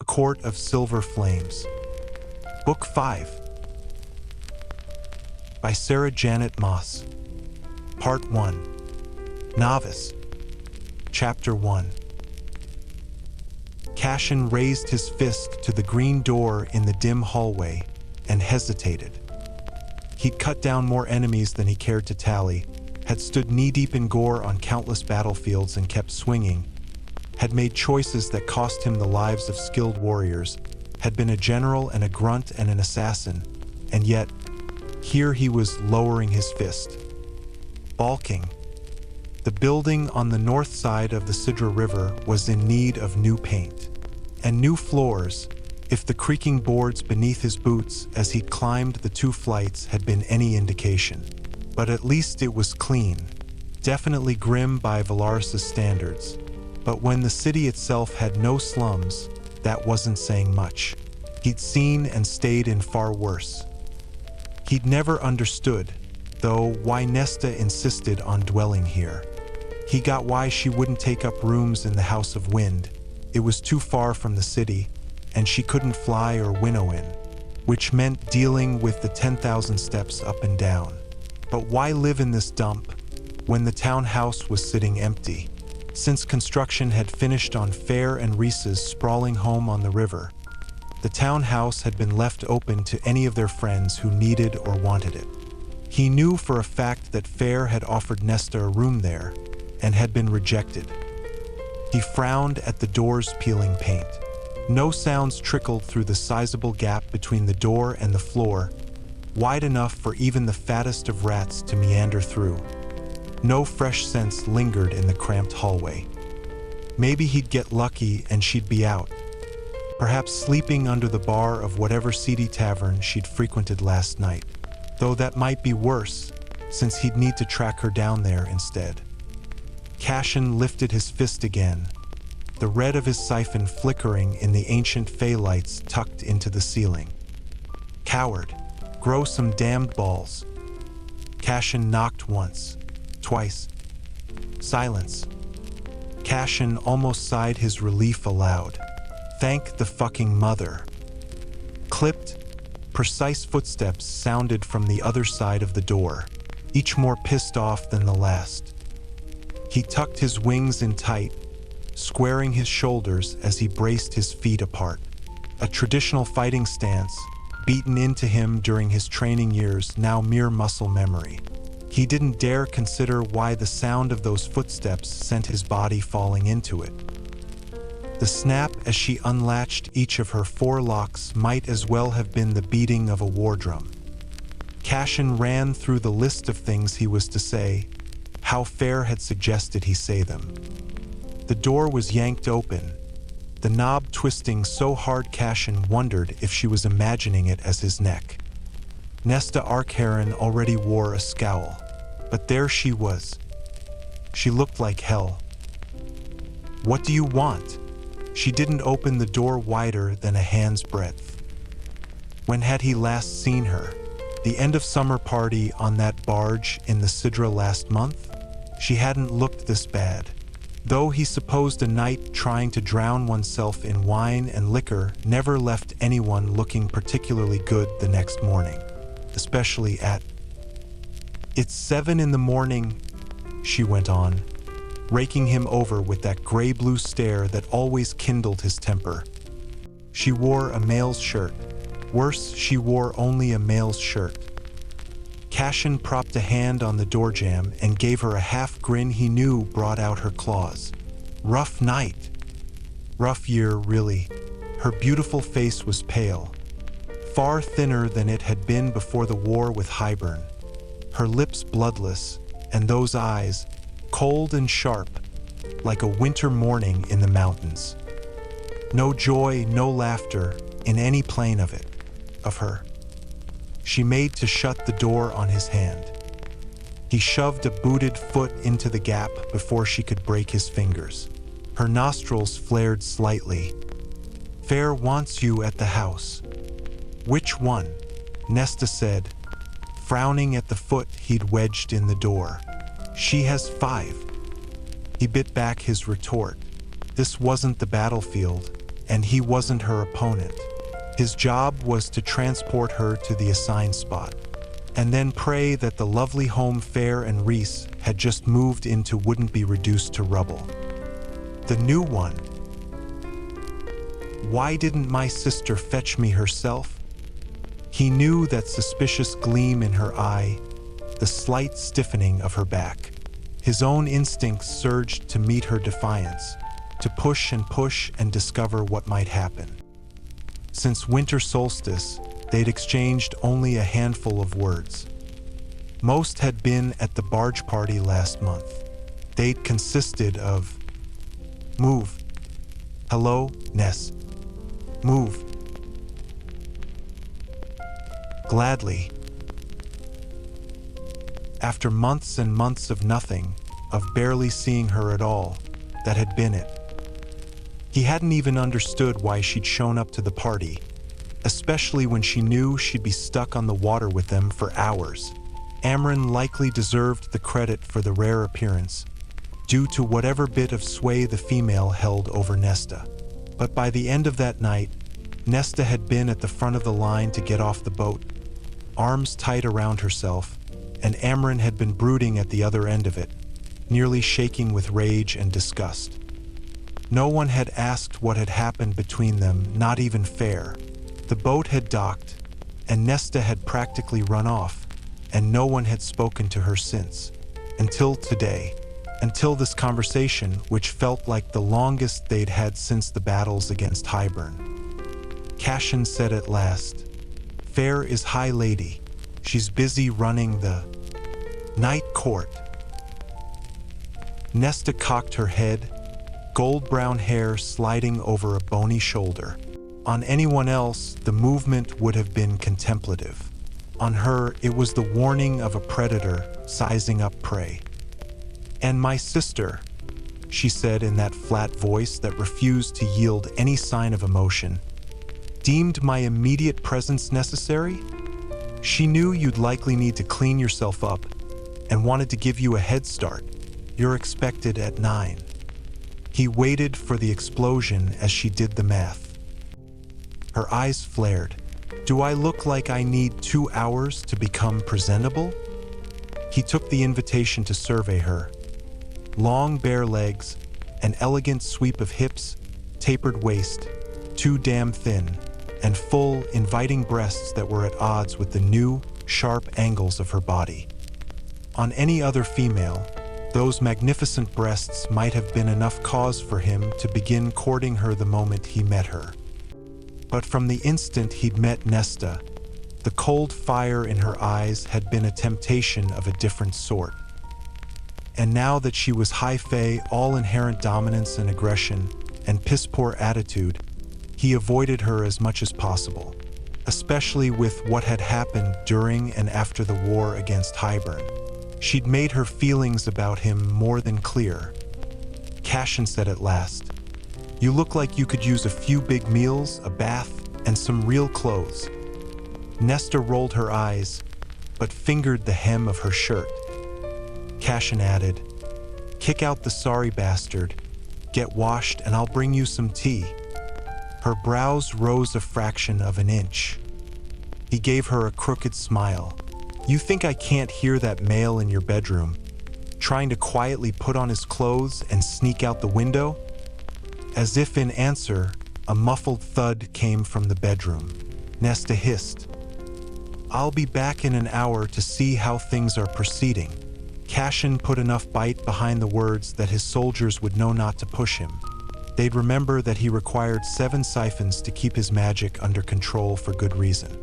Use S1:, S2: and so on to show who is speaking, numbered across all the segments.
S1: Court of Silver Flames. Book 5. By Sarah Janet Maas. Part 1. Novice. Chapter 1. Cassian raised his fist to the green door in the dim hallway and hesitated. He'd cut down more enemies than he cared to tally, had stood knee-deep in gore on countless battlefields and kept swinging, had made choices that cost him the lives of skilled warriors, had been a general and a grunt and an assassin, and yet, here he was lowering his fist. Balking. The building on the north side of the Sidra River was in need of new paint and new floors, if the creaking boards beneath his boots as he climbed the 2 flights had been any indication. But at least it was clean, definitely grim by Valaris's standards. But when the city itself had no slums, that wasn't saying much. He'd seen and stayed in far worse. He'd never understood, though, why Nesta insisted on dwelling here. He got why she wouldn't take up rooms in the House of Wind. It was too far from the city, and she couldn't fly or winnow in, which meant dealing with the 10,000 steps up and down. But why live in this dump when the townhouse was sitting empty? Since construction had finished on Fair and Reese's sprawling home on the river, the townhouse had been left open to any of their friends who needed or wanted it. He knew for a fact that Fair had offered Nesta a room there and had been rejected. He frowned at the door's peeling paint. No sounds trickled through the sizable gap between the door and the floor, wide enough for even the fattest of rats to meander through. No fresh scents lingered in the cramped hallway. Maybe he'd get lucky and she'd be out, perhaps sleeping under the bar of whatever seedy tavern she'd frequented last night, though that might be worse, since he'd need to track her down there instead. Cassian lifted his fist again, the red of his siphon flickering in the ancient fey lights tucked into the ceiling. Coward, grow some damned balls. Cassian knocked once. Twice. Silence. Cassian almost sighed his relief aloud. Thank the fucking mother. Clipped, precise footsteps sounded from the other side of the door, each more pissed off than the last. He tucked his wings in tight, squaring his shoulders as he braced his feet apart. A traditional fighting stance, beaten into him during his training years, now mere muscle memory. He didn't dare consider why the sound of those footsteps sent his body falling into it. The snap as she unlatched each of her 4 locks might as well have been the beating of a war drum. Cassian ran through the list of things he was to say, how Fair had suggested he say them. The door was yanked open, the knob twisting so hard Cassian wondered if she was imagining it as his neck. Nesta Archeron already wore a scowl. But there she was. She looked like hell. What do you want? She didn't open the door wider than a hand's breadth. When had he last seen her? The end of summer party on that barge in the Sidra last month? She hadn't looked this bad. Though he supposed a night trying to drown oneself in wine and liquor never left anyone looking particularly good the next morning, especially at "It's 7 in the morning," she went on, raking him over with that gray-blue stare that always kindled his temper. She wore a male's shirt. Worse, she wore only a male's shirt. Cassian propped a hand on the door jamb and gave her a half grin he knew brought out her claws. Rough night. Rough year, really. Her beautiful face was pale, far thinner than it had been before the war with Highburn. Her lips bloodless, and those eyes, cold and sharp, like a winter morning in the mountains. No joy, no laughter, in any plane of it, of her. She made to shut the door on his hand. He shoved a booted foot into the gap before she could break his fingers. Her nostrils flared slightly. Fair wants you at the house. Which one? Nesta said, frowning at the foot he'd wedged in the door. She has 5. He bit back his retort. This wasn't the battlefield. and he wasn't her opponent. His job was to transport her to the assigned spot, and then pray that the lovely home Fair and Reese had just moved into wouldn't be reduced to rubble. The new one. Why didn't my sister fetch me herself? He knew that suspicious gleam in her eye, the slight stiffening of her back. His own instincts surged to meet her defiance, to push and discover what might happen. Since winter solstice, they'd exchanged only a handful of words. Most had been at the barge party last month. They'd consisted of, "Move. Hello, Ness. Move. Gladly." After months and months of nothing, of barely seeing her at all, that had been it. He hadn't even understood why she'd shown up to the party, especially when she knew she'd be stuck on the water with them for hours. Amren likely deserved the credit for the rare appearance, due to whatever bit of sway the female held over Nesta. But by the end of that night, Nesta had been at the front of the line to get off the boat, arms tight around herself, and Amren had been brooding at the other end of it, nearly shaking with rage and disgust. No one had asked what had happened between them, not even Fair. The boat had docked, and Nesta had practically run off, and no one had spoken to her since. Until today. Until this conversation, which felt like the longest they'd had since the battles against Highburn. Cassian said at last, "Fair is High Lady. She's busy running the night court." Nesta cocked her head, gold-brown hair sliding over a bony shoulder. On anyone else, the movement would have been contemplative. On her, it was the warning of a predator sizing up prey. "And my sister," she said in that flat voice that refused to yield any sign of emotion, "deemed my immediate presence necessary? She knew you'd likely need to clean yourself up and wanted to give you a head start. You're expected at 9. He waited for the explosion as she did the math. Her eyes flared. "Do I look like I need 2 hours to become presentable?" He took the invitation to survey her. Long bare legs, an elegant sweep of hips, tapered waist, too damn thin, and full, inviting breasts that were at odds with the new, sharp angles of her body. On any other female, those magnificent breasts might have been enough cause for him to begin courting her the moment he met her. But from the instant he'd met Nesta, the cold fire in her eyes had been a temptation of a different sort. And now that she was high fae, all inherent dominance and aggression, and piss-poor attitude, he avoided her as much as possible, especially with what had happened during and after the war against Highburn. She'd made her feelings about him more than clear. Cassian said at last, "You look like you could use a few big meals, a bath, and some real clothes." Nesta rolled her eyes, but fingered the hem of her shirt. Cassian added, "Kick out the sorry bastard, get washed, and I'll bring you some tea." Her brows rose a fraction of an inch. He gave her a crooked smile. "You think I can't hear that male in your bedroom, trying to quietly put on his clothes and sneak out the window?" As if in answer, a muffled thud came from the bedroom. Nesta hissed, "I'll be back in an hour to see how things are proceeding." Cassian put enough bite behind the words that his soldiers would know not to push him. They'd remember that he required 7 siphons to keep his magic under control for good reason.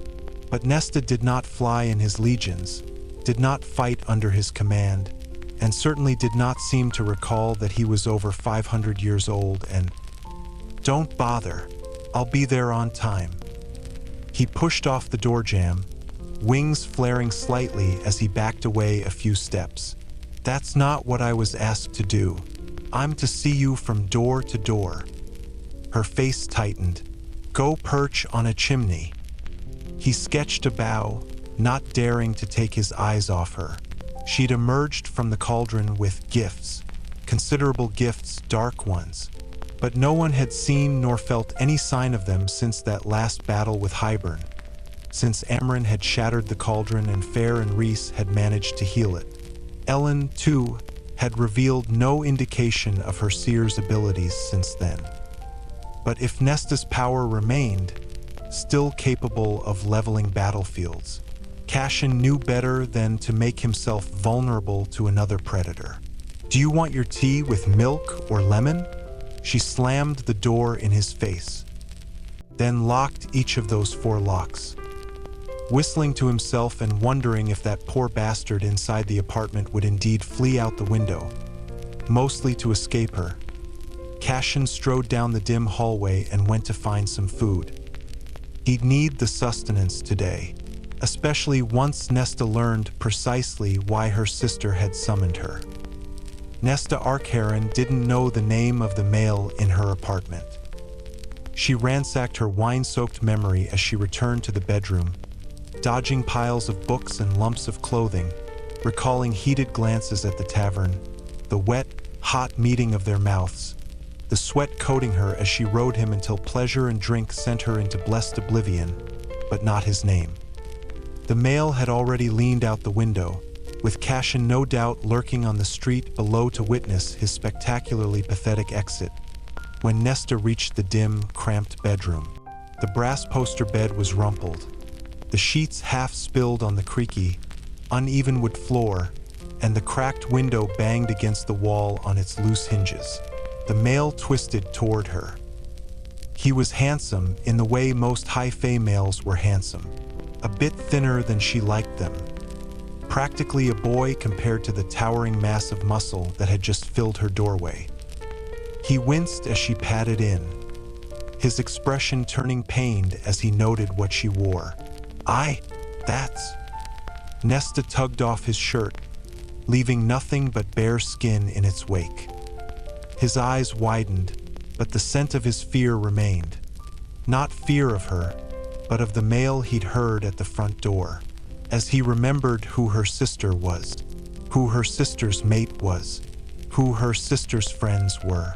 S1: But Nesta did not fly in his legions, did not fight under his command, and certainly did not seem to recall that he was over 500 years old and, "Don't bother, I'll be there on time." He pushed off the door jamb, wings flaring slightly as he backed away a few steps. "That's not what I was asked to do. I'm to see you from door to door." Her face tightened. "Go perch on a chimney." He sketched a bow, not daring to take his eyes off her. She'd emerged from the cauldron with gifts, considerable gifts, dark ones. But no one had seen nor felt any sign of them since that last battle with Hybern, since Amryn had shattered the cauldron and Fair and Reese had managed to heal it. Ellen, too, had revealed no indication of her seer's abilities since then. But if Nesta's power remained, still capable of leveling battlefields, Cassian knew better than to make himself vulnerable to another predator. "Do you want your tea with milk or lemon?" She slammed the door in his face, then locked each of those 4 locks. Whistling to himself and wondering if that poor bastard inside the apartment would indeed flee out the window, mostly to escape her, Cassian strode down the dim hallway and went to find some food. He'd need the sustenance today, especially once Nesta learned precisely why her sister had summoned her. Nesta Archeron didn't know the name of the male in her apartment. She ransacked her wine-soaked memory as she returned to the bedroom, dodging piles of books and lumps of clothing, recalling heated glances at the tavern, the wet, hot meeting of their mouths, the sweat coating her as she rode him until pleasure and drink sent her into blessed oblivion, but not his name. The male had already leaned out the window, with Cassian no doubt lurking on the street below to witness his spectacularly pathetic exit, when Nesta reached the dim, cramped bedroom. The brass poster bed was rumpled, the sheets half spilled on the creaky, uneven wood floor, and the cracked window banged against the wall on its loose hinges. The male twisted toward her. He was handsome in the way most high-fae males were handsome, a bit thinner than she liked them. Practically a boy compared to the towering mass of muscle that had just filled her doorway. He winced as she padded in, his expression turning pained as he noted what she wore. That's... Nesta tugged off his shirt, leaving nothing but bare skin in its wake. His eyes widened, but the scent of his fear remained. Not fear of her, but of the male he'd heard at the front door, as he remembered who her sister was, who her sister's mate was, who her sister's friends were,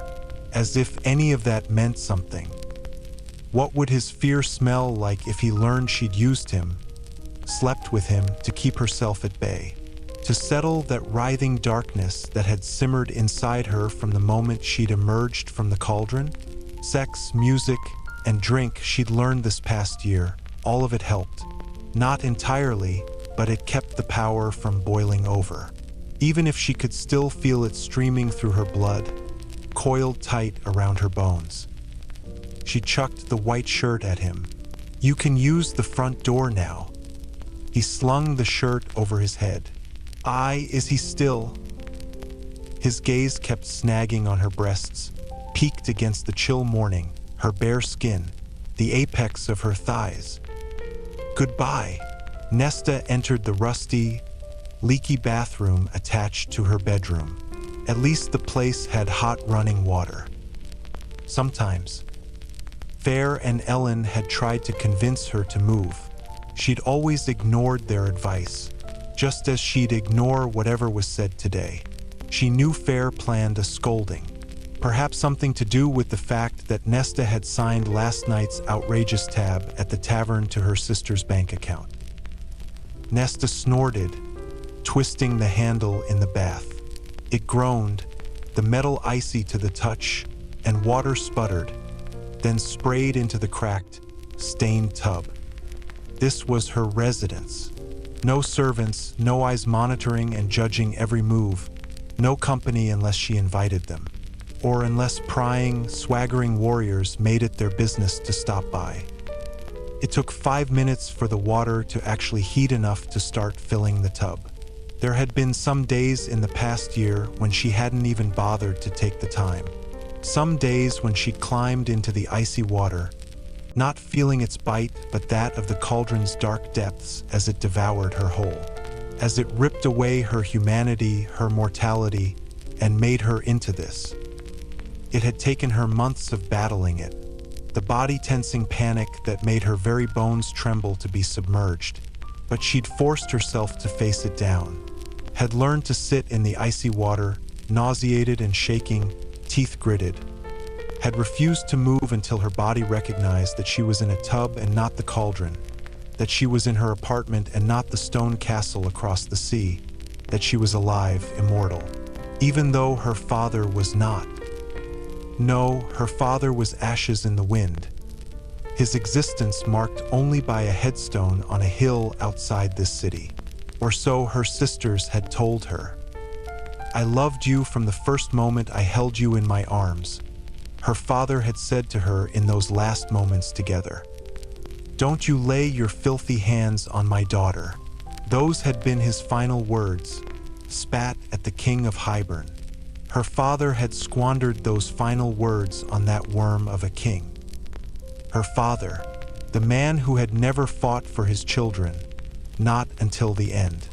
S1: as if any of that meant something. What would his fear smell like if he learned she'd used him, slept with him to keep herself at bay, to settle that writhing darkness that had simmered inside her from the moment she'd emerged from the cauldron? Sex, music, and drink she'd learned this past year, all of it helped. Not entirely, but it kept the power from boiling over. Even if she could still feel it streaming through her blood, coiled tight around her bones. She chucked the white shirt at him. "You can use the front door now." He slung the shirt over his head. Is he still? His gaze kept snagging on her breasts, peaked against the chill morning, her bare skin, the apex of her thighs. Goodbye. Nesta entered the rusty, leaky bathroom attached to her bedroom. At least the place had hot running water. Sometimes. Fair and Ellen had tried to convince her to move. She'd always ignored their advice, just as she'd ignore whatever was said today. She knew Fair planned a scolding, perhaps something to do with the fact that Nesta had signed last night's outrageous tab at the tavern to her sister's bank account. Nesta snorted, twisting the handle in the bath. It groaned, the metal icy to the touch, and water sputtered, then sprayed into the cracked, stained tub. This was her residence. No servants, no eyes monitoring and judging every move, no company unless she invited them, or unless prying, swaggering warriors made it their business to stop by. It took 5 minutes for the water to actually heat enough to start filling the tub. There had been some days in the past year when she hadn't even bothered to take the time. Some days when she climbed into the icy water, not feeling its bite but that of the cauldron's dark depths as it devoured her whole, as it ripped away her humanity, her mortality, and made her into this. It had taken her months of battling it, the body-tensing panic that made her very bones tremble to be submerged, but she'd forced herself to face it down, had learned to sit in the icy water, nauseated and shaking, teeth gritted. had refused to move until her body recognized that she was in a tub and not the cauldron, that she was in her apartment and not the stone castle across the sea, that she was alive, immortal, even though her father was not. No, her father was ashes in the wind, his existence marked only by a headstone on a hill outside this city, or so her sisters had told her. I loved you from the first moment I held you in my arms, her father had said to her in those last moments together. Don't you lay your filthy hands on my daughter. Those had been his final words, spat at the king of Hybern. Her father had squandered those final words on that worm of a king. Her father, the man who had never fought for his children, not until the end.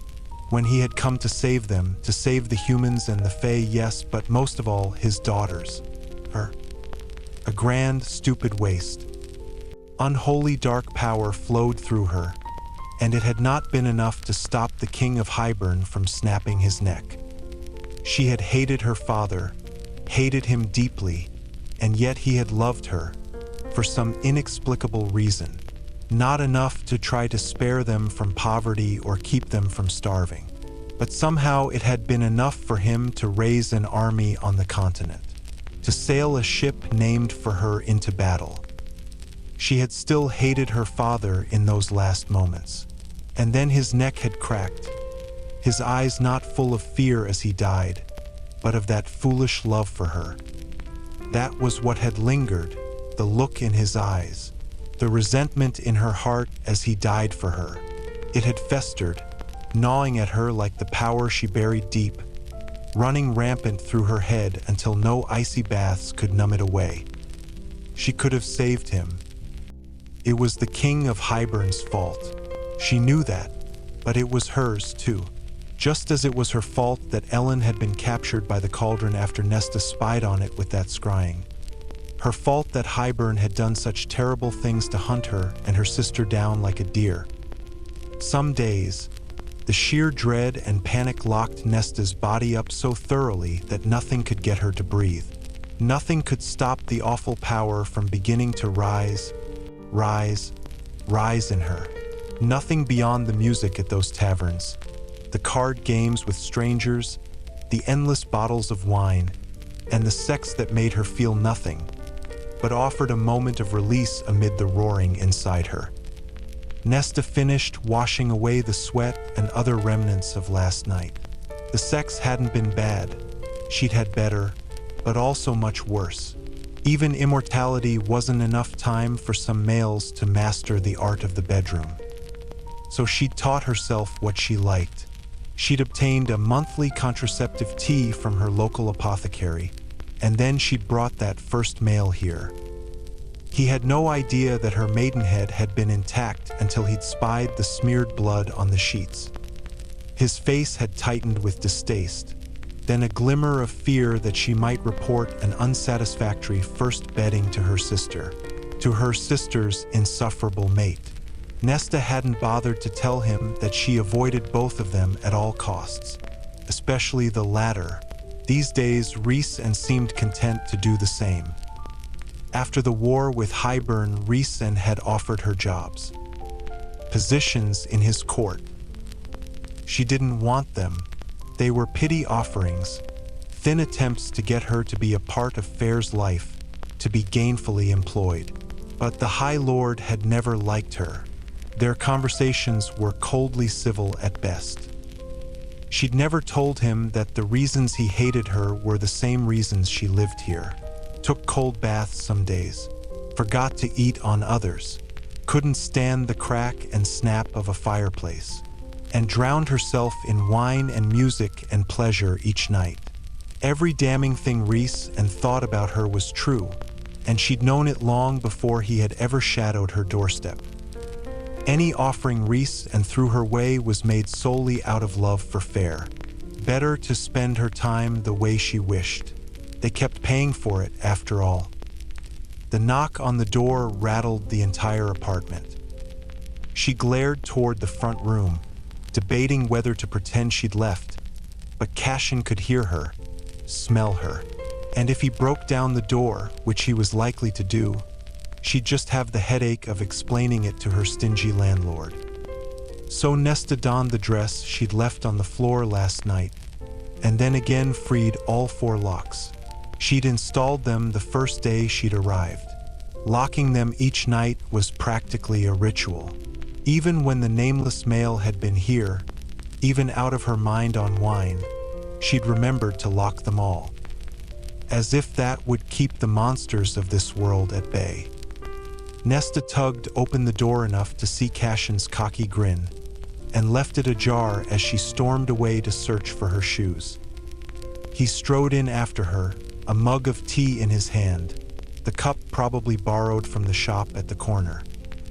S1: When he had come to save them, to save the humans and the Fae, yes, but most of all, his daughters. Her. A grand, stupid waste. Unholy dark power flowed through her, and it had not been enough to stop the king of Hybern from snapping his neck. She had hated her father, hated him deeply, and yet he had loved her, for some inexplicable reason, not enough to try to spare them from poverty or keep them from starving. But somehow it had been enough for him to raise an army on the continent, to sail a ship named for her into battle. She had still hated her father in those last moments. And then his neck had cracked, his eyes not full of fear as he died, but of that foolish love for her. That was what had lingered, the look in his eyes, the resentment in her heart as he died for her. It had festered, gnawing at her like the power she buried deep, running rampant through her head until no icy baths could numb it away. She could have saved him. It was the king of Hybern's fault. She knew that, but it was hers too. Just as it was her fault that Ellen had been captured by the cauldron after Nesta spied on it with that scrying. Her fault that Hybern had done such terrible things to hunt her and her sister down like a deer. Some days, the sheer dread and panic locked Nesta's body up so thoroughly that nothing could get her to breathe. Nothing could stop the awful power from beginning to rise in her. Nothing beyond the music at those taverns, the card games with strangers, the endless bottles of wine, and the sex that made her feel nothing, but offered a moment of release amid the roaring inside her. Nesta finished washing away the sweat and other remnants of last night. The sex hadn't been bad. She'd had better, but also much worse. Even immortality wasn't enough time for some males to master the art of the bedroom. So she'd taught herself what she liked. She'd obtained a monthly contraceptive tea from her local apothecary, and then she'd brought that first male here. He had no idea that her maidenhead had been intact until he'd spied the smeared blood on the sheets. His face had tightened with distaste, then a glimmer of fear that she might report an unsatisfactory first bedding to her sister's insufferable mate. Nesta hadn't bothered to tell him that she avoided both of them at all costs, especially the latter. These days, Rhys seemed content to do the same. After the war with Hybern, Rhys had offered her jobs, positions in his court. She didn't want them. They were pity offerings, thin attempts to get her to be a part of Fair's life, to be gainfully employed. But the High Lord had never liked her. Their conversations were coldly civil at best. She'd never told him that the reasons he hated her were the same reasons she lived here. Took cold baths some days, forgot to eat on others, couldn't stand the crack and snap of a fireplace, and drowned herself in wine and music and pleasure each night. Every damning thing Rhys thought about her was true, and she'd known it long before he had ever shadowed her doorstep. Any offering Rhys threw her way was made solely out of love for Fair. Better to spend her time the way she wished. They kept paying for it, after all. The knock on the door rattled the entire apartment. She glared toward the front room, debating whether to pretend she'd left, but Cassian could hear her, smell her. And if he broke down the door, which he was likely to do, she'd just have the headache of explaining it to her stingy landlord. So Nesta donned the dress she'd left on the floor last night, and then again freed all 4 locks. She'd installed them the first day she'd arrived. Locking them each night was practically a ritual. Even when the nameless male had been here, even out of her mind on wine, she'd remembered to lock them all. As if that would keep the monsters of this world at bay. Nesta tugged open the door enough to see Cassian's cocky grin, and left it ajar as she stormed away to search for her shoes. He strode in after her, a mug of tea in his hand, the cup probably borrowed from the shop at the corner,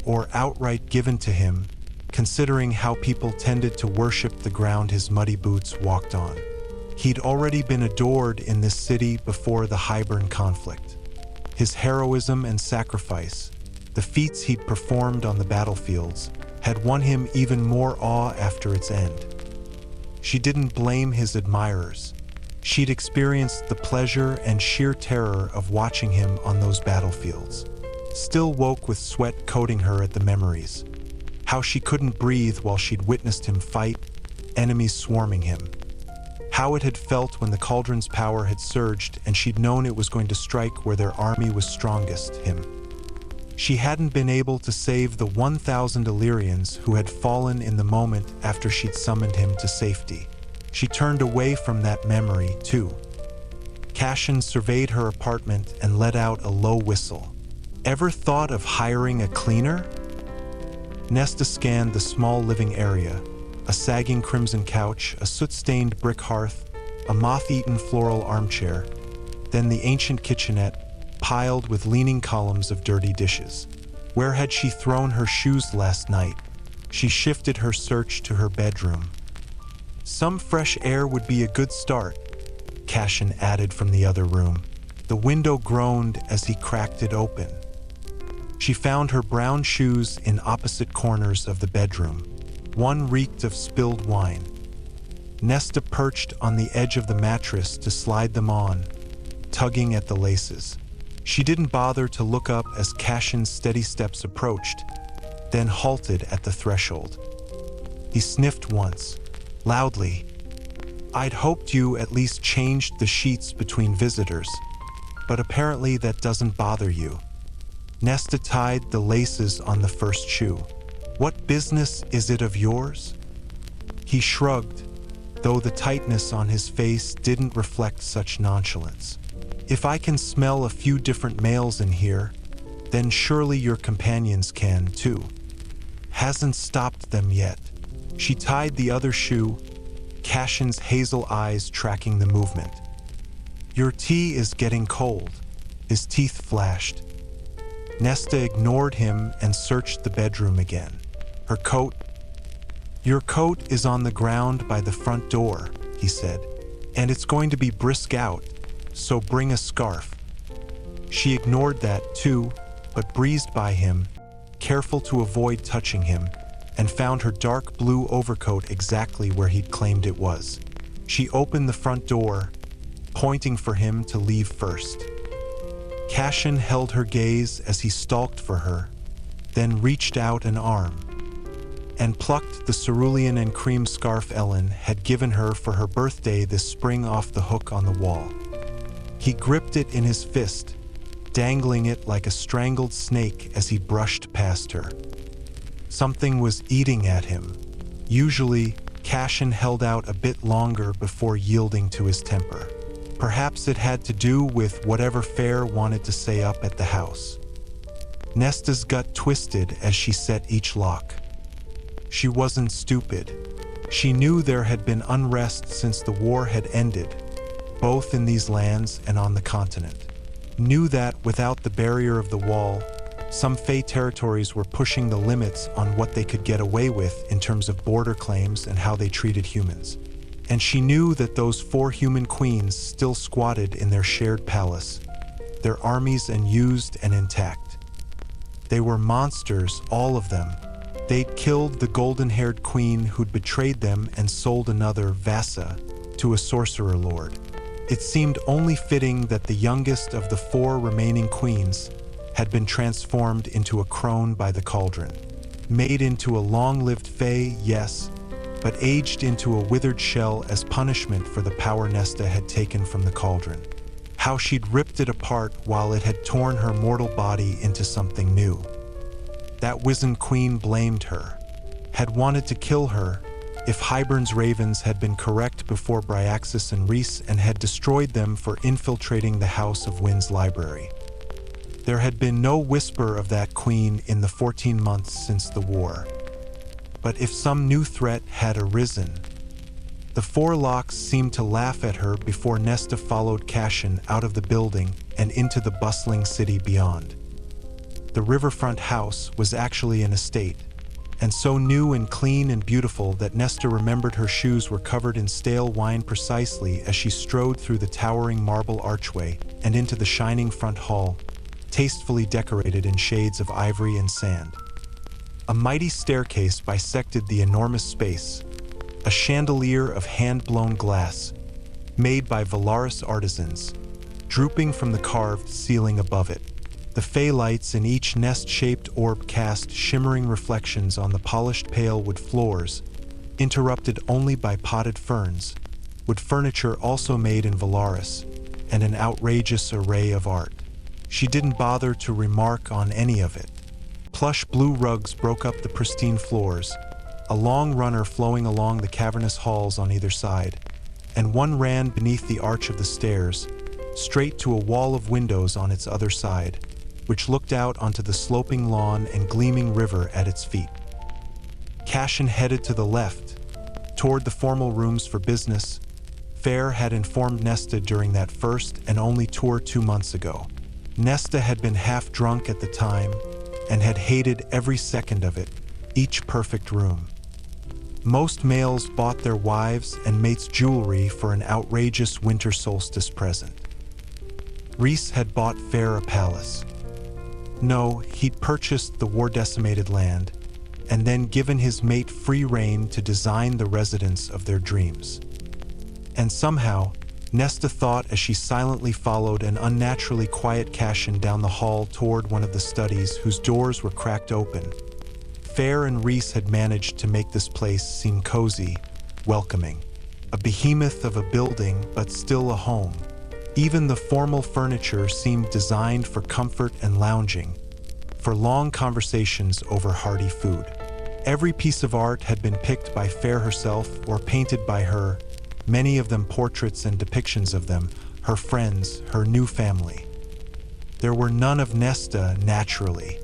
S1: or outright given to him, considering how people tended to worship the ground his muddy boots walked on. He'd already been adored in this city before the Highburn conflict. His heroism and sacrifice, the feats he'd performed on the battlefields, had won him even more awe after its end. She didn't blame his admirers. She'd experienced the pleasure and sheer terror of watching him on those battlefields. Still woke with sweat coating her at the memories. How she couldn't breathe while she'd witnessed him fight, enemies swarming him. How it had felt when the cauldron's power had surged and she'd known it was going to strike where their army was strongest, him. She hadn't been able to save the 1,000 Illyrians who had fallen in the moment after she'd summoned him to safety. She turned away from that memory, too. Cassian surveyed her apartment and let out a low whistle. Ever thought of hiring a cleaner? Nesta scanned the small living area, a sagging crimson couch, a soot-stained brick hearth, a moth-eaten floral armchair, then the ancient kitchenette, piled with leaning columns of dirty dishes. Where had she thrown her shoes last night? She shifted her search to her bedroom. Some fresh air would be a good start, Cassian added from the other room. The window groaned as he cracked it open. She found her brown shoes in opposite corners of the bedroom. One reeked of spilled wine. Nesta perched on the edge of the mattress to slide them on, tugging at the laces. She didn't bother to look up as Cassian's steady steps approached, then halted at the threshold. He sniffed once, loudly. I'd hoped you at least changed the sheets between visitors, but apparently that doesn't bother you. Nesta tied the laces on the first shoe. What business is it of yours? He shrugged, though the tightness on his face didn't reflect such nonchalance. If I can smell a few different males in here, then surely your companions can too. Hasn't stopped them yet. She tied the other shoe, Cassian's hazel eyes tracking the movement. Your tea is getting cold, his teeth flashed. Nesta ignored him and searched the bedroom again. Her coat. Your coat is on the ground by the front door, he said, and it's going to be brisk out, so bring a scarf. She ignored that too, but breezed by him, careful to avoid touching him, and found her dark blue overcoat exactly where he'd claimed it was. She opened the front door, pointing for him to leave first. Cassian held her gaze as he stalked for her, then reached out an arm and plucked the cerulean and cream scarf Ellen had given her for her birthday this spring off the hook on the wall. He gripped it in his fist, dangling it like a strangled snake as he brushed past her. Something was eating at him. Usually, Cassian held out a bit longer before yielding to his temper. Perhaps it had to do with whatever Fair wanted to say up at the house. Nesta's gut twisted as she set each lock. She wasn't stupid. She knew there had been unrest since the war had ended, both in these lands and on the continent. Knew that without the barrier of the wall, some Fey territories were pushing the limits on what they could get away with in terms of border claims and how they treated humans. And she knew that those 4 human queens still squatted in their shared palace, their armies unused and intact. They were monsters, all of them. They'd killed the golden-haired queen who'd betrayed them and sold another, Vasa, to a sorcerer lord. It seemed only fitting that the youngest of the 4 remaining queens had been transformed into a crone by the cauldron. Made into a long-lived fae, yes, but aged into a withered shell as punishment for the power Nesta had taken from the cauldron. How she'd ripped it apart while it had torn her mortal body into something new. That wizened queen blamed her, had wanted to kill her, if Hybern's ravens had been correct before Bryaxis and Rhys and had destroyed them for infiltrating the House of Wind's library. There had been no whisper of that queen in the 14 months since the war. But if some new threat had arisen, the 4 locks seemed to laugh at her before Nesta followed Cassian out of the building and into the bustling city beyond. The riverfront house was actually an estate, and so new and clean and beautiful that Nesta remembered her shoes were covered in stale wine precisely as she strode through the towering marble archway and into the shining front hall, tastefully decorated in shades of ivory and sand. A mighty staircase bisected the enormous space, a chandelier of hand-blown glass, made by Valaris artisans, drooping from the carved ceiling above it. The fey lights in each nest-shaped orb cast shimmering reflections on the polished pale wood floors, interrupted only by potted ferns, wood furniture also made in Valaris, and an outrageous array of art. She didn't bother to remark on any of it. Plush blue rugs broke up the pristine floors, a long runner flowing along the cavernous halls on either side, and one ran beneath the arch of the stairs, straight to a wall of windows on its other side, which looked out onto the sloping lawn and gleaming river at its feet. Cassian headed to the left, toward the formal rooms for business. Fair had informed Nesta during that first and only tour 2 months ago. Nesta had been half drunk at the time and had hated every second of it, each perfect room. Most males bought their wives and mates jewelry for an outrageous winter solstice present. Rhys had bought Fair a palace. No, he'd purchased the war-decimated land and then given his mate free rein to design the residence of their dreams. And somehow, Nesta thought as she silently followed an unnaturally quiet Cassian down the hall toward one of the studies whose doors were cracked open. Fair and Rhys had managed to make this place seem cozy, welcoming. A behemoth of a building, but still a home. Even the formal furniture seemed designed for comfort and lounging, for long conversations over hearty food. Every piece of art had been picked by Fair herself or painted by her, many of them portraits and depictions of them, her friends, her new family. There were none of Nesta, naturally.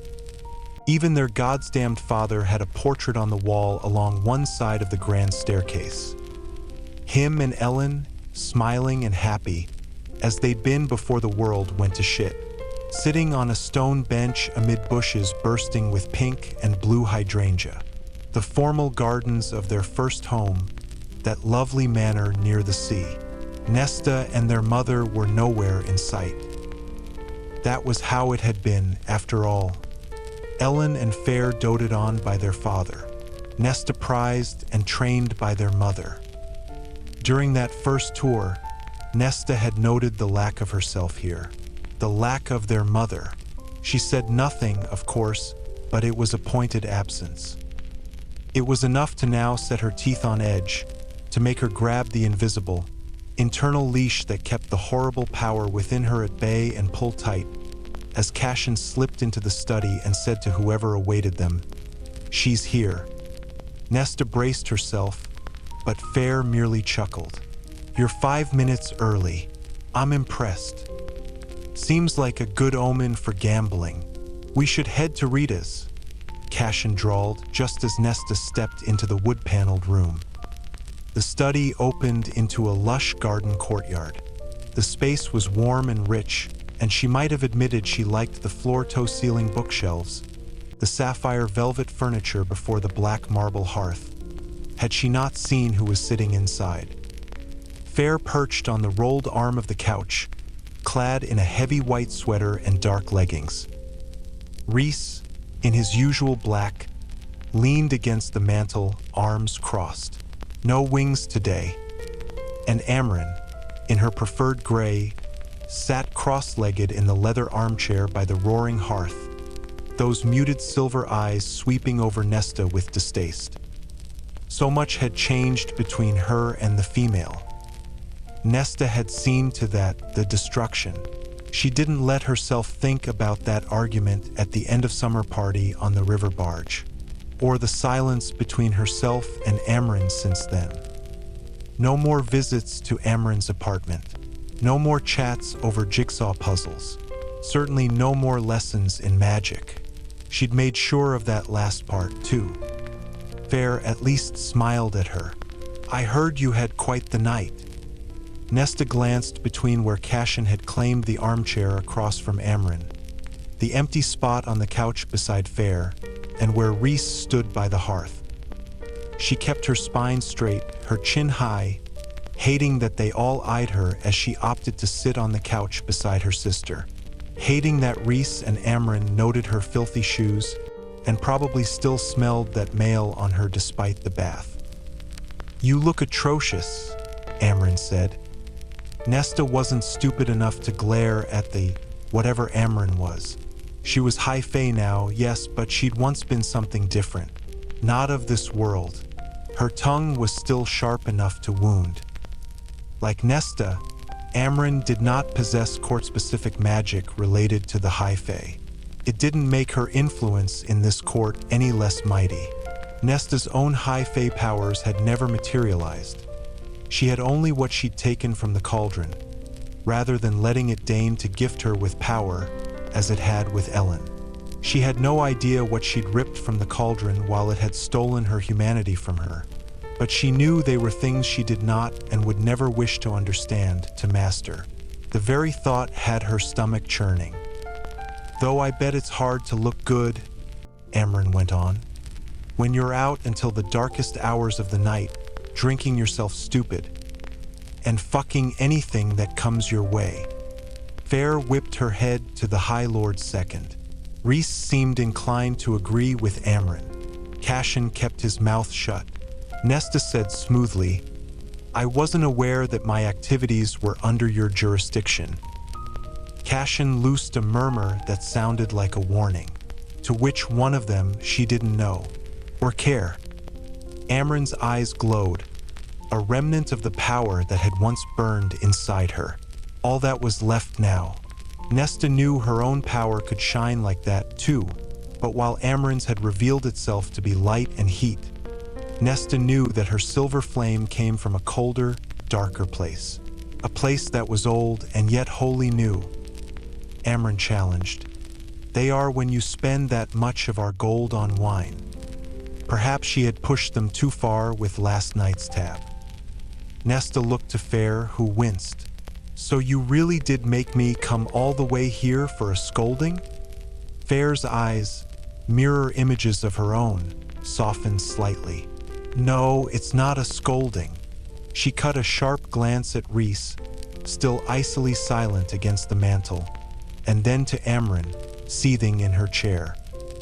S1: Even their goddamned father had a portrait on the wall along one side of the grand staircase. Him and Ellen, smiling and happy, as they'd been before the world went to shit, sitting on a stone bench amid bushes bursting with pink and blue hydrangea. The formal gardens of their first home, that lovely manor near the sea. Nesta and their mother were nowhere in sight. That was how it had been, after all. Ellen and Fair doted on by their father, Nesta prized and trained by their mother. During that first tour, Nesta had noted the lack of herself here, the lack of their mother. She said nothing, of course, but it was a pointed absence. It was enough to now set her teeth on edge, to make her grab the invisible, internal leash that kept the horrible power within her at bay and pull tight, as Cassian slipped into the study and said to whoever awaited them, "She's here." Nesta braced herself, but Fair merely chuckled. "You're 5 minutes early. I'm impressed. Seems like a good omen for gambling. We should head to Rita's," Cassian drawled just as Nesta stepped into the wood-paneled room. The study opened into a lush garden courtyard. The space was warm and rich, and she might have admitted she liked the floor-to-ceiling bookshelves, the sapphire velvet furniture before the black marble hearth, had she not seen who was sitting inside. Fair perched on the rolled arm of the couch, clad in a heavy white sweater and dark leggings. Rhys, in his usual black, leaned against the mantel, arms crossed. No wings today. And Amryn, in her preferred gray, sat cross-legged in the leather armchair by the roaring hearth, those muted silver eyes sweeping over Nesta with distaste. So much had changed between her and the female. Nesta had seen to that, the destruction. She didn't let herself think about that argument at the end of summer party on the river barge, or the silence between herself and Amren since then. No more visits to Amren's apartment. No more chats over jigsaw puzzles. Certainly no more lessons in magic. She'd made sure of that last part, too. Fair at least smiled at her. "I heard you had quite the night." Nesta glanced between where Cassian had claimed the armchair across from Amren, the empty spot on the couch beside Fair, and where Reese stood by the hearth. She kept her spine straight, her chin high, hating that they all eyed her as she opted to sit on the couch beside her sister, hating that Reese and Amren noted her filthy shoes and probably still smelled that male on her despite the bath. "You look atrocious," Amren said. Nesta wasn't stupid enough to glare at the whatever Amren was. She was high fae now, yes, but she'd once been something different, not of this world. Her tongue was still sharp enough to wound. Like Nesta, Amren did not possess court-specific magic related to the high fae. It didn't make her influence in this court any less mighty. Nesta's own high fae powers had never materialized. She had only what she'd taken from the cauldron, rather than letting it deign to gift her with power, as it had with Ellen. She had no idea what she'd ripped from the cauldron while it had stolen her humanity from her, but she knew they were things she did not and would never wish to understand, to master. The very thought had her stomach churning. "Though I bet it's hard to look good," Amren went on, "when you're out until the darkest hours of the night, drinking yourself stupid, and fucking anything that comes your way." Fair whipped her head to the High Lord's second. Reese seemed inclined to agree with Amren. Cassian kept his mouth shut. Nesta said smoothly, "I wasn't aware that my activities were under your jurisdiction." Cassian loosed a murmur that sounded like a warning. To which one of them she didn't know, or care. Amren's eyes glowed, a remnant of the power that had once burned inside her. All that was left now. Nesta knew her own power could shine like that too, but while Amren's had revealed itself to be light and heat, Nesta knew that her silver flame came from a colder, darker place. A place that was old and yet wholly new. Amren challenged, "They are when you spend that much of our gold on wine." Perhaps she had pushed them too far with last night's tab. Nesta looked to Fair, who winced. "So you really did make me come all the way here for a scolding?" Fair's eyes, mirror images of her own, softened slightly. "No, it's not a scolding." She cut a sharp glance at Reese, still icily silent against the mantel, and then to Amren, seething in her chair.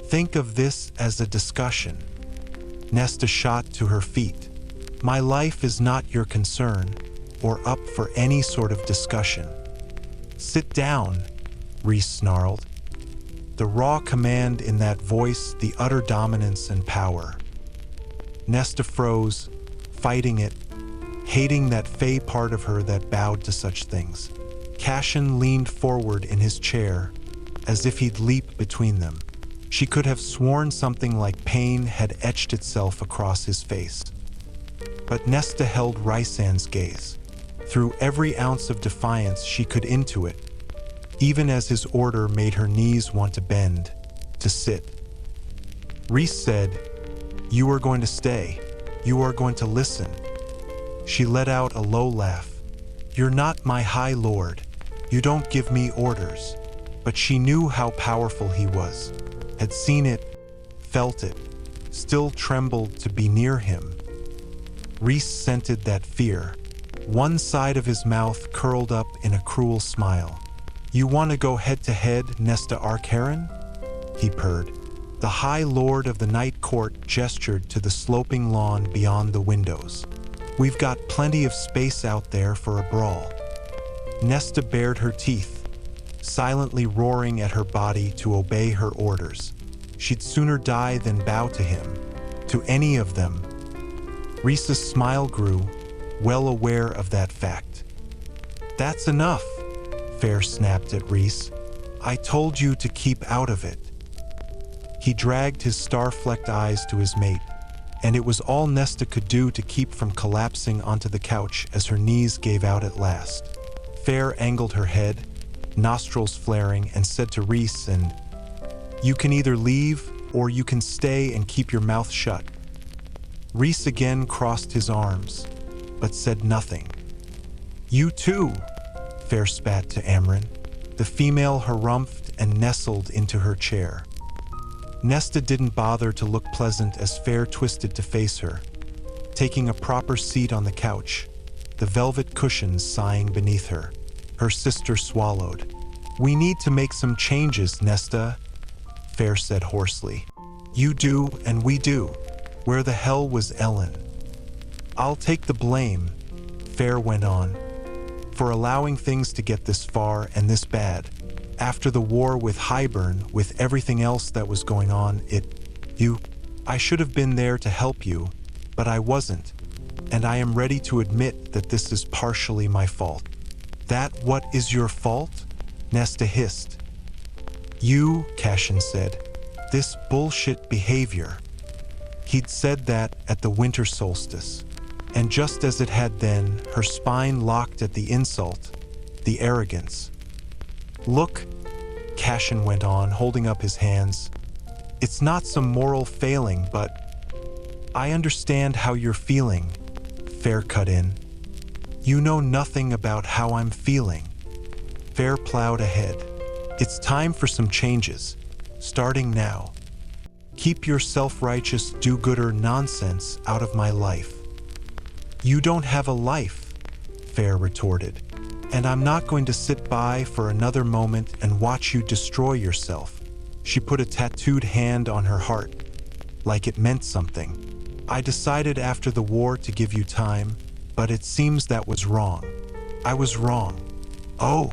S1: "Think of this as a discussion." Nesta shot to her feet. "My life is not your concern, or up for any sort of discussion." "Sit down," Reese snarled. The raw command in that voice, the utter dominance and power. Nesta froze, fighting it, hating that fey part of her that bowed to such things. Cassian leaned forward in his chair, as if he'd leap between them. She could have sworn something like pain had etched itself across his face. But Nesta held Rysand's gaze. Through every ounce of defiance she could intuit, even as his order made her knees want to bend, to sit. Reese said, "You are going to stay. You are going to listen." She let out a low laugh. "You're not my High Lord. You don't give me orders." But she knew how powerful he was, had seen it, felt it, still trembled to be near him. Reese scented that fear. One side of his mouth curled up in a cruel smile. "You want to go head-to-head, Nesta Archeron?" he purred. The High Lord of the Night Court gestured to the sloping lawn beyond the windows. "We've got plenty of space out there for a brawl." Nesta bared her teeth, silently roaring at her body to obey her orders. She'd sooner die than bow to him, to any of them. Rhys's smile grew, well aware of that fact. "That's enough," Fair snapped at Rhys. "I told you to keep out of it." He dragged his star-flecked eyes to his mate, and it was all Nesta could do to keep from collapsing onto the couch as her knees gave out at last. Fair angled her head, nostrils flaring, and said to Rhys, "You can either leave or you can stay and keep your mouth shut." Rhys again crossed his arms, but said nothing. "You too," Fair spat to Amren. The female harumphed and nestled into her chair. Nesta didn't bother to look pleasant as Fair twisted to face her, taking a proper seat on the couch, the velvet cushions sighing beneath her. Her sister swallowed. "We need to make some changes, Nesta," Fair said hoarsely. "You do, and we do. Where the hell was Ellen?" "I'll take the blame," Fair went on, "for allowing things to get this far and this bad. After the war with Highburn, with everything else that was going on, I should have been there to help you, but I wasn't, and I am ready to admit that this is partially my fault." "That what is your fault?" Nesta hissed. "You," Cassian said. "This bullshit behavior." He'd said that at the winter solstice, and just as it had then, her spine locked at the insult, the arrogance. "Look," Cassian went on, holding up his hands, "it's not some moral failing, but I understand how you're feeling," Fair cut in. "You know nothing about how I'm feeling." Fair plowed ahead. "It's time for some changes, starting now. Keep your self-righteous do-gooder nonsense out of my life." "You don't have a life," Fair retorted, "and I'm not going to sit by for another moment and watch you destroy yourself." She put a tattooed hand on her heart, like it meant something. "I decided after the war to give you time, but it seems that was wrong. I was wrong." "Oh!"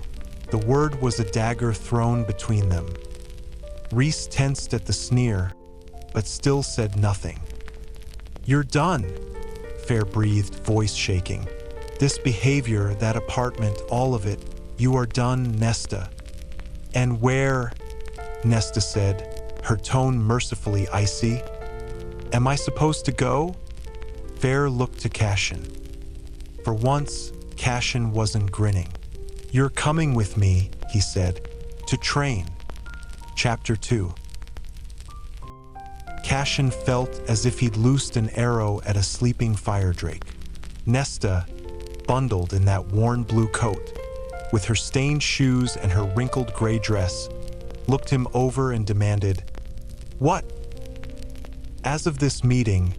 S1: The word was a dagger thrown between them. Rhys tensed at the sneer, but still said nothing. "You're done," Fair breathed, voice shaking. "This behavior, that apartment, all of it, you are done, Nesta." "And where?" Nesta said, her tone mercifully icy. "Am I supposed to go?" Fair looked to Cassian. For once, Cassian wasn't grinning. "You're coming with me," he said, "to train." Chapter 2. Cassian felt as if he'd loosed an arrow at a sleeping fire drake. Nesta, bundled in that worn blue coat, with her stained shoes and her wrinkled gray dress, looked him over and demanded, "What?" "As of this meeting,"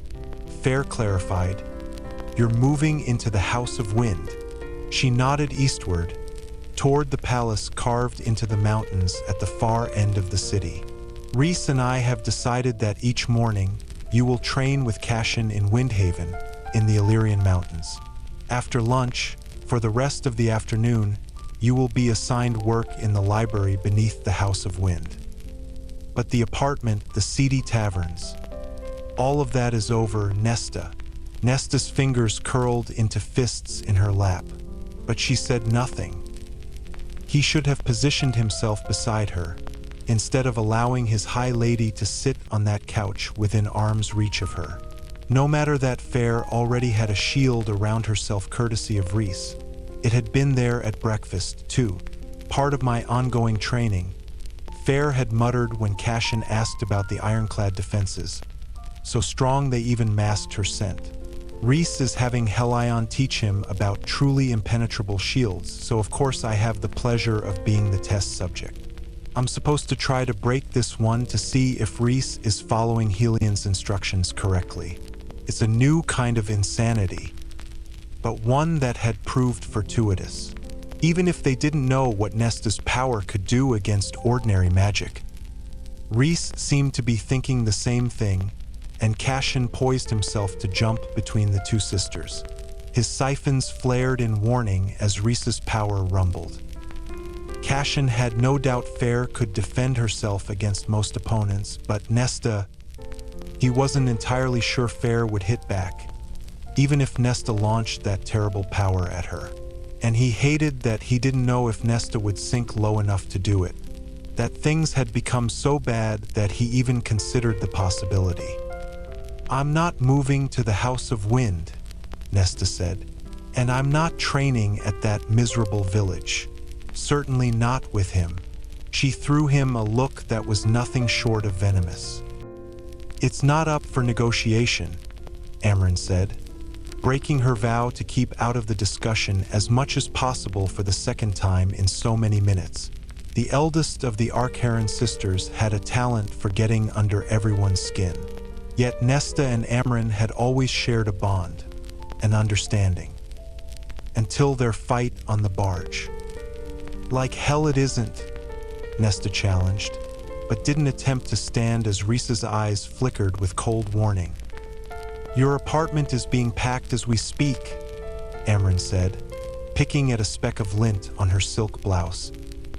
S1: Fair clarified, "you're moving into the House of Wind." She nodded eastward, toward the palace carved into the mountains at the far end of the city. "Rhys and I have decided that each morning you will train with Cassian in Windhaven, in the Illyrian Mountains. After lunch, for the rest of the afternoon, you will be assigned work in the library beneath the House of Wind. But the apartment, the seedy taverns, all of that is over, Nesta." Nesta's fingers curled into fists in her lap, but she said nothing. He should have positioned himself beside her, instead of allowing his high lady to sit on that couch within arm's reach of her. No matter that Fair already had a shield around her self-courtesy of Rhys, it had been there at breakfast, too, part of my ongoing training, Fair had muttered when Cassian asked about the ironclad defenses, so strong they even masked her scent. Rhys is having Helion teach him about truly impenetrable shields, so of course I have the pleasure of being the test subject. I'm supposed to try to break this one to see if Rhys is following Helion's instructions correctly. It's a new kind of insanity, but one that had proved fortuitous, even if they didn't know what Nesta's power could do against ordinary magic. Rhys seemed to be thinking the same thing, and Cassian poised himself to jump between the two sisters. His siphons flared in warning as Rhys's power rumbled. Cassian had no doubt Fair could defend herself against most opponents, but Nesta, he wasn't entirely sure Fair would hit back, even if Nesta launched that terrible power at her. And he hated that he didn't know if Nesta would sink low enough to do it. That things had become so bad that he even considered the possibility. "I'm not moving to the House of Wind," Nesta said, "and I'm not training at that miserable village. Certainly not with him." She threw him a look that was nothing short of venomous. "It's not up for negotiation," Amren said, breaking her vow to keep out of the discussion as much as possible for the second time in so many minutes. The eldest of the Archeron sisters had a talent for getting under everyone's skin. Yet Nesta and Amren had always shared a bond, an understanding. Until their fight on the barge. "Like hell it isn't," Nesta challenged, but didn't attempt to stand as Rhys's eyes flickered with cold warning. "Your apartment is being packed as we speak," Amren said, picking at a speck of lint on her silk blouse.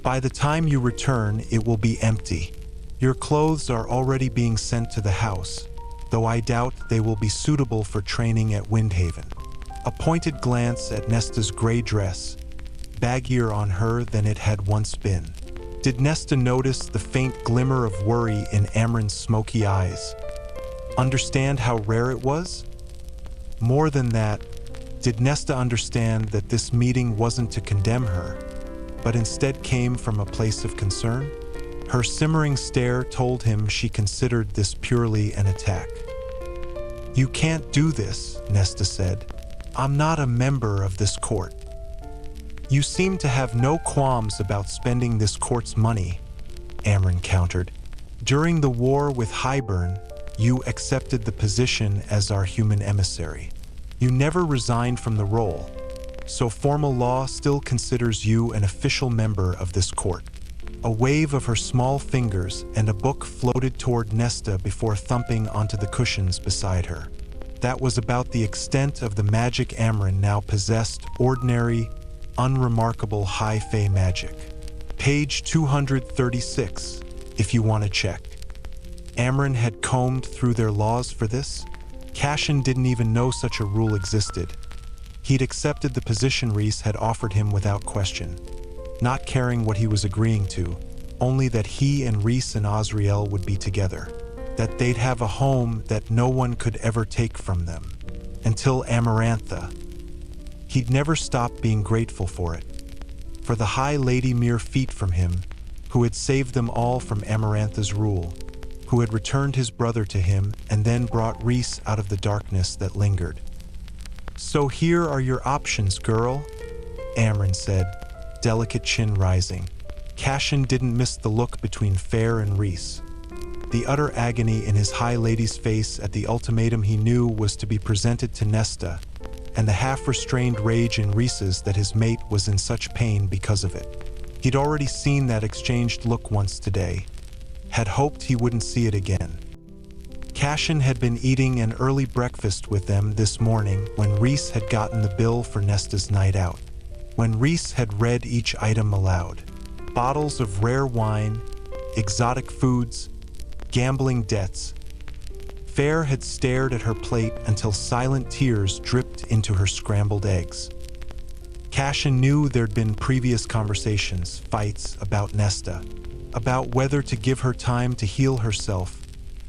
S1: "By the time you return, it will be empty. Your clothes are already being sent to the house, though I doubt they will be suitable for training at Windhaven." A pointed glance at Nesta's gray dress, baggier on her than it had once been. Did Nesta notice the faint glimmer of worry in Amren's smoky eyes? Understand how rare it was? More than that, did Nesta understand that this meeting wasn't to condemn her, but instead came from a place of concern? Her simmering stare told him she considered this purely an attack. "You can't do this," Nesta said. "I'm not a member of this court." "You seem to have no qualms about spending this court's money," Amren countered. "During the war with Highburn, you accepted the position as our human emissary. You never resigned from the role, so formal law still considers you an official member of this court." A wave of her small fingers and a book floated toward Nesta before thumping onto the cushions beside her. That was about the extent of the magic Amren now possessed, ordinary, unremarkable high fae magic. Page 236, if you want to check. Amren had combed through their laws for this? Cassian didn't even know such a rule existed. He'd accepted the position Rhys had offered him without question, not caring what he was agreeing to, only that he and Rhys and Azriel would be together, that they'd have a home that no one could ever take from them. Until Amarantha. He'd never stopped being grateful for it. For the High Lady mere feet from him, who had saved them all from Amarantha's rule, who had returned his brother to him and then brought Rhys out of the darkness that lingered. "So here are your options, girl," Amren said, delicate chin rising. Cassian didn't miss the look between Fair and Rhys. The utter agony in his High Lady's face at the ultimatum he knew was to be presented to Nesta, and the half-restrained rage in Rhys's that his mate was in such pain because of it. He'd already seen that exchanged look once today, had hoped he wouldn't see it again. Cassian had been eating an early breakfast with them this morning when Rhys had gotten the bill for Nesta's night out. When Rhys had read each item aloud, bottles of rare wine, exotic foods, gambling debts, Fair had stared at her plate until silent tears dripped into her scrambled eggs. Cassian knew there'd been previous conversations, fights about Nesta, about whether to give her time to heal herself,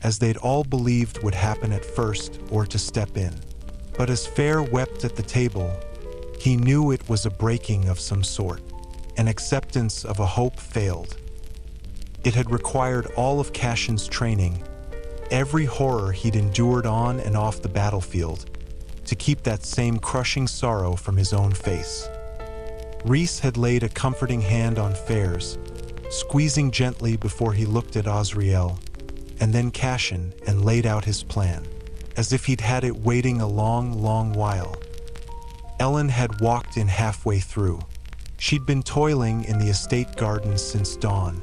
S1: as they'd all believed would happen at first, or to step in. But as Fair wept at the table, he knew it was a breaking of some sort. An acceptance of a hope failed. It had required all of Cassian's training, every horror he'd endured on and off the battlefield, to keep that same crushing sorrow from his own face. Rhys had laid a comforting hand on Fair's, squeezing gently before he looked at Azriel, and then Cassian, and laid out his plan, as if he'd had it waiting a long, long while. Ellen had walked in halfway through. She'd been toiling in the estate gardens since dawn,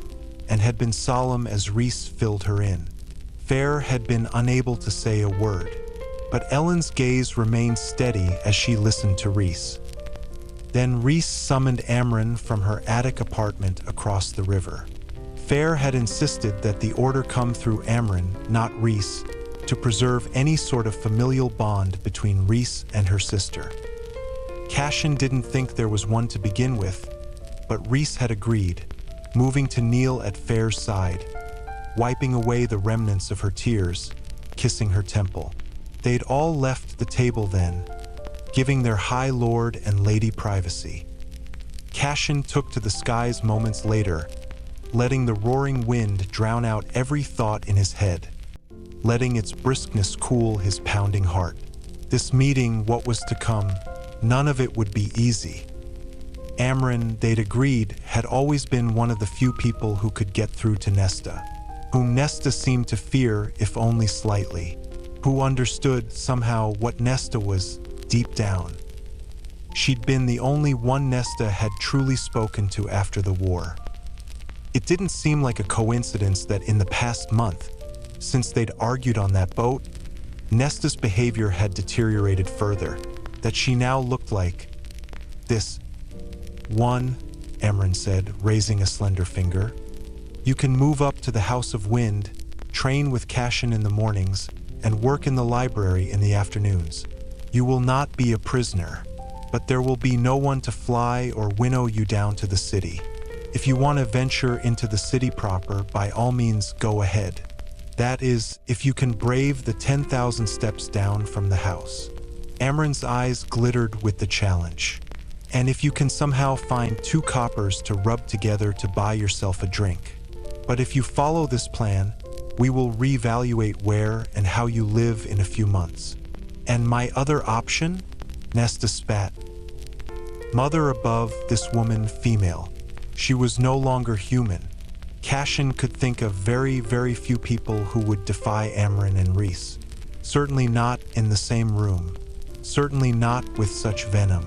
S1: and had been solemn as Rhys filled her in. Fair had been unable to say a word, but Ellen's gaze remained steady as she listened to Rhys. Then Rhys summoned Amren from her attic apartment across the river. Fair had insisted that the order come through Amren, not Rhys, to preserve any sort of familial bond between Rhys and her sister. Cassian didn't think there was one to begin with, but Rhys had agreed, moving to kneel at Fair's side, wiping away the remnants of her tears, kissing her temple. They'd all left the table then, giving their high lord and lady privacy. Cassian took to the skies moments later, letting the roaring wind drown out every thought in his head, letting its briskness cool his pounding heart. This meeting, what was to come, none of it would be easy. Amren, they'd agreed, had always been one of the few people who could get through to Nesta, whom Nesta seemed to fear if only slightly, who understood somehow what Nesta was deep down. She'd been the only one Nesta had truly spoken to after the war. It didn't seem like a coincidence that in the past month, since they'd argued on that boat, Nesta's behavior had deteriorated further, that she now looked like this. One, Amren said, raising a slender finger. You can move up to the House of Wind, train with Cassian in the mornings, and work in the library in the afternoons. You will not be a prisoner, but there will be no one to fly or winnow you down to the city. If you want to venture into the city proper, by all means go ahead. That is, if you can brave the 10,000 steps down from the house. Amren's eyes glittered with the challenge. And if you can somehow find 2 coppers to rub together to buy yourself a drink. But if you follow this plan, we will reevaluate where and how you live in a few months. And my other option? Nesta spat. Mother above, this woman female. She was no longer human. Cassian could think of very, very few people who would defy Amren and Rhys. Certainly not in the same room. Certainly not with such venom.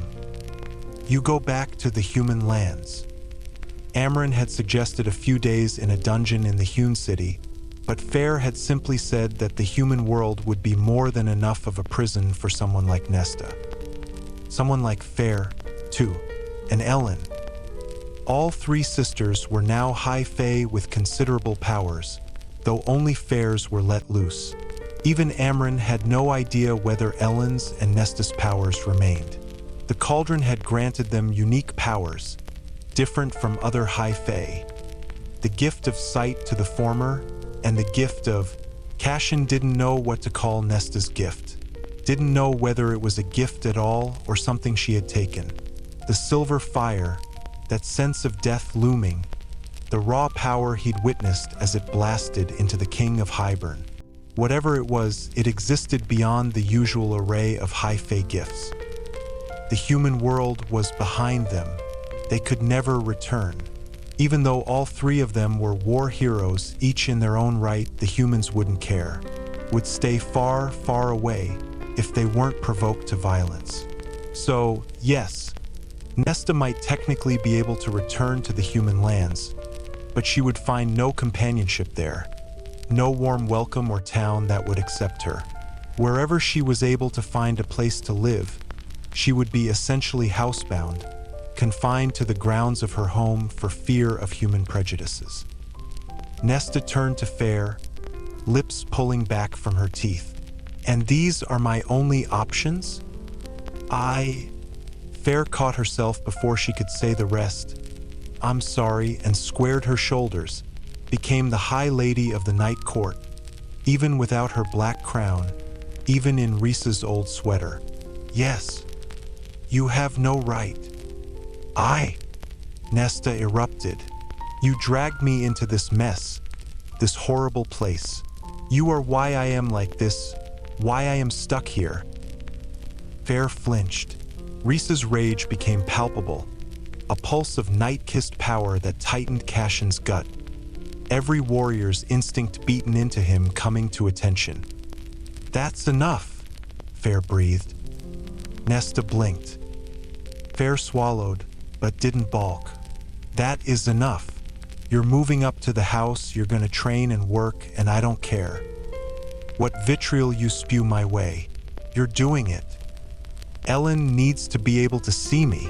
S1: You go back to the human lands. Amren had suggested a few days in a dungeon in the Hewn City, but Fair had simply said that the human world would be more than enough of a prison for someone like Nesta. Someone like Fair, too, and Ellen. All 3 sisters were now high fae with considerable powers, though only Fair's were let loose. Even Amren had no idea whether Ellen's and Nesta's powers remained. The cauldron had granted them unique powers, different from other high fae. The gift of sight to the former, and the gift of... Cassian didn't know what to call Nesta's gift. Didn't know whether it was a gift at all or something she had taken. The silver fire, that sense of death looming, the raw power he'd witnessed as it blasted into the king of Hybern. Whatever it was, it existed beyond the usual array of high fae gifts. The human world was behind them. They could never return. Even though all 3 of them were war heroes, each in their own right, the humans wouldn't care. Would stay far, far away if they weren't provoked to violence. So, yes, Nesta might technically be able to return to the human lands, but she would find no companionship there. No warm welcome or town that would accept her. Wherever she was able to find a place to live, she would be essentially housebound, confined to the grounds of her home for fear of human prejudices. Nesta turned to Fair, lips pulling back from her teeth. And these are my only options? Fair caught herself before she could say the rest. I'm sorry, and squared her shoulders, became the high lady of the night court, even without her black crown, even in Rhys's old sweater. Yes, you have no right. Nesta erupted. You dragged me into this mess, this horrible place. You are why I am like this, why I am stuck here. Fair flinched. Rhys's rage became palpable, a pulse of night-kissed power that tightened Cassian's gut. Every warrior's instinct beaten into him coming to attention. That's enough, Fair breathed. Nesta blinked. Fair swallowed, but didn't balk. That is enough. You're moving up to the house, you're gonna train and work, and I don't care what vitriol you spew my way. You're doing it. Ellen needs to be able to see me.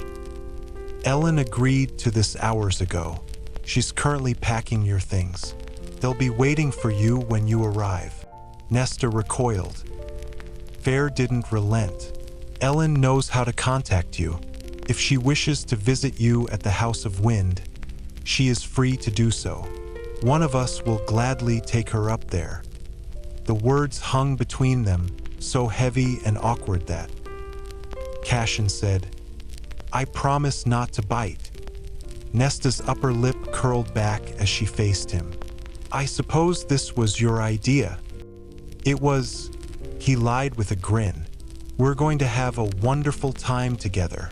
S1: Ellen agreed to this hours ago. She's currently packing your things. They'll be waiting for you when you arrive. Nesta recoiled. Fair didn't relent. Ellen knows how to contact you. If she wishes to visit you at the House of Wind, she is free to do so. One of us will gladly take her up there. The words hung between them, so heavy and awkward that Cassian said, I promise not to bite. Nesta's upper lip curled back as she faced him. I suppose this was your idea. It was, he lied with a grin. We're going to have a wonderful time together.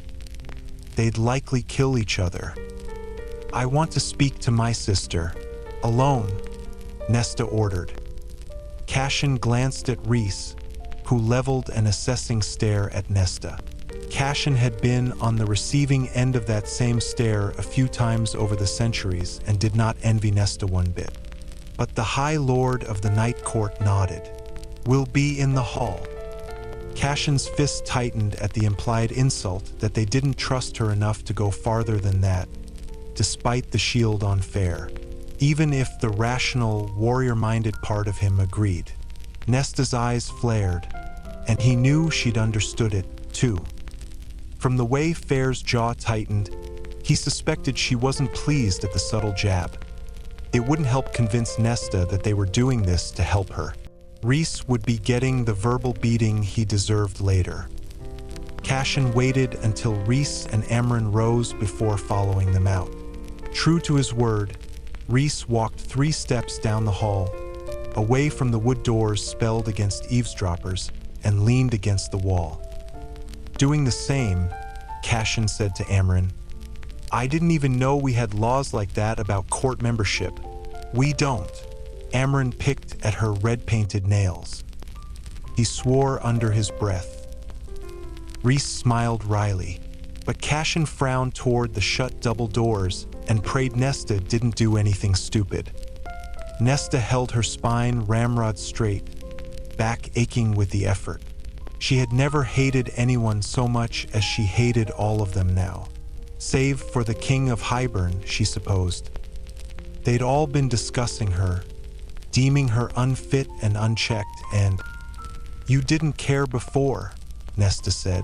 S1: They'd likely kill each other. I want to speak to my sister. Alone, Nesta ordered. Cassian glanced at Reese, who leveled an assessing stare at Nesta. Cassian had been on the receiving end of that same stare a few times over the centuries and did not envy Nesta one bit. But the High Lord of the Night Court nodded. We'll be in the hall. Cassian's fist tightened at the implied insult that they didn't trust her enough to go farther than that, despite the shield on Fair. Even if the rational, warrior-minded part of him agreed. Nesta's eyes flared, and he knew she'd understood it, too. From the way Fair's jaw tightened, he suspected she wasn't pleased at the subtle jab. It wouldn't help convince Nesta that they were doing this to help her. Reese would be getting the verbal beating he deserved later. Cassian waited until Reese and Amren rose before following them out. True to his word, Reese walked 3 steps down the hall, away from the wood doors spelled against eavesdroppers, and leaned against the wall. Doing the same, Cassian said to Amren, I didn't even know we had laws like that about court membership. We don't. Amren picked at her red-painted nails. He swore under his breath. Reese smiled wryly, but Cassian frowned toward the shut double doors and prayed Nesta didn't do anything stupid. Nesta held her spine ramrod straight, back aching with the effort. She had never hated anyone so much as she hated all of them now. Save for the King of Hybern, she supposed. They'd all been discussing her, deeming her unfit and unchecked, and, You didn't care before, Nesta said.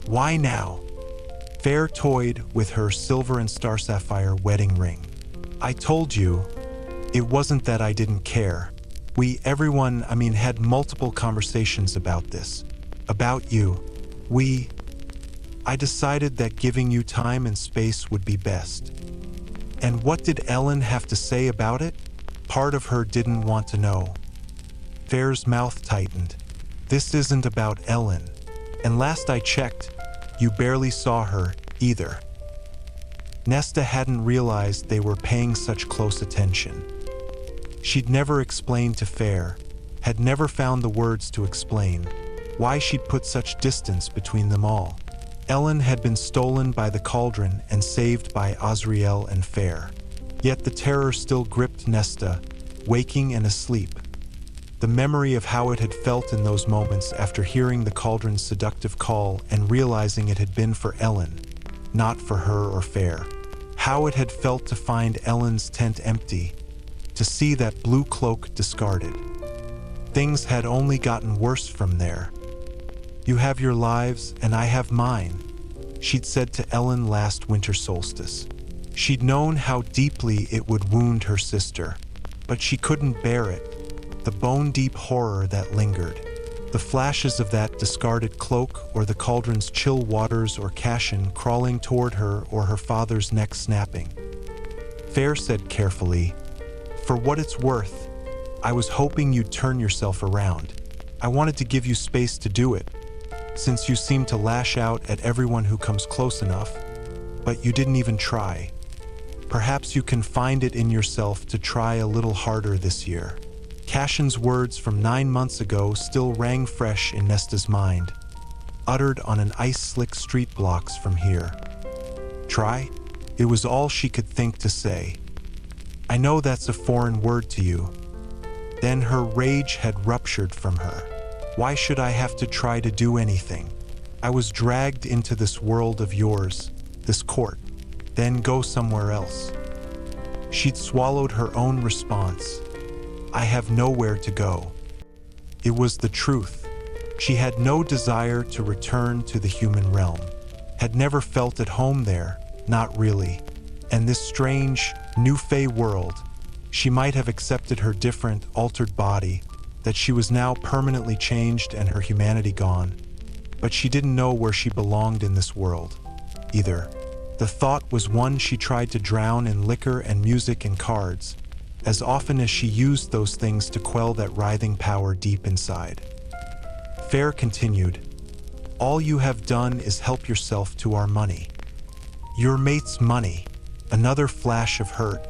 S1: Why now? Fair toyed with her silver and star sapphire wedding ring. I told you, it wasn't that I didn't care. Everyone had multiple conversations about this. About you. I decided that giving you time and space would be best. And what did Ellen have to say about it? Part of her didn't want to know. Fair's mouth tightened. This isn't about Ellen. And last I checked, you barely saw her, either. Nesta hadn't realized they were paying such close attention. She'd never explained to Fair, had never found the words to explain, why she'd put such distance between them all. Ellen had been stolen by the cauldron and saved by Azriel and Fair. Yet the terror still gripped Nesta, waking and asleep. The memory of how it had felt in those moments after hearing the cauldron's seductive call and realizing it had been for Ellen, not for her or Fair. How it had felt to find Ellen's tent empty, to see that blue cloak discarded. Things had only gotten worse from there. You have your lives and I have mine, she'd said to Ellen last winter solstice. She'd known how deeply it would wound her sister, but she couldn't bear it. The bone-deep horror that lingered. The flashes of that discarded cloak or the cauldron's chill waters or Cassian crawling toward her or her father's neck snapping. Fair said carefully, For what it's worth, I was hoping you'd turn yourself around. I wanted to give you space to do it, since you seem to lash out at everyone who comes close enough, but you didn't even try. Perhaps you can find it in yourself to try a little harder this year. Cassian's words from 9 months ago still rang fresh in Nesta's mind, uttered on an ice-slick street blocks from here. Try? It was all she could think to say. I know that's a foreign word to you. Then her rage had ruptured from her. Why should I have to try to do anything? I was dragged into this world of yours, this court. Then go somewhere else." She'd swallowed her own response. "I have nowhere to go." It was the truth. She had no desire to return to the human realm, had never felt at home there, not really. And this strange, new Fey world, she might have accepted her different, altered body, that she was now permanently changed and her humanity gone. But she didn't know where she belonged in this world, either. The thought was one she tried to drown in liquor and music and cards, as often as she used those things to quell that writhing power deep inside. Fair continued, "All you have done is help yourself to our money." Your mate's money. Another flash of hurt.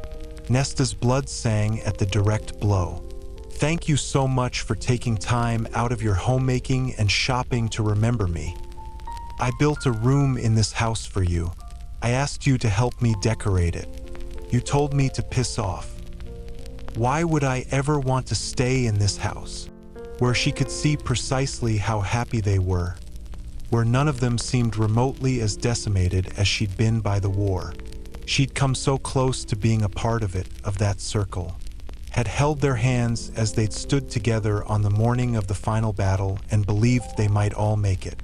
S1: Nesta's blood sang at the direct blow. "Thank you so much for taking time out of your homemaking and shopping to remember me. I built a room in this house for you. I asked you to help me decorate it. You told me to piss off. Why would I ever want to stay in this house?" Where she could see precisely how happy they were, where none of them seemed remotely as decimated as she'd been by the war. She'd come so close to being a part of it, of that circle, had held their hands as they'd stood together on the morning of the final battle and believed they might all make it.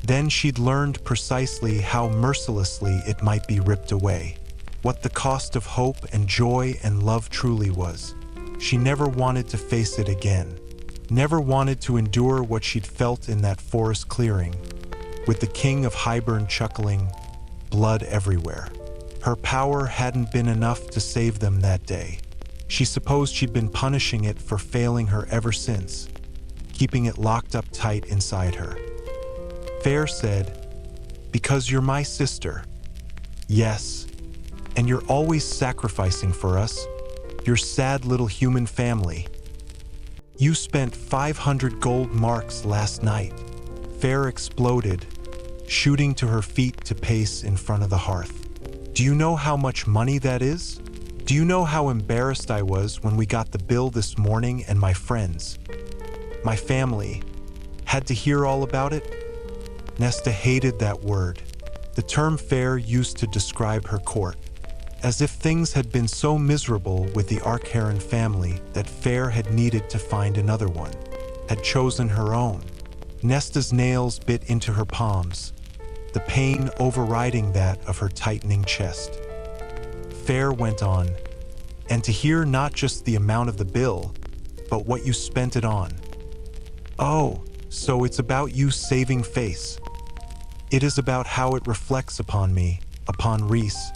S1: Then she'd learned precisely how mercilessly it might be ripped away, what the cost of hope and joy and love truly was. She never wanted to face it again, never wanted to endure what she'd felt in that forest clearing, with the king of Hybern chuckling, blood everywhere. Her power hadn't been enough to save them that day. She supposed she'd been punishing it for failing her ever since, keeping it locked up tight inside her. Fair said, "Because you're my sister." "Yes, and you're always sacrificing for us, your sad little human family. You spent 500 gold marks last night." Fair exploded, shooting to her feet to pace in front of the hearth. "Do you know how much money that is? Do you know how embarrassed I was when we got the bill this morning and my friends, my family, had to hear all about it?" Nesta hated that word, the term Fair used to describe her court, as if things had been so miserable with the Archeron family that Fair had needed to find another one, had chosen her own. Nesta's nails bit into her palms, the pain overriding that of her tightening chest. Fair went on, "And to hear not just the amount of the bill, but what you spent it on. Oh, so it's about you saving face. It is about how it reflects upon me, upon Reese,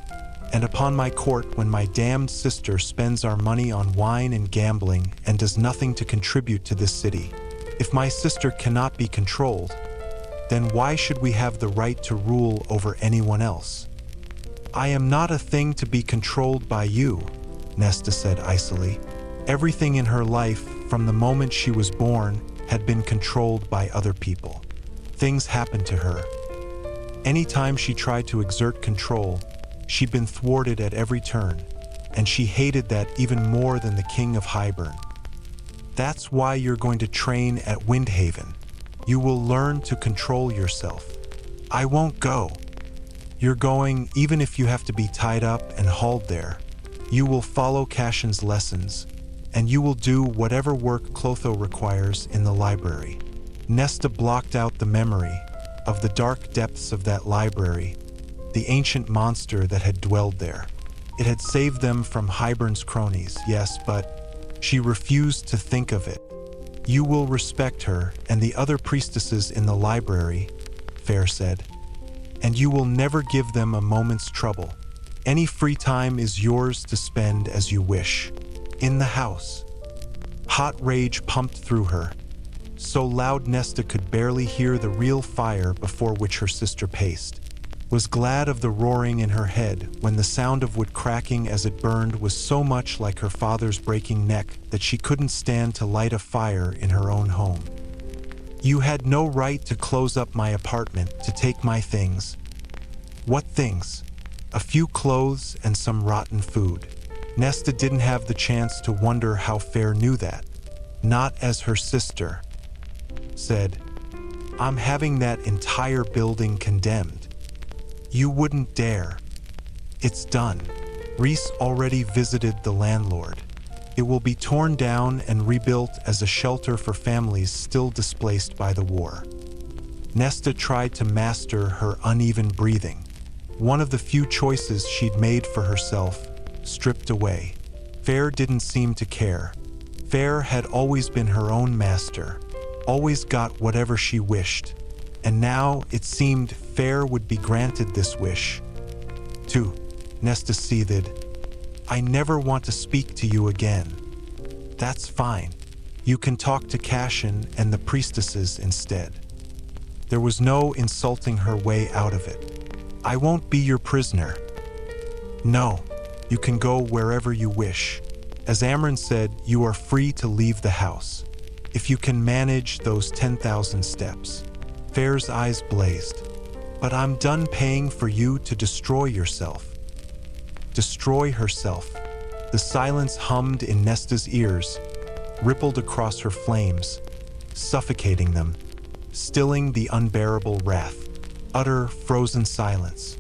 S1: and upon my court when my damned sister spends our money on wine and gambling and does nothing to contribute to this city. If my sister cannot be controlled, then why should we have the right to rule over anyone else? I am not a thing to be controlled by you," Nesta said icily. Everything in her life, from the moment she was born, had been controlled by other people. Things happened to her. Anytime she tried to exert control, she'd been thwarted at every turn, and she hated that even more than the king of Hybern. "That's why you're going to train at Windhaven. You will learn to control yourself." "I won't go." "You're going even if you have to be tied up and hauled there. You will follow Cassian's lessons, and you will do whatever work Clotho requires in the library." Nesta blocked out the memory of the dark depths of that library, the ancient monster that had dwelled there. It had saved them from Hybern's cronies, yes, but she refused to think of it. "You will respect her and the other priestesses in the library," Fair said, "and you will never give them a moment's trouble. Any free time is yours to spend as you wish. In the house." Hot rage pumped through her, so loud Nesta could barely hear the real fire before which her sister paced. Was glad of the roaring in her head when the sound of wood cracking as it burned was so much like her father's breaking neck that she couldn't stand to light a fire in her own home. "You had no right to close up my apartment, to take my things." "What things?" "A few clothes and some rotten food." Nesta didn't have the chance to wonder how Fair knew that. Not as her sister, said, "I'm having that entire building condemned. You wouldn't dare. It's done." Reese already visited the landlord. It will be torn down and rebuilt as a shelter for families still displaced by the war. Nesta tried to master her uneven breathing. One of the few choices she'd made for herself, stripped away. Fair didn't seem to care. Fair had always been her own master, always got whatever she wished, and now it seemed Fair would be granted this wish. "Too," Nesta seethed. "I never want to speak to you again." "That's fine. You can talk to Cassian and the priestesses instead." There was no insulting her way out of it. "I won't be your prisoner." "No, you can go wherever you wish. As Amren said, you are free to leave the house, if you can manage those 10,000 steps." Fair's eyes blazed. "But I'm done paying for you to destroy yourself." Destroy herself. The silence hummed in Nesta's ears, rippled across her flames, suffocating them, stilling the unbearable wrath. Utter, frozen silence.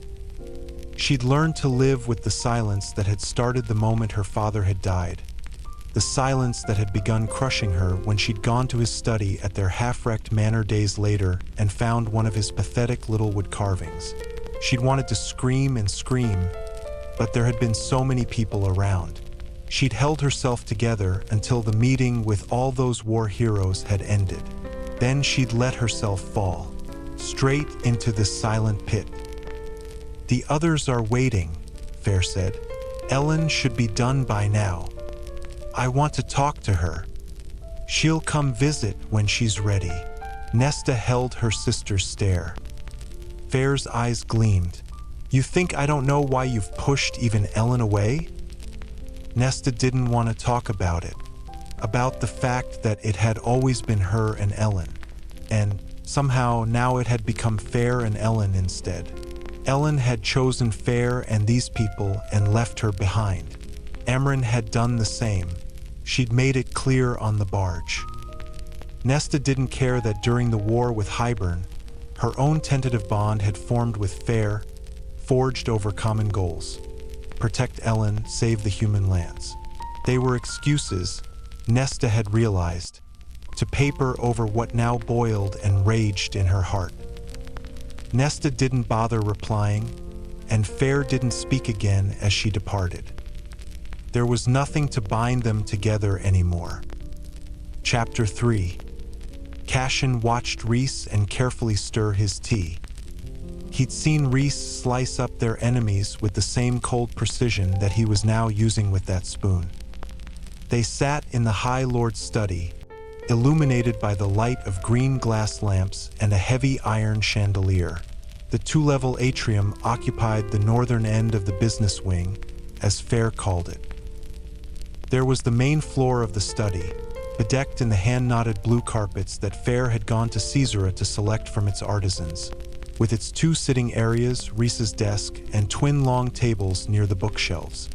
S1: She'd learned to live with the silence that had started the moment her father had died. The silence that had begun crushing her when she'd gone to his study at their half-wrecked manor days later and found one of his pathetic little wood carvings. She'd wanted to scream and scream, but there had been so many people around. She'd held herself together until the meeting with all those war heroes had ended. Then she'd let herself fall, straight into this silent pit. "The others are waiting," Fair said. "Ellen should be done by now. I want to talk to her. She'll come visit when she's ready." Nesta held her sister's stare. Fair's eyes gleamed. "You think I don't know why you've pushed even Ellen away?" Nesta didn't want to talk about it, about the fact that it had always been her and Ellen, and somehow now it had become Fair and Ellen instead. Ellen had chosen Fair and these people and left her behind. Amren had done the same. She'd made it clear on the barge. Nesta didn't care that during the war with Highburn, her own tentative bond had formed with Fair, forged over common goals. Protect Ellen, save the human lands. They were excuses, Nesta had realized, to paper over what now boiled and raged in her heart. Nesta didn't bother replying, and Fair didn't speak again as she departed. There was nothing to bind them together anymore. Chapter 3. Cassian watched Reese and carefully stir his tea. He'd seen Reese slice up their enemies with the same cold precision that he was now using with that spoon. They sat in the High Lord's study, illuminated by the light of green glass lamps and a heavy iron chandelier. The two-level atrium occupied the northern end of the business wing, as Fair called it. There was the main floor of the study, bedecked in the hand-knotted blue carpets that Fair had gone to Caesarea to select from its artisans, with its two sitting areas, Reese's desk, and twin long tables near the bookshelves.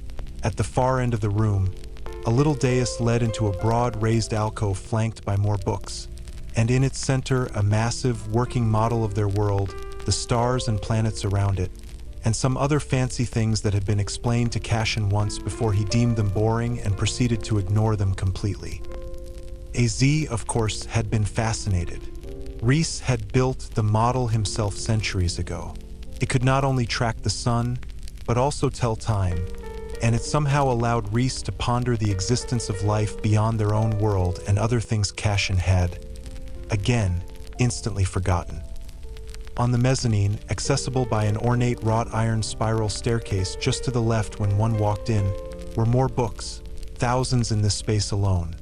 S1: At the far end of the room, a little dais led into a broad raised alcove flanked by more books, and in its center a massive working model of their world, the stars and planets around it, and some other fancy things that had been explained to Cassian once before he deemed them boring and proceeded to ignore them completely. AZ, of course, had been fascinated. Reese had built the model himself centuries ago. It could not only track the sun, but also tell time, and it somehow allowed Reese to ponder the existence of life beyond their own world and other things Cassian had, again, instantly forgotten. On the mezzanine, accessible by an ornate wrought iron spiral staircase just to the left when one walked in, were more books, thousands in this space alone.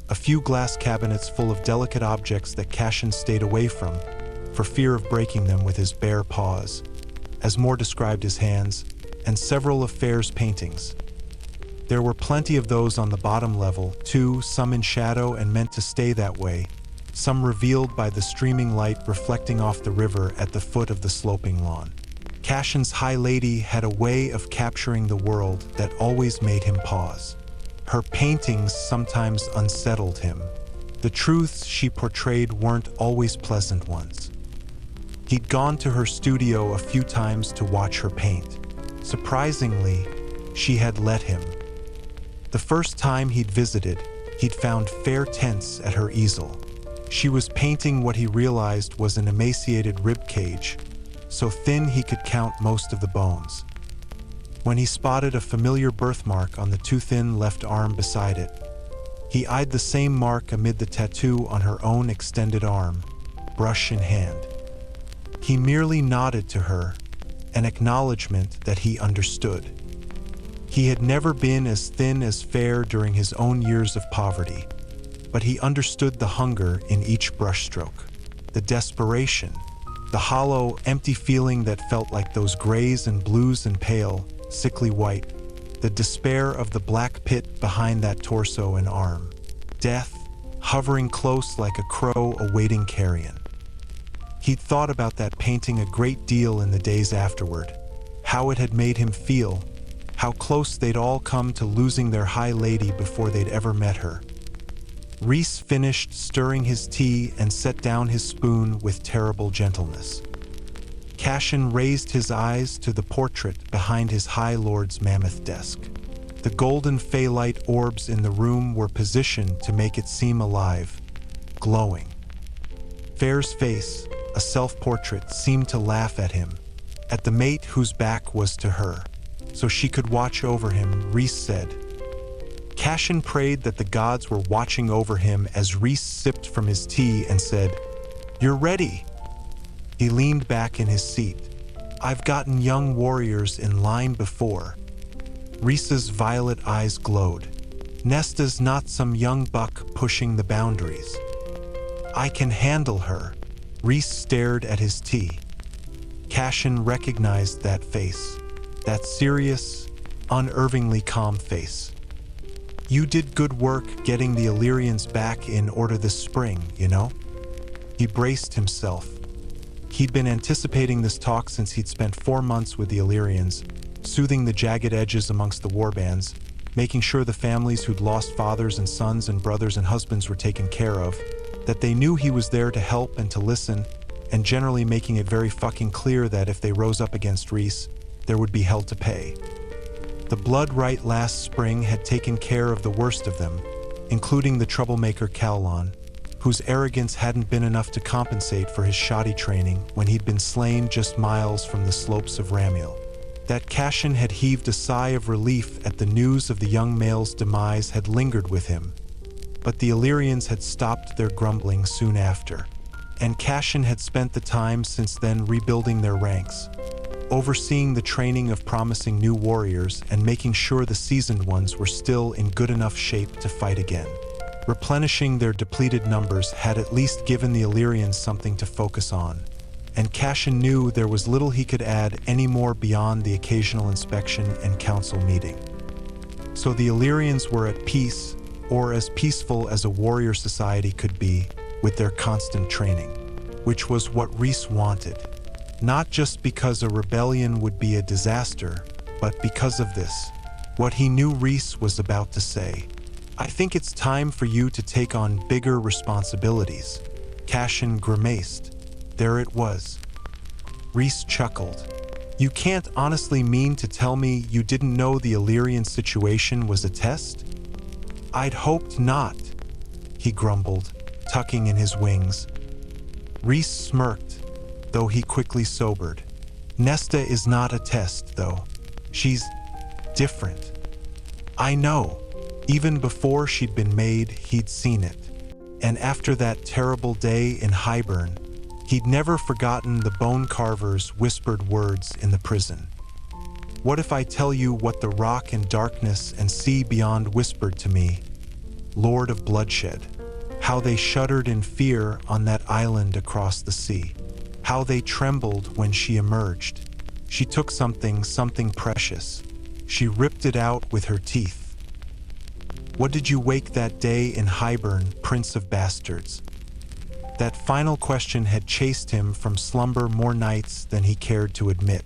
S1: A few glass cabinets full of delicate objects that Cassian stayed away from, for fear of breaking them with his bare paws, as Moore described his hands, and several of Fair's paintings. There were plenty of those on the bottom level, too, some in shadow and meant to stay that way, some revealed by the streaming light reflecting off the river at the foot of the sloping lawn. Cassian's High Lady had a way of capturing the world that always made him pause. Her paintings sometimes unsettled him. The truths she portrayed weren't always pleasant ones. He'd gone to her studio a few times to watch her paint. Surprisingly, she had let him. The first time he'd visited, he'd found fair tints at her easel. She was painting what he realized was an emaciated rib cage, so thin he could count most of the bones. When he spotted a familiar birthmark on the too thin left arm beside it, he eyed the same mark amid the tattoo on her own extended arm, brush in hand. He merely nodded to her, an acknowledgement that he understood. He had never been as thin as fair during his own years of poverty, but he understood the hunger in each brushstroke, the desperation, the hollow, empty feeling that felt like those grays and blues and pale, sickly white, the despair of the black pit behind that torso and arm, death hovering close like a crow awaiting carrion. He'd thought about that painting a great deal in the days afterward, how it had made him feel, how close they'd all come to losing their high lady before they'd ever met her. Rhys finished stirring his tea and set down his spoon with terrible gentleness. Cassian raised his eyes to the portrait behind his High Lord's mammoth desk. The golden phalite orbs in the room were positioned to make it seem alive, glowing. Fair's face, a self-portrait, seemed to laugh at him, at the mate whose back was to her, so she could watch over him, Rhys said. Cassian prayed that the gods were watching over him as Rhys sipped from his tea and said, "You're ready." He leaned back in his seat. "I've gotten young warriors in line before." Rhys's violet eyes glowed. "Nesta's not some young buck pushing the boundaries. I can handle her." Rhys stared at his tea. Cassian recognized that face, that serious, unervingly calm face. "You did good work getting the Illyrians back in order this spring, you know?" He braced himself. He'd been anticipating this talk since he'd spent 4 months with the Illyrians, soothing the jagged edges amongst the warbands, making sure the families who'd lost fathers and sons and brothers and husbands were taken care of, that they knew he was there to help and to listen, and generally making it very fucking clear that if they rose up against Rhys, there would be hell to pay. The blood right last spring had taken care of the worst of them, including the troublemaker Callan, whose arrogance hadn't been enough to compensate for his shoddy training when he'd been slain just miles from the slopes of Ramiel. That Cassian had heaved a sigh of relief at the news of the young male's demise had lingered with him, but the Illyrians had stopped their grumbling soon after, and Cassian had spent the time since then rebuilding their ranks, overseeing the training of promising new warriors and making sure the seasoned ones were still in good enough shape to fight again. Replenishing their depleted numbers had at least given the Illyrians something to focus on, and Cassian knew there was little he could add any more beyond the occasional inspection and council meeting. So the Illyrians were at peace, or as peaceful as a warrior society could be, with their constant training, which was what Rhys wanted. Not just because a rebellion would be a disaster, but because of this, what he knew Rhys was about to say. "I think it's time for you to take on bigger responsibilities." Cassian grimaced. There it was. Rhys chuckled. "You can't honestly mean to tell me you didn't know the Illyrian situation was a test?" "I'd hoped not," he grumbled, tucking in his wings. Rhys smirked, though he quickly sobered. "Nesta is not a test, though. She's different." "I know." Even before she'd been made, he'd seen it. And after that terrible day in Highburn, he'd never forgotten the bone carver's whispered words in the prison. "What if I tell you what the rock and darkness and sea beyond whispered to me, Lord of bloodshed? How they shuddered in fear on that island across the sea. How they trembled when she emerged. She took something precious. She ripped it out with her teeth. What did you wake that day in Highburn, Prince of Bastards?" That final question had chased him from slumber more nights than he cared to admit.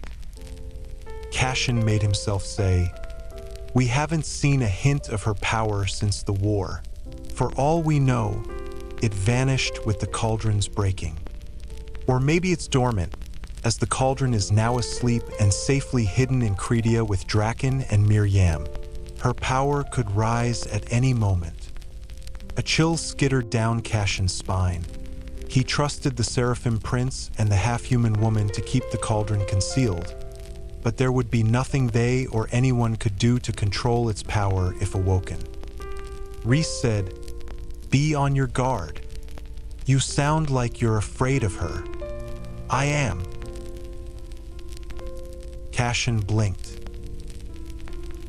S1: Cassian made himself say, "We haven't seen a hint of her power since the war. For all we know, it vanished with the cauldron's breaking. Or maybe it's dormant, as the cauldron is now asleep and safely hidden in Credia with Draken and Miriam. Her power could rise at any moment. A chill skittered down Cassian's spine. He trusted the Seraphim Prince and the half-human woman to keep the cauldron concealed, but there would be nothing they or anyone could do to control its power if awoken. Rhys said, "Be on your guard. You sound like you're afraid of her." "I am." Cassian blinked.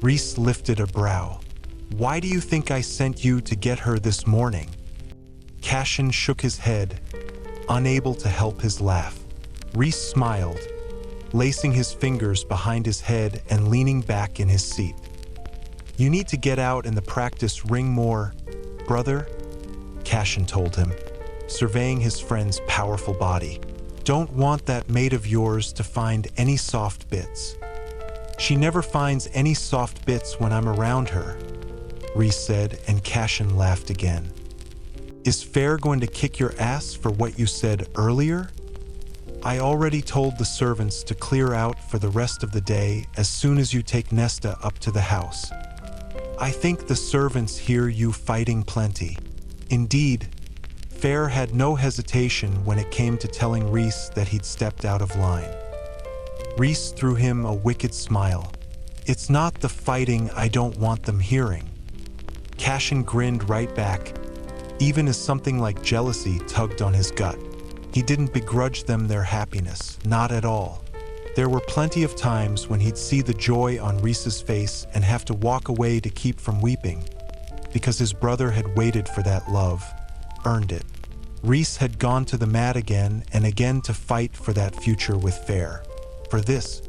S1: Rhys lifted a brow. "Why do you think I sent you to get her this morning?" Cassian shook his head, unable to help his laugh. Rhys smiled, lacing his fingers behind his head and leaning back in his seat. "You need to get out in the practice ring more, brother," Cassian told him, surveying his friend's powerful body. "Don't want that mate of yours to find any soft bits." "She never finds any soft bits when I'm around her," Rhys said, and Cassian laughed again. "Is Fair going to kick your ass for what you said earlier?" "I already told the servants to clear out for the rest of the day as soon as you take Nesta up to the house. I think the servants hear you fighting plenty." Indeed, Fair had no hesitation when it came to telling Rhys that he'd stepped out of line. Rhys threw him a wicked smile. "It's not the fighting I don't want them hearing." Cassian grinned right back, even as something like jealousy tugged on his gut. He didn't begrudge them their happiness, not at all. There were plenty of times when he'd see the joy on Rhys's face and have to walk away to keep from weeping, because his brother had waited for that love, earned it. Rhys had gone to the mat again and again to fight for that future with Fair, for this.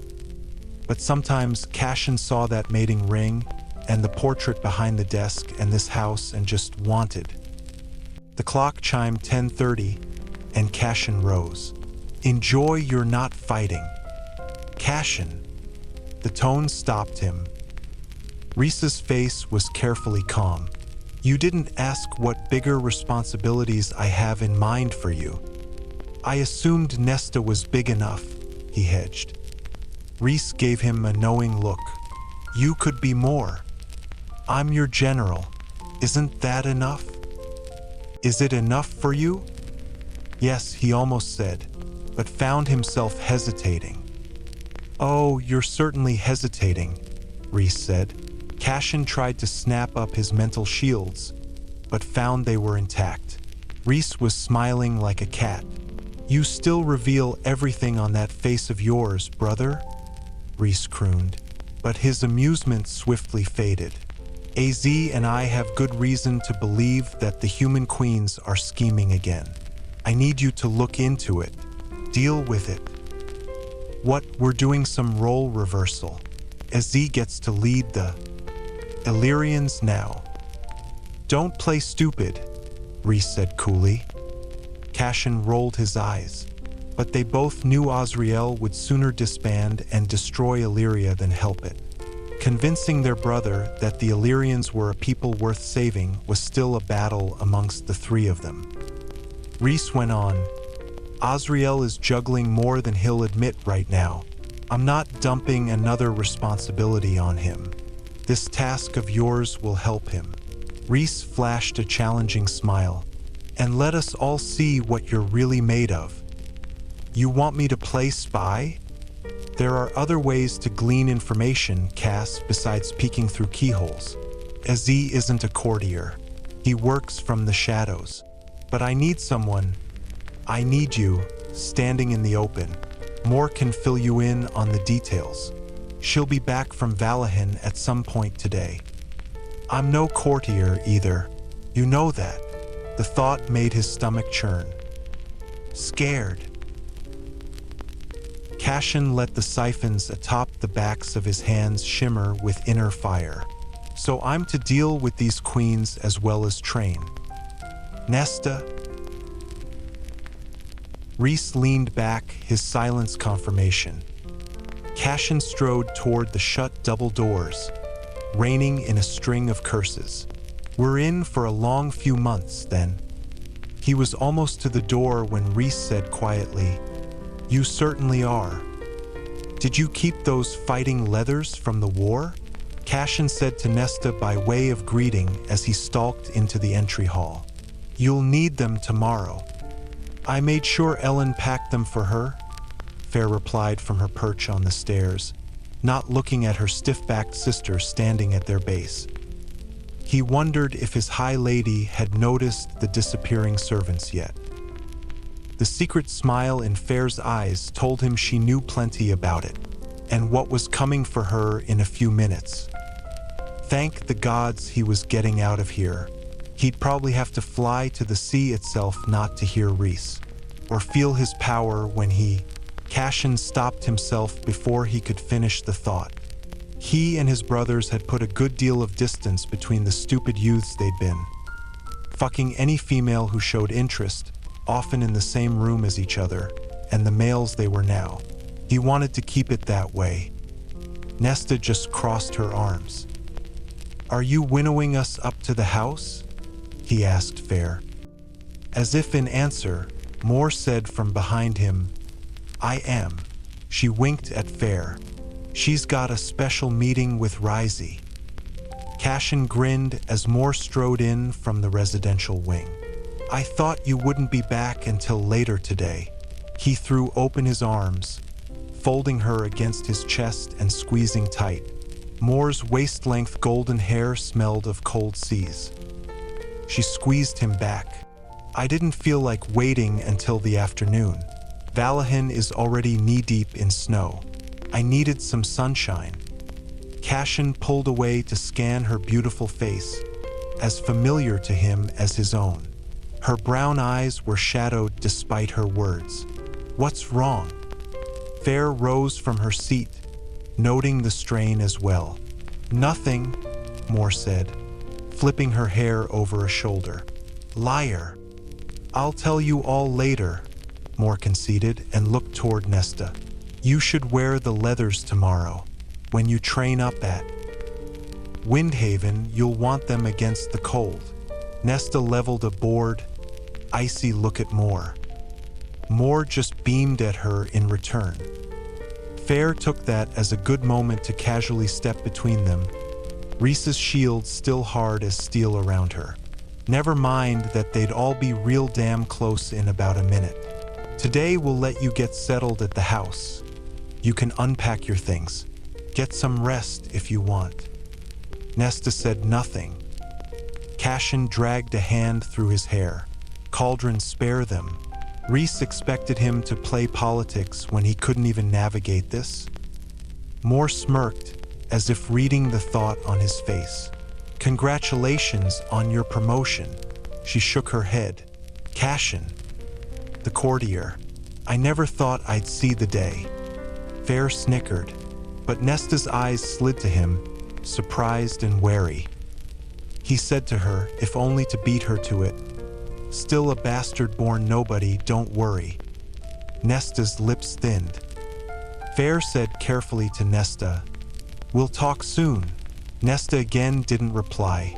S1: But sometimes Cassian saw that mating ring and the portrait behind the desk and this house and just wanted. The clock chimed 10:30, and Cassian rose. "Enjoy your not fighting." "Cassian." The tone stopped him. Rhys's face was carefully calm. "You didn't ask what bigger responsibilities I have in mind for you." "I assumed Nesta was big enough," he hedged. Rhys gave him a knowing look. "You could be more. I'm your general. Isn't that enough?" "Is it enough for you?" "Yes," he almost said, but found himself hesitating. "Oh, you're certainly hesitating," Rhys said. Cassian tried to snap up his mental shields, but found they were intact. Rhys was smiling like a cat. "You still reveal everything on that face of yours, brother," Rhys crooned, but his amusement swiftly faded. "AZ and I have good reason to believe that the human queens are scheming again. I need you to look into it. Deal with it." "What, we're doing some role reversal? AZ gets to lead the Illyrians now." "Don't play stupid," Rhys said coolly. Cassian rolled his eyes, but they both knew Azrael would sooner disband and destroy Illyria than help it. Convincing their brother that the Illyrians were a people worth saving was still a battle amongst the three of them. Rhys went on, "Azrael is juggling more than he'll admit right now. I'm not dumping another responsibility on him. This task of yours will help him." Rhys flashed a challenging smile. "And let us all see what you're really made of." "You want me to play spy?" "There are other ways to glean information, Cass, besides peeking through keyholes. AZ isn't a courtier. He works from the shadows. But I need someone. I need you, standing in the open. Moore can fill you in on the details. She'll be back from Valahan at some point today." "I'm no courtier either. You know that." The thought made his stomach churn. "Scared." Cassian let the siphons atop the backs of his hands shimmer with inner fire. "So I'm to deal with these queens as well as train. Nesta?" Rhys leaned back, his silence confirmation. Cassian strode toward the shut double doors, raining in a string of curses. "We're in for a long few months, then." He was almost to the door when Reese said quietly, "You certainly are. Did you keep those fighting leathers from the war?" Cassian said to Nesta by way of greeting as he stalked into the entry hall. "You'll need them tomorrow." "I made sure Ellen packed them for her," Fair replied from her perch on the stairs, not looking at her stiff-backed sister standing at their base. He wondered if his high lady had noticed the disappearing servants yet. The secret smile in Fair's eyes told him she knew plenty about it, and what was coming for her in a few minutes. Thank the gods he was getting out of here. He'd probably have to fly to the sea itself not to hear Reese, or feel his power when Cassian stopped himself before he could finish the thought. He and his brothers had put a good deal of distance between the stupid youths they'd been, fucking any female who showed interest, often in the same room as each other, and the males they were now. He wanted to keep it that way. Nesta just crossed her arms. "Are you winnowing us up to the house?" he asked Fair. As if in answer, Moore said from behind him, "I am." She winked at Fair. "She's got a special meeting with Risey." Cassian grinned as Moore strode in from the residential wing. "I thought you wouldn't be back until later today." He threw open his arms, folding her against his chest and squeezing tight. Moore's waist-length golden hair smelled of cold seas. She squeezed him back. "I didn't feel like waiting until the afternoon. Valahan is already knee-deep in snow. I needed some sunshine." Cassian pulled away to scan her beautiful face, as familiar to him as his own. Her brown eyes were shadowed despite her words. "What's wrong?" Fair rose from her seat, noting the strain as well. "Nothing," Moore said, flipping her hair over a shoulder. "Liar." "I'll tell you all later," Moore conceded and looked toward Nesta. "You should wear the leathers tomorrow, when you train up at Windhaven. You'll want them against the cold." Nesta leveled a bored, icy look at Moore. Moore just beamed at her in return. Fair took that as a good moment to casually step between them, Reese's shield still hard as steel around her. Never mind that they'd all be real damn close in about a minute. "Today we'll let you get settled at the house. You can unpack your things. Get some rest if you want." Nesta said nothing. Cassian dragged a hand through his hair. "Cauldron, spare them." Reese expected him to play politics when he couldn't even navigate this. Moore smirked, as if reading the thought on his face. "Congratulations on your promotion." She shook her head. "Cassian, the courtier. I never thought I'd see the day." Fair snickered, but Nesta's eyes slid to him, surprised and wary. He said to her, if only to beat her to it, "Still a bastard-born nobody, don't worry." Nesta's lips thinned. Fair said carefully to Nesta, "We'll talk soon." Nesta again didn't reply.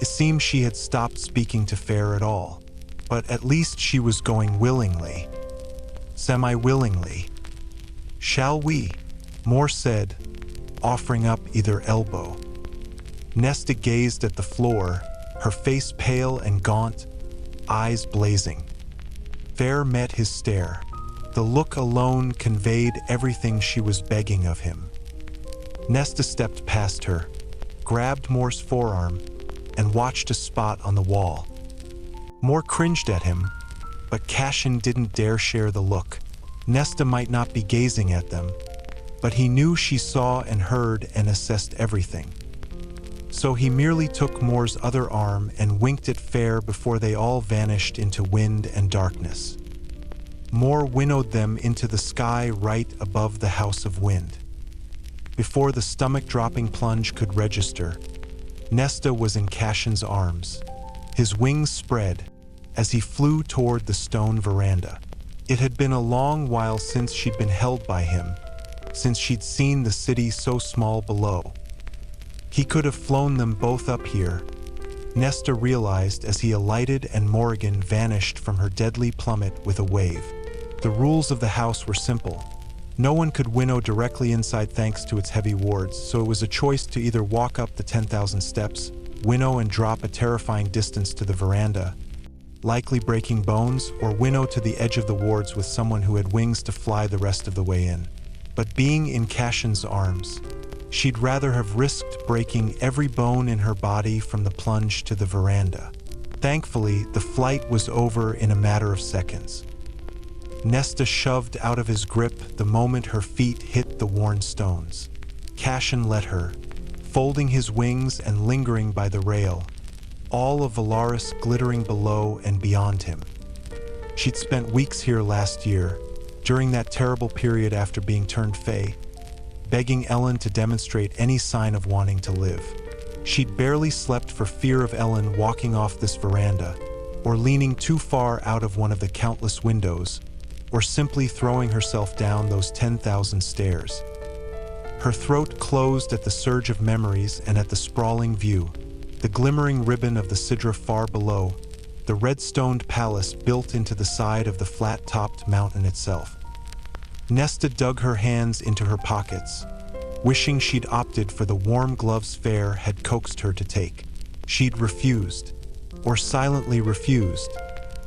S1: It seemed she had stopped speaking to Fair at all, but at least she was going willingly. Semi-willingly. "Shall we?" Moore said, offering up either elbow. Nesta gazed at the floor, her face pale and gaunt, eyes blazing. Fair met his stare. The look alone conveyed everything she was begging of him. Nesta stepped past her, grabbed Moore's forearm, and watched a spot on the wall. Moore cringed at him, but Cassian didn't dare share the look. Nesta might not be gazing at them, but he knew she saw and heard and assessed everything. So he merely took Moore's other arm and winked at Fair before they all vanished into wind and darkness. Moore winnowed them into the sky right above the House of Wind. Before the stomach-dropping plunge could register, Nesta was in Cassian's arms. His wings spread as he flew toward the stone veranda. It had been a long while since she'd been held by him, since she'd seen the city so small below. He could have flown them both up here, Nesta realized as he alighted and Morrigan vanished from her deadly plummet with a wave. The rules of the house were simple. No one could winnow directly inside thanks to its heavy wards, so it was a choice to either walk up the 10,000 steps, winnow and drop a terrifying distance to the veranda, likely breaking bones, or winnow to the edge of the wards with someone who had wings to fly the rest of the way in. But being in Cassian's arms, she'd rather have risked breaking every bone in her body from the plunge to the veranda. Thankfully, the flight was over in a matter of seconds. Nesta shoved out of his grip the moment her feet hit the worn stones. Cassian let her, folding his wings and lingering by the rail, all of Valaris glittering below and beyond him. She'd spent weeks here last year, during that terrible period after being turned Fae, begging Ellen to demonstrate any sign of wanting to live. She'd barely slept for fear of Ellen walking off this veranda, or leaning too far out of one of the countless windows, or simply throwing herself down those 10,000 stairs. Her throat closed at the surge of memories and at the sprawling view, the glimmering ribbon of the Sidra far below, the red-stoned palace built into the side of the flat-topped mountain itself. Nesta dug her hands into her pockets, wishing she'd opted for the warm gloves Fair had coaxed her to take. She'd refused, or silently refused,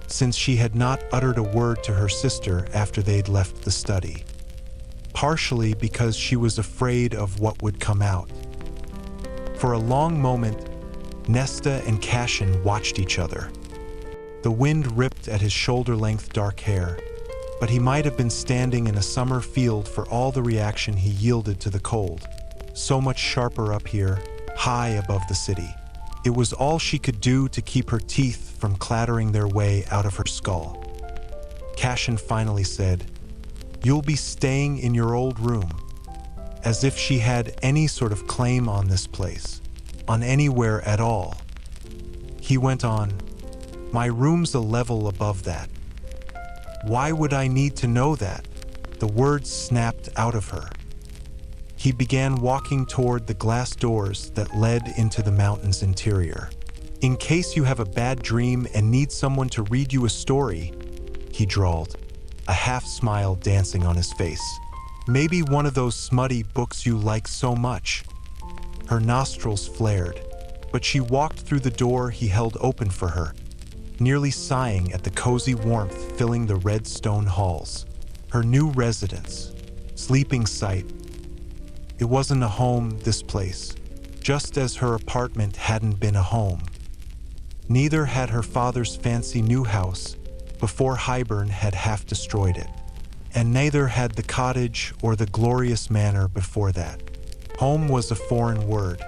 S1: since she had not uttered a word to her sister after they'd left the study. Partially because she was afraid of what would come out. For a long moment, Nesta and Cassian watched each other. The wind ripped at his shoulder-length dark hair, but he might have been standing in a summer field for all the reaction he yielded to the cold. So much sharper up here, high above the city. It was all she could do to keep her teeth from clattering their way out of her skull. Cassian finally said, "You'll be staying in your old room," as if she had any sort of claim on this place, on anywhere at all. He went on, "My room's a level above that." "Why would I need to know that?" The words snapped out of her. He began walking toward the glass doors that led into the mountain's interior. "In case you have a bad dream and need someone to read you a story," he drawled, a half-smile dancing on his face. "Maybe one of those smutty books you like so much." Her nostrils flared, but she walked through the door he held open for her, nearly sighing at the cozy warmth filling the red stone halls. Her new residence, sleeping site. It wasn't a home, this place, just as her apartment hadn't been a home. Neither had her father's fancy new house before Hybern had half destroyed it, and neither had the cottage or the glorious manor before that. Home was a foreign word.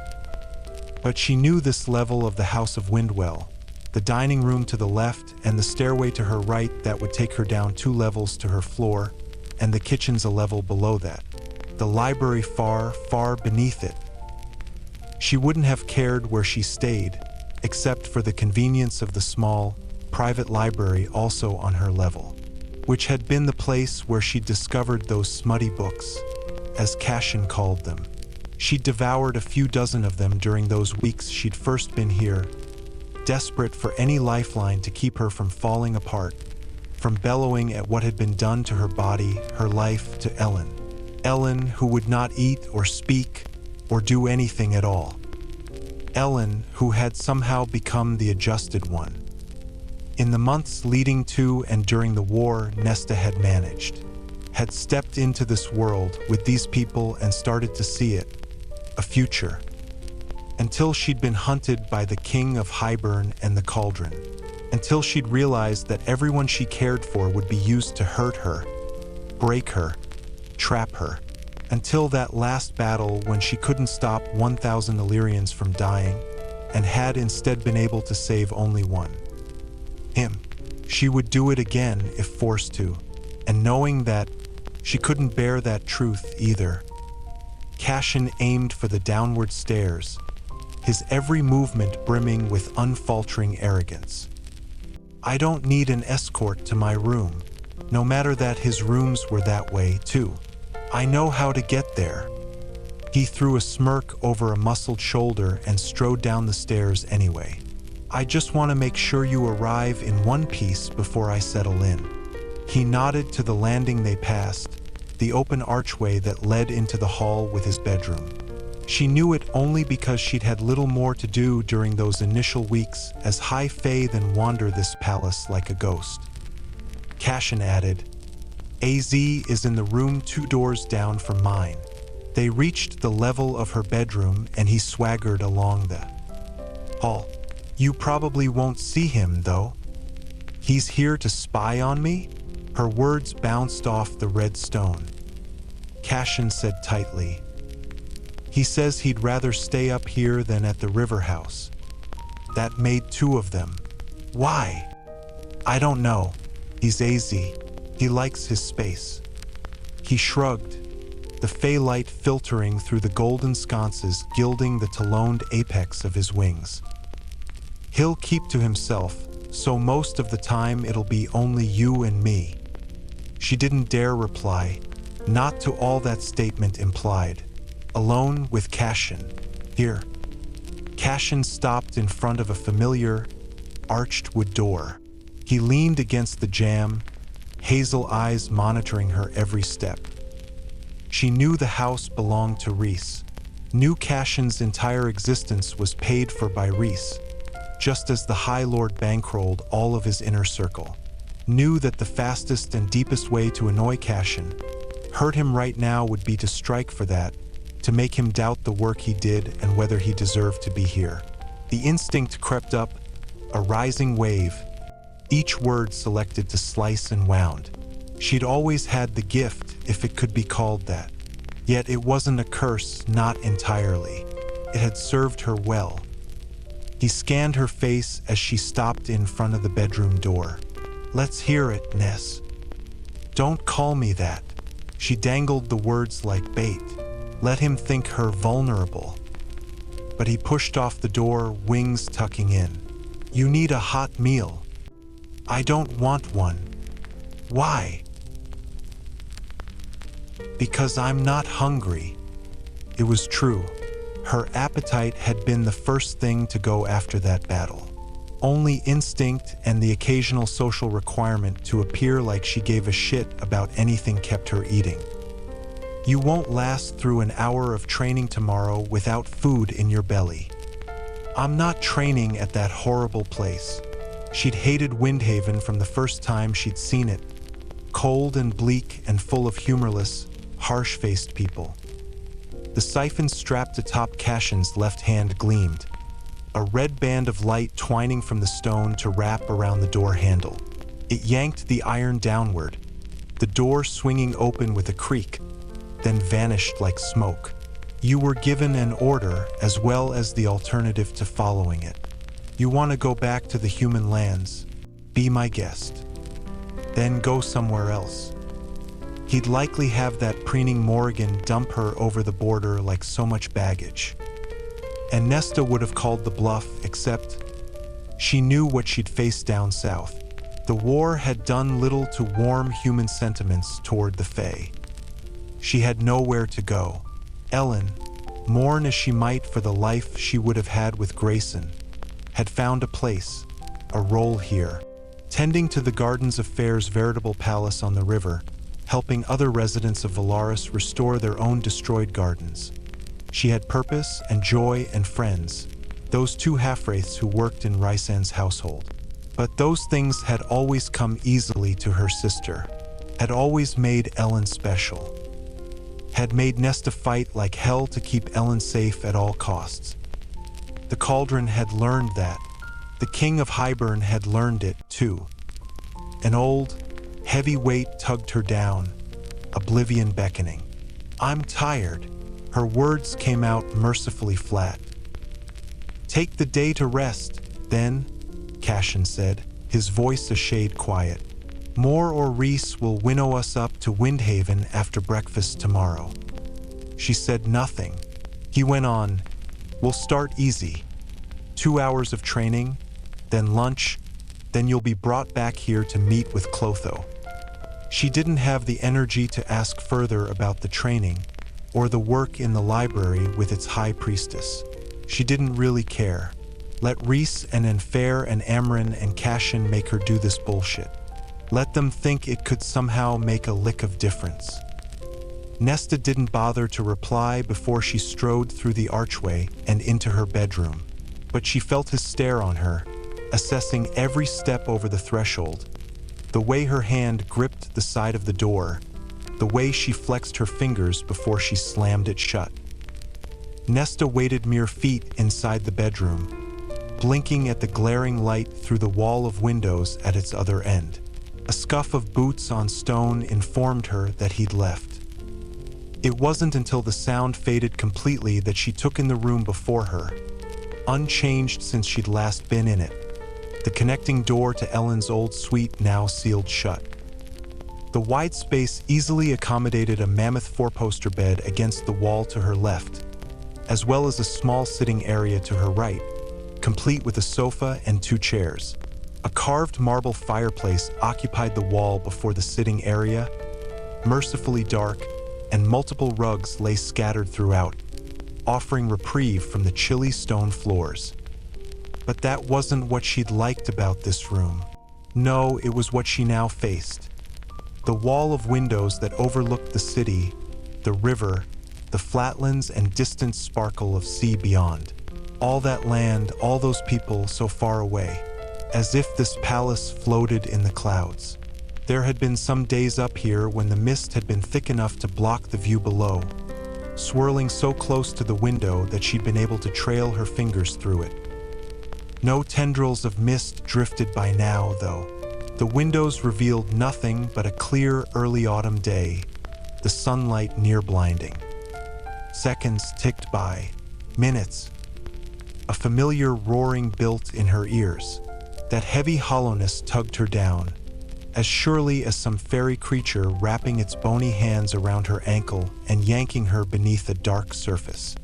S1: But she knew this level of the House of Windwell, the dining room to the left and the stairway to her right that would take her down 2 levels to her floor, and the kitchen's a level below that. The library far, far beneath it. She wouldn't have cared where she stayed, except for the convenience of the small, private library also on her level, which had been the place where she discovered those smutty books, as Cassian called them. She'd devoured a few dozen of them during those weeks she'd first been here, desperate for any lifeline to keep her from falling apart, from bellowing at what had been done to her body, her life, to Ellen. Ellen, who would not eat or speak or do anything at all. Ellen, who had somehow become the adjusted one. In the months leading to and during the war, Nesta had managed, had stepped into this world with these people and started to see it, a future, until she'd been hunted by the king of Hybern and the cauldron, until she'd realized that everyone she cared for would be used to hurt her, break her, trap her, until that last battle when she couldn't stop 1,000 Illyrians from dying and had instead been able to save only one. Him. She would do it again if forced to, and knowing that she couldn't bear that truth either. Cassian aimed for the downward stairs, his every movement brimming with unfaltering arrogance. "I don't need an escort to my room, no matter that his rooms were that way too. I know how to get there." He threw a smirk over a muscled shoulder and strode down the stairs anyway. I just want to make sure you arrive in one piece before I settle in. He nodded to the landing they passed, the open archway that led into the hall with his bedroom. She knew it only because she'd had little more to do during those initial weeks as high fae than wander this palace like a ghost. Cassian added, "AZ is in the room 2 doors down from mine." They reached the level of her bedroom and he swaggered along the hall. "You probably won't see him, though. He's here to spy on me?" Her words bounced off the red stone. Cassian said tightly, "He says he'd rather stay up here than at the river house." That made 2 of them. "Why?" "I don't know. He's AZ. He likes his space." He shrugged, the fey light filtering through the golden sconces gilding the taloned apex of his wings. "He'll keep to himself, so most of the time it'll be only you and me." She didn't dare reply, not to all that statement implied. Alone with Cassian. "Here." Cassian stopped in front of a familiar, arched wood door. He leaned against the jamb, hazel eyes monitoring her every step. She knew the house belonged to Reese. Knew Cassian's entire existence was paid for by Reese, just as the High Lord bankrolled all of his inner circle. Knew that the fastest and deepest way to annoy Cassian, hurt him right now, would be to strike for that, to make him doubt the work he did and whether he deserved to be here. The instinct crept up, a rising wave, each word selected to slice and wound. She'd always had the gift, if it could be called that. Yet it wasn't a curse, not entirely. It had served her well. He scanned her face as she stopped in front of the bedroom door. "Let's hear it, Ness." "Don't call me that." She dangled the words like bait. Let him think her vulnerable. But he pushed off the door, wings tucking in. "You need a hot meal." "I don't want one." "Why?" "Because I'm not hungry." It was true. Her appetite had been the first thing to go after that battle. Only instinct and the occasional social requirement to appear like she gave a shit about anything kept her eating. "You won't last through an hour of training tomorrow without food in your belly." "I'm not training at that horrible place." She'd hated Windhaven from the first time she'd seen it. Cold and bleak and full of humorless, harsh-faced people. The siphon strapped atop Cassian's left hand gleamed, a red band of light twining from the stone to wrap around the door handle. It yanked the iron downward, the door swinging open with a creak, then vanished like smoke. You were given an order as well as the alternative to following it. You want to go back to the human lands? Be my guest. Then go somewhere else. He'd likely have that preening Morrigan dump her over the border like so much baggage. And Nesta would have called the bluff, except she knew what she'd face down south. The war had done little to warm human sentiments toward the Fae. She had nowhere to go. Ellen, mourn as she might for the life she would have had with Grayson, had found a place, a role here, tending to the Gardens of Fair's veritable palace on the river, helping other residents of Valaris restore their own destroyed gardens. She had purpose and joy and friends, those 2 half-wraiths who worked in Rysand's household. But those things had always come easily to her sister, had always made Ellen special, had made Nesta fight like hell to keep Ellen safe at all costs. The Cauldron had learned that. The King of Highburn had learned it, too. An old, heavy weight tugged her down, oblivion beckoning. "I'm tired." Her words came out mercifully flat. "Take the day to rest, then," Cassian said, his voice a shade quiet. "Moore or Reese will winnow us up to Windhaven after breakfast tomorrow." She said nothing. He went on, "We'll start easy. 2 hours of training, then lunch, then you'll be brought back here to meet with Clotho." She didn't have the energy to ask further about the training, or the work in the library with its high priestess. She didn't really care. Let Reese and Enfair and Amryn and Cassian make her do this bullshit. Let them think it could somehow make a lick of difference. Nesta didn't bother to reply before she strode through the archway and into her bedroom, but she felt his stare on her, assessing every step over the threshold. The way her hand gripped the side of the door, the way she flexed her fingers before she slammed it shut. Nesta waited mere feet inside the bedroom, blinking at the glaring light through the wall of windows at its other end. A scuff of boots on stone informed her that he'd left. It wasn't until the sound faded completely that she took in the room before her, unchanged since she'd last been in it. The connecting door to Ellen's old suite now sealed shut. The wide space easily accommodated a mammoth four-poster bed against the wall to her left, as well as a small sitting area to her right, complete with a sofa and 2 chairs. A carved marble fireplace occupied the wall before the sitting area, mercifully dark, and multiple rugs lay scattered throughout, offering reprieve from the chilly stone floors. But that wasn't what she'd liked about this room. No, it was what she now faced. The wall of windows that overlooked the city, the river, the flatlands and distant sparkle of sea beyond. All that land, all those people so far away, as if this palace floated in the clouds. There had been some days up here when the mist had been thick enough to block the view below, swirling so close to the window that she'd been able to trail her fingers through it. No tendrils of mist drifted by now, though. The windows revealed nothing but a clear early autumn day, the sunlight near blinding. Seconds ticked by, minutes. A familiar roaring built in her ears. That heavy hollowness tugged her down, as surely as some fairy creature wrapping its bony hands around her ankle and yanking her beneath a dark surface.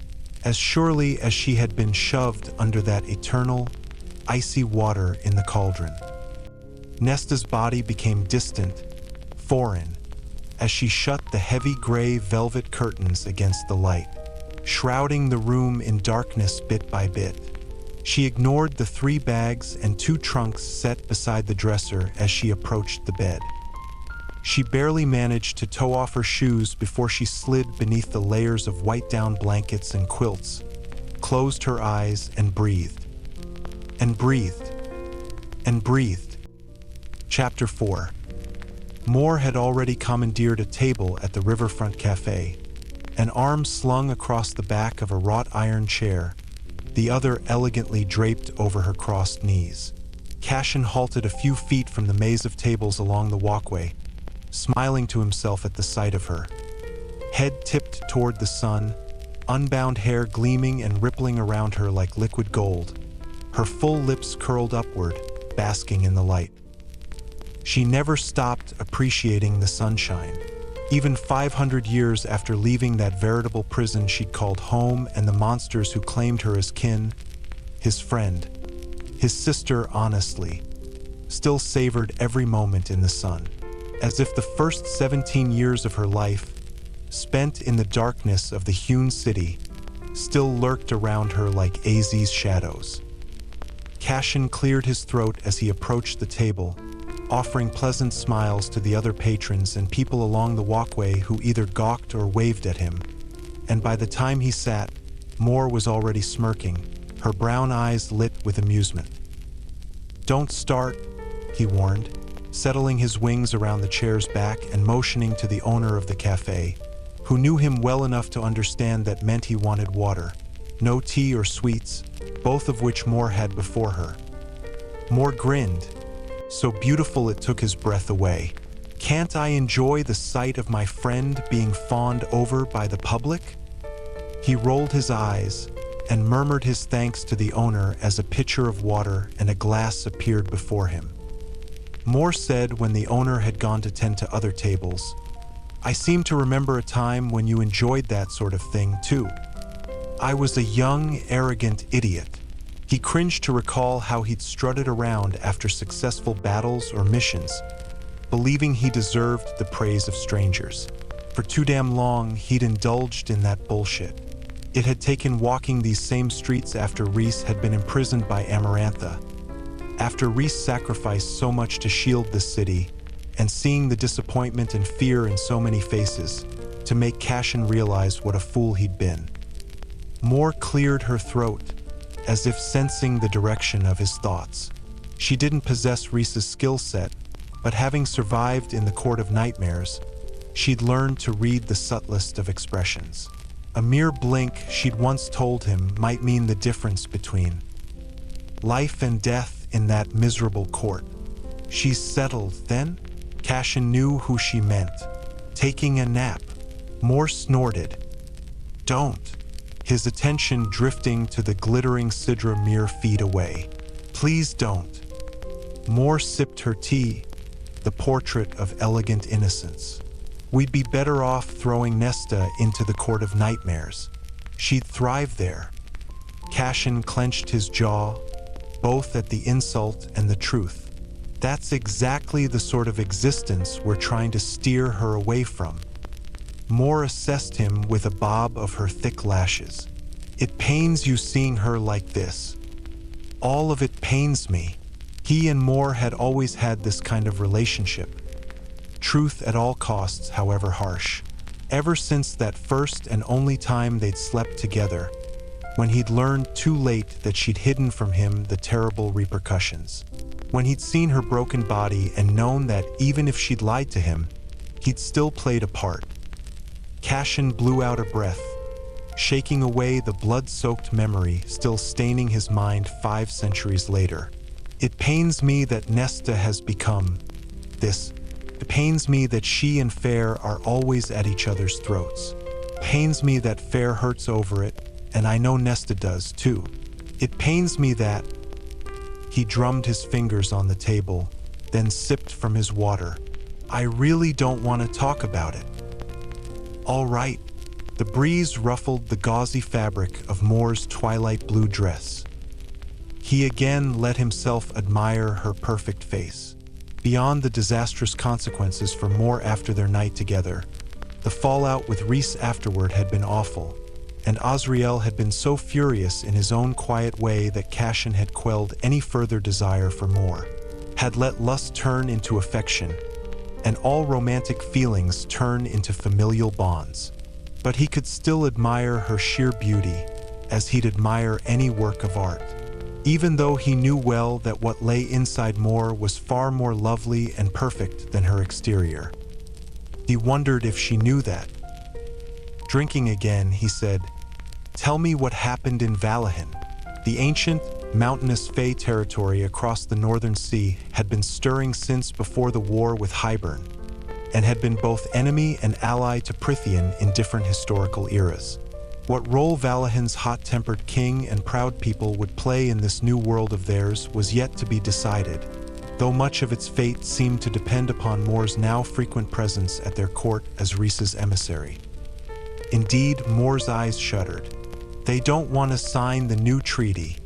S1: As surely as she had been shoved under that eternal, icy water in the cauldron. Nesta's body became distant, foreign, as she shut the heavy gray velvet curtains against the light, shrouding the room in darkness bit by bit. She ignored the 3 bags and 2 trunks set beside the dresser as she approached the bed. She barely managed to toe off her shoes before she slid beneath the layers of white down blankets and quilts, closed her eyes and breathed. And breathed. And breathed. Chapter 4. Moore had already commandeered a table at the riverfront cafe, an arm slung across the back of a wrought iron chair, the other elegantly draped over her crossed knees. Cassian halted a few feet from the maze of tables along the walkway, smiling to himself at the sight of her. Head tipped toward the sun, unbound hair gleaming and rippling around her like liquid gold, her full lips curled upward, basking in the light. She never stopped appreciating the sunshine, even 500 years after leaving that veritable prison she'd called home and the monsters who claimed her as kin, his friend, his sister honestly, still savored every moment in the sun, as if the first 17 years of her life, spent in the darkness of the hewn city, still lurked around her like AZ's shadows. Cassian cleared his throat as he approached the table, offering pleasant smiles to the other patrons and people along the walkway who either gawked or waved at him. And by the time he sat, Moore was already smirking, her brown eyes lit with amusement. "Don't start," he warned, settling his wings around the chair's back and motioning to the owner of the cafe, who knew him well enough to understand that meant he wanted water, no tea or sweets, both of which Moore had before her. Moore grinned, so beautiful it took his breath away. "Can't I enjoy the sight of my friend being fawned over by the public?" He rolled his eyes and murmured his thanks to the owner as a pitcher of water and a glass appeared before him. Moore said when the owner had gone to tend to other tables, "I seem to remember a time when you enjoyed that sort of thing, too." I was a young, arrogant idiot. He cringed to recall how he'd strutted around after successful battles or missions, believing he deserved the praise of strangers. For too damn long, he'd indulged in that bullshit. It had taken walking these same streets after Rhys had been imprisoned by Amarantha. After Rhys sacrificed so much to shield the city, and seeing the disappointment and fear in so many faces, to make Cassian realize what a fool he'd been. Moore cleared her throat, as if sensing the direction of his thoughts. She didn't possess Rhys's skill set, but having survived in the Court of Nightmares, she'd learned to read the subtlest of expressions. A mere blink, she'd once told him, might mean the difference between life and death in that miserable court. She's settled, then? Cassian knew who she meant. Taking a nap. Moore snorted. Don't. His attention drifting to the glittering Sidra mere feet away. Please don't. Moore sipped her tea, the portrait of elegant innocence. We'd be better off throwing Nesta into the Court of Nightmares. She'd thrive there. Cassian clenched his jaw, both at the insult and the truth. That's exactly the sort of existence we're trying to steer her away from. Moore assessed him with a bob of her thick lashes. It pains you seeing her like this. All of it pains me. He and Moore had always had this kind of relationship. Truth at all costs, however harsh. Ever since that first and only time they'd slept together, when he'd learned too late that she'd hidden from him the terrible repercussions. When he'd seen her broken body and known that even if she'd lied to him, he'd still played a part. Cassian blew out a breath, shaking away the blood-soaked memory still staining his mind 5 centuries later. It pains me that Nesta has become this. It pains me that she and Fair are always at each other's throats. Pains me that Fair hurts over it, and I know Nesta does too. It pains me that... He drummed his fingers on the table, then sipped from his water. I really don't want to talk about it. All right. The breeze ruffled the gauzy fabric of Moore's twilight blue dress. He again let himself admire her perfect face. Beyond the disastrous consequences for Moore after their night together, the fallout with Rhys afterward had been awful, and Azriel had been so furious in his own quiet way that Cassian had quelled any further desire for Moore, had let lust turn into affection, and all romantic feelings turn into familial bonds. But he could still admire her sheer beauty, as he'd admire any work of art, even though he knew well that what lay inside Moore was far more lovely and perfect than her exterior. He wondered if she knew that. Drinking again, he said, "Tell me what happened in Valahan." The ancient, mountainous Fey territory across the northern sea had been stirring since before the war with Hybern, and had been both enemy and ally to Prythian in different historical eras. What role Valahan's hot-tempered king and proud people would play in this new world of theirs was yet to be decided, though much of its fate seemed to depend upon Moore's now frequent presence at their court as Rhys's emissary. Indeed, Moore's eyes shuddered. They don't want to sign the new treaty.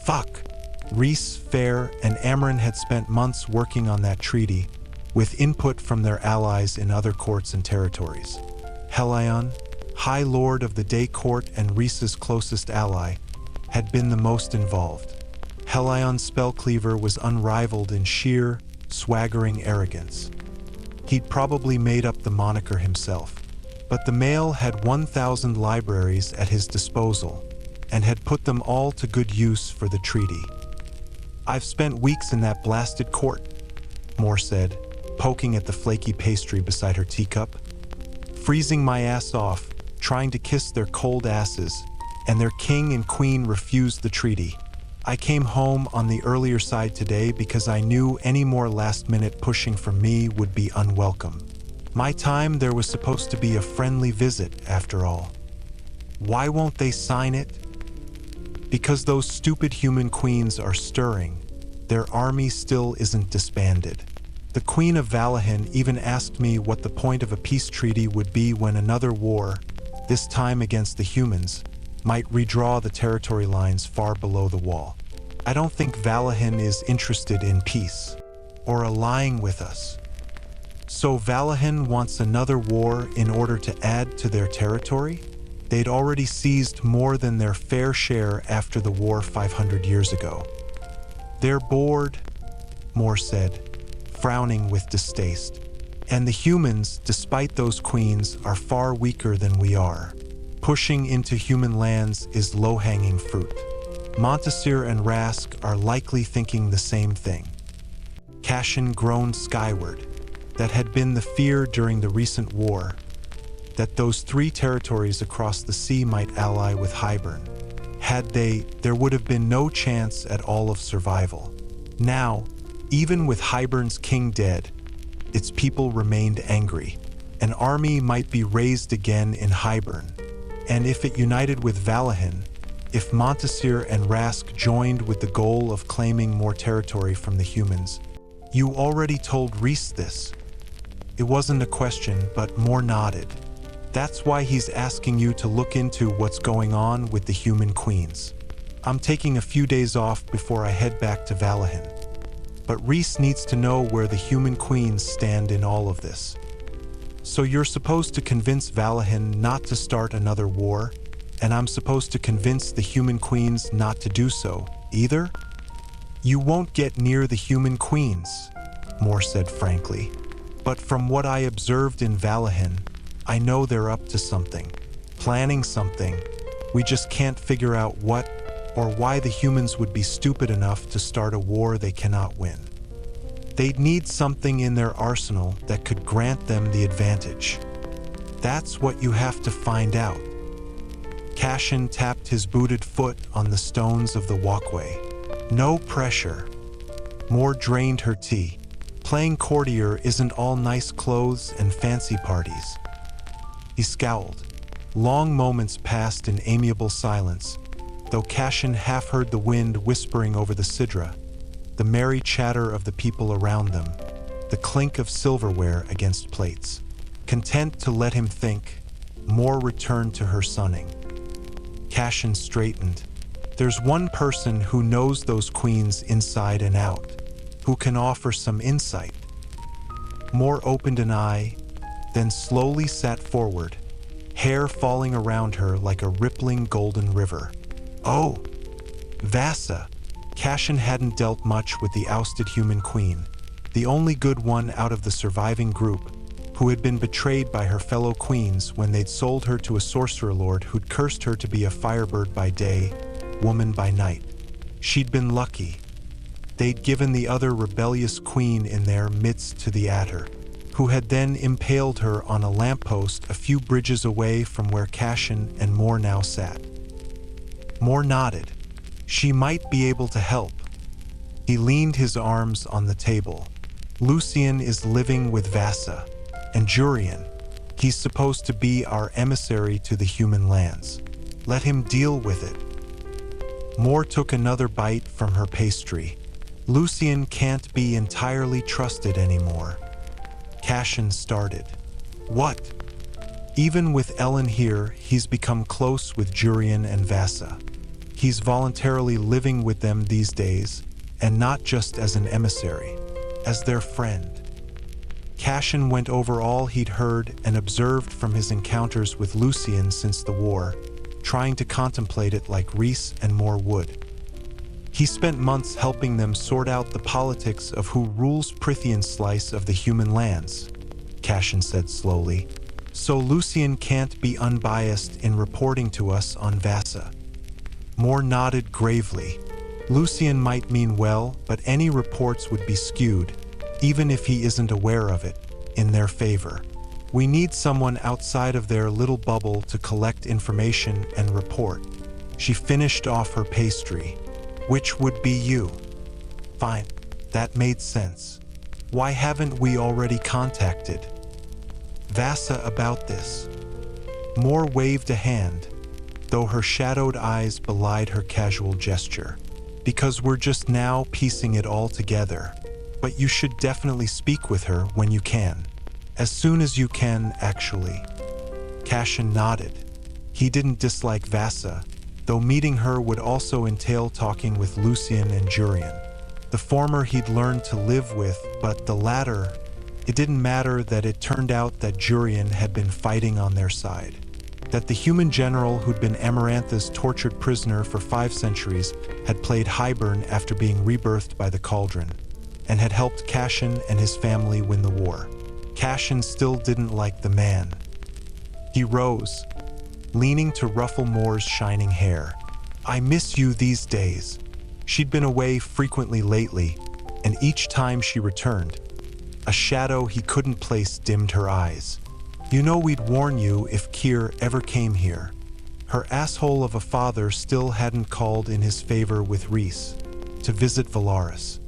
S1: Fuck! Rhys, Fair, and Amaran had spent months working on that treaty, with input from their allies in other courts and territories. Helion, High Lord of the Day Court and Rhys's closest ally, had been the most involved. Helion's spellcleaver was unrivaled in sheer, swaggering arrogance. He'd probably made up the moniker himself. But the male had 1,000 libraries at his disposal, and had put them all to good use for the treaty. I've spent weeks in that blasted court, Moore said, poking at the flaky pastry beside her teacup. Freezing my ass off, trying to kiss their cold asses, and their king and queen refused the treaty. I came home on the earlier side today because I knew any more last-minute pushing from me would be unwelcome. My time there was supposed to be a friendly visit, after all. Why won't they sign it? Because those stupid human queens are stirring. Their army still isn't disbanded. The Queen of Valahan even asked me what the point of a peace treaty would be when another war, this time against the humans, might redraw the territory lines far below the wall. I don't think Valahan is interested in peace, or allying with us. So Valahan wants another war in order to add to their territory? They'd already seized more than their fair share after the war 500 years ago. "They're bored," Moore said, frowning with distaste. "And the humans, despite those queens, are far weaker than we are. Pushing into human lands is low-hanging fruit." Montesir and Rask are likely thinking the same thing. Cassian groaned skyward. That had been the fear during the recent war, that those 3 territories across the sea might ally with Hybern. Had they, there would have been no chance at all of survival. Now, even with Hybern's king dead, its people remained angry. An army might be raised again in Hybern. And if it united with Valahin, if Montesir and Rask joined with the goal of claiming more territory from the humans. "You already told Reese this." It wasn't a question, but Moore nodded. "That's why he's asking you to look into what's going on with the human queens. I'm taking a few days off before I head back to Valahin. But Reese needs to know where the human queens stand in all of this." "So you're supposed to convince Valahin not to start another war, and I'm supposed to convince the human queens not to do so, either?" "You won't get near the human queens," Moore said frankly. "But from what I observed in Valahin, I know they're up to something, planning something. We just can't figure out what or why the humans would be stupid enough to start a war they cannot win. They'd need something in their arsenal that could grant them the advantage. That's what you have to find out." Cassian tapped his booted foot on the stones of the walkway. "No pressure." Moore drained her tea. "Playing courtier isn't all nice clothes and fancy parties." He scowled. Long moments passed in amiable silence, though Cassian half heard the wind whispering over the sidra, the merry chatter of the people around them, the clink of silverware against plates. Content to let him think, Moore returned to her sunning. Cassian straightened. "There's one person who knows those queens inside and out, who can offer some insight." Moore opened an eye, then slowly sat forward, hair falling around her like a rippling golden river. "Oh, Vasa." Cassian hadn't dealt much with the ousted human queen, the only good one out of the surviving group, who had been betrayed by her fellow queens when they'd sold her to a sorcerer lord who'd cursed her to be a firebird by day, woman by night. She'd been lucky. They'd given the other rebellious queen in their midst to the Adder, who had then impaled her on a lamppost a few bridges away from where Cassian and Moore now sat. Moore nodded. She might be able to help. He leaned his arms on the table. "Lucian is living with Vasa, and Jurian. He's supposed to be our emissary to the human lands. Let him deal with it." Moore took another bite from her pastry. "Lucian can't be entirely trusted anymore." Cassian started. "What?" "Even with Ellen here, he's become close with Jurian and Vasa. He's voluntarily living with them these days, and not just as an emissary, as their friend." Cassian went over all he'd heard and observed from his encounters with Lucian since the war, trying to contemplate it like Reese and Moore would. He spent months helping them sort out the politics of who rules Prithian's slice of the human lands, Cassian said slowly. "So Lucian can't be unbiased in reporting to us on Vasa." Moore nodded gravely. "Lucian might mean well, but any reports would be skewed, even if he isn't aware of it, in their favor. We need someone outside of their little bubble to collect information and report." She finished off her pastry. "Which would be you." "Fine, that made sense. Why haven't we already contacted Vasa about this?" Moore waved a hand, though her shadowed eyes belied her casual gesture. "Because we're just now piecing it all together. But you should definitely speak with her when you can. As soon as you can, actually." Cassian nodded. He didn't dislike Vasa, though meeting her would also entail talking with Lucian and Jurian. The former he'd learned to live with, but the latter, it didn't matter that it turned out that Jurian had been fighting on their side. that the human general who'd been Amarantha's tortured prisoner for 5 centuries had played highborn after being rebirthed by the cauldron, and had helped Cassian and his family win the war. Cassian still didn't like the man. He rose, leaning to ruffle Moore's shining hair. "I miss you these days." She'd been away frequently lately, and each time she returned, a shadow he couldn't place dimmed her eyes. "You know we'd warn you if Kier ever came here." Her asshole of a father still hadn't called in his favor with Rhys to visit Valaris.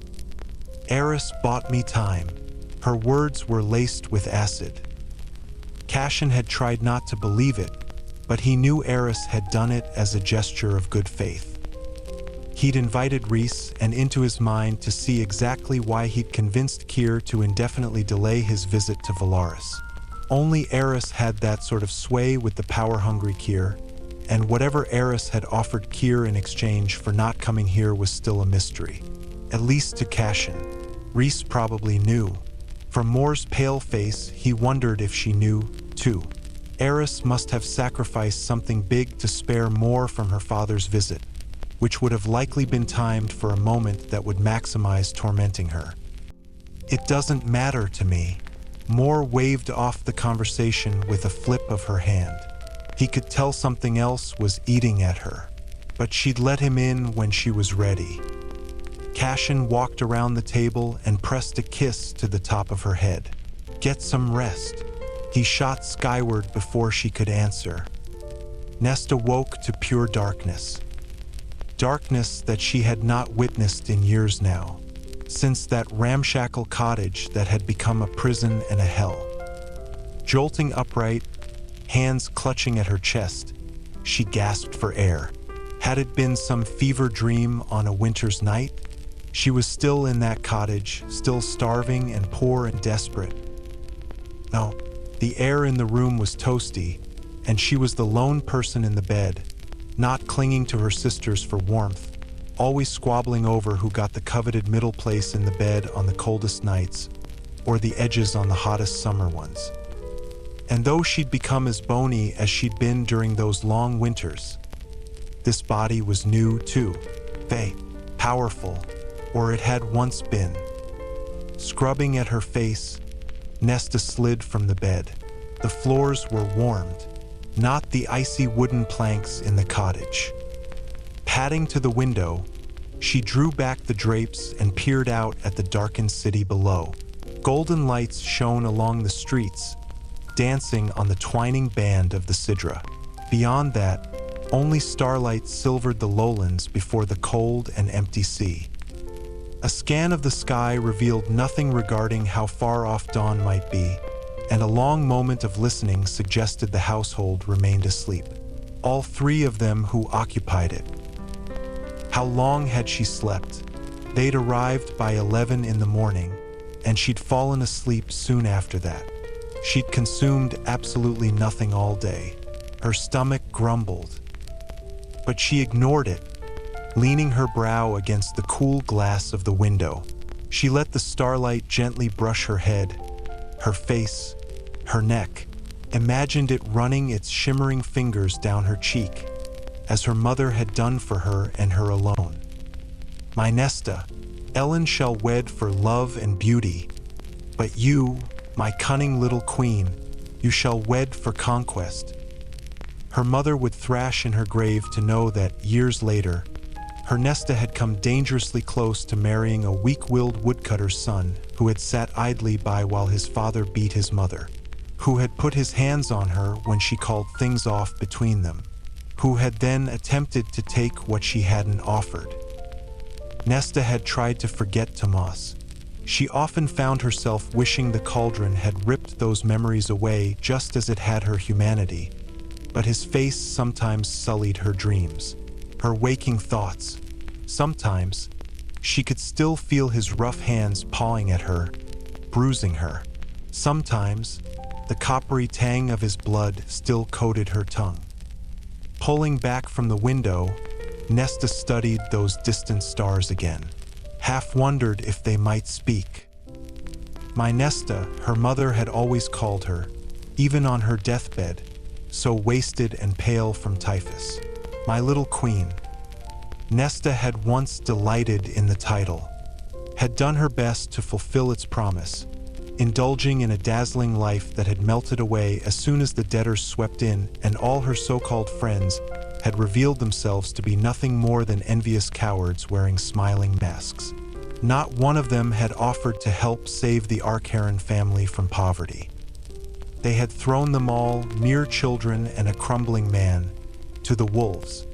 S1: "Eris bought me time." Her words were laced with acid. Cassian had tried not to believe it, but he knew Eris had done it as a gesture of good faith. He'd invited Rhys and into his mind to see exactly why he'd convinced Kier to indefinitely delay his visit to Valaris. Only Eris had that sort of sway with the power-hungry Kier, and whatever Eris had offered Kier in exchange for not coming here was still a mystery. At least to Cassian. Rhys probably knew. From Moore's pale face, he wondered if she knew, too. Eris must have sacrificed something big to spare Moore from her father's visit, which would have likely been timed for a moment that would maximize tormenting her. "It doesn't matter to me." Moore waved off the conversation with a flip of her hand. He could tell something else was eating at her, but she'd let him in when she was ready. Cassian walked around the table and pressed a kiss to the top of her head. "Get some rest." He shot skyward before she could answer. Nesta woke to pure darkness. Darkness that she had not witnessed in years now, since that ramshackle cottage that had become a prison and a hell. Jolting upright, hands clutching at her chest, she gasped for air. Had it been some fever dream on a winter's night? She was still in that cottage, still starving and poor and desperate. No, the air in the room was toasty, and she was the lone person in the bed, not clinging to her sisters for warmth, always squabbling over who got the coveted middle place in the bed on the coldest nights, or the edges on the hottest summer ones. And though she'd become as bony as she'd been during those long winters, this body was new too, powerful, or it had once been. Scrubbing at her face, Nesta slid from the bed. The floors were warmed, not the icy wooden planks in the cottage. Padding to the window, she drew back the drapes and peered out at the darkened city below. Golden lights shone along the streets, dancing on the twining band of the Sidra. Beyond that, only starlight silvered the lowlands before the cold and empty sea. A scan of the sky revealed nothing regarding how far off dawn might be, and a long moment of listening suggested the household remained asleep. All 3 of them who occupied it. How long had she slept? They'd arrived by 11 in the morning, and she'd fallen asleep soon after that. She'd consumed absolutely nothing all day. Her stomach grumbled. But she ignored it, leaning her brow against the cool glass of the window. She let the starlight gently brush her head, her face, her neck, imagined it running its shimmering fingers down her cheek, as her mother had done for her and her alone. "My Nesta, Ellen shall wed for love and beauty, but you, my cunning little queen, you shall wed for conquest." Her mother would thrash in her grave to know that, years later, her Nesta had come dangerously close to marrying a weak-willed woodcutter's son who had sat idly by while his father beat his mother, who had put his hands on her when she called things off between them, who had then attempted to take what she hadn't offered. Nesta had tried to forget Maas. She often found herself wishing the cauldron had ripped those memories away just as it had her humanity, but his face sometimes sullied her dreams, her waking thoughts. Sometimes, she could still feel his rough hands pawing at her, bruising her. Sometimes, the coppery tang of his blood still coated her tongue. Pulling back from the window, Nesta studied those distant stars again, half wondered if they might speak. "My Nesta," her mother had always called her, even on her deathbed, so wasted and pale from typhus. My little queen. Nesta had once delighted in the title, had done her best to fulfill its promise, indulging in a dazzling life that had melted away as soon as the debtors swept in and all her so-called friends had revealed themselves to be nothing more than envious cowards wearing smiling masks. Not one of them had offered to help save the Archeron family from poverty. They had thrown them all, mere children and a crumbling man, to the wolves.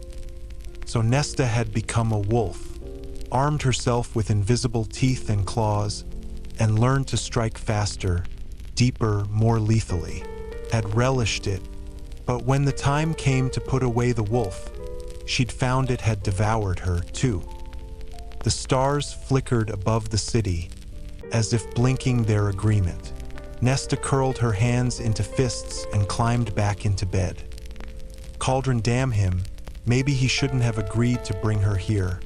S1: So Nesta had become a wolf, armed herself with invisible teeth and claws, and learned to strike faster, deeper, more lethally, had relished it. But when the time came to put away the wolf, she'd found it had devoured her too. The stars flickered above the city, as if blinking their agreement. Nesta curled her hands into fists and climbed back into bed. Cauldron, damn him, maybe he shouldn't have agreed to bring her here.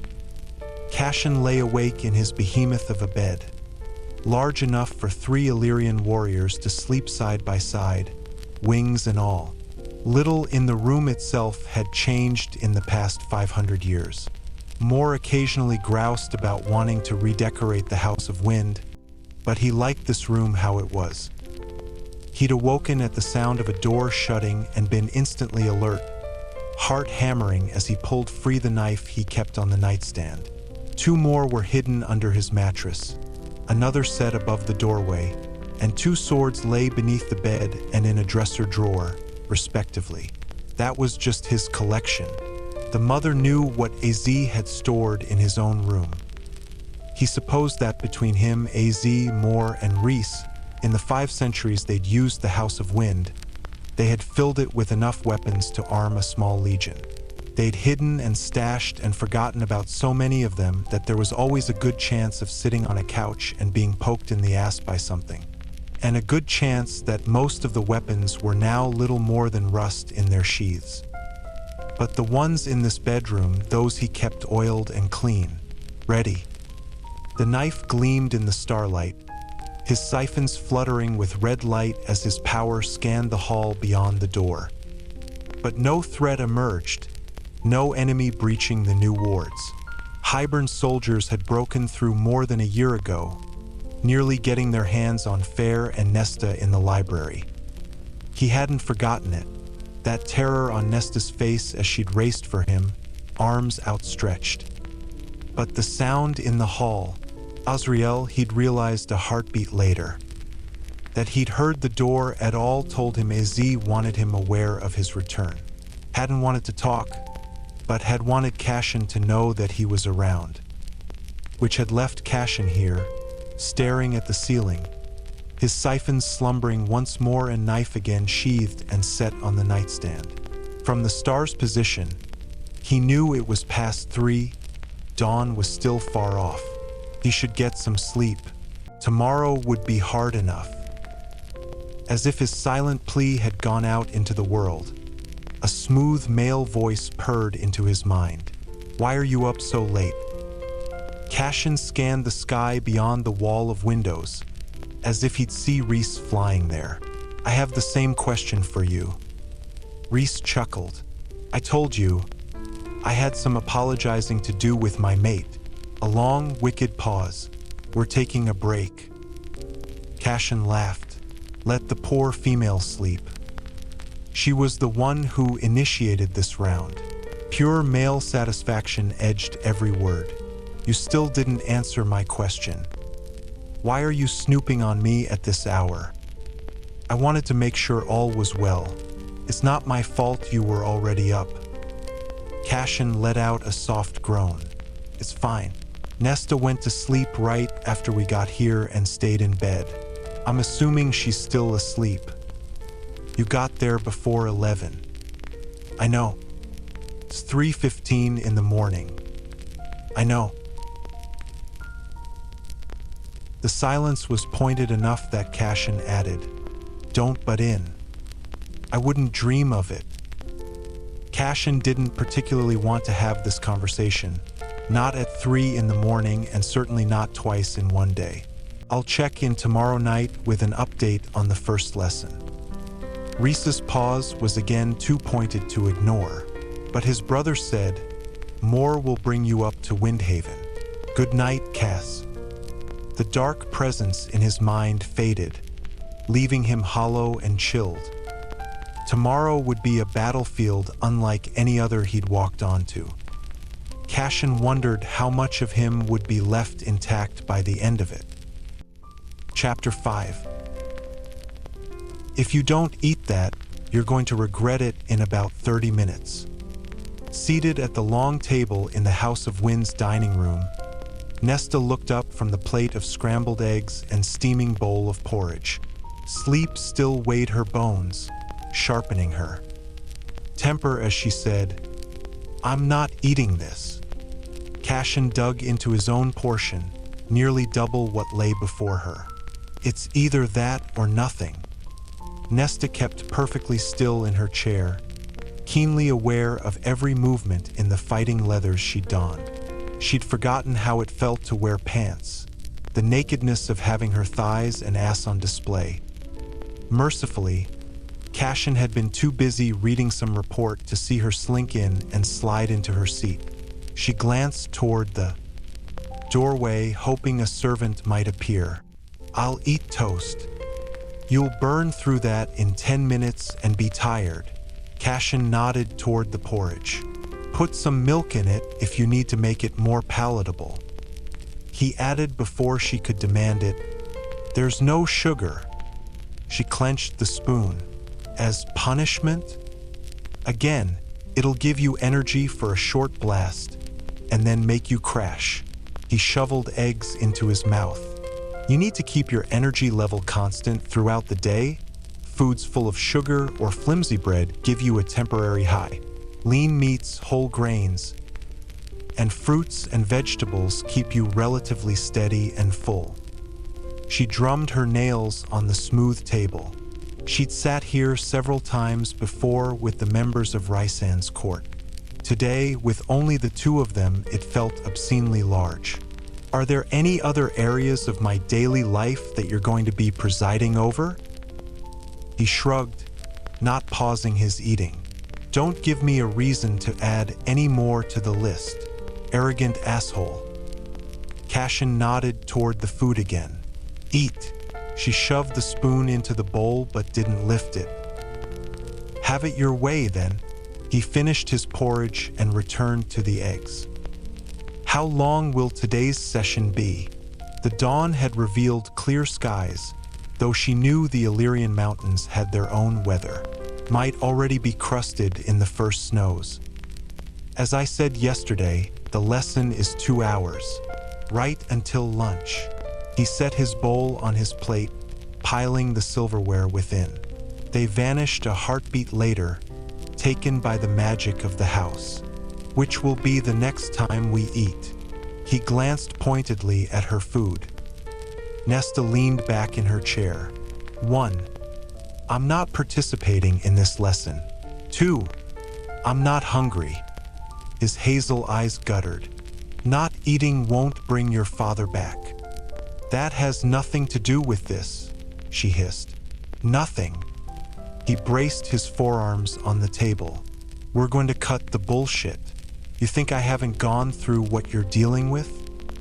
S1: Cassian lay awake in his behemoth of a bed, large enough for 3 Illyrian warriors to sleep side by side, wings and all. Little in the room itself had changed in the past 500 years. Moore occasionally groused about wanting to redecorate the House of Wind, but he liked this room how it was. He'd awoken at the sound of a door shutting and been instantly alert, heart hammering as he pulled free the knife he kept on the nightstand. 2 more were hidden under his mattress, another set above the doorway, and 2 swords lay beneath the bed and in a dresser drawer, respectively. That was just his collection. The mother knew what AZ had stored in his own room. He supposed that between him, AZ, Moore, and Reese, in the 5 centuries they'd used the House of Wind, they had filled it with enough weapons to arm a small legion. They'd hidden and stashed and forgotten about so many of them that there was always a good chance of sitting on a couch and being poked in the ass by something. And a good chance that most of the weapons were now little more than rust in their sheaths. But the ones in this bedroom, those he kept oiled and clean, ready. The knife gleamed in the starlight, his siphons fluttering with red light as his power scanned the hall beyond the door. But no threat emerged, no enemy breaching the new wards. Hybern soldiers had broken through more than a year ago, nearly getting their hands on Fair and Nesta in the library. He hadn't forgotten it, that terror on Nesta's face as she'd raced for him, arms outstretched. But the sound in the hall, Azrael, he'd realized a heartbeat later. That he'd heard the door at all told him AZ wanted him aware of his return. Hadn't wanted to talk, but had wanted Cassian to know that he was around. Which had left Cassian here, staring at the ceiling, his siphons slumbering once more and knife again sheathed and set on the nightstand. From the star's position, he knew it was past 3, dawn was still far off. He should get some sleep. Tomorrow would be hard enough. As if his silent plea had gone out into the world, a smooth male voice purred into his mind. Why are you up so late? Cassian scanned the sky beyond the wall of windows, as if he'd see Reese flying there. I have the same question for you. Reese chuckled. I told you, I had some apologizing to do with my mate. A long, wicked pause. We're taking a break. Cassian laughed. Let the poor female sleep. She was the one who initiated this round. Pure male satisfaction edged every word. You still didn't answer my question. Why are you snooping on me at this hour? I wanted to make sure all was well. It's not my fault you were already up. Cassian let out a soft groan. It's fine. Nesta went to sleep right after we got here and stayed in bed. I'm assuming she's still asleep. You got there before 11. I know. It's 3:15 in the morning. I know. The silence was pointed enough that Cassian added, Don't butt in. I wouldn't dream of it. Cassian didn't particularly want to have this conversation, not at 3 in the morning and certainly not twice in one day. I'll check in tomorrow night with an update on the first lesson. Reese's pause was again too pointed to ignore, but his brother said, "More will bring you up to Windhaven. Good night, Cass." The dark presence in his mind faded, leaving him hollow and chilled. Tomorrow would be a battlefield unlike any other he'd walked onto. Cassian wondered how much of him would be left intact by the end of it. Chapter 5. If you don't eat that, you're going to regret it in about 30 minutes. Seated at the long table in the House of Wind's dining room, Nesta looked up from the plate of scrambled eggs and steaming bowl of porridge. Sleep still weighed her bones, sharpening her. Temper as she said, "I'm not eating this." Cassian dug into his own portion, nearly double what lay before her. "It's either that or nothing." Nesta kept perfectly still in her chair, keenly aware of every movement in the fighting leathers she donned. She'd forgotten how it felt to wear pants, the nakedness of having her thighs and ass on display. Mercifully, Cassian had been too busy reading some report to see her slink in and slide into her seat. She glanced toward the doorway, hoping a servant might appear. "I'll eat toast." "You'll burn through that in 10 minutes and be tired." Cassian nodded toward the porridge. "Put some milk in it if you need to make it more palatable." He added before she could demand it, "There's no sugar." She clenched the spoon. "As punishment?" "Again, it'll give you energy for a short blast, and then make you crash." He shoveled eggs into his mouth. "You need to keep your energy level constant throughout the day. Foods full of sugar or flimsy bread give you a temporary high. Lean meats, whole grains, and fruits and vegetables keep you relatively steady and full." She drummed her nails on the smooth table. She'd sat here several times before with the members of Rysand's court. Today, with only the two of them, it felt obscenely large. "Are there any other areas of my daily life that you're going to be presiding over?" He shrugged, not pausing his eating. "Don't give me a reason to add any more to the list, arrogant asshole." Cassian nodded toward the food again. "Eat." She shoved the spoon into the bowl but didn't lift it. "Have it your way, then." He finished his porridge and returned to the eggs. "How long will today's session be?" The dawn had revealed clear skies, though she knew the Illyrian mountains had their own weather. Might already be crusted in the first snows. "As I said yesterday, the lesson is 2 hours. Right until lunch." He set his bowl on his plate, piling the silverware within. They vanished a heartbeat later, taken by the magic of the house. "Which will be the next time we eat?" He glanced pointedly at her food. Nesta leaned back in her chair. 1. I'm not participating in this lesson. 2. I'm not hungry. His hazel eyes guttered. Not eating won't bring your father back. That has nothing to do with this, she hissed. Nothing. He braced his forearms on the table. We're going to cut the bullshit. You think I haven't gone through what you're dealing with?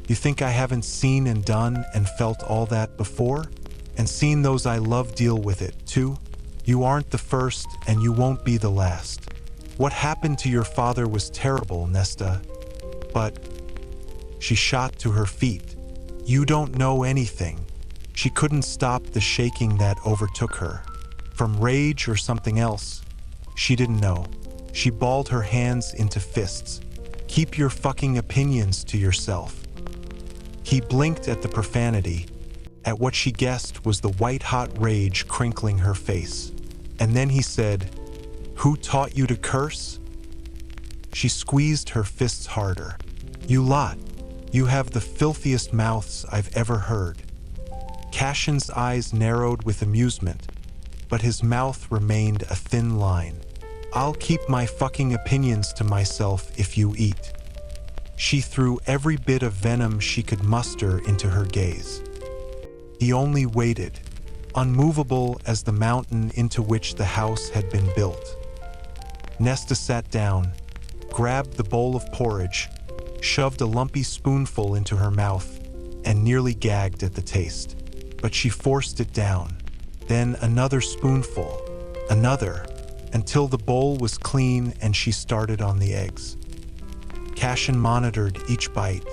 S1: You think I haven't seen and done and felt all that before? And seen those I love deal with it, too? You aren't the first, and you won't be the last. What happened to your father was terrible, Nesta. But... She shot to her feet. You don't know anything. She couldn't stop the shaking that overtook her. From rage or something else. She didn't know. She balled her hands into fists. Keep your fucking opinions to yourself. He blinked at the profanity, at what she guessed was the white-hot rage crinkling her face. And then he said, Who taught you to curse? She squeezed her fists harder. You lot. You have the filthiest mouths I've ever heard. Cassian's eyes narrowed with amusement, but his mouth remained a thin line. I'll keep my fucking opinions to myself if you eat. She threw every bit of venom she could muster into her gaze. He only waited. unmovable as the mountain into which the house had been built. Nesta sat down, grabbed the bowl of porridge, shoved a lumpy spoonful into her mouth, and nearly gagged at the taste. But she forced it down. Then another spoonful, another, until the bowl was clean and she started on the eggs. Cassian monitored each bite,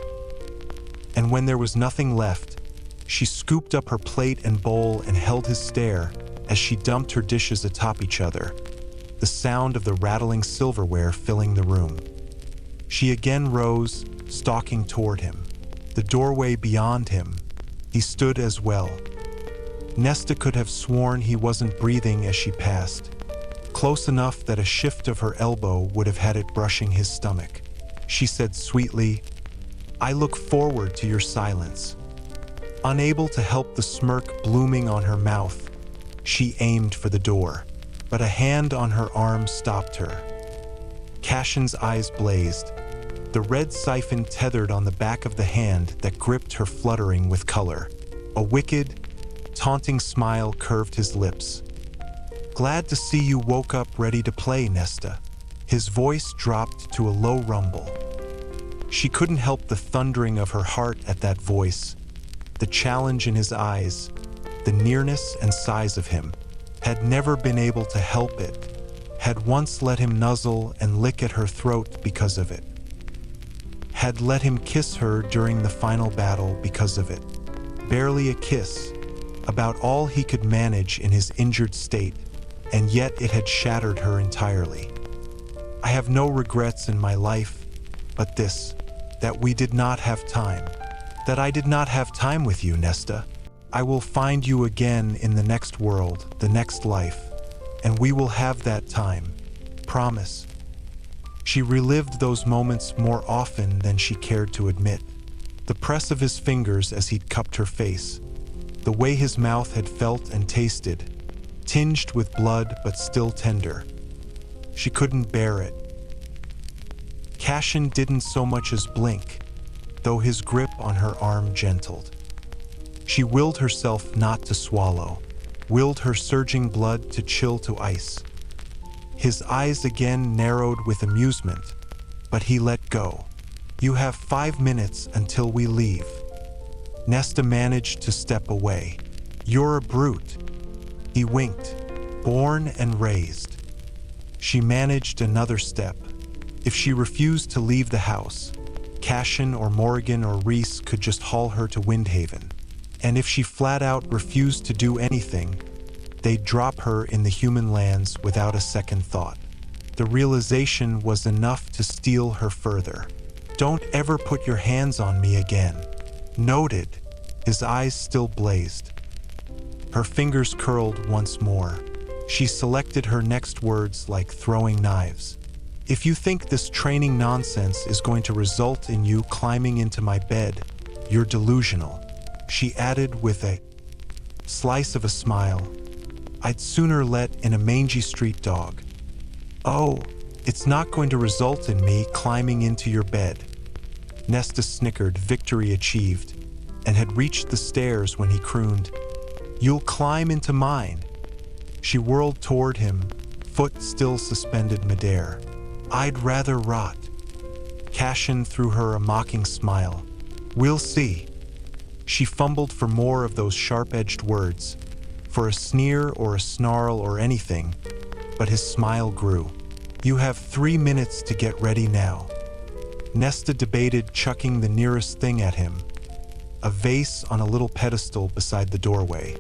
S1: and when there was nothing left, she scooped up her plate and bowl and held his stare as she dumped her dishes atop each other, the sound of the rattling silverware filling the room. She again rose, stalking toward him. The doorway beyond him, he stood as well. Nesta could have sworn he wasn't breathing as she passed, close enough that a shift of her elbow would have had it brushing his stomach. She said sweetly, "I look forward to your silence." Unable to help the smirk blooming on her mouth, she aimed for the door, but a hand on her arm stopped her. Cassian's eyes blazed, the red siphon tethered on the back of the hand that gripped her fluttering with color. A wicked, taunting smile curved his lips. "Glad to see you woke up ready to play, Nesta." His voice dropped to a low rumble. She couldn't help the thundering of her heart at that voice. The challenge in his eyes, the nearness and size of him, had never been able to help it, had once let him nuzzle and lick at her throat because of it, had let him kiss her during the final battle because of it. Barely a kiss, about all he could manage in his injured state, and yet it had shattered her entirely. "I have no regrets in my life, but this, that we did not have time. That I did not have time with you, Nesta. I will find you again in the next world, the next life, and we will have that time. Promise." She relived those moments more often than she cared to admit. The press of his fingers as he'd cupped her face, the way his mouth had felt and tasted, tinged with blood but still tender. She couldn't bear it. Cassian didn't so much as blink, though his grip on her arm gentled. She willed herself not to swallow, willed her surging blood to chill to ice. His eyes again narrowed with amusement, but he let go. "You have 5 minutes until we leave." Nesta managed to step away. "You're a brute." He winked, "Born and raised." She managed another step. If she refused to leave the house, Cassian or Morrigan or Reese could just haul her to Windhaven. And if she flat out refused to do anything, they'd drop her in the human lands without a second thought. The realization was enough to steel her further. "Don't ever put your hands on me again." Noted. His eyes still blazed. Her fingers curled once more. She selected her next words like throwing knives. "If you think this training nonsense is going to result in you climbing into my bed, you're delusional," she added with a slice of a smile. "I'd sooner let in a mangy street dog." "Oh, it's not going to result in me climbing into your bed." Nesta snickered, victory achieved, and had reached the stairs when he crooned, "You'll climb into mine." She whirled toward him, foot still suspended midair. "I'd rather rot." Cassian threw her a mocking smile. "We'll see." She fumbled for more of those sharp-edged words, for a sneer or a snarl or anything, but his smile grew. "You have 3 minutes to get ready now." Nesta debated chucking the nearest thing at him, a vase on a little pedestal beside the doorway,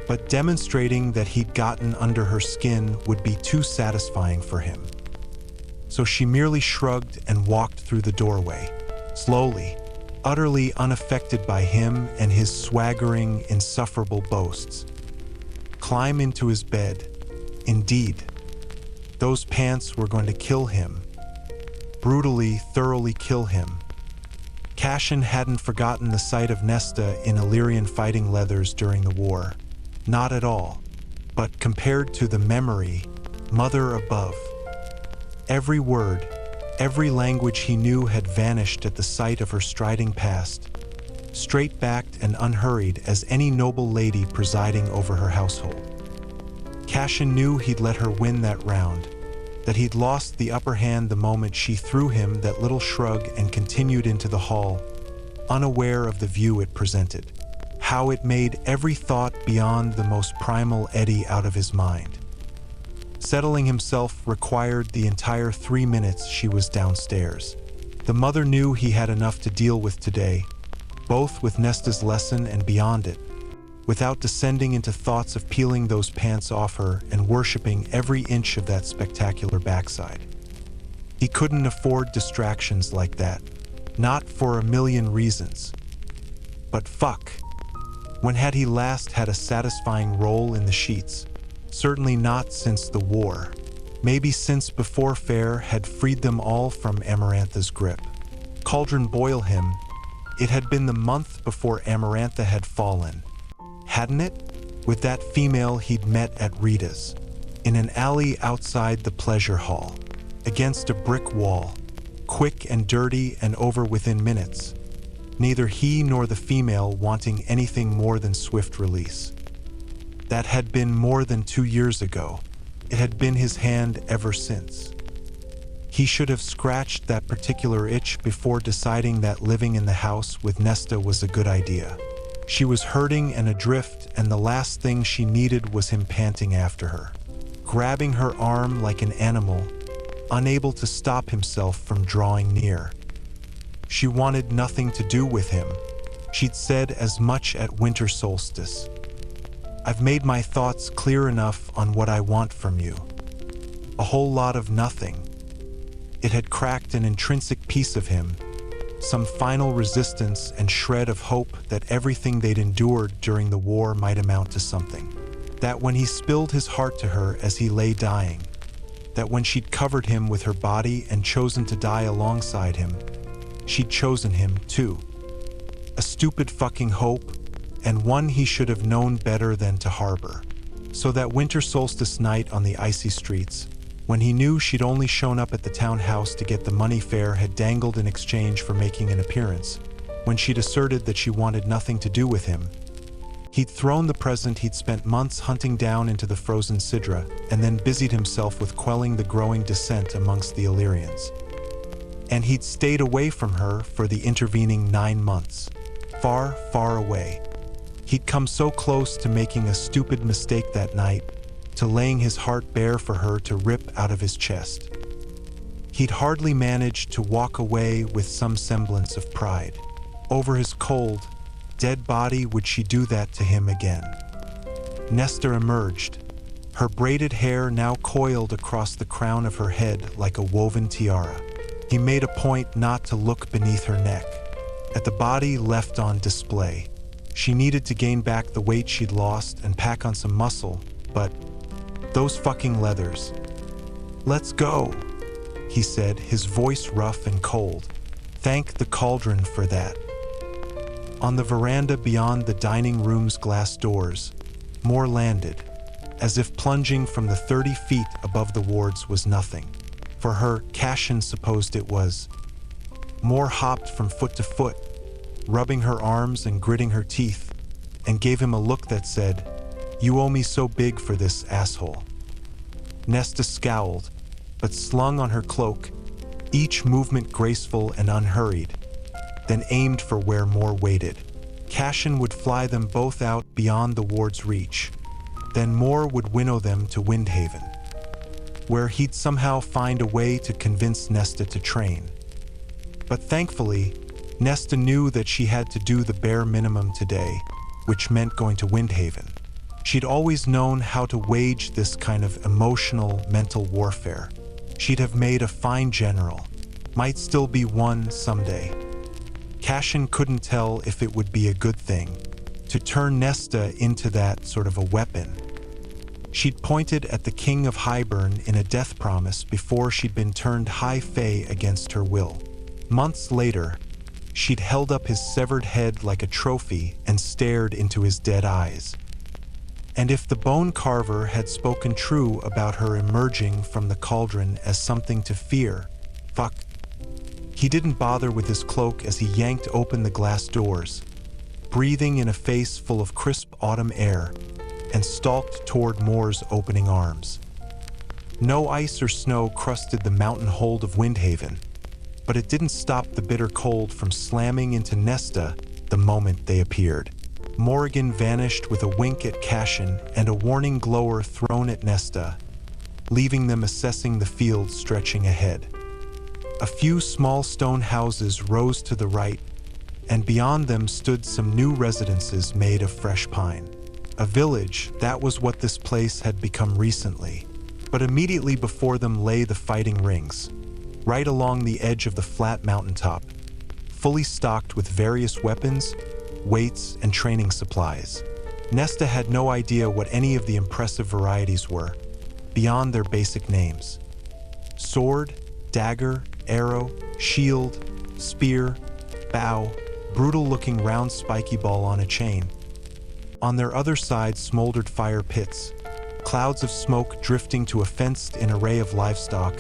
S1: but demonstrating that he'd gotten under her skin would be too satisfying for him. So she merely shrugged and walked through the doorway, slowly, utterly unaffected by him and his swaggering, insufferable boasts. Climb into his bed. Indeed. Those pants were going to kill him. Brutally, thoroughly kill him. Cassian hadn't forgotten the sight of Nesta in Illyrian fighting leathers during the war. Not at all. But compared to the memory, mother above. Every word, every language he knew had vanished at the sight of her striding past, straight-backed and unhurried as any noble lady presiding over her household. Cassian knew he'd let her win that round, that he'd lost the upper hand the moment she threw him that little shrug and continued into the hall, unaware of the view it presented, how it made every thought beyond the most primal eddy out of his mind. Settling himself required the entire 3 minutes she was downstairs. The mother knew he had enough to deal with today, both with Nesta's lesson and beyond it, without descending into thoughts of peeling those pants off her and worshipping every inch of that spectacular backside. He couldn't afford distractions like that, not for a million reasons. But fuck, when had he last had a satisfying roll in the sheets? Certainly not since the war. Maybe since before Fair had freed them all from Amarantha's grip. Cauldron boil him, it had been the month before Amarantha had fallen, hadn't it? With that female he'd met at Rita's, in an alley outside the pleasure hall, against a brick wall, quick and dirty and over within minutes. Neither he nor the female wanting anything more than swift release. That had been more than 2 years ago. It had been his hand ever since. He should have scratched that particular itch before deciding that living in the house with Nesta was a good idea. She was hurting and adrift, and the last thing she needed was him panting after her, grabbing her arm like an animal, unable to stop himself from drawing near. She wanted nothing to do with him. She'd said as much at winter solstice. I've made my thoughts clear enough on what I want from you. A whole lot of nothing. It had cracked an intrinsic piece of him, some final resistance and shred of hope that everything they'd endured during the war might amount to something. That when he spilled his heart to her as he lay dying, that when she'd covered him with her body and chosen to die alongside him, she'd chosen him too. A stupid fucking hope, and one he should have known better than to harbor. So that winter solstice night on the icy streets, when he knew she'd only shown up at the townhouse to get the money Fair had dangled in exchange for making an appearance, when she'd asserted that she wanted nothing to do with him, he'd thrown the present he'd spent months hunting down into the frozen Sidra, and then busied himself with quelling the growing dissent amongst the Illyrians. And he'd stayed away from her for the intervening 9 months, far, far away. He'd come so close to making a stupid mistake that night, to laying his heart bare for her to rip out of his chest. He'd hardly managed to walk away with some semblance of pride. Over his cold, dead body would she do that to him again? Nesta emerged, her braided hair now coiled across the crown of her head like a woven tiara. He made a point not to look beneath her neck, at the body left on display. She needed to gain back the weight she'd lost and pack on some muscle, but those fucking leathers. Let's go, he said, his voice rough and cold. Thank the cauldron for that. On the veranda beyond the dining room's glass doors, more landed, as if plunging from the 30 feet above the wards was nothing. For her, Cassian supposed it was. More hopped from foot to foot, rubbing her arms and gritting her teeth, and gave him a look that said, "You owe me so big for this, asshole." Nesta scowled, but slung on her cloak, each movement graceful and unhurried, then aimed for where more waited. Cassian would fly them both out beyond the ward's reach, then more would winnow them to Windhaven, where he'd somehow find a way to convince Nesta to train. But thankfully, Nesta knew that she had to do the bare minimum today, which meant going to Windhaven. She'd always known how to wage this kind of emotional, mental warfare. She'd have made a fine general, might still be one someday. Cassian couldn't tell if it would be a good thing to turn Nesta into that sort of a weapon. She'd pointed at the King of Highburn in a death promise before she'd been turned high fae against her will. Months later, she'd held up his severed head like a trophy and stared into his dead eyes. And if the bone carver had spoken true about her emerging from the cauldron as something to fear, fuck. He didn't bother with his cloak as he yanked open the glass doors, breathing in a face full of crisp autumn air, and stalked toward Moore's opening arms. No ice or snow crusted the mountain hold of Windhaven, but it didn't stop the bitter cold from slamming into Nesta the moment they appeared. Morrigan vanished with a wink at Cassian and a warning glower thrown at Nesta, leaving them assessing the field stretching ahead. A few small stone houses rose to the right, and beyond them stood some new residences made of fresh pine. A village, that was what this place had become recently. But immediately before them lay the fighting rings, right along the edge of the flat mountaintop, fully stocked with various weapons, weights, and training supplies. Nesta had no idea what any of the impressive varieties were, beyond their basic names. Sword, dagger, arrow, shield, spear, bow, brutal-looking round spiky ball on a chain. On their other side smoldered fire pits, clouds of smoke drifting to a fenced-in array of livestock,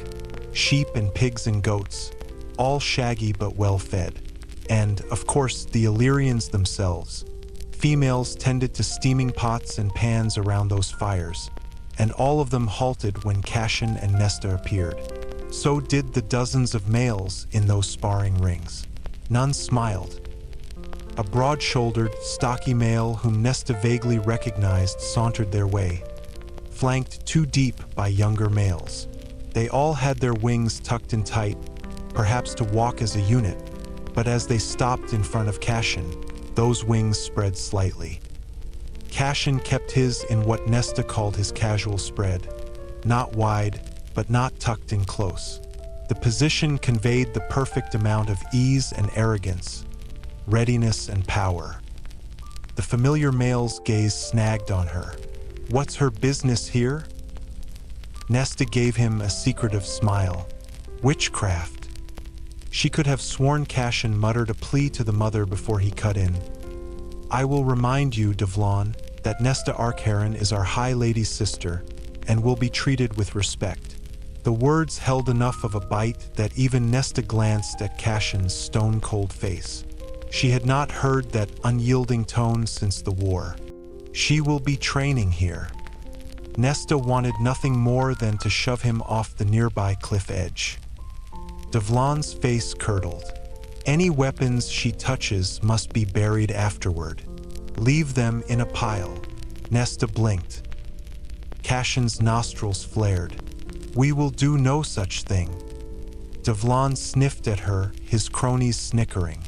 S1: sheep and pigs and goats, all shaggy but well-fed. And, of course, the Illyrians themselves. Females tended to steaming pots and pans around those fires, and all of them halted when Cassian and Nesta appeared. So did the dozens of males in those sparring rings. None smiled. A broad-shouldered, stocky male whom Nesta vaguely recognized sauntered their way, flanked too deep by younger males. They all had their wings tucked in tight, perhaps to walk as a unit, but as they stopped in front of Cassian, those wings spread slightly. Cassian kept his in what Nesta called his casual spread, not wide, but not tucked in close. The position conveyed the perfect amount of ease and arrogance, readiness and power. The familiar male's gaze snagged on her. What's her business here? Nesta gave him a secretive smile. Witchcraft. She could have sworn Cassian muttered a plea to the mother before he cut in. I will remind you, Devlon, that Nesta Archeron is our High Lady's sister and will be treated with respect. The words held enough of a bite that even Nesta glanced at Cassian's stone-cold face. She had not heard that unyielding tone since the war. She will be training here. Nesta wanted nothing more than to shove him off the nearby cliff edge. Devlon's face curdled. Any weapons she touches must be buried afterward. Leave them in a pile. Nesta blinked. Cassian's nostrils flared. We will do no such thing. Devlon sniffed at her, his cronies snickering.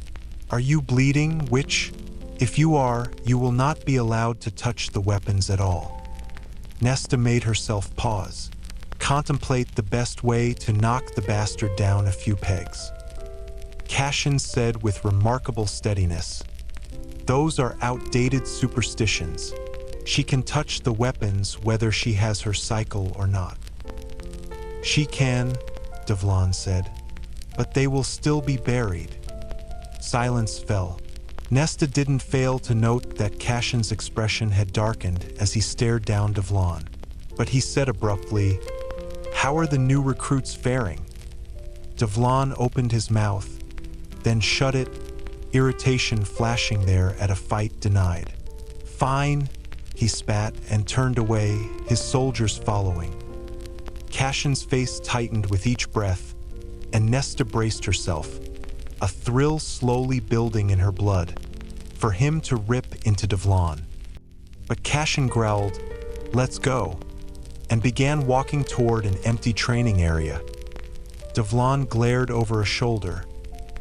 S1: Are you bleeding, witch? If you are, you will not be allowed to touch the weapons at all. Nesta made herself pause, contemplate the best way to knock the bastard down a few pegs. Cassian said with remarkable steadiness, those are outdated superstitions. She can touch the weapons whether she has her cycle or not. She can, Devlon said, but they will still be buried. Silence fell. Nesta didn't fail to note that Cassian's expression had darkened as he stared down Devlon, but he said abruptly, how are the new recruits faring? Devlon opened his mouth, then shut it, irritation flashing there at a fight denied. Fine, he spat and turned away, his soldiers following. Cassian's face tightened with each breath, and Nesta braced herself, a thrill slowly building in her blood, for him to rip into Devlon. But Cassian growled, let's go, and began walking toward an empty training area. Devlon glared over a shoulder,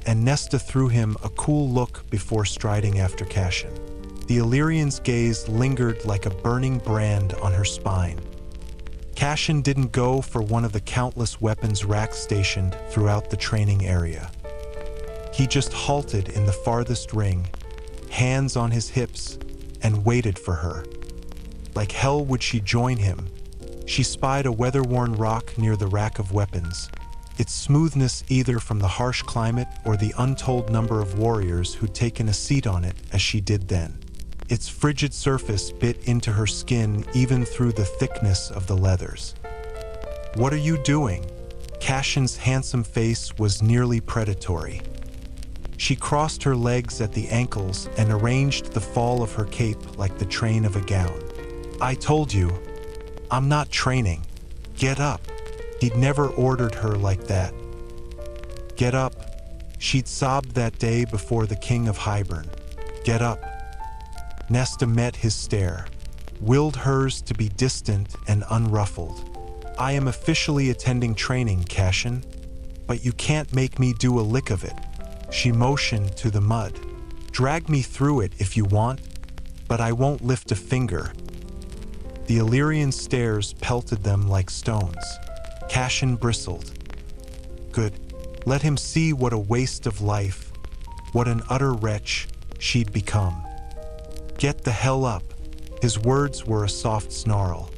S1: and Nesta threw him a cool look before striding after Cassian. The Illyrian's gaze lingered like a burning brand on her spine. Cassian didn't go for one of the countless weapons racks stationed throughout the training area. He just halted in the farthest ring, hands on his hips, and waited for her. Like hell would she join him. She spied a weather-worn rock near the rack of weapons, its smoothness either from the harsh climate or the untold number of warriors who'd taken a seat on it as she did then. Its frigid surface bit into her skin even through the thickness of the leathers. What are you doing? Cassian's handsome face was nearly predatory. She crossed her legs at the ankles and arranged the fall of her cape like the train of a gown. "I told you, I'm not training. Get up." He'd never ordered her like that. "Get up." She'd sobbed that day before the king of Hybern. "Get up." Nesta met his stare, willed hers to be distant and unruffled. "I am officially attending training, Cassian, but you can't make me do a lick of it." She motioned to the mud. "Drag me through it if you want, but I won't lift a finger." The Illyrian stares pelted them like stones. Cassian bristled. Good. Let him see what a waste of life, what an utter wretch she'd become. "Get the hell up." His words were a soft snarl.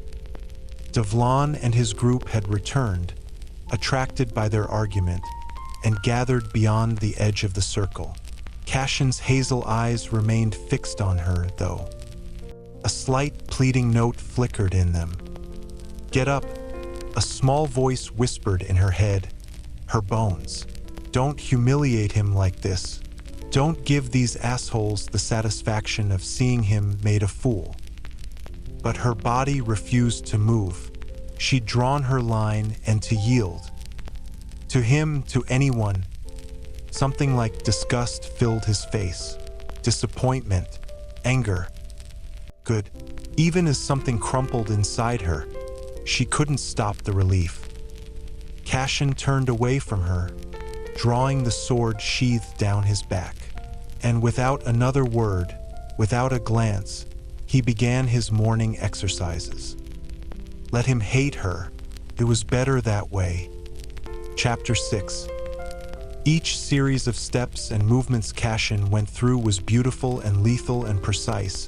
S1: Devlon and his group had returned, attracted by their argument, and gathered beyond the edge of the circle. Cassian's hazel eyes remained fixed on her, though. A slight pleading note flickered in them. "Get up," a small voice whispered in her head, her bones. "Don't humiliate him like this. Don't give these assholes the satisfaction of seeing him made a fool." But her body refused to move. She'd drawn her line and to yield. To him, to anyone, something like disgust filled his face. Disappointment, anger. Good. Even as something crumpled inside her, she couldn't stop the relief. Cassian turned away from her, drawing the sword sheathed down his back. And without another word, without a glance, he began his morning exercises. Let him hate her. It was better that way. Chapter 6. Each series of steps and movements Cassian went through was beautiful and lethal and precise,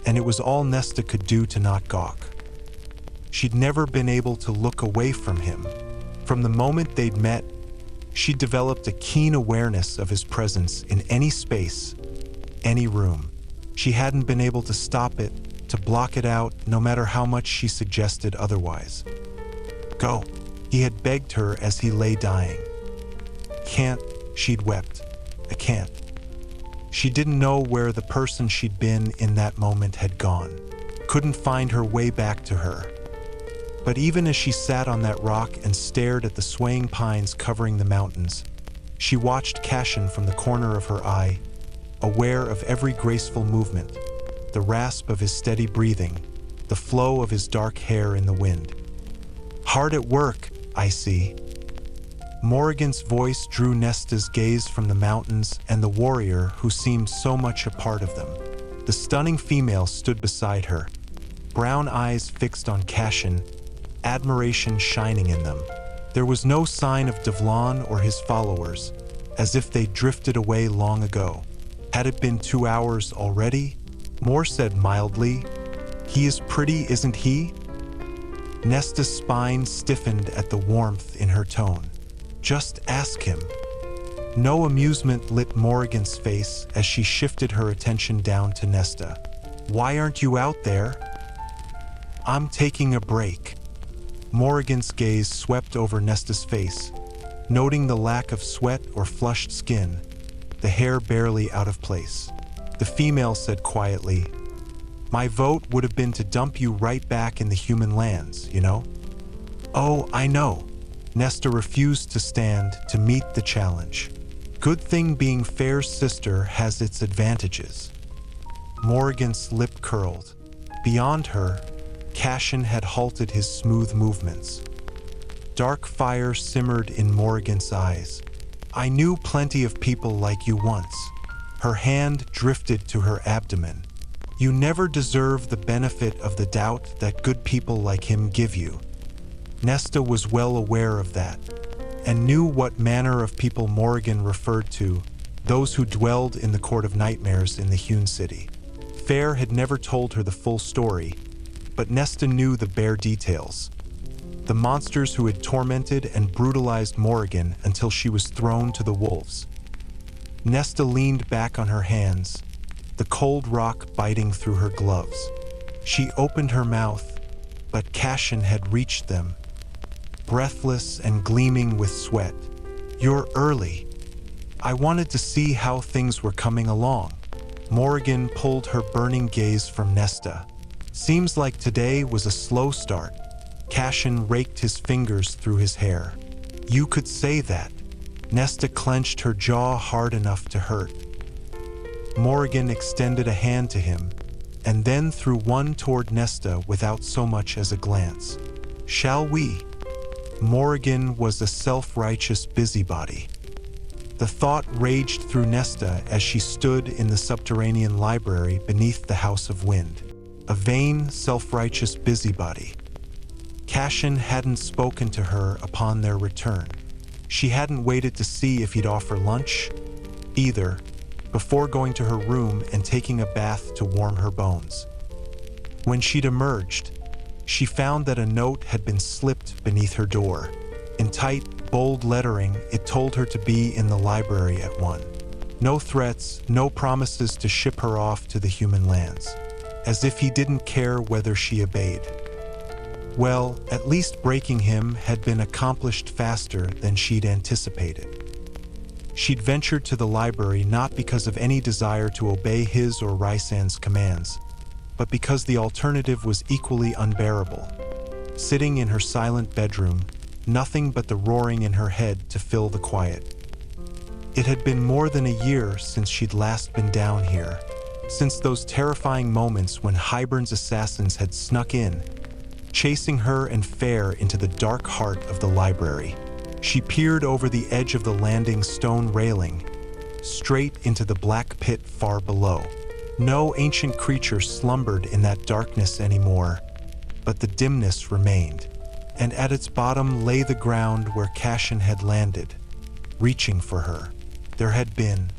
S1: and it was all Nesta could do to not gawk. She'd never been able to look away from him. From the moment they'd met, she'd developed a keen awareness of his presence in any space, any room. She hadn't been able to stop it, to block it out, no matter how much she suggested otherwise. "Go," he had begged her as he lay dying. "Can't," she'd wept. "I can't." She didn't know where the person she'd been in that moment had gone. Couldn't find her way back to her. But even as she sat on that rock and stared at the swaying pines covering the mountains, she watched Cassian from the corner of her eye, aware of every graceful movement, the rasp of his steady breathing, the flow of his dark hair in the wind. "Hard at work, I see." Morrigan's voice drew Nesta's gaze from the mountains and the warrior who seemed so much a part of them. The stunning female stood beside her, brown eyes fixed on Cassian, admiration shining in them. There was no sign of Devlon or his followers, as if they'd drifted away long ago. Had it been 2 hours already? Moore said mildly, "He is pretty, isn't he?" Nesta's spine stiffened at the warmth in her tone. "Just ask him." No amusement lit Morrigan's face as she shifted her attention down to Nesta. "Why aren't you out there?" "I'm taking a break." Morrigan's gaze swept over Nesta's face, noting the lack of sweat or flushed skin, the hair barely out of place. The female said quietly, "My vote would have been to dump you right back in the human lands, you know?" "Oh, I know." Nesta refused to stand to meet the challenge. "Good thing being Fair's sister has its advantages." Morrigan's lip curled. Beyond her, Cassian had halted his smooth movements. Dark fire simmered in Morrigan's eyes. "I knew plenty of people like you once." Her hand drifted to her abdomen. "You never deserve the benefit of the doubt that good people like him give you." Nesta was well aware of that, and knew what manner of people Morrigan referred to, those who dwelled in the Court of Nightmares in the Hewn City. Fair had never told her the full story, but Nesta knew the bare details. The monsters who had tormented and brutalized Morrigan until she was thrown to the wolves. Nesta leaned back on her hands, the cold rock biting through her gloves. She opened her mouth, but Cassian had reached them, breathless and gleaming with sweat. "You're early. I wanted to see how things were coming along. Morrigan pulled her burning gaze from Nesta. Seems like today was a slow start. Cassian raked his fingers through his hair. You could say that. Nesta clenched her jaw hard enough to hurt. Morrigan extended a hand to him, and then threw one toward Nesta without so much as a glance. Shall we? Morrigan was a self-righteous busybody. The thought raged through Nesta as she stood in the subterranean library beneath the House of Wind. A vain, self-righteous busybody. Cassian hadn't spoken to her upon their return. She hadn't waited to see if he'd offer lunch, either, before going to her room and taking a bath to warm her bones. When she'd emerged, she found that a note had been slipped beneath her door. In tight, bold lettering, it told her to be in the library at 1. No threats, no promises to ship her off to the human lands. As if he didn't care whether she obeyed. Well, at least breaking him had been accomplished faster than she'd anticipated. She'd ventured to the library not because of any desire to obey his or Rysan's commands, but because the alternative was equally unbearable. Sitting in her silent bedroom, nothing but the roaring in her head to fill the quiet. It had been more than a year since she'd last been down here, since those terrifying moments when Hybern's assassins had snuck in, chasing her and Fair into the dark heart of the library. She peered over the edge of the landing's stone railing, straight into the black pit far below. No ancient creature slumbered in that darkness anymore, but the dimness remained, and at its bottom lay the ground where Cassian had landed, reaching for her. There had been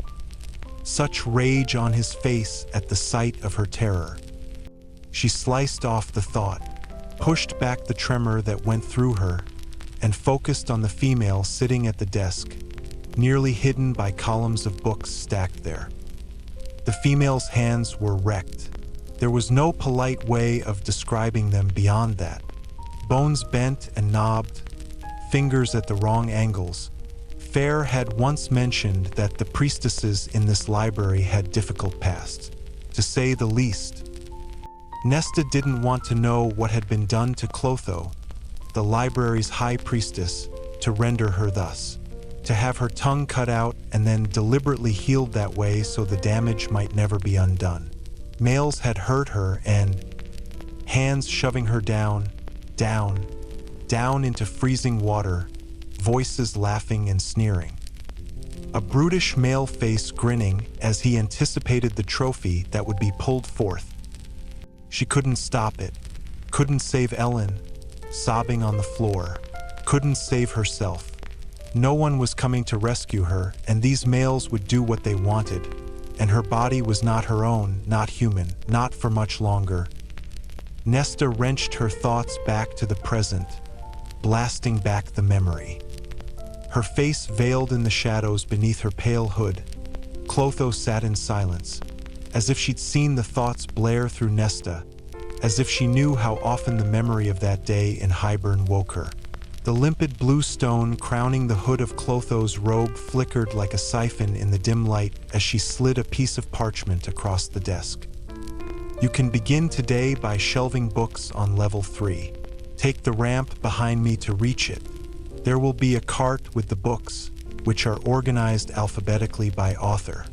S1: such rage on his face at the sight of her terror. She sliced off the thought, pushed back the tremor that went through her, and focused on the female sitting at the desk, nearly hidden by columns of books stacked there. The female's hands were wrecked. There was no polite way of describing them beyond that. Bones bent and knobbed, fingers at the wrong angles. Fair had once mentioned that the priestesses in this library had difficult pasts, to say the least. Nesta didn't want to know what had been done to Clotho, the library's high priestess, to render her thus. To have her tongue cut out and then deliberately healed that way so the damage might never be undone. Males had hurt her and, hands shoving her down into freezing water, voices laughing and sneering. A brutish male face grinning as he anticipated the trophy that would be pulled forth. She couldn't stop it, couldn't save Ellen, sobbing on the floor, couldn't save herself. No one was coming to rescue her, and these males would do what they wanted, and her body was not her own, not human, not for much longer. Nesta wrenched her thoughts back to the present, blasting back the memory. Her face veiled in the shadows beneath her pale hood, Clotho sat in silence, as if she'd seen the thoughts blare through Nesta, as if she knew how often the memory of that day in Hybern woke her. The limpid blue stone crowning the hood of Clotho's robe flickered like a siphon in the dim light as she slid a piece of parchment across the desk. You can begin today by shelving books on level 3. Take the ramp behind me to reach it. There will be a cart with the books, which are organized alphabetically by author.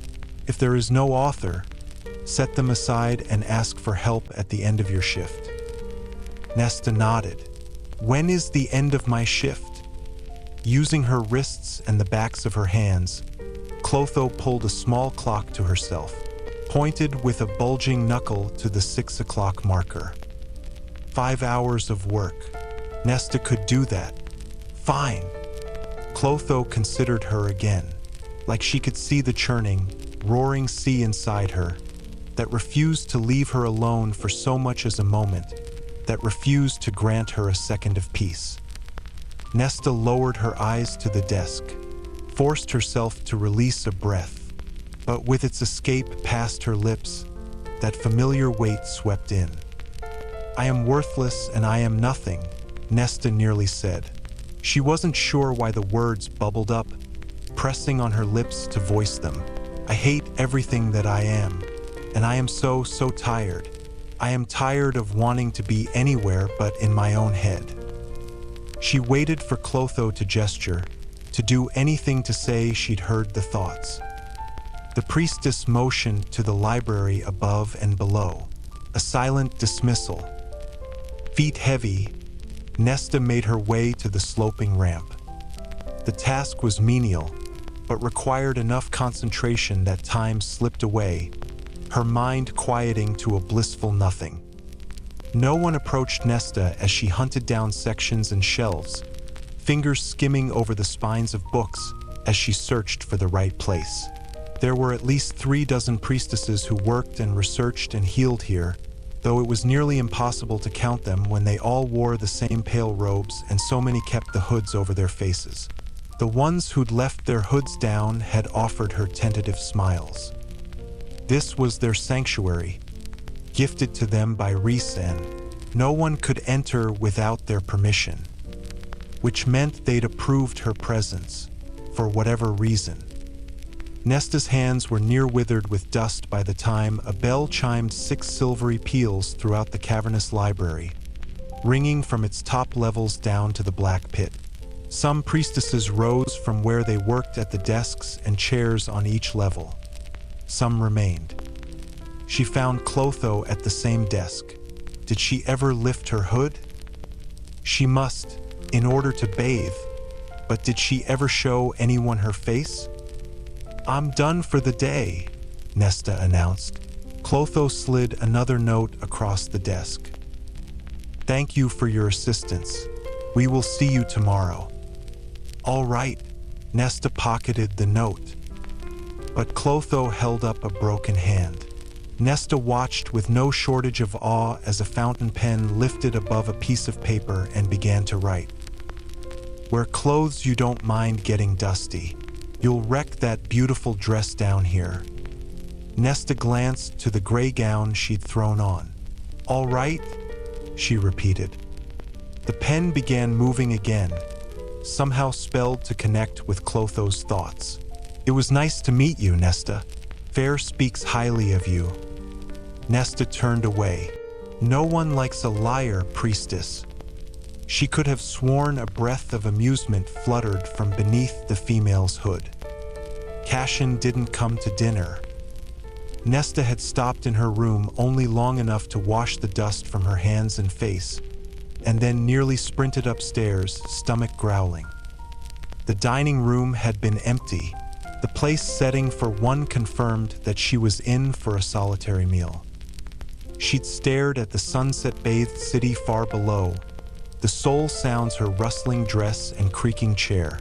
S1: If there is no author, set them aside and ask for help at the end of your shift. Nesta nodded. When is the end of my shift? Using her wrists and the backs of her hands, Clotho pulled a small clock to herself, pointed with a bulging knuckle to the 6 o'clock marker. 5 hours of work. Nesta could do that. Fine. Clotho considered her again, like she could see the churning, roaring sea inside her, that refused to leave her alone for so much as a moment, that refused to grant her a second of peace. Nesta lowered her eyes to the desk, forced herself to release a breath, but with its escape past her lips, that familiar weight swept in. I am worthless and I am nothing, Nesta nearly said. She wasn't sure why the words bubbled up, pressing on her lips to voice them. I hate everything that I am, and I am so tired. I am tired of wanting to be anywhere but in my own head. She waited for Clotho to gesture, to do anything to say she'd heard the thoughts. The priestess motioned to the library above and below, a silent dismissal. Feet heavy, Nesta made her way to the sloping ramp. The task was menial, but required enough concentration that time slipped away, her mind quieting to a blissful nothing. No one approached Nesta as she hunted down sections and shelves, fingers skimming over the spines of books as she searched for the right place. There were at least 36 priestesses who worked and researched and healed here, though it was nearly impossible to count them when they all wore the same pale robes and so many kept the hoods over their faces. The ones who'd left their hoods down had offered her tentative smiles. This was their sanctuary, gifted to them by Rhys-en. No one could enter without their permission, which meant they'd approved her presence, for whatever reason. Nesta's hands were near withered with dust by the time a bell chimed 6 silvery peals throughout the cavernous library, ringing from its top levels down to the black pit. Some priestesses rose from where they worked at the desks and chairs on each level. Some remained. She found Clotho at the same desk. Did she ever lift her hood? She must, in order to bathe, but did she ever show anyone her face? I'm done for the day, Nesta announced. Clotho slid another note across the desk. Thank you for your assistance. We will see you tomorrow. All right, Nesta pocketed the note. But Clotho held up a broken hand. Nesta watched with no shortage of awe as a fountain pen lifted above a piece of paper and began to write. Wear clothes you don't mind getting dusty. You'll wreck that beautiful dress down here. Nesta glanced to the gray gown she'd thrown on. All right, she repeated. The pen began moving again, somehow spelled to connect with Clotho's thoughts. It was nice to meet you, Nesta. Fair speaks highly of you. Nesta turned away. No one likes a liar, priestess. She could have sworn a breath of amusement fluttered from beneath the female's hood. Cassian didn't come to dinner. Nesta had stopped in her room only long enough to wash the dust from her hands and face, and then nearly sprinted upstairs, stomach growling. The dining room had been empty, the place setting for one confirmed that she was in for a solitary meal. She'd stared at the sunset-bathed city far below, the sole sounds her rustling dress and creaking chair.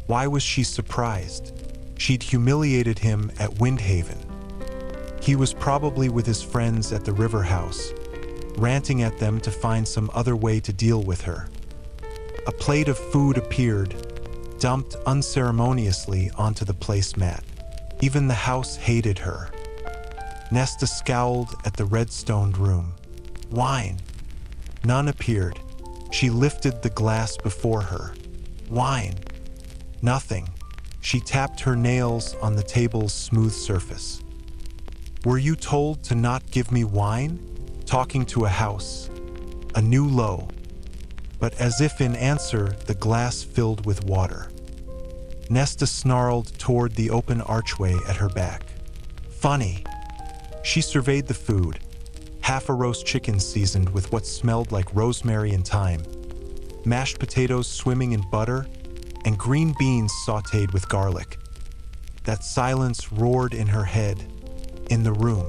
S1: Why was she surprised? She'd humiliated him at Windhaven. He was probably with his friends at the river house, ranting at them to find some other way to deal with her. A plate of food appeared, dumped unceremoniously onto the placemat. Even the house hated her. Nesta scowled at the red-stoned room. Wine. None appeared. She lifted the glass before her. Wine. Nothing. She tapped her nails on the table's smooth surface. Were you told to not give me wine? Talking to a house. A new low. But as if in answer, the glass filled with water. Nesta snarled toward the open archway at her back. Funny. She surveyed the food. Half a roast chicken seasoned with what smelled like rosemary and thyme, mashed potatoes swimming in butter, and green beans sautéed with garlic. That silence roared in her head, in the room.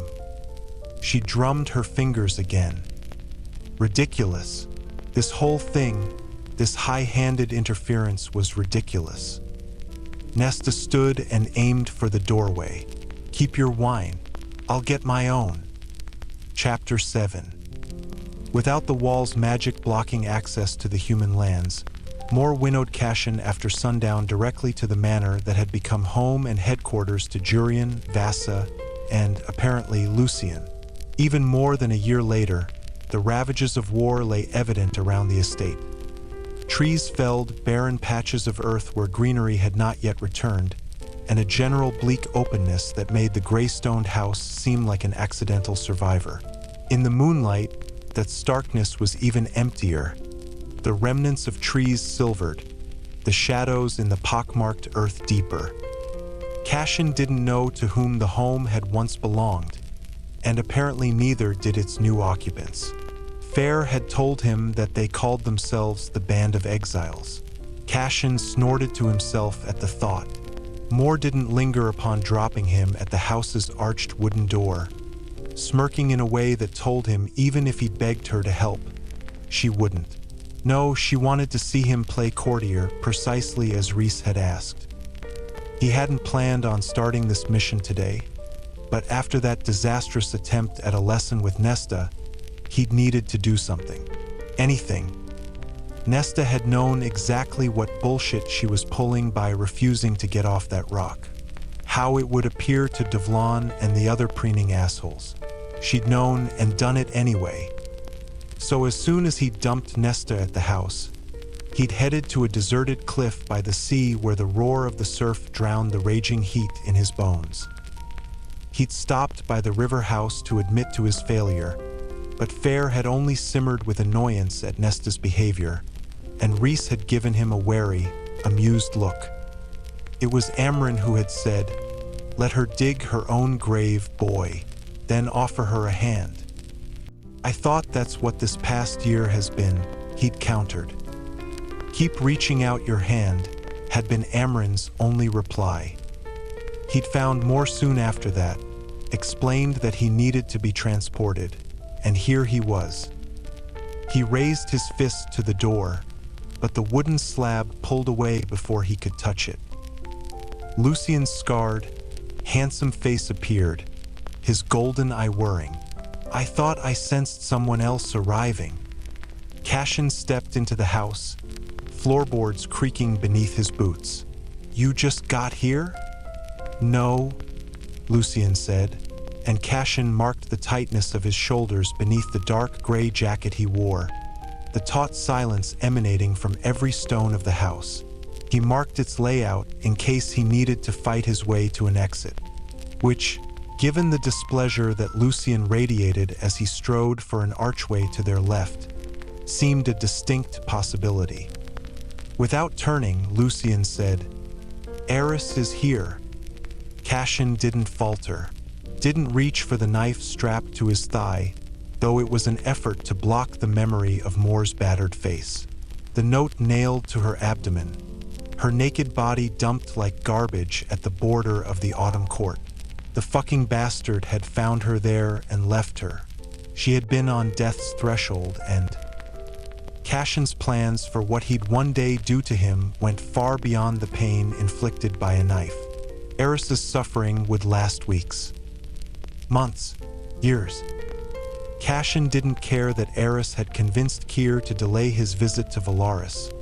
S1: She drummed her fingers again. Ridiculous. This whole thing, this high-handed interference was ridiculous. Nesta stood and aimed for the doorway. Keep your wine. I'll get my own. Chapter 7. Without the wall's magic blocking access to the human lands, Moore winnowed Cassian after sundown directly to the manor that had become home and headquarters to Jurian, Vassa, and, apparently, Lucian. Even more than a year later, the ravages of war lay evident around the estate. Trees felled, barren patches of earth where greenery had not yet returned, and a general bleak openness that made the gray-stoned house seem like an accidental survivor. In the moonlight, that starkness was even emptier. The remnants of trees silvered, the shadows in the pockmarked earth deeper. Cassian didn't know to whom the home had once belonged, and apparently neither did its new occupants. Fair had told him that they called themselves the Band of Exiles. Cassian snorted to himself at the thought. Moore didn't linger upon dropping him at the house's arched wooden door, smirking in a way that told him even if he begged her to help, she wouldn't. No, she wanted to see him play courtier precisely as Reese had asked. He hadn't planned on starting this mission today, but after that disastrous attempt at a lesson with Nesta, he'd needed to do something. Anything. Nesta had known exactly what bullshit she was pulling by refusing to get off that rock. How it would appear to Devlon and the other preening assholes. She'd known and done it anyway. So as soon as he dumped Nesta at the house, he'd headed to a deserted cliff by the sea where the roar of the surf drowned the raging heat in his bones. He'd stopped by the river house to admit to his failure, but Fair had only simmered with annoyance at Nesta's behavior, and Reese had given him a wary, amused look. It was Amryn who had said, "Let her dig her own grave, boy, then offer her a hand." "I thought that's what this past year has been," he'd countered. "Keep reaching out your hand," had been Amryn's only reply. He'd found more soon after that, explained that he needed to be transported, and here he was. He raised his fist to the door, but the wooden slab pulled away before he could touch it. Lucian's scarred, handsome face appeared, his golden eye whirring. "I thought I sensed someone else arriving." Cassian stepped into the house, floorboards creaking beneath his boots. "You just got here?" "No," Lucian said, and Cassian marked the tightness of his shoulders beneath the dark gray jacket he wore, the taut silence emanating from every stone of the house. He marked its layout in case he needed to fight his way to an exit, which, given the displeasure that Lucian radiated as he strode for an archway to their left, seemed a distinct possibility. Without turning, Lucian said, "Eris is here." Cassian didn't falter, didn't reach for the knife strapped to his thigh, though it was an effort to block the memory of Moore's battered face. The note nailed to her abdomen, her naked body dumped like garbage at the border of the autumn court. The fucking bastard had found her there and left her. She had been on death's threshold, and Cassian's plans for what he'd one day do to him went far beyond the pain inflicted by a knife. Eris's suffering would last weeks, months, years. Cassian didn't care that Eris had convinced Keir to delay his visit to Valaris,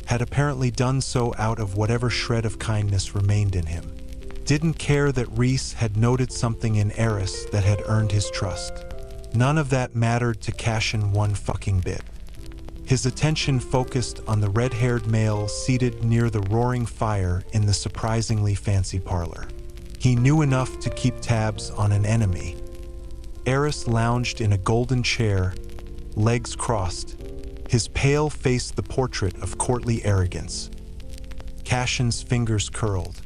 S1: had apparently done so out of whatever shred of kindness remained in him. Didn't care that Reese had noted something in Eris that had earned his trust. None of that mattered to Cassian one fucking bit. His attention focused on the red-haired male seated near the roaring fire in the surprisingly fancy parlor. He knew enough to keep tabs on an enemy. Eris lounged in a golden chair, legs crossed, his pale face the portrait of courtly arrogance. Cassian's fingers curled.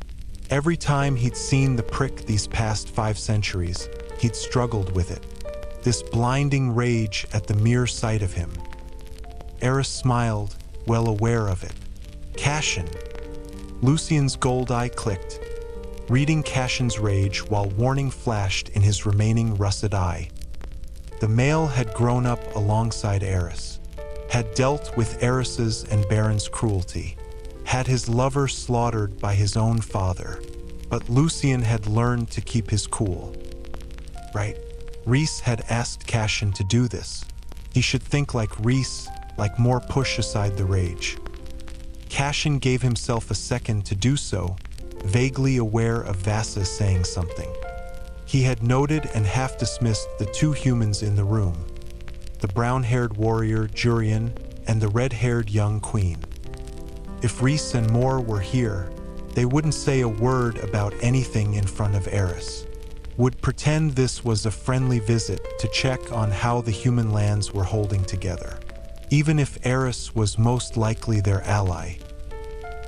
S1: Every time he'd seen the prick these past 5 centuries, he'd struggled with it. This blinding rage at the mere sight of him. Eris smiled, well aware of it. "Cassian." Lucian's gold eye clicked, reading Cassian's rage while warning flashed in his remaining russet eye. The male had grown up alongside Eris, had dealt with Eris's and Baron's cruelty, had his lover slaughtered by his own father, but Lucian had learned to keep his cool. Right? Reese had asked Cassian to do this. He should think like Reese, like Moore, push aside the rage. Cassian gave himself a second to do so, vaguely aware of Vasa saying something. He had noted and half dismissed the 2 humans in the room. The brown-haired warrior, Jurian, and the red-haired young queen. If Rhys and Mor were here, they wouldn't say a word about anything in front of Eris. Would pretend this was a friendly visit to check on how the human lands were holding together. Even if Eris was most likely their ally.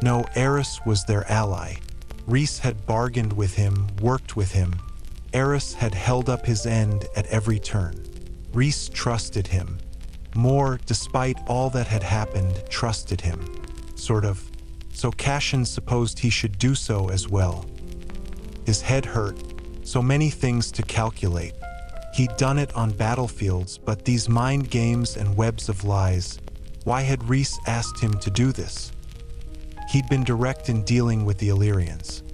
S1: No, Eris was their ally. Rhys had bargained with him, worked with him. Eris had held up his end at every turn. Rhys trusted him. Mor, despite all that had happened, trusted him. Sort of. So Cassian supposed he should do so as well. His head hurt. So many things to calculate. He'd done it on battlefields, but these mind games and webs of lies. Why had Rhys asked him to do this? He'd been direct in dealing with the Illyrians.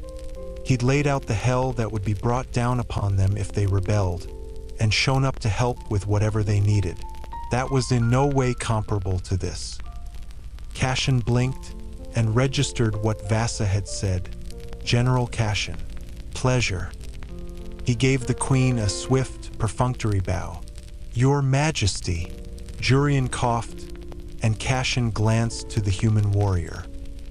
S1: He'd laid out the hell that would be brought down upon them if they rebelled, and shown up to help with whatever they needed. That was in no way comparable to this. Cassian blinked and registered what Vasa had said. General Cassian. Pleasure. He gave the queen a swift, perfunctory bow. Your Majesty. Jurian coughed, and Cassian glanced to the human warrior.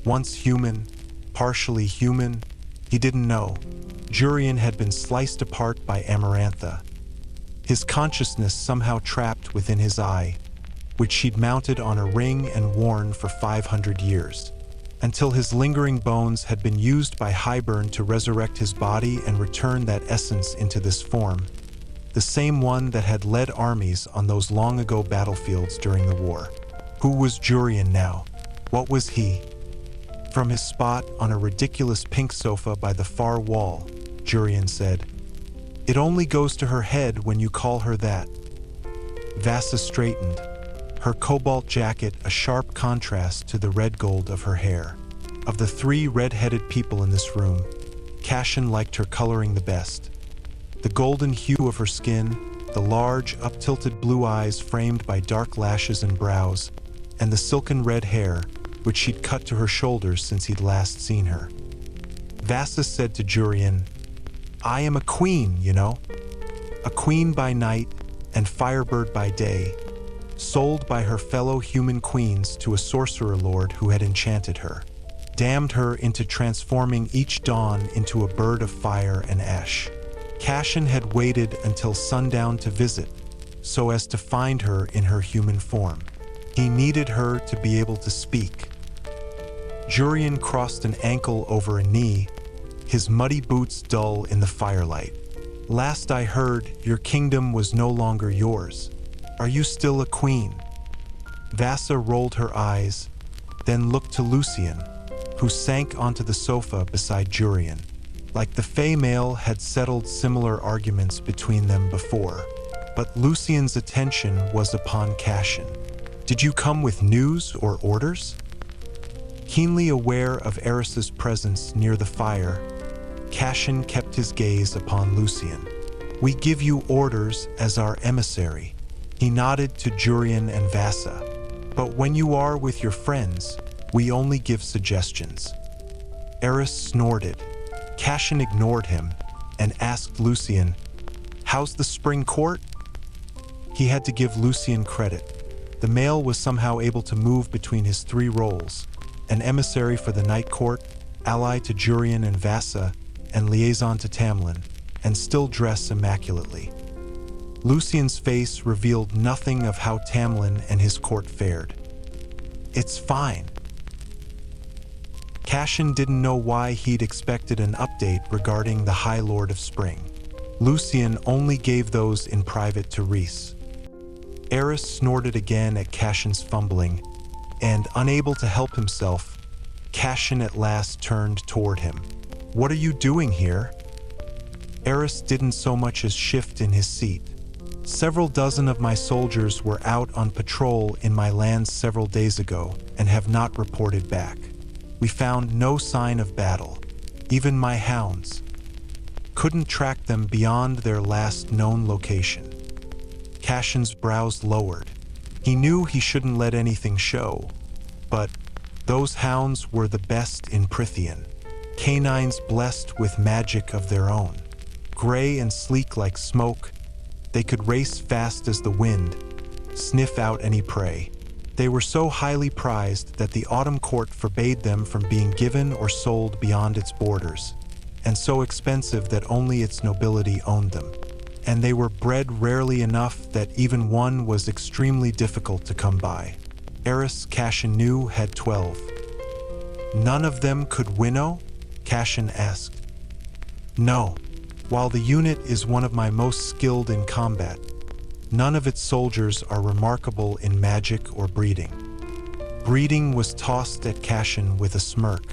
S1: Once human, partially human, he didn't know. Jurian had been sliced apart by Amarantha. His consciousness somehow trapped within his eye, which she'd mounted on a ring and worn for 500 years. Until his lingering bones had been used by Hybern to resurrect his body and return that essence into this form, the same one that had led armies on those long-ago battlefields during the war. Who was Jurian now? What was he? From his spot on a ridiculous pink sofa by the far wall, Jurian said, "It only goes to her head when you call her that." Vasa straightened, her cobalt jacket a sharp contrast to the red gold of her hair. Of the three red-headed people in this room, Cassian liked her coloring the best. The golden hue of her skin, the large, up-tilted blue eyes framed by dark lashes and brows, and the silken red hair, which she'd cut to her shoulders since he'd last seen her. Vasa said to Jurian, "I am a queen, you know. A queen by night and firebird by day, sold by her fellow human queens to a sorcerer lord who had enchanted her, damned her into transforming each dawn into a bird of fire and ash." Cassian had waited until sundown to visit, so as to find her in her human form. He needed her to be able to speak. Jurian crossed an ankle over a knee, his muddy boots dull in the firelight. "Last I heard, your kingdom was no longer yours. Are you still a queen?" Vasa rolled her eyes, then looked to Lucian, who sank onto the sofa beside Jurian. Like the Fey male had settled similar arguments between them before, but Lucian's attention was upon Cassian. "Did you come with news or orders?" Keenly aware of Eris's presence near the fire, Cassian kept his gaze upon Lucian. "We give you orders as our emissary." He nodded to Jurian and Vasa. "But when you are with your friends, we only give suggestions." Eris snorted. Cassian ignored him and asked Lucian, "How's the spring court?" He had to give Lucian credit. The male was somehow able to move between his three roles: an emissary for the night court, ally to Jurian and Vasa, and liaison to Tamlin, and still dress immaculately. Lucian's face revealed nothing of how Tamlin and his court fared. "It's fine." Cassian didn't know why he'd expected an update regarding the High Lord of Spring. Lucian only gave those in private to Rhys. Eris snorted again at Cassian's fumbling, and unable to help himself, Cassian at last turned toward him. "What are you doing here?" Eris didn't so much as shift in his seat. "Several dozen of my soldiers were out on patrol in my lands several days ago and have not reported back. We found no sign of battle. Even my hounds couldn't track them beyond their last known location." Cassian's brows lowered. He knew he shouldn't let anything show, but those hounds were the best in Prythian. Canines blessed with magic of their own. Gray and sleek like smoke, they could race fast as the wind, sniff out any prey. they were so highly prized that the Autumn Court forbade them from being given or sold beyond its borders, and so expensive that only its nobility owned them. And they were bred rarely enough that even one was extremely difficult to come by. Eris, Cassian knew, had 12. None of them could winnow? Cassian asked. No. While the unit is one of my most skilled in combat, none of its soldiers are remarkable in magic or breeding. Breeding was tossed at Cassian with a smirk.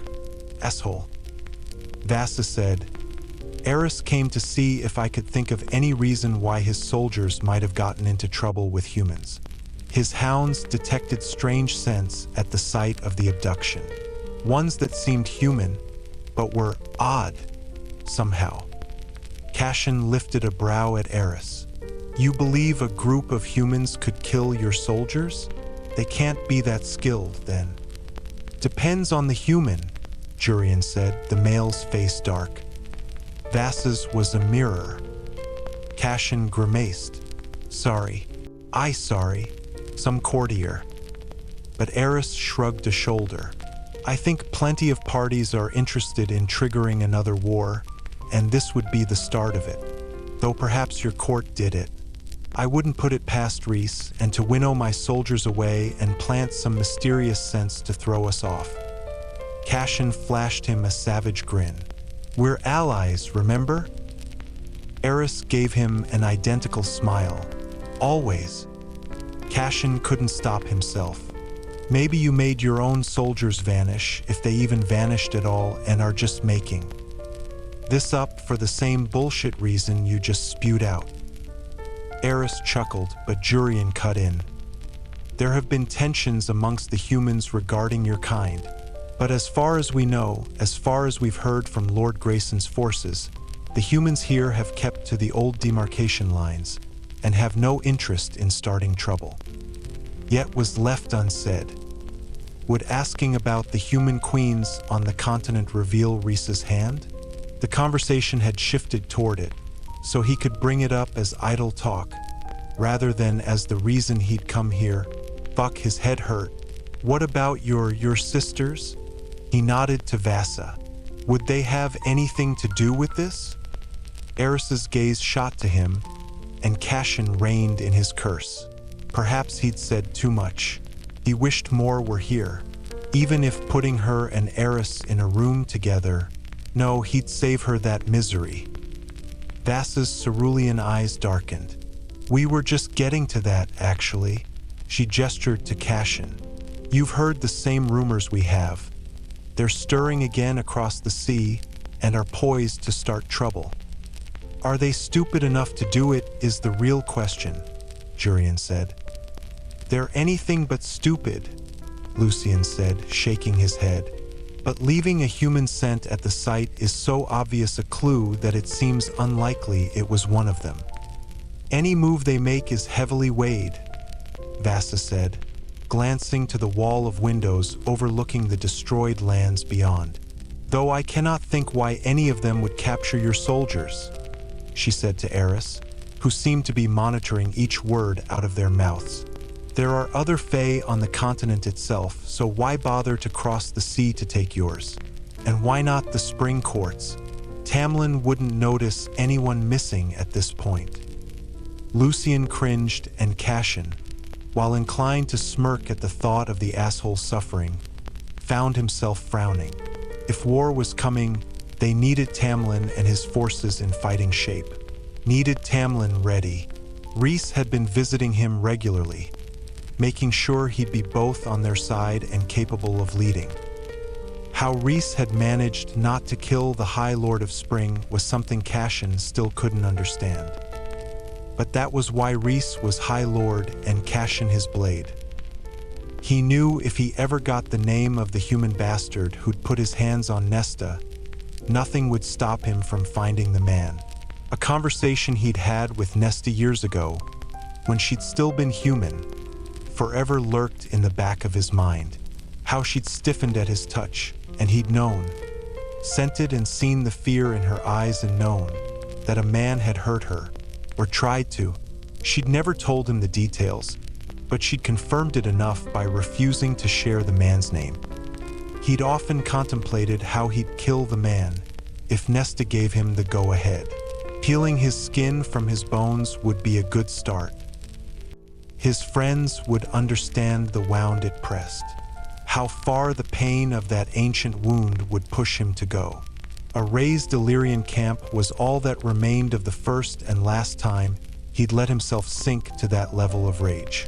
S1: Asshole. Vasa said, Eris came to see if I could think of any reason why his soldiers might have gotten into trouble with humans. His hounds detected strange scents at the site of the abduction. Ones that seemed human, but were odd, somehow. Cassian lifted a brow at Eris. You believe a group of humans could kill your soldiers? They can't be that skilled, then. Depends on the human, Jurian said, the male's face dark. Vasa's was a mirror. Cassian grimaced. Sorry. Sorry. Some courtier. But Eris shrugged a shoulder. I think plenty of parties are interested in triggering another war, and this would be the start of it. Though perhaps your court did it. I wouldn't put it past Rhys, and to winnow my soldiers away and plant some mysterious sense to throw us off. Cassian flashed him a savage grin. We're allies, remember? Eris gave him an identical smile. Always. Cassian couldn't stop himself. Maybe you made your own soldiers vanish, if they even vanished at all, and are just making this up for the same bullshit reason you just spewed out. Eris chuckled, but Jurian cut in. There have been tensions amongst the humans regarding your kind, but as far as we know, as far as we've heard from Lord Grayson's forces, the humans here have kept to the old demarcation lines and have no interest in starting trouble. Yet was left unsaid. Would asking about the human queens on the continent reveal Rhys's hand? The conversation had shifted toward it, so he could bring it up as idle talk, rather than as the reason he'd come here. Fuck, his head hurt. What about your sisters? He nodded to Vasa. Would they have anything to do with this? Eris's gaze shot to him, and Cassian reined in his curse. Perhaps he'd said too much. He wished more were here. Even if putting her and Eris in a room together, no, he'd save her that misery. Vasa's cerulean eyes darkened. We were just getting to that, actually. She gestured to Cassian. You've heard the same rumors we have. They're stirring again across the sea and are poised to start trouble. Are they stupid enough to do it is the real question, Jurian said. They're anything but stupid, Lucian said, shaking his head. But leaving a human scent at the site is so obvious a clue that it seems unlikely it was one of them. Any move they make is heavily weighed, Vasa said, glancing to the wall of windows overlooking the destroyed lands beyond. Though I cannot think why any of them would capture your soldiers, she said to Eris, who seemed to be monitoring each word out of their mouths. There are other Fae on the continent itself, so why bother to cross the sea to take yours? And why not the spring courts? Tamlin wouldn't notice anyone missing at this point. Lucian cringed, and Cassian, while inclined to smirk at the thought of the asshole suffering, found himself frowning. If war was coming, they needed Tamlin and his forces in fighting shape. Needed Tamlin ready. Rhys had been visiting him regularly, making sure he'd be both on their side and capable of leading. How Rhys had managed not to kill the High Lord of Spring was something Cassian still couldn't understand. But that was why Rhys was High Lord and Cassian his blade. He knew if he ever got the name of the human bastard who'd put his hands on Nesta, nothing would stop him from finding the man. A conversation he'd had with Nesta years ago, when she'd still been human, forever lurked in the back of his mind. How she'd stiffened at his touch, and he'd known, scented and seen the fear in her eyes and known that a man had hurt her, or tried to. She'd never told him the details, but she'd confirmed it enough by refusing to share the man's name. He'd often contemplated how he'd kill the man if Nesta gave him the go-ahead. Peeling his skin from his bones would be a good start. His friends would understand the wound it pressed, how far the pain of that ancient wound would push him to go. A raised Illyrian camp was all that remained of the first and last time he'd let himself sink to that level of rage.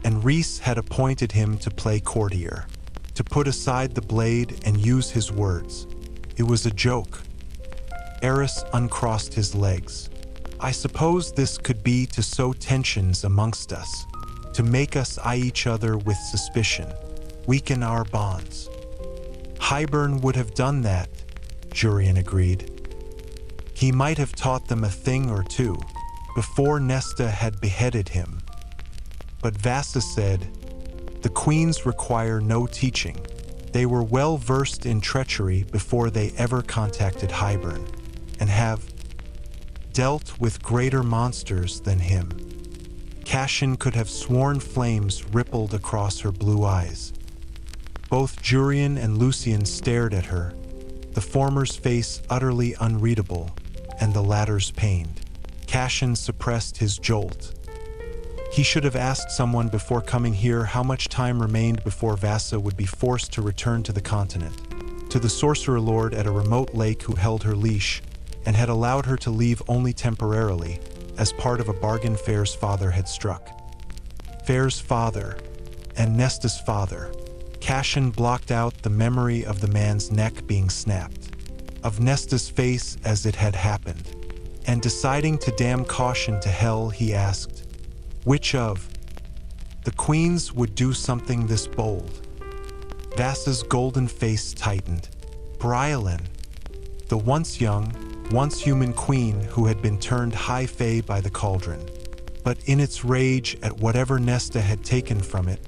S1: And Rhys had appointed him to play courtier, to put aside the blade and use his words. It was a joke. Eris uncrossed his legs. I suppose this could be to sow tensions amongst us, to make us eye each other with suspicion, weaken our bonds. Hybern would have done that, Jurian agreed. He might have taught them a thing or two before Nesta had beheaded him. But Vassa said, the queens require no teaching. They were well versed in treachery before they ever contacted Hybern, and have dealt with greater monsters than him. Cassian could have sworn flames rippled across her blue eyes. Both Jurian and Lucian stared at her, the former's face utterly unreadable, and the latter's pained. Cassian suppressed his jolt. He should have asked someone before coming here how much time remained before Vassa would be forced to return to the continent, to the sorcerer lord at a remote lake who held her leash and had allowed her to leave only temporarily, as part of a bargain Fair's father had struck. Fair's father, and Nesta's father. Cassian blocked out the memory of the man's neck being snapped, of Nesta's face as it had happened, and deciding to damn caution to hell, he asked, which of the queens would do something this bold? Vassa's golden face tightened. Bryalin, the once young, once human queen who had been turned high fae by the cauldron. But in its rage at whatever Nesta had taken from it,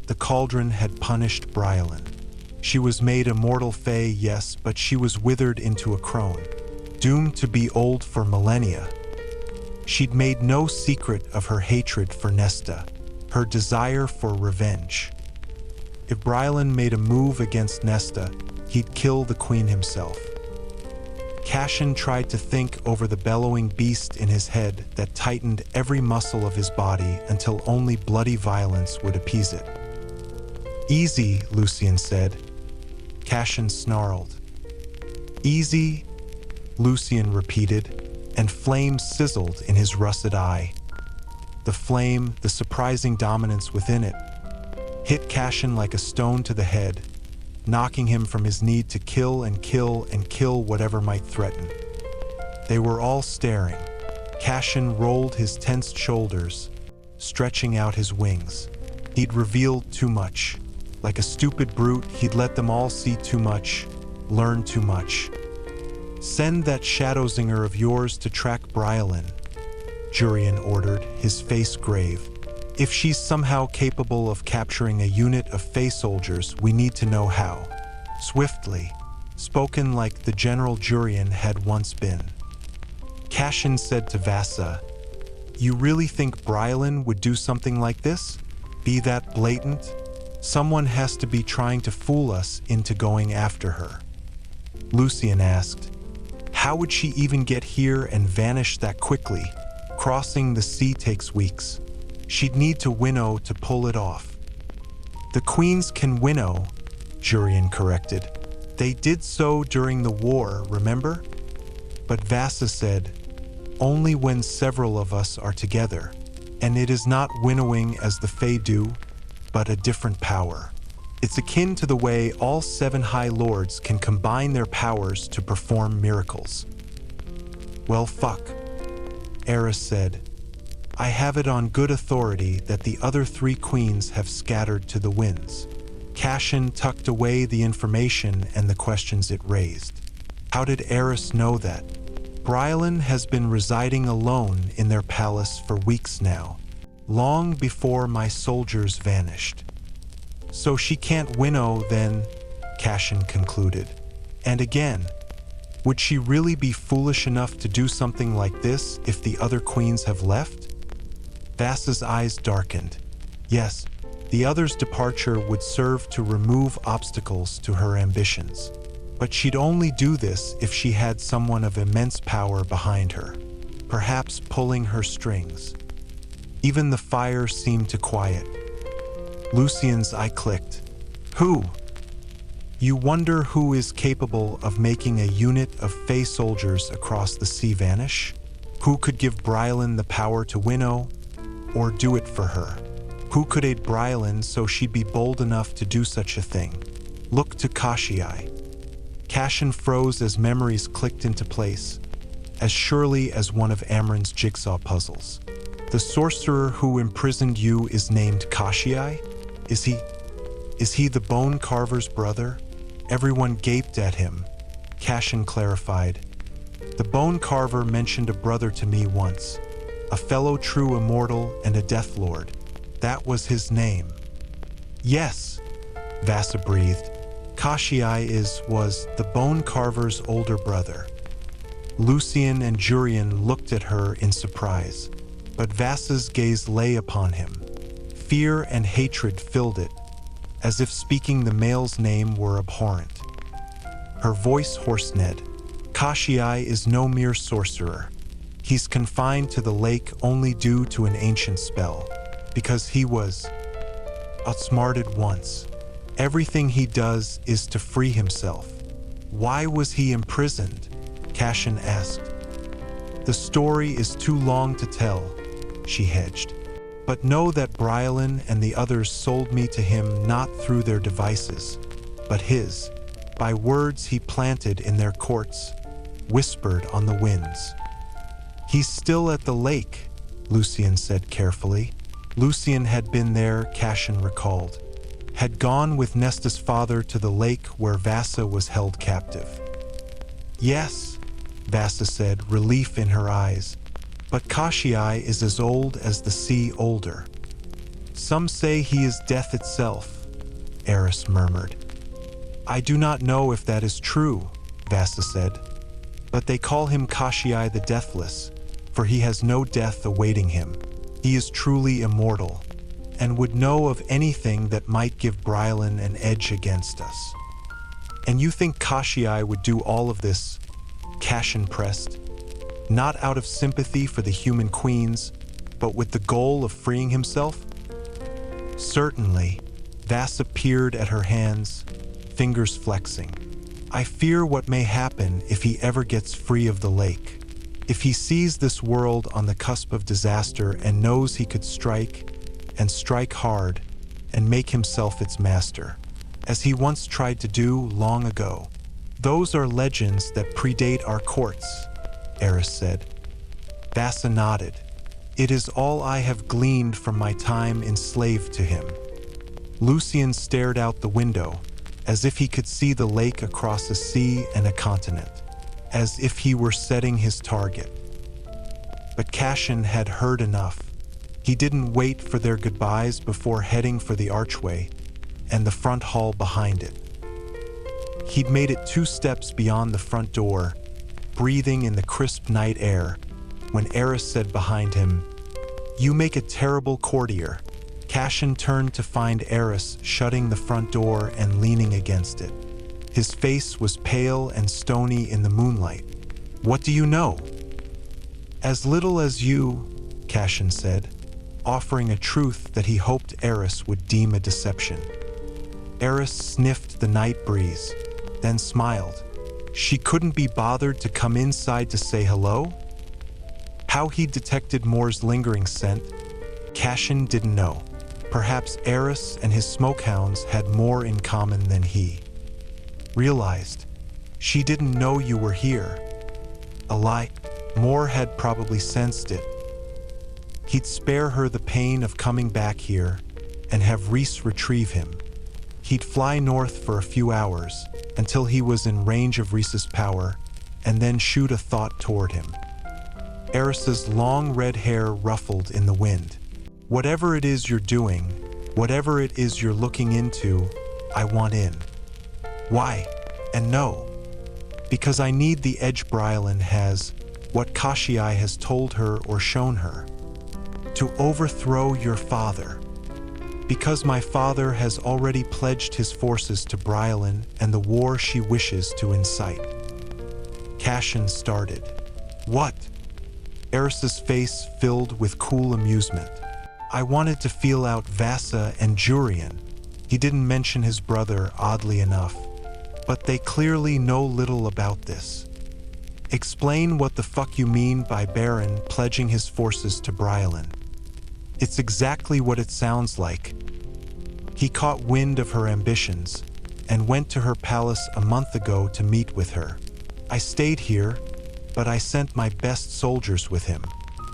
S1: the cauldron had punished Bryalin. She was made a mortal fae, yes, but she was withered into a crone, doomed to be old for millennia. She'd made no secret of her hatred for Nesta, her desire for revenge. If Bryalin made a move against Nesta, he'd kill the queen himself. Cassian tried to think over the bellowing beast in his head that tightened every muscle of his body until only bloody violence would appease it. Easy, Lucian said. Cassian snarled. Easy, Lucian repeated, and flame sizzled in his rusted eye. The flame, the surprising dominance within it, hit Cassian like a stone to the head, knocking him from his need to kill and kill and kill whatever might threaten. They were all staring. Cassian rolled his tensed shoulders, stretching out his wings. He'd revealed too much. Like a stupid brute, he'd let them all see too much, learn too much. Send that Shadowzinger of yours to track Bryalin, Jurian ordered, his face grave. If she's somehow capable of capturing a unit of Fae soldiers, we need to know how. Swiftly, spoken like the General Jurian had once been. Cassian said to Vassa, you really think Bryalin would do something like this? Be that blatant? Someone has to be trying to fool us into going after her. Lucian asked, how would she even get here and vanish that quickly? Crossing the sea takes weeks. She'd need to winnow to pull it off. The queens can winnow, Jurian corrected. They did so during the war, remember? But Vassa said, only when several of us are together, and it is not winnowing as the Fae do, but a different power. It's akin to the way all 7 High Lords can combine their powers to perform miracles. Well, fuck, Eris said. I have it on good authority that the other 3 queens have scattered to the winds. Cassian tucked away the information and the questions it raised. How did Eris know that? Bryalin has been residing alone in their palace for weeks now, long before my soldiers vanished. So she can't winnow then, Cassian concluded. And again, would she really be foolish enough to do something like this if the other queens have left? Vassa's eyes darkened. Yes, the other's departure would serve to remove obstacles to her ambitions. But she'd only do this if she had someone of immense power behind her, perhaps pulling her strings. Even the fire seemed to quiet. Lucien's eye clicked. Who? You wonder who is capable of making a unit of Fey soldiers across the sea vanish? Who could give Brylan the power to winnow, or do it for her? Who could aid Brylan so she'd be bold enough to do such a thing? Look to Cassian. Cassian froze as memories clicked into place, as surely as one of Amren's jigsaw puzzles. The sorcerer who imprisoned you is named Cassian? Is he the bone carver's brother? Everyone gaped at him. Cassian clarified. The bone carver mentioned a brother to me once, a fellow true immortal and a death lord. That was his name. Yes, Vasa breathed. Cassian was the bone carver's older brother. Lucien and Jurian looked at her in surprise, but Vasa's gaze lay upon him. Fear and hatred filled it, as if speaking the male's name were abhorrent. Her voice hoarsened. Cassian is no mere sorcerer. He's confined to the lake only due to an ancient spell, because he was outsmarted once. Everything he does is to free himself. Why was he imprisoned? Cassian asked. The story is too long to tell, she hedged. But know that Brylan and the others sold me to him not through their devices, but his, by words he planted in their courts, whispered on the winds. He's still at the lake, Lucien said carefully. Lucien had been there, Cassian recalled. Had gone with Nesta's father to the lake where Vasa was held captive. Yes, Vasa said, relief in her eyes. But Cassian is as old as the sea older. Some say he is death itself, Eris murmured. I do not know if that is true, Vasa said. But they call him Cassian the Deathless, for he has no death awaiting him. He is truly immortal, and would know of anything that might give Brylan an edge against us. And you think Cassian would do all of this? Cassian pressed. Not out of sympathy for the human queens, but with the goal of freeing himself? Certainly. Vasa peered at her hands, fingers flexing. I fear what may happen if he ever gets free of the lake. If he sees this world on the cusp of disaster and knows he could strike, and strike hard, and make himself its master, as he once tried to do long ago. Those are legends that predate our courts, Eris said. Vasa nodded. It is all I have gleaned from my time enslaved to him. Lucien stared out the window, as if he could see the lake across a sea and a continent, as if he were setting his target. But Cassian had heard enough. He didn't wait for their goodbyes before heading for the archway and the front hall behind it. He'd made it 2 steps beyond the front door, breathing in the crisp night air, when Eris said behind him, "You make a terrible courtier." Cassian turned to find Eris shutting the front door and leaning against it. His face was pale and stony in the moonlight. "What do you know?" "As little as you," Cassian said, offering a truth that he hoped Eris would deem a deception. Eris sniffed the night breeze, then smiled. She couldn't be bothered to come inside to say hello? How he detected Moore's lingering scent, Cassian didn't know. Perhaps Eris and his smokehounds had more in common than he realized. She didn't know you were here. A lie. Moore had probably sensed it. He'd spare her the pain of coming back here and have Reese retrieve him. He'd fly north for a few hours until he was in range of Reese's power and then shoot a thought toward him. Eris's long red hair ruffled in the wind. "Whatever it is you're doing, whatever it is you're looking into, I want in." "Why?" "And no. Because I need the edge Brylan has, what Cassian has told her or shown her. To overthrow your father." Because my father has already pledged his forces to Brylan and the war she wishes to incite. Cassian started. What? Eris's face filled with cool amusement. I wanted to feel out Vasa and Jurian. He didn't mention his brother, oddly enough. But they clearly know little about this. Explain what the fuck you mean by Baron pledging his forces to Brylan. It's exactly what it sounds like. He caught wind of her ambitions and went to her palace a month ago to meet with her. I stayed here, but I sent my best soldiers with him.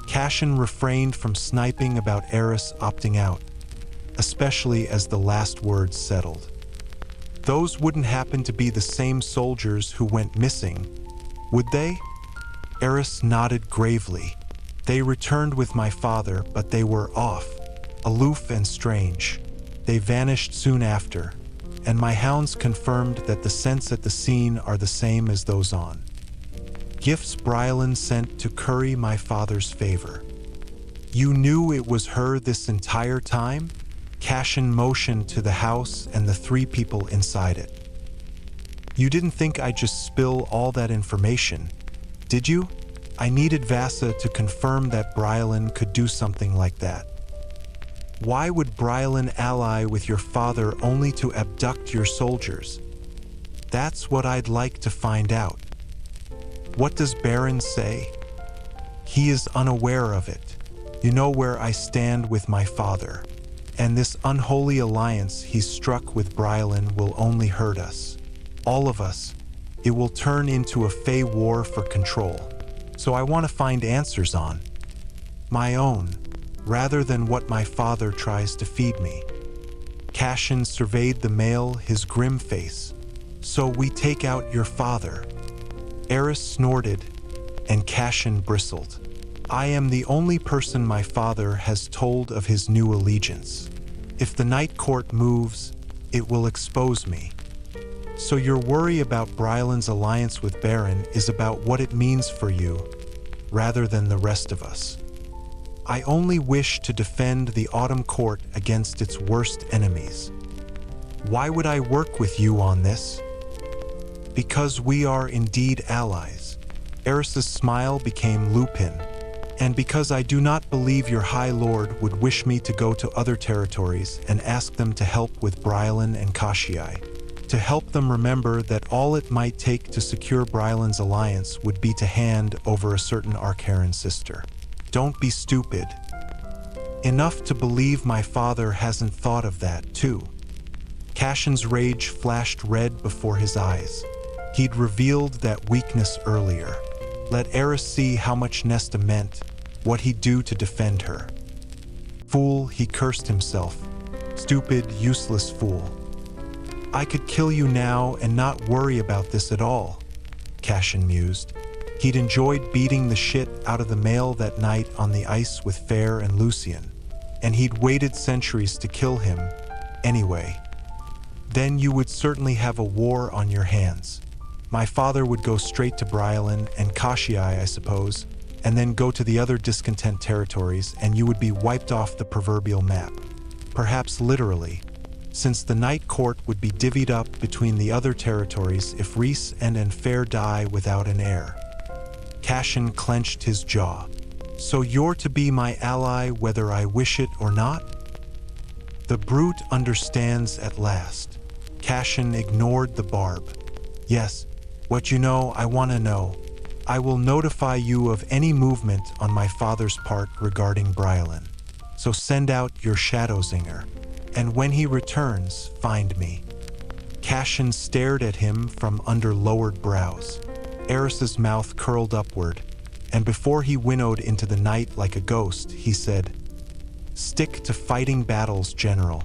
S1: Cassian refrained from sniping about Eris opting out, especially as the last words settled. Those wouldn't happen to be the same soldiers who went missing, would they? Eris nodded gravely. They returned with my father, but they were off, aloof and strange. They vanished soon after, and my hounds confirmed that the scents at the scene are the same as those on. Gifts Brylan sent to curry my father's favor. You knew it was her this entire time? Cassian motioned to the house and the 3 people inside it. You didn't think I'd just spill all that information, did you? I needed Vasa to confirm that Brylan could do something like that. Why would Brylan ally with your father only to abduct your soldiers? That's what I'd like to find out. What does Baron say? He is unaware of it. You know where I stand with my father. And this unholy alliance he's struck with Brylan will only hurt us. All of us. It will turn into a Fey war for control. So I want to find answers on my own, rather than what my father tries to feed me. Cassian surveyed the mail, his grim face. So we take out your father. Eris snorted, and Cassian bristled. I am the only person my father has told of his new allegiance. If the Night Court moves, it will expose me. So your worry about Brylan's alliance with Baron is about what it means for you, rather than the rest of us. I only wish to defend the Autumn Court against its worst enemies. Why would I work with you on this? Because we are indeed allies. Eris's smile became Lupin. And because I do not believe your High Lord would wish me to go to other territories and ask them to help with Brylan and Cassian, to help them remember that all it might take to secure Brylan's alliance would be to hand over a certain Archeron sister. Don't be stupid. Enough to believe my father hasn't thought of that, too. Cassian's rage flashed red before his eyes. He'd revealed that weakness earlier. Let Eris see how much Nesta meant, what he'd do to defend her. Fool, he cursed himself. Stupid, useless fool. I could kill you now and not worry about this at all, Cassian mused. He'd enjoyed beating the shit out of the male that night on the ice with Fair and Lucian, and he'd waited centuries to kill him anyway. Then you would certainly have a war on your hands. My father would go straight to Brylan and Cassian, I suppose, and then go to the other discontent territories, and you would be wiped off the proverbial map. Perhaps literally, since the Night Court would be divvied up between the other territories if Rhys and Fair die without an heir. Cassian clenched his jaw. So you're to be my ally whether I wish it or not? The brute understands at last. Cassian ignored the barb. Yes, what you know, I want to know. I will notify you of any movement on my father's part regarding Brylan. So send out your Shadowzinger, and when he returns, find me. Cassian stared at him from under lowered brows. Eris's mouth curled upward, and before he winnowed into the night like a ghost, he said, "Stick to fighting battles, General.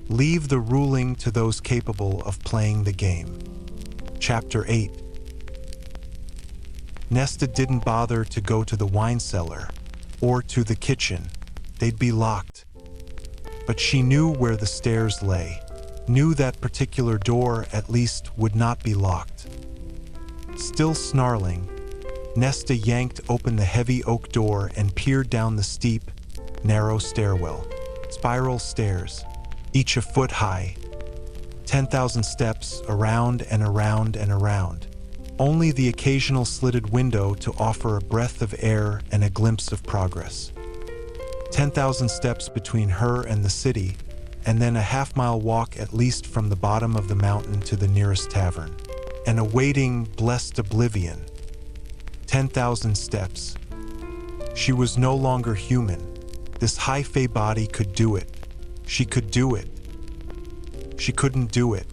S1: Leave the ruling to those capable of playing the game." Chapter 8. Nesta didn't bother to go to the wine cellar or to the kitchen. They'd be locked. But she knew where the stairs lay, knew that particular door at least would not be locked. Still snarling, Nesta yanked open the heavy oak door and peered down the steep, narrow stairwell. Spiral stairs. each a foot high. 10,000 steps around and around and around. Only the occasional slitted window to offer a breath of air and a glimpse of progress. 10,000 steps between her and the city, and then a half-mile walk at least from the bottom of the mountain to the nearest tavern. An awaiting, blessed oblivion. 10,000 steps. She was no longer human. This high fae body could do it. She could do it. She couldn't do it.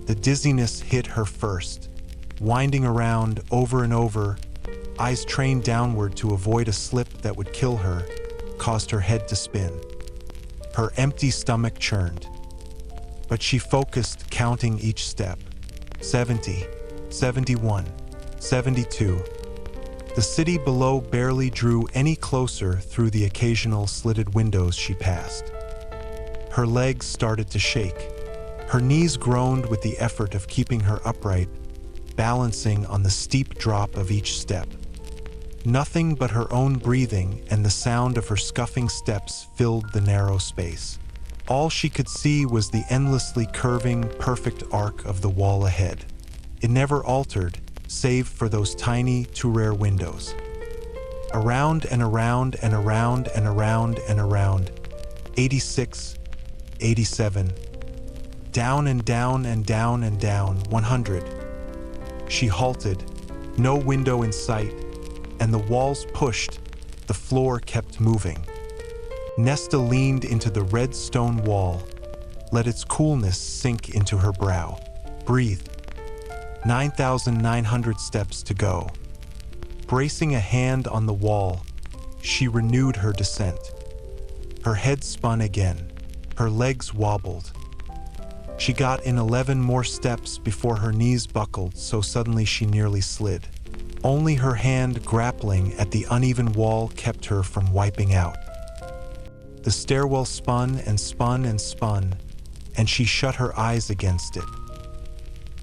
S1: The dizziness hit her first, winding around over and over, eyes trained downward to avoid a slip that would kill her, caused her head to spin. Her empty stomach churned. But she focused, counting each step. 70, 71, 72. The city below barely drew any closer through the occasional slitted windows she passed. Her legs started to shake. Her knees groaned with the effort of keeping her upright, balancing on the steep drop of each step. Nothing but her own breathing and the sound of her scuffing steps filled the narrow space. All she could see was the endlessly curving, perfect arc of the wall ahead. It never altered, save for those tiny, too rare windows. Around and around and around and around and around. 86, 87. Down and down and down and down. 100. She halted, no window in sight, and the walls pushed, the floor kept moving. Nesta leaned into the red stone wall, let its coolness sink into her brow. Breathed. 9,900 steps to go. Bracing a hand on the wall, she renewed her descent. Her head spun again. Her legs wobbled. She got in 11 more steps before her knees buckled so suddenly she nearly slid. Only her hand grappling at the uneven wall kept her from wiping out. The stairwell spun and spun and spun, and she shut her eyes against it.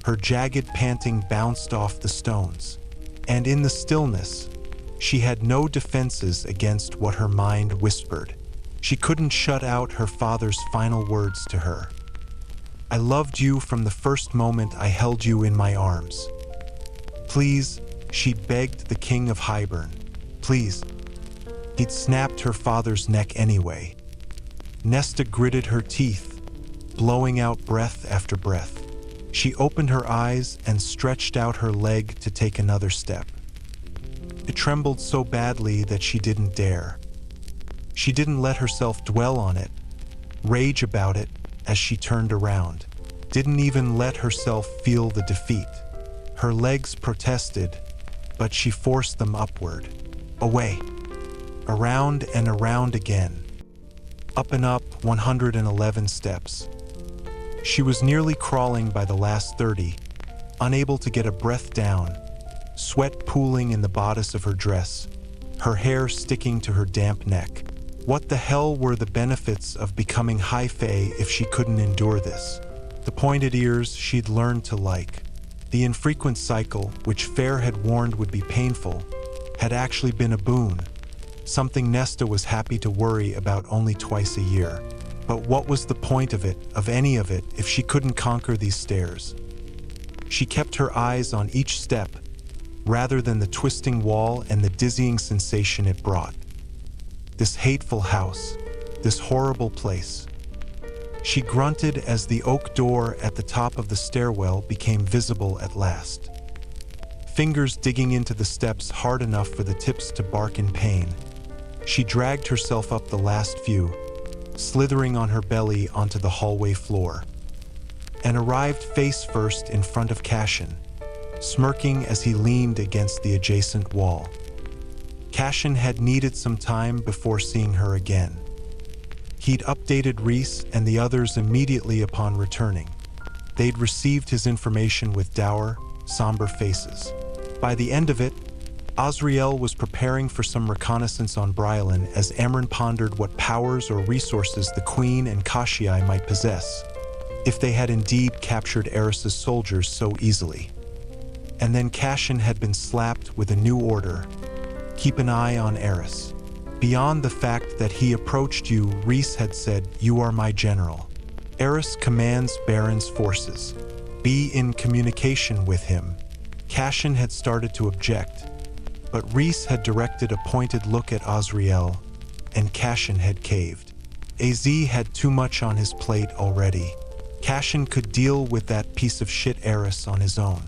S1: Her jagged panting bounced off the stones, and in the stillness, she had no defenses against what her mind whispered. She couldn't shut out her father's final words to her. I loved you from the first moment I held you in my arms. Please, she begged the king of Hybern. Please. He'd snapped her father's neck anyway. Nesta gritted her teeth, blowing out breath after breath. She opened her eyes and stretched out her leg to take another step. It trembled so badly that she didn't dare. She didn't let herself dwell on it, rage about it as she turned around. Didn't even let herself feel the defeat. Her legs protested, but she forced them upward. Away. Around and around again. Up and up 111 steps. She was nearly crawling by the last 30, unable to get a breath down, sweat pooling in the bodice of her dress, her hair sticking to her damp neck. What the hell were the benefits of becoming high fae if she couldn't endure this? The pointed ears she'd learned to like. The infrequent cycle, which Fair had warned would be painful, had actually been a boon, something Nesta was happy to worry about only twice a year. But what was the point of it, of any of it, if she couldn't conquer these stairs? She kept her eyes on each step, rather than the twisting wall and the dizzying sensation it brought. This hateful house, this horrible place. She grunted as the oak door at the top of the stairwell became visible at last. Fingers digging into the steps hard enough for the tips to bark in pain. She dragged herself up the last few, slithering on her belly onto the hallway floor, and arrived face first in front of Cassian, smirking as he leaned against the adjacent wall. Cassian had needed some time before seeing her again. He'd updated Reese and the others immediately upon returning. They'd received his information with dour, somber faces. By the end of it, Azriel was preparing for some reconnaissance on Brylan as Amryn pondered what powers or resources the Queen and Kashii might possess, if they had indeed captured Eris's soldiers so easily. And then Cassian had been slapped with a new order: keep an eye on Eris. Beyond the fact that he approached you, Rhys had said, "You are my general. Eris commands Baron's forces. Be in communication with him." Cassian had started to object, but Rhys had directed a pointed look at Azriel, and Cassian had caved. Az had too much on his plate already. Cassian could deal with that piece of shit Eris on his own.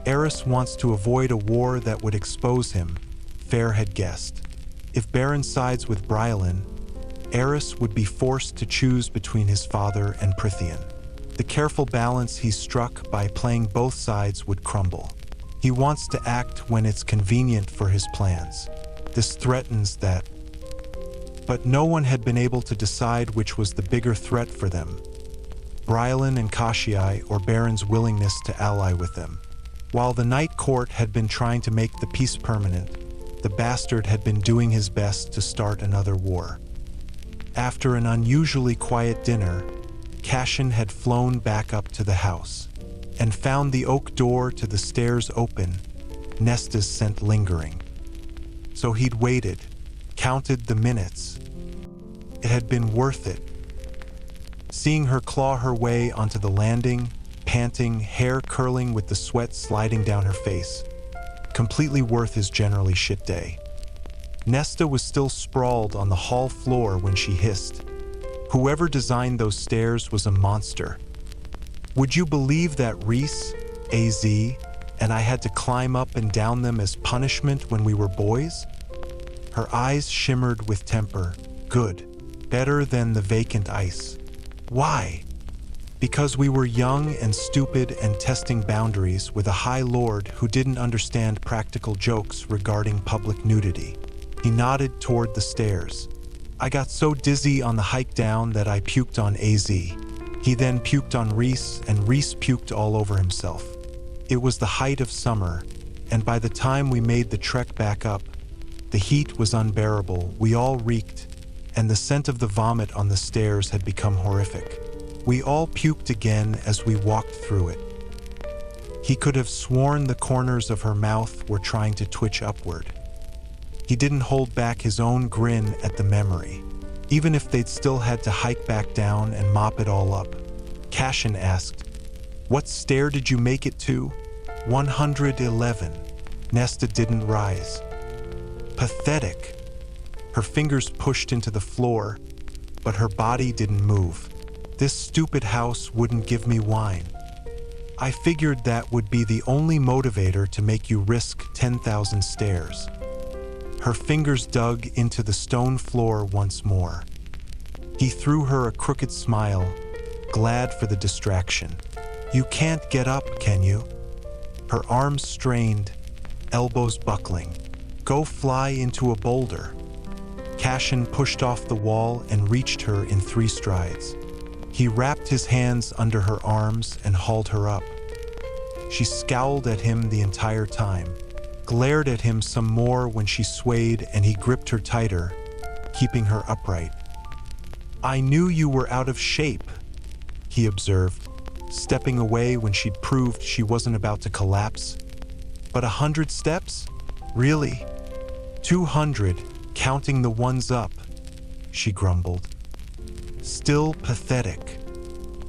S1: Eris wants to avoid a war that would expose him, Fair had guessed. If Baron sides with Brylin, Eris would be forced to choose between his father and Prythian. The careful balance he struck by playing both sides would crumble. He wants to act when it's convenient for his plans. This threatens that. But no one had been able to decide which was the bigger threat for them, Brylin and Cassian or Baron's willingness to ally with them. While the Night Court had been trying to make the peace permanent, the bastard had been doing his best to start another war. After an unusually quiet dinner, Cassian had flown back up to the house and found the oak door to the stairs open, Nesta's scent lingering. So he'd waited, counted the minutes. It had been worth it. Seeing her claw her way onto the landing, panting, hair curling with the sweat sliding down her face. Completely worth his generally shit day. Nesta was still sprawled on the hall floor when she hissed. Whoever designed those stairs was a monster. Would you believe that Rhys, Az, and I had to climb up and down them as punishment when we were boys? Her eyes shimmered with temper. Good. Better than the vacant ice. Why? Because we were young and stupid and testing boundaries with a high lord who didn't understand practical jokes regarding public nudity. He nodded toward the stairs. I got so dizzy on the hike down that I puked on Az. He then puked on Rhys, and Rhys puked all over himself. It was the height of summer, and by the time we made the trek back up, the heat was unbearable. We all reeked, and the scent of the vomit on the stairs had become horrific. We all puked again as we walked through it. He could have sworn the corners of her mouth were trying to twitch upward. He didn't hold back his own grin at the memory, even if they'd still had to hike back down and mop it all up. Cassian asked, "What stair did you make it to?" 111. Nesta didn't rise. Pathetic. Her fingers pushed into the floor, but her body didn't move. This stupid house wouldn't give me wine. I figured that would be the only motivator to make you risk 10,000 stairs. Her fingers dug into the stone floor once more. He threw her a crooked smile, glad for the distraction. "You can't get up, can you?" Her arms strained, elbows buckling. "Go fly into a boulder." Cassian pushed off the wall and reached her in 3 strides. He wrapped his hands under her arms and hauled her up. She scowled at him the entire time, glared at him some more when she swayed, and he gripped her tighter, keeping her upright. "I knew you were out of shape," he observed, stepping away when she'd proved she wasn't about to collapse. "But 100 steps? Really?" 200, counting the ones up, she grumbled. Still pathetic.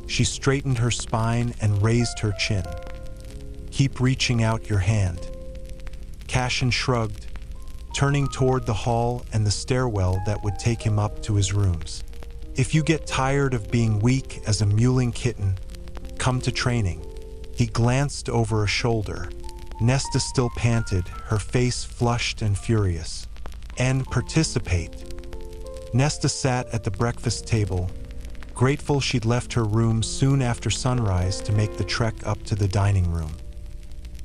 S1: She straightened her spine and raised her chin. "Keep reaching out your hand." Cassian shrugged, turning toward the hall and the stairwell that would take him up to his rooms. "If you get tired of being weak as a mewling kitten, come to training." He glanced over a shoulder. Nesta still panted, her face flushed and furious. "And participate." Nesta sat at the breakfast table, grateful she'd left her room soon after sunrise to make the trek up to the dining room.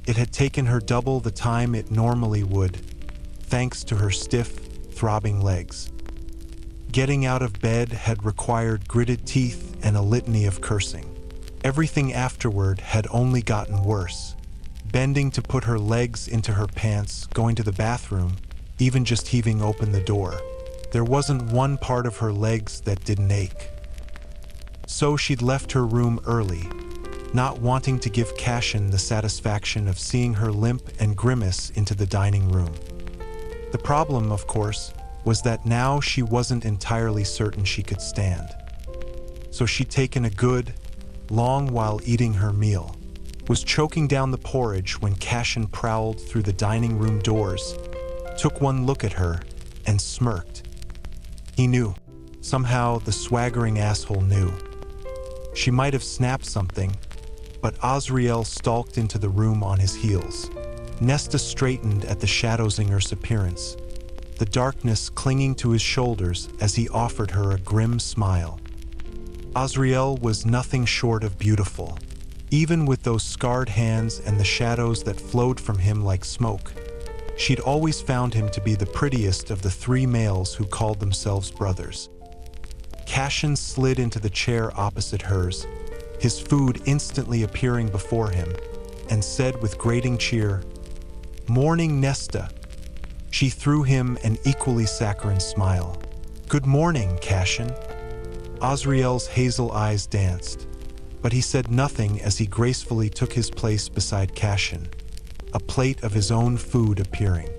S1: It had taken her double the time it normally would, thanks to her stiff, throbbing legs. Getting out of bed had required gritted teeth and a litany of cursing. Everything afterward had only gotten worse. Bending to put her legs into her pants, going to the bathroom, even just heaving open the door. There wasn't one part of her legs that didn't ache. So she'd left her room early, not wanting to give Cassian the satisfaction of seeing her limp and grimace into the dining room. The problem, of course, was that now she wasn't entirely certain she could stand. So she'd taken a good, long while eating her meal, was choking down the porridge when Cassian prowled through the dining room doors, took one look at her, and smirked. He knew. Somehow the swaggering asshole knew. She might have snapped something, but Azriel stalked into the room on his heels. Nesta straightened at the Shadowzinger's appearance, the darkness clinging to his shoulders as he offered her a grim smile. Azriel was nothing short of beautiful, even with those scarred hands and the shadows that flowed from him like smoke. She'd always found him to be the prettiest of the three males who called themselves brothers. Cassian slid into the chair opposite hers, his food instantly appearing before him, and said with grating cheer, "Morning, Nesta." She threw him an equally saccharine smile. "Good morning, Cassian." Azriel's hazel eyes danced, but he said nothing as he gracefully took his place beside Cassian, a plate of his own food appearing.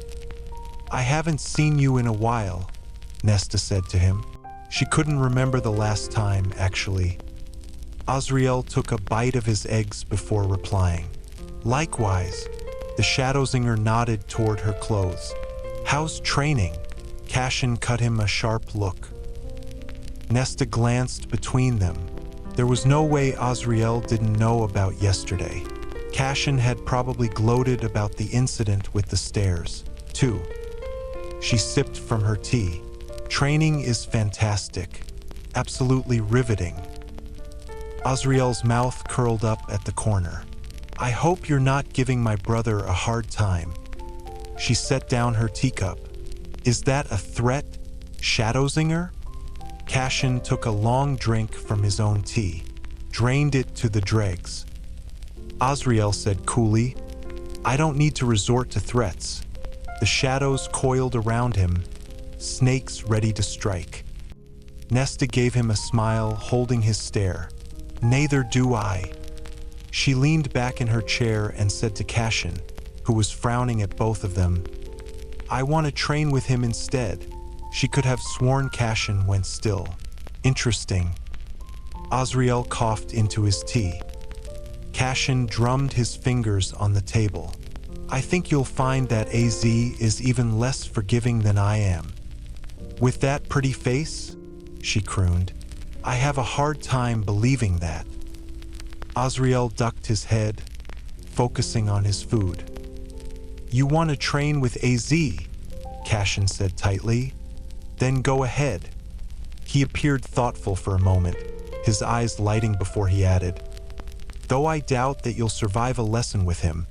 S1: "I haven't seen you in a while," Nesta said to him. She couldn't remember the last time, actually. Azriel took a bite of his eggs before replying. "Likewise." The Shadowzinger nodded toward her clothes. "How's training?" Cassian cut him a sharp look. Nesta glanced between them. There was no way Azriel didn't know about yesterday. Cassian had probably gloated about the incident with the stairs, too. She sipped from her tea. "Training is fantastic. Absolutely riveting." Azriel's mouth curled up at the corner. "I hope you're not giving my brother a hard time." She set down her teacup. "Is that a threat, Shadowzinger?" Cassian took a long drink from his own tea, drained it to the dregs. Azriel said coolly, "I don't need to resort to threats." The shadows coiled around him, snakes ready to strike. Nesta gave him a smile, holding his stare. "Neither do I." She leaned back in her chair and said to Cassian, who was frowning at both of them, "I want to train with him instead." She could have sworn Cassian went still. "Interesting." Azriel coughed into his tea. Cassian drummed his fingers on the table. "I think you'll find that AZ is even less forgiving than I am." "With that pretty face?" she crooned. "I have a hard time believing that." Azriel ducked his head, focusing on his food. "You want to train with AZ?" Cassian said tightly. "Then go ahead." He appeared thoughtful for a moment, his eyes lighting before he added, "Though I doubt that you'll survive a lesson with him,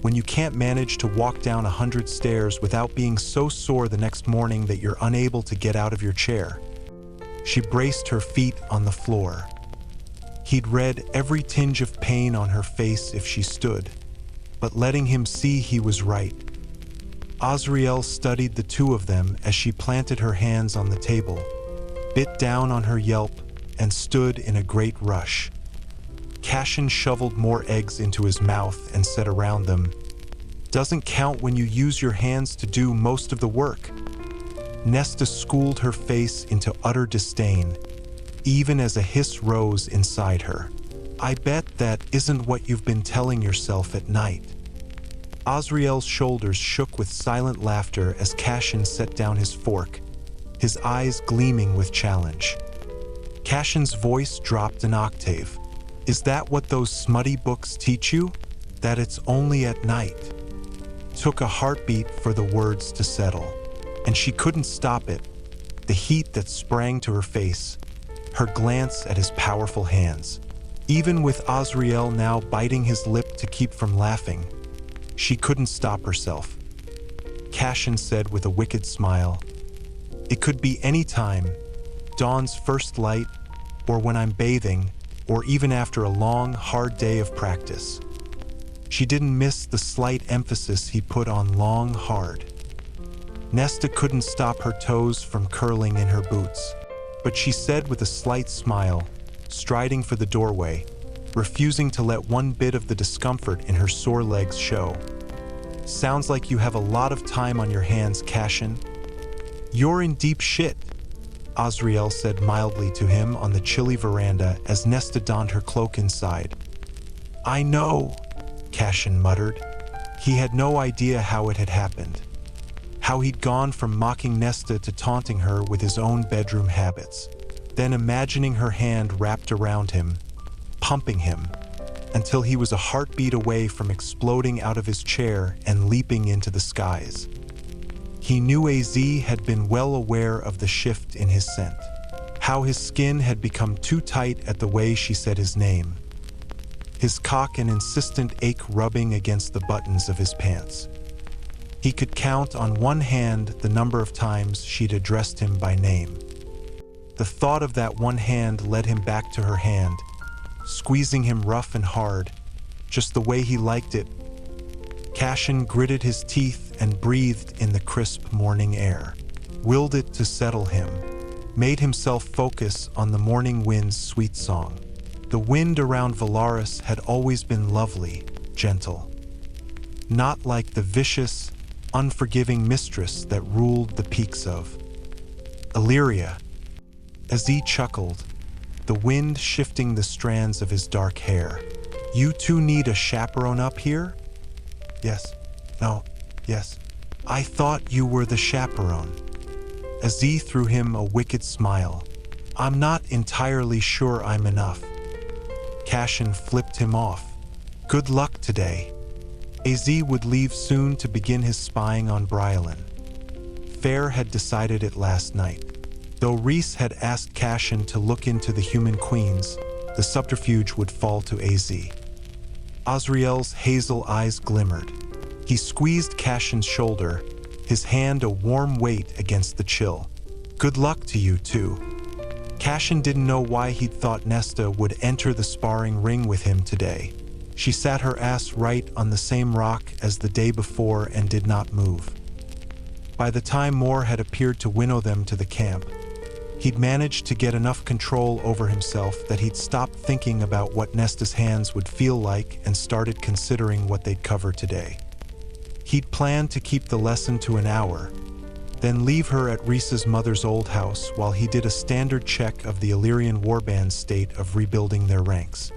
S1: when you can't manage to walk down 100 stairs without being so sore the next morning that you're unable to get out of your chair." She braced her feet on the floor. He'd read every tinge of pain on her face if she stood, but letting him see he was right. Azriel studied the two of them as she planted her hands on the table, bit down on her yelp, and stood in a great rush. Cassian shoveled more eggs into his mouth and said around them, "Doesn't count when you use your hands to do most of the work." Nesta schooled her face into utter disdain, even as a hiss rose inside her. "I bet that isn't what you've been telling yourself at night." Azriel's shoulders shook with silent laughter as Cassian set down his fork, his eyes gleaming with challenge. Cassian's voice dropped an octave. "Is that what those smutty books teach you? That it's only at night?" Took a heartbeat for the words to settle, and she couldn't stop it, the heat that sprang to her face, her glance at his powerful hands. Even with Azriel now biting his lip to keep from laughing, she couldn't stop herself. Cassian said with a wicked smile, "It could be any time, dawn's first light, or when I'm bathing, or even after a long, hard day of practice." She didn't miss the slight emphasis he put on long, hard. Nesta couldn't stop her toes from curling in her boots, but she said with a slight smile, striding for the doorway, refusing to let one bit of the discomfort in her sore legs show, "Sounds like you have a lot of time on your hands, Cassian." "You're in deep shit," Azriel said mildly to him on the chilly veranda as Nesta donned her cloak inside. "I know," Cassian muttered. He had no idea how it had happened. How he'd gone from mocking Nesta to taunting her with his own bedroom habits, then imagining her hand wrapped around him, pumping him, until he was a heartbeat away from exploding out of his chair and leaping into the skies. He knew AZ had been well aware of the shift in his scent, how his skin had become too tight at the way she said his name, his cock an insistent ache rubbing against the buttons of his pants. He could count on one hand the number of times she'd addressed him by name. The thought of that one hand led him back to her hand, squeezing him rough and hard, just the way he liked it. Cassian gritted his teeth and breathed in the crisp morning air, willed it to settle him, made himself focus on the morning wind's sweet song. The wind around Valaris had always been lovely, gentle. Not like the vicious, unforgiving mistress that ruled the peaks of Illyria. As he chuckled, the wind shifting the strands of his dark hair. "You two need a chaperone up here?" "Yes. No. Yes. I thought you were the chaperone." Aziz threw him a wicked smile. "I'm not entirely sure I'm enough." Cassian flipped him off. "Good luck today." AZ would leave soon to begin his spying on Brylan. Fair had decided it last night. Though Reese had asked Cassian to look into the human queens, the subterfuge would fall to AZ. Azriel's hazel eyes glimmered. He squeezed Cassian's shoulder, his hand a warm weight against the chill. "Good luck to you, too." Cassian didn't know why he'd thought Nesta would enter the sparring ring with him today. She sat her ass right on the same rock as the day before and did not move. By the time Moore had appeared to winnow them to the camp, he'd managed to get enough control over himself that he'd stopped thinking about what Nesta's hands would feel like and started considering what they'd cover today. He'd planned to keep the lesson to an hour, then leave her at Reese's mother's old house while he did a standard check of the Illyrian warband's state of rebuilding their ranks.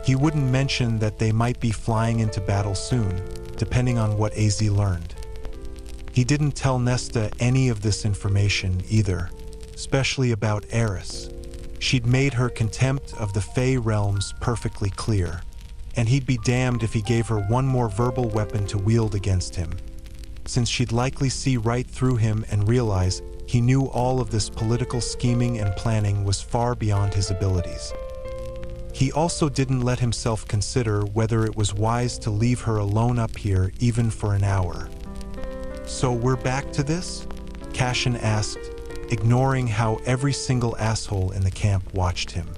S1: He wouldn't mention that they might be flying into battle soon, depending on what AZ learned. He didn't tell Nesta any of this information either, especially about Eris. She'd made her contempt of the Fey realms perfectly clear, and he'd be damned if he gave her one more verbal weapon to wield against him, since she'd likely see right through him and realize he knew all of this political scheming and planning was far beyond his abilities. He also didn't let himself consider whether it was wise to leave her alone up here even for an hour. "So we're back to this?" Cassian asked, ignoring how every single asshole in the camp watched him.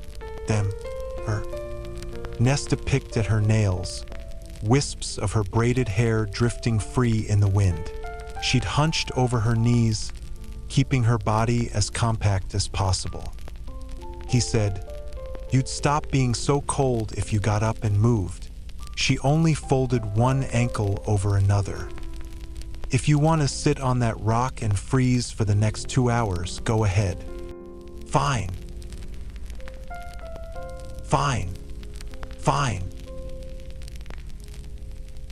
S1: "Them, her." Nesta picked at her nails, wisps of her braided hair drifting free in the wind. She'd hunched over her knees, keeping her body as compact as possible. He said, "You'd stop being so cold if you got up and moved." She only folded one ankle over another. "If you want to sit on that rock and freeze for the next 2 hours, go ahead." "Fine. Fine. Fine.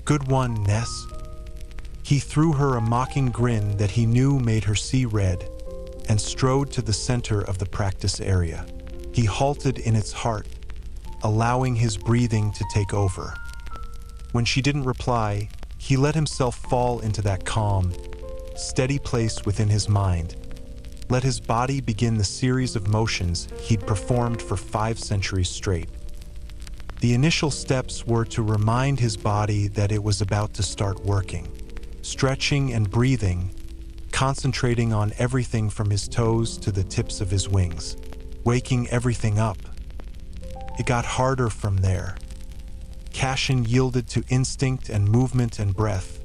S1: Good one, Ness." He threw her a mocking grin that he knew made her see red, and strode to the center of the practice area. He halted in its heart, allowing his breathing to take over. When she didn't reply, he let himself fall into that calm, steady place within his mind, let his body begin the series of motions he'd performed for 5 centuries straight. The initial steps were to remind his body that it was about to start working, stretching and breathing, concentrating on everything from his toes to the tips of his wings, waking everything up. It got harder from there. Cassian yielded to instinct and movement and breath,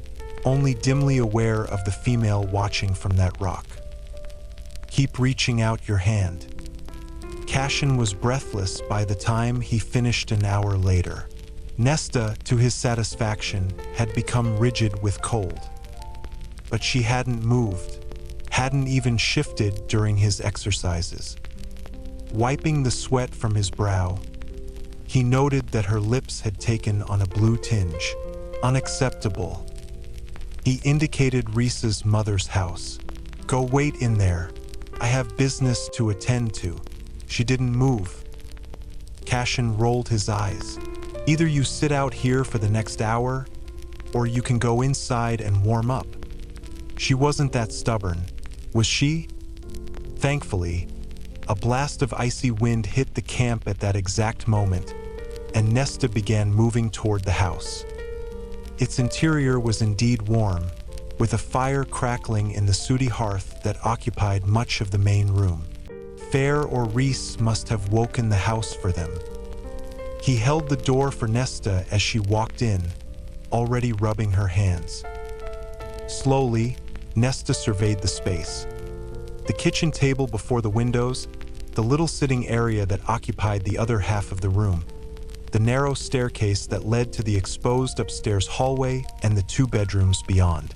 S1: only dimly aware of the female watching from that rock. "Keep reaching out your hand." Cassian was breathless by the time he finished an hour later. Nesta, to his satisfaction, had become rigid with cold. But she hadn't moved, hadn't even shifted during his exercises. Wiping the sweat from his brow, he noted that her lips had taken on a blue tinge. Unacceptable. He indicated Reese's mother's house. Go wait in there. I have business to attend to. She didn't move. Cassian rolled his eyes. Either you sit out here for the next hour, or you can go inside and warm up. She wasn't that stubborn, was she? Thankfully, a blast of icy wind hit the camp at that exact moment, and Nesta began moving toward the house. Its interior was indeed warm, with a fire crackling in the sooty hearth that occupied much of the main room. Fair or Reese must have woken the house for them. He held the door for Nesta as she walked in, already rubbing her hands. Slowly, Nesta surveyed the space. The kitchen table before the windows, the little sitting area that occupied the other half of the room, the narrow staircase that led to the exposed upstairs hallway and the 2 bedrooms beyond.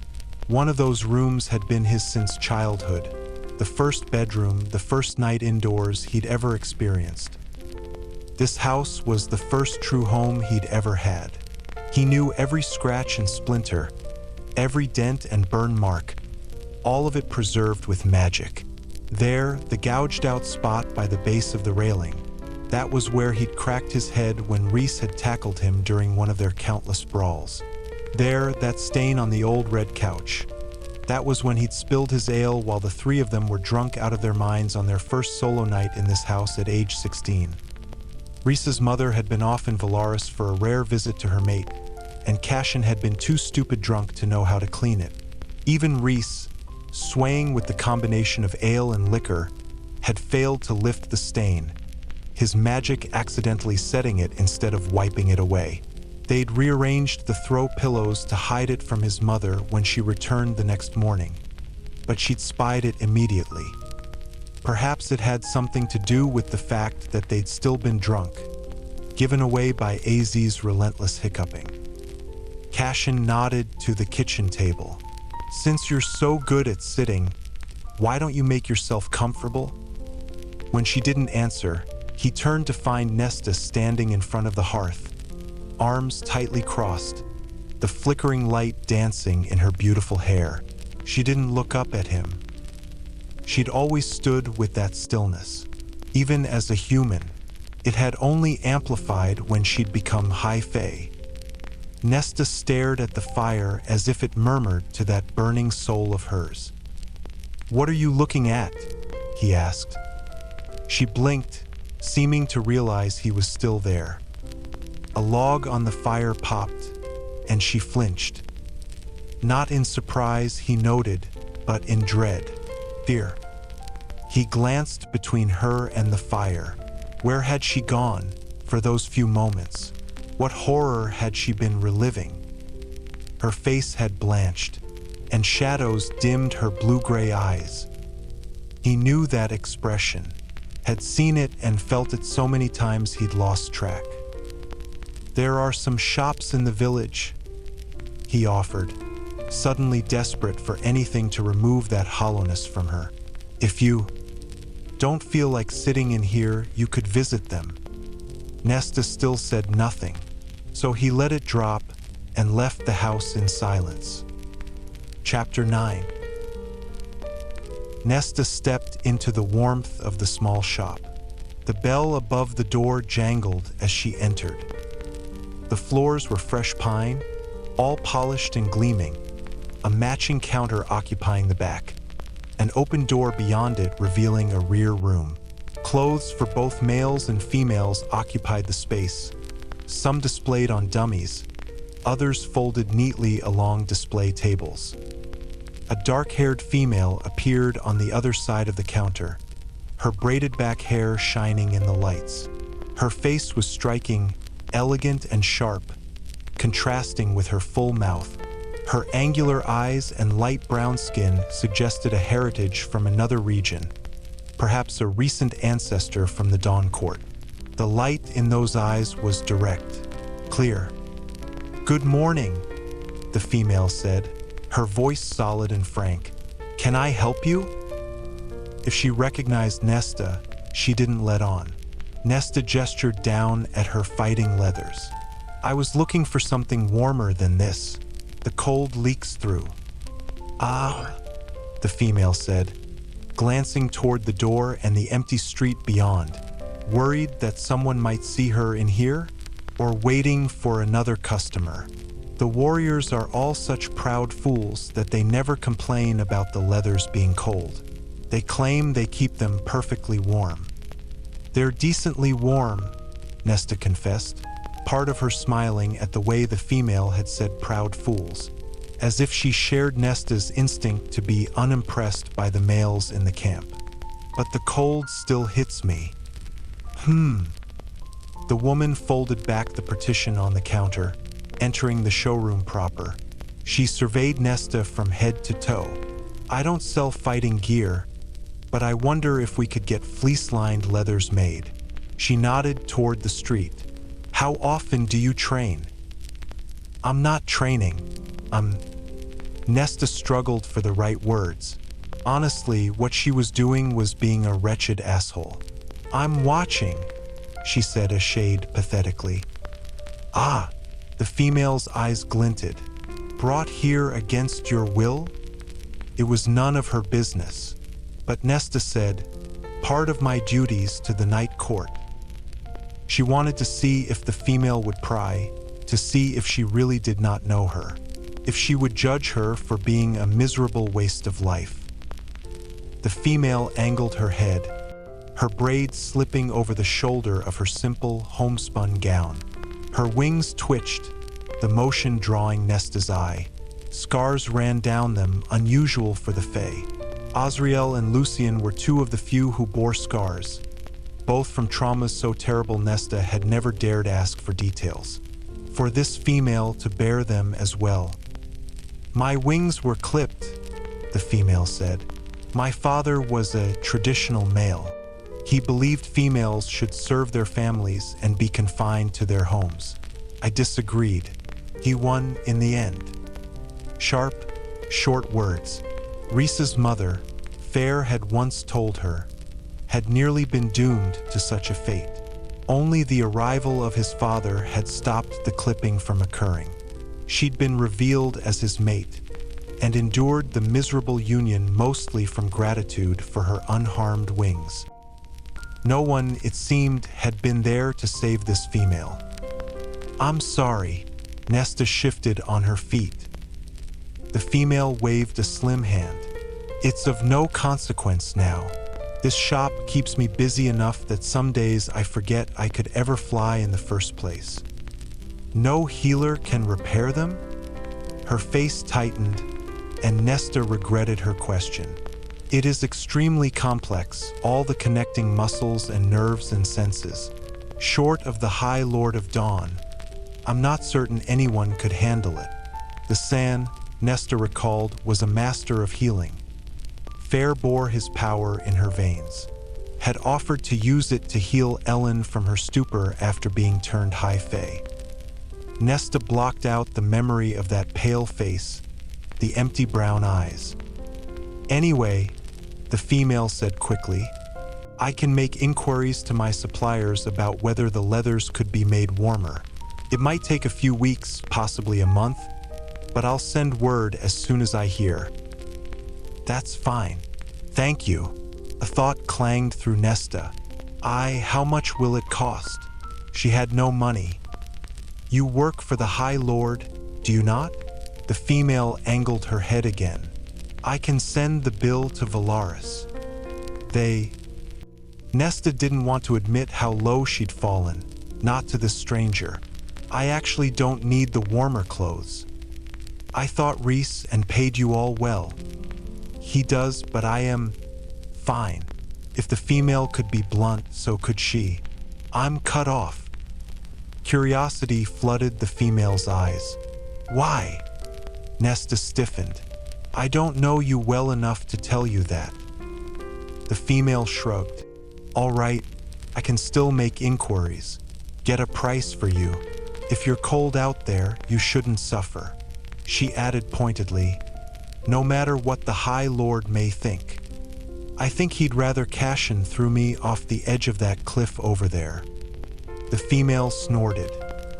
S1: One of those rooms had been his since childhood, the first bedroom, the first night indoors he'd ever experienced. This house was the first true home he'd ever had. He knew every scratch and splinter, every dent and burn mark, all of it preserved with magic. There, the gouged-out spot by the base of the railing, that was where he'd cracked his head when Reese had tackled him during one of their countless brawls. There, that stain on the old red couch. That was when he'd spilled his ale while the 3 of them were drunk out of their minds on their first solo night in this house at age 16. Reese's mother had been off in Valaris for a rare visit to her mate, and Cassian had been too stupid drunk to know how to clean it. Even Reese, swaying with the combination of ale and liquor, had failed to lift the stain, his magic accidentally setting it instead of wiping it away. They'd rearranged the throw pillows to hide it from his mother when she returned the next morning, but she'd spied it immediately. Perhaps it had something to do with the fact that they'd still been drunk, given away by AZ's relentless hiccuping. Cassian nodded to the kitchen table. Since you're so good at sitting, why don't you make yourself comfortable? When she didn't answer, he turned to find Nesta standing in front of the hearth, arms tightly crossed, the flickering light dancing in her beautiful hair. She didn't look up at him. She'd always stood with that stillness. Even as a human, it had only amplified when she'd become high fae. Nesta stared at the fire as if it murmured to that burning soul of hers. "What are you looking at?" he asked. She blinked, seeming to realize he was still there. A log on the fire popped, and she flinched. Not in surprise, he noted, but in dread, fear. He glanced between her and the fire. Where had she gone for those few moments? What horror had she been reliving? Her face had blanched, and shadows dimmed her blue-gray eyes. He knew that expression, had seen it and felt it so many times he'd lost track. "There are some shops in the village," he offered, suddenly desperate for anything to remove that hollowness from her. "If you don't feel like sitting in here, you could visit them." Nesta still said nothing, so he let it drop and left the house in silence. Chapter 9. Nesta stepped into the warmth of the small shop. The bell above the door jangled as she entered. The floors were fresh pine, all polished and gleaming, a matching counter occupying the back, an open door beyond it revealing a rear room. Clothes for both males and females occupied the space, some displayed on dummies, others folded neatly along display tables. A dark-haired female appeared on the other side of the counter, her braided back hair shining in the lights. Her face was striking, elegant and sharp, contrasting with her full mouth. Her angular eyes and light brown skin suggested a heritage from another region, perhaps a recent ancestor from the Dawn Court. The light in those eyes was direct, clear. "Good morning," the female said, her voice solid and frank. Can I help you? If she recognized Nesta, she didn't let on. Nesta gestured down at her fighting leathers. I was looking for something warmer than this. The cold leaks through. Ah, the female said, glancing toward the door and the empty street beyond, worried that someone might see her in here, or waiting for another customer. The warriors are all such proud fools that they never complain about the leathers being cold. They claim they keep them perfectly warm. They're decently warm, Nesta confessed, part of her smiling at the way the female had said proud fools, as if she shared Nesta's instinct to be unimpressed by the males in the camp. But the cold still hits me. The woman folded back the partition on the counter, entering the showroom proper. She surveyed Nesta from head to toe. I don't sell fighting gear, but I wonder if we could get fleece-lined leathers made. She nodded toward the street. How often do you train? I'm not training. Nesta struggled for the right words. Honestly, what she was doing was being a wretched asshole. I'm watching, she said a shade pathetically. Ah, the female's eyes glinted. Brought here against your will? It was none of her business. But Nesta said, part of my duties to the night court. She wanted to see if the female would pry, to see if she really did not know her, if she would judge her for being a miserable waste of life. The female angled her head, her braids slipping over the shoulder of her simple, homespun gown. Her wings twitched, the motion drawing Nesta's eye. Scars ran down them, unusual for the Fae. Azriel and Lucien were two of the few who bore scars, both from traumas so terrible Nesta had never dared ask for details. For this female to bear them as well. My wings were clipped, the female said. My father was a traditional male. He believed females should serve their families and be confined to their homes. I disagreed. He won in the end. Sharp, short words. Reese's mother, Fair had once told her, had nearly been doomed to such a fate. Only the arrival of his father had stopped the clipping from occurring. She'd been revealed as his mate, and endured the miserable union mostly from gratitude for her unharmed wings. No one, it seemed, had been there to save this female. I'm sorry. Nesta shifted on her feet. The female waved a slim hand. It's of no consequence now. This shop keeps me busy enough that some days I forget I could ever fly in the first place. No healer can repair them? Her face tightened, and Nesta regretted her question. It is extremely complex, all the connecting muscles and nerves and senses. Short of the High Lord of Dawn, I'm not certain anyone could handle it. The San, Nesta recalled, was a master of healing. Fair bore his power in her veins, had offered to use it to heal Ellen from her stupor after being turned High Fae. Nesta blocked out the memory of that pale face, the empty brown eyes. Anyway, the female said quickly, I can make inquiries to my suppliers about whether the leathers could be made warmer. It might take a few weeks, possibly a month, but I'll send word as soon as I hear. That's fine. Thank you. A thought clanged through Nesta. How much will it cost? She had no money. You work for the High Lord, do you not? The female angled her head again. I can send the bill to Valaris. Nesta didn't want to admit how low she'd fallen, not to this stranger. I actually don't need the warmer clothes. I thought Reese and paid you all well. He does, but I am fine. If the female could be blunt, so could she. I'm cut off. Curiosity flooded the female's eyes. Why? Nesta stiffened. I don't know you well enough to tell you that. The female shrugged. All right, I can still make inquiries. Get a price for you. If you're cold out there, you shouldn't suffer. She added pointedly, no matter what the High Lord may think. I think he'd rather Cassian threw me off the edge of that cliff over there." The female snorted,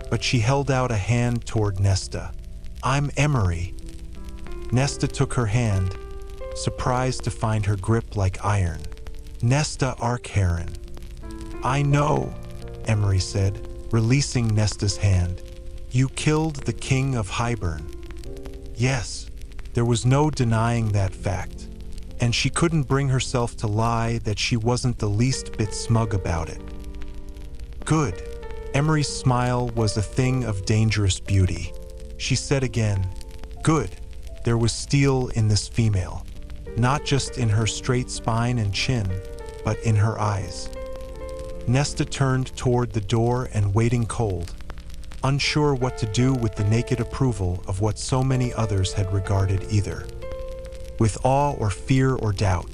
S1: but she held out a hand toward Nesta. "I'm Emery." Nesta took her hand, surprised to find her grip like iron. "Nesta Archeron." "I know," Emery said, releasing Nesta's hand. "You killed the king of Hybern." Yes, there was no denying that fact, and she couldn't bring herself to lie that she wasn't the least bit smug about it. "Good." Emery's smile was a thing of dangerous beauty. She said again, "Good." There was steel in this female, not just in her straight spine and chin, but in her eyes. Nesta turned toward the door and waiting cold, unsure what to do with the naked approval of what so many others had regarded either with awe or fear or doubt.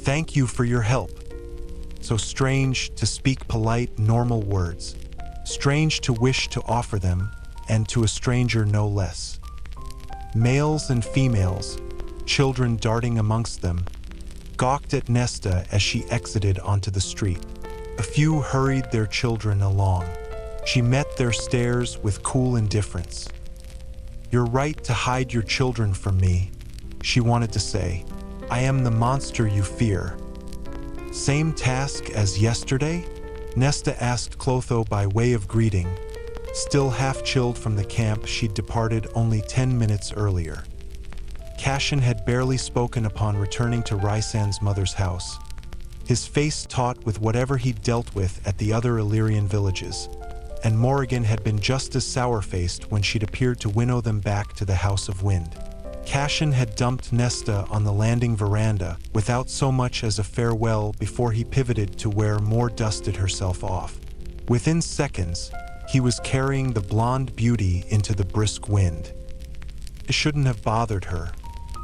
S1: "Thank you for your help." So strange to speak polite, normal words. Strange to wish to offer them, and to a stranger no less. Males and females, children darting amongst them, gawked at Nesta as she exited onto the street. A few hurried their children along. She met their stares with cool indifference. "You're right to hide your children from me," she wanted to say. "I am the monster you fear." "Same task as yesterday?" Nesta asked Clotho by way of greeting, still half-chilled from the camp she'd departed only 10 minutes earlier. Cassian had barely spoken upon returning to Rysand's mother's house, his face taut with whatever he'd dealt with at the other Illyrian villages, and Morrigan had been just as sour-faced when she'd appeared to winnow them back to the House of Wind. Cassian had dumped Nesta on the landing veranda without so much as a farewell before he pivoted to where Mor dusted herself off. Within seconds, he was carrying the blonde beauty into the brisk wind. It shouldn't have bothered her,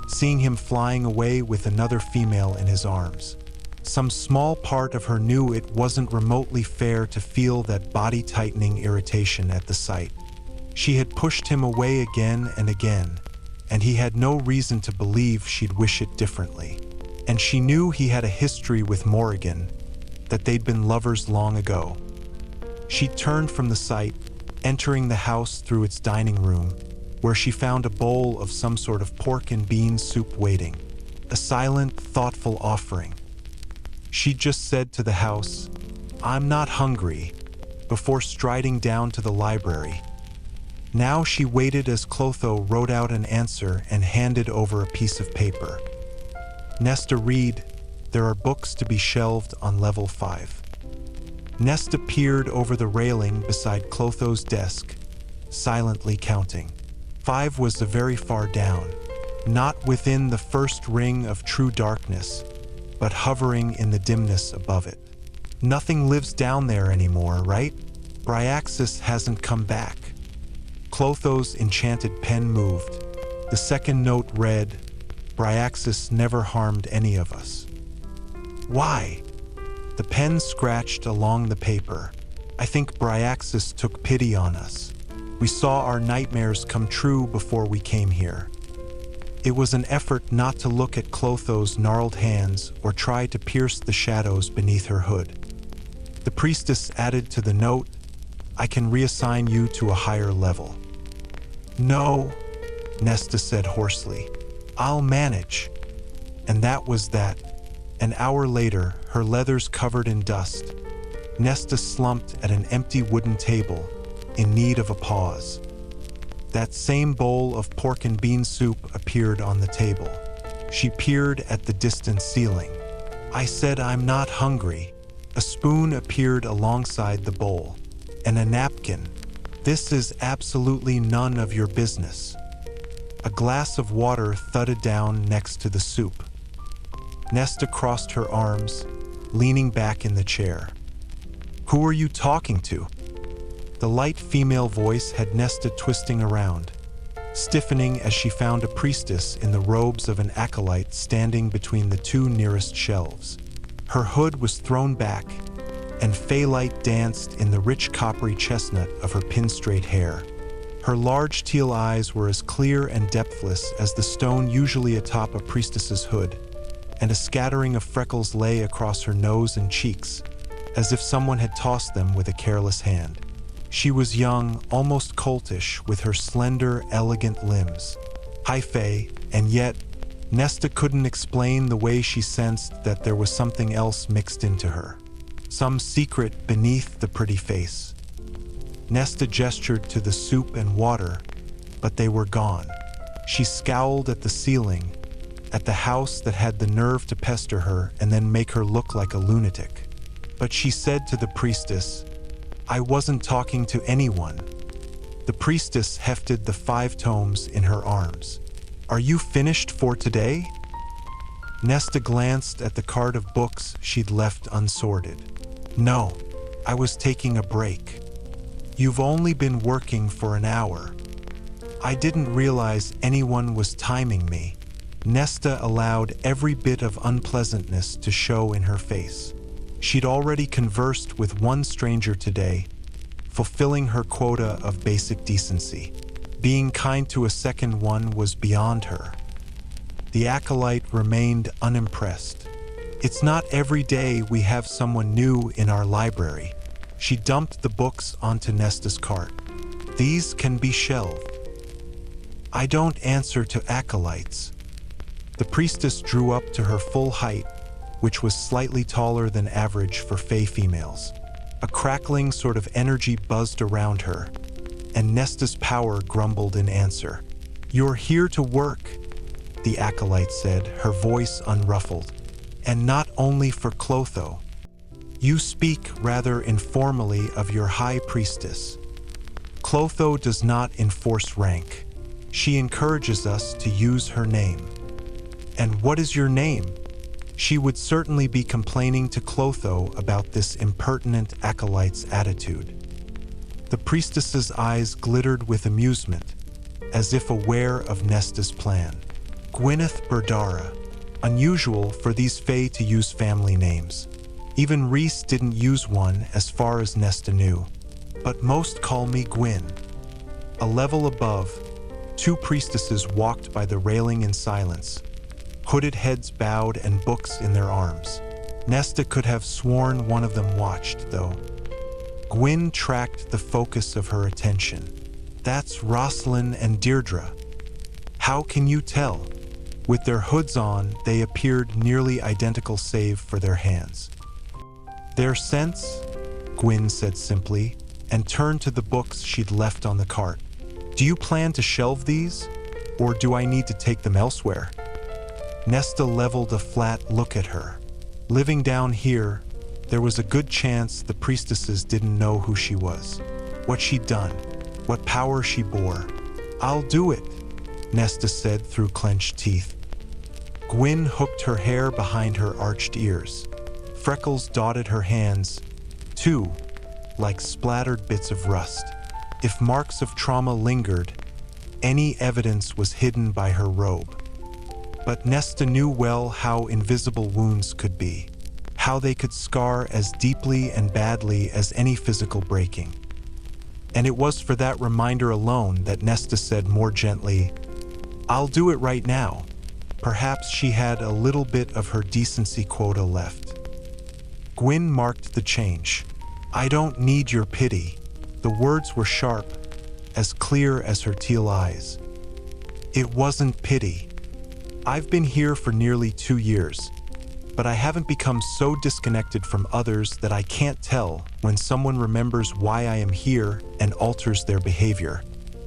S1: seeing him flying away with another female in his arms. Some small part of her knew it wasn't remotely fair to feel that body-tightening irritation at the sight. She had pushed him away again and again, and he had no reason to believe she'd wish it differently. And she knew he had a history with Morrigan, that they'd been lovers long ago. She turned from the sight, entering the house through its dining room, where she found a bowl of some sort of pork and bean soup waiting, a silent, thoughtful offering. She'd just said to the house, "I'm not hungry," before striding down to the library. Now she waited as Clotho wrote out an answer and handed over a piece of paper. "Nesta, read. There are books to be shelved on level 5. Nesta peered over the railing beside Clotho's desk, silently counting. 5 was very far down, not within the first ring of true darkness, but hovering in the dimness above it. Nothing lives down there anymore, right? Bryaxis hasn't come back." Clotho's enchanted pen moved. The second note read, "Bryaxis never harmed any of us." "Why?" The pen scratched along the paper. "I think Bryaxis took pity on us. We saw our nightmares come true before we came here." It was an effort not to look at Clotho's gnarled hands or try to pierce the shadows beneath her hood. The priestess added to the note, "I can reassign you to a higher level." "No," Nesta said hoarsely. "I'll manage." And that was that. An hour later, her leathers covered in dust, Nesta slumped at an empty wooden table, in need of a pause. That same bowl of pork and bean soup appeared on the table. She peered at the distant ceiling. "I said I'm not hungry." A spoon appeared alongside the bowl, and a napkin. "This is absolutely none of your business." A glass of water thudded down next to the soup. Nesta crossed her arms, leaning back in the chair. "Who are you talking to?" The light female voice had Nesta twisting around, stiffening as she found a priestess in the robes of an acolyte standing between the two nearest shelves. Her hood was thrown back, and fey light danced in the rich coppery chestnut of her pin-straight hair. Her large teal eyes were as clear and depthless as the stone usually atop a priestess's hood, and a scattering of freckles lay across her nose and cheeks, as if someone had tossed them with a careless hand. She was young, almost coltish, with her slender, elegant limbs. High fae, and yet, Nesta couldn't explain the way she sensed that there was something else mixed into her. Some secret beneath the pretty face. Nesta gestured to the soup and water, but they were gone. She scowled at the ceiling, at the house that had the nerve to pester her and then make her look like a lunatic. But she said to the priestess, "I wasn't talking to anyone." The priestess hefted the 5 tomes in her arms. "Are you finished for today?" Nesta glanced at the cart of books she'd left unsorted. "No, I was taking a break." "You've only been working for an hour." "I didn't realize anyone was timing me." Nesta allowed every bit of unpleasantness to show in her face. She'd already conversed with one stranger today, fulfilling her quota of basic decency. Being kind to a second one was beyond her. The acolyte remained unimpressed. "It's not every day we have someone new in our library." She dumped the books onto Nesta's cart. "These can be shelved." "I don't answer to acolytes." The priestess drew up to her full height, which was slightly taller than average for fae females. A crackling sort of energy buzzed around her, and Nesta's power grumbled in answer. "You're here to work," the acolyte said, her voice unruffled. "And not only for Clotho. You speak rather informally of your high priestess. Clotho does not enforce rank. She encourages us to use her name." "And what is your name?" She would certainly be complaining to Clotho about this impertinent acolyte's attitude. The priestess's eyes glittered with amusement, as if aware of Nesta's plan. "Gwyneth Berdara." Unusual for these fae to use family names. Even Reese didn't use one as far as Nesta knew. "But most call me Gwyn." A level above, 2 priestesses walked by the railing in silence, hooded heads bowed and books in their arms. Nesta could have sworn one of them watched, though. Gwyn tracked the focus of her attention. "That's Rosalind and Deirdre." "How can you tell?" With their hoods on, they appeared nearly identical save for their hands. "Their scents," Gwyn said simply, and turned to the books she'd left on the cart. "Do you plan to shelve these, or do I need to take them elsewhere?" Nesta leveled a flat look at her. Living down here, there was a good chance the priestesses didn't know who she was, what she'd done, what power she bore. "I'll do it," Nesta said through clenched teeth. Gwyn hooked her hair behind her arched ears. Freckles dotted her hands, too, like splattered bits of rust. If marks of trauma lingered, any evidence was hidden by her robe. But Nesta knew well how invisible wounds could be, how they could scar as deeply and badly as any physical breaking. And it was for that reminder alone that Nesta said more gently, "I'll do it right now." Perhaps she had a little bit of her decency quota left. Gwyn marked the change. "I don't need your pity." The words were sharp, as clear as her teal eyes. "It wasn't pity. I've been here for nearly 2 years, but I haven't become so disconnected from others that I can't tell when someone remembers why I am here and alters their behavior."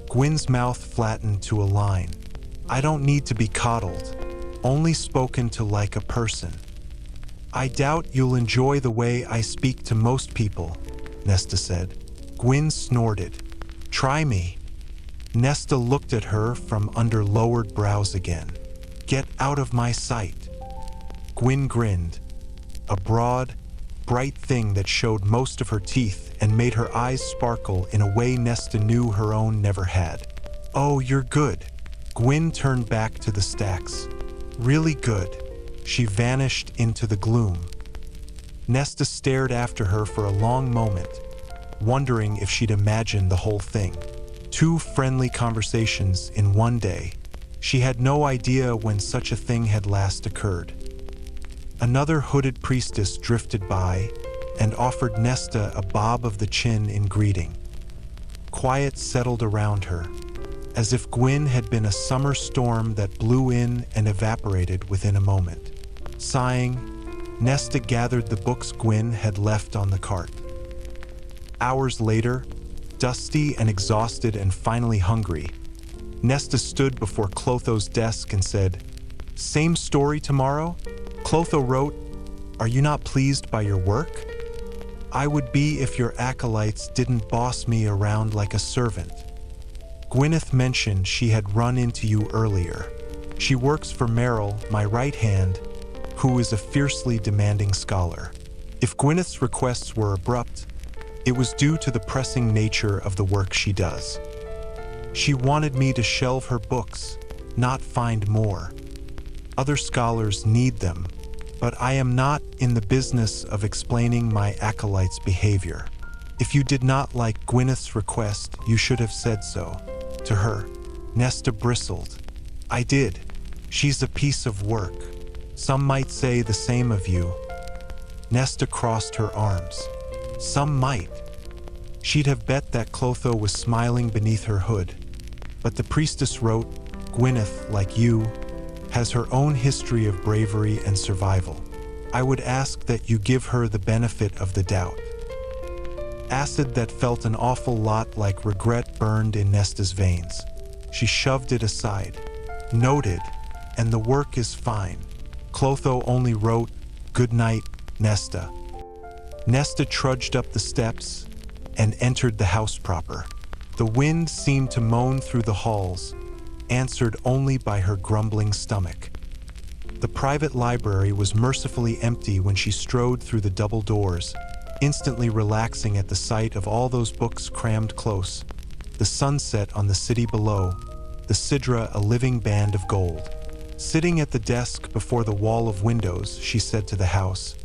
S1: Gwyn's mouth flattened to a line. "I don't need to be coddled, only spoken to like a person." "I doubt you'll enjoy the way I speak to most people," Nesta said. Gwyn snorted. "Try me." Nesta looked at her from under lowered brows again. "Get out of my sight." Gwyn grinned, a broad, bright thing that showed most of her teeth and made her eyes sparkle in a way Nesta knew her own never had. "Oh, you're good." Gwyn turned back to the stacks. "Really good." She vanished into the gloom. Nesta stared after her for a long moment, wondering if she'd imagined the whole thing. 2 friendly conversations in one day. She had no idea when such a thing had last occurred. Another hooded priestess drifted by and offered Nesta a bob of the chin in greeting. Quiet settled around her, as if Gwyn had been a summer storm that blew in and evaporated within a moment. Sighing, Nesta gathered the books Gwyn had left on the cart. Hours later, dusty and exhausted and finally hungry, Nesta stood before Clotho's desk and said, "Same story tomorrow?" Clotho wrote, "Are you not pleased by your work? I would be if your acolytes didn't boss me around like a servant. Gwyneth mentioned she had run into you earlier. She works for Merrill, my right hand, who is a fiercely demanding scholar. If Gwyneth's requests were abrupt, it was due to the pressing nature of the work she does. She wanted me to shelve her books, not find more. Other scholars need them, but I am not in the business of explaining my acolyte's behavior. If you did not like Gwyneth's request, you should have said so." To her, Nesta bristled. "I did. She's a piece of work. Some might say the same of you." Nesta crossed her arms. Some might. She'd have bet that Clotho was smiling beneath her hood. But the priestess wrote, "Gwyneth, like you, has her own history of bravery and survival. I would ask that you give her the benefit of the doubt." Acid that felt an awful lot like regret burned in Nesta's veins. She shoved it aside. "Noted, and the work is fine." Clotho only wrote, "Good night, Nesta." Nesta trudged up the steps and entered the house proper. The wind seemed to moan through the halls, answered only by her grumbling stomach. The private library was mercifully empty when she strode through the double doors, instantly relaxing at the sight of all those books crammed close, the sunset on the city below, the Sidra a living band of gold. Sitting at the desk before the wall of windows, she said to the house,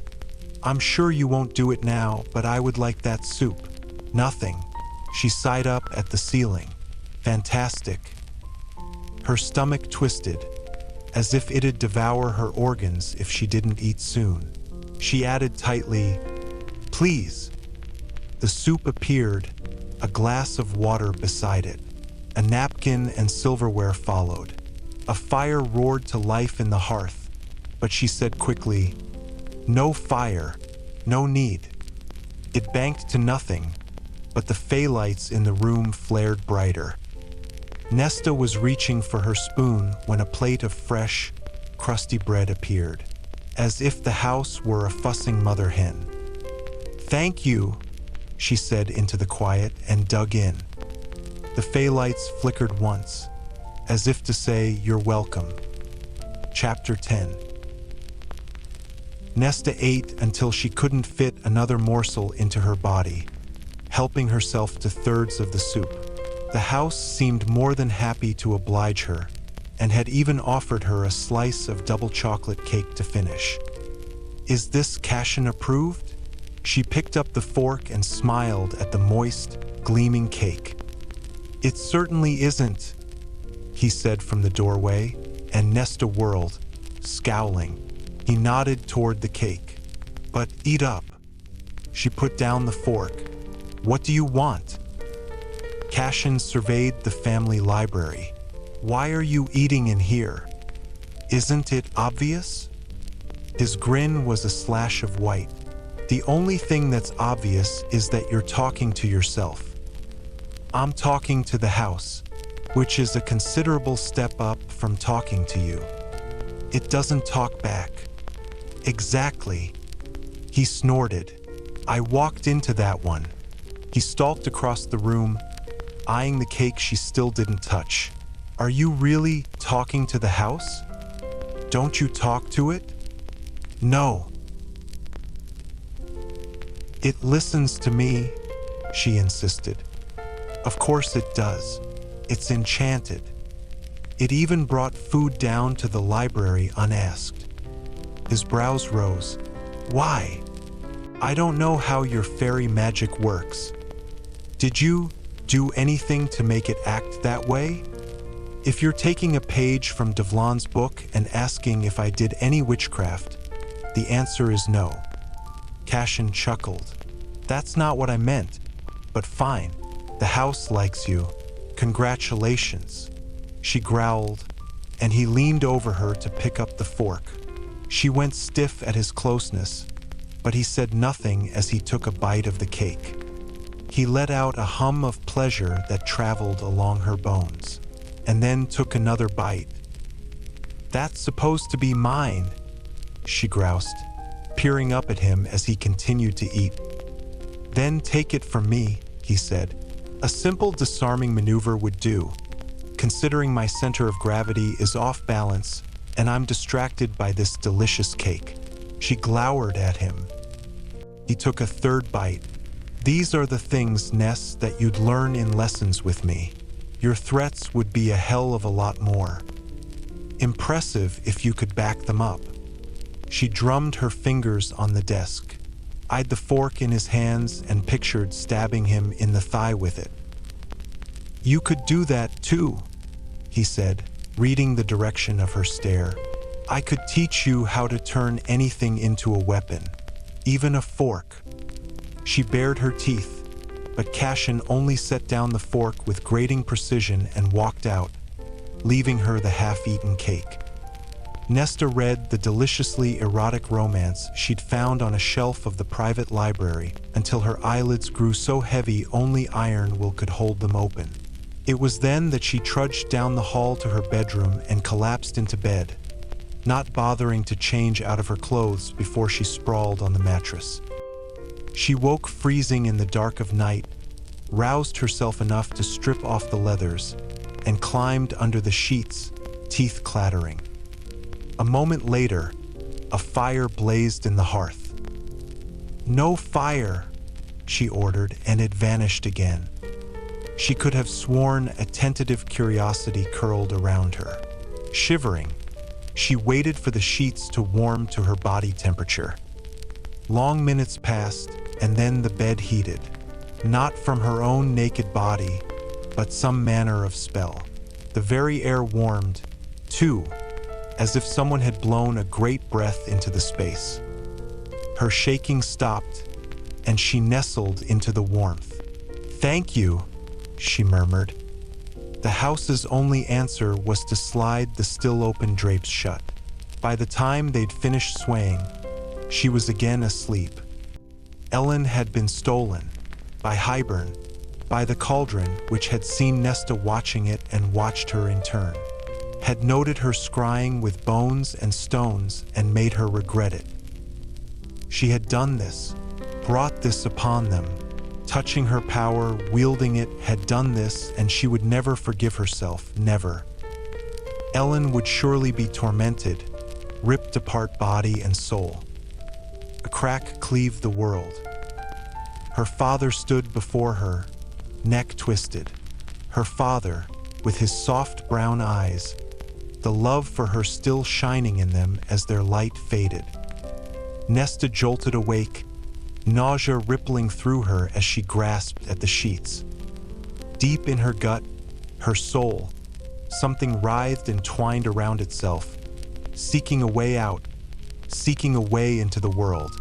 S1: "I'm sure you won't do it now, but I would like that soup." "Nothing." She sighed up at the ceiling. "Fantastic." Her stomach twisted, as if it'd devour her organs if she didn't eat soon. She added tightly, "Please." The soup appeared, a glass of water beside it. A napkin and silverware followed. A fire roared to life in the hearth, but she said quickly, "No fire, no need." It banked to nothing, but the phthalites in the room flared brighter. Nesta was reaching for her spoon when a plate of fresh, crusty bread appeared, as if the house were a fussing mother hen. "Thank you," she said into the quiet and dug in. The phthalites flickered once, as if to say, "You're welcome." Chapter 10. Nesta ate until she couldn't fit another morsel into her body, helping herself to thirds of the soup. The house seemed more than happy to oblige her, and had even offered her a slice of double chocolate cake to finish. "Is this Cassian approved?" She picked up the fork and smiled at the moist, gleaming cake. "It certainly isn't," he said from the doorway, and Nesta whirled, scowling. He nodded toward the cake. "But eat up." She put down the fork. "What do you want?" Cassian surveyed the family library. "Why are you eating in here? Isn't it obvious?" His grin was a slash of white. "The only thing that's obvious is that you're talking to yourself. I'm talking to the house, which is a considerable step up from talking to you. It doesn't talk back." "Exactly." He snorted. "I walked into that one." He stalked across the room, eyeing the cake she still didn't touch. "Are you really talking to the house? Don't you talk to it?" "No." "It listens to me," she insisted. "Of course it does. It's enchanted. It even brought food down to the library unasked." His brows rose. "Why?" "I don't know how your fairy magic works. Did you do anything to make it act that way? If you're taking a page from Devlan's book and asking if I did any witchcraft, the answer is no. Cassian chuckled. That's not what I meant, but fine. The house likes you. Congratulations. She growled, and he leaned over her to pick up the fork. She went stiff at his closeness, but he said nothing as he took a bite of the cake. He let out a hum of pleasure that traveled along her bones, and then took another bite. That's supposed to be mine, she groused, peering up at him as he continued to eat. Then take it from me, he said. A simple disarming maneuver would do, considering my center of gravity is off balance and I'm distracted by this delicious cake. She glowered at him. He took a third bite. These are the things, Ness, that you'd learn in lessons with me. Your threats would be a hell of a lot more. Impressive if you could back them up. She drummed her fingers on the desk, eyed the fork in his hands and pictured stabbing him in the thigh with it. You could do that too, he said, reading the direction of her stare. I could teach you how to turn anything into a weapon, even a fork. She bared her teeth, but Cassian only set down the fork with grating precision and walked out, leaving her the half-eaten cake. Nesta read the deliciously erotic romance she'd found on a shelf of the private library until her eyelids grew so heavy only iron will could hold them open. It was then that she trudged down the hall to her bedroom and collapsed into bed, not bothering to change out of her clothes before she sprawled on the mattress. She woke freezing in the dark of night, roused herself enough to strip off the leathers, and climbed under the sheets, teeth clattering. A moment later, a fire blazed in the hearth. No fire, she ordered, and it vanished again. She could have sworn a tentative curiosity curled around her. Shivering, she waited for the sheets to warm to her body temperature. Long minutes passed, and then the bed heated, not from her own naked body, but some manner of spell. The very air warmed, too, as if someone had blown a great breath into the space. Her shaking stopped, and she nestled into the warmth. Thank you, she murmured. The house's only answer was to slide the still-open drapes shut. By the time they'd finished swaying, she was again asleep. Ellen had been stolen, by Hybern, by the cauldron which had seen Nesta watching it and watched her in turn, had noted her scrying with bones and stones and made her regret it. She had done this, brought this upon them, touching her power, wielding it, had done this, and she would never forgive herself, never. Ellen would surely be tormented, ripped apart body and soul. A crack cleaved the world. Her father stood before her, neck twisted. Her father, with his soft brown eyes, the love for her still shining in them as their light faded. Nesta jolted awake, nausea rippling through her as she grasped at the sheets. Deep in her gut, her soul, something writhed and twined around itself, seeking a way out, seeking a way into the world.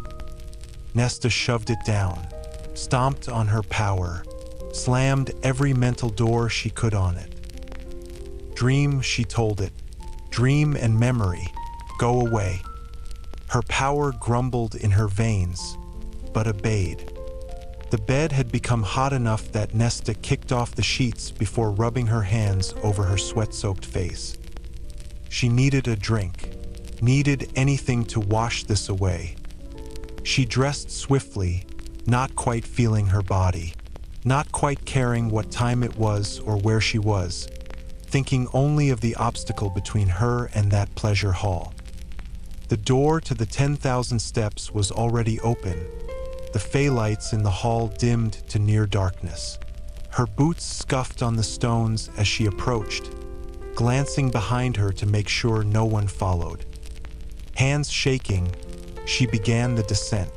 S1: Nesta shoved it down, stomped on her power, slammed every mental door she could on it. Dream, she told it. Dream and memory, go away. Her power grumbled in her veins, but obeyed. The bed had become hot enough that Nesta kicked off the sheets before rubbing her hands over her sweat-soaked face. She needed a drink, needed anything to wash this away. She dressed swiftly, not quite feeling her body, not quite caring what time it was or where she was, thinking only of the obstacle between her and that pleasure hall. The door to the 10,000 steps was already open, the phalites in the hall dimmed to near darkness. Her boots scuffed on the stones as she approached, glancing behind her to make sure no one followed. Hands shaking, she began the descent.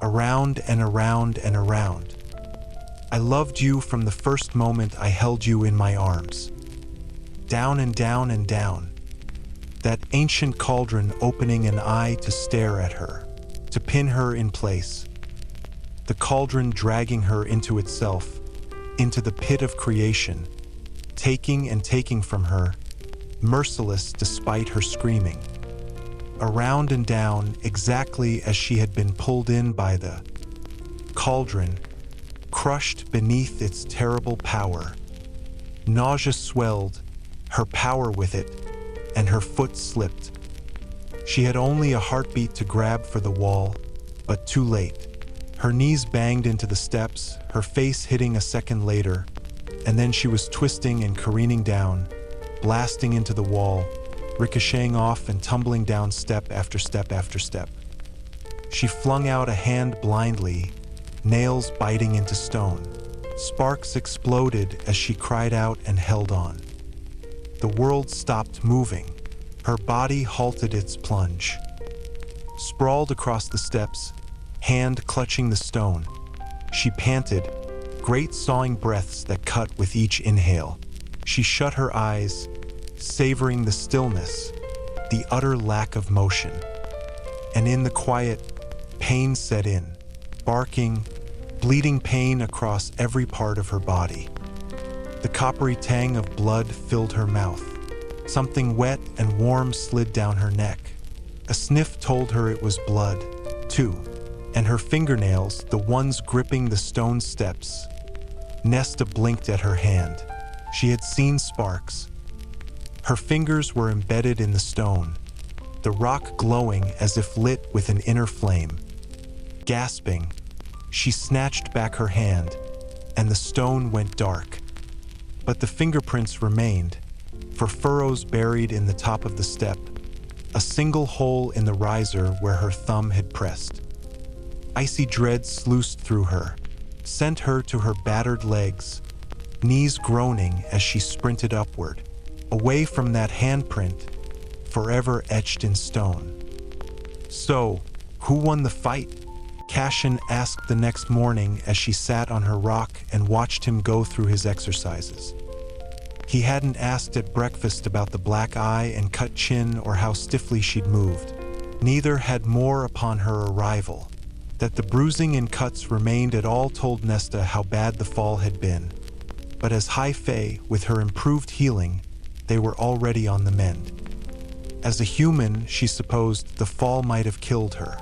S1: Around and around and around. I loved you from the first moment I held you in my arms. Down and down and down. That ancient cauldron opening an eye to stare at her, to pin her in place. The cauldron dragging her into itself, into the pit of creation, taking and taking from her, merciless despite her screaming. Around and down exactly as she had been pulled in by the cauldron, crushed beneath its terrible power. Nausea swelled, her power with it, and her foot slipped. She had only a heartbeat to grab for the wall, but too late. Her knees banged into the steps, her face hitting a second later, and then she was twisting and careening down, blasting into the wall, ricocheting off and tumbling down step after step after step. She flung out a hand blindly, nails biting into stone. Sparks exploded as she cried out and held on. The world stopped moving. Her body halted its plunge. Sprawled across the steps, hand clutching the stone, she panted, great sawing breaths that cut with each inhale. She shut her eyes, savoring the stillness, the utter lack of motion. And in the quiet, pain set in, barking, bleeding pain across every part of her body. The coppery tang of blood filled her mouth. Something wet and warm slid down her neck. A sniff told her it was blood, too, and her fingernails, the ones gripping the stone steps. Nesta blinked at her hand. She had seen sparks. Her fingers were embedded in the stone, the rock glowing as if lit with an inner flame. Gasping, she snatched back her hand, and the stone went dark. But the fingerprints remained, for furrows buried in the top of the step, a single hole in the riser where her thumb had pressed. Icy dread sluiced through her, sent her to her battered legs, knees groaning as she sprinted upward, away from that handprint, forever etched in stone. So, who won the fight? Cassian asked the next morning as she sat on her rock and watched him go through his exercises. He hadn't asked at breakfast about the black eye and cut chin or how stiffly she'd moved. Neither had more upon her arrival. That the bruising and cuts remained at all told Nesta how bad the fall had been. But as High Fae, with her improved healing, they were already on the mend. As a human, she supposed the fall might have killed her.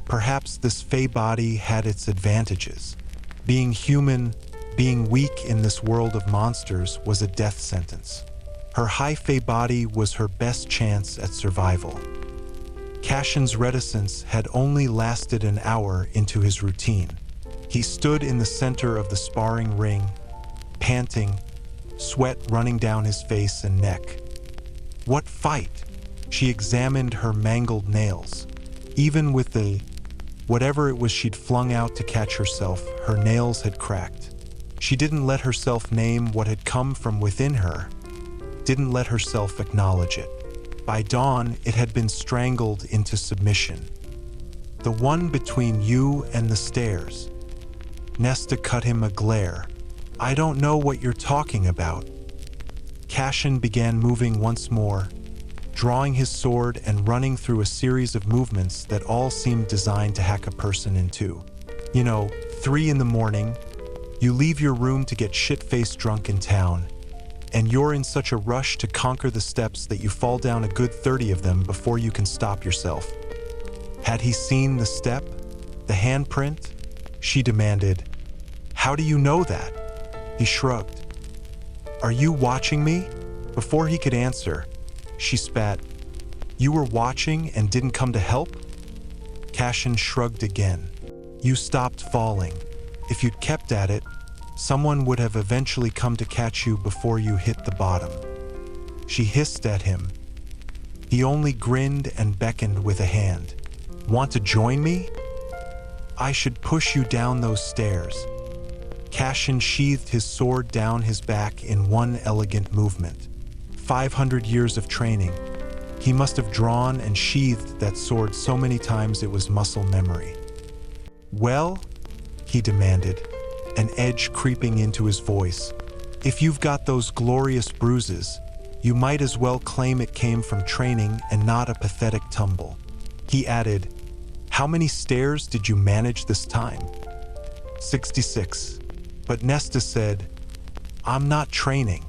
S1: Perhaps this Fae body had its advantages. Being human, being weak in this world of monsters was a death sentence. Her High Fae body was her best chance at survival. Cassian's reticence had only lasted an hour into his routine. He stood in the center of the sparring ring, panting, sweat running down his face and neck. What fight? She examined her mangled nails. Even with the whatever it was she'd flung out to catch herself, her nails had cracked. She didn't let herself name what had come from within her, didn't let herself acknowledge it. By dawn, it had been strangled into submission. The one between you and the stairs. Nesta cut him a glare. I don't know what you're talking about. Cassian began moving once more, drawing his sword and running through a series of movements that all seemed designed to hack a person in two. 3 in the morning, you leave your room to get shit-faced drunk in town, and you're in such a rush to conquer the steps that you fall down a good 30 of them before you can stop yourself. Had he seen the step? The handprint? She demanded. How do you know that? He shrugged. Are you watching me? Before he could answer, she spat. You were watching and didn't come to help? Cassian shrugged again. You stopped falling. If you'd kept at it, someone would have eventually come to catch you before you hit the bottom. She hissed at him. He only grinned and beckoned with a hand. Want to join me? I should push you down those stairs. Cassian sheathed his sword down his back in one elegant movement. 500 years of training. He must have drawn and sheathed that sword so many times it was muscle memory. Well? He demanded. an edge creeping into his voice. "If you've got those glorious bruises, you might as well claim it came from training and not a pathetic tumble." He added, "How many stairs did you manage this time?" 66. But Nesta said, "I'm not training."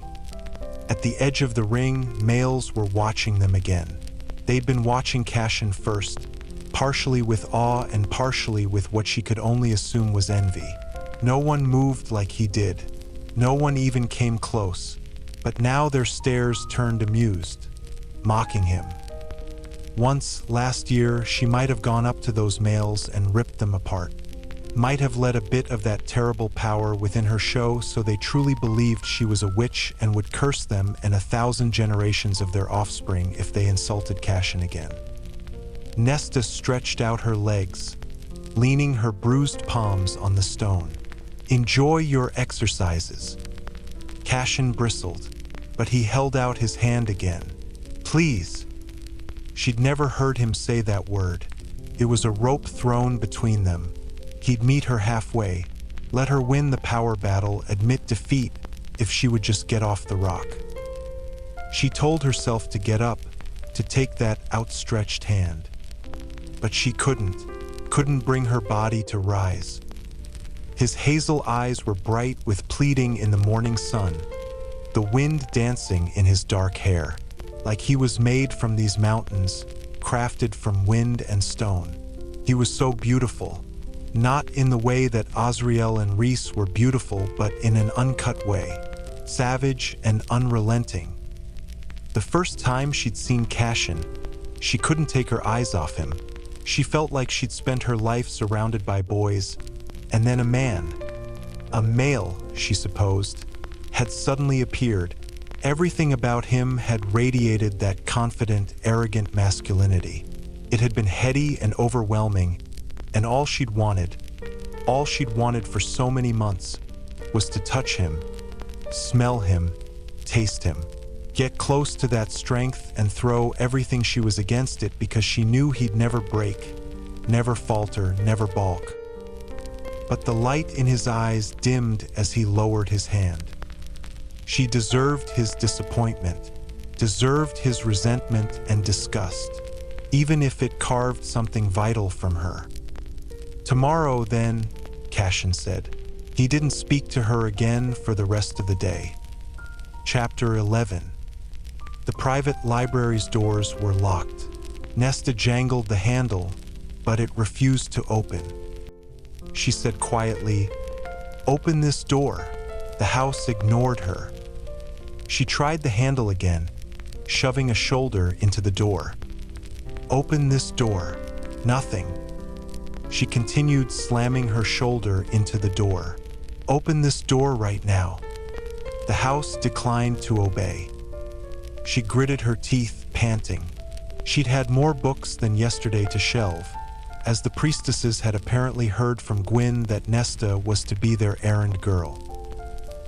S1: At the edge of the ring, males were watching them again. They'd been watching Cassian first, partially with awe and partially with what she could only assume was envy. No one moved like he did. No one even came close. But now their stares turned amused, mocking him. Once, last year, she might have gone up to those males and ripped them apart. Might have let a bit of that terrible power within her show so they truly believed she was a witch and would curse them and 1,000 generations of their offspring if they insulted Cassian again. Nesta stretched out her legs, leaning her bruised palms on the stone. "Enjoy your exercises." Cassian bristled, but he held out his hand again. "Please." She'd never heard him say that word. It was a rope thrown between them. He'd meet her halfway, let her win the power battle, admit defeat if she would just get off the rock. She told herself to get up, to take that outstretched hand. But she couldn't bring her body to rise. His hazel eyes were bright with pleading in the morning sun, the wind dancing in his dark hair, like he was made from these mountains, crafted from wind and stone. He was so beautiful. Not in the way that Azrael and Reese were beautiful, but in an uncut way, savage and unrelenting. The first time she'd seen Cassian, she couldn't take her eyes off him. She felt like she'd spent her life surrounded by boys, and then a man, a male, she supposed, had suddenly appeared. Everything about him had radiated that confident, arrogant masculinity. It had been heady and overwhelming, and all she'd wanted for so many months, was to touch him, smell him, taste him, get close to that strength and throw everything she was against it because she knew he'd never break, never falter, never balk. But the light in his eyes dimmed as he lowered his hand. She deserved his disappointment, deserved his resentment and disgust, even if it carved something vital from her. "Tomorrow, then," Cassian said. He didn't speak to her again for the rest of the day. Chapter 11. The private library's doors were locked. Nesta jangled the handle, but it refused to open. She said quietly, "Open this door." The house ignored her. She tried the handle again, shoving a shoulder into the door. "Open this door." Nothing. She continued slamming her shoulder into the door. "Open this door right now." The house declined to obey. She gritted her teeth, panting. She'd had more books than yesterday to shelve, as the priestesses had apparently heard from Gwyn that Nesta was to be their errand girl.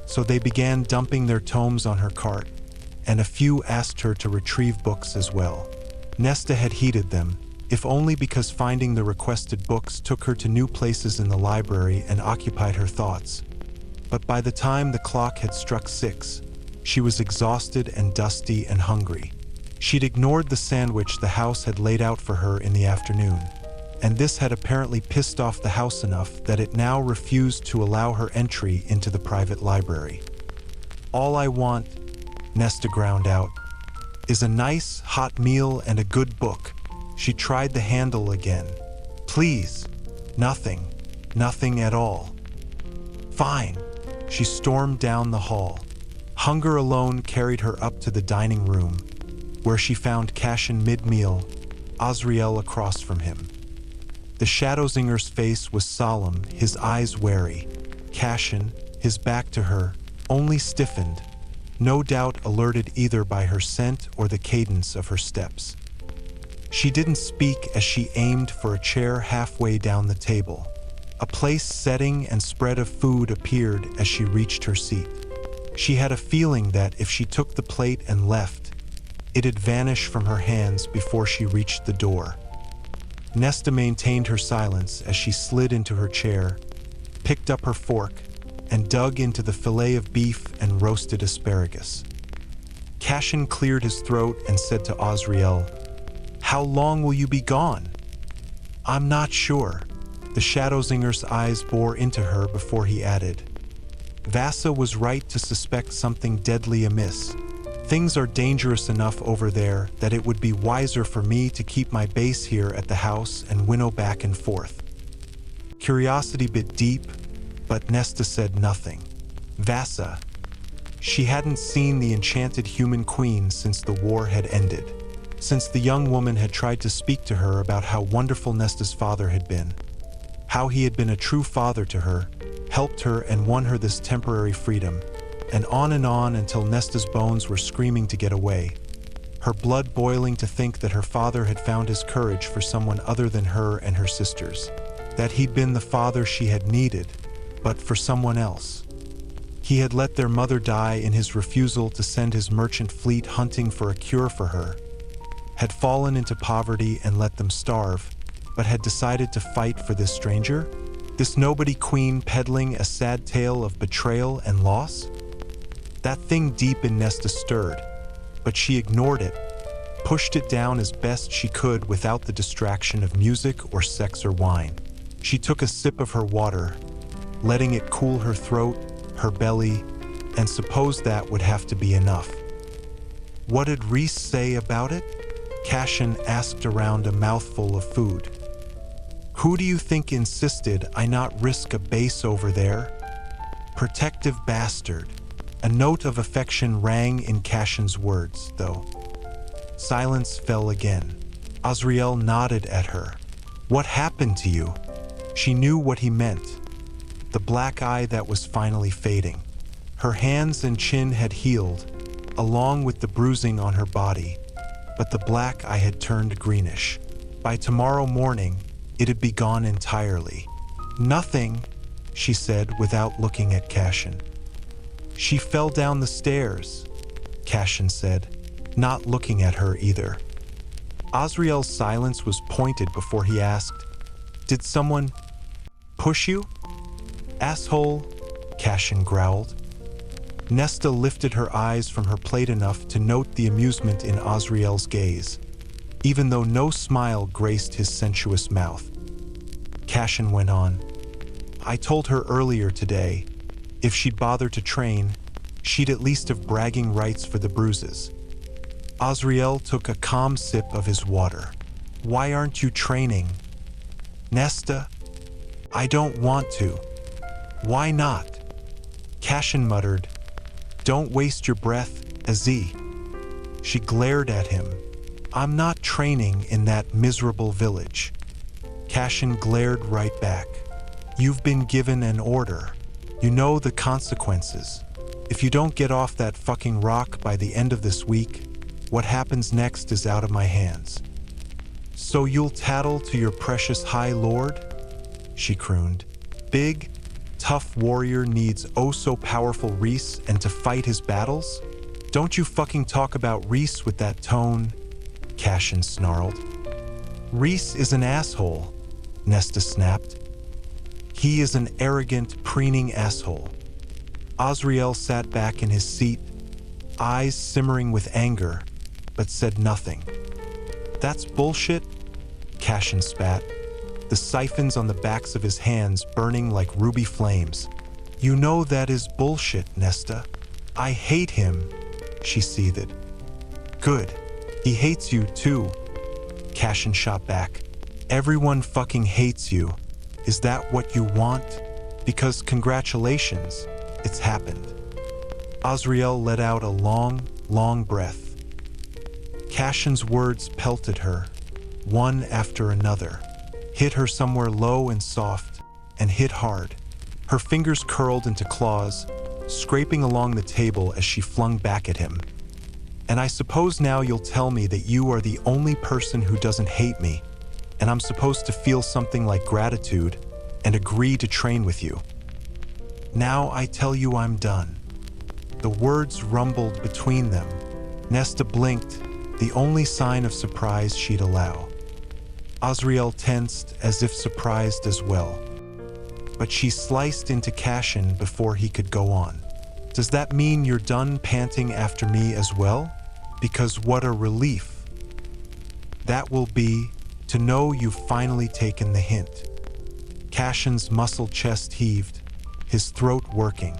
S1: So they began dumping their tomes on her cart, and a few asked her to retrieve books as well. Nesta had heeded them, if only because finding the requested books took her to new places in the library and occupied her thoughts. But by the time the clock had struck 6, she was exhausted and dusty and hungry. She'd ignored the sandwich the house had laid out for her in the afternoon, and this had apparently pissed off the house enough that it now refused to allow her entry into the private library. "All I want," Nesta ground out, "is a nice, hot meal and a good book." She tried the handle again. "Please." Nothing. Nothing at all. "Fine." She stormed down the hall. Hunger alone carried her up to the dining room, where she found Cassian mid-meal, Azrael across from him. The Shadowzinger's face was solemn, his eyes wary. Cassian, his back to her, only stiffened, no doubt alerted either by her scent or the cadence of her steps. She didn't speak as she aimed for a chair halfway down the table. A place setting and spread of food appeared as she reached her seat. She had a feeling that if she took the plate and left, it'd vanish from her hands before she reached the door. Nesta maintained her silence as she slid into her chair, picked up her fork, and dug into the fillet of beef and roasted asparagus. Cassian cleared his throat and said to Azriel, "How long will you be gone?" "I'm not sure." The Shadowzinger's eyes bore into her before he added, "Vasa was right to suspect something deadly amiss. Things are dangerous enough over there that it would be wiser for me to keep my base here at the house and winnow back and forth." Curiosity bit deep, but Nesta said nothing. Vasa. She hadn't seen the enchanted human queen since the war had ended, since the young woman had tried to speak to her about how wonderful Nesta's father had been, how he had been a true father to her, helped her and won her this temporary freedom, and on until Nesta's bones were screaming to get away, her blood boiling to think that her father had found his courage for someone other than her and her sisters, that he'd been the father she had needed, but for someone else. He had let their mother die in his refusal to send his merchant fleet hunting for a cure for her, had fallen into poverty and let them starve, but had decided to fight for this stranger, this nobody queen peddling a sad tale of betrayal and loss. That thing deep in Nesta stirred, but she ignored it, pushed it down as best she could without the distraction of music or sex or wine. She took a sip of her water, letting it cool her throat, her belly, and supposed that would have to be enough. "What did Reese say about it?" Cassian asked around a mouthful of food. "Who do you think insisted I not risk a base over there? Protective bastard." A note of affection rang in Cassian's words, though. Silence fell again. Azriel nodded at her. "What happened to you?" She knew what he meant. The black eye that was finally fading. Her hands and chin had healed, along with the bruising on her body, but the black eye had turned greenish. By tomorrow morning, it had be gone entirely. "Nothing," she said without looking at Cassian. "She fell down the stairs," Cassian said, not looking at her either. Azriel's silence was pointed before he asked, "Did someone push you?" "Asshole," Cassian growled. Nesta lifted her eyes from her plate enough to note the amusement in Azriel's gaze, even though no smile graced his sensuous mouth. Cassian went on, "I told her earlier today, if she'd bother to train, she'd at least have bragging rights for the bruises." Azriel took a calm sip of his water. "Why aren't you training?" "Nesta, I don't want to." "Why not?" Cassian muttered, "Don't waste your breath, Azee." She glared at him. "I'm not training in that miserable village." Cassian glared right back. "You've been given an order. You know the consequences. If you don't get off that fucking rock by the end of this week, what happens next is out of my hands." "So you'll tattle to your precious High Lord?" she crooned. "Big, tough warrior needs oh so powerful Reese and to fight his battles? Don't you fucking talk about Reese with that tone," Cassian snarled. "Reese is an asshole," Nesta snapped. "He is an arrogant, preening asshole." Azriel sat back in his seat, eyes simmering with anger, but said nothing. "That's bullshit," Cassian spat, the siphons on the backs of his hands burning like ruby flames. "You know that is bullshit, Nesta." "I hate him," she seethed. "Good. He hates you too," Cassian shot back. "Everyone fucking hates you. Is that what you want? Because congratulations, it's happened." Azriel let out a long, long breath. Cassian's words pelted her, one after another, hit her somewhere low and soft, and hit hard. Her fingers curled into claws, scraping along the table as she flung back at him. "And I suppose now you'll tell me that you are the only person who doesn't hate me, and I'm supposed to feel something like gratitude and agree to train with you. Now I tell you I'm done." The words rumbled between them. Nesta blinked, the only sign of surprise she'd allow. Azriel tensed as if surprised as well. but she sliced into Cassian before he could go on. Does that mean you're done panting after me as well? Because what a relief that will be to know you've finally taken the hint. Cassian's muscled chest heaved, his throat working.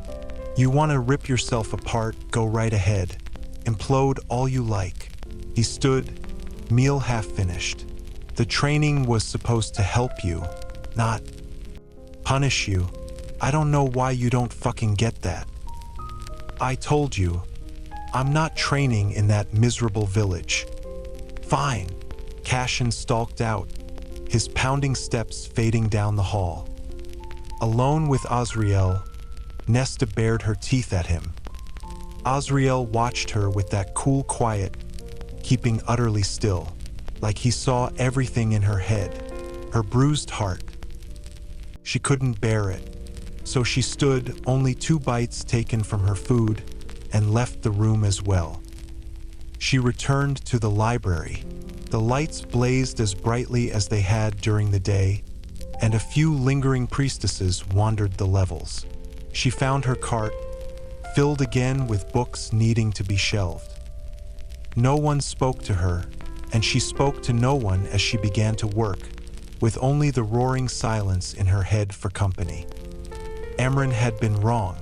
S1: You want to rip yourself apart, go right ahead. Implode all you like. He stood, meal half finished. The training was supposed to help you, not punish you. I don't know why you don't fucking get that. I told you, I'm not training in that miserable village. Fine. Cassian stalked out, his pounding steps fading down the hall. Alone with Azriel, Nesta bared her teeth at him. Azriel watched her with that cool quiet, keeping utterly still, like he saw everything in her head, her bruised heart. She couldn't bear it, so she stood, only 2 bites taken from her food, and left the room as well. She returned to the library. The lights blazed as brightly as they had during the day, and a few lingering priestesses wandered the levels. She found her cart, filled again with books needing to be shelved. No one spoke to her, and she spoke to no one as she began to work, with only the roaring silence in her head for company. Emran had been wrong.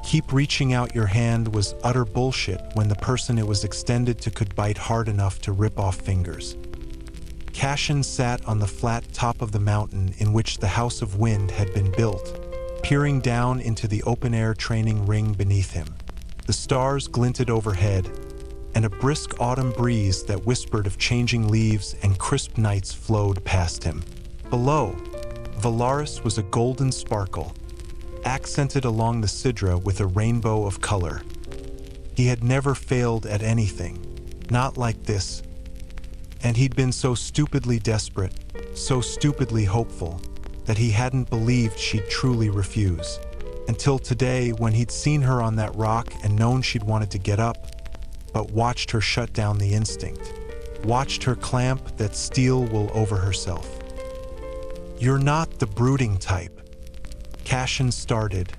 S1: Keep reaching out your hand was utter bullshit when the person it was extended to could bite hard enough to rip off fingers. Cassian sat on the flat top of the mountain in which the House of Wind had been built, peering down into the open-air training ring beneath him. The stars glinted overhead, and a brisk autumn breeze that whispered of changing leaves and crisp nights flowed past him. Below, Valaris was a golden sparkle, accented along the Sidra with a rainbow of color. He had never failed at anything, not like this. And he'd been so stupidly desperate, so stupidly hopeful, that he hadn't believed she'd truly refuse. Until today, when he'd seen her on that rock and known she'd wanted to get up, but watched her shut down the instinct, watched her clamp that steel wool over herself. You're not the brooding type. Cassian started,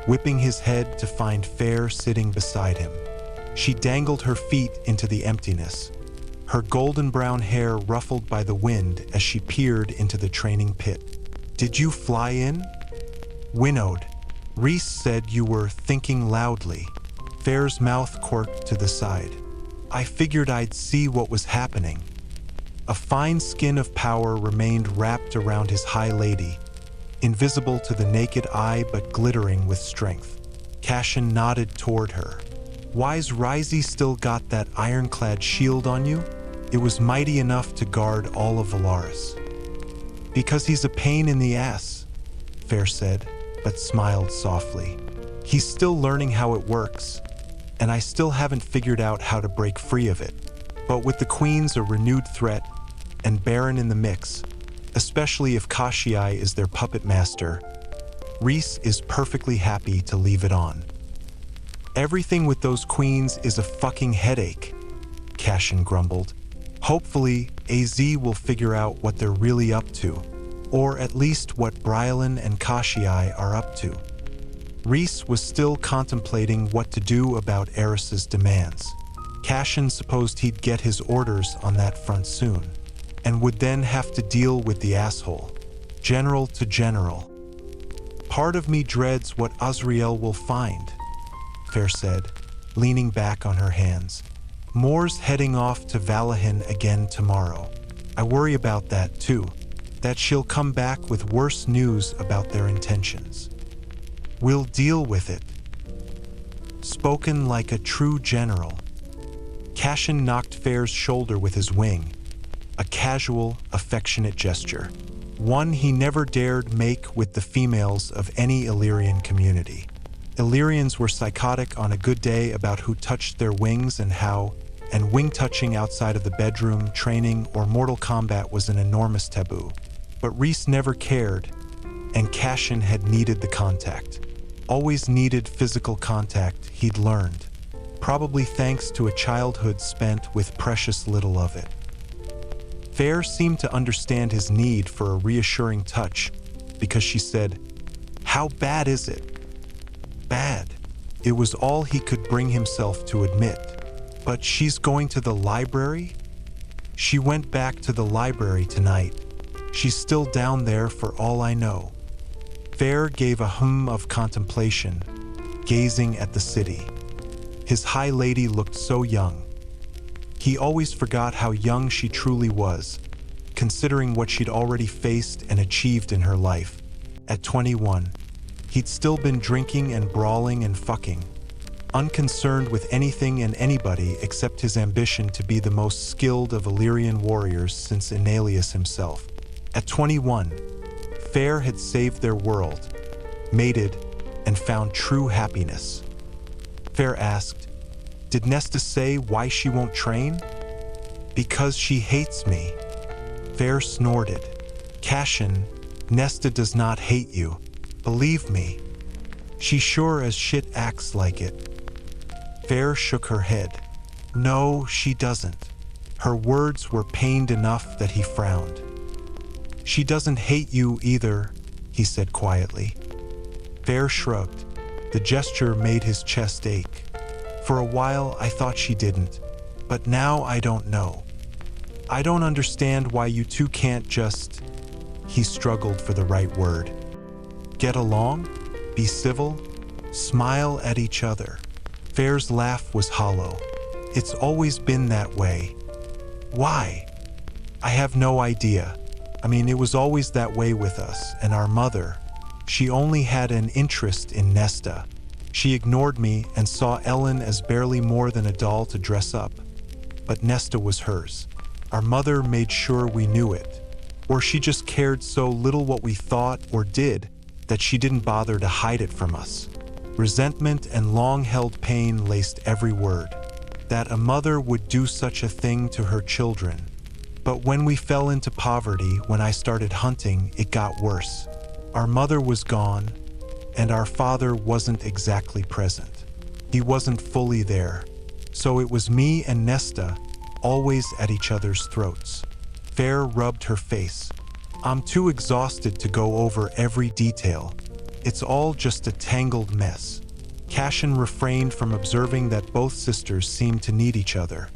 S1: whipping his head to find Fair sitting beside him. She dangled her feet into the emptiness, her golden brown hair ruffled by the wind as she peered into the training pit. Did you fly in? Winnowed. Reese said you were thinking loudly. Fair's mouth quirked to the side. I figured I'd see what was happening. A fine skin of power remained wrapped around his high lady, invisible to the naked eye but glittering with strength. Cassian nodded toward her. Why's Risey still got that ironclad shield on you? It was mighty enough to guard all of Valaris. Because he's a pain in the ass, Fair said, but smiled softly. He's still learning how it works, and I still haven't figured out how to break free of it. But with the Queens a renewed threat, and Baron in the mix, especially if Cassian is their puppet master, Reese is perfectly happy to leave it on. Everything with those Queens is a fucking headache, Cassian grumbled. Hopefully, AZ will figure out what they're really up to, or at least what Brylan and Cassian are up to. Reese was still contemplating what to do about Eris's demands. Cassian supposed he'd get his orders on that front soon, and would then have to deal with the asshole, general to general. Part of me dreads what Azriel will find, Fair said, leaning back on her hands. Moore's heading off to Valahin again tomorrow. I worry about that too, that she'll come back with worse news about their intentions. We'll deal with it. Spoken like a true general. Cassian knocked Fair's shoulder with his wing, a casual, affectionate gesture, one he never dared make with the females of any Illyrian community. Illyrians were psychotic on a good day about who touched their wings and how, and wing touching outside of the bedroom, training, or mortal combat was an enormous taboo. But Reese never cared, and Cassian had needed the contact. Always needed physical contact, he'd learned, probably thanks to a childhood spent with precious little of it. Fair seemed to understand his need for a reassuring touch, because she said, How bad is it? Bad. It was all he could bring himself to admit. But she's going to the library? She went back to the library tonight. She's still down there for all I know. Fair gave a hum of contemplation, gazing at the city. His high lady looked so young. He always forgot how young she truly was, considering what she'd already faced and achieved in her life. At 21, he'd still been drinking and brawling and fucking, unconcerned with anything and anybody except his ambition to be the most skilled of Illyrian warriors since Aenalius himself. At 21, Fair had saved their world, mated, and found true happiness. Fair asked, "Did Nesta say why she won't train?" "Because she hates me." Fair snorted. "Cassian, Nesta does not hate you. Believe me. She sure as shit acts like it." Fair shook her head. "No, she doesn't." Her words were pained enough that he frowned. "She doesn't hate you either," he said quietly. Fair shrugged. The gesture made his chest ache. "For a while I thought she didn't, but now I don't know. I don't understand why you two can't just..." He struggled for the right word. "Get along? Be civil? Smile at each other?" Fair's laugh was hollow. "It's always been that way." "Why?" "I have no idea. I mean, it was always that way with us, and our mother. She only had an interest in Nesta. She ignored me and saw Ellen as barely more than a doll to dress up. But Nesta was hers. Our mother made sure we knew it. Or she just cared so little what we thought or did that she didn't bother to hide it from us. Resentment and long-held pain laced every word. That a mother would do such a thing to her children. But when we fell into poverty, when I started hunting, it got worse. Our mother was gone, and our father wasn't exactly present. He wasn't fully there. So it was me and Nesta, always at each other's throats." Fair rubbed her face. "I'm too exhausted to go over every detail. It's all just a tangled mess." Cassian refrained from observing that both sisters seemed to need each other,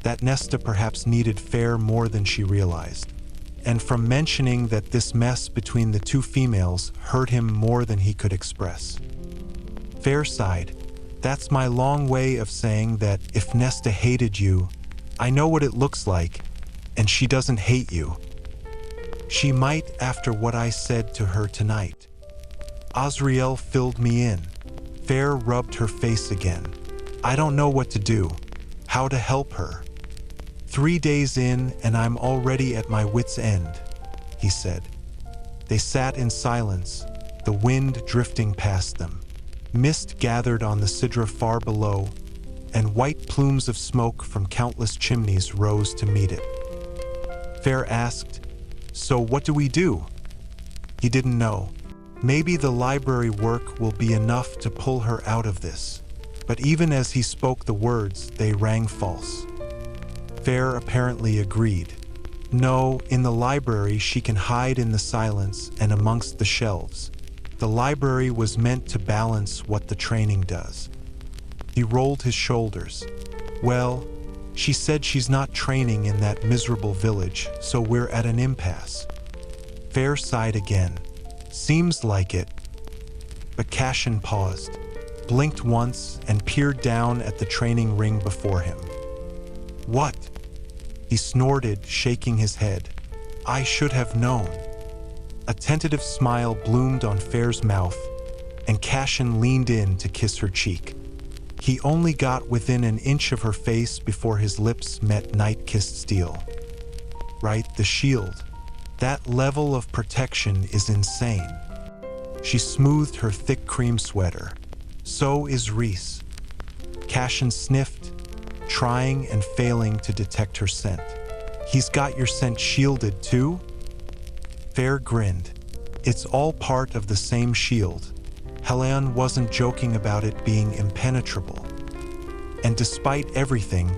S1: that Nesta perhaps needed Fair more than she realized, and from mentioning that this mess between the two females hurt him more than he could express. Fair sighed. "That's my long way of saying that if Nesta hated you, I know what it looks like, and she doesn't hate you. She might after what I said to her tonight." Azriel filled me in. Fair rubbed her face again. "I don't know what to do, how to help her. 3 days in and I'm already at my wit's end," he said. They sat in silence, the wind drifting past them. Mist gathered on the Sidra far below, and white plumes of smoke from countless chimneys rose to meet it. Fair asked, "So what do we do?" He didn't know. Maybe the library work will be enough to pull her out of this. But even as he spoke the words, they rang false. Fair apparently agreed. No, in the library she can hide in the silence and amongst the shelves. The library was meant to balance what the training does. He rolled his shoulders. "Well, she said she's not training in that miserable village, so we're at an impasse." Fair sighed again. "Seems like it." But Cassian paused, blinked once, and peered down at the training ring before him. "What?" He snorted, shaking his head. "I should have known." A tentative smile bloomed on Fair's mouth, and Cassian leaned in to kiss her cheek. He only got within an inch of her face before his lips met night-kissed steel. "Right, the shield. That level of protection is insane." She smoothed her thick cream sweater. "So is Reese." Cassian sniffed, trying and failing to detect her scent. "He's got your scent shielded too?" Fair grinned. "It's all part of the same shield. Heleon wasn't joking about it being impenetrable." And despite everything,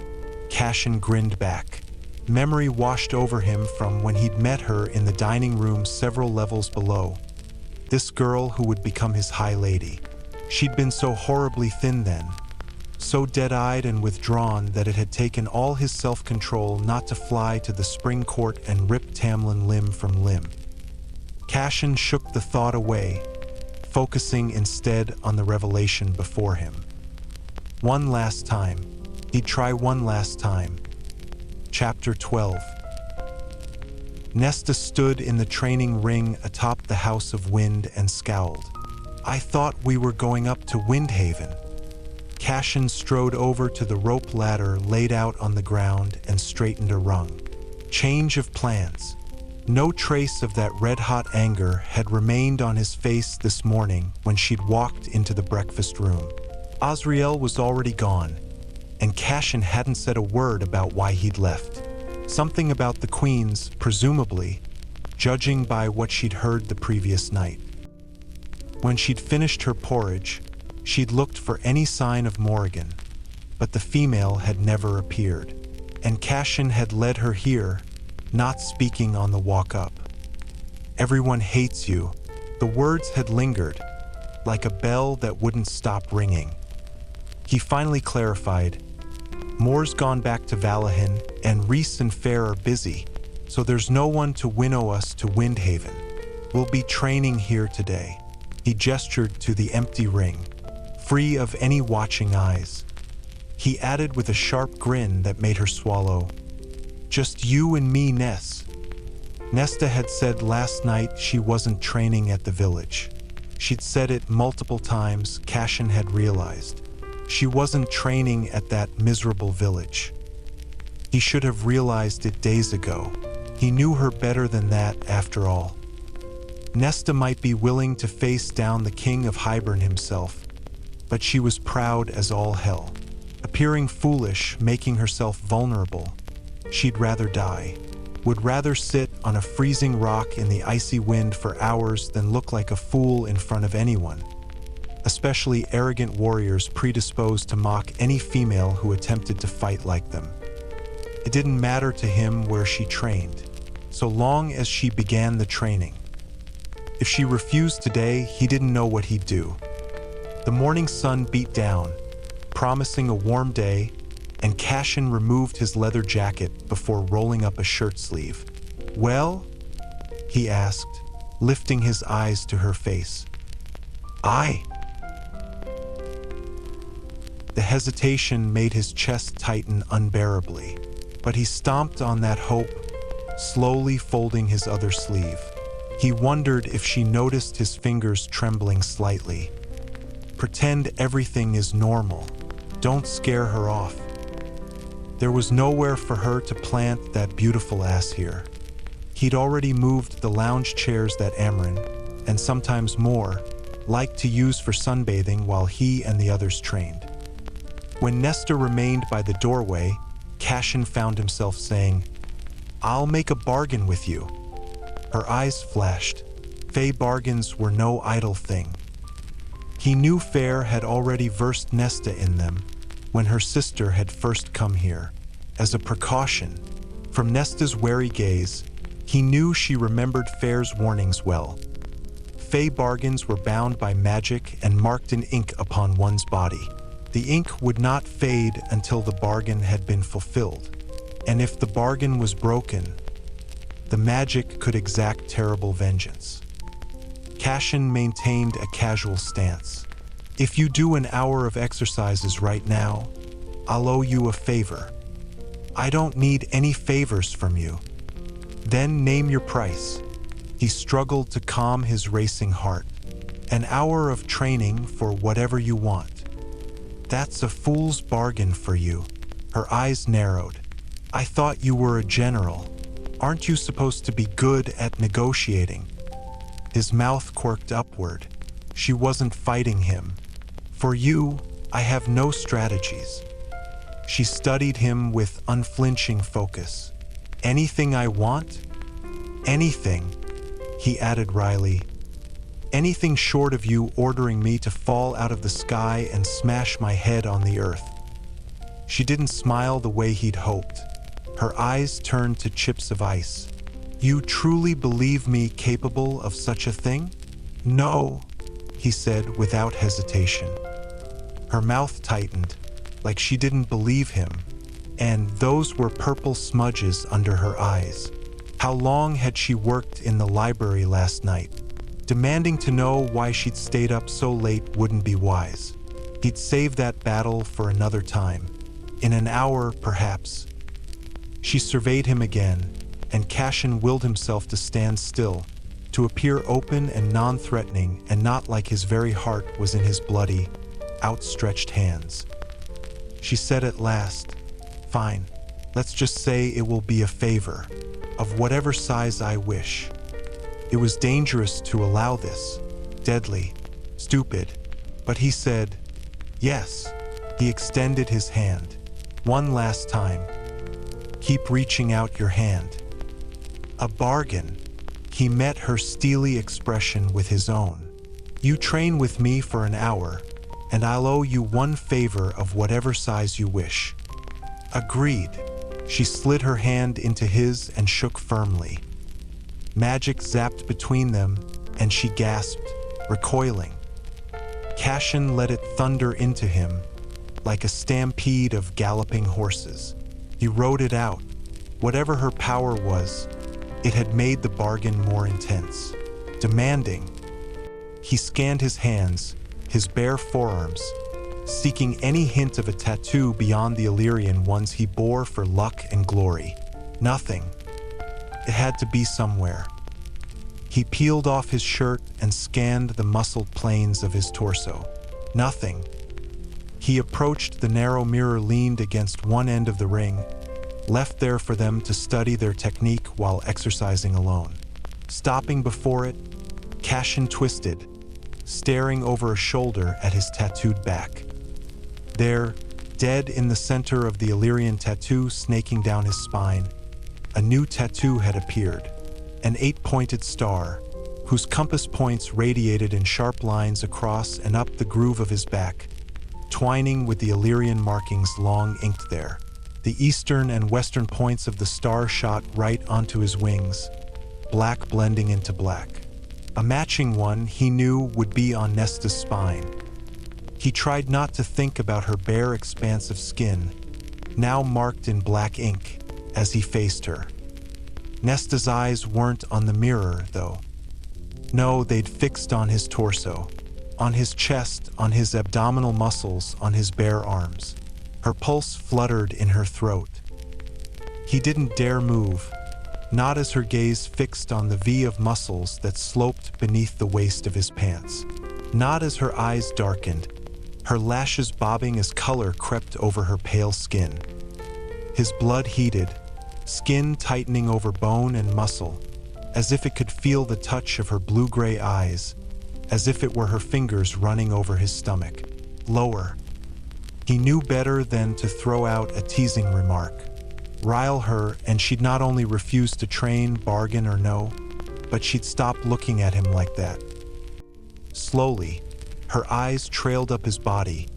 S1: Cassian grinned back. Memory washed over him from when he'd met her in the dining room several levels below. This girl who would become his high lady. She'd been so horribly thin then, so dead-eyed and withdrawn that it had taken all his self-control not to fly to the spring court and rip Tamlin limb from limb. Cassian shook the thought away, focusing instead on the revelation before him. One last time. He'd try one last time. Chapter 12. Nesta stood in the training ring atop the House of Wind and scowled. I thought we were going up to Windhaven. Cassian strode over to the rope ladder laid out on the ground and straightened a rung. Change of plans. No trace of that red-hot anger had remained on his face this morning when she'd walked into the breakfast room. Azriel was already gone, and Cassian hadn't said a word about why he'd left. Something about the Queens, presumably, judging by what she'd heard the previous night. When she'd finished her porridge, she'd looked for any sign of Morrigan, but the female had never appeared, and Cassian had led her here, not speaking on the walk up. Everyone hates you. The words had lingered, like a bell that wouldn't stop ringing. He finally clarified, Moor's gone back to Valahin, and Rhys and Fair are busy, so there's no one to winnow us to Windhaven. We'll be training here today. He gestured to the empty ring, free of any watching eyes. He added with a sharp grin that made her swallow, Just you and me, Ness. Nesta had said last night she wasn't training at the village. She'd said it multiple times, Cassian had realized. She wasn't training at that miserable village. He should have realized it days ago. He knew her better than that, after all. Nesta might be willing to face down the king of Hybern himself, but she was proud as all hell. Appearing foolish, making herself vulnerable. She'd rather die. Would rather sit on a freezing rock in the icy wind for hours than look like a fool in front of anyone. Especially arrogant warriors predisposed to mock any female who attempted to fight like them. It didn't matter to him where she trained, so long as she began the training. If she refused today, he didn't know what he'd do. The morning sun beat down, promising a warm day, and Cassian removed his leather jacket before rolling up a shirt sleeve. Well? He asked, lifting his eyes to her face. Aye. The hesitation made his chest tighten unbearably, but he stomped on that hope, slowly folding his other sleeve. He wondered if she noticed his fingers trembling slightly. Pretend everything is normal. Don't scare her off. There was nowhere for her to plant that beautiful ass here. He'd already moved the lounge chairs that Amryn, and sometimes more, liked to use for sunbathing while he and the others trained. When Nesta remained by the doorway, Cassian found himself saying, I'll make a bargain with you. Her eyes flashed. Fey bargains were no idle thing. He knew Fair had already versed Nesta in them when her sister had first come here. As a precaution, from Nesta's wary gaze, he knew she remembered Fair's warnings well. Fey bargains were bound by magic and marked in ink upon one's body. The ink would not fade until the bargain had been fulfilled, and if the bargain was broken, the magic could exact terrible vengeance. Cassian maintained a casual stance. If you do an hour of exercises right now, I'll owe you a favor. I don't need any favors from you. Then name your price. He struggled to calm his racing heart. An hour of training for whatever you want. That's a fool's bargain for you. Her eyes narrowed. I thought you were a general. Aren't you supposed to be good at negotiating? His mouth quirked upward. She wasn't fighting him. For you, I have no strategies. She studied him with unflinching focus. Anything I want? Anything, he added wryly. Anything short of you ordering me to fall out of the sky and smash my head on the earth. She didn't smile the way he'd hoped. Her eyes turned to chips of ice. You truly believe me capable of such a thing? "No," he said without hesitation. Her mouth tightened, like she didn't believe him, and those were purple smudges under her eyes. How long had she worked in the library last night? Demanding to know why she'd stayed up so late wouldn't be wise. He'd save that battle for another time. In an hour, perhaps. She surveyed him again, and Cassian willed himself to stand still, to appear open and non-threatening and not like his very heart was in his bloody, outstretched hands. She said at last, "Fine, let's just say it will be a favor, of whatever size I wish." It was dangerous to allow this, deadly, stupid, but he said, "Yes." He extended his hand. "One last time. Keep reaching out your hand." A bargain. He met her steely expression with his own. "You train with me for an hour, and I'll owe you one favor of whatever size you wish." Agreed. She slid her hand into his and shook firmly. Magic zapped between them, and she gasped, recoiling. Cassian let it thunder into him, like a stampede of galloping horses. He rode it out. Whatever her power was, it had made the bargain more intense, demanding. He scanned his hands, his bare forearms, seeking any hint of a tattoo beyond the Illyrian ones he bore for luck and glory. Nothing. It had to be somewhere. He peeled off his shirt and scanned the muscled planes of his torso. Nothing. He approached the narrow mirror leaned against one end of the ring, left there for them to study their technique while exercising alone. Stopping before it, Cassian twisted, staring over a shoulder at his tattooed back. There, dead in the center of the Illyrian tattoo snaking down his spine, a new tattoo had appeared, an 8-pointed star, whose compass points radiated in sharp lines across and up the groove of his back, twining with the Illyrian markings long inked there. The eastern and western points of the star shot right onto his wings, black blending into black. A matching one he knew would be on Nesta's spine. He tried not to think about her bare expanse of skin, now marked in black ink, as he faced her. Nesta's eyes weren't on the mirror, though. No, they'd fixed on his torso, on his chest, on his abdominal muscles, on his bare arms. Her pulse fluttered in her throat. He didn't dare move, not as her gaze fixed on the V of muscles that sloped beneath the waist of his pants. Not as her eyes darkened, her lashes bobbing as color crept over her pale skin. His blood heated, skin tightening over bone and muscle, as if it could feel the touch of her blue-gray eyes, as if it were her fingers running over his stomach. Lower. He knew better than to throw out a teasing remark, rile her, and she'd not only refuse to train, bargain, or no, but she'd stop looking at him like that. Slowly, her eyes trailed up his body,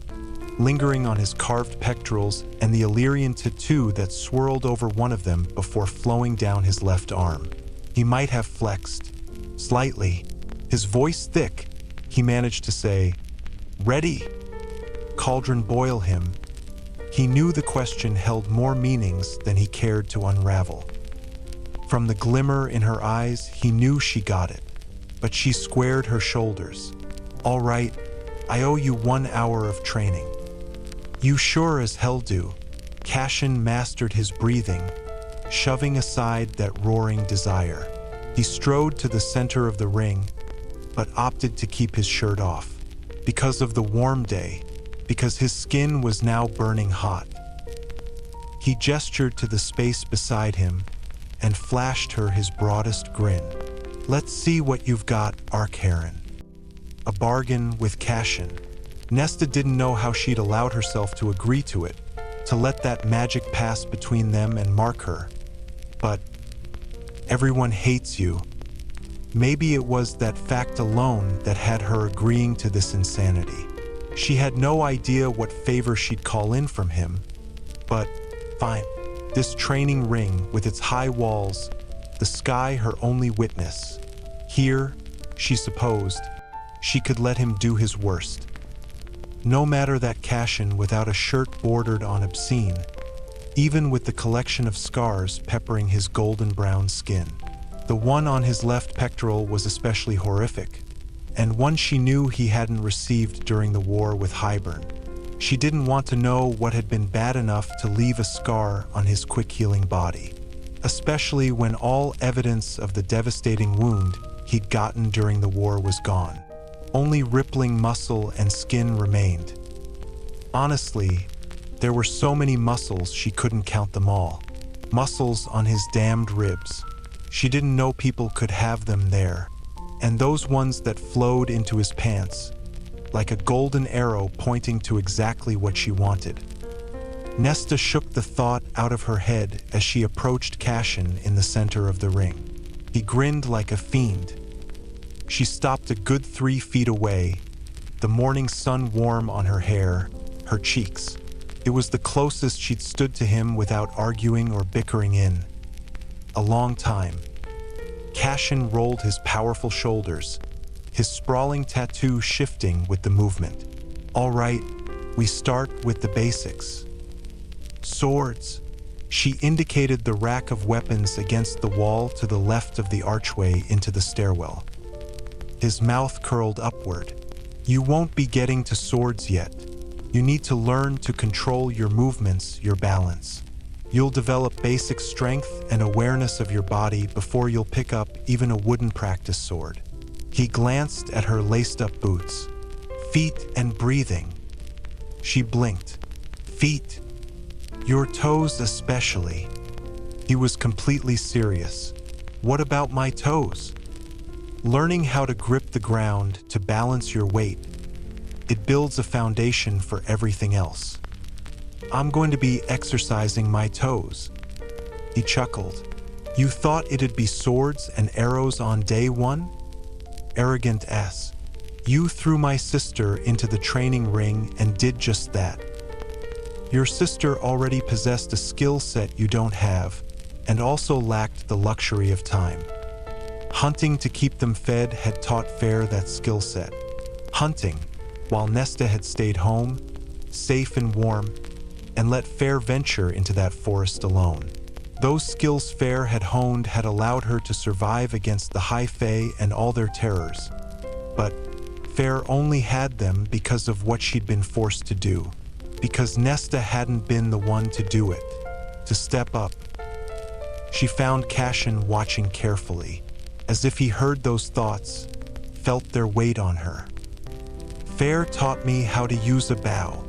S1: lingering on his carved pectorals and the Illyrian tattoo that swirled over one of them before flowing down his left arm. He might have flexed. Slightly, his voice thick, he managed to say, "Ready?" Cauldron boil him. He knew the question held more meanings than he cared to unravel. From the glimmer in her eyes, he knew she got it, but she squared her shoulders. "All right, I owe you 1 hour of training." "You sure as hell do." Cassian mastered his breathing, shoving aside that roaring desire. He strode to the center of the ring, but opted to keep his shirt off. Because of the warm day, because his skin was now burning hot. He gestured to the space beside him and flashed her his broadest grin. "Let's see what you've got, Archeron." A bargain with Cassian. Nesta didn't know how she'd allowed herself to agree to it, to let that magic pass between them and mark her. But everyone hates you. Maybe it was that fact alone that had her agreeing to this insanity. She had no idea what favor she'd call in from him, but fine. This training ring with its high walls, the sky her only witness. Here, she supposed, she could let him do his worst. No matter that Cassian without a shirt bordered on obscene, even with the collection of scars peppering his golden brown skin. The one on his left pectoral was especially horrific, and one she knew he hadn't received during the war with Highburn. She didn't want to know what had been bad enough to leave a scar on his quick-healing body, especially when all evidence of the devastating wound he'd gotten during the war was gone. Only rippling muscle and skin remained. Honestly, there were so many muscles she couldn't count them all. Muscles on his damned ribs. She didn't know people could have them there. And those ones that flowed into his pants, like a golden arrow pointing to exactly what she wanted. Nesta shook the thought out of her head as she approached Cassian in the center of the ring. He grinned like a fiend. She stopped a good 3 feet away, the morning sun warm on her hair, her cheeks. It was the closest she'd stood to him without arguing or bickering in a long time. Cassian rolled his powerful shoulders, his sprawling tattoo shifting with the movement. All right, we start with the basics. Swords. She indicated the rack of weapons against the wall to the left of the archway into the stairwell. His mouth curled upward. You won't be getting to swords yet. You need to learn to control your movements, your balance. You'll develop basic strength and awareness of your body before you'll pick up even a wooden practice sword. He glanced at her laced-up boots. Feet and breathing. She blinked. Feet. Your toes especially. He was completely serious. What about my toes? Learning how to grip the ground to balance your weight. It builds a foundation for everything else. I'm going to be exercising my toes. He chuckled. You thought it'd be swords and arrows on day one? Arrogant ass. You threw my sister into the training ring and did just that. Your sister already possessed a skill set you don't have, and also lacked the luxury of time. Hunting to keep them fed had taught Fair that skill set. Hunting, while Nesta had stayed home, safe and warm, and let Fair venture into that forest alone. Those skills Fair had honed had allowed her to survive against the High Fae and all their terrors. But Fair only had them because of what she'd been forced to do. Because Nesta hadn't been the one to do it, to step up. She found Cassian watching carefully, as if he heard those thoughts, felt their weight on her. Fair taught me how to use a bow.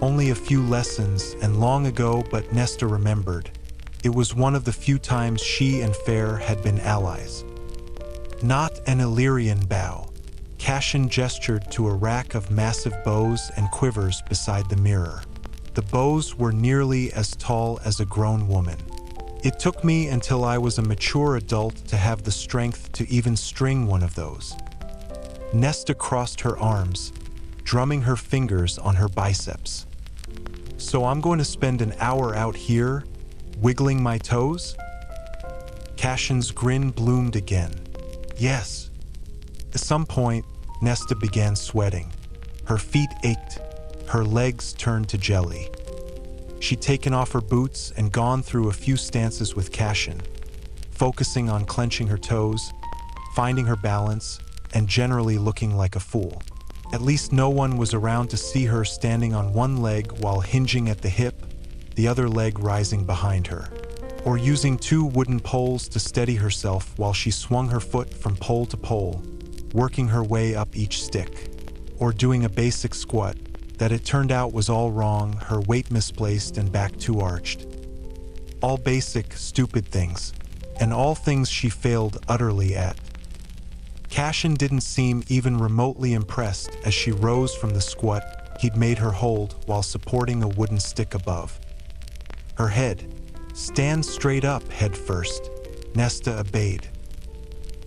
S1: Only a few lessons and long ago, but Nesta remembered. It was one of the few times she and Fair had been allies. Not an Illyrian bow. Cassian gestured to a rack of massive bows and quivers beside the mirror. The bows were nearly as tall as a grown woman. It took me until I was a mature adult to have the strength to even string one of those. Nesta crossed her arms, drumming her fingers on her biceps. So I'm going to spend an hour out here, wiggling my toes? Cassian's grin bloomed again. Yes. At some point, Nesta began sweating. Her feet ached. Her legs turned to jelly. She'd taken off her boots and gone through a few stances with Cassian, focusing on clenching her toes, finding her balance, and generally looking like a fool. At least no one was around to see her standing on one leg while hinging at the hip, the other leg rising behind her, or using 2 wooden poles to steady herself while she swung her foot from pole to pole, working her way up each stick, or doing a basic squat that it turned out was all wrong, her weight misplaced and back too arched. All basic, stupid things, and all things she failed utterly at. Cassian didn't seem even remotely impressed as she rose from the squat he'd made her hold while supporting a wooden stick above. Her head. Stand straight up, head first. Nesta obeyed.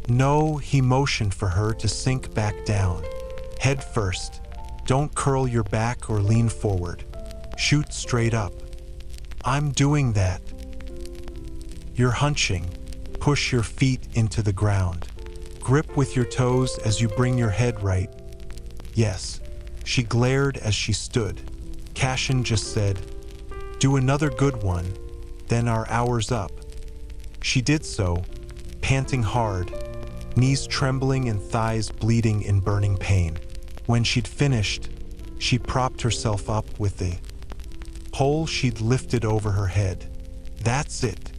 S1: No, he motioned for her to sink back down. Head first. Don't curl your back or lean forward. Shoot straight up. I'm doing that. You're hunching. Push your feet into the ground. Grip with your toes as you bring your head right, Yes. She glared as she stood. Cassian just said, "Do another good one, then our hour's up." She did so, panting hard, knees trembling and thighs bleeding in burning pain. When she'd finished, she propped herself up with the pole she'd lifted over her head. "That's it.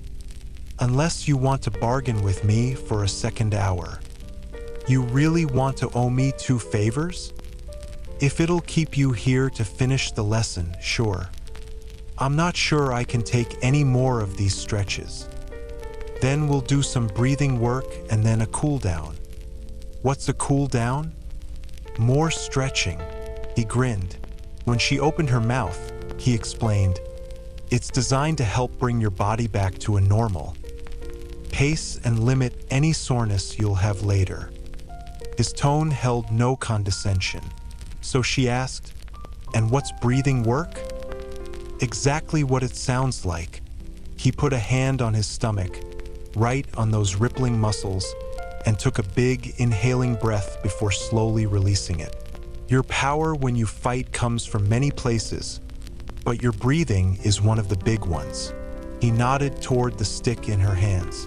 S1: Unless you want to bargain with me for a second hour. You really want to owe me 2 favors? If it'll keep you here to finish the lesson, sure. I'm not sure I can take any more of these stretches. Then we'll do some breathing work and then a cool down." "What's a cool down?" "More stretching." He grinned. When she opened her mouth, he explained, "It's designed to help bring your body back to a normal pace and limit any soreness you'll have later." His tone held no condescension. So she asked, "And what's breathing work?" "Exactly what it sounds like." He put a hand on his stomach, right on those rippling muscles, and took a big, inhaling breath before slowly releasing it. "Your power when you fight comes from many places, but your breathing is one of the big ones." He nodded toward the stick in her hands.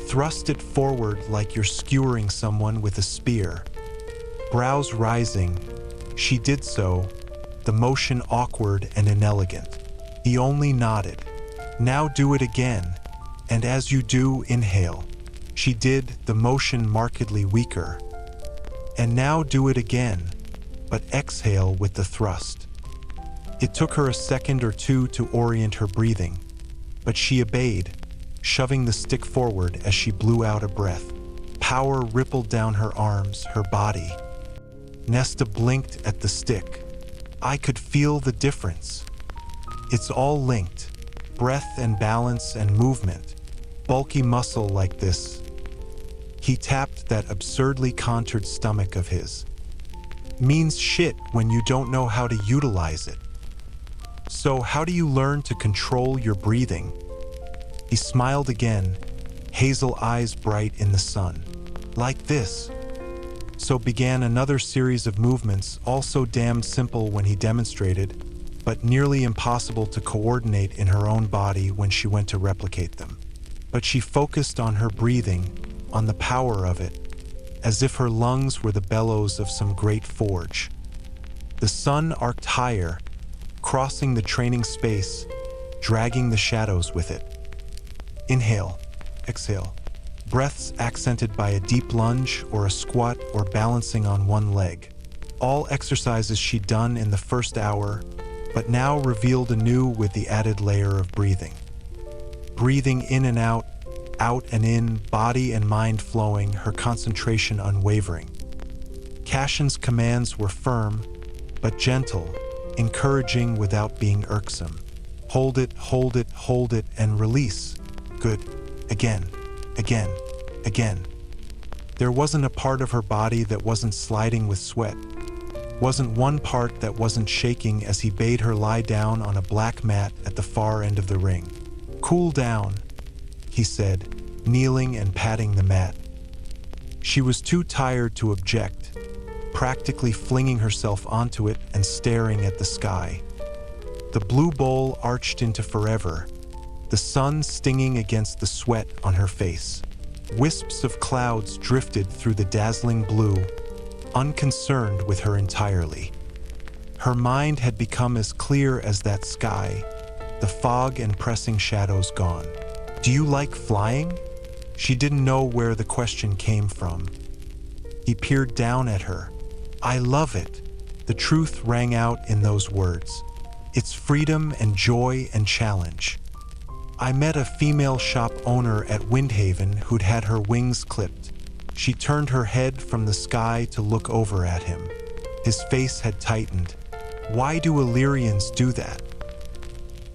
S1: "Thrust it forward like you're skewering someone with a spear." Brows rising, she did so, the motion awkward and inelegant. He only nodded. "Now do it again, and as you do, inhale." She did, the motion markedly weaker. "And now do it again, but exhale with the thrust." It took her a second or two to orient her breathing, but she obeyed, shoving the stick forward as she blew out a breath. Power rippled down her arms, her body. Nesta blinked at the stick. "I could feel the difference. It's all linked. Breath and balance and movement. Bulky muscle like this." He tapped that absurdly contoured stomach of his. "Means shit when you don't know how to utilize it. So how do you learn to control your breathing?" He smiled again, hazel eyes bright in the sun. "Like this." So began another series of movements, also damned simple when he demonstrated, but nearly impossible to coordinate in her own body when she went to replicate them. But she focused on her breathing, on the power of it, as if her lungs were the bellows of some great forge. The sun arced higher, crossing the training space, dragging the shadows with it. Inhale, exhale. Breaths accented by a deep lunge or a squat or balancing on one leg. All exercises she'd done in the first hour, but now revealed anew with the added layer of breathing. Breathing in and out and in, body and mind flowing, her concentration unwavering. Cassian's commands were firm, but gentle, encouraging without being irksome. Hold it, hold it, hold it, and release. Good. Again. Again. Again. There wasn't a part of her body that wasn't sliding with sweat. Wasn't one part that wasn't shaking as he bade her lie down on a black mat at the far end of the ring. "Cool down," he said, kneeling and patting the mat. She was too tired to object, practically flinging herself onto it and staring at the sky. The blue bowl arched into forever, the sun stinging against the sweat on her face. Wisps of clouds drifted through the dazzling blue, unconcerned with her entirely. Her mind had become as clear as that sky, the fog and pressing shadows gone. "Do you like flying?" She didn't know where the question came from. He peered down at her. "I love it." The truth rang out in those words. It's freedom and joy and challenge. I met a female shop owner at Windhaven who'd had her wings clipped. She turned her head from the sky to look over at him. His face had tightened. "Why do Illyrians do that?"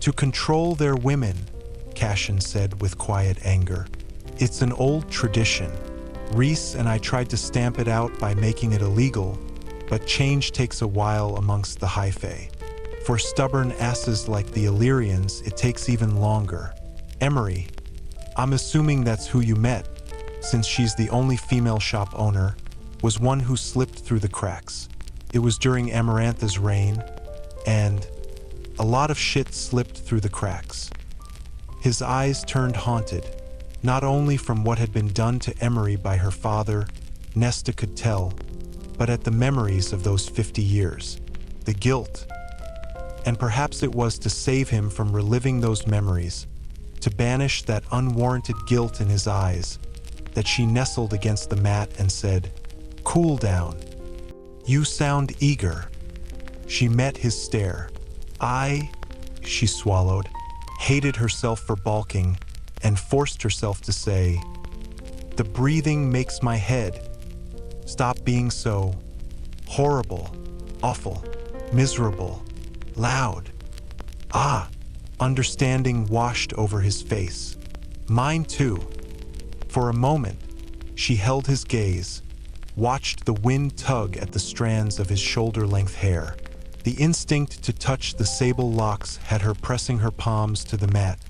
S1: "To control their women," Cassian said with quiet anger. "It's an old tradition. Reese and I tried to stamp it out by making it illegal, but change takes a while amongst the high fae. For stubborn asses like the Illyrians, it takes even longer." "Emery, I'm assuming that's who you met, since she's the only female shop owner, was one who slipped through the cracks." It was during Amarantha's reign, and a lot of shit slipped through the cracks. His eyes turned haunted, not only from what had been done to Emery by her father, Nesta could tell, but at the memories of those 50 years, the guilt. And perhaps it was to save him from reliving those memories, to banish that unwarranted guilt in his eyes, that she nestled against the mat and said, "Cool down. You sound eager." She met his stare. She swallowed, hated herself for balking, and forced herself to say, "The breathing makes my head. Stop being so horrible, awful, miserable, loud." Understanding washed over his face. Mine too. For a moment, she held his gaze, watched the wind tug at the strands of his shoulder-length hair. The instinct to touch the sable locks had her pressing her palms to the mat,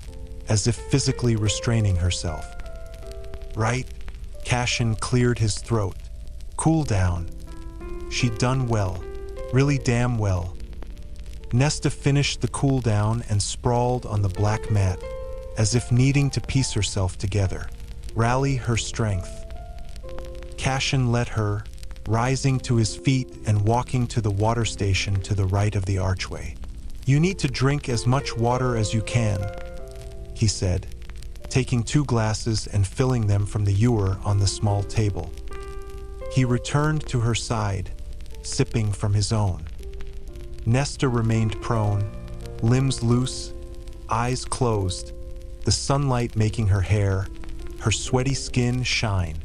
S1: as if physically restraining herself. "Right?" Cassian cleared his throat. "Cool down. She'd done well, really damn well." Nesta finished the cool down and sprawled on the black mat, as if needing to piece herself together, rally her strength. Cassian let her, rising to his feet and walking to the water station to the right of the archway. "You need to drink as much water as you can," he said, taking 2 glasses and filling them from the ewer on the small table. He returned to her side, sipping from his own. Nesta remained prone, limbs loose, eyes closed, the sunlight making her hair, her sweaty skin shine.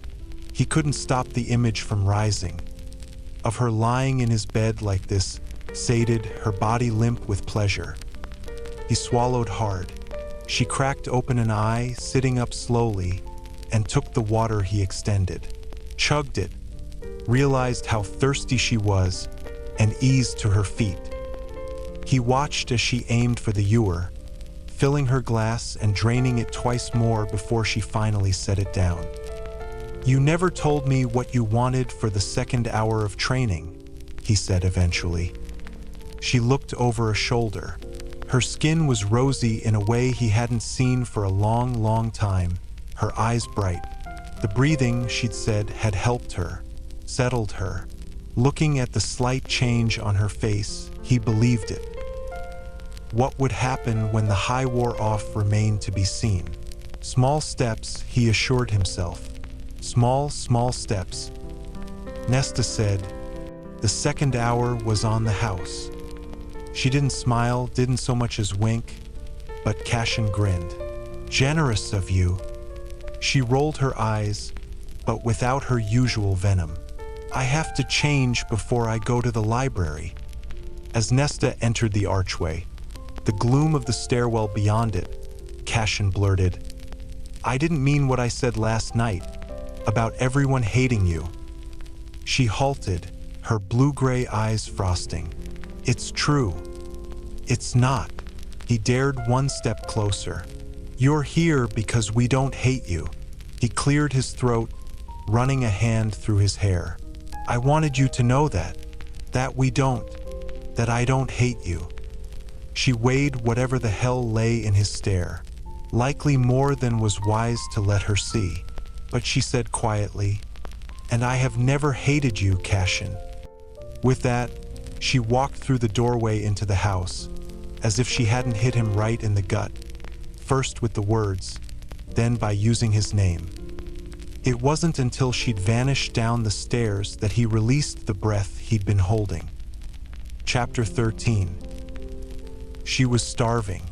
S1: He couldn't stop the image from rising, of her lying in his bed like this, sated, her body limp with pleasure. He swallowed hard. She cracked open an eye, sitting up slowly, and took the water he extended, chugged it, realized how thirsty she was, and eased to her feet. He watched as she aimed for the ewer, filling her glass and draining it twice more before she finally set it down. "You never told me what you wanted for the second hour of training," he said eventually. She looked over a shoulder. Her skin was rosy in a way he hadn't seen for a long, long time, her eyes bright. The breathing, she'd said, had helped her, settled her. Looking at the slight change on her face, he believed it. What would happen when the high wore off remained to be seen. Small steps, he assured himself. Small, small steps. Nesta said, "The second hour was on the house." She didn't smile, didn't so much as wink, but Cassian grinned. "Generous of you." She rolled her eyes, but without her usual venom. "I have to change before I go to the library." As Nesta entered the archway, the gloom of the stairwell beyond it, Cassian blurted, "I didn't mean what I said last night, about everyone hating you." She halted, her blue-gray eyes frosting. "It's true. It's not." He dared one step closer. "You're here because we don't hate you." He cleared his throat, running a hand through his hair. "I wanted you to know that we don't, that I don't hate you." She weighed whatever the hell lay in his stare, likely more than was wise to let her see. But she said quietly, "And I have never hated you, Cassian." With that, she walked through the doorway into the house, as if she hadn't hit him right in the gut, first with the words, then by using his name. It wasn't until she'd vanished down the stairs that he released the breath he'd been holding. Chapter 13. She was starving.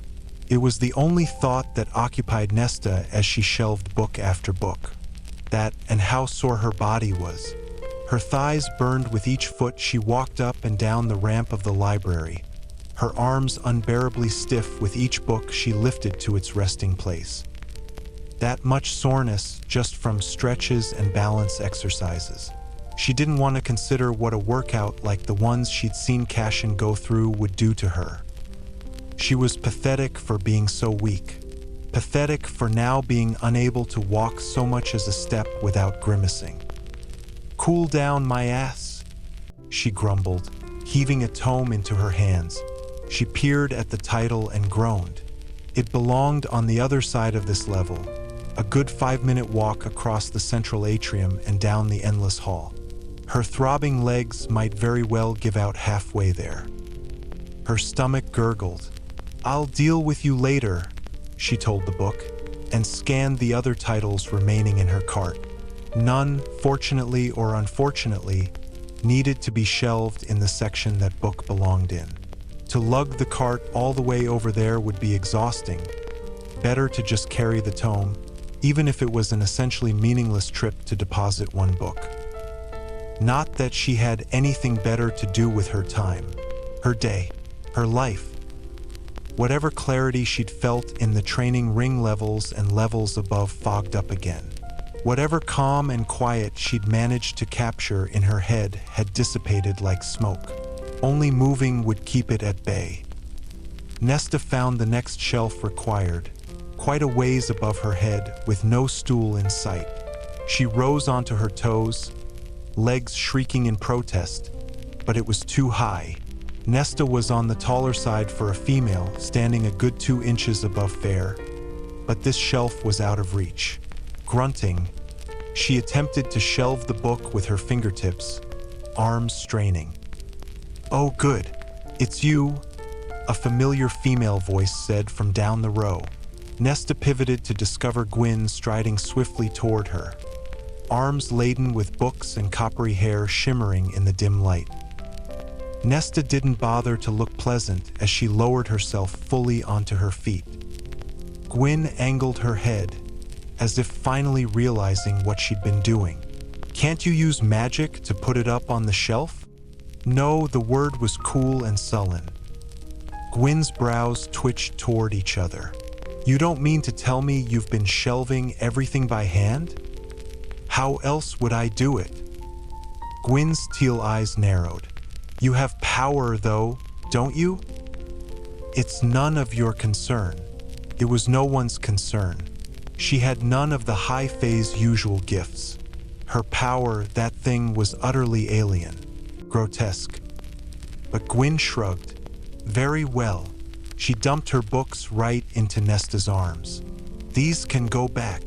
S1: It was the only thought that occupied Nesta as she shelved book after book. That and how sore her body was. Her thighs burned with each foot she walked up and down the ramp of the library, her arms unbearably stiff with each book she lifted to its resting place. That much soreness just from stretches and balance exercises. She didn't want to consider what a workout like the ones she'd seen Cassian go through would do to her. She was pathetic for being so weak. Pathetic for now being unable to walk so much as a step without grimacing. "Cool down my ass," she grumbled, heaving a tome into her hands. She peered at the title and groaned. It belonged on the other side of this level, a good 5-minute walk across the central atrium and down the endless hall. Her throbbing legs might very well give out halfway there. Her stomach gurgled. "I'll deal with you later," she told the book, and scanned the other titles remaining in her cart. None, fortunately or unfortunately, needed to be shelved in the section that book belonged in. To lug the cart all the way over there would be exhausting. Better to just carry the tome, even if it was an essentially meaningless trip to deposit one book. Not that she had anything better to do with her time, her day, her life. Whatever clarity she'd felt in the training ring levels and levels above fogged up again. Whatever calm and quiet she'd managed to capture in her head had dissipated like smoke. Only moving would keep it at bay. Nesta found the next shelf required, quite a ways above her head with no stool in sight. She rose onto her toes, legs shrieking in protest, but it was too high. Nesta was on the taller side for a female, standing a good 2 inches above fair, but this shelf was out of reach. Grunting, she attempted to shelve the book with her fingertips, arms straining. "Oh good, it's you," a familiar female voice said from down the row. Nesta pivoted to discover Gwyn striding swiftly toward her, arms laden with books and coppery hair shimmering in the dim light. Nesta didn't bother to look pleasant as she lowered herself fully onto her feet. Gwyn angled her head, as if finally realizing what she'd been doing. "Can't you use magic to put it up on the shelf?" No, the word was cool and sullen. Gwyn's brows twitched toward each other. "You don't mean to tell me you've been shelving everything by hand? How else would I do it?" Gwyn's teal eyes narrowed. "You have power, though, don't you?" "It's none of your concern." It was no one's concern. She had none of the High Fae's usual gifts. Her power, that thing, was utterly alien, grotesque. But Gwyn shrugged. "Very well." She dumped her books right into Nesta's arms. "These can go back."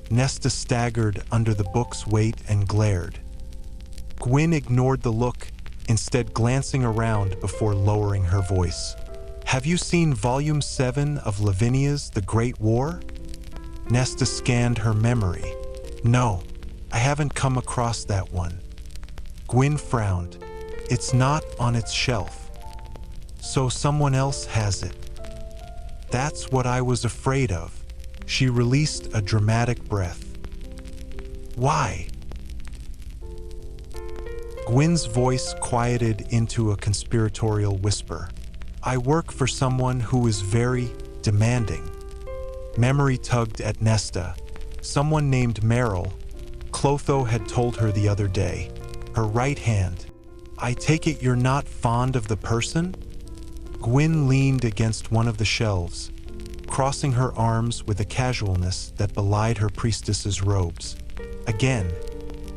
S1: Nesta staggered under the book's weight and glared. Gwyn ignored the look, instead glancing around before lowering her voice. "Have you seen Volume 7 of Lavinia's The Great War?" Nesta scanned her memory. "No, I haven't come across that one." Gwyn frowned. "It's not on its shelf. So someone else has it." "That's what I was afraid of." She released a dramatic breath. "Why?" Gwyn's voice quieted into a conspiratorial whisper. "I work for someone who is very demanding." Memory tugged at Nesta. Someone named Meryl, Clotho had told her the other day. Her right hand. "I take it you're not fond of the person?" Gwyn leaned against one of the shelves, crossing her arms with a casualness that belied her priestess's robes. Again,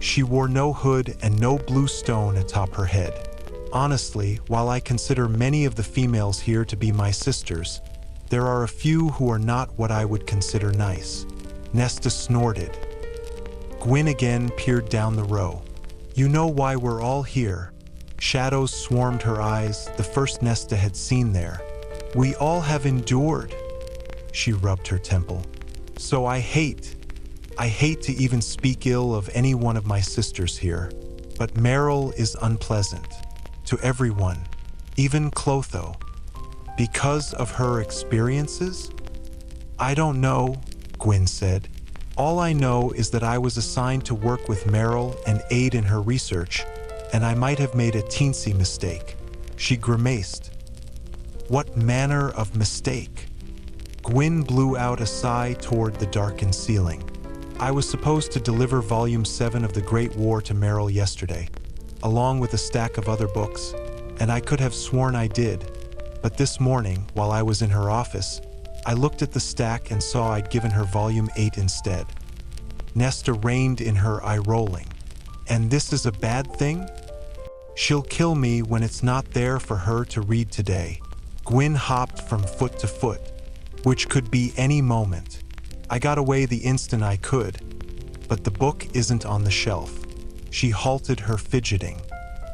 S1: she wore no hood and no blue stone atop her head. "Honestly, while I consider many of the females here to be my sisters, there are a few who are not what I would consider nice." Nesta snorted. Gwyn again peered down the row. "You know why we're all here." Shadows swarmed her eyes, the first Nesta had seen there. "We all have endured." She rubbed her temple. "So I hate to even speak ill of any one of my sisters here, but Meryl is unpleasant. To everyone, even Clotho. Because of her experiences?" "I don't know," Gwyn said. "All I know is that I was assigned to work with Meryl and aid in her research, and I might have made a teensy mistake." She grimaced. "What manner of mistake?" Gwyn blew out a sigh toward the darkened ceiling. "I was supposed to deliver Volume 7 of The Great War to Meryl yesterday, along with a stack of other books, and I could have sworn I did. But this morning, while I was in her office, I looked at the stack and saw I'd given her Volume 8 instead." Nesta reined in her eye rolling. "And this is a bad thing?" She'll kill me when it's not there for her to read today. Gwyn hopped from foot to foot, which could be any moment. I got away the instant I could, but the book isn't on the shelf. She halted her fidgeting.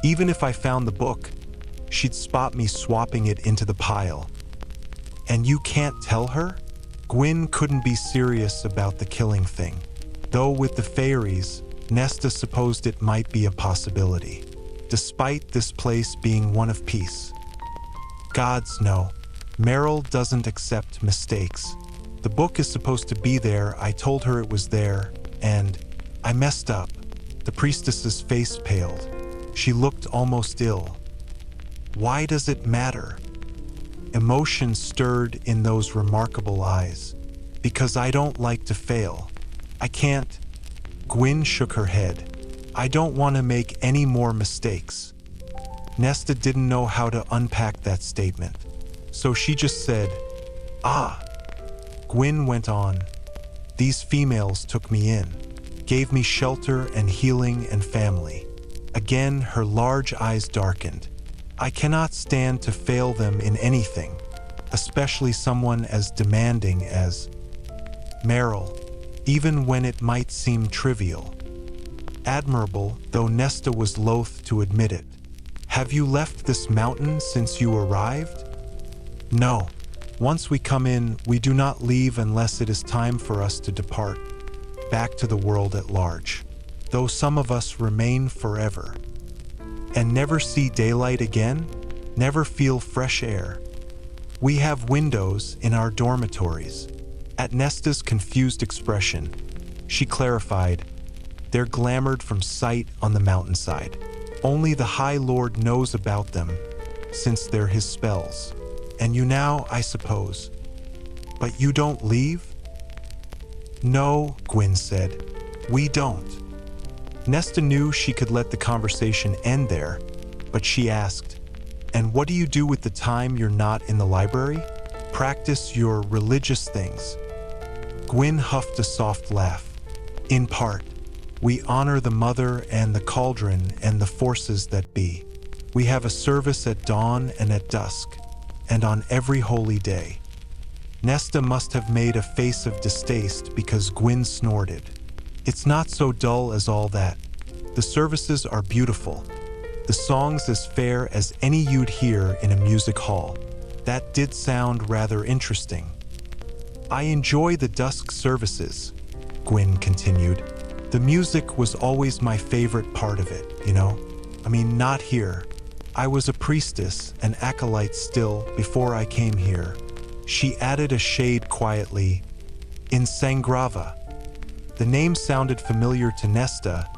S1: Even if I found the book, she'd spot me swapping it into the pile. And you can't tell her? Gwyn couldn't be serious about the killing thing, though with the fairies, Nesta supposed it might be a possibility, despite this place being one of peace. Gods no, Meryl doesn't accept mistakes. The book is supposed to be there. I told her it was there, and I messed up. The priestess's face paled. She looked almost ill. Why does it matter? Emotion stirred in those remarkable eyes. Because I don't like to fail. I can't. Gwyn shook her head. I don't want to make any more mistakes. Nesta didn't know how to unpack that statement, so she just said, "Ah." Gwyn went on. These females took me in, gave me shelter and healing and family. Again, her large eyes darkened. I cannot stand to fail them in anything, especially someone as demanding as Meryl, even when it might seem trivial. Admirable, though Nesta was loath to admit it. Have you left this mountain since you arrived? No. Once we come in, we do not leave unless it is time for us to depart, back to the world at large, though some of us remain forever. And never see daylight again, never feel fresh air. We have windows in our dormitories. At Nesta's confused expression, she clarified, they're glamored from sight on the mountainside. Only the High Lord knows about them, since they're his spells. And you now, I suppose. But you don't leave? No, Gwyn said. We don't. Nesta knew she could let the conversation end there, but she asked, and what do you do with the time you're not in the library? Practice your religious things. Gwyn huffed a soft laugh. In part, we honor the mother and the cauldron and the forces that be. We have a service at dawn and at dusk, and on every holy day. Nesta must have made a face of distaste because Gwyn snorted. It's not so dull as all that. The services are beautiful. The songs as fair as any you'd hear in a music hall. That did sound rather interesting. I enjoy the dusk services, Gwyn continued. The music was always my favorite part of it, you know? I mean, not here. I was a priestess, an acolyte still, before I came here. She added a shade quietly, in Sangrava. The name sounded familiar to Nesta,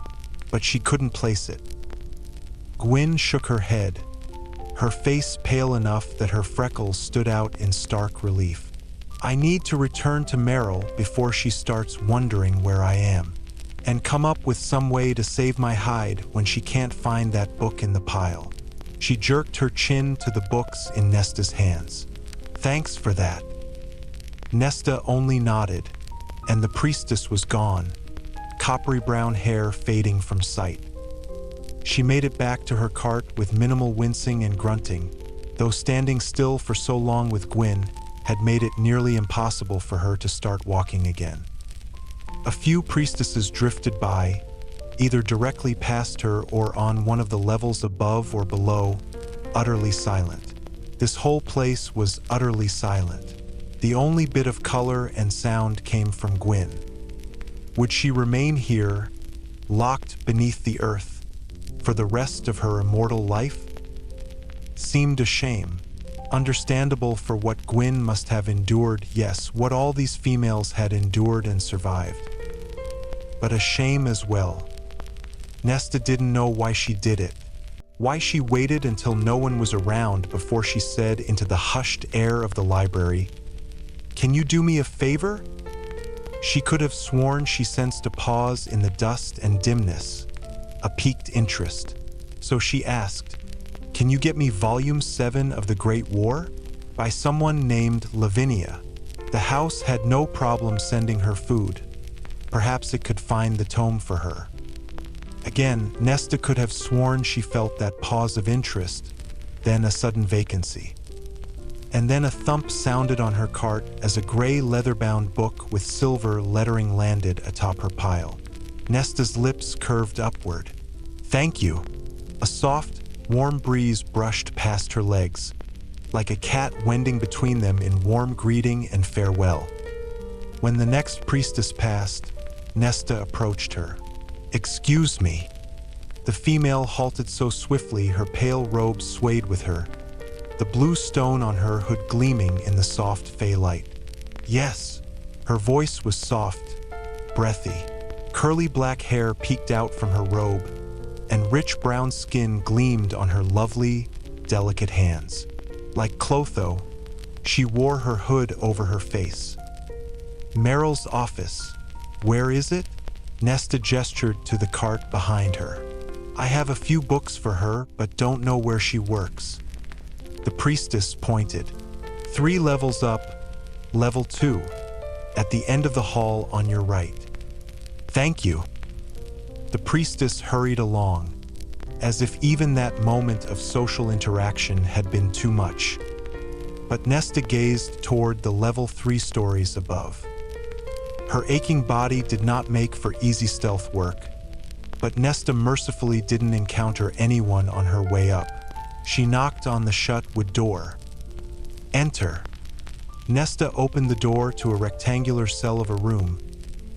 S1: but she couldn't place it. Gwyn shook her head, her face pale enough that her freckles stood out in stark relief. I need to return to Meryl before she starts wondering where I am, and come up with some way to save my hide when she can't find that book in the pile. She jerked her chin to the books in Nesta's hands. Thanks for that. Nesta only nodded, and the priestess was gone, coppery brown hair fading from sight. She made it back to her cart with minimal wincing and grunting, though standing still for so long with Gwyn had made it nearly impossible for her to start walking again. A few priestesses drifted by, either directly past her or on one of the levels above or below, utterly silent. This whole place was utterly silent. The only bit of color and sound came from Gwyn. Would she remain here, locked beneath the earth, for the rest of her immortal life? Seemed a shame. Understandable for what Gwyn must have endured, yes, what all these females had endured and survived. But a shame as well. Nesta didn't know why she did it, why she waited until no one was around before she said into the hushed air of the library, "Can you do me a favor?" She could have sworn she sensed a pause in the dust and dimness, a piqued interest. So she asked, "Can you get me Volume 7 of The Great War? By someone named Lavinia." The house had no problem sending her food. Perhaps it could find the tome for her. Again, Nesta could have sworn she felt that pause of interest, then a sudden vacancy. And then a thump sounded on her cart as a gray leather-bound book with silver lettering landed atop her pile. Nesta's lips curved upward. "Thank you." A soft, warm breeze brushed past her legs, like a cat wending between them in warm greeting and farewell. When the next priestess passed, Nesta approached her. "Excuse me." The female halted so swiftly her pale robe swayed with her, the blue stone on her hood gleaming in the soft fey light. "Yes." Her voice was soft, breathy. Curly black hair peeked out from her robe, and rich brown skin gleamed on her lovely, delicate hands. Like Clotho, she wore her hood over her face. "Meryl's office. Where is it?" Nesta gestured to the cart behind her. "I have a few books for her, but don't know where she works." The priestess pointed. 3 levels up, level 2, at the end of the hall on your right. "Thank you." The priestess hurried along, as if even that moment of social interaction had been too much. But Nesta gazed toward the level 3 stories above. Her aching body did not make for easy stealth work, but Nesta mercifully didn't encounter anyone on her way up. She knocked on the shut wood door. "Enter." Nesta opened the door to a rectangular cell of a room,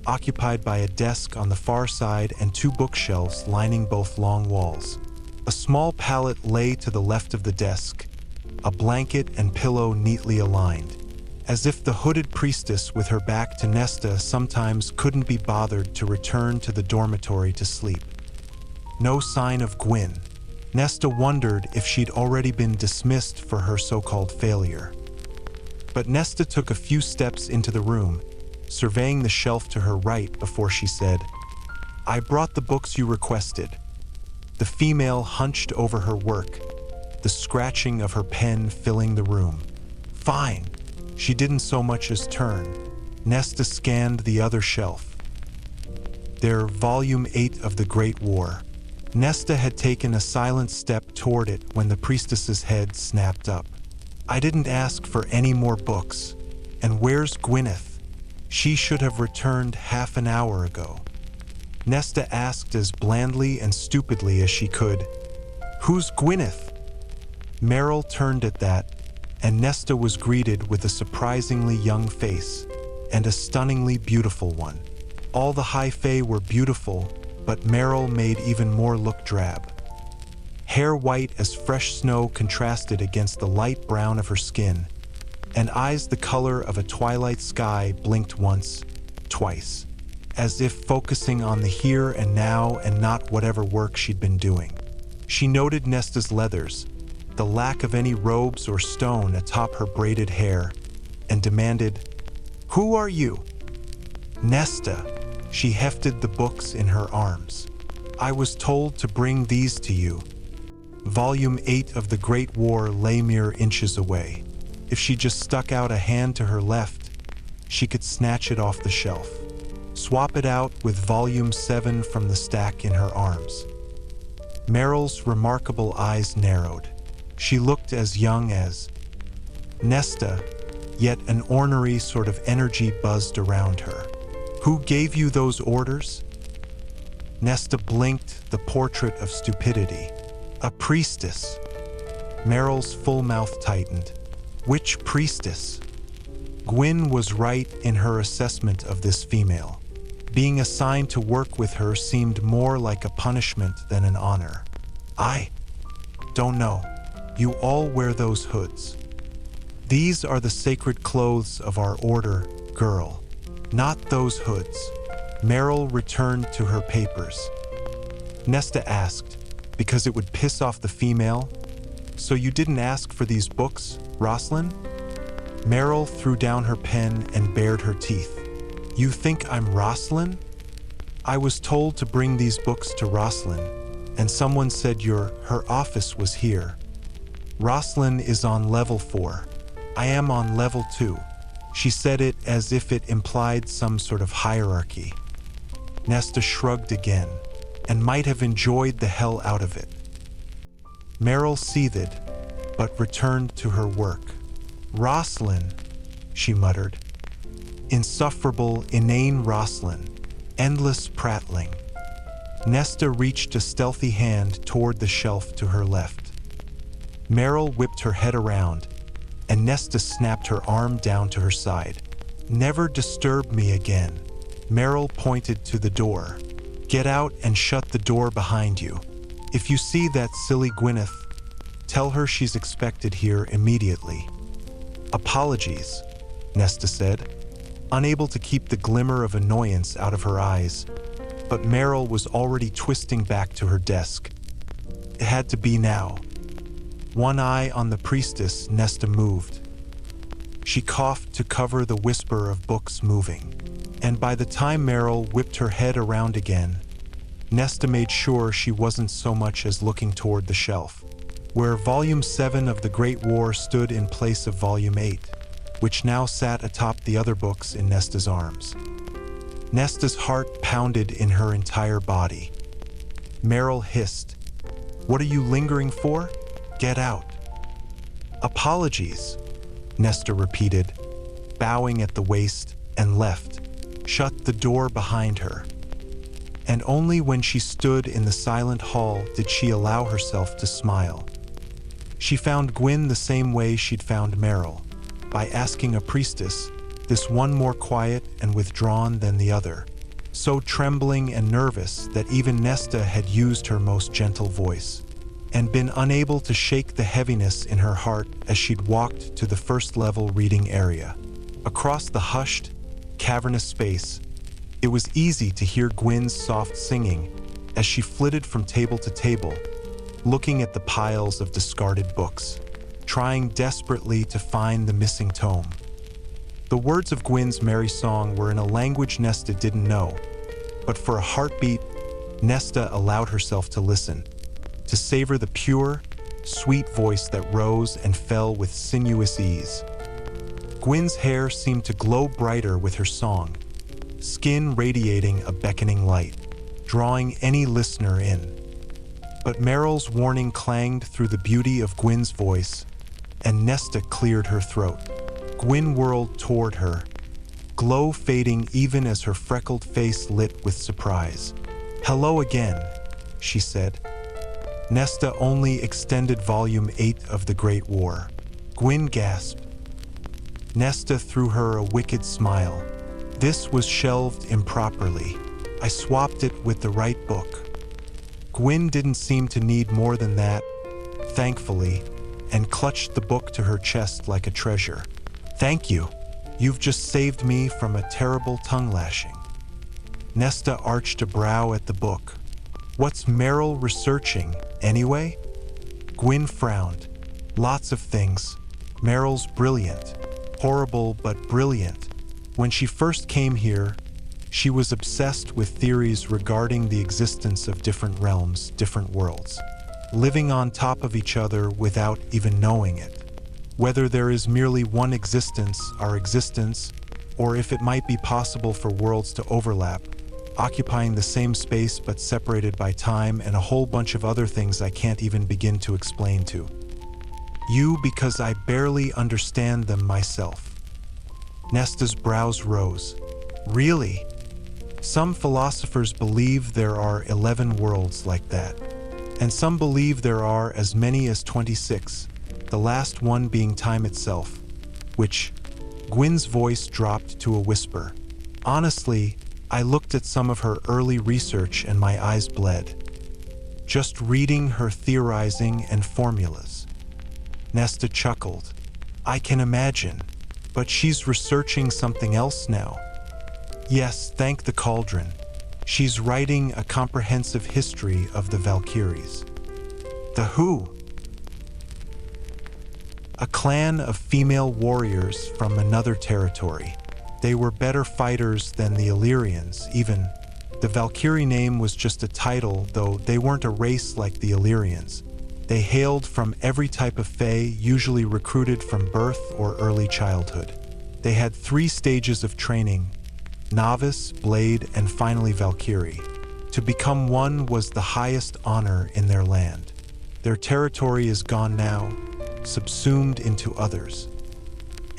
S1: occupied by a desk on the far side and 2 bookshelves lining both long walls. A small pallet lay to the left of the desk, a blanket and pillow neatly aligned, as if the hooded priestess with her back to Nesta sometimes couldn't be bothered to return to the dormitory to sleep. No sign of Gwyn. Nesta wondered if she'd already been dismissed for her so-called failure. But Nesta took a few steps into the room, surveying the shelf to her right before she said, "I brought the books you requested." The female hunched over her work, the scratching of her pen filling the room. "Fine." She didn't so much as turn. Nesta scanned the other shelf. They're Volume 8 of the Great War. Nesta had taken a silent step toward it when the priestess's head snapped up. "I didn't ask for any more books. And where's Gwyneth? She should have returned half an hour ago." Nesta asked as blandly and stupidly as she could, "Who's Gwyneth?" Meryl turned at that, and Nesta was greeted with a surprisingly young face, and a stunningly beautiful one. All the high fae were beautiful, but Meryl made even more look drab. Hair white as fresh snow contrasted against the light brown of her skin, and eyes the color of a twilight sky blinked once, twice, as if focusing on the here and now and not whatever work she'd been doing. She noted Nesta's leathers, the lack of any robes or stone atop her braided hair, and demanded, "Who are you?" "Nesta." She hefted the books in her arms. "I was told to bring these to you." Volume 8 of the Great War lay mere inches away. If she just stuck out a hand to her left, she could snatch it off the shelf. Swap it out with Volume 7 from the stack in her arms. Meryl's remarkable eyes narrowed. She looked as young as Nesta, yet an ornery sort of energy buzzed around her. "Who gave you those orders?" Nesta blinked, the portrait of stupidity. "A priestess." Meryl's full mouth tightened. "Which priestess?" Gwyn was right in her assessment of this female. Being assigned to work with her seemed more like a punishment than an honor. "I don't know. You all wear those hoods. These are the sacred clothes of our order, girl. Not those hoods." Meryl returned to her papers. Nesta asked, "Because it would piss off the female? So you didn't ask for these books, Rosalind?" Meryl threw down her pen and bared her teeth. "You think I'm Rosalind? I was told to bring these books to Rosalind, and someone said her office was here. Rosalind is on level 4. I am on level 2. She said it as if it implied some sort of hierarchy. Nesta shrugged again. and might have enjoyed the hell out of it. Meryl seethed, but returned to her work. Rosalind, she muttered. Insufferable, inane Rosalind. Endless prattling. Nesta reached a stealthy hand toward the shelf to her left. Meryl whipped her head around, and Nesta snapped her arm down to her side. Never disturb me again. Meryl pointed to the door. Get out and shut the door behind you. If you see that silly Gwyneth, tell her she's expected here immediately. Apologies, Nesta said, unable to keep the glimmer of annoyance out of her eyes, but Meryl was already twisting back to her desk. It had to be now. One eye on the priestess, Nesta moved. She coughed to cover the whisper of books moving, and by the time Meryl whipped her head around again, Nesta made sure she wasn't so much as looking toward the shelf, where Volume 7 of The Great War stood in place of Volume 8, which now sat atop the other books in Nesta's arms. Nesta's heart pounded in her entire body. Meryl hissed, "What are you lingering for? Get out." "Apologies," Nesta repeated, bowing at the waist, and left, shut the door behind her. And only when she stood in the silent hall did she allow herself to smile. She found Gwyn the same way she'd found Meryl, by asking a priestess, this one more quiet and withdrawn than the other, so trembling and nervous that even Nesta had used her most gentle voice, and been unable to shake the heaviness in her heart as she'd walked to the first-level reading area. Across the hushed, cavernous space, it was easy to hear Gwyn's soft singing as she flitted from table to table, looking at the piles of discarded books, trying desperately to find the missing tome. The words of Gwyn's merry song were in a language Nesta didn't know, but for a heartbeat, Nesta allowed herself to listen, to savor the pure, sweet voice that rose and fell with sinuous ease. Gwyn's hair seemed to glow brighter with her song, skin radiating a beckoning light, drawing any listener in. But Meryl's warning clanged through the beauty of Gwyn's voice, and Nesta cleared her throat. Gwyn whirled toward her, glow fading even as her freckled face lit with surprise. "Hello again," she said. Nesta only extended Volume 8 of The Great War. Gwyn gasped. Nesta threw her a wicked smile. "This was shelved improperly. I swapped it with the right book." Gwyn didn't seem to need more than that, thankfully, and clutched the book to her chest like a treasure. "Thank you. You've just saved me from a terrible tongue lashing." Nesta arched a brow at the book. "What's Meryl researching, anyway?" Gwyn frowned. "Lots of things. Meryl's brilliant. Horrible but brilliant. When she first came here, she was obsessed with theories regarding the existence of different realms, different worlds, living on top of each other without even knowing it. Whether there is merely one existence, our existence, or if it might be possible for worlds to overlap, occupying the same space but separated by time, and a whole bunch of other things I can't even begin to explain to you because I barely understand them myself." Nesta's brows rose. "Really? Some philosophers believe there are 11 worlds like that, and some believe there are as many as 26, the last one being time itself, which..." Gwyn's voice dropped to a whisper. "Honestly, I looked at some of her early research and my eyes bled, just reading her theorizing and formulas." Nesta chuckled. "I can imagine, but she's researching something else now." "Yes, thank the cauldron. She's writing a comprehensive history of the Valkyries." "The who?" "A clan of female warriors from another territory. They were better fighters than the Illyrians, even. The Valkyrie name was just a title, though they weren't a race like the Illyrians. They hailed from every type of fae, usually recruited from birth or early childhood. They had 3 stages of training: novice, blade, and finally Valkyrie. To become one was the highest honor in their land. Their territory is gone now, subsumed into others.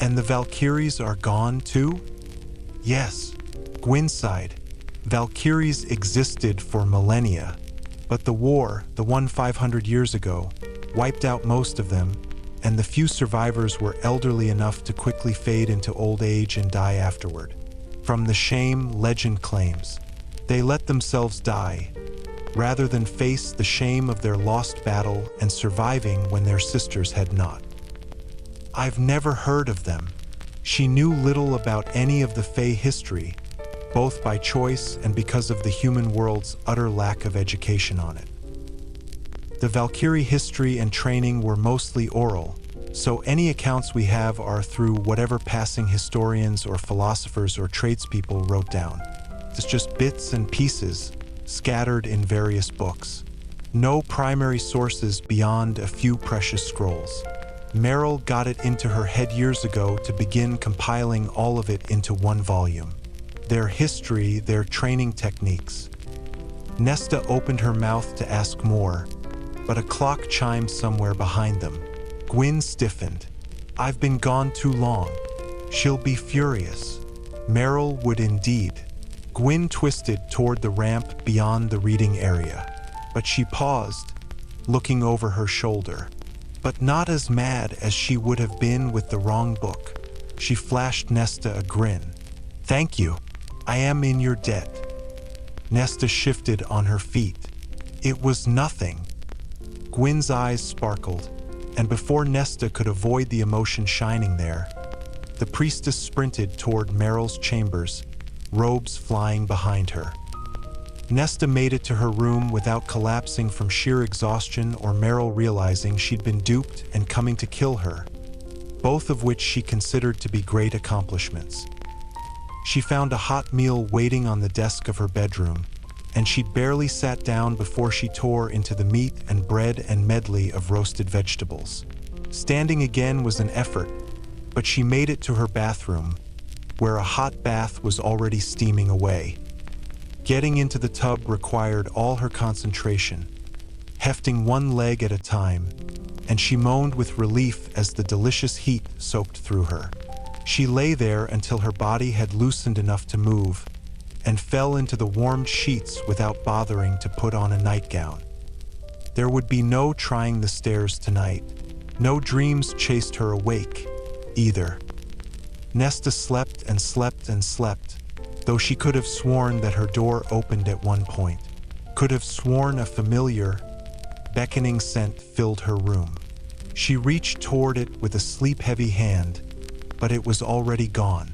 S1: And the Valkyries are gone too? Yes, Gwyn sighed. Valkyries existed for millennia, but the war, the one 500 years ago, wiped out most of them, and the few survivors were elderly enough to quickly fade into old age and die afterward. From the shame legend claims, they let themselves die, rather than face the shame of their lost battle and surviving when their sisters had not. I've never heard of them. She knew little about any of the Fae history, both by choice and because of the human world's utter lack of education on it. The Valkyrie history and training were mostly oral, so any accounts we have are through whatever passing historians or philosophers or tradespeople wrote down. It's just bits and pieces, scattered in various books. No primary sources beyond a few precious scrolls. Meryl got it into her head years ago to begin compiling all of it into one volume. Their history, their training techniques. Nesta opened her mouth to ask more, but a clock chimed somewhere behind them. Gwyn stiffened. I've been gone too long. She'll be furious. Meryl would indeed. Gwyn twisted toward the ramp beyond the reading area, but she paused, looking over her shoulder. But not as mad as she would have been with the wrong book. She flashed Nesta a grin. Thank you. I am in your debt. Nesta shifted on her feet. It was nothing. Gwyn's eyes sparkled, and before Nesta could avoid the emotion shining there, the priestess sprinted toward Meryl's chambers, robes flying behind her. Nesta made it to her room without collapsing from sheer exhaustion or Meryl realizing she'd been duped and coming to kill her, both of which she considered to be great accomplishments. She found a hot meal waiting on the desk of her bedroom, and she'd barely sat down before she tore into the meat and bread and medley of roasted vegetables. Standing again was an effort, but she made it to her bathroom, where a hot bath was already steaming away. Getting into the tub required all her concentration, hefting one leg at a time, and she moaned with relief as the delicious heat soaked through her. She lay there until her body had loosened enough to move, and fell into the warmed sheets without bothering to put on a nightgown. There would be no trying the stairs tonight. No dreams chased her awake, either. Nesta slept and slept and slept, though she could have sworn that her door opened at one point, could have sworn a familiar, beckoning scent filled her room. She reached toward it with a sleep-heavy hand, but it was already gone.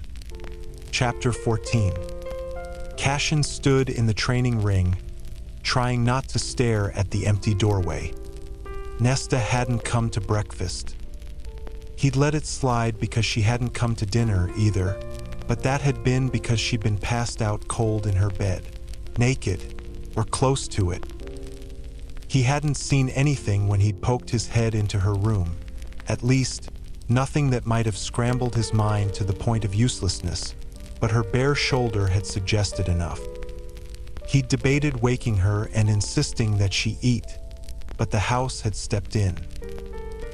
S1: Chapter 14. Cassian stood in the training ring, trying not to stare at the empty doorway. Nesta hadn't come to breakfast. He'd let it slide because she hadn't come to dinner either, but that had been because she'd been passed out cold in her bed, naked, or close to it. He hadn't seen anything when he'd poked his head into her room, at least, nothing that might have scrambled his mind to the point of uselessness, but her bare shoulder had suggested enough. He'd debated waking her and insisting that she eat, but the house had stepped in.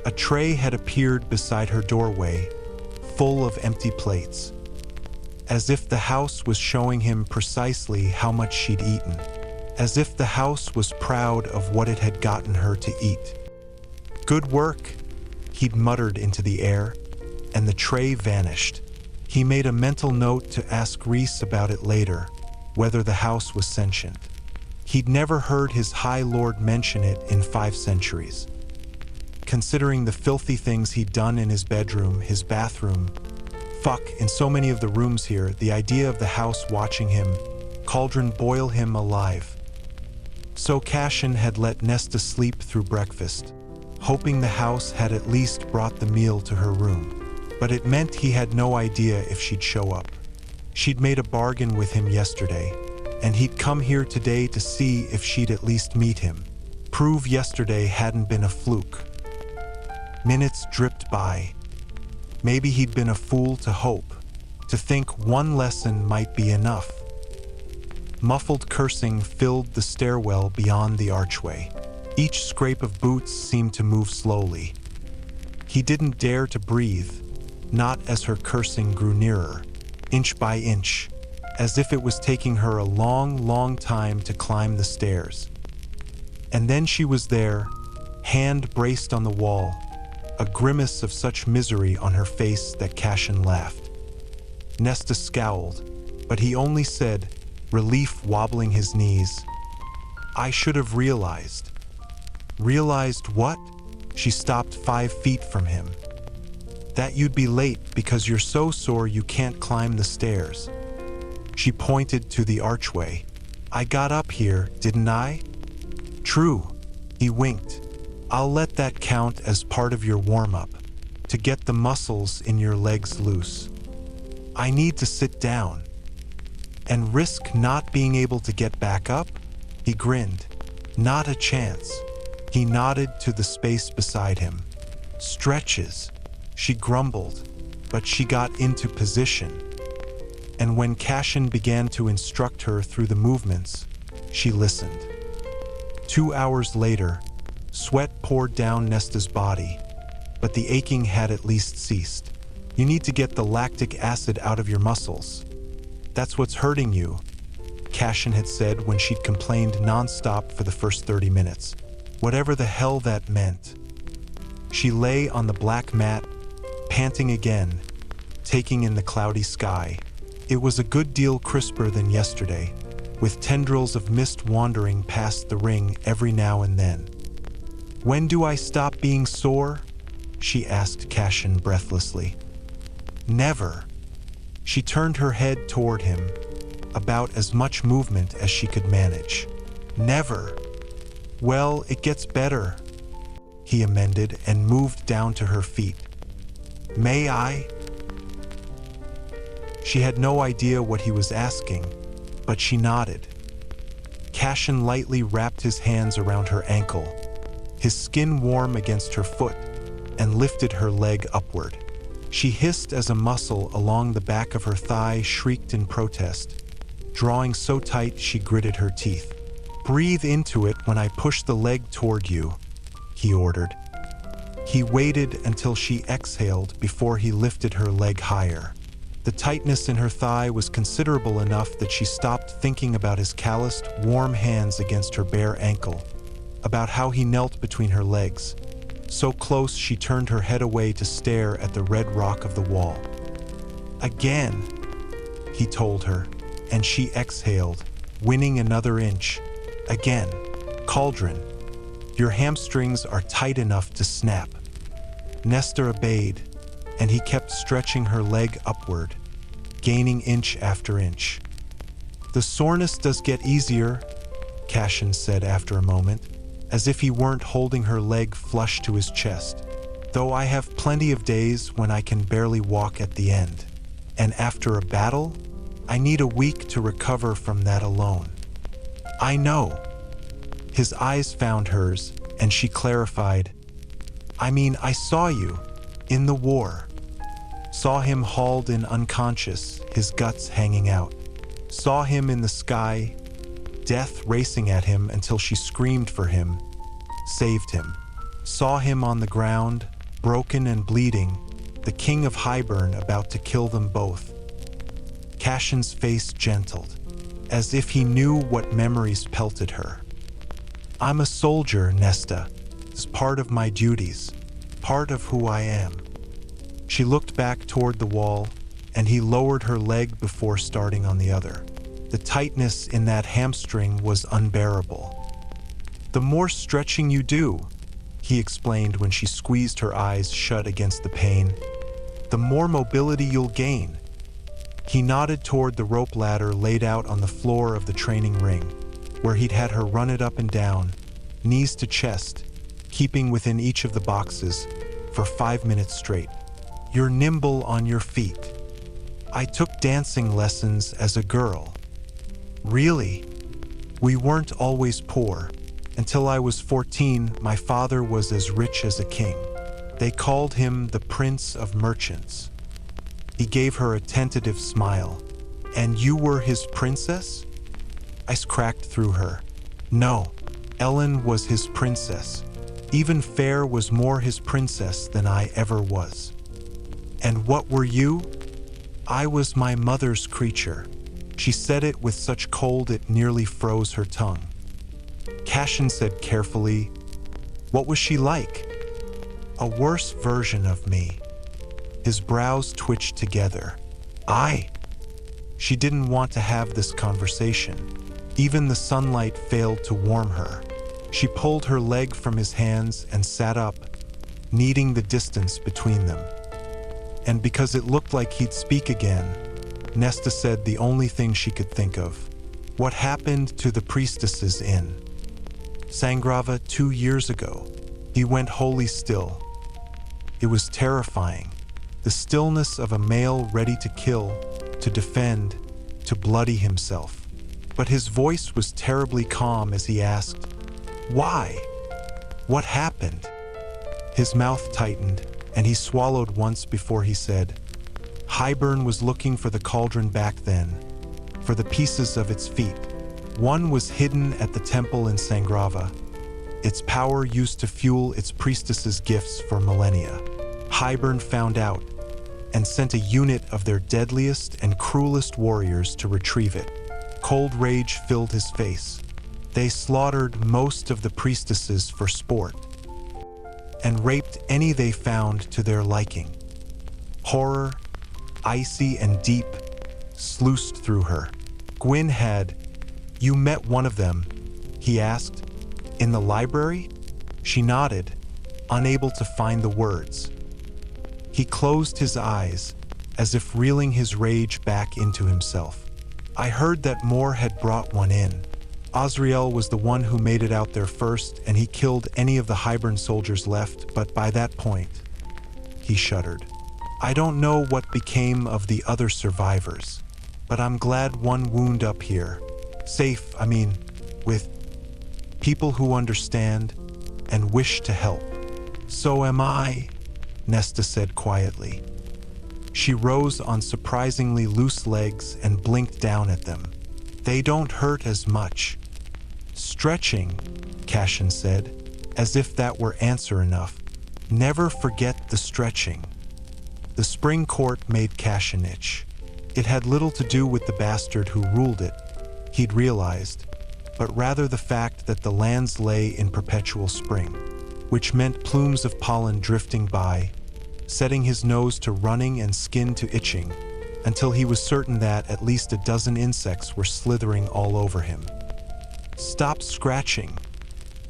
S1: A tray had appeared beside her doorway, full of empty plates, as if the house was showing him precisely how much she'd eaten, as if the house was proud of what it had gotten her to eat. Good work, he'd muttered into the air, and the tray vanished. He made a mental note to ask Reese about it later, whether the house was sentient. He'd never heard his High Lord mention it in 5 centuries. Considering the filthy things he'd done in his bedroom, his bathroom, in so many of the rooms here, the idea of the house watching him, cauldron boil him alive. So Cassian had let Nesta sleep through breakfast, hoping the house had at least brought the meal to her room. But it meant he had no idea if she'd show up. She'd made a bargain with him yesterday, and he'd come here today to see if she'd at least meet him, prove yesterday hadn't been a fluke. Minutes dripped by. Maybe he'd been a fool to hope, to think one lesson might be enough. Muffled cursing filled the stairwell beyond the archway. Each scrape of boots seemed to move slowly. He didn't dare to breathe, not as her cursing grew nearer, inch by inch, as if it was taking her a long, long time to climb the stairs. And then she was there, hand braced on the wall, a grimace of such misery on her face that Cassian laughed. Nesta scowled, but he only said, relief wobbling his knees, "I should have realized." Realized what? She stopped 5 feet from him. That you'd be late because you're so sore you can't climb the stairs. She pointed to the archway. I got up here, didn't I? True, he winked. I'll let that count as part of your warm-up, to get the muscles in your legs loose. I need to sit down. And risk not being able to get back up? He grinned. Not a chance. He nodded to the space beside him. Stretches, she grumbled, but she got into position. And when Cassian began to instruct her through the movements, she listened. 2 hours later, sweat poured down Nesta's body, but the aching had at least ceased. You need to get the lactic acid out of your muscles. That's what's hurting you, Cassian had said when she'd complained nonstop for the first 30 minutes. Whatever the hell that meant. She lay on the black mat, panting again, taking in the cloudy sky. It was a good deal crisper than yesterday, with tendrils of mist wandering past the ring every now and then. When do I stop being sore? She asked Cassian breathlessly. Never. She turned her head toward him, about as much movement as she could manage. Never. Well, it gets better, he amended and moved down to her feet. May I? She had no idea what he was asking, but she nodded. Cassian lightly wrapped his hands around her ankle, his skin warm against her foot, and lifted her leg upward. She hissed as a muscle along the back of her thigh shrieked in protest, drawing so tight she gritted her teeth. Breathe into it when I push the leg toward you, he ordered. He waited until she exhaled before he lifted her leg higher. The tightness in her thigh was considerable enough that she stopped thinking about his calloused, warm hands against her bare ankle, about how he knelt between her legs. So close she turned her head away to stare at the red rock of the wall. Again, he told her, and she exhaled, winning another inch. Again, Cauldron, your hamstrings are tight enough to snap. Nesta obeyed, and he kept stretching her leg upward, gaining inch after inch. The soreness does get easier, Cassian said after a moment, as if he weren't holding her leg flush to his chest. Though I have plenty of days when I can barely walk at the end. And after a battle, I need a week to recover from that alone. I know. His eyes found hers, and she clarified. I mean, I saw you, in the war. Saw him hauled in unconscious, his guts hanging out. Saw him in the sky, death racing at him until she screamed for him, saved him. Saw him on the ground, broken and bleeding, the king of Highburn about to kill them both. Cassian's face gentled, as if he knew what memories pelted her. I'm a soldier, Nesta. It's part of my duties, part of who I am. She looked back toward the wall, and he lowered her leg before starting on the other. The tightness in that hamstring was unbearable. The more stretching you do, he explained when she squeezed her eyes shut against the pain, the more mobility you'll gain. He nodded toward the rope ladder laid out on the floor of the training ring, where he'd had her run it up and down, knees to chest, keeping within each of the boxes, for 5 minutes straight. You're nimble on your feet. I took dancing lessons as a girl. Really? We weren't always poor. Until I was 14, my father was as rich as a king. They called him the Prince of Merchants. He gave her a tentative smile. And you were his princess? Ice cracked through her. No, Ellen was his princess. Even Fair was more his princess than I ever was. And what were you? I was my mother's creature. She said it with such cold it nearly froze her tongue. Cassian said carefully, "What was she like?" "A worse version of me." His brows twitched together. She didn't want to have this conversation. Even the sunlight failed to warm her. She pulled her leg from his hands and sat up, kneading the distance between them. And because it looked like he'd speak again, Nesta said the only thing she could think of. What happened to the priestess's inn? Sangrava 2 years ago. He went wholly still. It was terrifying. The stillness of a male ready to kill, to defend, to bloody himself. But his voice was terribly calm as he asked, "Why? What happened?" His mouth tightened, and he swallowed once before he said, "Hybern was looking for the cauldron back then, for the pieces of its feet. One was hidden at the temple in Sangrava, its power used to fuel its priestess's gifts for millennia. Hybern found out and sent a unit of their deadliest and cruelest warriors to retrieve it. Cold rage filled his face. They slaughtered most of the priestesses for sport and raped any they found to their liking. Horror, icy and deep, sluiced through her. Gwyn had, "You met one of them?" he asked. "In the library?" She nodded, unable to find the words. He closed his eyes, as if reeling his rage back into himself. "I heard that Moore had brought one in. Osriel was the one who made it out there first, and he killed any of the Hybern soldiers left, but by that point," he shuddered. "I don't know what became of the other survivors, but I'm glad one wound up here. Safe, with people who understand and wish to help." "So am I," Nesta said quietly. She rose on surprisingly loose legs and blinked down at them. "They don't hurt as much." "Stretching," Cassian said, as if that were answer enough. "Never forget the stretching." The spring court made Cassian itch. It had little to do with the bastard who ruled it, he'd realized, but rather the fact that the lands lay in perpetual spring, which meant plumes of pollen drifting by, setting his nose to running and skin to itching, until he was certain that at least a dozen insects were slithering all over him. "Stop scratching,"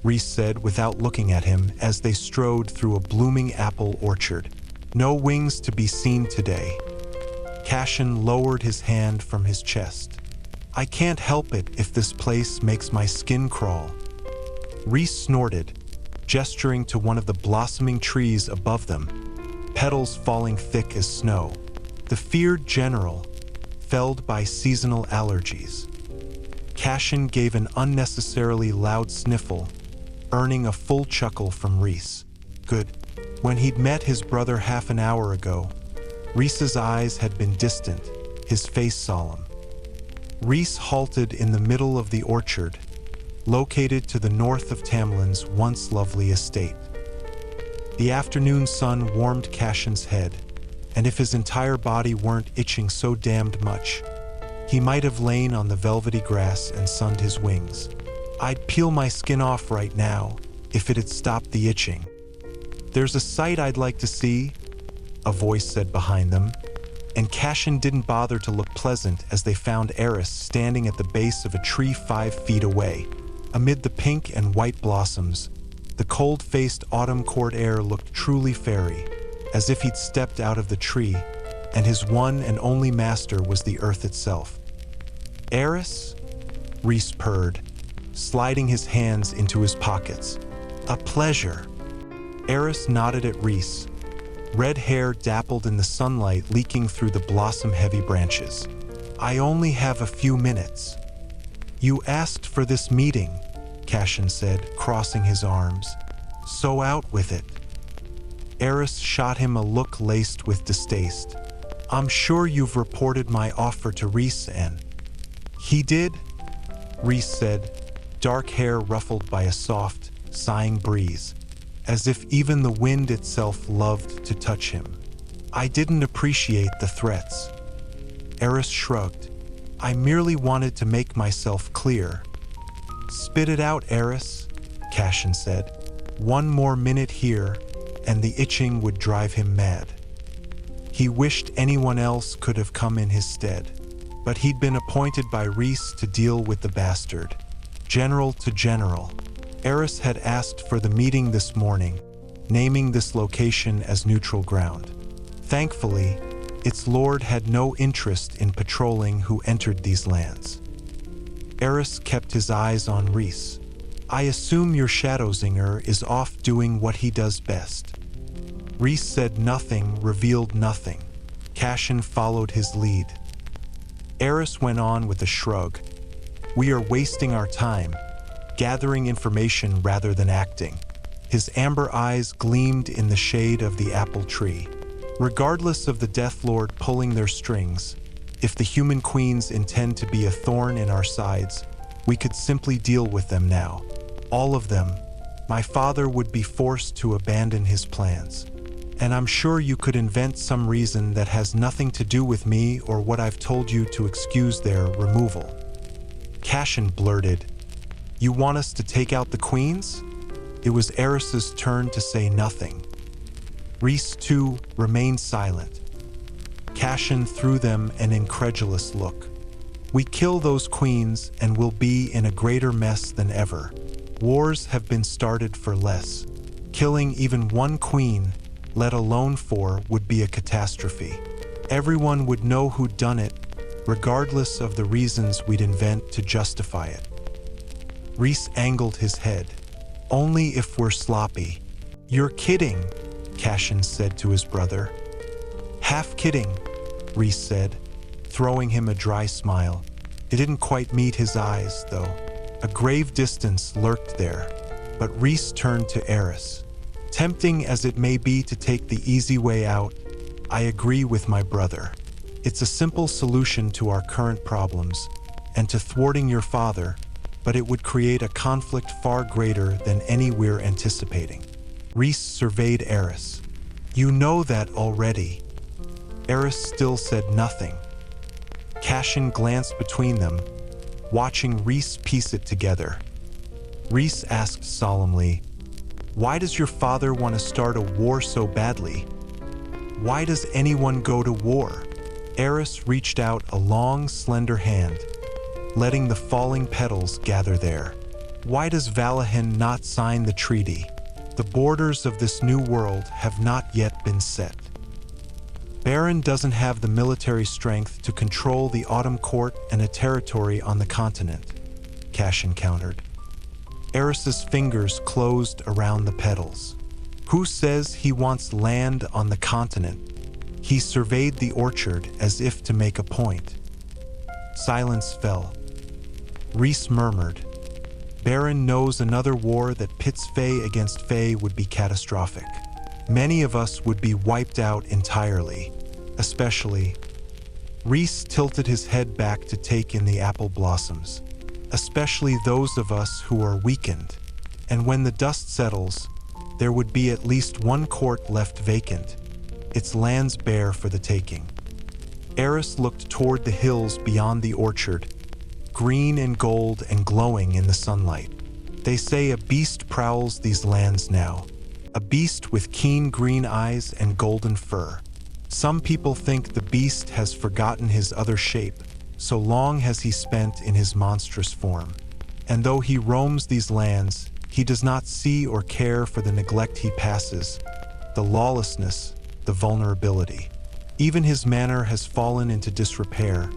S1: Rhys said without looking at him as they strode through a blooming apple orchard. "No wings to be seen today." Cassian lowered his hand from his chest. "I can't help it if this place makes my skin crawl." Rhys snorted, gesturing to one of the blossoming trees above them, petals falling thick as snow. The feared general, felled by seasonal allergies. Cassian gave an unnecessarily loud sniffle, earning a full chuckle from Rhys. Good. When he'd met his brother half an hour ago, Rhys's eyes had been distant, his face solemn. Rhys halted in the middle of the orchard, located to the north of Tamlin's once lovely estate. The afternoon sun warmed Cassian's head, and if his entire body weren't itching so damned much, he might have lain on the velvety grass and sunned his wings. "I'd peel my skin off right now, if it had stopped the itching." "There's a sight I'd like to see," a voice said behind them, and Cassian didn't bother to look pleasant as they found Eris standing at the base of a tree 5 feet away. Amid the pink and white blossoms, the cold-faced autumn court air looked truly fairy, as if he'd stepped out of the tree, and his one and only master was the earth itself. "Eris?" Rhys purred, sliding his hands into his pockets. "A pleasure." Eris nodded at Rhys, red hair dappled in the sunlight leaking through the blossom-heavy branches. "I only have a few minutes." "You asked for this meeting," Cassian said, crossing his arms. "So out with it." Eris shot him a look laced with distaste. "I'm sure you've reported my offer to Rhys and..." "He did?" Reese said, dark hair ruffled by a soft, sighing breeze, as if even the wind itself loved to touch him. I didn't appreciate the threats. Eris shrugged. I merely wanted to make myself clear. Spit it out, Eris, Cassian said. One more minute here, and the itching would drive him mad. He wished anyone else could have come in his stead, but he'd been appointed by Reese to deal with the bastard. General to general. Eris had asked for the meeting this morning, naming this location as neutral ground. Thankfully, its lord had no interest in patrolling who entered these lands. Eris kept his eyes on Reese. I assume your Shadowzinger is off doing what he does best. Reese said nothing, revealed nothing. Cassian followed his lead. Eris went on with a shrug. We are wasting our time, gathering information rather than acting. His amber eyes gleamed in the shade of the apple tree. Regardless of the Death Lord pulling their strings, if the human queens intend to be a thorn in our sides, we could simply deal with them now. All of them. My father would be forced to abandon his plans. And I'm sure you could invent some reason that has nothing to do with me or what I've told you to excuse their removal. Cassian blurted, You want us to take out the queens? It was Eris's turn to say nothing. Reese, too, remained silent. Cassian threw them an incredulous look. We kill those queens and we'll be in a greater mess than ever. Wars have been started for less. Killing even one queen, let alone 4, would be a catastrophe. Everyone would know who'd done it, regardless of the reasons we'd invent to justify it. Reese angled his head. Only if we're sloppy. You're kidding, Cassian said to his brother. Half kidding, Reese said, throwing him a dry smile. It didn't quite meet his eyes, though. A grave distance lurked there, but Reese turned to Eris. Tempting as it may be to take the easy way out, I agree with my brother. It's a simple solution to our current problems and to thwarting your father, but it would create a conflict far greater than any we're anticipating. Reese surveyed Eris. You know that already. Eris still said nothing. Cassian glanced between them, watching Reese piece it together. Reese asked solemnly, Why does your father want to start a war so badly? Why does anyone go to war? Eris reached out a long, slender hand, letting the falling petals gather there. Why does Valahan not sign the treaty? The borders of this new world have not yet been set. Baron doesn't have the military strength to control the Autumn Court and a territory on the continent, Cassian countered. Eris's fingers closed around the petals. Who says he wants land on the continent? He surveyed the orchard as if to make a point. Silence fell. Reese murmured, Baron knows another war that pits Fae against Fae would be catastrophic. Many of us would be wiped out entirely, especially. Reese tilted his head back to take in the apple blossoms, especially those of us who are weakened. And when the dust settles, there would be at least one court left vacant, its lands bare for the taking. Eris looked toward the hills beyond the orchard, green and gold and glowing in the sunlight. They say a beast prowls these lands now. A beast with keen green eyes and golden fur. Some people think the beast has forgotten his other shape, so long has he spent in his monstrous form. And though he roams these lands, he does not see or care for the neglect he passes, the lawlessness, the vulnerability. Even his manor has fallen into disrepair,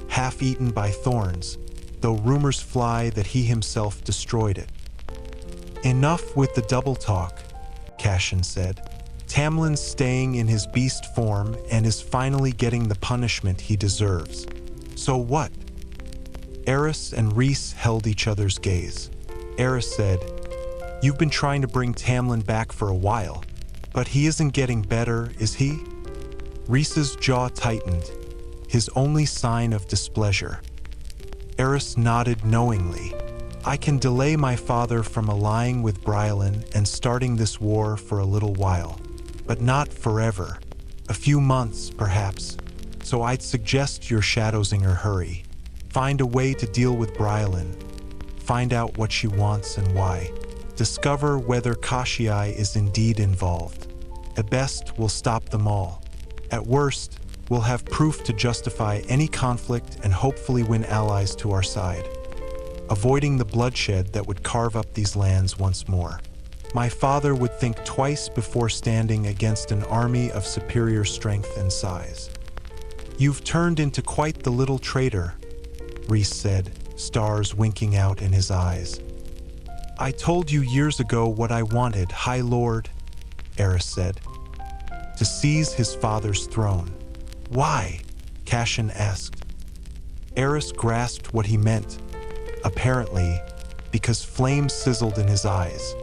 S1: half-eaten by thorns, though rumors fly that he himself destroyed it. Enough with the double talk, Cassian said. Tamlin's staying in his beast form and is finally getting the punishment he deserves. So what? Eris and Reese held each other's gaze. Eris said, You've been trying to bring Tamlin back for a while, but he isn't getting better, is he? Reese's jaw tightened, his only sign of displeasure. Eris nodded knowingly. I can delay my father from allying with Brylan and starting this war for a little while, but not forever. A few months, perhaps. So I'd suggest your Shadowsinger hurry. Find a way to deal with Brylan. Find out what she wants and why. Discover whether Cassian is indeed involved. At best, we'll stop them all. At worst, we'll have proof to justify any conflict and hopefully win allies to our side, avoiding the bloodshed that would carve up these lands once more. My father would think twice before standing against an army of superior strength and size. You've turned into quite the little traitor, Rhys said, stars winking out in his eyes. I told you years ago what I wanted, High Lord, Eris said. To seize his father's throne. Why? Cassian asked. Eris grasped what he meant. Apparently, because flames sizzled in his eyes.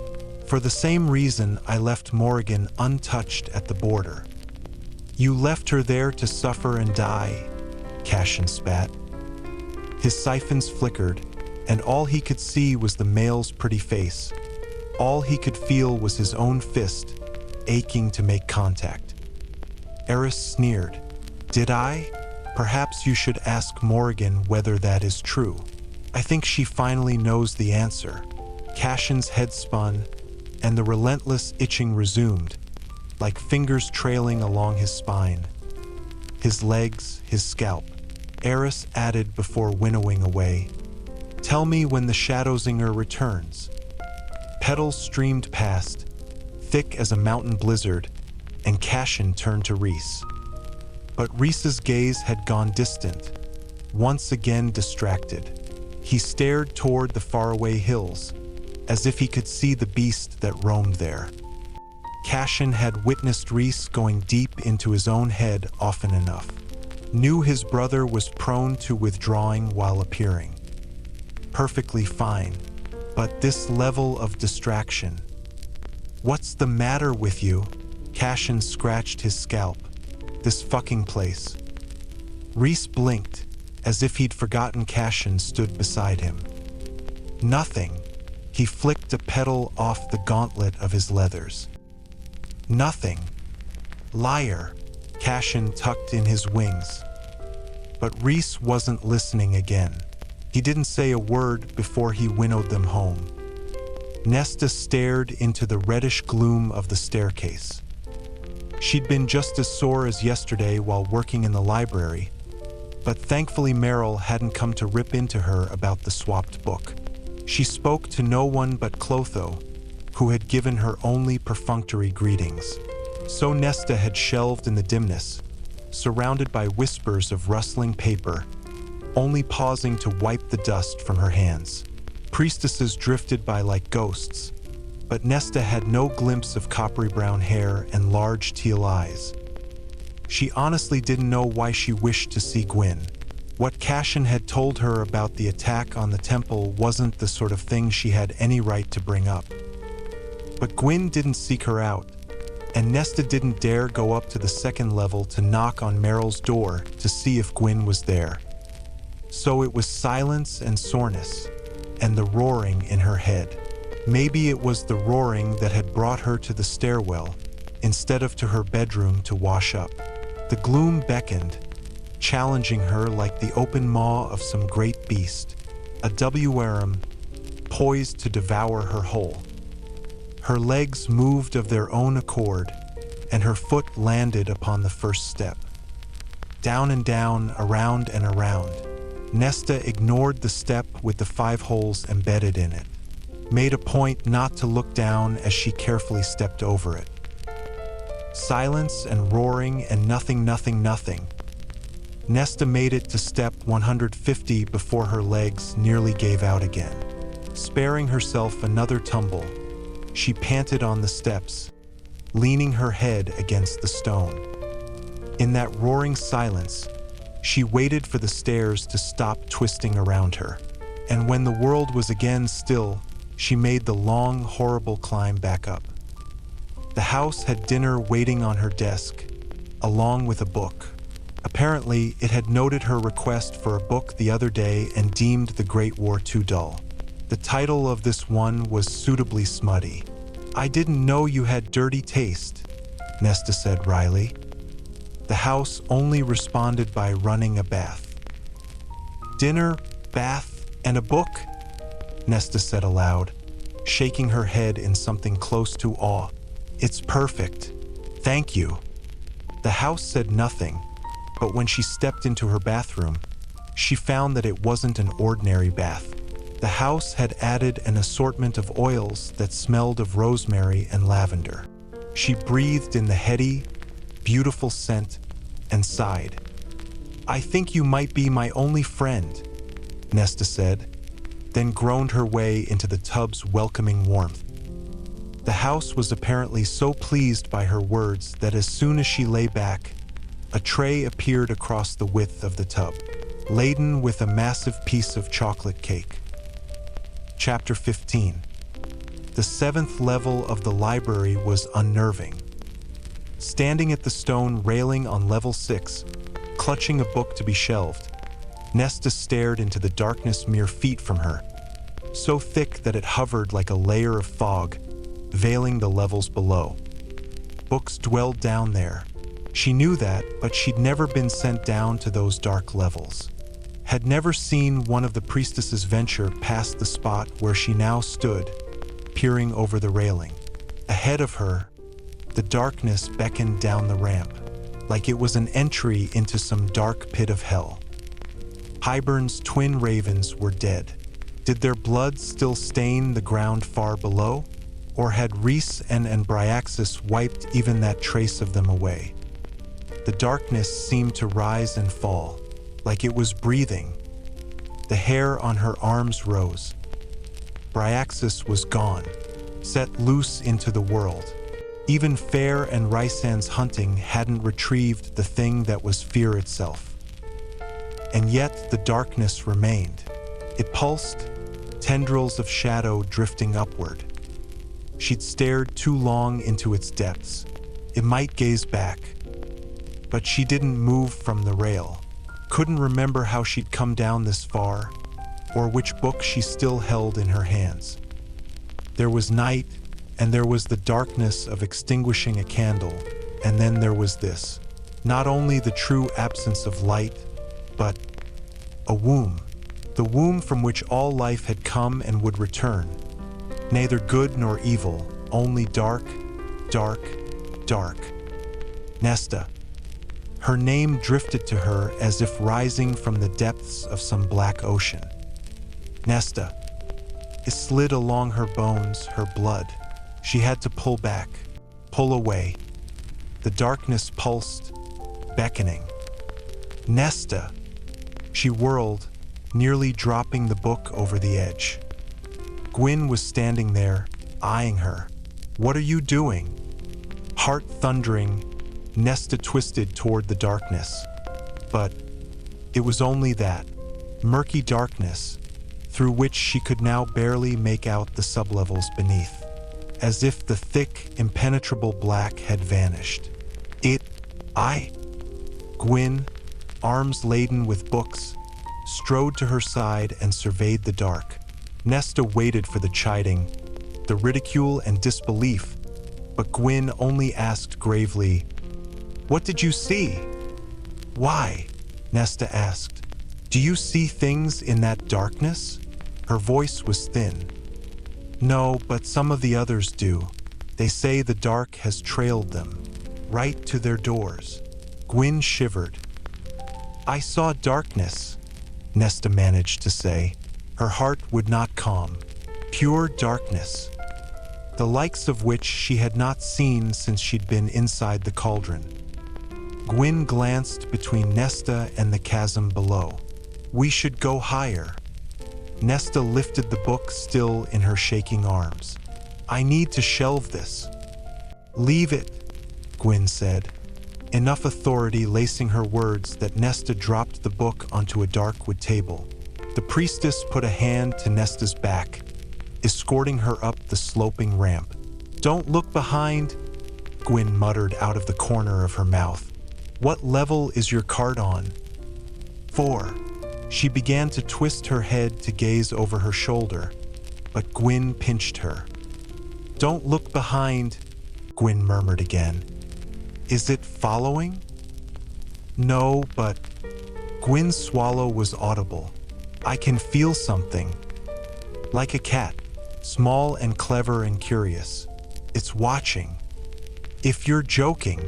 S1: For the same reason I left Morrigan untouched at the border. You left her there to suffer and die, Cassian spat. His siphons flickered, and all he could see was the male's pretty face. All he could feel was his own fist, aching to make contact. Eris sneered. Did I? Perhaps you should ask Morrigan whether that is true. I think she finally knows the answer. Cassian's head spun, and the relentless itching resumed, like fingers trailing along his spine. His legs, his scalp. Eris added before winnowing away. Tell me when the Shadowsinger returns. Petals streamed past, thick as a mountain blizzard, and Cassian turned to Rhys. But Rhys's gaze had gone distant, once again distracted. He stared toward the faraway hills, as if he could see the beast that roamed there. Cassian had witnessed Rhys going deep into his own head often enough. Knew his brother was prone to withdrawing while appearing. Perfectly fine, but this level of distraction. What's the matter with you? Cassian scratched his scalp. This fucking place. Rhys blinked, as if he'd forgotten Cassian stood beside him. Nothing. He flicked a petal off the gauntlet of his leathers. Nothing. Liar. Cassian tucked in his wings. But Rhys wasn't listening again. He didn't say a word before he winnowed them home. Nesta stared into the reddish gloom of the staircase. She'd been just as sore as yesterday while working in the library, but thankfully Meryl hadn't come to rip into her about the swapped book. She spoke to no one but Clotho, who had given her only perfunctory greetings. So Nesta had shelved in the dimness, surrounded by whispers of rustling paper, only pausing to wipe the dust from her hands. Priestesses drifted by like ghosts, but Nesta had no glimpse of coppery brown hair and large teal eyes. She honestly didn't know why she wished to see Gwyn. What Cassian had told her about the attack on the temple wasn't the sort of thing she had any right to bring up. But Gwyn didn't seek her out, and Nesta didn't dare go up to the second level to knock on Meryl's door to see if Gwyn was there. So it was silence and soreness, and the roaring in her head. Maybe it was the roaring that had brought her to the stairwell, instead of to her bedroom to wash up. The gloom beckoned, challenging her like the open maw of some great beast, a WRM poised to devour her whole. Her legs moved of their own accord, and her foot landed upon the first step. Down and down, around and around. Nesta ignored the step with the 5 holes embedded in it, made a point not to look down as she carefully stepped over it. Silence and roaring and nothing, nothing, nothing. Nesta made it to step 150 before her legs nearly gave out again. Sparing herself another tumble, she panted on the steps, leaning her head against the stone. In that roaring silence, she waited for the stairs to stop twisting around her. And when the world was again still, she made the long, horrible climb back up. The house had dinner waiting on her desk, along with a book. Apparently, it had noted her request for a book the other day and deemed the Great War too dull. The title of this one was suitably smutty. "I didn't know you had dirty taste," Nesta said wryly. The house only responded by running a bath. "Dinner, bath, and a book?" Nesta said aloud, shaking her head in something close to awe. "It's perfect. Thank you." The house said nothing, but when she stepped into her bathroom, she found that it wasn't an ordinary bath. The house had added an assortment of oils that smelled of rosemary and lavender. She breathed in the heady, beautiful scent and sighed. "I think you might be my only friend," Nesta said, then groaned her way into the tub's welcoming warmth. The house was apparently so pleased by her words that as soon as she lay back, a tray appeared across the width of the tub, laden with a massive piece of chocolate cake. Chapter 15. The 7th level of the library was unnerving. Standing at the stone railing on level 6, clutching a book to be shelved, Nesta stared into the darkness mere feet from her, so thick that it hovered like a layer of fog, veiling the levels below. Books dwelled down there. She knew that, but she'd never been sent down to those dark levels. Had never seen one of the priestesses venture past the spot where she now stood, peering over the railing. Ahead of her, the darkness beckoned down the ramp, like it was an entry into some dark pit of hell. Hybern's twin ravens were dead. Did their blood still stain the ground far below? Or had Reese and Bryaxis wiped even that trace of them away? The darkness seemed to rise and fall, like it was breathing. The hair on her arms rose. Bryaxis was gone, set loose into the world. Even Fair and Rysan's hunting hadn't retrieved the thing that was fear itself. And yet the darkness remained. It pulsed, tendrils of shadow drifting upward. She'd stared too long into its depths. It might gaze back. But she didn't move from the rail. Couldn't remember how she'd come down this far, or which book she still held in her hands. There was night, and there was the darkness of extinguishing a candle, and then there was this. Not only the true absence of light, but a womb. The womb from which all life had come and would return. Neither good nor evil, only dark, dark, dark. Nesta. Her name drifted to her as if rising from the depths of some black ocean. Nesta. It slid along her bones, her blood. She had to pull back, pull away. The darkness pulsed, beckoning. Nesta. She whirled, nearly dropping the book over the edge. Gwyn was standing there, eyeing her. "What are you doing?" Heart thundering, Nesta twisted toward the darkness. But it was only that, murky darkness, through which she could now barely make out the sublevels beneath, as if the thick, impenetrable black had vanished. Gwyn, arms laden with books, strode to her side and surveyed the dark. Nesta waited for the chiding, the ridicule and disbelief, but Gwyn only asked gravely, "What did you see?" "Why?" Nesta asked. "Do you see things in that darkness?" Her voice was thin. "No, but some of the others do. They say the dark has trailed them, right to their doors." Gwyn shivered. "I saw darkness," Nesta managed to say. Her heart would not calm. Pure darkness, the likes of which she had not seen since she'd been inside the cauldron. Gwyn glanced between Nesta and the chasm below. "We should go higher." Nesta lifted the book still in her shaking arms. "I need to shelve this." "Leave it," Gwyn said, enough authority lacing her words that Nesta dropped the book onto a dark wood table. The priestess put a hand to Nesta's back, escorting her up the sloping ramp. "Don't look behind," Gwyn muttered out of the corner of her mouth. What level is your card on? 4. She began to twist her head to gaze over her shoulder, but Gwyn pinched her. Don't look behind, Gwyn murmured again. Is it following? No, but Gwyn's swallow was audible. I can feel something. Like a cat, small and clever and curious. It's watching. If you're joking.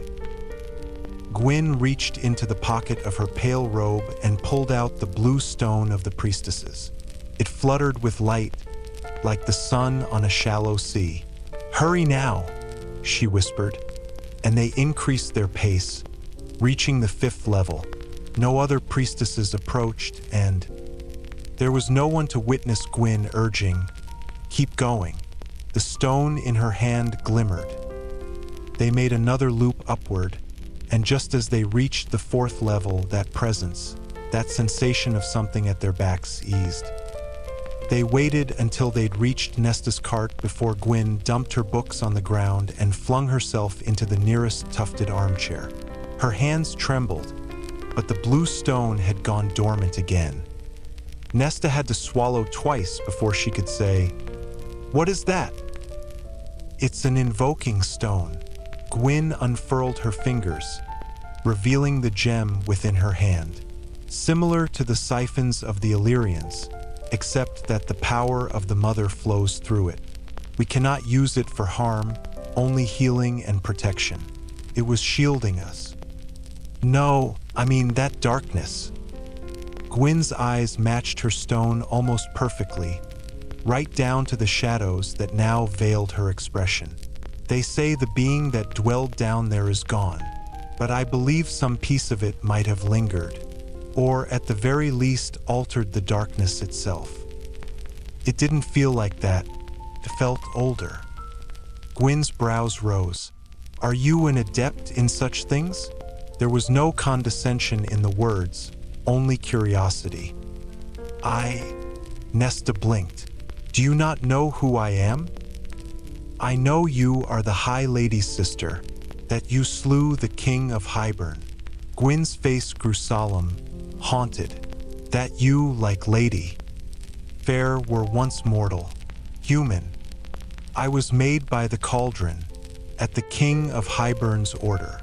S1: Gwyn reached into the pocket of her pale robe and pulled out the blue stone of the priestesses. It fluttered with light, like the sun on a shallow sea. Hurry now, she whispered, and they increased their pace, reaching the 5th level. No other priestesses approached, and there was no one to witness Gwyn urging, "Keep going." The stone in her hand glimmered. They made another loop upward, and just as they reached the 4th level, that presence, that sensation of something at their backs eased. They waited until they'd reached Nesta's cart before Gwyn dumped her books on the ground and flung herself into the nearest tufted armchair. Her hands trembled, but the blue stone had gone dormant again. Nesta had to swallow twice before she could say, "What is that?" "It's an invoking stone." Gwyn unfurled her fingers, revealing the gem within her hand. Similar to the siphons of the Illyrians, except that the power of the mother flows through it. We cannot use it for harm, only healing and protection. It was shielding us. No, I mean that darkness. Gwyn's eyes matched her stone almost perfectly, right down to the shadows that now veiled her expression. They say the being that dwelled down there is gone, but I believe some piece of it might have lingered, or at the very least altered the darkness itself. It didn't feel like that. It felt older. Gwyn's brows rose. Are you an adept in such things? There was no condescension in the words, only curiosity. Nesta blinked. Do you not know who I am? I know you are the High Lady's sister, that you slew the King of Hybern. Gwyn's face grew solemn, haunted. That you, like Lady Fair, were once mortal, human. I was made by the cauldron, at the King of Hybern's order.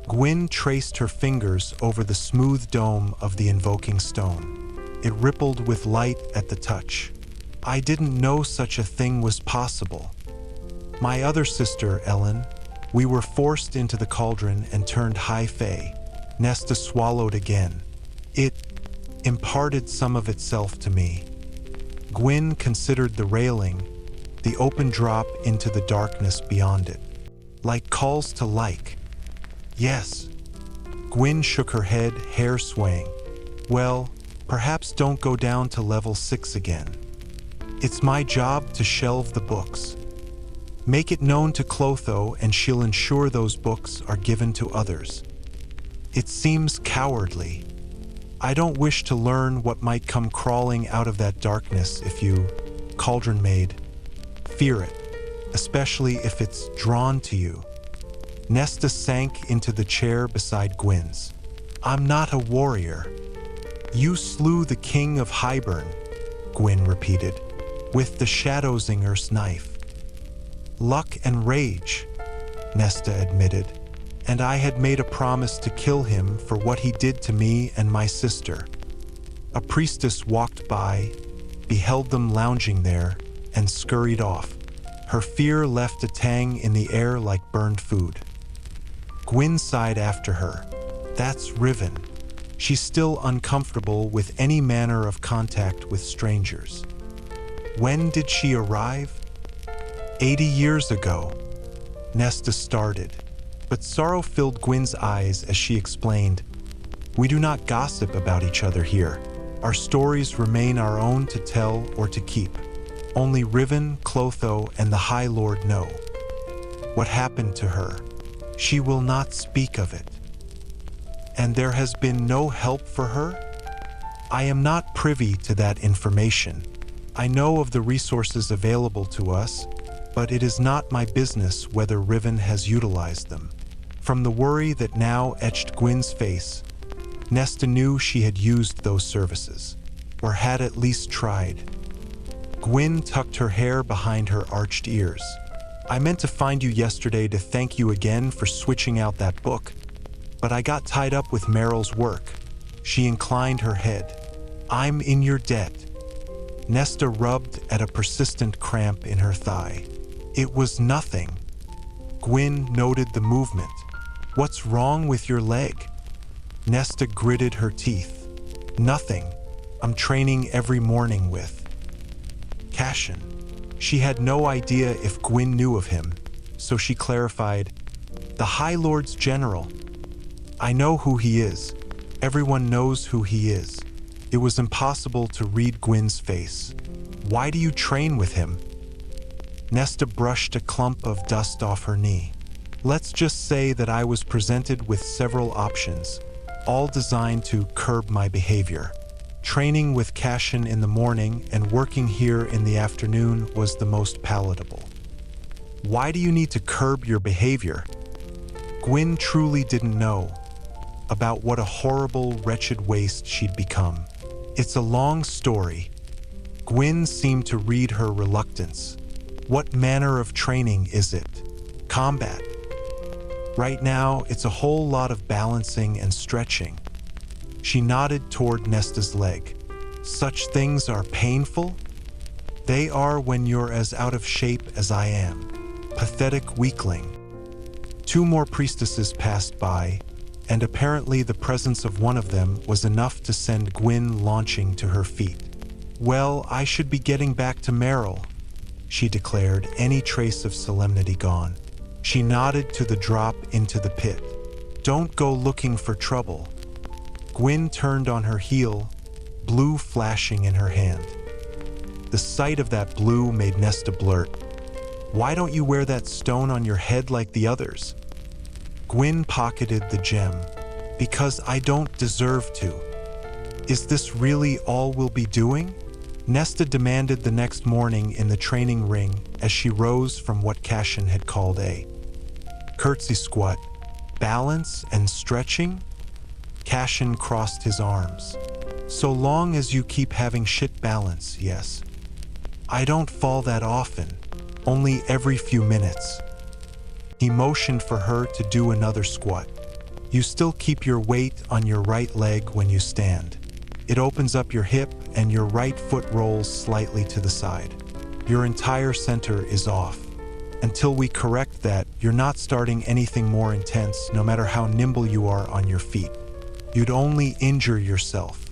S1: Gwyn traced her fingers over the smooth dome of the invoking stone. It rippled with light at the touch. I didn't know such a thing was possible. My other sister, Ellen, we were forced into the cauldron and turned high fae. Nesta swallowed again. It imparted some of itself to me. Gwyn considered the railing, the open drop into the darkness beyond it. Like calls to like. Yes. Gwyn shook her head, hair swaying. Well, perhaps don't go down to level 6 again. It's my job to shelve the books. Make it known to Clotho and she'll ensure those books are given to others. It seems cowardly. I don't wish to learn what might come crawling out of that darkness if you, Cauldron Maid, fear it, especially if it's drawn to you. Nesta sank into the chair beside Gwyn's. I'm not a warrior. You slew the King of Hybern, Gwyn repeated, with the Shadowzinger's knife. Luck and rage, Nesta admitted, and I had made a promise to kill him for what he did to me and my sister. A priestess walked by, beheld them lounging there, and scurried off. Her fear left a tang in the air like burned food. Gwyn sighed after her. That's Riven. She's still uncomfortable with any manner of contact with strangers. When did she arrive? 80 years ago. Nesta started, but sorrow filled Gwyn's eyes as she explained, We do not gossip about each other here. Our stories remain our own to tell or to keep. Only Riven, Clotho, and the High Lord know. What happened to her? She will not speak of it. And there has been no help for her? I am not privy to that information. I know of the resources available to us, but it is not my business whether Riven has utilized them. From the worry that now etched Gwyn's face, Nesta knew she had used those services, or had at least tried. Gwyn tucked her hair behind her arched ears. "I meant to find you yesterday to thank you again for switching out that book, but I got tied up with Meryl's work." She inclined her head. "I'm in your debt." Nesta rubbed at a persistent cramp in her thigh. "It was nothing." Gwyn noted the movement. "What's wrong with your leg?" Nesta gritted her teeth. "Nothing. I'm training every morning with Cassian." She had no idea if Gwyn knew of him, so she clarified, "The High Lord's General. I know who he is. Everyone knows who he is." It was impossible to read Gwyn's face. "Why do you train with him?" Nesta brushed a clump of dust off her knee. "Let's just say that I was presented with several options, all designed to curb my behavior. Training with Cassian in the morning and working here in the afternoon was the most palatable." "Why do you need to curb your behavior?" Gwyn truly didn't know about what a horrible, wretched waste she'd become. "It's a long story." Gwyn seemed to read her reluctance. "What manner of training is it?" "Combat. Right now, it's a whole lot of balancing and stretching." She nodded toward Nesta's leg. "Such things are painful?" "They are when you're as out of shape as I am. Pathetic weakling." 2 more priestesses passed by, and apparently the presence of one of them was enough to send Gwyn launching to her feet. "Well, I should be getting back to Meryl," she declared, any trace of solemnity gone. She nodded to the drop into the pit. "Don't go looking for trouble." Gwyn turned on her heel, blue flashing in her hand. The sight of that blue made Nesta blurt, "Why don't you wear that stone on your head like the others?" Gwyn pocketed the gem. "Because I don't deserve to." "Is this really all we'll be doing?" Nesta demanded the next morning in the training ring as she rose from what Cassian had called a curtsy squat. "Balance and stretching?" Cassian crossed his arms. "So long as you keep having shit balance, yes. I don't fall that often, only every few minutes." He motioned for her to do another squat. "You still keep your weight on your right leg when you stand. It opens up your hip and your right foot rolls slightly to the side. Your entire center is off. Until we correct that, you're not starting anything more intense, no matter how nimble you are on your feet. You'd only injure yourself."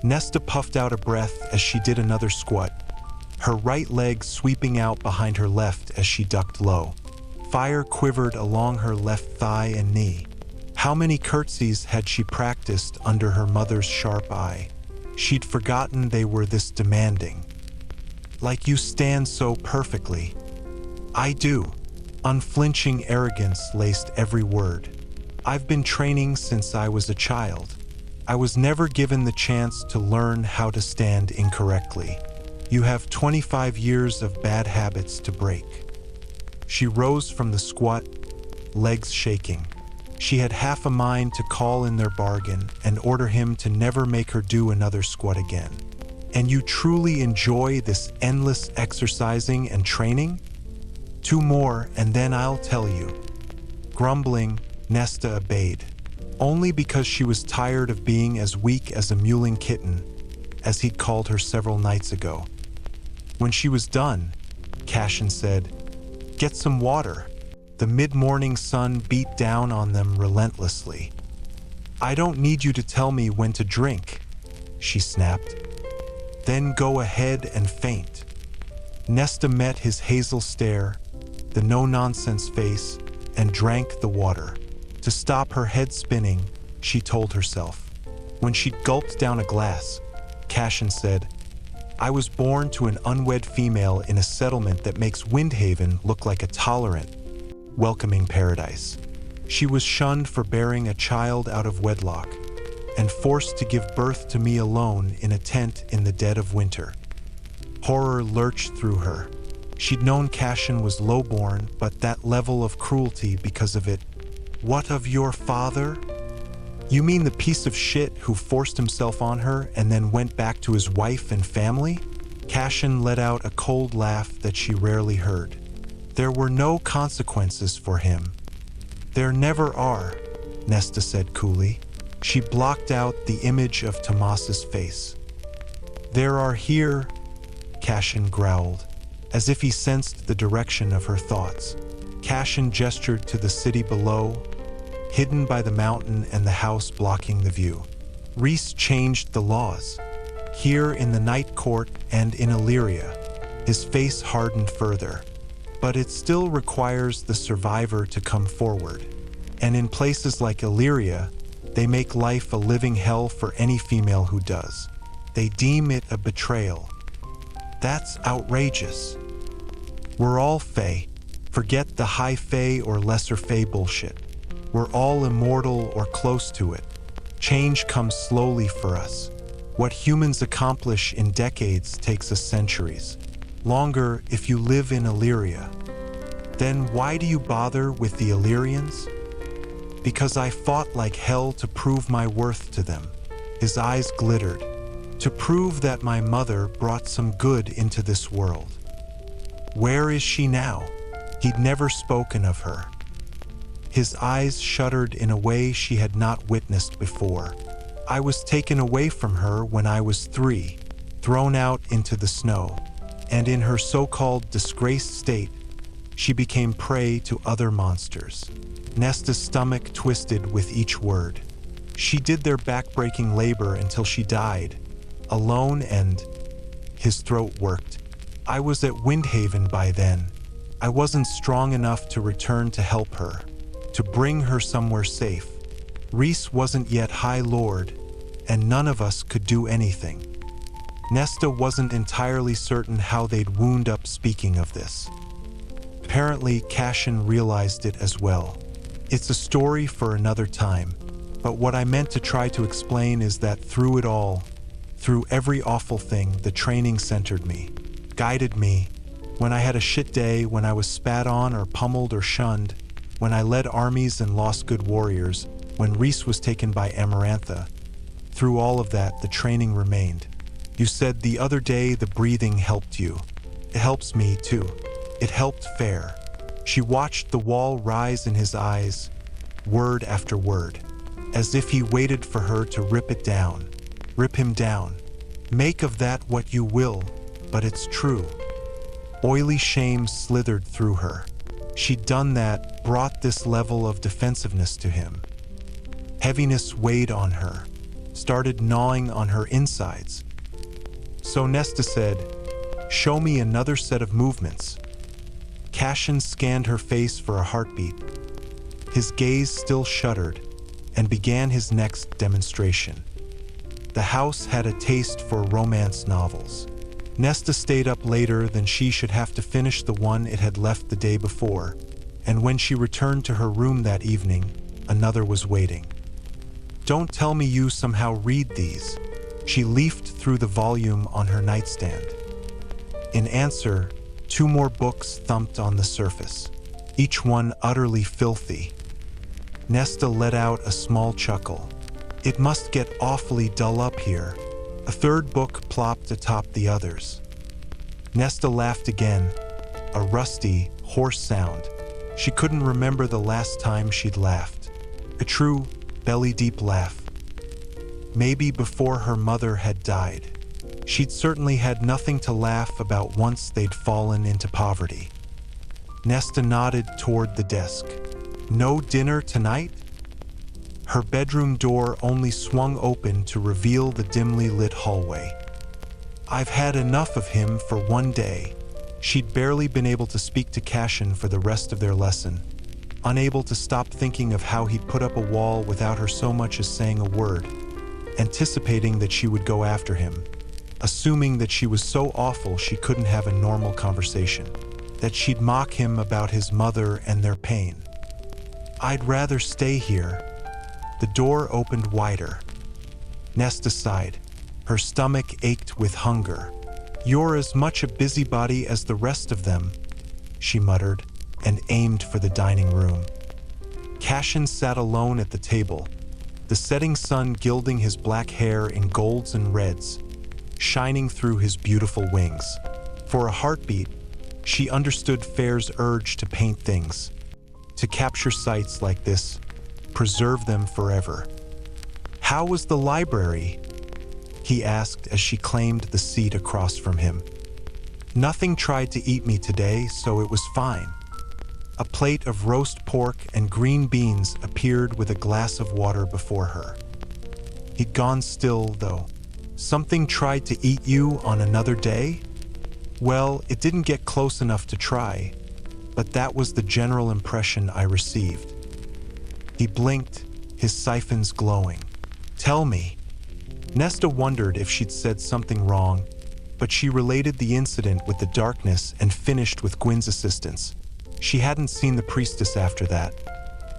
S1: Nesta puffed out a breath as she did another squat, her right leg sweeping out behind her left as she ducked low. Fire quivered along her left thigh and knee. How many curtsies had she practiced under her mother's sharp eye? She'd forgotten they were this demanding. "Like you stand so perfectly." "I do." Unflinching arrogance laced every word. "I've been training since I was a child. I was never given the chance to learn how to stand incorrectly. You have 25 years of bad habits to break." She rose from the squat, legs shaking. She had half a mind to call in their bargain and order him to never make her do another squat again. "And you truly enjoy this endless exercising and training?" "2 more, and then I'll tell you." Grumbling, Nesta obeyed, only because she was tired of being as weak as a mewling kitten, as he'd called her several nights ago. When she was done, Cassian said, "Get some water." The mid-morning sun beat down on them relentlessly. "I don't need you to tell me when to drink," she snapped. "Then go ahead and faint." Nesta met his hazel stare, the no-nonsense face, and drank the water. To stop her head spinning, she told herself. When she gulped down a glass, Cassian said, "I was born to an unwed female in a settlement that makes Windhaven look like a tolerant, welcoming paradise. She was shunned for bearing a child out of wedlock and forced to give birth to me alone in a tent in the dead of winter." Horror lurched through her. She'd known Cassian was lowborn, but that level of cruelty because of it What of your father? You mean the piece of shit who forced himself on her and then went back to his wife and family? Cassian let out a cold laugh that she rarely heard. There were no consequences for him. There never are, Nesta said coolly. She blocked out the image of Tomas's face. There are here, Cassian growled, as if he sensed the direction of her thoughts. Cassian gestured to the city below, hidden by the mountain and the house blocking the view. Rhys changed the laws. Here in the Night Court and in Illyria, his face hardened further. But it still requires the survivor to come forward. And in places like Illyria, they make life a living hell for any female who does. They deem it a betrayal. That's outrageous. We're all Fae. Forget the high Fae or lesser Fae bullshit. We're all immortal or close to it. Change comes slowly for us. What humans accomplish in decades takes us centuries. Longer if you live in Illyria. Then why do you bother with the Illyrians? Because I fought like hell to prove my worth to them. His eyes glittered. To prove that my mother brought some good into this world. Where is she now? He'd never spoken of her. His eyes shuddered in a way she had not witnessed before. I was taken away from her when I was 3, thrown out into the snow. And in her so-called disgraced state, she became prey to other monsters. Nesta's stomach twisted with each word. She did their back-breaking labor until she died, alone, and his throat worked. I was at Windhaven by then. I wasn't strong enough to return to help her, to bring her somewhere safe. Rhys wasn't yet High Lord, and none of us could do anything. Nesta wasn't entirely certain how they'd wound up speaking of this. Apparently, Cassian realized it as well. It's a story for another time, but what I meant to try to explain is that through it all, through every awful thing, the training centered me, guided me. When I had a shit day, when I was spat on or pummeled or shunned, when I led armies and lost good warriors, when Rhys was taken by Amarantha, through all of that, the training remained. You said the other day the breathing helped you. It helps me too. It helped Fair. She watched the wall rise in his eyes, word after word, as if he waited for her to rip it down, rip him down. Make of that what you will, but it's true. Oily shame slithered through her. She'd done that, brought this level of defensiveness to him. Heaviness weighed on her, started gnawing on her insides. So Nesta said, "Show me another set of movements." Cassian scanned her face for a heartbeat. His gaze still shuddered, and began his next demonstration. The house had a taste for romance novels. Nesta stayed up later than she should have to finish the one it had left the day before, and when she returned to her room that evening, another was waiting. "Don't tell me you somehow read these." She leafed through the volume on her nightstand. In answer, 2 more books thumped on the surface, each one utterly filthy. Nesta let out a small chuckle. It must get awfully dull up here. A 3rd book plopped atop the others. Nesta laughed again, a rusty, hoarse sound. She couldn't remember the last time she'd laughed. A true, belly-deep laugh. Maybe before her mother had died. She'd certainly had nothing to laugh about once they'd fallen into poverty. Nesta nodded toward the desk. No dinner tonight? Her bedroom door only swung open to reveal the dimly lit hallway. I've had enough of him for one day. She'd barely been able to speak to Cassian for the rest of their lesson, unable to stop thinking of how he'd put up a wall without her so much as saying a word, anticipating that she would go after him, assuming that she was so awful she couldn't have a normal conversation, that she'd mock him about his mother and their pain. I'd rather stay here. The door opened wider. Nesta sighed. Her stomach ached with hunger. You're as much a busybody as the rest of them, she muttered, and aimed for the dining room. Cassian sat alone at the table, the setting sun gilding his black hair in golds and reds, shining through his beautiful wings. For a heartbeat, she understood Fair's urge to paint things, to capture sights like this, preserve them forever. "How was the library?" he asked as she claimed the seat across from him. "Nothing tried to eat me today, so it was fine." A plate of roast pork and green beans appeared with a glass of water before her. He'd gone still, though. "Something tried to eat you on another day?" "Well, it didn't get close enough to try, but that was the general impression I received." He blinked, his siphons glowing. "Tell me." Nesta wondered if she'd said something wrong, but she related the incident with the darkness and finished with Gwyn's assistance. She hadn't seen the priestess after that,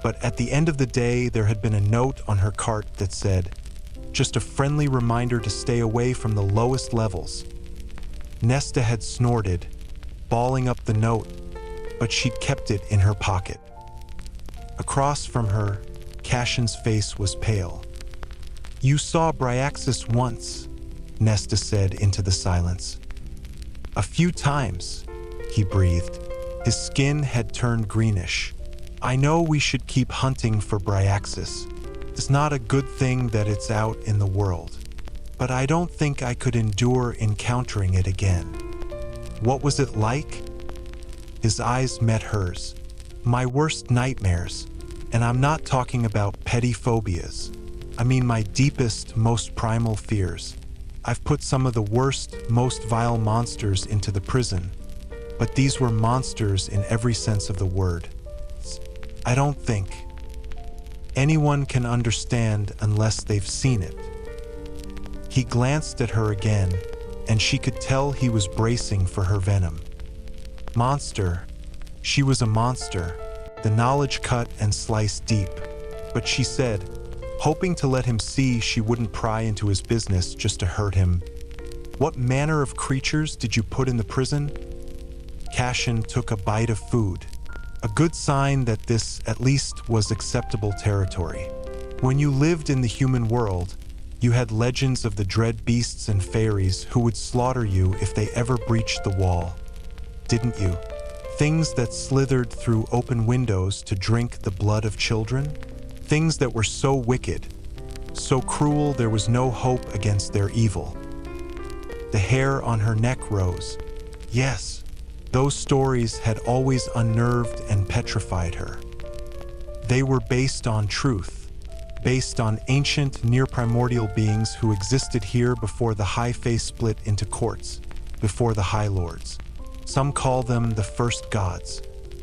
S1: but at the end of the day there had been a note on her cart that said, "Just a friendly reminder to stay away from the lowest levels." Nesta had snorted, balling up the note, but she'd kept it in her pocket. Across from her, Cassian's face was pale. "You saw Bryaxis once," Nesta said into the silence. "A few times," he breathed. His skin had turned greenish. "I know we should keep hunting for Bryaxis. It's not a good thing that it's out in the world, but I don't think I could endure encountering it again." "What was it like?" His eyes met hers. "My worst nightmares, and I'm not talking about petty phobias. I mean my deepest, most primal fears. I've put some of the worst, most vile monsters into the prison, but these were monsters in every sense of the word. I don't think anyone can understand unless they've seen it." He glanced at her again, and she could tell he was bracing for her venom. Monster. She was a monster. The knowledge cut and sliced deep. But she said, hoping to let him see she wouldn't pry into his business just to hurt him, "What manner of creatures did you put in the prison?" Cassian took a bite of food, a good sign that this, at least, was acceptable territory. "When you lived in the human world, you had legends of the dread beasts and fairies who would slaughter you if they ever breached the wall, didn't you? Things that slithered through open windows to drink the blood of children? Things that were so wicked, so cruel there was no hope against their evil." The hair on her neck rose. Yes. Those stories had always unnerved and petrified her. They were based on truth, based on ancient, near-primordial beings who existed here before the High Fae split into courts, before the High Lords. Some call them the first gods.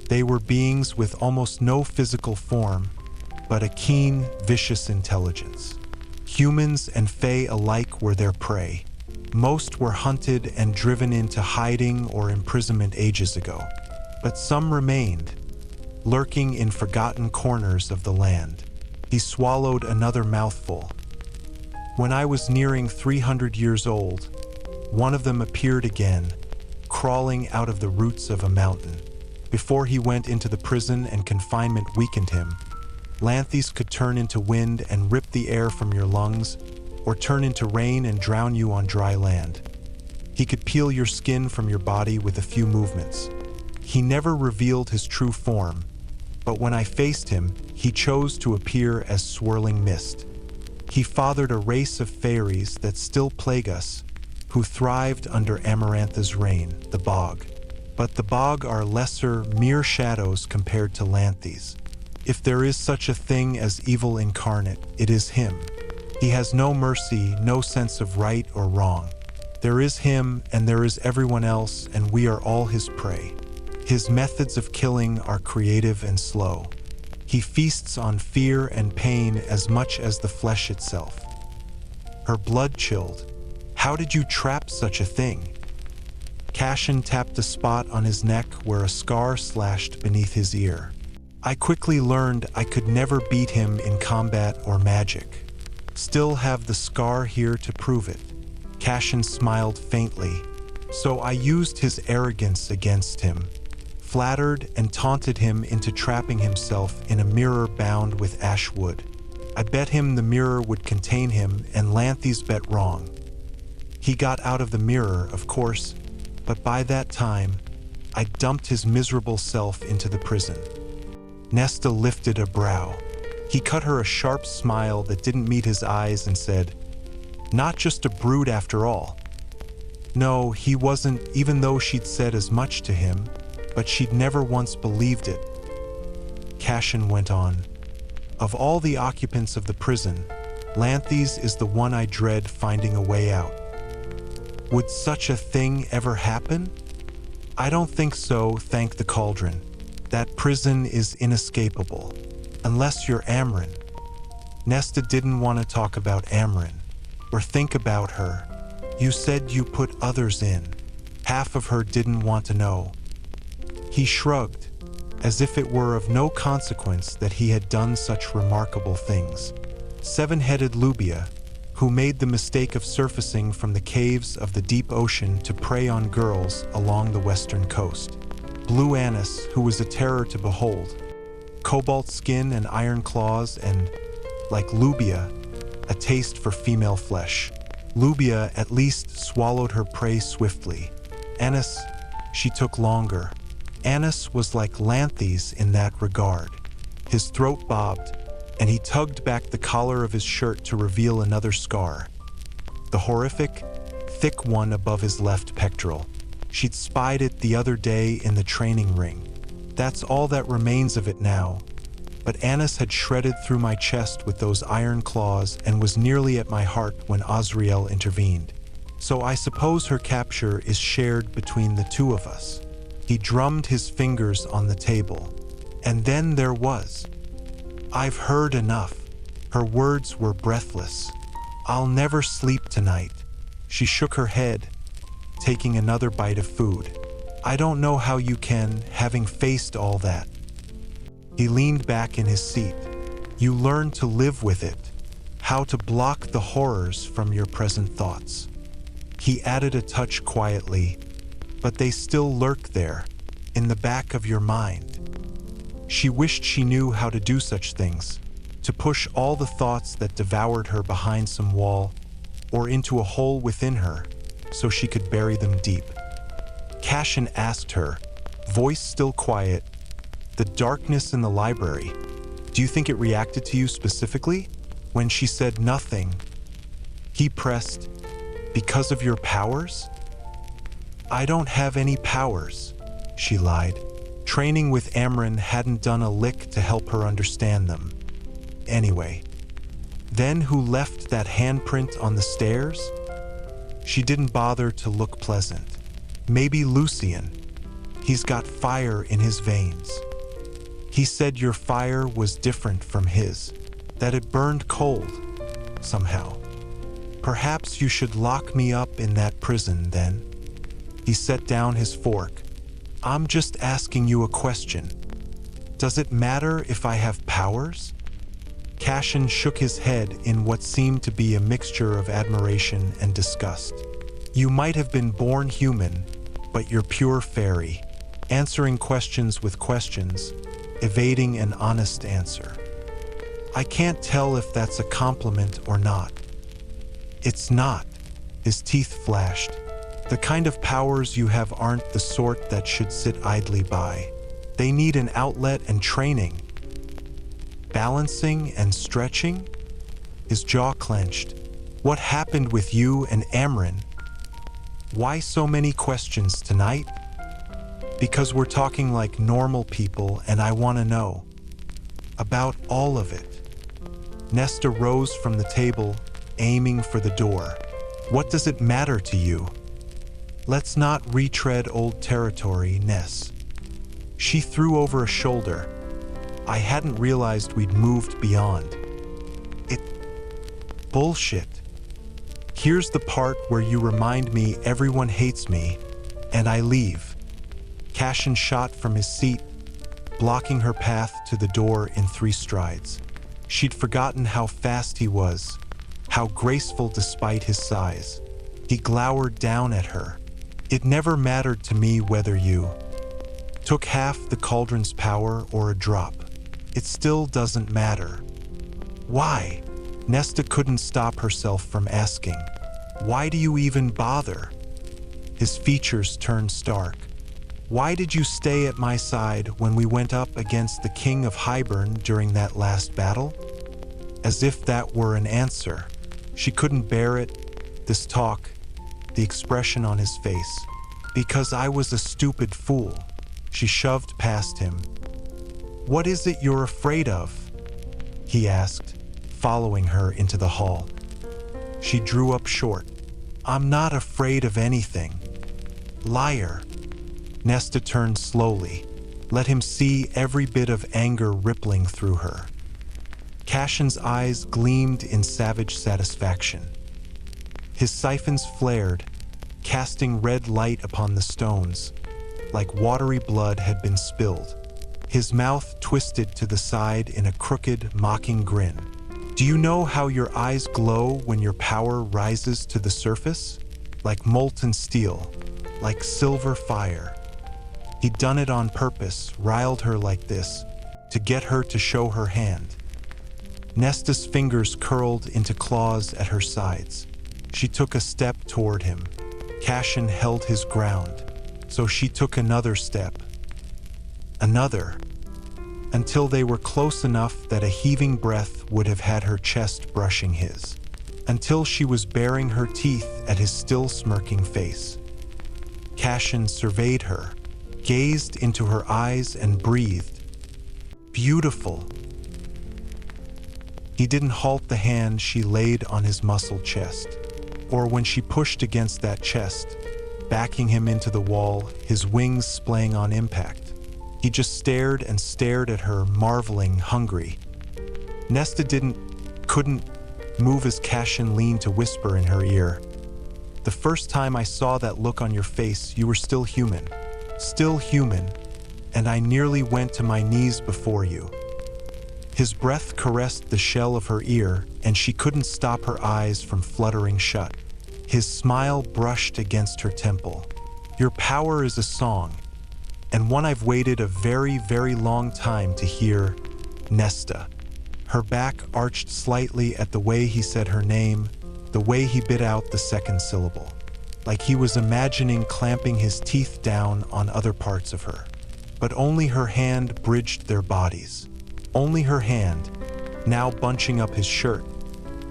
S1: They were beings with almost no physical form, but a keen, vicious intelligence. Humans and Fae alike were their prey. Most were hunted and driven into hiding or imprisonment ages ago, but some remained, lurking in forgotten corners of the land. He swallowed another mouthful. "When I was nearing 300 years old, one of them appeared again, crawling out of the roots of a mountain. Before he went into the prison and confinement weakened him, Lanthes could turn into wind and rip the air from your lungs, or turn into rain and drown you on dry land. He could peel your skin from your body with a few movements. He never revealed his true form, but when I faced him, he chose to appear as swirling mist. He fathered a race of fairies that still plague us, who thrived under Amarantha's reign, the Bog. But the Bog are lesser, mere shadows compared to Lanthes. If there is such a thing as evil incarnate, it is him. He has no mercy, no sense of right or wrong. There is him and there is everyone else, and we are all his prey. His methods of killing are creative and slow. He feasts on fear and pain as much as the flesh itself." Her blood chilled. "How did you trap such a thing?" Cassian tapped a spot on his neck where a scar slashed beneath his ear. "I quickly learned I could never beat him in combat or magic. Still have the scar here to prove it." Cassian smiled faintly. "So I used his arrogance against him. flattered and taunted him into trapping himself in a mirror bound with ash wood. I bet him the mirror would contain him, and Lanthes bet wrong. He got out of the mirror, of course, but by that time, I dumped his miserable self into the prison. Nesta lifted a brow. He cut her a sharp smile that didn't meet his eyes and said, "Not just a brood after all." No, he wasn't, even though she'd said as much to him, but she'd never once believed it. Cassian went on, "Of all the occupants of the prison, Lanthes is the one I dread finding a way out. Would such a thing ever happen? I don't think so, thank the cauldron. That prison is inescapable. Unless you're Amren." Nesta didn't want to talk about Amren, or think about her. "You said you put others in." Half of her didn't want to know. He shrugged, as if it were of no consequence that he had done such remarkable things. Seven-headed Lubia, who made the mistake of surfacing from the caves of the deep ocean to prey on girls along the western coast. Blue Anise, who was a terror to behold. Cobalt skin and iron claws and, like Lubia, a taste for female flesh. Lubia at least swallowed her prey swiftly. Anise, she took longer. Anise was like Lanthes in that regard. His throat bobbed, and he tugged back the collar of his shirt to reveal another scar. The horrific, thick one above his left pectoral. She'd spied it the other day in the training ring. That's all that remains of it now. But Anise had shredded through my chest with those iron claws and was nearly at my heart when Azrael intervened. So I suppose her capture is shared between the two of us. He drummed his fingers on the table. And then there was. "I've heard enough." Her words were breathless. "I'll never sleep tonight." She shook her head, taking another bite of food. "I don't know how you can, having faced all that." He leaned back in his seat. "You learn to live with it, how to block the horrors from your present thoughts." He added a touch quietly, "But they still lurk there, in the back of your mind." She wished she knew how to do such things, to push all the thoughts that devoured her behind some wall or into a hole within her, so she could bury them deep. Cassian asked her, voice still quiet, "The darkness in the library, do you think it reacted to you specifically?" When she said nothing, he pressed, "Because of your powers?" "I don't have any powers," she lied. Training with Amren hadn't done a lick to help her understand them. Anyway, then who left that handprint on the stairs? She didn't bother to look pleasant. Maybe Lucian. He's got fire in his veins. He said your fire was different from his, that it burned cold, somehow. Perhaps you should lock me up in that prison then. He set down his fork. I'm just asking you a question. Does it matter if I have powers? Cassian shook his head in what seemed to be a mixture of admiration and disgust. You might have been born human, but you're pure fairy, answering questions with questions, evading an honest answer. I can't tell if that's a compliment or not. It's not. His teeth flashed. The kind of powers you have aren't the sort that should sit idly by. They need an outlet and training. Balancing and stretching? His jaw clenched. What happened with you and Amren? Why so many questions tonight? Because we're talking like normal people and I want to know. About all of it. Nesta rose from the table, aiming for the door. What does it matter to you? Let's not retread old territory, Ness. She threw over a shoulder. I hadn't realized we'd moved beyond. Bullshit. Here's the part where you remind me everyone hates me, and I leave. Cassian shot from his seat, blocking her path to the door in 3 strides. She'd forgotten how fast he was, how graceful despite his size. He glowered down at her. It never mattered to me whether you Took half the cauldron's power or a drop. It still doesn't matter. Why? Nesta couldn't stop herself from asking. Why do you even bother? His features turned stark. Why did you stay at my side when we went up against the King of Hybern during that last battle? As if that were an answer. She couldn't bear it, this talk, the expression on his face. Because I was a stupid fool. She shoved past him. What is it you're afraid of? He asked, following her into the hall. She drew up short. I'm not afraid of anything. Liar. Nesta turned slowly, let him see every bit of anger rippling through her. Cassian's eyes gleamed in savage satisfaction. His siphons flared, casting red light upon the stones, like watery blood had been spilled. His mouth twisted to the side in a crooked, mocking grin. Do you know how your eyes glow when your power rises to the surface? Like molten steel, like silver fire. He'd done it on purpose, riled her like this, to get her to show her hand. Nesta's fingers curled into claws at her sides. She took a step toward him. Cassian held his ground, so she took another step. Another. Until they were close enough that a heaving breath would have had her chest brushing his. Until she was baring her teeth at his still smirking face. Cassian surveyed her, gazed into her eyes and breathed. Beautiful. He didn't halt the hand she laid on his muscled chest, or when she pushed against that chest, backing him into the wall, his wings splaying on impact. He just stared and stared at her, marveling, hungry. Nesta couldn't move as Cassian leaned to whisper in her ear. The first time I saw that look on your face, you were still human, and I nearly went to my knees before you. His breath caressed the shell of her ear, and she couldn't stop her eyes from fluttering shut. His smile brushed against her temple. Your power is a song, and one I've waited a very, very long time to hear, Nesta. Her back arched slightly at the way he said her name, the way he bit out the second syllable, like he was imagining clamping his teeth down on other parts of her. But only her hand bridged their bodies. Only her hand, now bunching up his shirt,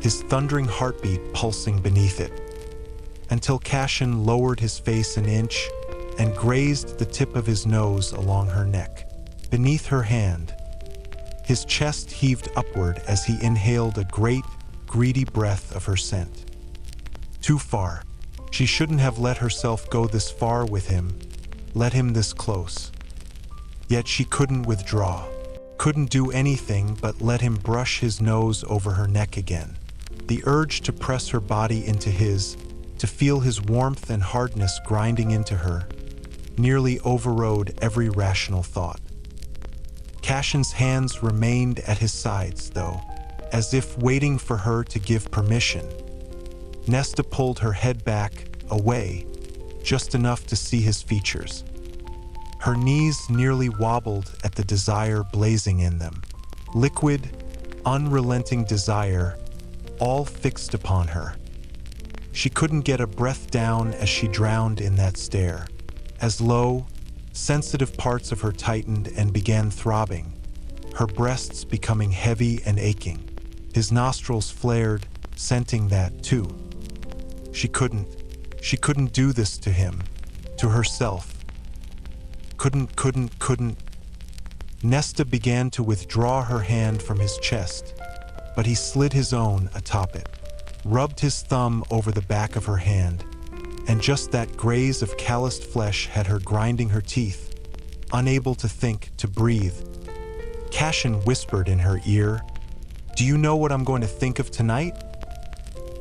S1: his thundering heartbeat pulsing beneath it. Until Cassian lowered his face an inch and grazed the tip of his nose along her neck. Beneath her hand, his chest heaved upward as he inhaled a great, greedy breath of her scent. Too far. She shouldn't have let herself go this far with him, let him this close. Yet she couldn't withdraw, couldn't do anything but let him brush his nose over her neck again. The urge to press her body into his, to feel his warmth and hardness grinding into her, nearly overrode every rational thought. Cassian's hands remained at his sides, though, as if waiting for her to give permission. Nesta pulled her head back, away, just enough to see his features. Her knees nearly wobbled at the desire blazing in them. Liquid, unrelenting desire, all fixed upon her. She couldn't get a breath down as she drowned in that stare. As low, sensitive parts of her tightened and began throbbing, her breasts becoming heavy and aching. His nostrils flared, scenting that too. She couldn't do this to him, to herself. Couldn't. Nesta began to withdraw her hand from his chest, but he slid his own atop it, rubbed his thumb over the back of her hand, and just that graze of calloused flesh had her grinding her teeth, unable to think, to breathe. Cassian whispered in her ear, "Do you know what I'm going to think of tonight?"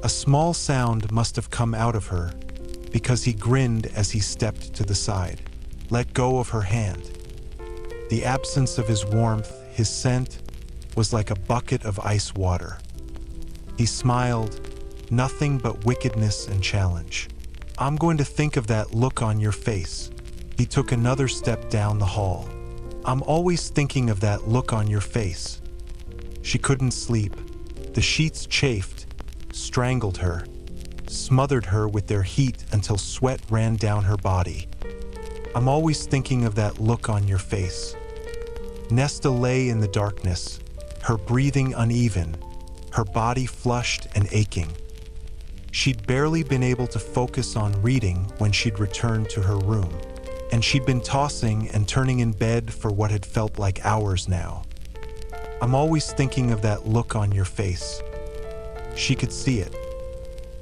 S1: A small sound must have come out of her, because he grinned as he stepped to the side, let go of her hand. The absence of his warmth, his scent, was like a bucket of ice water. He smiled, nothing but wickedness and challenge. "I'm going to think of that look on your face. He took another step down the hall. "I'm always thinking of that look on your face." She couldn't sleep. The sheets chafed, strangled her, smothered her with their heat until sweat ran down her body. "I'm always thinking of that look on your face." Nesta lay in the darkness, her breathing uneven, her body flushed and aching. She'd barely been able to focus on reading when she'd returned to her room, and she'd been tossing and turning in bed for what had felt like hours now. "I'm always thinking of that look on your face." She could see it.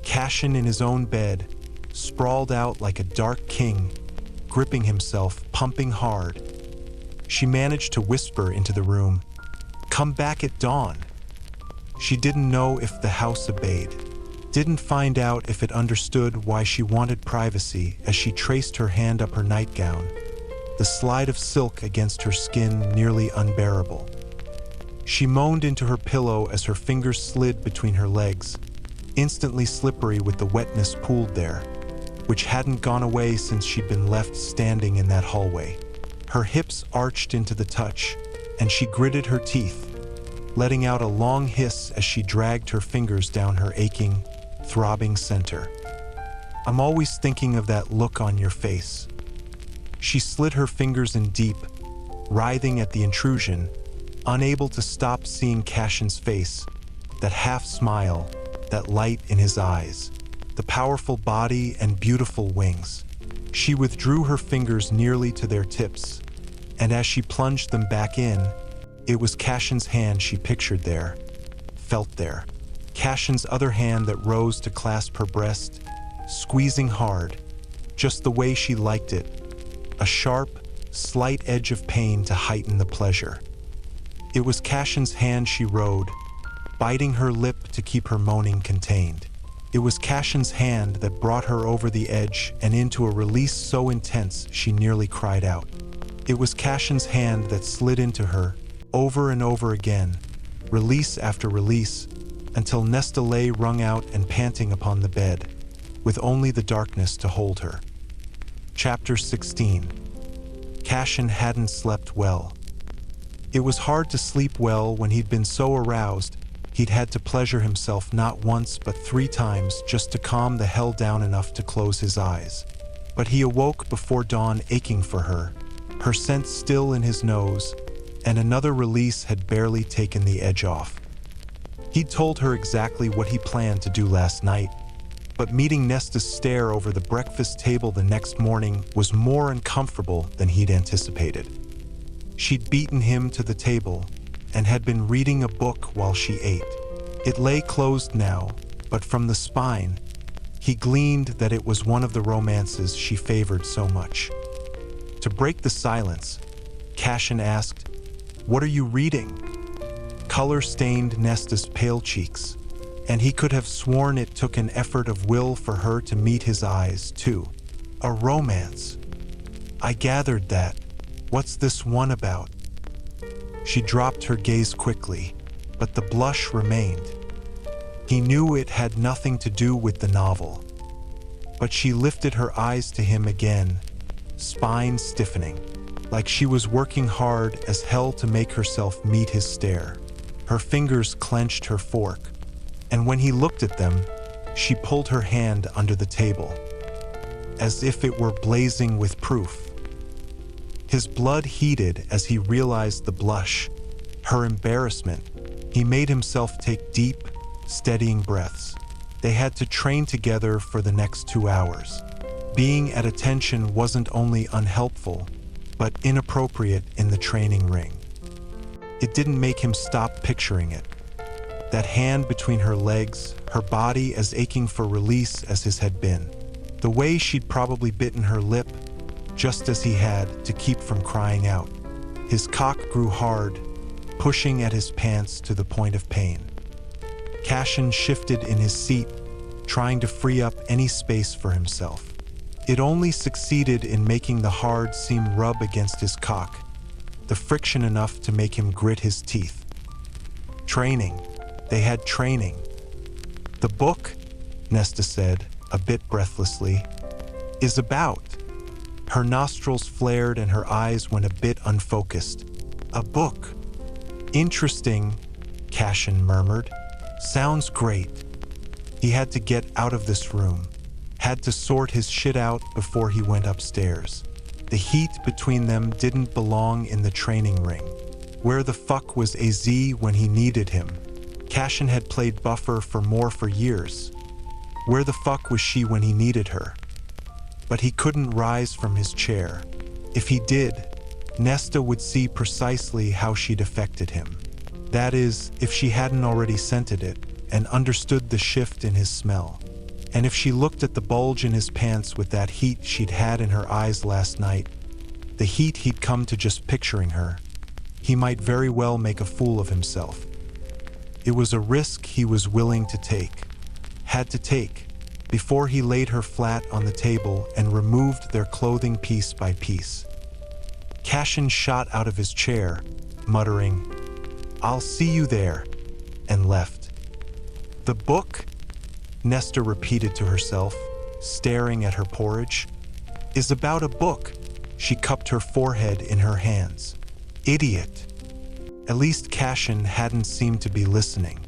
S1: Cassian in his own bed, sprawled out like a dark king, gripping himself, pumping hard. She managed to whisper into the room, "Come back at dawn." She didn't know if the house obeyed, didn't find out if it understood why she wanted privacy as she traced her hand up her nightgown, the slide of silk against her skin nearly unbearable. She moaned into her pillow as her fingers slid between her legs, instantly slippery with the wetness pooled there, which hadn't gone away since she'd been left standing in that hallway. Her hips arched into the touch, and she gritted her teeth, letting out a long hiss as she dragged her fingers down her aching, throbbing center. "I'm always thinking of that look on your face." She slid her fingers in deep, writhing at the intrusion, unable to stop seeing Cassian's face, that half smile, that light in his eyes, the powerful body and beautiful wings. She withdrew her fingers nearly to their tips, and as she plunged them back in, it was Cassian's hand she pictured there, felt there. Cassian's other hand that rose to clasp her breast, squeezing hard, just the way she liked it, a sharp, slight edge of pain to heighten the pleasure. It was Cassian's hand she rode, biting her lip to keep her moaning contained. It was Cassian's hand that brought her over the edge and into a release so intense she nearly cried out. It was Cassian's hand that slid into her, over and over again, release after release, until Nesta lay wrung out and panting upon the bed, with only the darkness to hold her. Chapter 16. Cassian hadn't slept well. It was hard to sleep well when he'd been so aroused he'd had to pleasure himself not once but 3 times just to calm the hell down enough to close his eyes. But he awoke before dawn aching for her, her scent still in his nose, and another release had barely taken the edge off. He'd told her exactly what he planned to do last night, but meeting Nesta's stare over the breakfast table the next morning was more uncomfortable than he'd anticipated. She'd beaten him to the table and had been reading a book while she ate. It lay closed now, but from the spine, he gleaned that it was one of the romances she favored so much. To break the silence, Cassian asked, "What are you reading?" Color stained Nesta's pale cheeks, and he could have sworn it took an effort of will for her to meet his eyes, too. "A romance." "I gathered that. What's this one about?" She dropped her gaze quickly, but the blush remained. He knew it had nothing to do with the novel. But she lifted her eyes to him again, spine stiffening, like she was working hard as hell to make herself meet his stare. Her fingers clenched her fork, and when he looked at them, she pulled her hand under the table, as if it were blazing with proof. His blood heated as he realized the blush, her embarrassment. He made himself take deep, steadying breaths. They had to train together for the next 2 hours. Being at attention wasn't only unhelpful, but inappropriate in the training ring. It didn't make him stop picturing it. That hand between her legs, her body as aching for release as his had been. The way she'd probably bitten her lip, just as he had, to keep from crying out. His cock grew hard, pushing at his pants to the point of pain. Cassian shifted in his seat, trying to free up any space for himself. It only succeeded in making the hard seam rub against his cock, the friction enough to make him grit his teeth. Training. They had training. "The book," Nesta said, a bit breathlessly, "is about." Her nostrils flared and her eyes went a bit unfocused. A book. Interesting, Cassian murmured. Sounds great. He had to get out of this room. Had to sort his shit out before he went upstairs. The heat between them didn't belong in the training ring. Where the fuck was AZ when he needed him? Cassian had played buffer for years. Where the fuck was she when he needed her? But he couldn't rise from his chair. If he did, Nesta would see precisely how she'd affected him. That is, if she hadn't already scented it and understood the shift in his smell. And if she looked at the bulge in his pants with that heat she'd had in her eyes last night, the heat he'd come to just picturing her, he might very well make a fool of himself. It was a risk he was willing to take, had to take, before he laid her flat on the table and removed their clothing piece by piece. Cassian shot out of his chair, muttering, "I'll see you there," and left. The book? Nesta repeated to herself, staring at her porridge. Is about a book. She cupped her forehead in her hands. Idiot. At least Cassian hadn't seemed to be listening.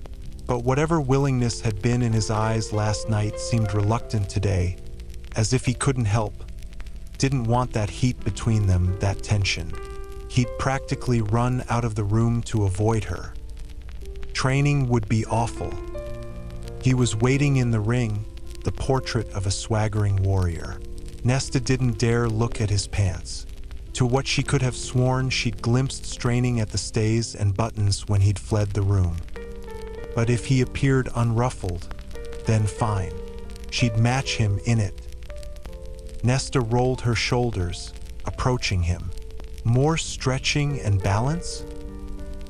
S1: But whatever willingness had been in his eyes last night seemed reluctant today, as if he couldn't help. Didn't want that heat between them, that tension. He'd practically run out of the room to avoid her. Training would be awful. He was waiting in the ring, the portrait of a swaggering warrior. Nesta didn't dare look at his pants. To what she could have sworn she'd glimpsed straining at the stays and buttons when he'd fled the room. But if he appeared unruffled, then fine. She'd match him in it. Nesta rolled her shoulders, approaching him. More stretching and balance?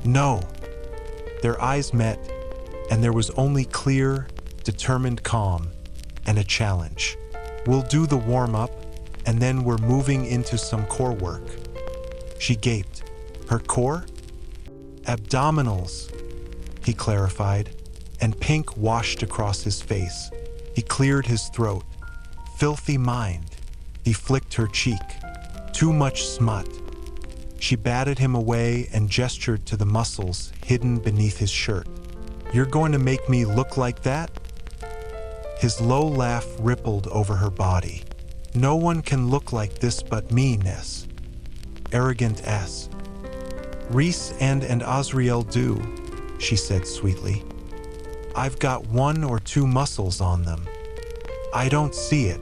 S1: No. Their eyes met, and there was only clear, determined calm and a challenge. We'll do the warm-up, and then we're moving into some core work. She gaped. Her core? Abdominals, he clarified, and pink washed across his face. He cleared his throat. Filthy mind. He flicked her cheek. Too much smut. She batted him away and gestured to the muscles hidden beneath his shirt. You're going to make me look like that? His low laugh rippled over her body. No one can look like this but me, Ness. Arrogant ass. Reese and Azriel do, she said sweetly. I've got 1 or 2 muscles on them. I don't see it.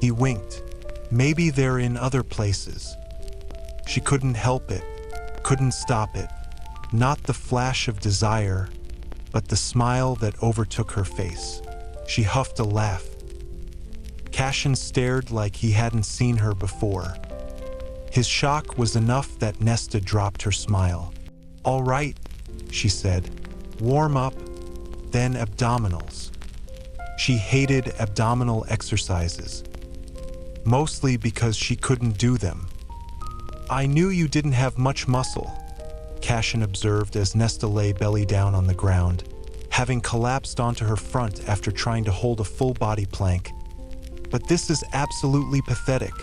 S1: He winked. Maybe they're in other places. She couldn't help it, couldn't stop it. Not the flash of desire, but the smile that overtook her face. She huffed a laugh. Cassian stared like he hadn't seen her before. His shock was enough that Nesta dropped her smile. All right, she said. Warm up, then abdominals. She hated abdominal exercises, mostly because she couldn't do them. I knew you didn't have much muscle, Cassian observed as Nesta lay belly down on the ground, having collapsed onto her front after trying to hold a full-body plank. But this is absolutely pathetic.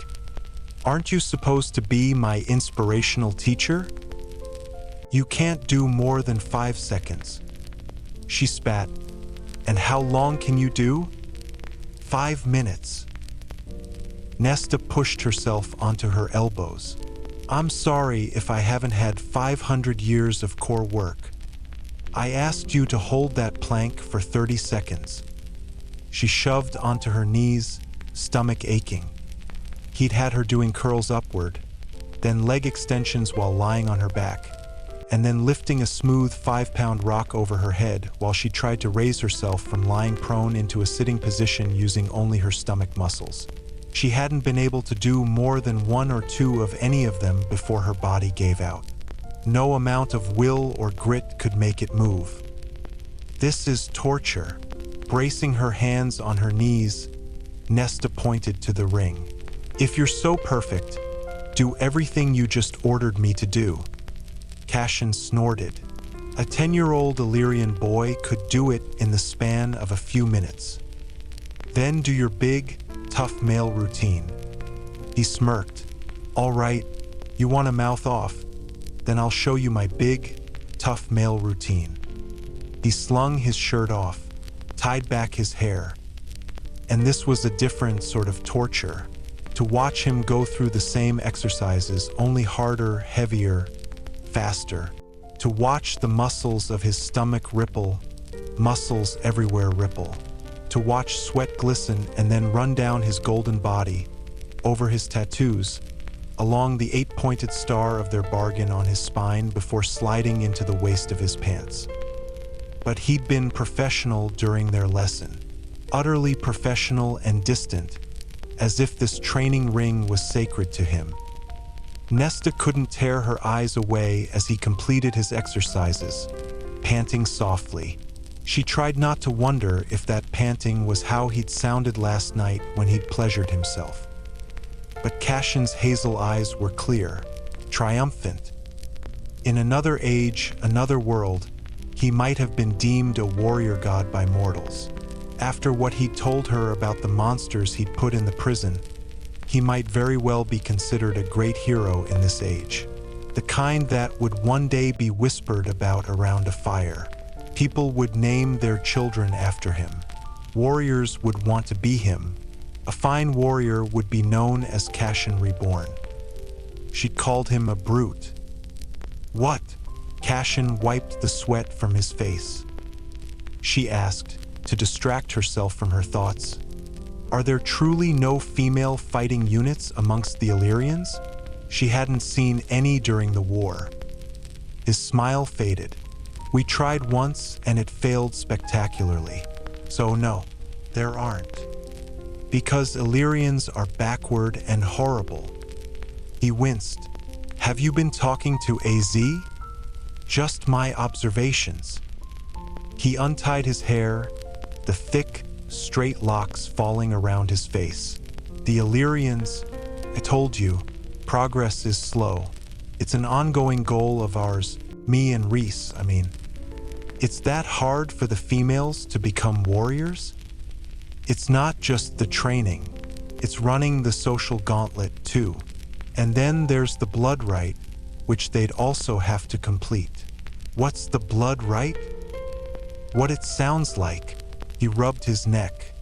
S1: Aren't you supposed to be my inspirational teacher? You can't do more than 5 seconds. She spat. And how long can you do? 5 minutes. Nesta pushed herself onto her elbows. I'm sorry if I haven't had 500 years of core work. I asked you to hold that plank for 30 seconds. She shoved onto her knees, stomach aching. He'd had her doing curls upward, then leg extensions while lying on her back, and then lifting a smooth 5-pound rock over her head while she tried to raise herself from lying prone into a sitting position using only her stomach muscles. She hadn't been able to do more than 1 or 2 of any of them before her body gave out. No amount of will or grit could make it move. This is torture. Bracing her hands on her knees, Nesta pointed to the ring. If you're so perfect, do everything you just ordered me to do. Cassian snorted. A 10-year-old Illyrian boy could do it in the span of a few minutes. Then do your big, tough male routine. He smirked. All right, you want to mouth off? Then I'll show you my big, tough male routine. He slung his shirt off, tied back his hair. And this was a different sort of torture. To watch him go through the same exercises, only harder, heavier, faster. To watch the muscles of his stomach ripple, muscles everywhere ripple. To watch sweat glisten and then run down his golden body, over his tattoos, along the 8-pointed star of their bargain on his spine before sliding into the waist of his pants. But he'd been professional during their lesson, utterly professional and distant, as if this training ring was sacred to him. Nesta couldn't tear her eyes away as he completed his exercises, panting softly. She tried not to wonder if that panting was how he'd sounded last night when he'd pleasured himself. But Cassian's hazel eyes were clear, triumphant. In another age, another world, he might have been deemed a warrior god by mortals. After what he'd told her about the monsters he'd put in the prison, he might very well be considered a great hero in this age. The kind that would one day be whispered about around a fire. People would name their children after him. Warriors would want to be him. A fine warrior would be known as Cassian Reborn. She'd called him a brute. What? Cassian wiped the sweat from his face. She asked, to distract herself from her thoughts. Are there truly no female fighting units amongst the Illyrians? She hadn't seen any during the war. His smile faded. We tried once and it failed spectacularly. So no, there aren't. Because Illyrians are backward and horrible. He winced. Have you been talking to AZ? Just my observations. He untied his hair, the thick, straight locks falling around his face. The Illyrians, I told you, progress is slow. It's an ongoing goal of ours, me and Reese, I mean. It's that hard for the females to become warriors? It's not just the training, it's running the social gauntlet too. And then there's the blood rite, which they'd also have to complete. What's the blood rite? What it sounds like. He rubbed his neck.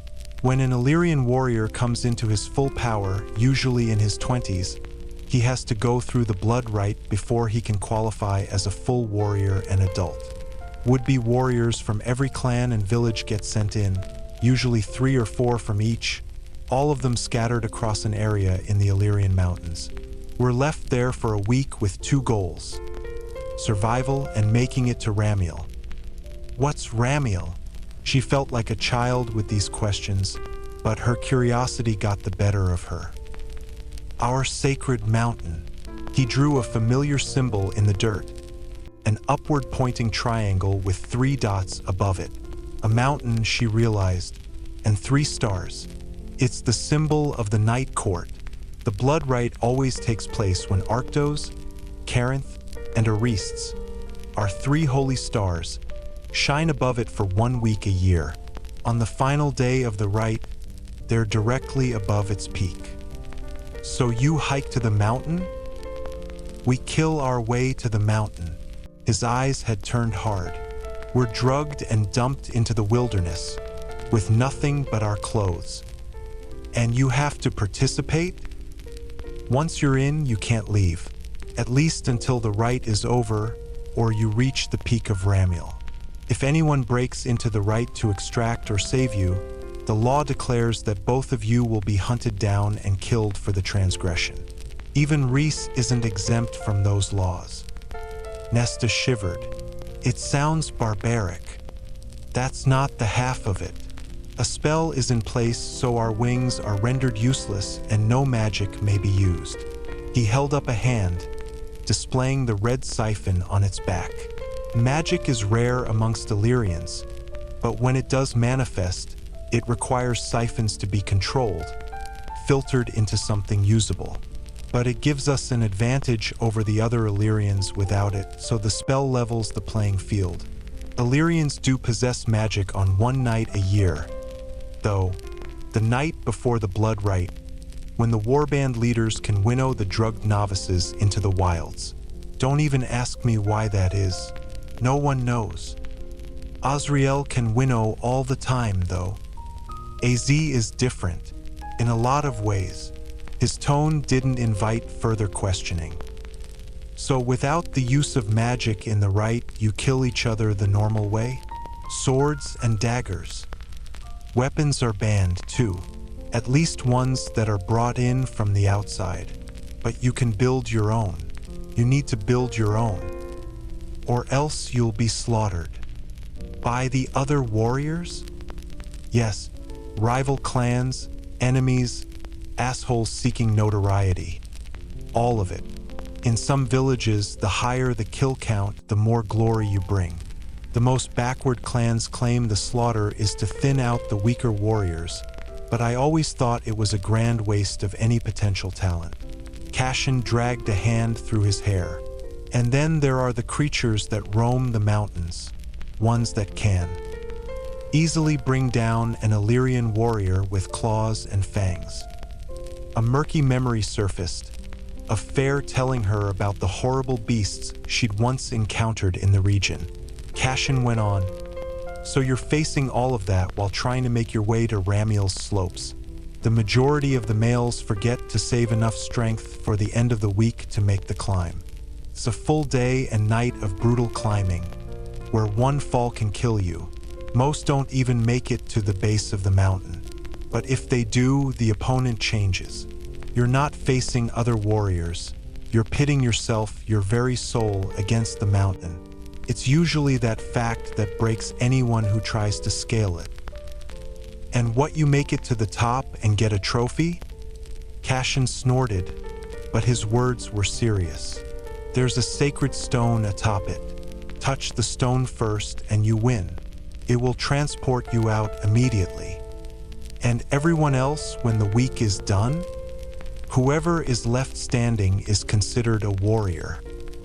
S1: When an Illyrian warrior comes into his full power, usually in his 20s, he has to go through the blood rite before he can qualify as a full warrior and adult. Would-be warriors from every clan and village get sent in, usually 3 or 4 from each, all of them scattered across an area in the Illyrian mountains. We're left there for a week with 2 goals: survival and making it to Ramiel. What's Ramiel? She felt like a child with these questions, but her curiosity got the better of her. Our sacred mountain. He drew a familiar symbol in the dirt, an upward-pointing triangle with 3 dots above it. A mountain, she realized, and 3 stars. It's the symbol of the Night Court. The blood rite always takes place when Arctos, Carinth, and Orestes, our 3 holy stars, shine above it for 1 week a year. On the final day of the rite, they're directly above its peak. So you hike to the mountain? We kill our way to the mountain. His eyes had turned hard. We're drugged and dumped into the wilderness, with nothing but our clothes. And you have to participate? Once you're in, you can't leave, at least until the rite is over or you reach the peak of Ramiel. If anyone breaks into the rite to extract or save you, the law declares that both of you will be hunted down and killed for the transgression. Even Reese isn't exempt from those laws. Nesta shivered. It sounds barbaric. That's not the half of it. A spell is in place so our wings are rendered useless and no magic may be used. He held up a hand, displaying the red siphon on its back. Magic is rare amongst Illyrians, but when it does manifest, it requires siphons to be controlled, filtered into something usable. But it gives us an advantage over the other Illyrians without it, so the spell levels the playing field. Illyrians do possess magic on 1 night a year, though, the night before the blood rite, when the warband leaders can winnow the drugged novices into the wilds. Don't even ask me why that is. No one knows. Azrael can winnow all the time, though. AZ is different, in a lot of ways. His tone didn't invite further questioning. So without the use of magic in the rite, you kill each other the normal way? Swords and daggers. Weapons are banned too, at least ones that are brought in from the outside. But you can build your own. You need to build your own, or else you'll be slaughtered. By the other warriors? Yes, rival clans, enemies, assholes seeking notoriety. All of it. In some villages, the higher the kill count, the more glory you bring. The most backward clans claim the slaughter is to thin out the weaker warriors, but I always thought it was a grand waste of any potential talent. Cassian dragged a hand through his hair. And then there are the creatures that roam the mountains, ones that can easily bring down an Illyrian warrior with claws and fangs. A murky memory surfaced, a fair telling her about the horrible beasts she'd once encountered in the region. Cassian went on, "So you're facing all of that while trying to make your way to Ramiel's slopes. The majority of the males forget to save enough strength for the end of the week to make the climb. It's a full day and night of brutal climbing, where one fall can kill you. Most don't even make it to the base of the mountain. But if they do, the opponent changes. You're not facing other warriors. You're pitting yourself, your very soul, against the mountain. It's usually that fact that breaks anyone who tries to scale it. And what, you make it to the top and get a trophy?" Cassian snorted, but his words were serious. "There's a sacred stone atop it. Touch the stone first and you win. It will transport you out immediately. And everyone else, when the week is done? Whoever is left standing is considered a warrior.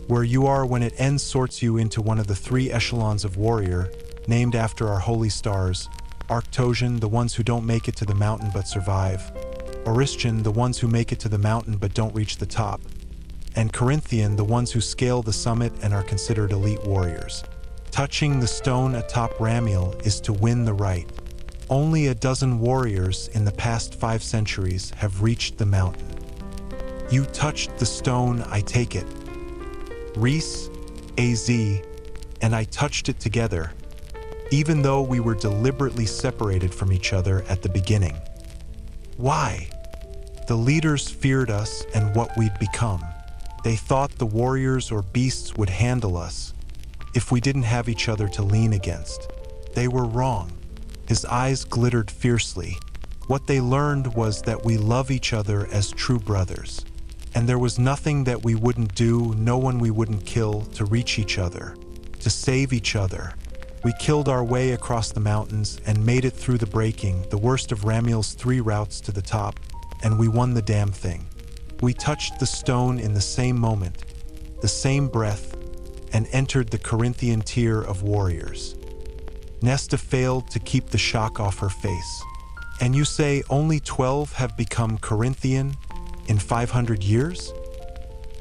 S1: Where you are when it ends sorts you into one of the 3 echelons of warrior, named after our holy stars. Arctosian, the ones who don't make it to the mountain but survive. Oristian, the ones who make it to the mountain but don't reach the top. And Corinthian, the ones who scale the summit and are considered elite warriors. Touching the stone atop Ramiel is to win the rite. Only a dozen warriors in the past 5 centuries have reached the mountain. You touched the stone, I take it. Reese, AZ, and I touched it together, even though we were deliberately separated from each other at the beginning. Why? The leaders feared us and what we'd become. They thought the warriors or beasts would handle us if we didn't have each other to lean against. They were wrong." His eyes glittered fiercely. "What they learned was that we love each other as true brothers. And there was nothing that we wouldn't do, no one we wouldn't kill to reach each other, to save each other. We killed our way across the mountains and made it through the breaking, the worst of Ramiel's 3 routes to the top, and we won the damn thing. We touched the stone in the same moment, the same breath, and entered the Corinthian tier of warriors." Nesta failed to keep the shock off her face. "And you say only 12 have become Corinthian in 500 years?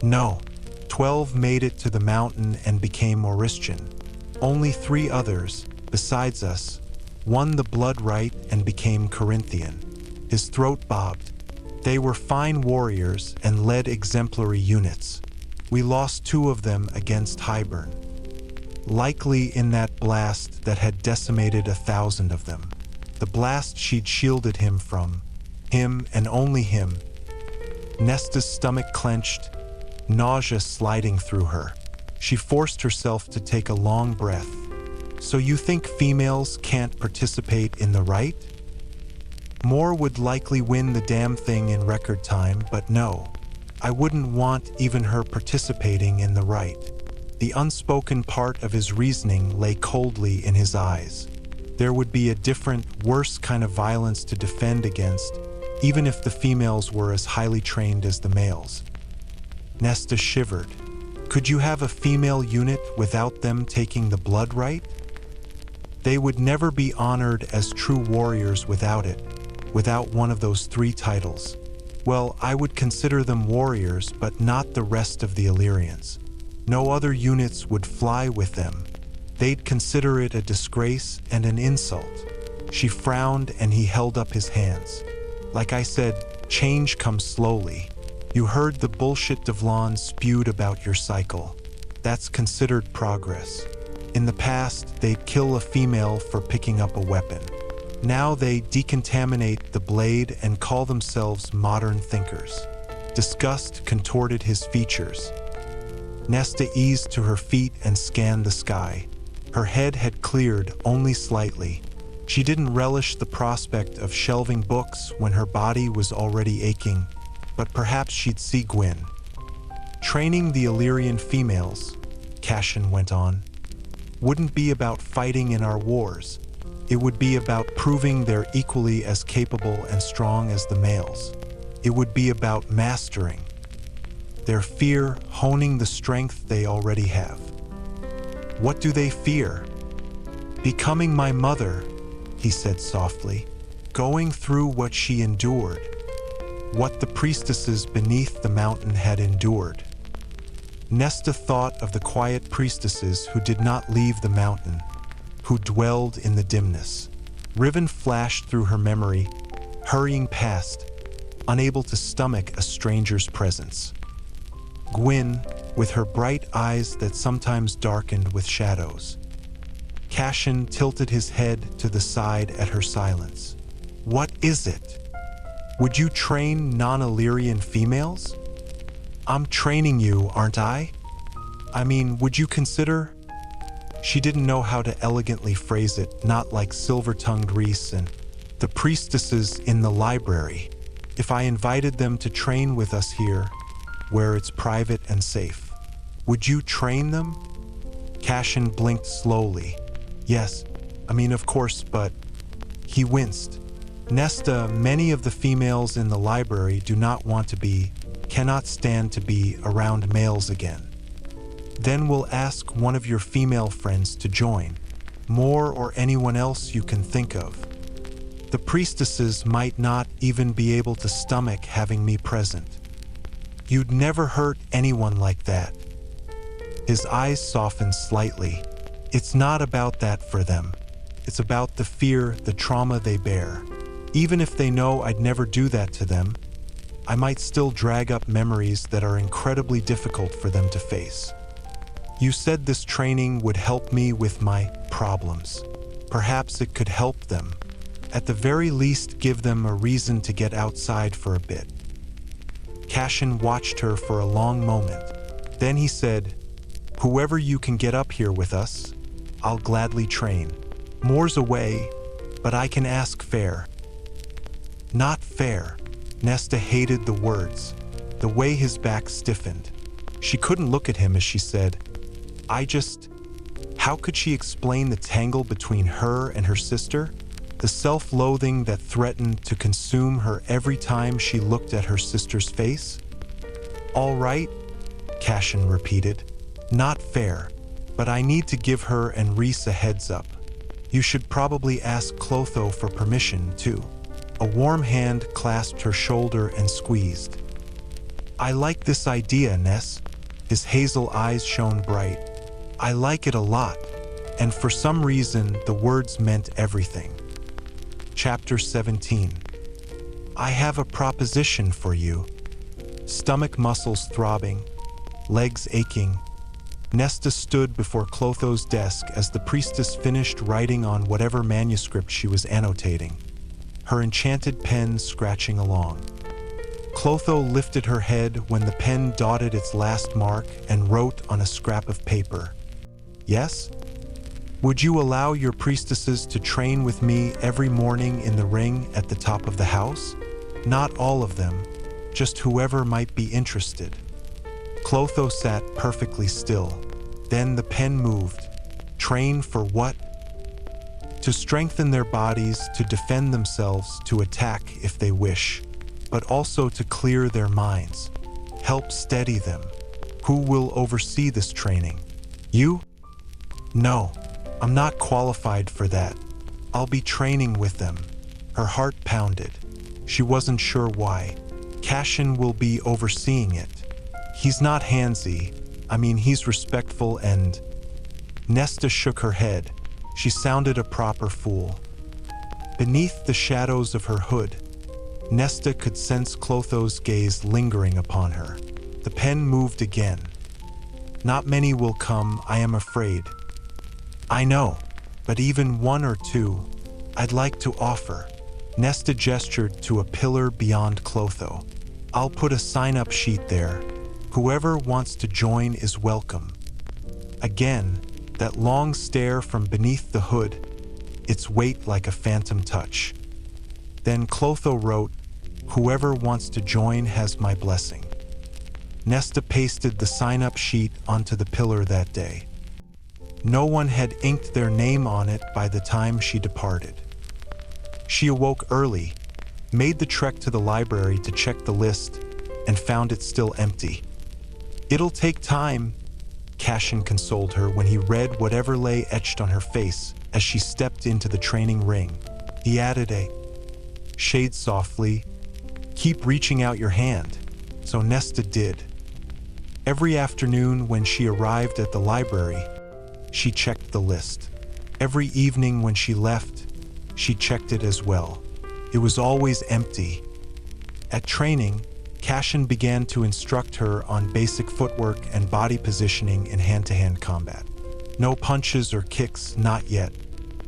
S1: No, 12 made it to the mountain and became Oristian. Only 3 others, besides us, won the blood rite and became Corinthian." His throat bobbed. "They were fine warriors and led exemplary units. We lost 2 of them against Highburn, likely in that blast that had decimated 1,000 of them. The blast she'd shielded him from. Him and only him." Nesta's stomach clenched, nausea sliding through her. She forced herself to take a long breath. "So you think females can't participate in the rite? Moore would likely win the damn thing in record time, but no. I wouldn't want even her participating in the rite." The unspoken part of his reasoning lay coldly in his eyes. There would be a different, worse kind of violence to defend against, even if the females were as highly trained as the males. Nesta shivered. Could you have a female unit without them taking the blood rite? They would never be honored as true warriors without it, without one of those 3 titles. Well, I would consider them warriors, but not the rest of the Illyrians. No other units would fly with them. They'd consider it a disgrace and an insult. She frowned and he held up his hands. Like I said, change comes slowly. You heard the bullshit Devlon spewed about your cycle. That's considered progress. In the past, they'd kill a female for picking up a weapon. Now they decontaminate the blade and call themselves modern thinkers. Disgust contorted his features. Nesta eased to her feet and scanned the sky. Her head had cleared only slightly. She didn't relish the prospect of shelving books when her body was already aching, but perhaps she'd see Gwyn. Training the Illyrian females, Cassian went on, wouldn't be about fighting in our wars. It would be about proving they're equally as capable and strong as the males. It would be about mastering their fear, honing the strength they already have. What do they fear? Becoming my mother, he said softly, going through what she endured, what the priestesses beneath the mountain had endured. Nesta thought of the quiet priestesses who did not leave the mountain, who dwelled in the dimness. Riven flashed through her memory, hurrying past, unable to stomach a stranger's presence. Gwyn, with her bright eyes that sometimes darkened with shadows. Cassian tilted his head to the side at her silence. What is it? Would you train non-Illyrian females? I'm training you, aren't I? I mean, would you consider? She didn't know how to elegantly phrase it, not like silver-tongued Reese and the priestesses in the library. If I invited them to train with us here, where it's private and safe, would you train them? Cassian blinked slowly. Yes, I mean, of course, but he winced. Nesta, many of the females in the library do not want to be, cannot stand to be around males again. Then we'll ask one of your female friends to join, Moore or anyone else you can think of. The priestesses might not even be able to stomach having me present. You'd never hurt anyone like that. His eyes softened slightly. It's not about that for them. It's about the fear, the trauma they bear. Even if they know I'd never do that to them, I might still drag up memories that are incredibly difficult for them to face. You said this training would help me with my problems. Perhaps it could help them. At the very least, give them a reason to get outside for a bit. Cassian watched her for a long moment. Then he said, "Whoever you can get up here with us, I'll gladly train. Moore's away, but I can ask fair." Not fair. Nesta hated the words, the way his back stiffened. She couldn't look at him as she said, How could she explain the tangle between her and her sister? The self-loathing that threatened to consume her every time she looked at her sister's face? All right, Cassian repeated. Not fair, but I need to give her and Reese a heads up. You should probably ask Clotho for permission, too. A warm hand clasped her shoulder and squeezed. I like this idea, Ness. His hazel eyes shone bright. I like it a lot, and for some reason, the words meant everything. Chapter 17. I have a proposition for you. Stomach muscles throbbing, legs aching. Nesta stood before Clotho's desk as the priestess finished writing on whatever manuscript she was annotating, her enchanted pen scratching along. Clotho lifted her head when the pen dotted its last mark and wrote on a scrap of paper. Yes? Would you allow your priestesses to train with me every morning in the ring at the top of the house? Not all of them, just whoever might be interested. Clotho sat perfectly still. Then the pen moved. Train for what? To strengthen their bodies, to defend themselves, to attack if they wish, but also to clear their minds. Help steady them. Who will oversee this training? You? No, I'm not qualified for that. I'll be training with them. Her heart pounded. She wasn't sure why. Cassian will be overseeing it. He's not handsy. He's respectful and... Nesta shook her head. She sounded a proper fool. Beneath the shadows of her hood, Nesta could sense Clotho's gaze lingering upon her. The pen moved again. Not many will come, I am afraid. I know, but even one or two, I'd like to offer. Nesta gestured to a pillar beyond Clotho. I'll put a sign-up sheet there. Whoever wants to join is welcome. Again, that long stare from beneath the hood, its weight like a phantom touch. Then Clotho wrote, "Whoever wants to join has my blessing." Nesta pasted the sign-up sheet onto the pillar that day. No one had inked their name on it by the time she departed. She awoke early, made the trek to the library to check the list, and found it still empty. "It'll take time," Cassian consoled her when he read whatever lay etched on her face as she stepped into the training ring. He added a shade softly, "Keep reaching out your hand." So Nesta did. Every afternoon when she arrived at the library, she checked the list. Every evening when she left, she checked it as well. It was always empty. At training, Cassian began to instruct her on basic footwork and body positioning in hand-to-hand combat. No punches or kicks, not yet.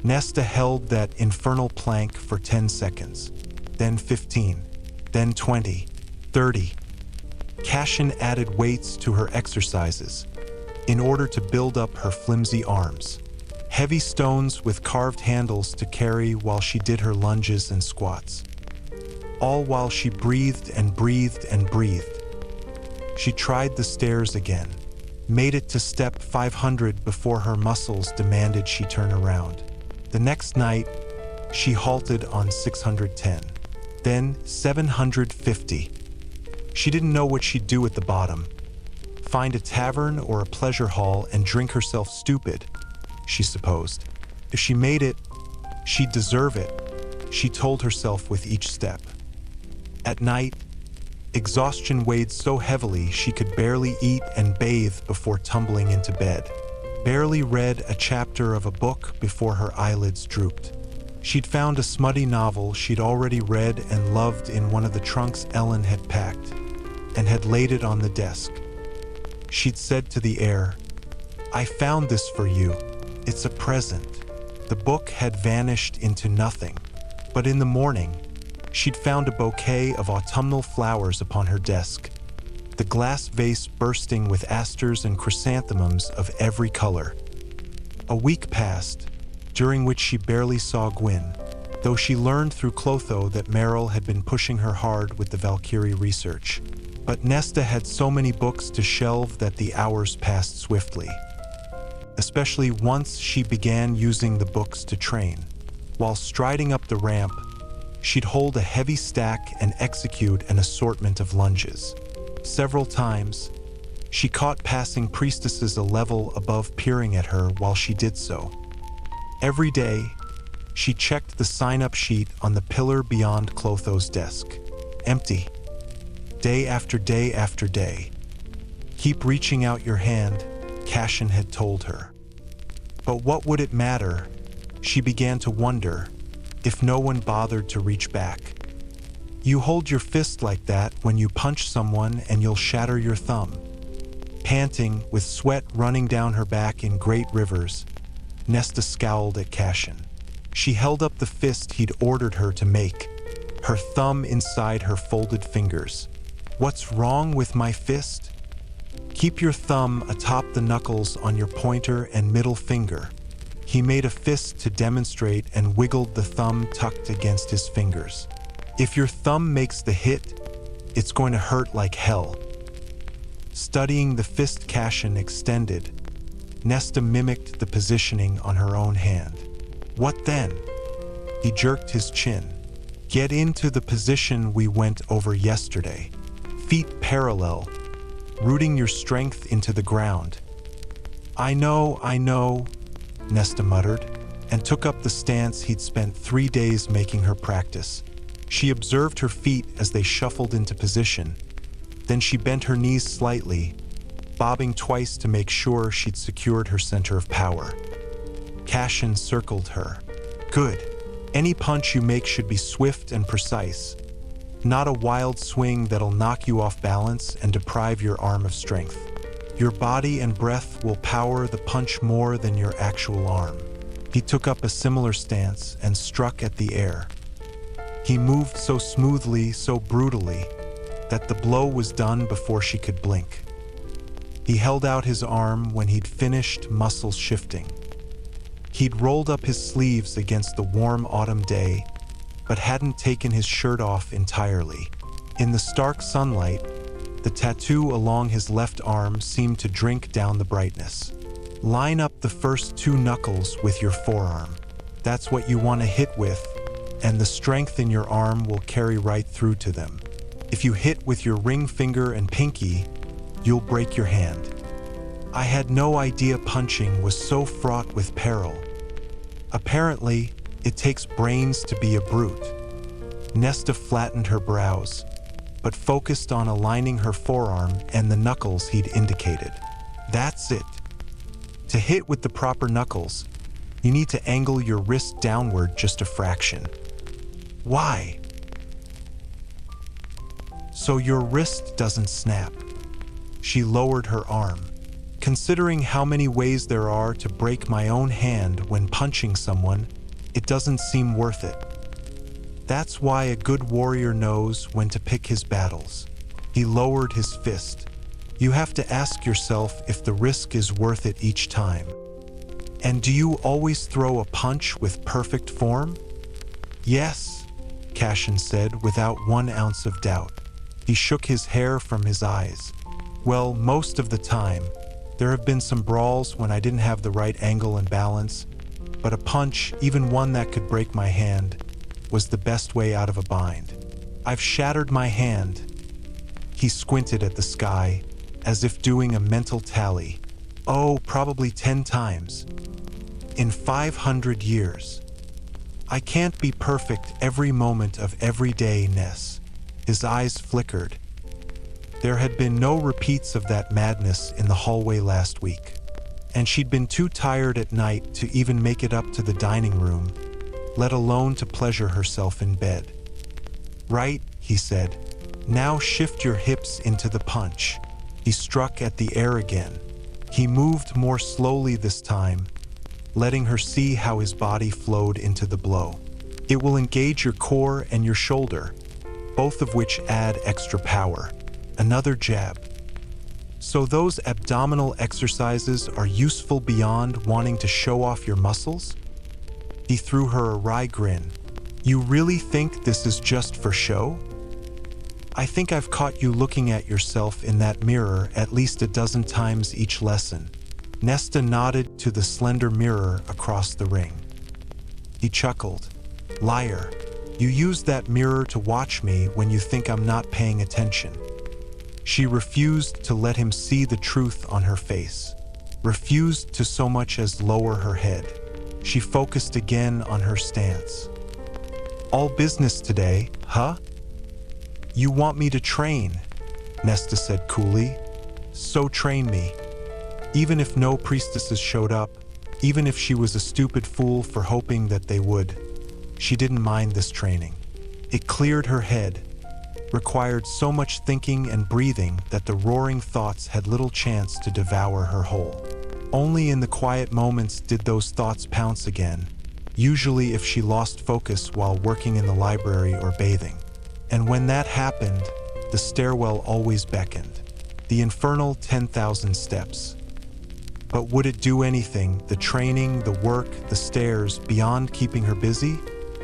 S1: Nesta held that infernal plank for 10 seconds, then 15, then 20, 30. Cassian added weights to her exercises in order to build up her flimsy arms. Heavy stones with carved handles to carry while she did her lunges and squats. All while she breathed and breathed and breathed. She tried the stairs again, made it to step 500 before her muscles demanded she turn around. The next night, she halted on 610, then 750. She didn't know what she'd do at the bottom. Find a tavern or a pleasure hall and drink herself stupid, she supposed. If she made it, she'd deserve it, she told herself with each step. At night, exhaustion weighed so heavily she could barely eat and bathe before tumbling into bed. Barely read a chapter of a book before her eyelids drooped. She'd found a smutty novel she'd already read and loved in one of the trunks Ellen had packed, and had laid it on the desk. She'd said to the air, "I found this for you. It's a present." The book had vanished into nothing, but in the morning, she'd found a bouquet of autumnal flowers upon her desk, the glass vase bursting with asters and chrysanthemums of every color. A week passed, during which she barely saw Gwyn, though she learned through Clotho that Meryl had been pushing her hard with the Valkyrie research. But Nesta had so many books to shelve that the hours passed swiftly, especially once she began using the books to train. While striding up the ramp, she'd hold a heavy stack and execute an assortment of lunges. Several times, she caught passing priestesses a level above peering at her while she did so. Every day, she checked the sign-up sheet on the pillar beyond Clotho's desk. Empty. Day after day after day. Keep reaching out your hand, Cassian had told her. But what would it matter? She began to wonder, if no one bothered to reach back. You hold your fist like that when you punch someone and you'll shatter your thumb. Panting, with sweat running down her back in great rivers, Nesta scowled at Cassian. She held up the fist he'd ordered her to make, her thumb inside her folded fingers. What's wrong with my fist? Keep your thumb atop the knuckles on your pointer and middle finger. He made a fist to demonstrate and wiggled the thumb tucked against his fingers. If your thumb makes the hit, it's going to hurt like hell. Studying the fist Cassian extended, Nesta mimicked the positioning on her own hand. What then? He jerked his chin. Get into the position we went over yesterday. Feet parallel, rooting your strength into the ground. I know, Nesta muttered, and took up the stance he'd spent 3 days making her practice. She observed her feet as they shuffled into position. Then she bent her knees slightly, bobbing twice to make sure she'd secured her center of power. Cassian circled her. Good. Any punch you make should be swift and precise, not a wild swing that'll knock you off balance and deprive your arm of strength. Your body and breath will power the punch more than your actual arm. He took up a similar stance and struck at the air. He moved so smoothly, so brutally, that the blow was done before she could blink. He held out his arm when he'd finished, muscles shifting. He'd rolled up his sleeves against the warm autumn day, but hadn't taken his shirt off entirely. In the stark sunlight, the tattoo along his left arm seemed to drink down the brightness. Line up the first 2 knuckles with your forearm. That's what you want to hit with, and the strength in your arm will carry right through to them. If you hit with your ring finger and pinky, you'll break your hand. I had no idea punching was so fraught with peril. Apparently, it takes brains to be a brute. Nesta flattened her brows, but focused on aligning her forearm and the knuckles he'd indicated. That's it. To hit with the proper knuckles, you need to angle your wrist downward just a fraction. Why? So your wrist doesn't snap. She lowered her arm. Considering how many ways there are to break my own hand when punching someone, it doesn't seem worth it. That's why a good warrior knows when to pick his battles. He lowered his fist. You have to ask yourself if the risk is worth it each time. And do you always throw a punch with perfect form? Yes, Cassian said without 1 ounce of doubt. He shook his hair from his eyes. Well, most of the time. There have been some brawls when I didn't have the right angle and balance, but a punch, even one that could break my hand, was the best way out of a bind. I've shattered my hand. He squinted at the sky, as if doing a mental tally. Oh, probably 10 times. In 500 years. I can't be perfect every moment of every day, Ness. His eyes flickered. There had been no repeats of that madness in the hallway last week, and she'd been too tired at night to even make it up to the dining room, let alone to pleasure herself in bed. Right, he said. Now shift your hips into the punch. He struck at the air again. He moved more slowly this time, letting her see how his body flowed into the blow. It will engage your core and your shoulder, both of which add extra power. Another jab. So those abdominal exercises are useful beyond wanting to show off your muscles? He threw her a wry grin. You really think this is just for show? I think I've caught you looking at yourself in that mirror at least a dozen times each lesson. Nesta nodded to the slender mirror across the ring. He chuckled. Liar. You use that mirror to watch me when you think I'm not paying attention. She refused to let him see the truth on her face, refused to so much as lower her head. She focused again on her stance. All business today, huh? You want me to train, Nesta said coolly. So train me. Even if no priestesses showed up, even if she was a stupid fool for hoping that they would, she didn't mind this training. It cleared her head, required so much thinking and breathing that the roaring thoughts had little chance to devour her whole. Only in the quiet moments did those thoughts pounce again, usually if she lost focus while working in the library or bathing. And when that happened, the stairwell always beckoned. The infernal 10,000 steps. But would it do anything, the training, the work, the stairs, beyond keeping her busy?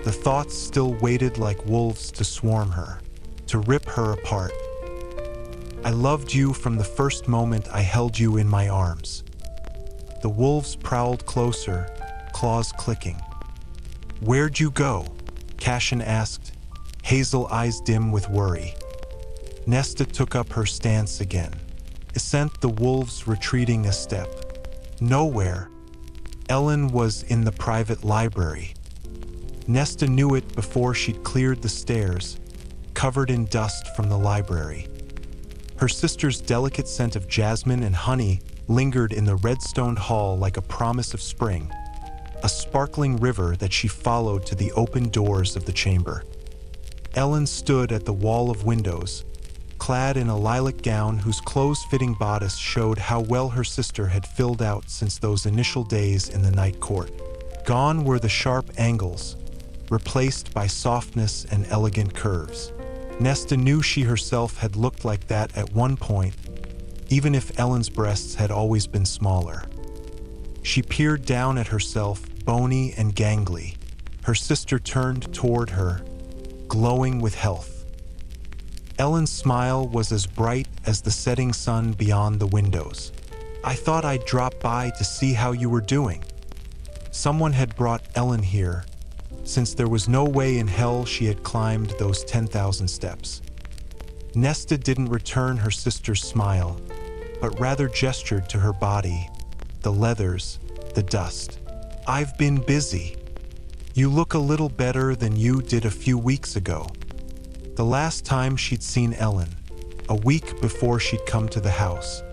S1: The thoughts still waited like wolves to swarm her, to rip her apart. I loved you from the first moment I held you in my arms. The wolves prowled closer, claws clicking. Where'd you go? Cassian asked, hazel eyes dim with worry. Nesta took up her stance again. Sent the wolves retreating a step. Nowhere. Ellen was in the private library. Nesta knew it before she'd cleared the stairs, covered in dust from the library. Her sister's delicate scent of jasmine and honey lingered in the red-stoned hall like a promise of spring, a sparkling river that she followed to the open doors of the chamber. Ellen stood at the wall of windows, clad in a lilac gown whose close-fitting bodice showed how well her sister had filled out since those initial days in the night court. Gone were the sharp angles, replaced by softness and elegant curves. Nesta knew she herself had looked like that at one point, even if Ellen's breasts had always been smaller. She peered down at herself, bony and gangly. Her sister turned toward her, glowing with health. Ellen's smile was as bright as the setting sun beyond the windows. "I thought I'd drop by to see how you were doing." Someone had brought Ellen here, since there was no way in hell she had climbed those 10,000 steps. Nesta didn't return her sister's smile, but rather gestured to her body, the leathers, the dust. "I've been busy. You look a little better than you did a few weeks ago." The last time she'd seen Ellen, a week before she'd come to the house,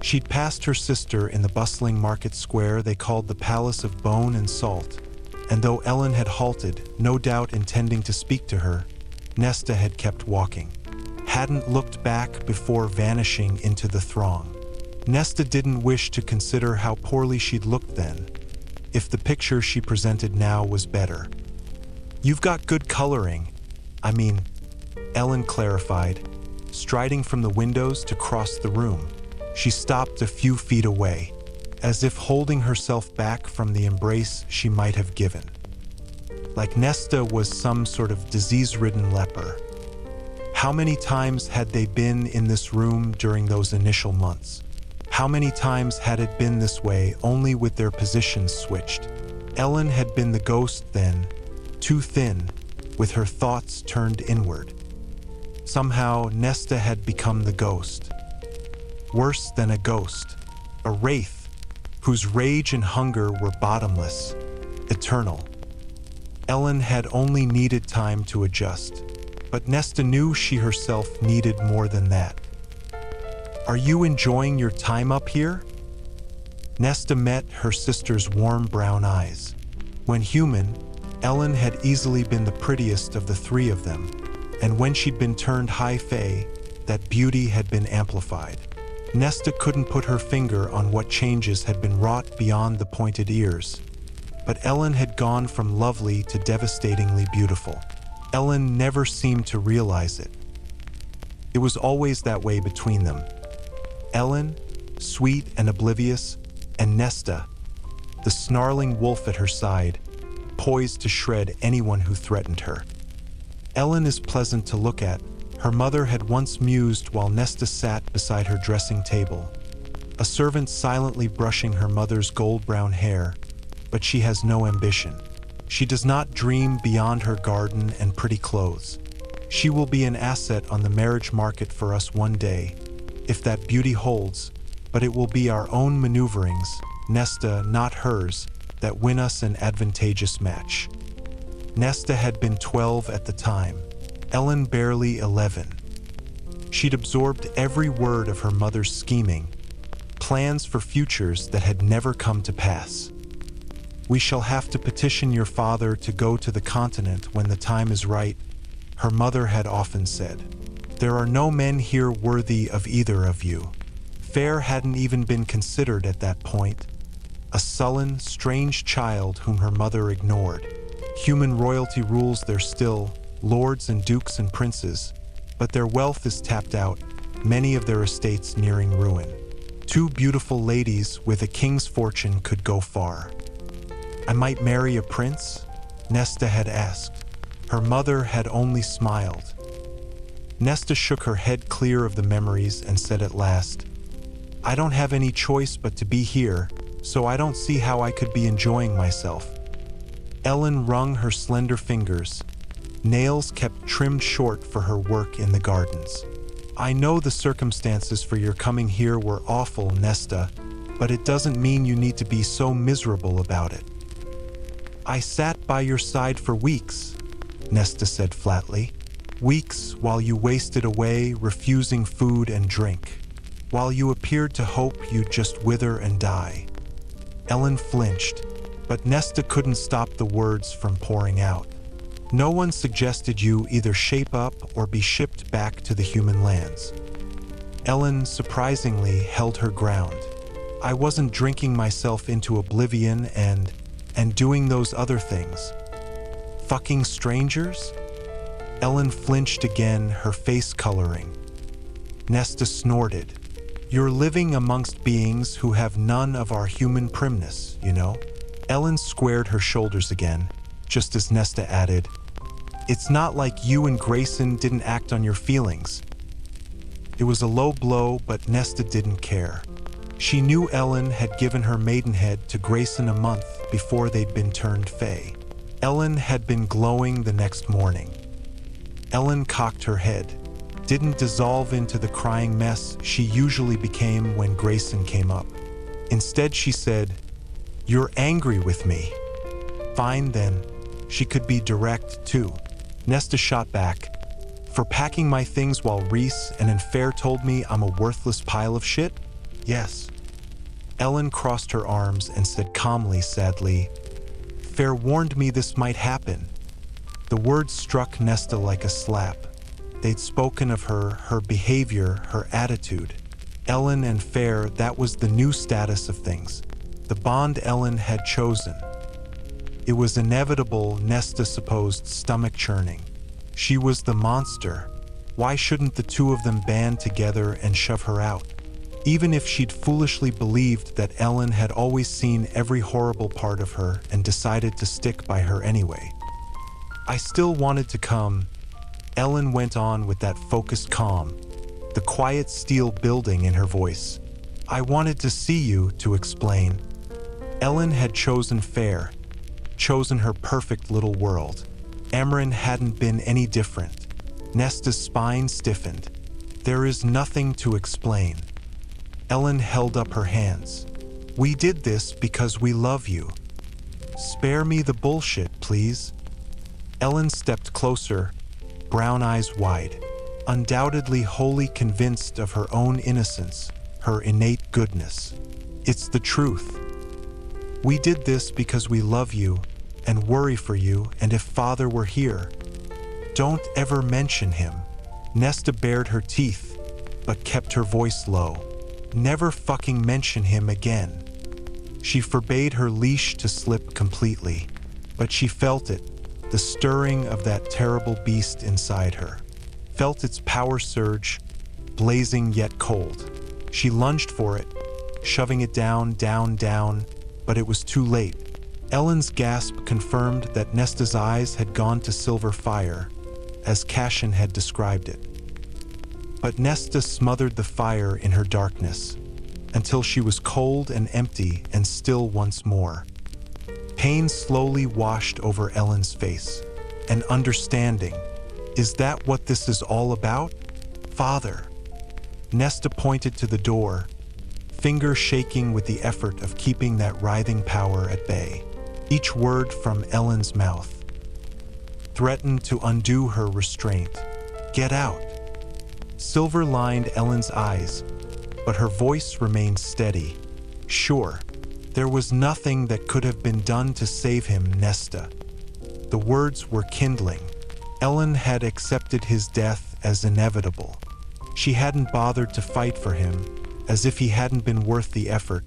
S1: she'd passed her sister in the bustling market square they called the Palace of Bone and Salt, and though Ellen had halted, no doubt intending to speak to her, Nesta had kept walking, hadn't looked back before vanishing into the throng. Nesta didn't wish to consider how poorly she'd looked then, if the picture she presented now was better. "You've got good coloring. I mean," Ellen clarified, striding from the windows to cross the room. She stopped a few feet away, as if holding herself back from the embrace she might have given. Like Nesta was some sort of disease-ridden leper. How many times had they been in this room during those initial months? How many times had it been this way, only with their positions switched? Ellen had been the ghost then, too thin, with her thoughts turned inward. Somehow, Nesta had become the ghost. Worse than a ghost, a wraith, whose rage and hunger were bottomless, eternal. Ellen had only needed time to adjust, but Nesta knew she herself needed more than that. "Are you enjoying your time up here?" Nesta met her sister's warm brown eyes. When human, Ellen had easily been the prettiest of the three of them, and when she'd been turned high fae, that beauty had been amplified. Nesta couldn't put her finger on what changes had been wrought beyond the pointed ears, but Ellen had gone from lovely to devastatingly beautiful. Ellen never seemed to realize it. It was always that way between them. Ellen, sweet and oblivious, and Nesta, the snarling wolf at her side, poised to shred anyone who threatened her. "Ellen is pleasant to look at," her mother had once mused while Nesta sat beside her dressing table, a servant silently brushing her mother's gold-brown hair, but she has no ambition. She does not dream beyond her garden and pretty clothes. She will be an asset on the marriage market for us one day, if that beauty holds, but it will be our own maneuverings, Nesta, not hers, that win us an advantageous match. Nesta had been 12 at the time, Ellen barely 11. She'd absorbed every word of her mother's scheming, plans for futures that had never come to pass. "We shall have to petition your father to go to the continent when the time is right," her mother had often said. "There are no men here worthy of either of you." Fair hadn't even been considered at that point, a sullen, strange child whom her mother ignored. Human royalty rules there still, lords and dukes and princes, but their wealth is tapped out, many of their estates nearing ruin. Two beautiful ladies with a king's fortune could go far. "I might marry a prince?" Nesta had asked. Her mother had only smiled. Nesta shook her head clear of the memories and said at last, "I don't have any choice but to be here, so I don't see how I could be enjoying myself." Ellen wrung her slender fingers, nails kept trimmed short for her work in the gardens. "I know the circumstances for your coming here were awful, Nesta, but it doesn't mean you need to be so miserable about it." I sat by your side for weeks, Nesta said flatly. Weeks while you wasted away, refusing food and drink. While you appeared to hope you'd just wither and die. Ellen flinched, but Nesta couldn't stop the words from pouring out. No one suggested you either shape up or be shipped back to the human lands. Ellen surprisingly held her ground. I wasn't drinking myself into oblivion and doing those other things. Fucking strangers? Ellen flinched again, her face coloring. Nesta snorted. You're living amongst beings who have none of our human primness, you know? Ellen squared her shoulders again, just as Nesta added, it's not like you and Grayson didn't act on your feelings. It was a low blow, but Nesta didn't care. She knew Ellen had given her maidenhead to Grayson a month before they'd been turned fae. Ellen had been glowing the next morning. Ellen cocked her head, didn't dissolve into the crying mess she usually became when Grayson came up. Instead, she said, "You're angry with me." Fine then. She could be direct, too. Nesta shot back. For packing my things while Reese and Unfair told me I'm a worthless pile of shit? Yes. Ellen crossed her arms and said calmly, sadly, Fair warned me this might happen. The words struck Nesta like a slap. They'd spoken of her behavior, her attitude. Ellen and Fair, that was the new status of things. The bond Ellen had chosen. It was inevitable, Nesta supposed, stomach churning. She was the monster. Why shouldn't the two of them band together and shove her out? Even if she'd foolishly believed that Ellen had always seen every horrible part of her and decided to stick by her anyway. I still wanted to come. Ellen went on with that focused calm, the quiet steel building in her voice. I wanted to see you, to explain. Ellen had chosen Fair, chosen her perfect little world. Amren hadn't been any different. Nesta's spine stiffened. There is nothing to explain. Ellen held up her hands. We did this because we love you. Spare me the bullshit, please. Ellen stepped closer, brown eyes wide, undoubtedly wholly convinced of her own innocence, her innate goodness. It's the truth. We did this because we love you and worry for you, and if Father were here. Don't ever mention him. Nesta bared her teeth, but kept her voice low. Never fucking mention him again. She forbade her leash to slip completely, but she felt it, the stirring of that terrible beast inside her. Felt its power surge, blazing yet cold. She lunged for it, shoving it down, but it was too late. Ellen's gasp confirmed that Nesta's eyes had gone to silver fire, as Cassian had described it. But Nesta smothered the fire in her darkness, until she was cold and empty and still once more. Pain slowly washed over Ellen's face. An understanding. Is that what this is all about? Father. Nesta pointed to the door, finger shaking with the effort of keeping that writhing power at bay. Each word from Ellen's mouth threatened to undo her restraint. Get out. Silver lined Ellen's eyes, but her voice remained steady. Sure, there was nothing that could have been done to save him, Nesta. The words were kindling. Ellen had accepted his death as inevitable. She hadn't bothered to fight for him, as if he hadn't been worth the effort,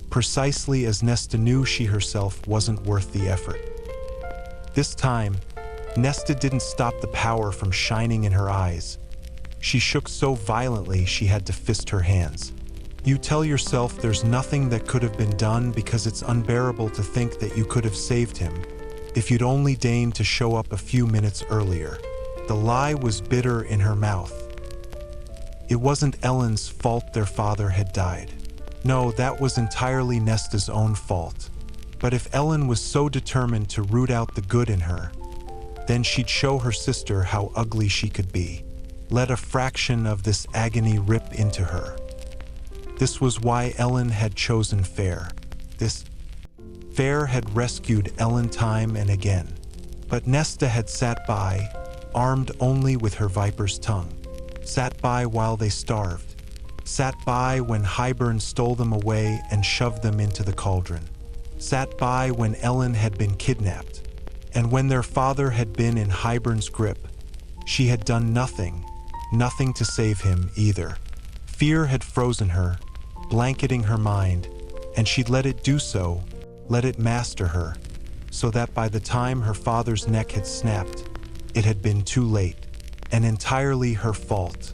S1: precisely as Nesta knew she herself wasn't worth the effort. This time, Nesta didn't stop the power from shining in her eyes. She shook so violently she had to fist her hands. You tell yourself there's nothing that could have been done because it's unbearable to think that you could have saved him, if you'd only deigned to show up a few minutes earlier. The lie was bitter in her mouth. It wasn't Ellen's fault their father had died. No, that was entirely Nesta's own fault. But if Ellen was so determined to root out the good in her, then she'd show her sister how ugly she could be. Let a fraction of this agony rip into her. This was why Ellen had chosen Fair. This Fair had rescued Ellen time and again. But Nesta had sat by, armed only with her viper's tongue. Sat by while they starved. Sat by when Hybern stole them away and shoved them into the cauldron. Sat by when Ellen had been kidnapped. And when their father had been in Hybern's grip, she had done nothing to save him either. Fear had frozen her, blanketing her mind, and she'd let it do so, let it master her, so that by the time her father's neck had snapped, it had been too late, and entirely her fault.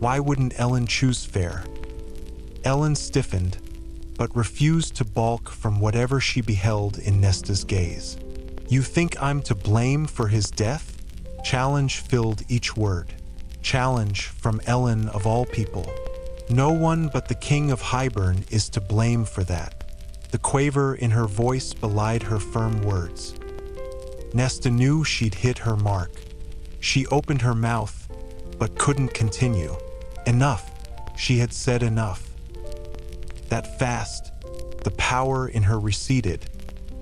S1: Why wouldn't Ellen choose Fair? Ellen stiffened, but refused to balk from whatever she beheld in Nesta's gaze. "You think I'm to blame for his death?" Challenge filled each word. Challenge from Ellen of all people. No one but the king of Hybern is to blame for that. The quaver in her voice belied her firm words. Nesta knew she'd hit her mark. She opened her mouth, but couldn't continue. Enough. She had said enough. That fast, the power in her receded,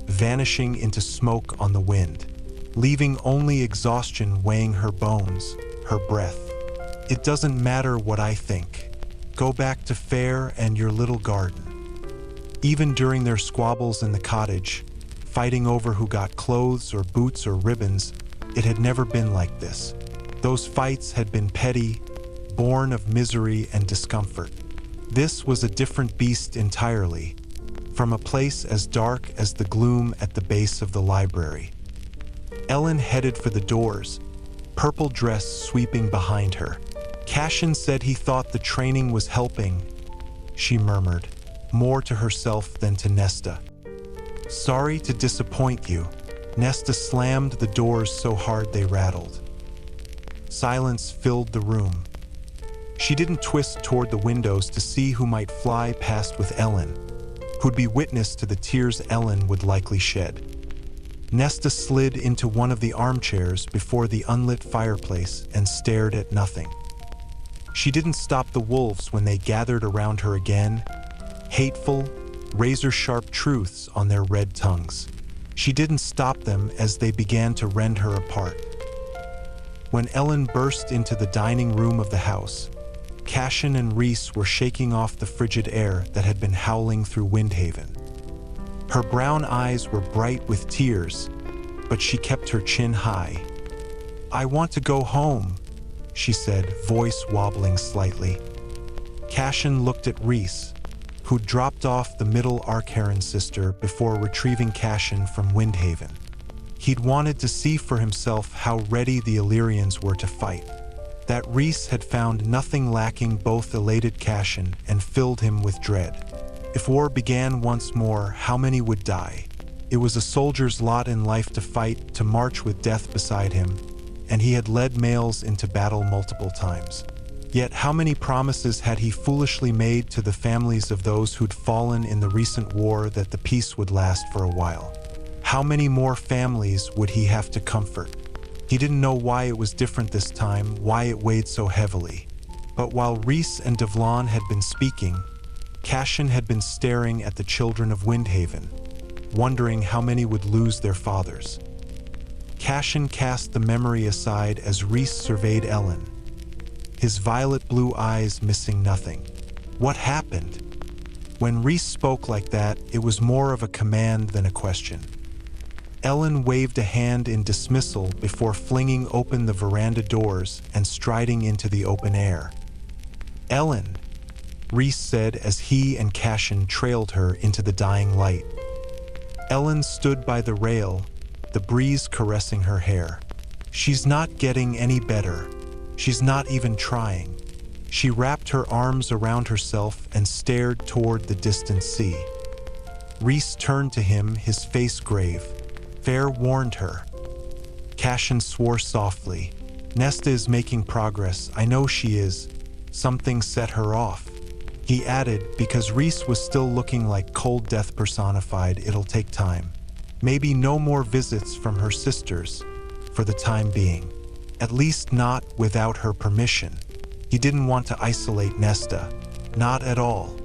S1: vanishing into smoke on the wind, leaving only exhaustion weighing her bones, her breath. "It doesn't matter what I think. Go back to Fair and your little garden." Even during their squabbles in the cottage, fighting over who got clothes or boots or ribbons, it had never been like this. Those fights had been petty, born of misery and discomfort. This was a different beast entirely, from a place as dark as the gloom at the base of the library. Ellen headed for the doors, purple dress sweeping behind her. Cassian said he thought the training was helping, she murmured, more to herself than to Nesta. "Sorry to disappoint you." Nesta slammed the doors so hard they rattled. Silence filled the room. She didn't twist toward the windows to see who might fly past with Ellen, who'd be witness to the tears Ellen would likely shed. Nesta slid into one of the armchairs before the unlit fireplace and stared at nothing. She didn't stop the wolves when they gathered around her again, hateful, razor-sharp truths on their red tongues. She didn't stop them as they began to rend her apart. When Ellen burst into the dining room of the house, Cassian and Rhys were shaking off the frigid air that had been howling through Windhaven. Her brown eyes were bright with tears, but she kept her chin high. "I want to go home," she said, voice wobbling slightly. Cassian looked at Rhys, who dropped off the middle Archeron sister before retrieving Cassian from Windhaven. He'd wanted to see for himself how ready the Illyrians were to fight. That Rhys had found nothing lacking both elated Cassian and filled him with dread. If war began once more, how many would die? It was a soldier's lot in life to fight, to march with death beside him, and he had led males into battle multiple times. Yet how many promises had he foolishly made to the families of those who'd fallen in the recent war that the peace would last for a while? How many more families would he have to comfort? He didn't know why it was different this time, why it weighed so heavily. But while Rhys and Devlon had been speaking, Cassian had been staring at the children of Windhaven, wondering how many would lose their fathers. Cassian cast the memory aside as Rhys surveyed Ellen, his violet blue eyes missing nothing. What happened? When Rhys spoke like that, it was more of a command than a question. Ellen waved a hand in dismissal before flinging open the veranda doors and striding into the open air. "Ellen," Rhys said as he and Cassian trailed her into the dying light. Ellen stood by the rail, the breeze caressing her hair. "She's not getting any better. She's not even trying." She wrapped her arms around herself and stared toward the distant sea. Rhys turned to him, his face grave. Fair warned her. Cassian swore softly. "Nesta is making progress. I know she is. Something set her off." He added, because Rhys was still looking like cold death personified, "It'll take time. Maybe no more visits from her sisters, for the time being. At least not without her permission." He didn't want to isolate Nesta. Not at all.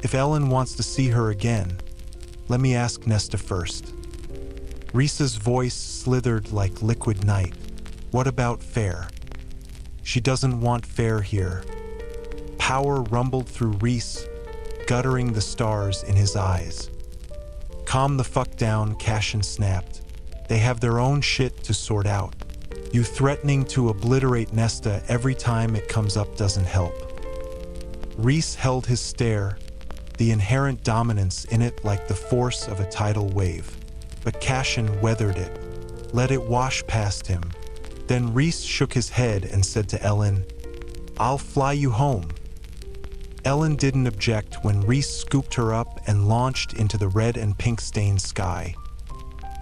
S1: If Ellen wants to see her again, Let me ask Nesta first. Rhys's voice slithered like liquid night. What about fair? She doesn't want fair here. Power rumbled through Rhys, guttering the stars in his eyes. Calm the fuck down, Cassian snapped. They have their own shit to sort out. You threatening to obliterate Nesta every time it comes up doesn't help. Rhys held his stare, the inherent dominance in it like the force of a tidal wave. But Cassian weathered it, let it wash past him. Then Rhys shook his head and said to Ellen, I'll fly you home. Ellen didn't object when Rhys scooped her up and launched into the red and pink stained sky.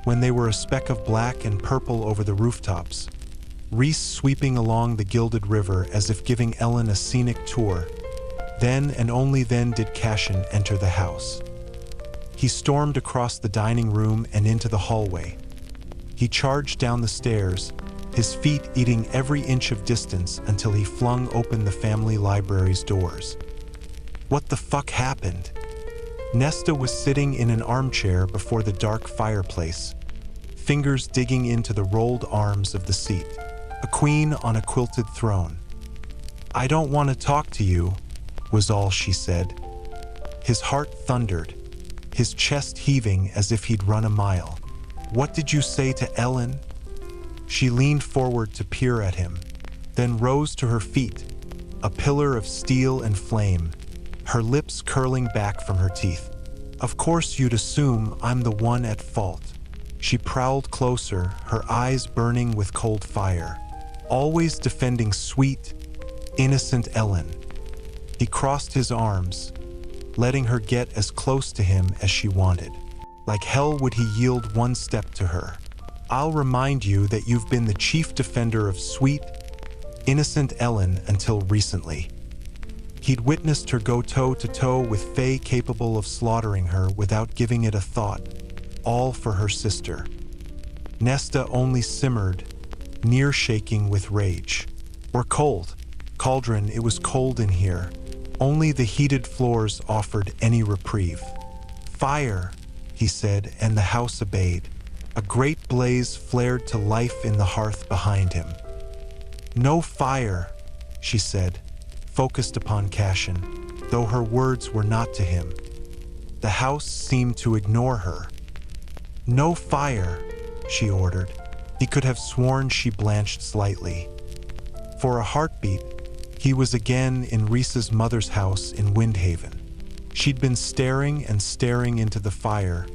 S1: When they were a speck of black and purple over the rooftops, Rhys sweeping along the gilded river as if giving Ellen a scenic tour, then and only then did Cassian enter the house. He stormed across the dining room and into the hallway. He charged down the stairs, his feet eating every inch of distance until he flung open the family library's doors. What the fuck happened? Nesta was sitting in an armchair before the dark fireplace, fingers digging into the rolled arms of the seat, a queen on a quilted throne. I don't want to talk to you, was all she said. His heart thundered, his chest heaving as if he'd run a mile. What did you say to Ellen? She leaned forward to peer at him, then rose to her feet, a pillar of steel and flame, her lips curling back from her teeth. Of course you'd assume I'm the one at fault. She prowled closer, her eyes burning with cold fire, always defending sweet, innocent Ellen. He crossed his arms, letting her get as close to him as she wanted. Like hell would he yield one step to her. I'll remind you that you've been the chief defender of sweet, innocent Ellen until recently. He'd witnessed her go toe-to-toe with Fae capable of slaughtering her without giving it a thought, all for her sister. Nesta only simmered, near shaking with rage. Or cold. Cauldron, it was cold in here. Only the heated floors offered any reprieve. Fire, he said, and the house obeyed. A great blaze flared to life in the hearth behind him. No fire, she said, focused upon Cassian, though her words were not to him. The house seemed to ignore her. No fire, she ordered. He could have sworn she blanched slightly. For a heartbeat, he was again in Rhys's mother's house in Windhaven. She'd been staring and staring into the fire,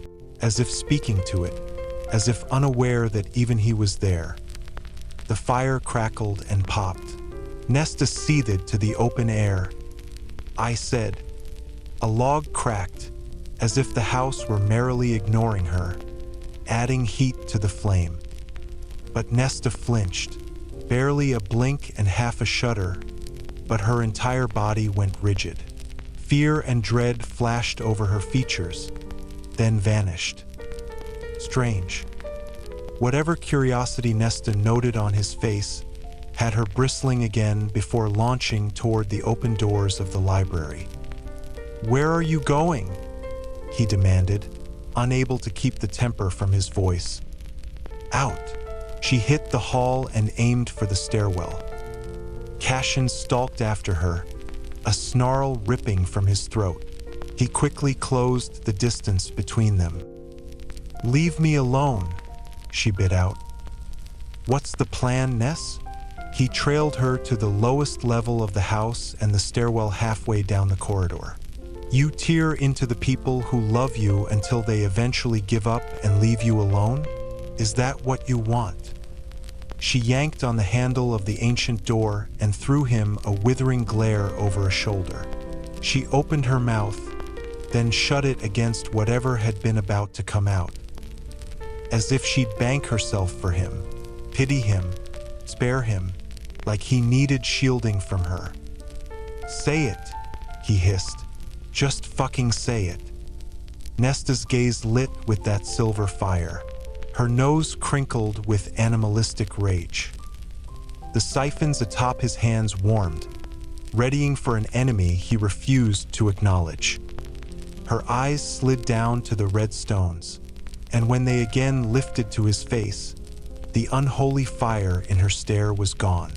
S1: as if speaking to it, as if unaware that even he was there. The fire crackled and popped. Nesta seethed to the open air. I said. A log cracked, as if the house were merrily ignoring her, adding heat to the flame. But Nesta flinched, barely a blink and half a shudder, but her entire body went rigid. Fear and dread flashed over her features, then vanished. Strange. Whatever curiosity Nesta noted on his face had her bristling again before launching toward the open doors of the library. Where are you going? He demanded, unable to keep the temper from his voice. Out. She hit the hall and aimed for the stairwell. Cassian stalked after her, a snarl ripping from his throat. He quickly closed the distance between them. Leave me alone, she bit out. What's the plan, Ness? He trailed her to the lowest level of the house and the stairwell halfway down the corridor. You tear into the people who love you until they eventually give up and leave you alone? Is that what you want? She yanked on the handle of the ancient door and threw him a withering glare over a shoulder. She opened her mouth, then shut it against whatever had been about to come out. As if she'd bank herself for him, pity him, spare him, like he needed shielding from her. Say it, he hissed. Just fucking say it. Nesta's gaze lit with that silver fire. Her nose crinkled with animalistic rage. The siphons atop his hands warmed, readying for an enemy he refused to acknowledge. Her eyes slid down to the red stones, and when they again lifted to his face, the unholy fire in her stare was gone,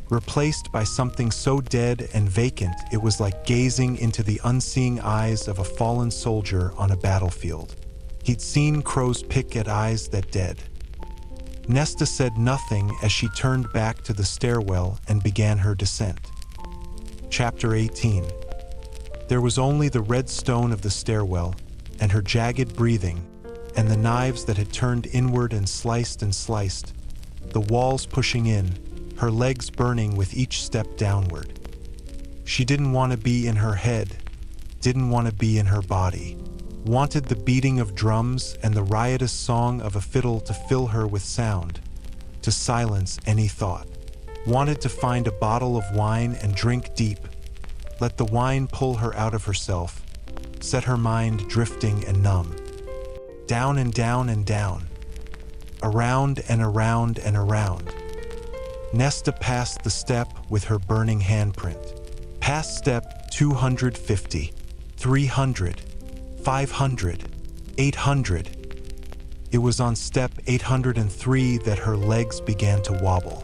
S1: replaced by something so dead and vacant it was like gazing into the unseeing eyes of a fallen soldier on a battlefield. He'd seen crows pick at eyes that dead. Nesta said nothing as she turned back to the stairwell and began her descent. Chapter 18. There was only the red stone of the stairwell, and her jagged breathing, and the knives that had turned inward and sliced, the walls pushing in, her legs burning with each step downward. She didn't want to be in her head, didn't want to be in her body. Wanted the beating of drums and the riotous song of a fiddle to fill her with sound, to silence any thought. Wanted to find a bottle of wine and drink deep. Let the wine pull her out of herself, set her mind drifting and numb. Down and down and down. Around and around and around. Nesta passed the step with her burning handprint. Past step 250, 300, 500, 800. It was on step 803 that her legs began to wobble.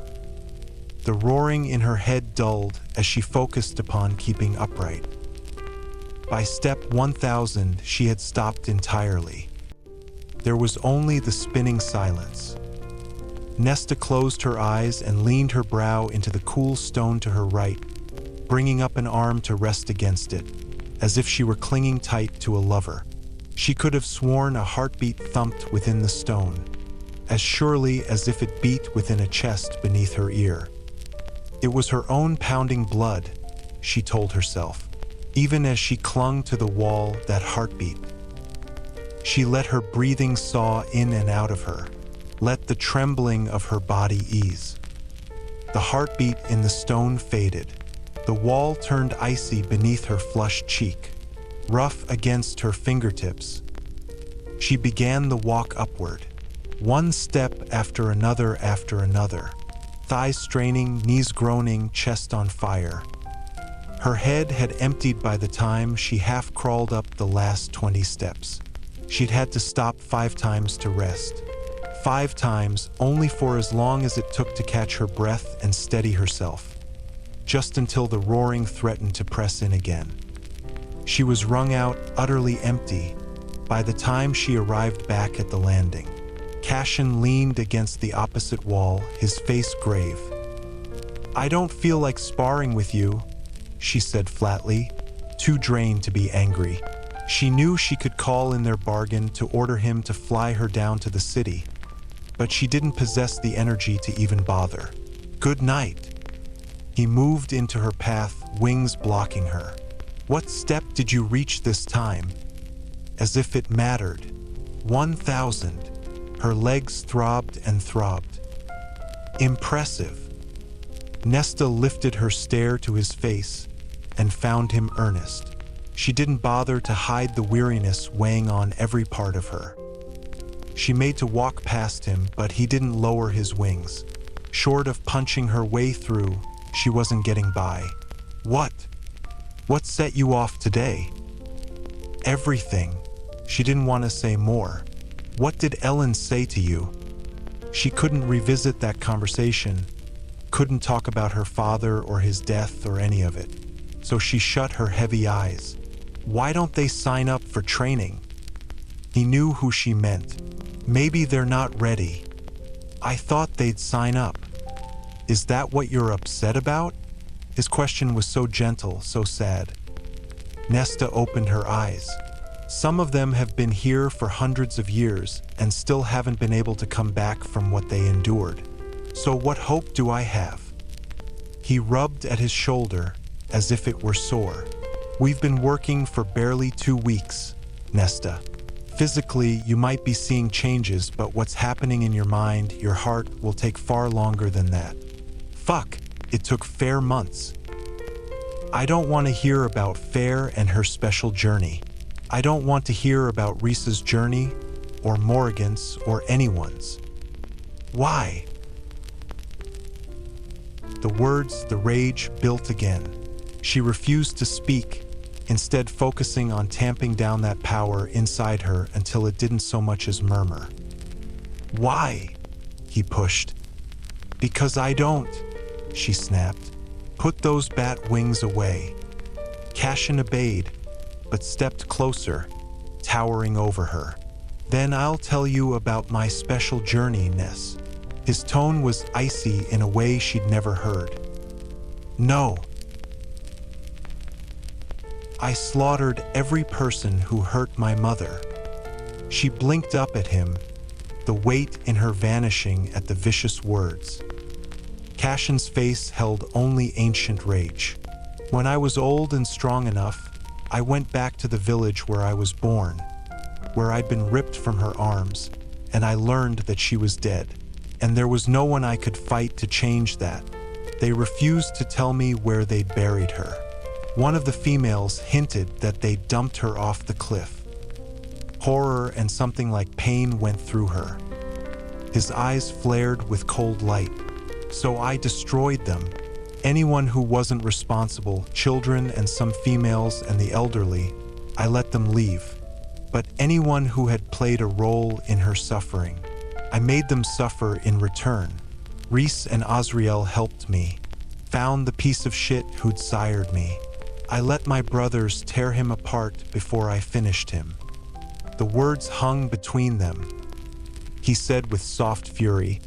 S1: The roaring in her head dulled as she focused upon keeping upright. By step 1000, she had stopped entirely. There was only the spinning silence. Nesta closed her eyes and leaned her brow into the cool stone to her right, bringing up an arm to rest against it, as if she were clinging tight to a lover. She could have sworn a heartbeat thumped within the stone, as surely as if it beat within a chest beneath her ear. It was her own pounding blood, she told herself, even as she clung to the wall, that heartbeat. She let her breathing saw in and out of her, let the trembling of her body ease. The heartbeat in the stone faded. The wall turned icy beneath her flushed cheek, rough against her fingertips. She began the walk upward, one step after another, thighs straining, knees groaning, chest on fire. Her head had emptied by the time she half crawled up the last 20 steps. She'd had to stop 5 times to rest. 5 times, only for as long as it took to catch her breath and steady herself, just until the roaring threatened to press in again. She was wrung out, utterly empty, by the time she arrived back at the landing. Cassian leaned against the opposite wall, his face grave. "I don't feel like sparring with you," she said flatly, too drained to be angry. She knew she could call in their bargain to order him to fly her down to the city, but she didn't possess the energy to even bother. "Good night." He moved into her path, wings blocking her. "What step did you reach this time?" As if it mattered. 1000. Her legs throbbed and throbbed. "Impressive." Nesta lifted her stare to his face and found him earnest. She didn't bother to hide the weariness weighing on every part of her. She made to walk past him, but he didn't lower his wings. Short of punching her way through, she wasn't getting by. What set you off today?" "Everything." She didn't want to say more. "What did Ellen say to you?" She couldn't revisit that conversation, couldn't talk about her father or his death or any of it, so she shut her heavy eyes. "Why don't they sign up for training?" He knew who she meant. "Maybe they're not ready." "I thought they'd sign up." "Is that what you're upset about?" His question was so gentle, so sad. Nesta opened her eyes. "Some of them have been here for hundreds of years and still haven't been able to come back from what they endured. So what hope do I have?" He rubbed at his shoulder as if it were sore. "We've been working for barely 2 weeks, Nesta. Physically, you might be seeing changes, but what's happening in your mind, your heart, will take far longer than that." "Fuck, it took Fair months." "I don't want to hear about Fair and her special journey. I don't want to hear about Reese's journey, or Morrigan's, or anyone's." "Why?" The words, the rage, built again. She refused to speak, instead focusing on tamping down that power inside her until it didn't so much as murmur. "Why?" he pushed. "Because I don't," she snapped. "Put those bat wings away." Cassian obeyed, but stepped closer, towering over her. "Then I'll tell you about my special journey, Ness." His tone was icy in a way she'd never heard. "No. I slaughtered every person who hurt my mother." She blinked up at him, the weight in her vanishing at the vicious words. Cassian's face held only ancient rage. "When I was old and strong enough, I went back to the village where I was born, where I'd been ripped from her arms, and I learned that she was dead. And there was no one I could fight to change that. They refused to tell me where they'd buried her. One of the females hinted that they'd dumped her off the cliff." Horror and something like pain went through her. His eyes flared with cold light. "So I destroyed them. Anyone who wasn't responsible, children and some females and the elderly, I let them leave. But anyone who had played a role in her suffering, I made them suffer in return. Reese and Azriel helped me, found the piece of shit who'd sired me. I let my brothers tear him apart before I finished him." The words hung between them. He said with soft fury,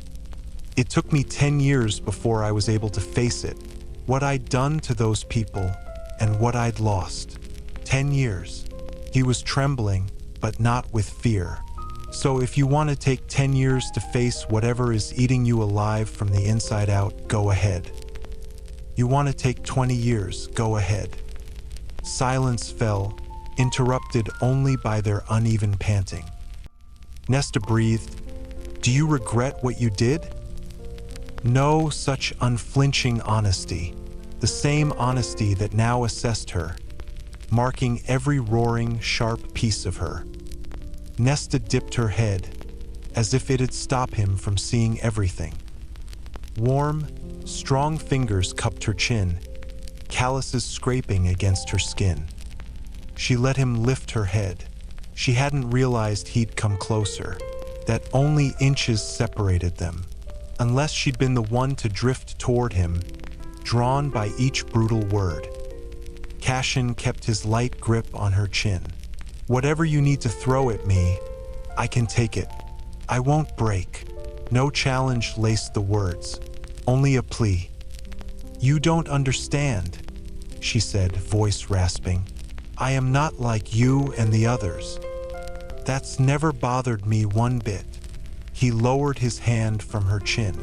S1: "It took me 10 years before I was able to face it, what I'd done to those people and what I'd lost. 10 years. He was trembling, but not with fear. "So if you want to take 10 years to face whatever is eating you alive from the inside out, go ahead. You want to take 20 years, go ahead." Silence fell, interrupted only by their uneven panting. Nesta breathed. "Do you regret what you did?" No, such unflinching honesty, the same honesty that now assessed her, marking every roaring, sharp piece of her. Nesta dipped her head, as if it'd stop him from seeing everything. Warm, strong fingers cupped her chin, calluses scraping against her skin. She let him lift her head. She hadn't realized he'd come closer, that only inches separated them, unless she'd been the one to drift toward him, drawn by each brutal word. Cassian kept his light grip on her chin. "Whatever you need to throw at me, I can take it. I won't break." No challenge laced the words, only a plea. "You don't understand," she said, voice rasping. "I am not like you and the others. That's never bothered me one bit." He lowered his hand from her chin.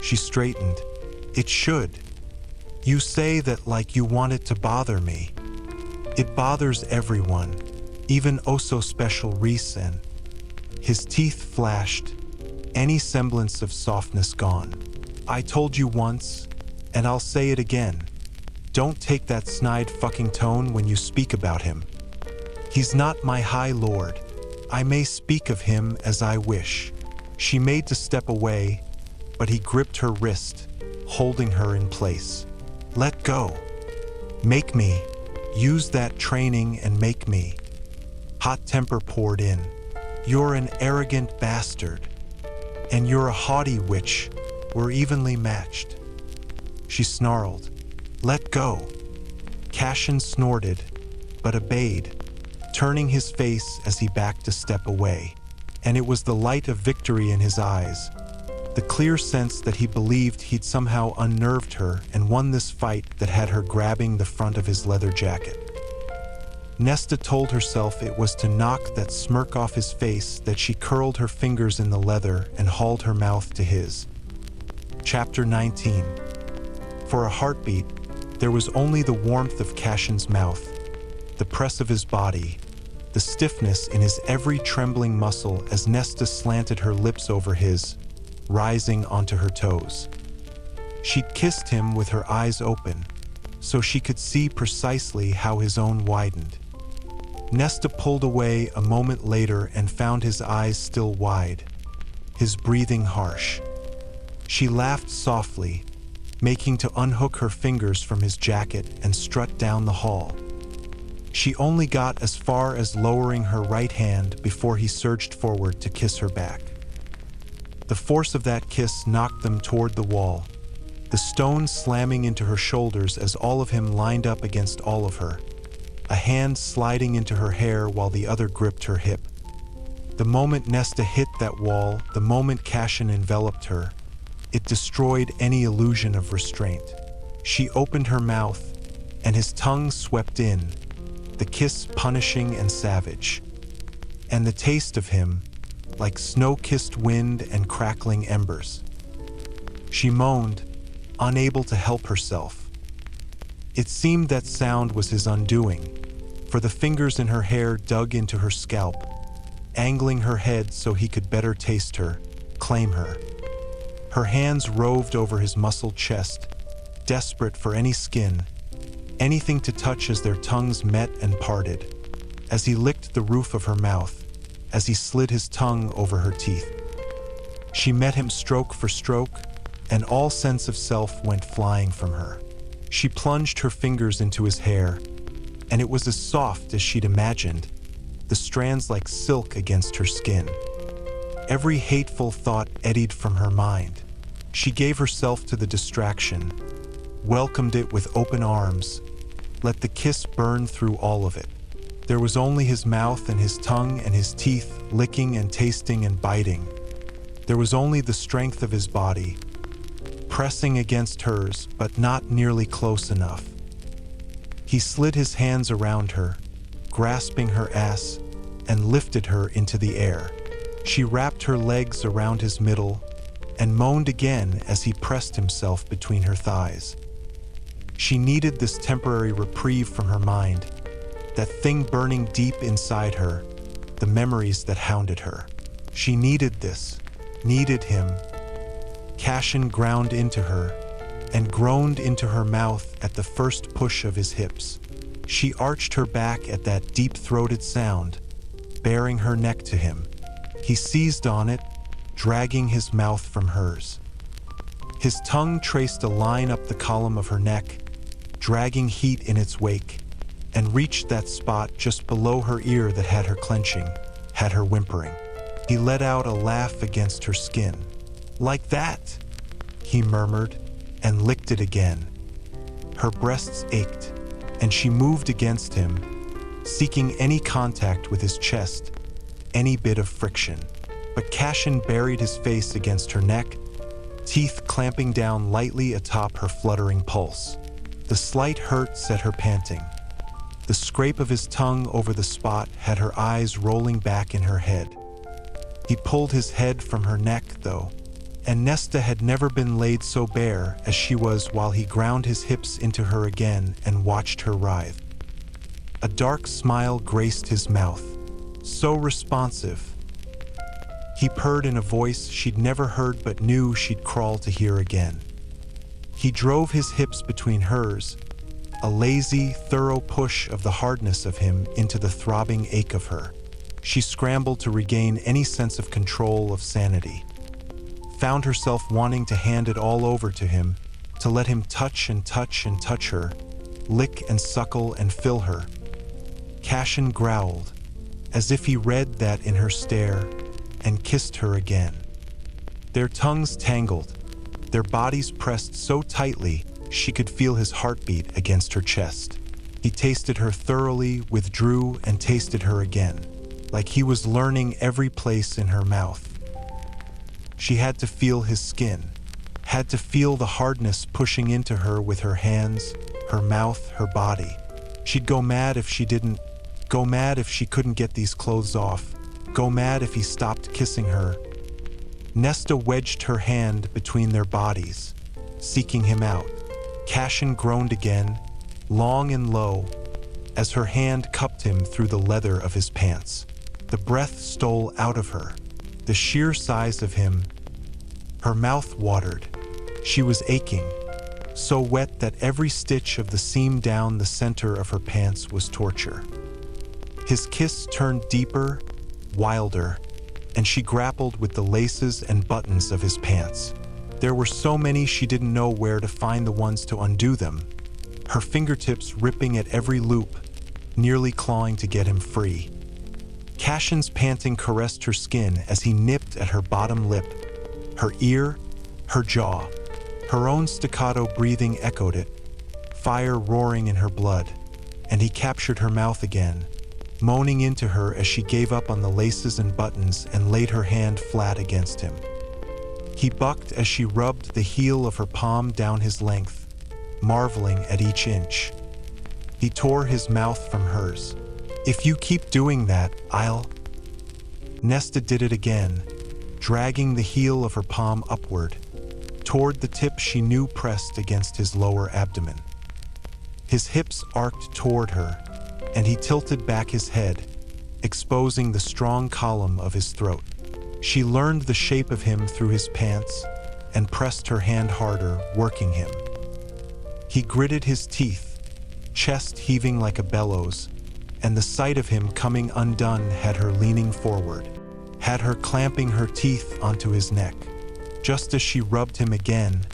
S1: She straightened. "It should. You say that like you want it to bother me. It bothers everyone, even oh-so-special Reese." And his teeth flashed, any semblance of softness gone. "I told you once, and I'll say it again. Don't take that snide fucking tone when you speak about him. He's not my high lord. I may speak of him as I wish." She made to step away, but he gripped her wrist, holding her in place. "Let go. Make me. Use that training and make me." Hot temper poured in. "You're an arrogant bastard. And you're a haughty witch. We're evenly matched." She snarled. "Let go." Cassian snorted, but obeyed, turning his face as he backed a step away. And it was the light of victory in his eyes, the clear sense that he believed he'd somehow unnerved her and won this fight that had her grabbing the front of his leather jacket. Nesta told herself it was to knock that smirk off his face that she curled her fingers in the leather and hauled her mouth to his. Chapter 19. For a heartbeat, there was only the warmth of Cassian's mouth, the press of his body, the stiffness in his every trembling muscle as Nesta slanted her lips over his, rising onto her toes. She'd kissed him with her eyes open, so she could see precisely how his own widened. Nesta pulled away a moment later and found his eyes still wide, his breathing harsh. She laughed softly, making to unhook her fingers from his jacket and strut down the hall. She only got as far as lowering her right hand before he surged forward to kiss her back. The force of that kiss knocked them toward the wall, the stone slamming into her shoulders as all of him lined up against all of her, a hand sliding into her hair while the other gripped her hip. The moment Nesta hit that wall, the moment Cassian enveloped her, it destroyed any illusion of restraint. She opened her mouth, and his tongue swept in, the kiss punishing and savage. And the taste of him, like snow-kissed wind and crackling embers. She moaned, unable to help herself. It seemed that sound was his undoing, for the fingers in her hair dug into her scalp, angling her head so he could better taste her, claim her. Her hands roved over his muscled chest, desperate for any skin, anything to touch as their tongues met and parted, as he licked the roof of her mouth, as he slid his tongue over her teeth. She met him stroke for stroke, and all sense of self went flying from her. She plunged her fingers into his hair, and it was as soft as she'd imagined, the strands like silk against her skin. Every hateful thought eddied from her mind. She gave herself to the distraction, welcomed it with open arms, let the kiss burn through all of it. There was only his mouth and his tongue and his teeth licking and tasting and biting. There was only the strength of his body, pressing against hers, but not nearly close enough. He slid his hands around her, grasping her ass, and lifted her into the air. She wrapped her legs around his middle and moaned again as he pressed himself between her thighs. She needed this temporary reprieve from her mind, that thing burning deep inside her, the memories that hounded her. She needed this, needed him. Cassian ground into her and groaned into her mouth at the first push of his hips. She arched her back at that deep-throated sound, baring her neck to him. He seized on it, dragging his mouth from hers. His tongue traced a line up the column of her neck, dragging heat in its wake, and reached that spot just below her ear that had her clenching, had her whimpering. He let out a laugh against her skin. "Like that," he murmured, and licked it again. Her breasts ached, and she moved against him, seeking any contact with his chest, any bit of friction. But Cassian buried his face against her neck, teeth clamping down lightly atop her fluttering pulse. The slight hurt set her panting. The scrape of his tongue over the spot had her eyes rolling back in her head. He pulled his head from her neck, though, and Nesta had never been laid so bare as she was while he ground his hips into her again and watched her writhe. A dark smile graced his mouth, so responsive. He purred in a voice she'd never heard but knew she'd crawl to hear again. He drove his hips between hers, a lazy, thorough push of the hardness of him into the throbbing ache of her. She scrambled to regain any sense of control, of sanity. Found herself wanting to hand it all over to him, to let him touch and touch and touch her, lick and suckle and fill her. Cassian growled, as if he read that in her stare, and kissed her again. Their tongues tangled, their bodies pressed so tightly she could feel his heartbeat against her chest. He tasted her thoroughly, withdrew, and tasted her again, like he was learning every place in her mouth. She had to feel his skin, had to feel the hardness pushing into her with her hands, her mouth, her body. She'd go mad if she didn't, go mad if she couldn't get these clothes off, go mad if he stopped kissing her. Nesta wedged her hand between their bodies, seeking him out. Cassian groaned again, long and low, as her hand cupped him through the leather of his pants. The breath stole out of her, the sheer size of him. Her mouth watered. She was aching, so wet that every stitch of the seam down the center of her pants was torture. His kiss turned deeper, wilder, and she grappled with the laces and buttons of his pants. There were so many she didn't know where to find the ones to undo them, her fingertips ripping at every loop, nearly clawing to get him free. Cassian's panting caressed her skin as he nipped at her bottom lip, her ear, her jaw. Her own staccato breathing echoed it, fire roaring in her blood, and he captured her mouth again, moaning into her as she gave up on the laces and buttons and laid her hand flat against him. He bucked as she rubbed the heel of her palm down his length, marveling at each inch. He tore his mouth from hers. "If you keep doing that, I'll..." Nesta did it again, dragging the heel of her palm upward, toward the tip she knew pressed against his lower abdomen. His hips arced toward her, and he tilted back his head, exposing the strong column of his throat. She learned the shape of him through his pants and pressed her hand harder, working him. He gritted his teeth, chest heaving like a bellows, and the sight of him coming undone had her leaning forward, had her clamping her teeth onto his neck, just as she rubbed him again,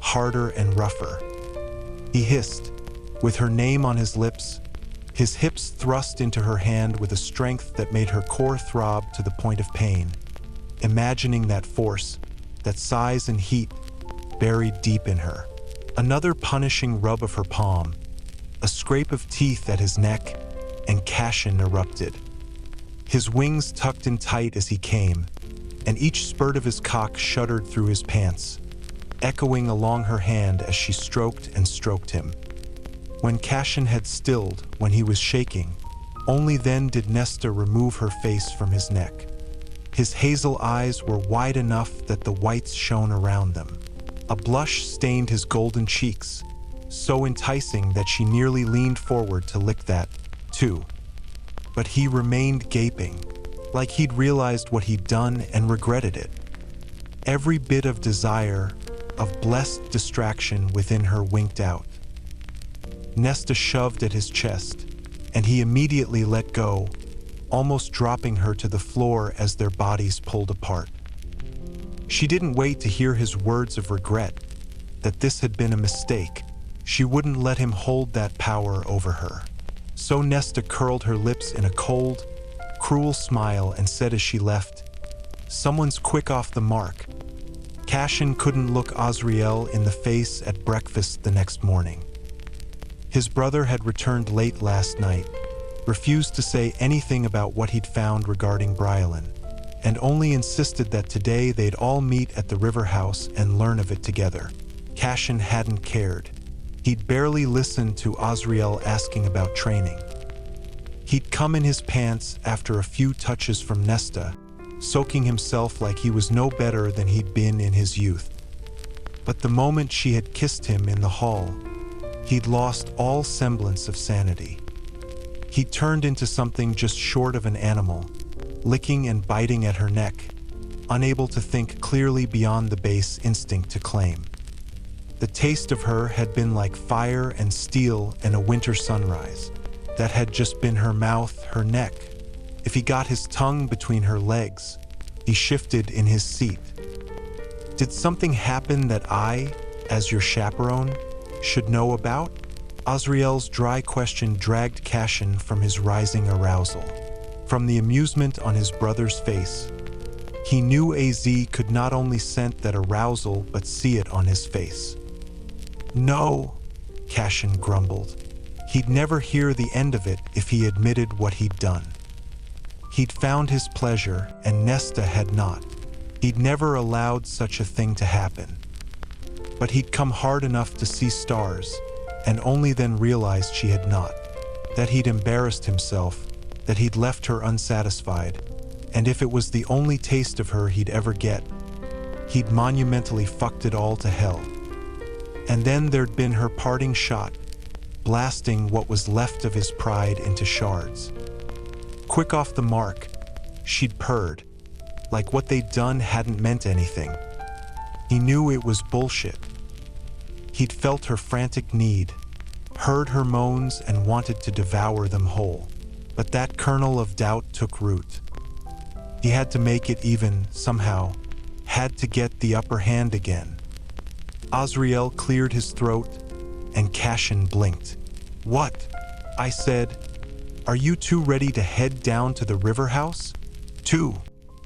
S1: harder and rougher. He hissed, with her name on his lips, his hips thrust into her hand with a strength that made her core throb to the point of pain, imagining that force, that size and heat, buried deep in her. Another punishing rub of her palm, a scrape of teeth at his neck, and Cassian erupted. His wings tucked in tight as he came, and each spurt of his cock shuddered through his pants, echoing along her hand as she stroked and stroked him. When Cassian had stilled, when he was shaking, only then did Nesta remove her face from his neck. His hazel eyes were wide enough that the whites shone around them. A blush stained his golden cheeks, so enticing that she nearly leaned forward to lick that, too. But he remained gaping, like he'd realized what he'd done and regretted it. Every bit of desire, of blessed distraction within her winked out. Nesta shoved at his chest, and he immediately let go, almost dropping her to the floor as their bodies pulled apart. She didn't wait to hear his words of regret, that this had been a mistake. She wouldn't let him hold that power over her. So Nesta curled her lips in a cold, cruel smile and said as she left, "Someone's quick off the mark." Cassian couldn't look Azriel in the face at breakfast the next morning. His brother had returned late last night, refused to say anything about what he'd found regarding Brylan, and only insisted that today they'd all meet at the river house and learn of it together. Cassian hadn't cared. He'd barely listened to Azriel asking about training. He'd come in his pants after a few touches from Nesta, soaking himself like he was no better than he'd been in his youth. But the moment she had kissed him in the hall, he'd lost all semblance of sanity. He turned into something just short of an animal, licking and biting at her neck, unable to think clearly beyond the base instinct to claim. The taste of her had been like fire and steel and a winter sunrise. That had just been her mouth, her neck. If he got his tongue between her legs, he shifted in his seat. Did something happen that I, as your chaperone, should know about? Azriel's dry question dragged Cassian from his rising arousal, from the amusement on his brother's face. He knew AZ could not only scent that arousal but see it on his face. "No," Cassian grumbled. He'd never hear the end of it if he admitted what he'd done. He'd found his pleasure, and Nesta had not. He'd never allowed such a thing to happen. But he'd come hard enough to see stars, and only then realized she had not. That he'd embarrassed himself, that he'd left her unsatisfied, and if it was the only taste of her he'd ever get, he'd monumentally fucked it all to hell. And then there'd been her parting shot, blasting what was left of his pride into shards. Quick off the mark, she'd purred, like what they'd done hadn't meant anything. He knew it was bullshit. He'd felt her frantic need, heard her moans and wanted to devour them whole. But that kernel of doubt took root. He had to make it even, somehow, had to get the upper hand again. Azriel cleared his throat, and Cassian blinked. "What?" I said, Are you two ready to head down to the river house? 2.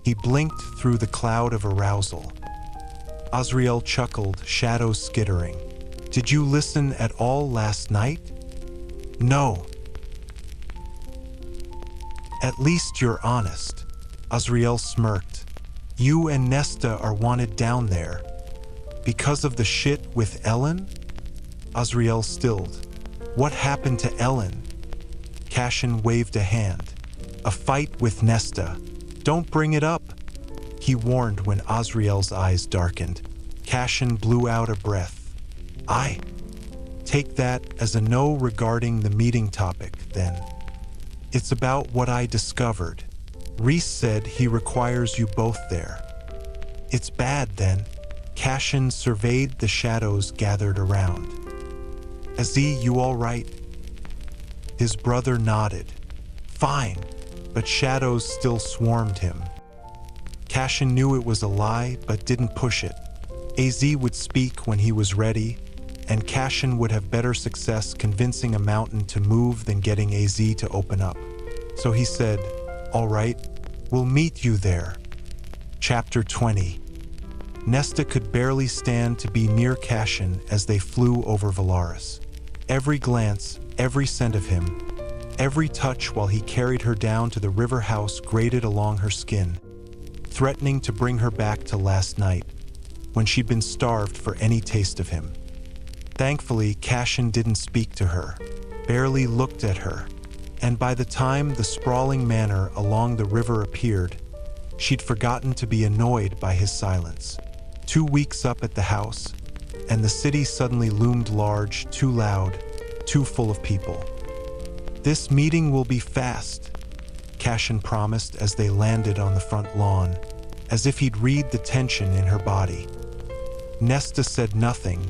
S1: He blinked through the cloud of arousal. Azrael chuckled, shadows skittering. Did you listen at all last night? No. At least you're honest. Azrael smirked. You and Nesta are wanted down there. Because of the shit with Ellen? Azrael stilled. What happened to Ellen? Cassian waved a hand. A fight with Nesta. Don't bring it up, he warned when Azrael's eyes darkened. Cassian blew out a breath. I take that as a no regarding the meeting topic, then. It's about what I discovered. Reese said he requires you both there. It's bad, then. Cassian surveyed the shadows gathered around. Azzy, you all right? His brother nodded. Fine, but shadows still swarmed him. Cassian knew it was a lie, but didn't push it. AZ would speak when he was ready, and Cassian would have better success convincing a mountain to move than getting AZ to open up. So he said, all right, we'll meet you there. Chapter 20. Nesta could barely stand to be near Cassian as they flew over Valaris. Every glance, every scent of him, every touch while he carried her down to the river house grated along her skin, threatening to bring her back to last night, when she'd been starved for any taste of him. Thankfully, Cassian didn't speak to her, barely looked at her, and by the time the sprawling manor along the river appeared, she'd forgotten to be annoyed by his silence. 2 weeks up at the house, and the city suddenly loomed large, too loud, too full of people. This meeting will be fast, Cassian promised as they landed on the front lawn, as if he'd read the tension in her body. Nesta said nothing,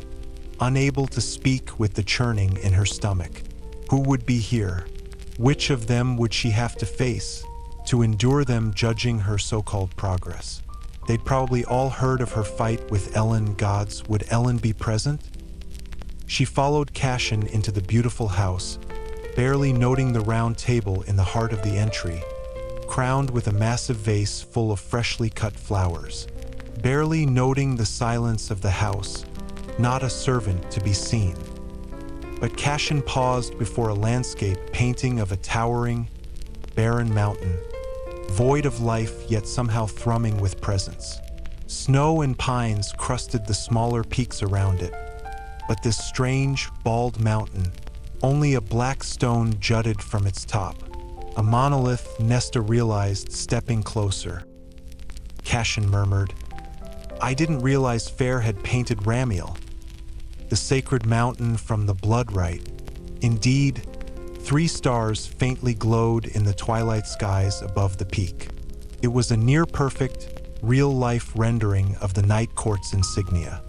S1: unable to speak with the churning in her stomach. Who would be here? Which of them would she have to face to endure them judging her so-called progress? They'd probably all heard of her fight with Ellen. Gods, would Ellen be present? She followed Cassian into the beautiful house, barely noting the round table in the heart of the entry, crowned with a massive vase full of freshly cut flowers. Barely noting the silence of the house, not a servant to be seen. But Cassian paused before a landscape painting of a towering, barren mountain, void of life yet somehow thrumming with presence. Snow and pines crusted the smaller peaks around it, but this strange, bald mountain, only a black stone jutted from its top. A monolith, Nesta realized, stepping closer. Cassian murmured, I didn't realize Fair had painted Ramiel, the sacred mountain from the blood rite. Indeed, 3 stars faintly glowed in the twilight skies above the peak. It was a near-perfect, real-life rendering of the Night Court's insignia.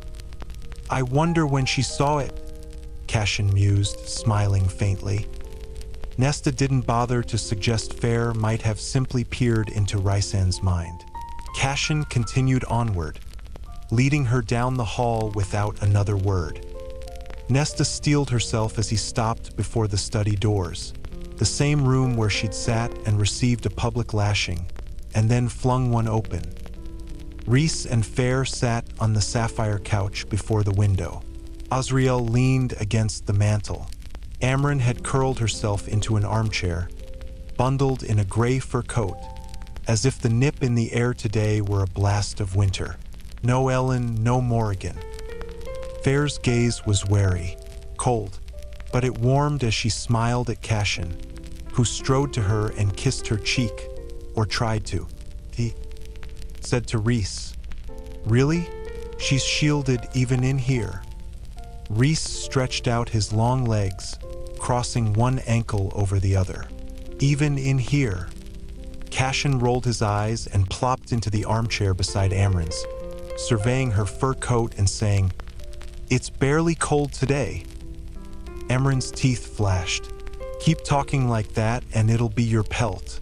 S1: I wonder when she saw it, Cassian mused, smiling faintly. Nesta didn't bother to suggest Fair might have simply peered into Rysand's mind. Cassian continued onward, leading her down the hall without another word. Nesta steeled herself as he stopped before the study doors, the same room where she'd sat and received a public lashing, and then flung one open. Reese and Fair sat on the sapphire couch before the window. Azrael leaned against the mantel. Amryn had curled herself into an armchair, bundled in a gray fur coat, as if the nip in the air today were a blast of winter. No Ellen, no Morrigan. Fair's gaze was wary, cold, but it warmed as she smiled at Cassian, who strode to her and kissed her cheek, or tried to. He said to Reese, Really? She's shielded even in here. Reese stretched out his long legs, crossing one ankle over the other. Even in here. Cassian rolled his eyes and plopped into the armchair beside Amryn's, surveying her fur coat and saying, It's barely cold today. Amryn's teeth flashed. Keep talking like that and it'll be your pelt.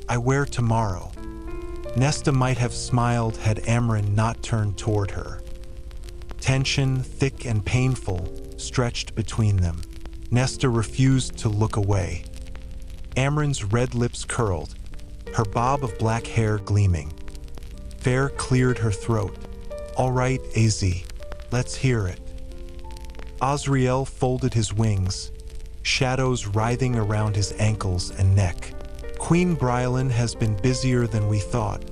S1: I wear tomorrow. Nesta might have smiled had Amryn not turned toward her. Tension, thick and painful, stretched between them. Nesta refused to look away. Amren's red lips curled, her bob of black hair gleaming. Fair cleared her throat. "All right, AZ, let's hear it." Azrael folded his wings, shadows writhing around his ankles and neck. "Queen Brylan has been busier than we thought,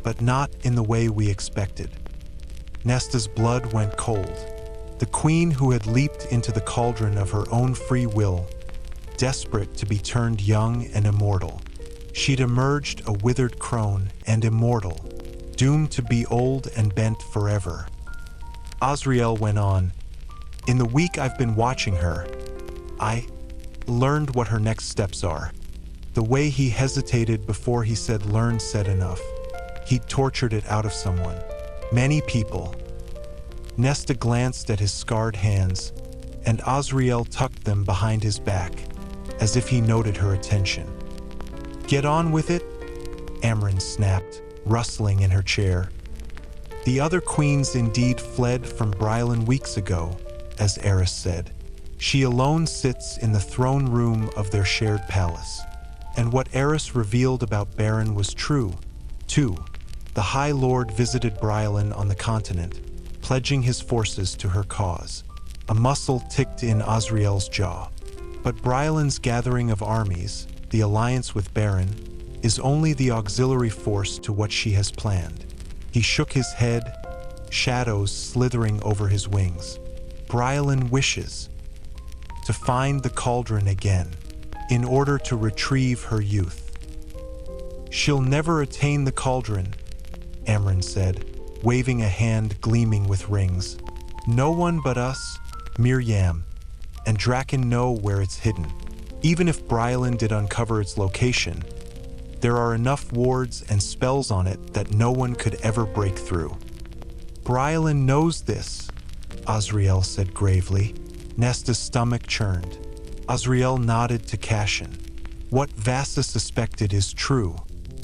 S1: but not in the way we expected." Nesta's blood went cold. The queen who had leaped into the cauldron of her own free will, desperate to be turned young and immortal. She'd emerged a withered crone and immortal, doomed to be old and bent forever. Azrael went on, "In the week I've been watching her, I learned what her next steps are." The way he hesitated before he said learned said enough. He'd tortured it out of someone. Many people. Nesta glanced at his scarred hands, and Azrael tucked them behind his back, as if he noted her attention. "Get on with it," Amren snapped, rustling in her chair. "The other queens indeed fled from Brylan weeks ago," as Eris said. "She alone sits in the throne room of their shared palace." And what Eris revealed about Baron was true, too. The High Lord visited Brylan on the continent, pledging his forces to her cause. A muscle ticked in Azrael's jaw. But Brylan's gathering of armies, the alliance with Baron, is only the auxiliary force to what she has planned. He shook his head, shadows slithering over his wings. Brylan wishes to find the cauldron again, in order to retrieve her youth. "She'll never attain the cauldron," Amren said, waving a hand gleaming with rings. "No one but us, Miriam, and Draken know where it's hidden. Even if Brylan did uncover its location, there are enough wards and spells on it that no one could ever break through." "Brylan knows this," Azrael said gravely. Nesta's stomach churned. Azrael nodded to Cassian. "What Vassa suspected is true.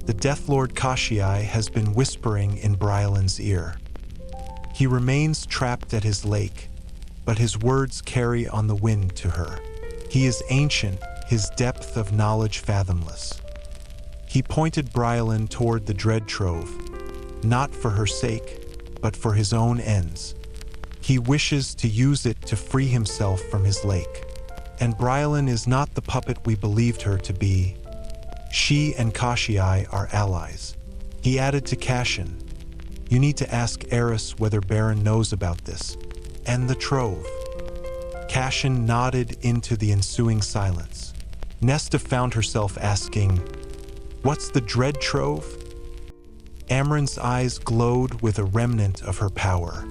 S1: The Death Lord Cassian has been whispering in Brylan's ear. He remains trapped at his lake, but his words carry on the wind to her. He is ancient, his depth of knowledge fathomless." He pointed Brylan toward the dread trove, not for her sake, but for his own ends. He wishes to use it to free himself from his lake. And Brylan is not the puppet we believed her to be. She and Cassian are allies. He added to Cassian, "You need to ask Eris whether Baron knows about this. And the trove." Cassian nodded into the ensuing silence. Nesta found herself asking, "What's the dread trove?" Amren's eyes glowed with a remnant of her power.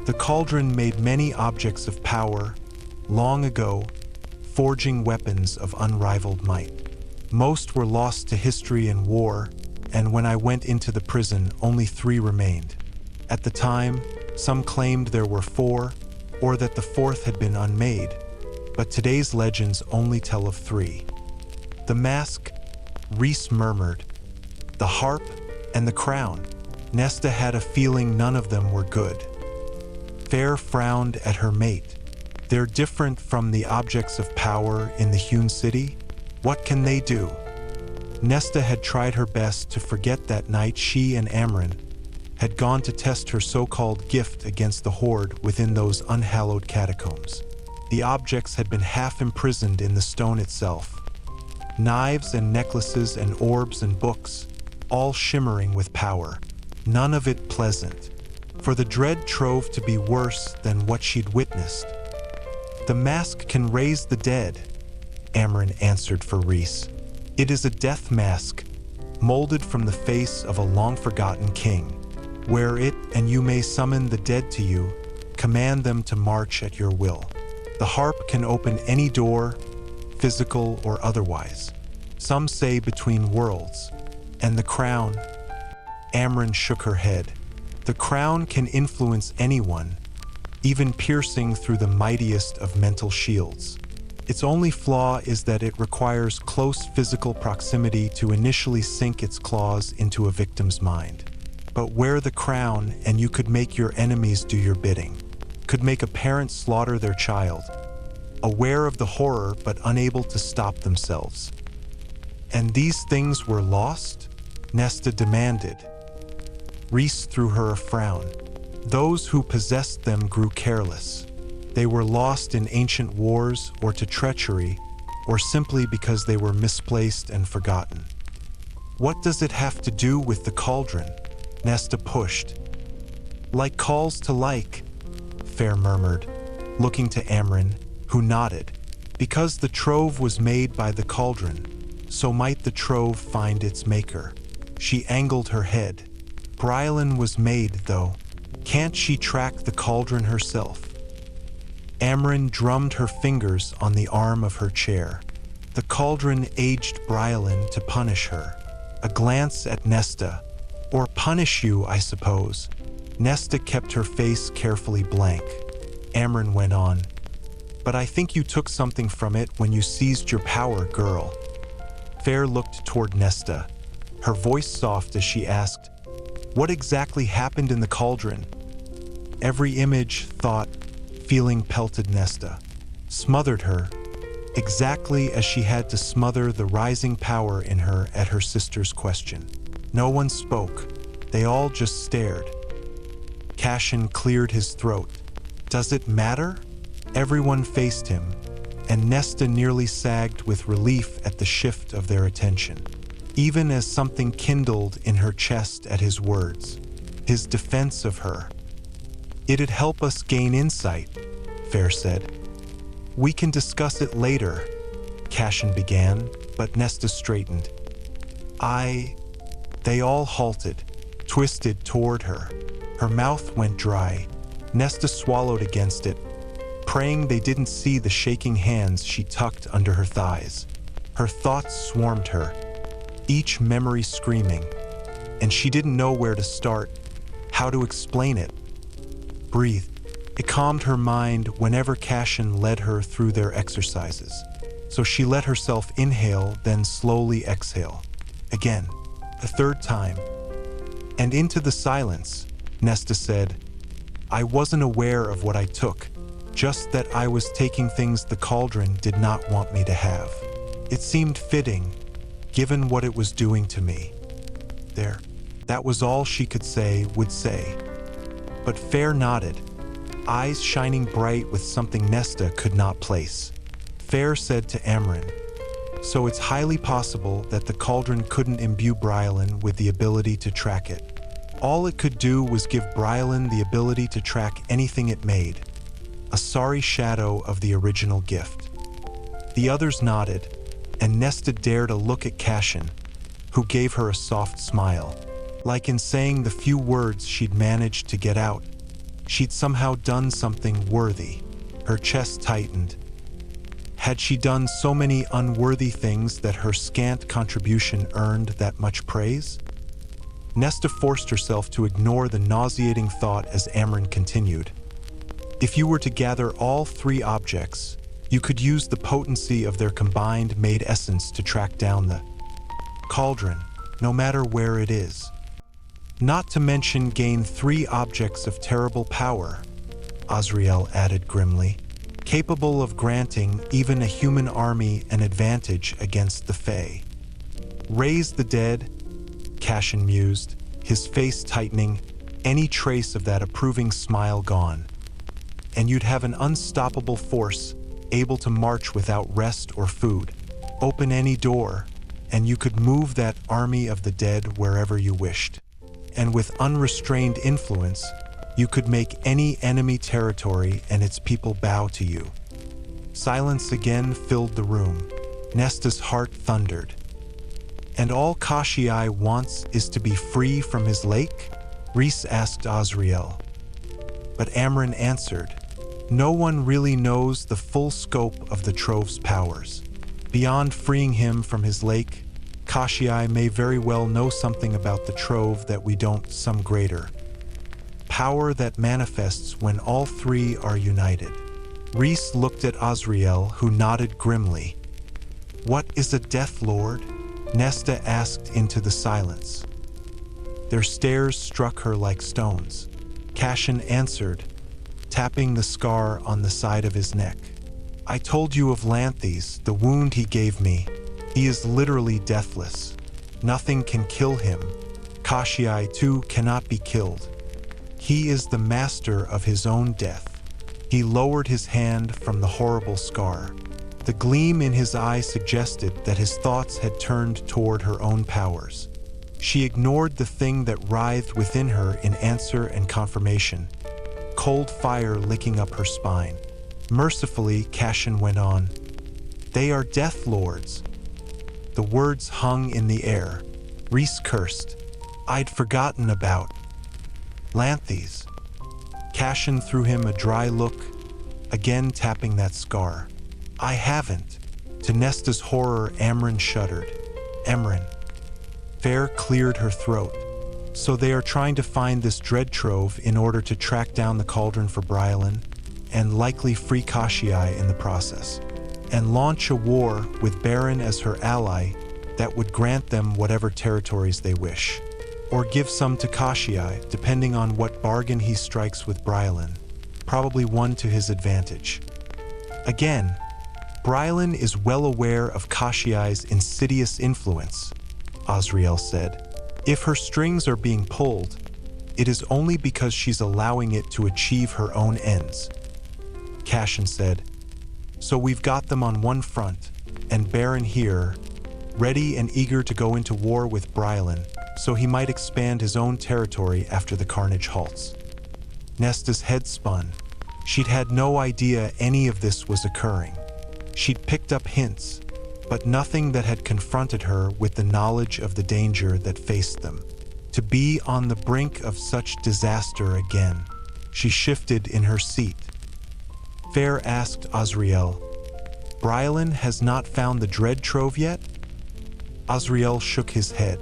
S1: The cauldron made many objects of power, long ago, forging weapons of unrivaled might. Most were lost to history and war, and when I went into the prison, only 3 remained. At the time, some claimed there were 4, or that the 4th had been unmade, but today's legends only tell of 3. "The mask," Rhys murmured, "the harp, and the crown." Nesta had a feeling none of them were good. Fair frowned at her mate. "They're different from the objects of power in the hewn city? What can they do?" Nesta had tried her best to forget that night she and Amren had gone to test her so-called gift against the horde within those unhallowed catacombs. The objects had been half imprisoned in the stone itself. Knives and necklaces and orbs and books, all shimmering with power. None of it pleasant. For the dread trove to be worse than what she'd witnessed. "The mask can raise the dead," Amren answered for Rhys. "It is a death mask, molded from the face of a long-forgotten king. Wear it and you may summon the dead to you, command them to march at your will. The harp can open any door, physical or otherwise. Some say between worlds. And the crown," Amren shook her head. "The crown can influence anyone, even piercing through the mightiest of mental shields. Its only flaw is that it requires close physical proximity to initially sink its claws into a victim's mind. But wear the crown and you could make your enemies do your bidding. Could make a parent slaughter their child, aware of the horror but unable to stop themselves. And these things were lost? Nesta demanded. Rhys threw her a frown. Those who possessed them grew careless. They were lost in ancient wars or to treachery, or simply because they were misplaced and forgotten. What does it have to do with the cauldron? Nesta pushed. Like calls to like, Fair murmured, looking to Amren, who nodded. Because the trove was made by the cauldron, so might the trove find its maker. She angled her head. Brylan was made, though. Can't she track the cauldron herself? Amren drummed her fingers on the arm of her chair. The cauldron aged Brylan to punish her. A glance at Nesta. Or punish you, I suppose. Nesta kept her face carefully blank. Amren went on. But I think you took something from it when you seized your power, girl. Fair looked toward Nesta, her voice soft as she asked, "What exactly happened in the cauldron?" Every image, thought, feeling pelted Nesta, smothered her, exactly as she had to smother the rising power in her at her sister's question. No one spoke. They all just stared. Cassian cleared his throat. Does it matter? Everyone faced him, and Nesta nearly sagged with relief at the shift of their attention, even as something kindled in her chest at his words, his defense of her. It'd help us gain insight, Fair said. We can discuss it later, Cassian began, but Nesta straightened. They all halted, twisted toward her. Her mouth went dry. Nesta swallowed against it, praying they didn't see the shaking hands she tucked under her thighs. Her thoughts swarmed her, each memory screaming, and she didn't know where to start, how to explain it. Breathe. It calmed her mind whenever Cassian led her through their exercises, so she let herself inhale, then slowly exhale. Again, a third time. And into the silence, Nesta said, I wasn't aware of what I took, just that I was taking things the cauldron did not want me to have. It seemed fitting, given what it was doing to me. There, that was all she could say, would say. But Fair nodded, eyes shining bright with something Nesta could not place. Fair said to Amren, so it's highly possible that the cauldron couldn't imbue Brylan with the ability to track it. All it could do was give Brylan the ability to track anything it made, a sorry shadow of the original gift. The others nodded, and Nesta dared a look at Cassian, who gave her a soft smile, like in saying the few words she'd managed to get out. She'd somehow done something worthy. Her chest tightened. Had she done so many unworthy things that her scant contribution earned that much praise? Nesta forced herself to ignore the nauseating thought as Amren continued. If you were to gather all three objects, you could use the potency of their combined made essence to track down the cauldron, no matter where it is. Not to mention gain 3 objects of terrible power, Azrael added grimly, capable of granting even a human army an advantage against the Fae. Raise the dead, Cassian mused, his face tightening, any trace of that approving smile gone. And you'd have an unstoppable force, able to march without rest or food. Open any door, and you could move that army of the dead wherever you wished. And with unrestrained influence, you could make any enemy territory and its people bow to you. Silence again filled the room. Nesta's heart thundered. And all Kashii wants is to be free from his lake? Rhys asked Azrael. But Amren answered, no one really knows the full scope of the Trove's powers. Beyond freeing him from his lake, Kashii may very well know something about the Trove that we don't, some greater power that manifests when all 3 are united. Rhys looked at Azrael, who nodded grimly. What is a Death Lord? Nesta asked into the silence. Their stares struck her like stones. Cassian answered, tapping the scar on the side of his neck. I told you of Lanthes, the wound he gave me. He is literally deathless. Nothing can kill him. Cassian, too, cannot be killed. He is the master of his own death. He lowered his hand from the horrible scar. The gleam in his eye suggested that his thoughts had turned toward her own powers. She ignored the thing that writhed within her in answer and confirmation, cold fire licking up her spine. Mercifully, Cassian went on. They are Death Lords. The words hung in the air. Rhys cursed. I'd forgotten about Lanthes. Cassian threw him a dry look, again tapping that scar. I haven't. To Nesta's horror, Amren shuddered. Emran. Fair cleared her throat. So they are trying to find this dread trove in order to track down the cauldron for Brylan, and likely free Cassian in the process, and launch a war with Baron as her ally that would grant them whatever territories they wish, or give some to Cassian, depending on what bargain he strikes with Brylan, probably one to his advantage. Again, Brylan is well aware of Cassian's insidious influence, Azriel said. If her strings are being pulled, it is only because she's allowing it to achieve her own ends. Cassian said, so we've got them on one front, and Baron here, ready and eager to go into war with Brylan, so he might expand his own territory after the carnage halts. Nesta's head spun. She'd had no idea any of this was occurring. She'd picked up hints, but nothing that had confronted her with the knowledge of the danger that faced them. To be on the brink of such disaster again, she shifted in her seat. Fair asked Azriel, Brylan has not found the dread trove yet? Azriel shook his head.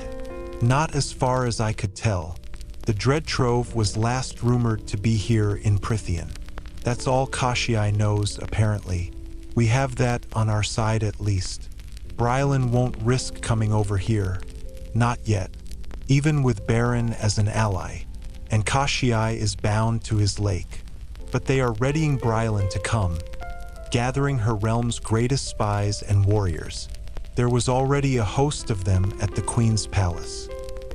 S1: Not as far as I could tell. The dread trove was last rumored to be here in Prythian. That's all Cassian knows, apparently. We have that on our side at least. Brylan won't risk coming over here. Not yet. Even with Baron as an ally. And Cassian is bound to his lake. But they are readying Brylan to come, gathering her realm's greatest spies and warriors. There was already a host of them at the Queen's palace.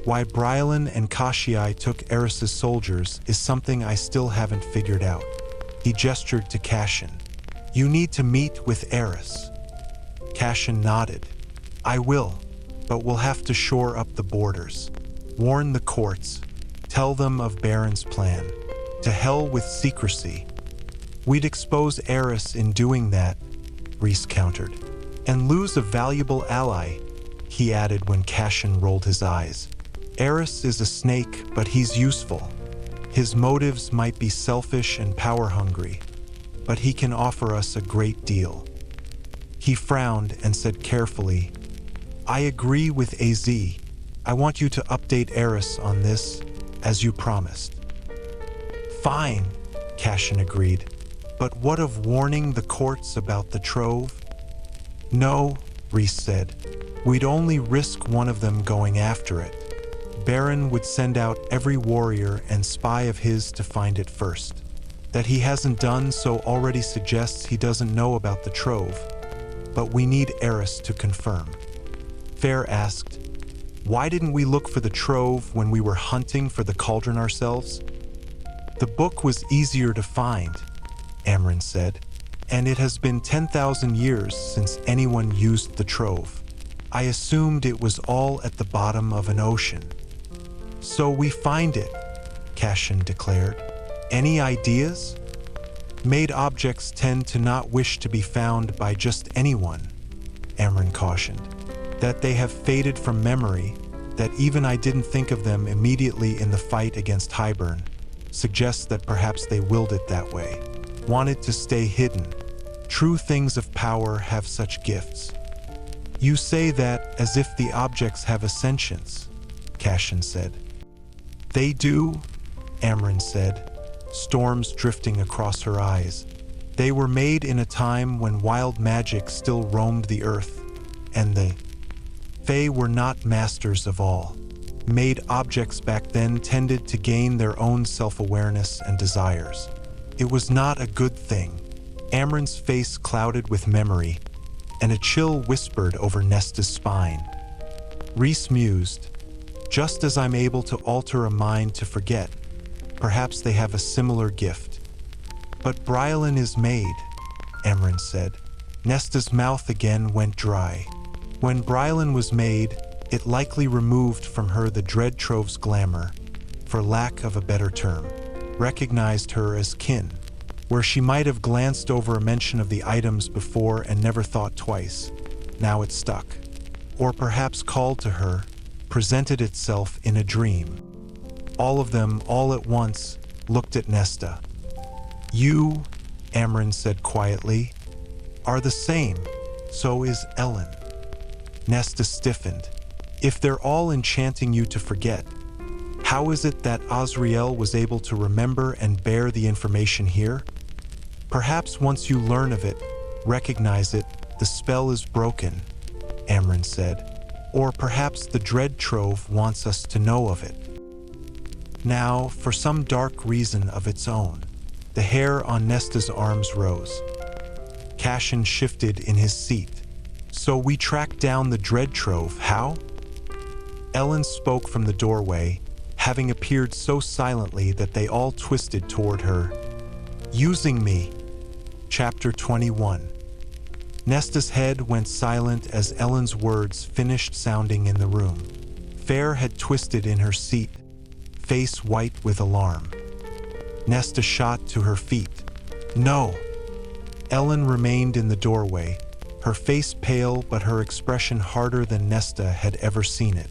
S1: Why Brylan and Cassian took Eris's soldiers is something I still haven't figured out. He gestured to Cassian. You need to meet with Eris. Cassian nodded. I will, but we'll have to shore up the borders. Warn the courts. Tell them of Baron's plan. To hell with secrecy. We'd expose Eris in doing that, Rhys countered. And lose a valuable ally, he added when Cassian rolled his eyes. Eris is a snake, but he's useful. His motives might be selfish and power-hungry, but he can offer us a great deal. He frowned and said carefully, I agree with AZ. I want you to update Eris on this, as you promised. Fine, Cassian agreed. But what of warning the courts about the trove? No, Rhys said. We'd only risk one of them going after it. Baron would send out every warrior and spy of his to find it first. That he hasn't done so already suggests he doesn't know about the trove. But we need Eris to confirm. Fair asked, why didn't we look for the trove when we were hunting for the cauldron ourselves? The book was easier to find, Amren said, and it has been 10,000 years since anyone used the trove. I assumed it was all at the bottom of an ocean. So we find it, Cassian declared. Any ideas? Made objects tend to not wish to be found by just anyone, Amren cautioned. That they have faded from memory, that even I didn't think of them immediately in the fight against Hybern, suggests that perhaps they willed it that way. Wanted to stay hidden. True things of power have such gifts. You say that as if the objects have a sentience, Cassian said. They do, Amren said, storms drifting across her eyes. They were made in a time when wild magic still roamed the earth, and the Fae were not masters of all. Made objects back then tended to gain their own self-awareness and desires. It was not a good thing. Amren's face clouded with memory. and a chill whispered over Nesta's spine. Rhys mused, just as I'm able to alter a mind to forget, perhaps they have a similar gift. But Brylan is made, Amren said. Nesta's mouth again went dry. When Brylan was made, it likely removed from her the Dread Trove's glamour, for lack of a better term, recognized her as kin, where she might have glanced over a mention of the items before and never thought twice. Now it stuck. Or perhaps called to her, presented itself in a dream. All of them, all at once, looked at Nesta. You, Amren said quietly, are the same. So is Ellen. Nesta stiffened. If they're all enchanting you to forget, how is it that Azrael was able to remember and bear the information here? Perhaps once you learn of it, recognize it, the spell is broken, Amren said. Or perhaps the Dread Trove wants us to know of it. Now, for some dark reason of its own, the hair on Nesta's arms rose. Cassian shifted in his seat. So we tracked down the Dread Trove, how? Ellen spoke from the doorway, having appeared so silently that they all twisted toward her. Using me. Chapter 21. Nesta's head went silent as Ellen's words finished sounding in the room. Fair had twisted in her seat, face white with alarm. Nesta shot to her feet. No! Ellen remained in the doorway, her face pale but her expression harder than Nesta had ever seen it.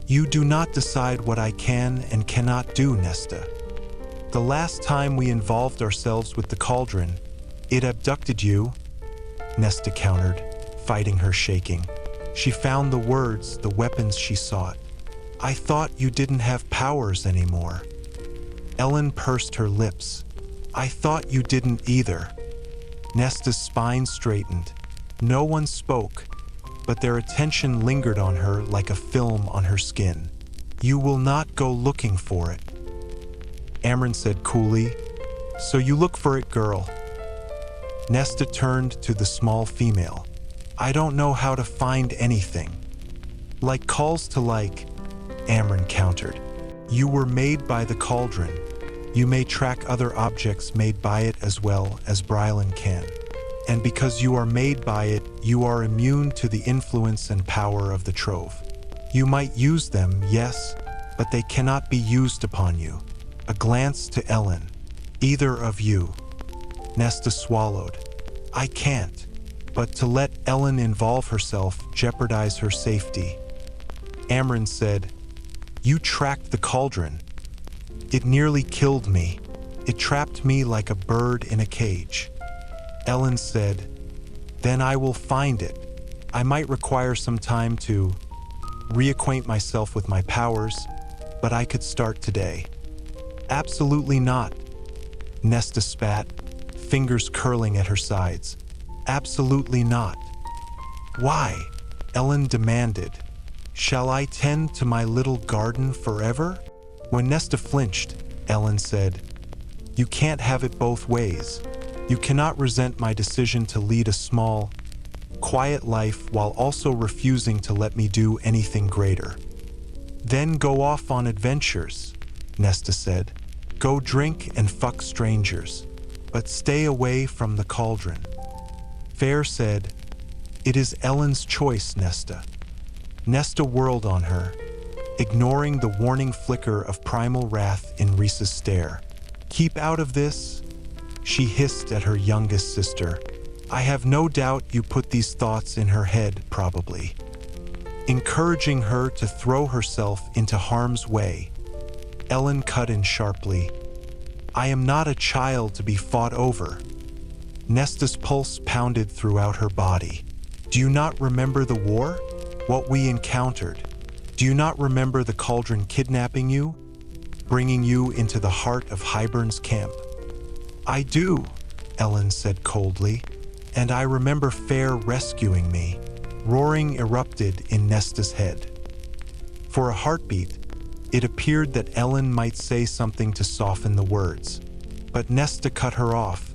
S1: You do not decide what I can and cannot do, Nesta. The last time we involved ourselves with the cauldron, it abducted you, Nesta countered, fighting her shaking. She found the words, the weapons she sought. I thought you didn't have powers anymore. Ellen pursed her lips. I thought you didn't either. Nesta's spine straightened. No one spoke, but their attention lingered on her like a film on her skin. You will not go looking for it. Amren said coolly, so you look for it, girl. Nesta turned to the small female. I don't know how to find anything. Like calls to like, Amren countered. You were made by the cauldron. You may track other objects made by it as well as Brylan can. And because you are made by it, you are immune to the influence and power of the Trove. You might use them, yes, but they cannot be used upon you. A glance to Ellen. Either of you. Nesta swallowed. I can't. But to let Ellen involve herself jeopardize her safety. Amren said, You tracked the cauldron. It nearly killed me. It trapped me like a bird in a cage. Ellen said, Then I will find it. I might require some time to reacquaint myself with my powers, but I could start today. Absolutely not. Nesta spat, fingers curling at her sides. Absolutely not. Why? Ellen demanded. Shall I tend to my little garden forever? When Nesta flinched, Ellen said, You can't have it both ways. You cannot resent my decision to lead a small, quiet life while also refusing to let me do anything greater. Then go off on adventures, Nesta said. Go drink and fuck strangers, but stay away from the cauldron. Fair said, It is Ellen's choice, Nesta. Nesta whirled on her, ignoring the warning flicker of primal wrath in Rhys's stare. Keep out of this, she hissed at her youngest sister. I have no doubt you put these thoughts in her head, probably. Encouraging her to throw herself into harm's way, Ellen cut in sharply. I am not a child to be fought over. Nesta's pulse pounded throughout her body. Do you not remember the war? What we encountered? Do you not remember the cauldron kidnapping you? Bringing you into the heart of Hybern's camp? I do, Ellen said coldly, and I remember Fair rescuing me. Roaring erupted in Nesta's head. For a heartbeat, it appeared that Ellen might say something to soften the words, but Nesta cut her off,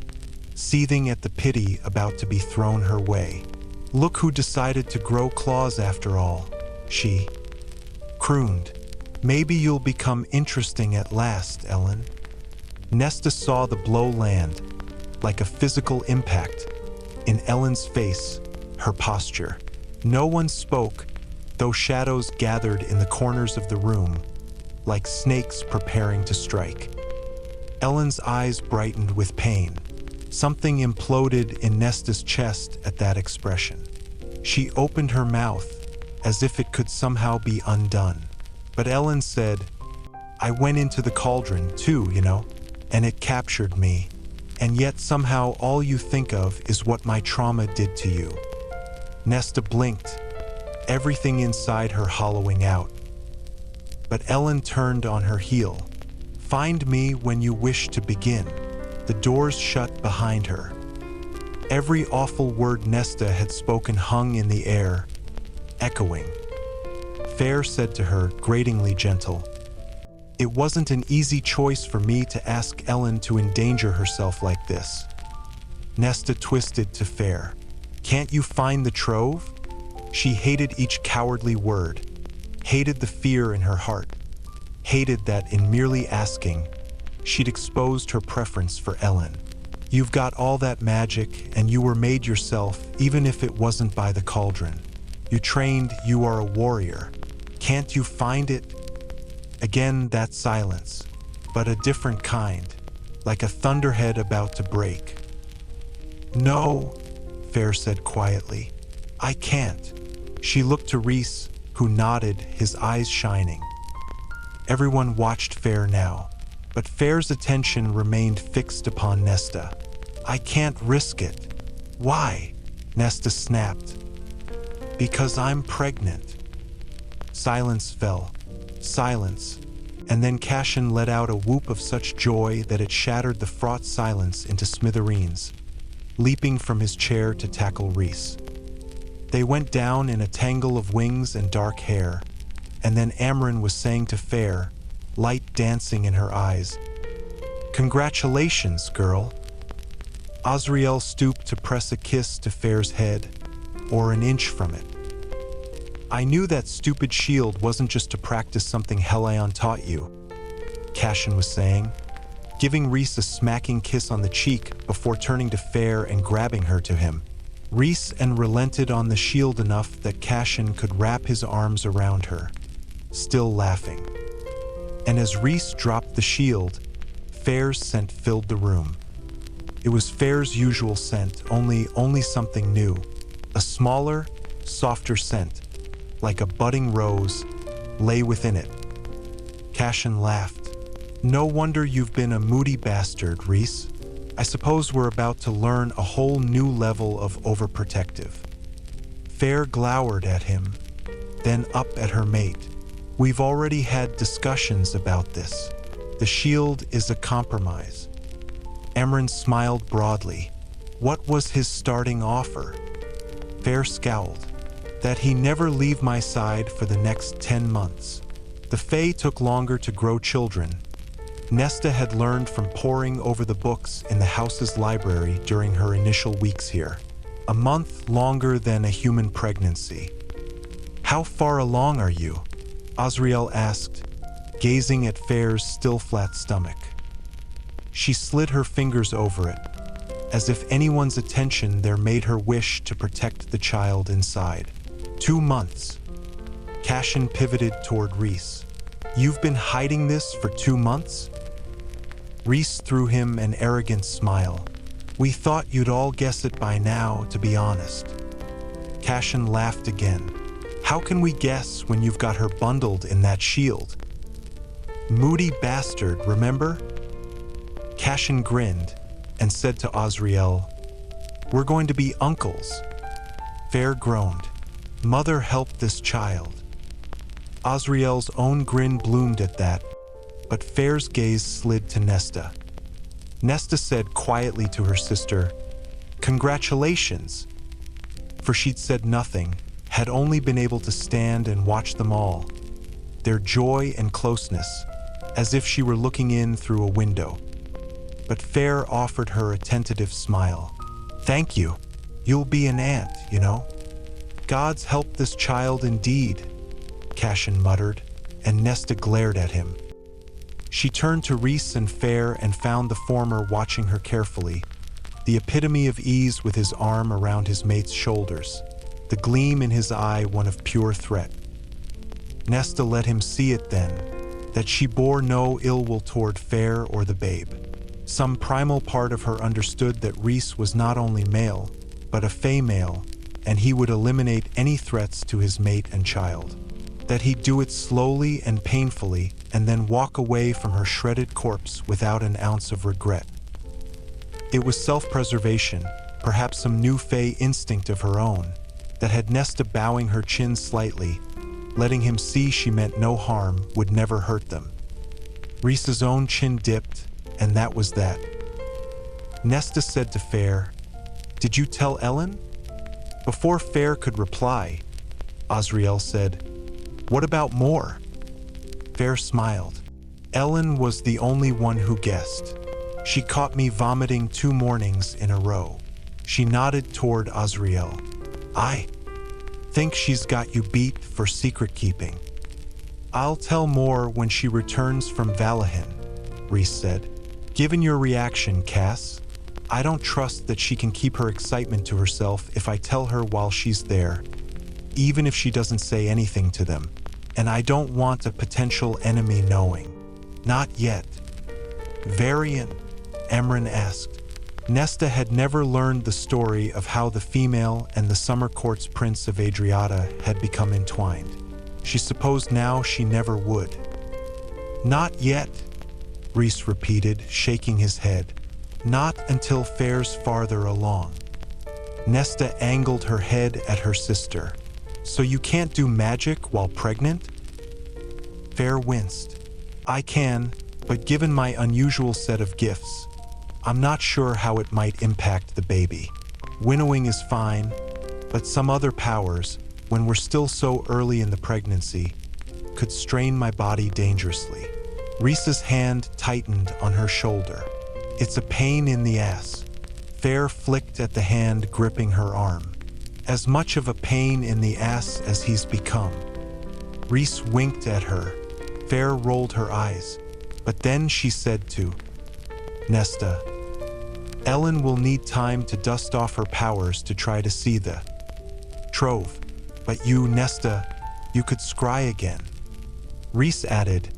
S1: seething at the pity about to be thrown her way. Look who decided to grow claws after all, she crooned. Maybe you'll become interesting at last, Ellen. Nesta saw the blow land, like a physical impact, in Ellen's face, her posture. No one spoke, though shadows gathered in the corners of the room, like snakes preparing to strike. Ellen's eyes brightened with pain. Something imploded in Nesta's chest at that expression. She opened her mouth, as if it could somehow be undone. But Ellen said, I went into the cauldron too, and it captured me. And yet somehow all you think of is what my trauma did to you. Nesta blinked, everything inside her hollowing out. But Ellen turned on her heel. Find me when you wish to begin. The doors shut behind her. Every awful word Nesta had spoken hung in the air, echoing. Fair said to her, gratingly gentle, It wasn't an easy choice for me to ask Ellen to endanger herself like this. Nesta twisted to Fair. Can't you find the trove? She hated each cowardly word, hated the fear in her heart, hated that in merely asking, she'd exposed her preference for Ellen. You've got all that magic, and you were made yourself, even if it wasn't by the cauldron. You trained, you are a warrior. Can't you find it? Again, that silence, but a different kind, like a thunderhead about to break. No, Fair said quietly. I can't. She looked to Reese, who nodded, his eyes shining. Everyone watched Fair now, but Fair's attention remained fixed upon Nesta. I can't risk it. Why? Nesta snapped. Because I'm pregnant. Silence fell. Silence. And then Cassian let out a whoop of such joy that it shattered the fraught silence into smithereens, leaping from his chair to tackle Reese. They went down in a tangle of wings and dark hair, and then Amren was saying to Fair, light dancing in her eyes, Congratulations, girl. Azriel stooped to press a kiss to Fair's head, or an inch from it. I knew that stupid shield wasn't just to practice something Helion taught you, Cassian was saying, giving Reese a smacking kiss on the cheek before turning to Fair and grabbing her to him. Reese and relented on the shield enough that Cassian could wrap his arms around her, still laughing. And as Reese dropped the shield, Fair's scent filled the room. It was Fair's usual scent, only something new. A smaller, softer scent, like a budding rose, lay within it. Cassian laughed. No wonder you've been a moody bastard, Reese. I suppose we're about to learn a whole new level of overprotective. Fair glowered at him, then up at her mate. We've already had discussions about this. The shield is a compromise. Amren smiled broadly. What was his starting offer? Fair scowled. That he never leave my side for the next 10 months. The Fae took longer to grow children. Nesta had learned from poring over the books in the house's library during her initial weeks here. A month longer than a human pregnancy. How far along are you? Azriel asked, gazing at Fair's still flat stomach. She slid her fingers over it, as if anyone's attention there made her wish to protect the child inside. 2 months. Cassian pivoted toward Reese. You've been hiding this for 2 months? Reese threw him an arrogant smile. We thought you'd all guess it by now, to be honest. Cassian laughed again. How can we guess when you've got her bundled in that shield? Moody bastard, remember? Cassian grinned and said to Azriel, We're going to be uncles. Fair groaned. Mother helped this child. Azriel's own grin bloomed at that, but Fair's gaze slid to Nesta. Nesta said quietly to her sister, Congratulations, for she'd said nothing, had only been able to stand and watch them all, their joy and closeness, as if she were looking in through a window. But Fair offered her a tentative smile. Thank you. You'll be an aunt, you know. Gods help this child indeed, Cassian muttered, and Nesta glared at him. She turned to Rhys and Fair and found the former watching her carefully, the epitome of ease with his arm around his mate's shoulders, the gleam in his eye one of pure threat. Nesta let him see it then, that she bore no ill will toward Fair or the babe. Some primal part of her understood that Rhys was not only male, but a female, and he would eliminate any threats to his mate and child. That he'd do it slowly and painfully, and then walk away from her shredded corpse without an ounce of regret. It was self-preservation, perhaps some new fey instinct of her own, that had Nesta bowing her chin slightly, letting him see she meant no harm, would never hurt them. Rhys's own chin dipped, and that was that. Nesta said to Fair, "Did you tell Ellen?" Before Fair could reply, Azriel said, "What about more?" Fair smiled. Ellen was the only one who guessed. She caught me vomiting 2 mornings in a row. She nodded toward Azriel. "I think she's got you beat for secret keeping." "I'll tell more when she returns from Valahin," Rhys said. "Given your reaction, Cass, I don't trust that she can keep her excitement to herself if I tell her while she's there, even if she doesn't say anything to them. And I don't want a potential enemy knowing. Not yet." "Varian?" Emran asked. Nesta had never learned the story of how the female and the Summer Court's Prince of Adriata had become entwined. She supposed now she never would. "Not yet," Rhys repeated, shaking his head. "Not until Fair's farther along." Nesta angled her head at her sister. "So you can't do magic while pregnant?" Fair winced. "I can, but given my unusual set of gifts, I'm not sure how it might impact the baby. Winnowing is fine, but some other powers, when we're still so early in the pregnancy, could strain my body dangerously." Rhys's hand tightened on her shoulder. "It's a pain in the ass." Fair flicked at the hand gripping her arm. "As much of a pain in the ass as he's become." Rhys winked at her. Fair rolled her eyes, but then she said to Nesta, "Ellen will need time to dust off her powers to try to see the trove. But you, Nesta, you could scry again." Rhys added,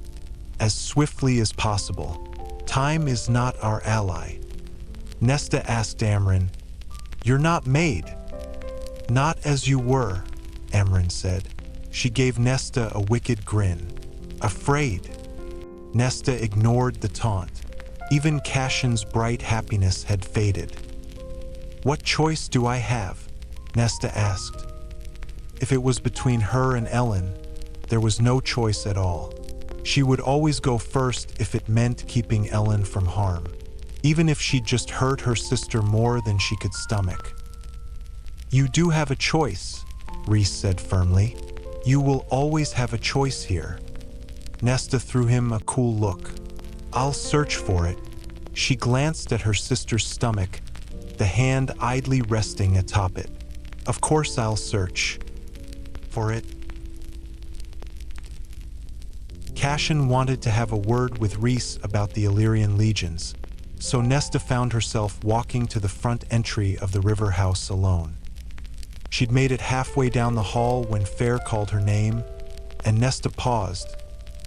S1: "As swiftly as possible. Time is not our ally." Nesta asked Amren, "You're not made?" "Not as you were," Amren said. She gave Nesta a wicked grin. "Afraid?" Nesta ignored the taunt. Even Cassian's bright happiness had faded. "What choice do I have?" Nesta asked. If it was between her and Ellen, there was no choice at all. She would always go first if it meant keeping Ellen from harm, even if she'd just hurt her sister more than she could stomach. "You do have a choice," Rhys said firmly. "You will always have a choice here." Nesta threw him a cool look. "I'll search for it." She glanced at her sister's stomach, the hand idly resting atop it. "Of course I'll search for it." Cassian wanted to have a word with Rhys about the Illyrian legions, so Nesta found herself walking to the front entry of the river house alone. She'd made it halfway down the hall when Fair called her name, and Nesta paused,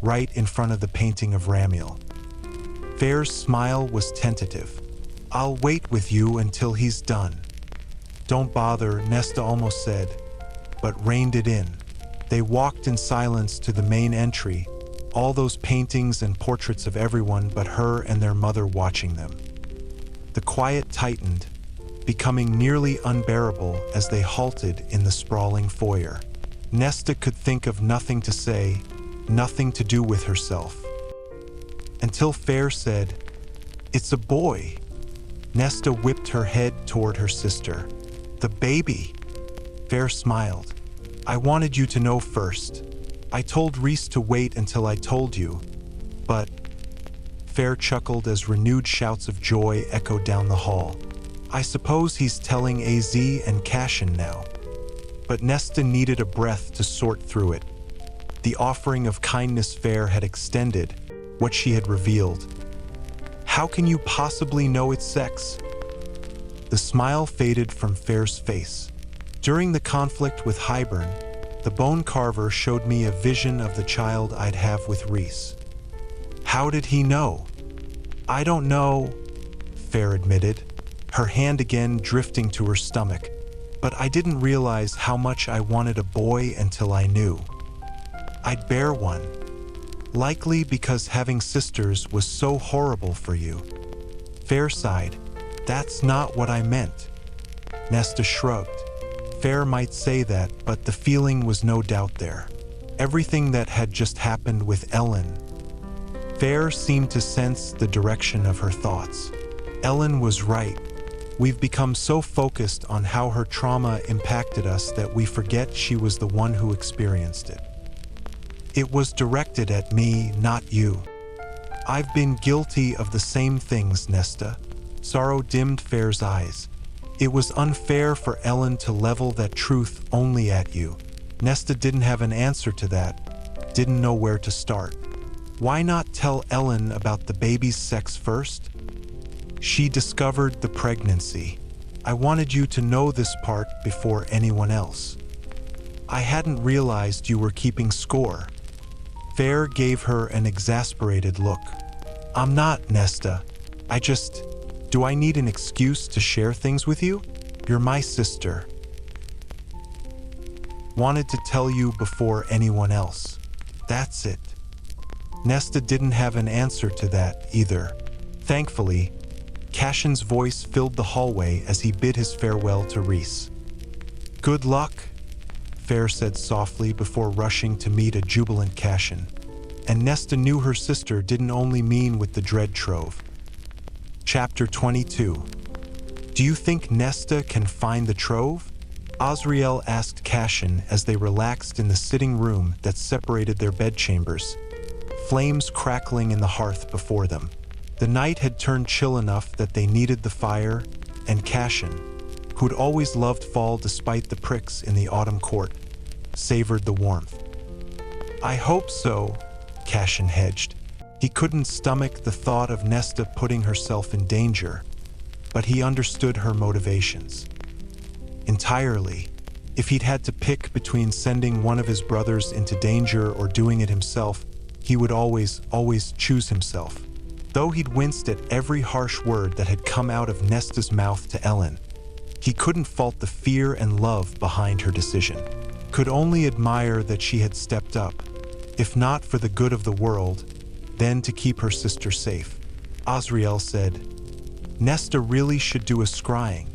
S1: right in front of the painting of Ramiel. Fair's smile was tentative. "I'll wait with you until he's done." "Don't bother," Nesta almost said, but reined it in. They walked in silence to the main entry, all those paintings and portraits of everyone but her and their mother watching them. The quiet tightened, becoming nearly unbearable as they halted in the sprawling foyer. Nesta could think of nothing to say, nothing to do with herself. Until Fair said, "It's a boy." Nesta whipped her head toward her sister. "The baby." Fair smiled. "I wanted you to know first. I told Rhys to wait until I told you, but..." Fair chuckled as renewed shouts of joy echoed down the hall. "I suppose he's telling AZ and Cassian now." But Nesta needed a breath to sort through it. The offering of kindness Fair had extended what she had revealed. How can you possibly know it's sex? The smile faded from Fair's face. During the conflict with Hybern, the bone carver showed me a vision of the child I'd have with Reese. How did he know? I don't know, Fair admitted, her hand again drifting to her stomach. But I didn't realize how much I wanted a boy until I knew I'd bear one. Likely because having sisters was so horrible for you. Fair sighed. That's not what I meant. Nesta shrugged. Fair might say that, but the feeling was no doubt there. Everything that had just happened with Ellen. Fair seemed to sense the direction of her thoughts. Ellen was right. We've become so focused on how her trauma impacted us that we forget she was the one who experienced it. It was directed at me, not you. I've been guilty of the same things, Nesta. Sorrow dimmed Fair's eyes. It was unfair for Ellen to level that truth only at you. Nesta didn't have an answer to that, didn't know where to start. Why not tell Ellen about the baby's sex first? She discovered the pregnancy. I wanted you to know this part before anyone else. I hadn't realized you were keeping score. Fair gave her an exasperated look. I'm not, Nesta. Do I need an excuse to share things with you? You're my sister. Wanted to tell you before anyone else. That's it. Nesta didn't have an answer to that either. Thankfully, Cassian's voice filled the hallway as he bid his farewell to Reese. Good luck, Fair said softly before rushing to meet a jubilant Cassian. And Nesta knew her sister didn't only mean with the dread trove. Chapter 22. Do you think Nesta can find the trove? Azriel asked Cassian as they relaxed in the sitting room that separated their bedchambers, flames crackling in the hearth before them. The night had turned chill enough that they needed the fire, and Cassian, who'd always loved fall despite the pricks in the autumn court, savored the warmth. I hope so, Cassian hedged. He couldn't stomach the thought of Nesta putting herself in danger, but he understood her motivations entirely. If he'd had to pick between sending one of his brothers into danger or doing it himself, he would always choose himself. Though he'd winced at every harsh word that had come out of Nesta's mouth to Ellen, he couldn't fault the fear and love behind her decision. Could only admire that she had stepped up, if not for the good of the world, then to keep her sister safe. Azriel said, Nesta really should do a scrying.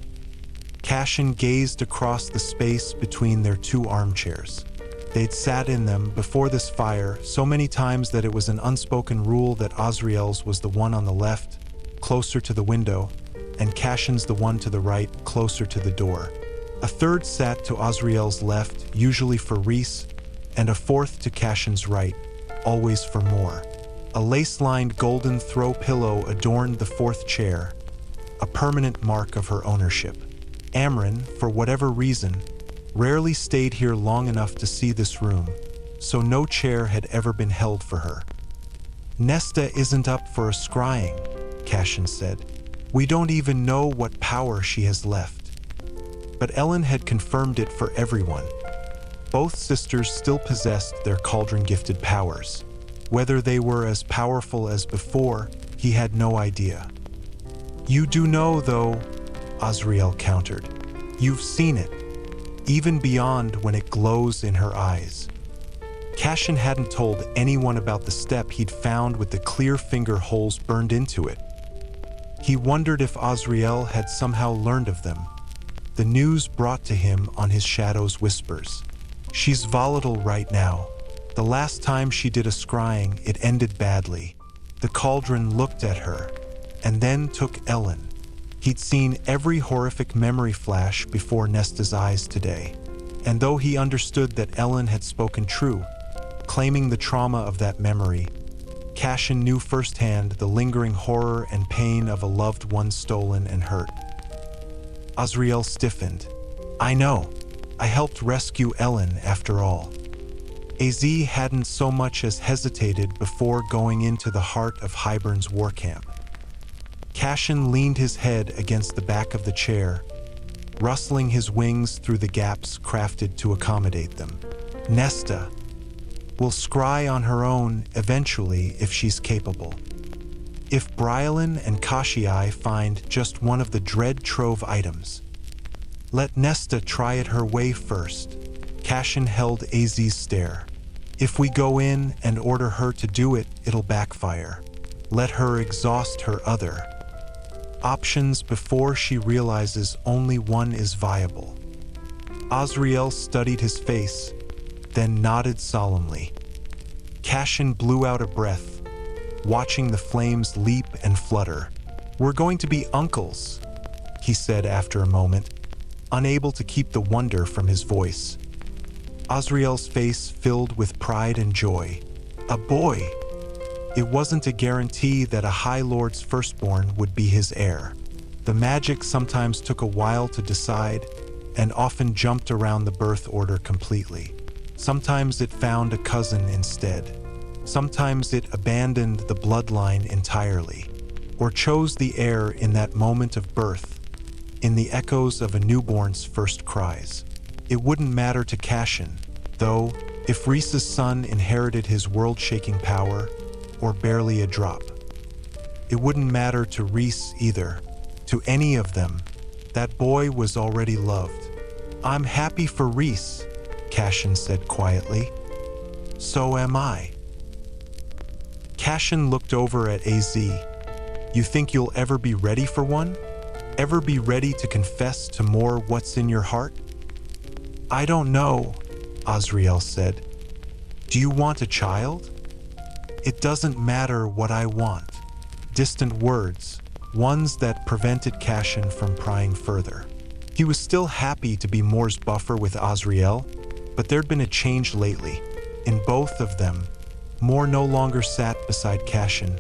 S1: Cassian gazed across the space between their two armchairs. They'd sat in them before this fire so many times that it was an unspoken rule that Azriel's was the one on the left, closer to the window, and Cassian's the one to the right, closer to the door. A third sat to Azriel's left, usually for Reese, and a fourth to Cassian's right, always for more. A lace-lined golden throw pillow adorned the fourth chair, a permanent mark of her ownership. Amryn, for whatever reason, rarely stayed here long enough to see this room, so no chair had ever been held for her. Nesta isn't up for a scrying, Cassian said. We don't even know what power she has left. But Ellen had confirmed it for everyone. Both sisters still possessed their cauldron-gifted powers. Whether they were as powerful as before, he had no idea. You do know, though, Azriel countered. You've seen it, even beyond when it glows in her eyes. Cassian hadn't told anyone about the step he'd found with the clear finger holes burned into it. He wondered if Azriel had somehow learned of them. The news brought to him on his shadow's whispers. She's volatile right now. The last time she did a scrying, it ended badly. The cauldron looked at her, and then took Ellen. He'd seen every horrific memory flash before Nesta's eyes today. And though he understood that Ellen had spoken true, claiming the trauma of that memory, Cassian knew firsthand the lingering horror and pain of a loved one stolen and hurt. Azriel stiffened. I know. I helped rescue Ellen after all. AZ hadn't so much as hesitated before going into the heart of Hybern's war camp. Cassian leaned his head against the back of the chair, rustling his wings through the gaps crafted to accommodate them. Nesta will scry on her own eventually if she's capable. If Brylan and Cassian find just one of the dread trove items, let Nesta try it her way first. Cassian held AZ's stare. If we go in and order her to do it, it'll backfire. Let her exhaust her other options before she realizes only one is viable. Azriel studied his face, then nodded solemnly. Cassian blew out a breath, watching the flames leap and flutter. "We're going to be uncles," he said after a moment, unable to keep the wonder from his voice. Azriel's face filled with pride and joy. A boy! It wasn't a guarantee that a High Lord's firstborn would be his heir. The magic sometimes took a while to decide, and often jumped around the birth order completely. Sometimes it found a cousin instead. Sometimes it abandoned the bloodline entirely, or chose the heir in that moment of birth, in the echoes of a newborn's first cries. It wouldn't matter to Cassian, though, if Rhys's son inherited his world-shaking power, or barely a drop. It wouldn't matter to Rhys either. To any of them, that boy was already loved. "I'm happy for Rhys," Cassian said quietly. "So am I." Cassian looked over at AZ. "You think you'll ever be ready for one? Ever be ready to confess to more what's in your heart?" "I don't know," Azriel said. "Do you want a child?" "It doesn't matter what I want." Distant words, ones that prevented Cassian from prying further. He was still happy to be Moore's buffer with Azriel, but there'd been a change lately. In both of them, Moore no longer sat beside Cassian,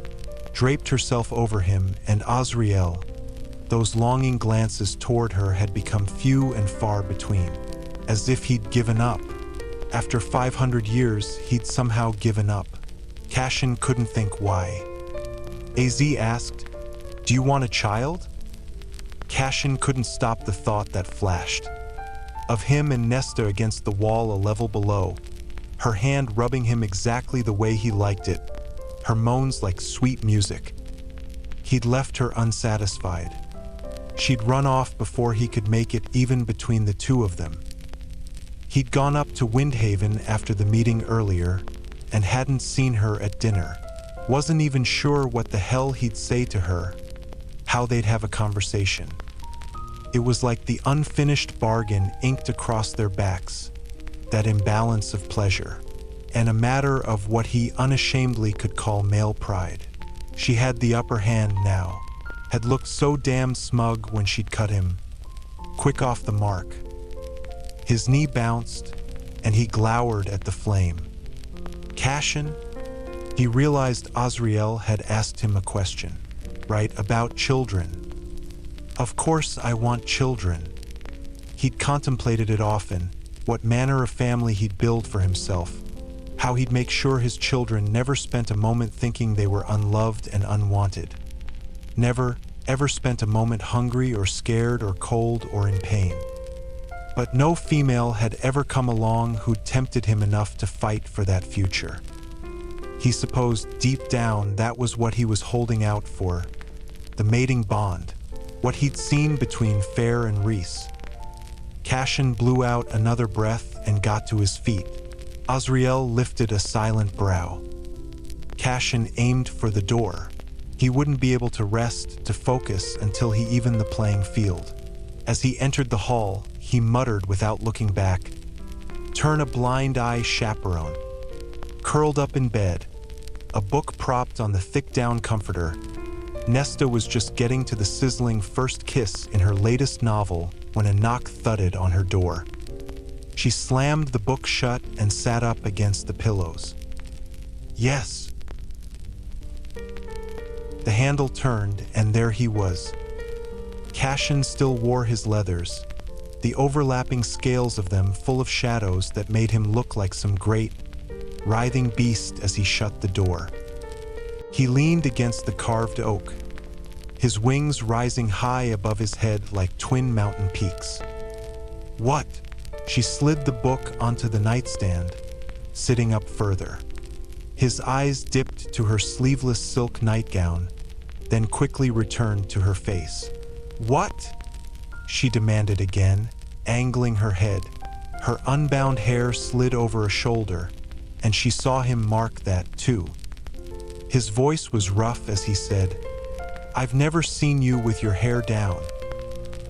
S1: draped herself over him, and Azriel, those longing glances toward her had become few and far between, as if he'd given up. After 500 years, he'd somehow given up. Cassian couldn't think why. AZ asked, "Do you want a child?" Cassian couldn't stop the thought that flashed. Of him and Nesta against the wall a level below, her hand rubbing him exactly the way he liked it, her moans like sweet music. He'd left her unsatisfied. She'd run off before he could make it even between the two of them. He'd gone up to Windhaven after the meeting earlier, and hadn't seen her at dinner. Wasn't even sure what the hell he'd say to her, how they'd have a conversation. It was like the unfinished bargain inked across their backs, that imbalance of pleasure, and a matter of what he unashamedly could call male pride. She had the upper hand now, had looked so damn smug when she'd cut him, quick off the mark. His knee bounced, and he glowered at the flame. Cassian? He realized Azriel had asked him a question, right, about children. Of course I want children. He'd contemplated it often, what manner of family he'd build for himself, how he'd make sure his children never spent a moment thinking they were unloved and unwanted. Never, ever spent a moment hungry or scared or cold or in pain. But no female had ever come along who'd tempted him enough to fight for that future. He supposed deep down that was what he was holding out for, the mating bond, what he'd seen between Fair and Rhys. Cassian blew out another breath and got to his feet. Azriel lifted a silent brow. Cassian aimed for the door. He wouldn't be able to rest, to focus, until he evened the playing field. As he entered the hall, he muttered without looking back, "Turn a blind eye, chaperone." Curled up in bed, a book propped on the thick down comforter, Nesta was just getting to the sizzling first kiss in her latest novel when a knock thudded on her door. She slammed the book shut and sat up against the pillows. "Yes." The handle turned, and there he was. Cassian still wore his leathers, the overlapping scales of them full of shadows that made him look like some great, writhing beast as he shut the door. He leaned against the carved oak, his wings rising high above his head like twin mountain peaks. What? She slid the book onto the nightstand, sitting up further. His eyes dipped to her sleeveless silk nightgown, then quickly returned to her face. What? She demanded again, angling her head. Her unbound hair slid over a shoulder, and she saw him mark that too. His voice was rough as he said, "I've never seen you with your hair down."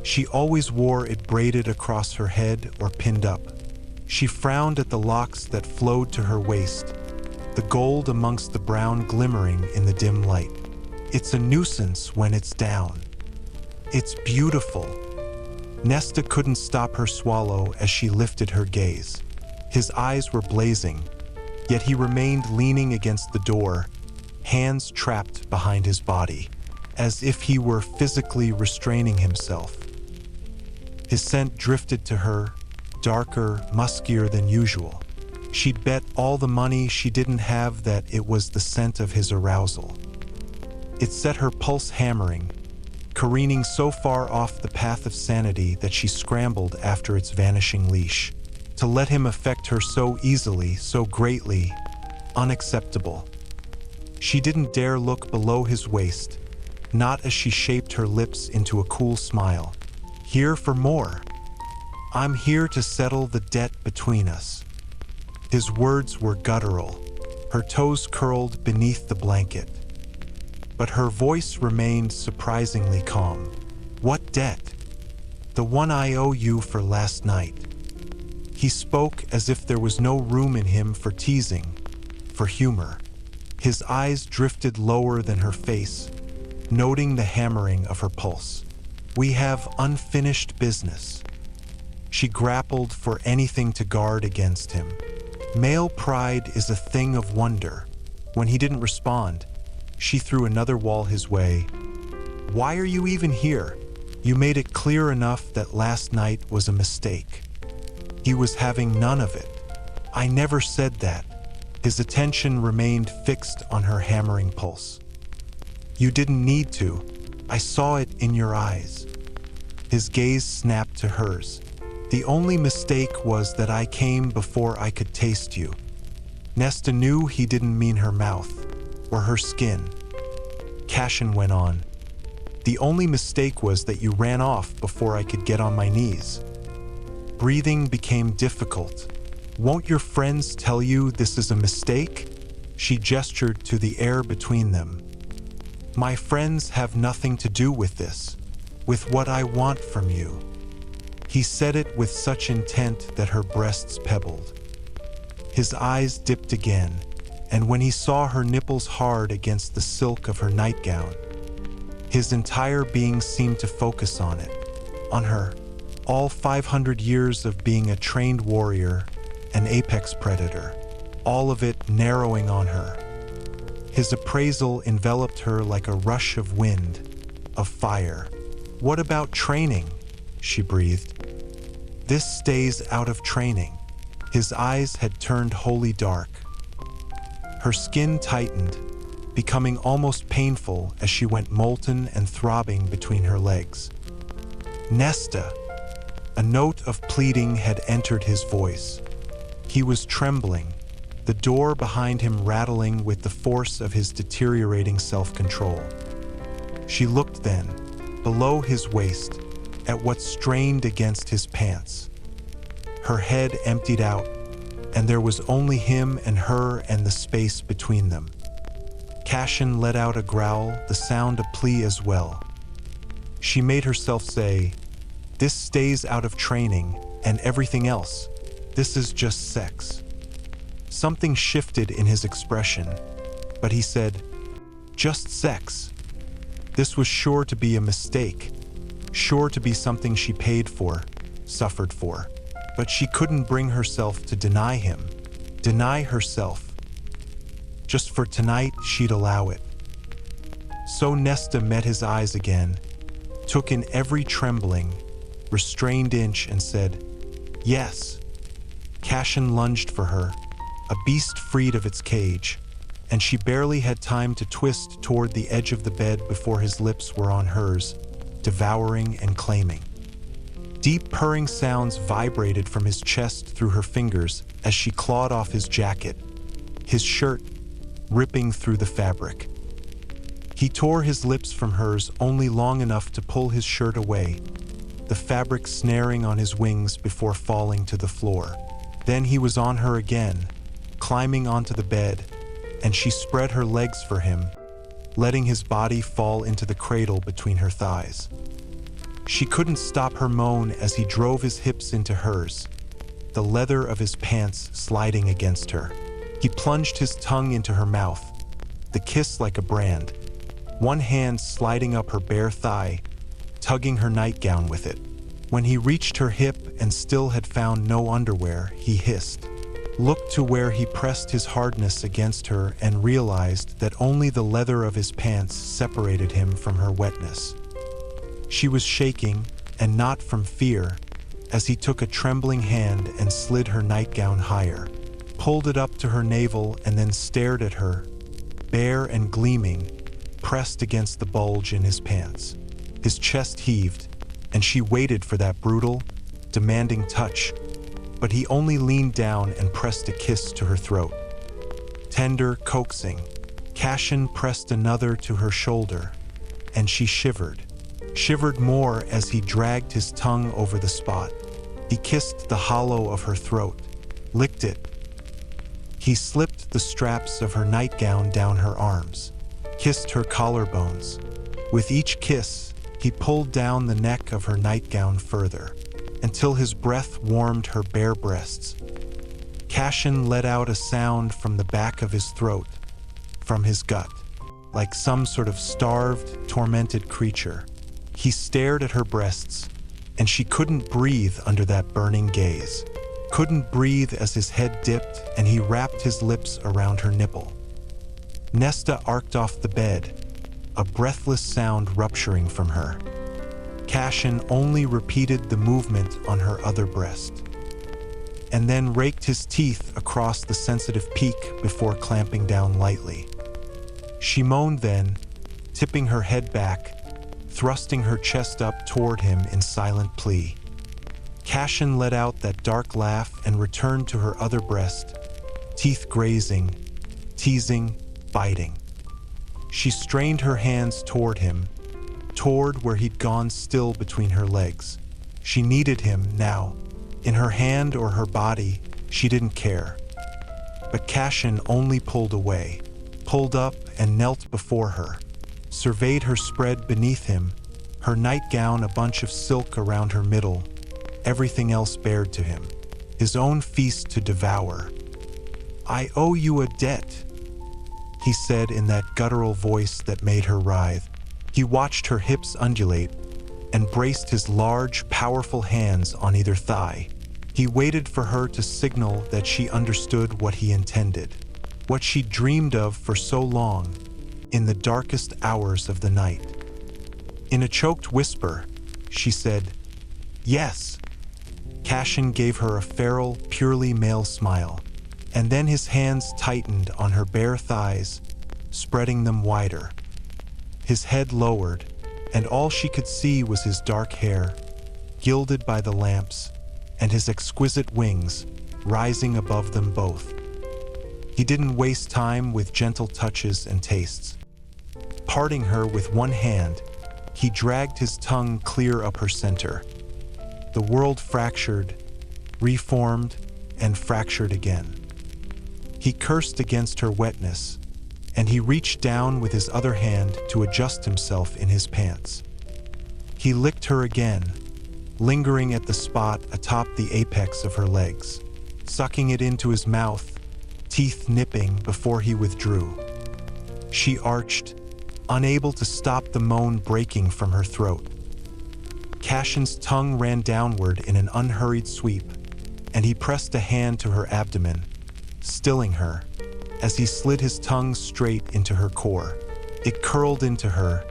S1: She always wore it braided across her head or pinned up. She frowned at the locks that flowed to her waist, the gold amongst the brown glimmering in the dim light. "It's a nuisance when it's down. It's beautiful." Nesta couldn't stop her swallow as she lifted her gaze. His eyes were blazing, yet he remained leaning against the door, hands trapped behind his body, as if he were physically restraining himself. His scent drifted to her, darker, muskier than usual. She'd bet all the money she didn't have that it was the scent of his arousal. It set her pulse hammering, careening so far off the path of sanity that she scrambled after its vanishing leash. To let him affect her so easily, so greatly, unacceptable. She didn't dare look below his waist, not as she shaped her lips into a cool smile. "Here for more. I'm here to settle the debt between us." His words were guttural, her toes curled beneath the blanket. But her voice remained surprisingly calm. "What debt?" "The one I owe you for last night." He spoke as if there was no room in him for teasing, for humor. His eyes drifted lower than her face, noting the hammering of her pulse. "We have unfinished business." She grappled for anything to guard against him. Male pride is a thing of wonder. When he didn't respond, she threw another wall his way. "Why are you even here? You made it clear enough that last night was a mistake." He was having none of it. "I never said that." His attention remained fixed on her hammering pulse. "You didn't need to. I saw it in your eyes." His gaze snapped to hers. "The only mistake was that I came before I could taste you." Nesta knew he didn't mean her mouth, or her skin. Cassian went on, "The only mistake was that you ran off before I could get on my knees." Breathing became difficult. "Won't your friends tell you this is a mistake?" She gestured to the air between them. "My friends have nothing to do with this, with what I want from you." He said it with such intent that her breasts pebbled. His eyes dipped again, and when he saw her nipples hard against the silk of her nightgown, his entire being seemed to focus on it, on her, all 500 years of being a trained warrior, an apex predator, all of it narrowing on her. His appraisal enveloped her like a rush of wind, of fire. "What about training?" she breathed. "This stays out of training." His eyes had turned wholly dark. Her skin tightened, becoming almost painful as she went molten and throbbing between her legs. "Nesta!" A note of pleading had entered his voice. He was trembling, the door behind him rattling with the force of his deteriorating self-control. She looked then, below his waist, at what strained against his pants. Her head emptied out, and there was only him and her and the space between them. Cassian let out a growl, the sound a plea as well. She made herself say, "This stays out of training, and everything else. This is just sex." Something shifted in his expression, but he said, "Just sex." This was sure to be a mistake, sure to be something she paid for, suffered for. But she couldn't bring herself to deny him, deny herself. Just for tonight, she'd allow it. So Nesta met his eyes again, took in every trembling, restrained inch and said, "Yes." Cassian lunged for her, a beast freed of its cage, and she barely had time to twist toward the edge of the bed before his lips were on hers, devouring and claiming. Deep purring sounds vibrated from his chest through her fingers as she clawed off his jacket, his shirt ripping through the fabric. He tore his lips from hers only long enough to pull his shirt away, the fabric snaring on his wings before falling to the floor. Then he was on her again, climbing onto the bed, and she spread her legs for him, letting his body fall into the cradle between her thighs. She couldn't stop her moan as he drove his hips into hers, the leather of his pants sliding against her. He plunged his tongue into her mouth, the kiss like a brand, one hand sliding up her bare thigh, tugging her nightgown with it. When he reached her hip and still had found no underwear, he hissed, looked to where he pressed his hardness against her and realized that only the leather of his pants separated him from her wetness. She was shaking, and not from fear, as he took a trembling hand and slid her nightgown higher, pulled it up to her navel and then stared at her, bare and gleaming, pressed against the bulge in his pants. His chest heaved, and she waited for that brutal, demanding touch, but he only leaned down and pressed a kiss to her throat. Tender, coaxing, Cassian pressed another to her shoulder, and she shivered more as he dragged his tongue over the spot. He kissed the hollow of her throat, licked it. He slipped the straps of her nightgown down her arms, kissed her collarbones. With each kiss, he pulled down the neck of her nightgown further, until his breath warmed her bare breasts. Cassian let out a sound from the back of his throat, from his gut, like some sort of starved, tormented creature. He stared at her breasts, and she couldn't breathe under that burning gaze. Couldn't breathe as his head dipped and he wrapped his lips around her nipple. Nesta arced off the bed, a breathless sound rupturing from her. Cassian only repeated the movement on her other breast, and then raked his teeth across the sensitive peak before clamping down lightly. She moaned then, tipping her head back, thrusting her chest up toward him in silent plea. Cassian let out that dark laugh and returned to her other breast, teeth grazing, teasing, biting. She strained her hands toward him, toward where he'd gone still between her legs. She needed him now. In her hand or her body, she didn't care. But Cassian only pulled away, pulled up and knelt before her, surveyed her spread beneath him, her nightgown a bunch of silk around her middle, everything else bared to him, his own feast to devour. "I owe you a debt," he said in that guttural voice that made her writhe. He watched her hips undulate and braced his large, powerful hands on either thigh. He waited for her to signal that she understood what he intended, what she'd dreamed of for so long, in the darkest hours of the night. In a choked whisper, she said, "Yes." Cassian gave her a feral, purely male smile, and then his hands tightened on her bare thighs, spreading them wider. His head lowered, and all she could see was his dark hair, gilded by the lamps, and his exquisite wings rising above them both. He didn't waste time with gentle touches and tastes. Parting her with one hand, he dragged his tongue clear up her center. The world fractured, reformed, and fractured again. He cursed against her wetness, and he reached down with his other hand to adjust himself in his pants. He licked her again, lingering at the spot atop the apex of her legs, sucking it into his mouth, teeth nipping before he withdrew. She arched, unable to stop the moan breaking from her throat. Cassian's tongue ran downward in an unhurried sweep, and he pressed a hand to her abdomen, stilling her, as he slid his tongue straight into her core. It curled into her,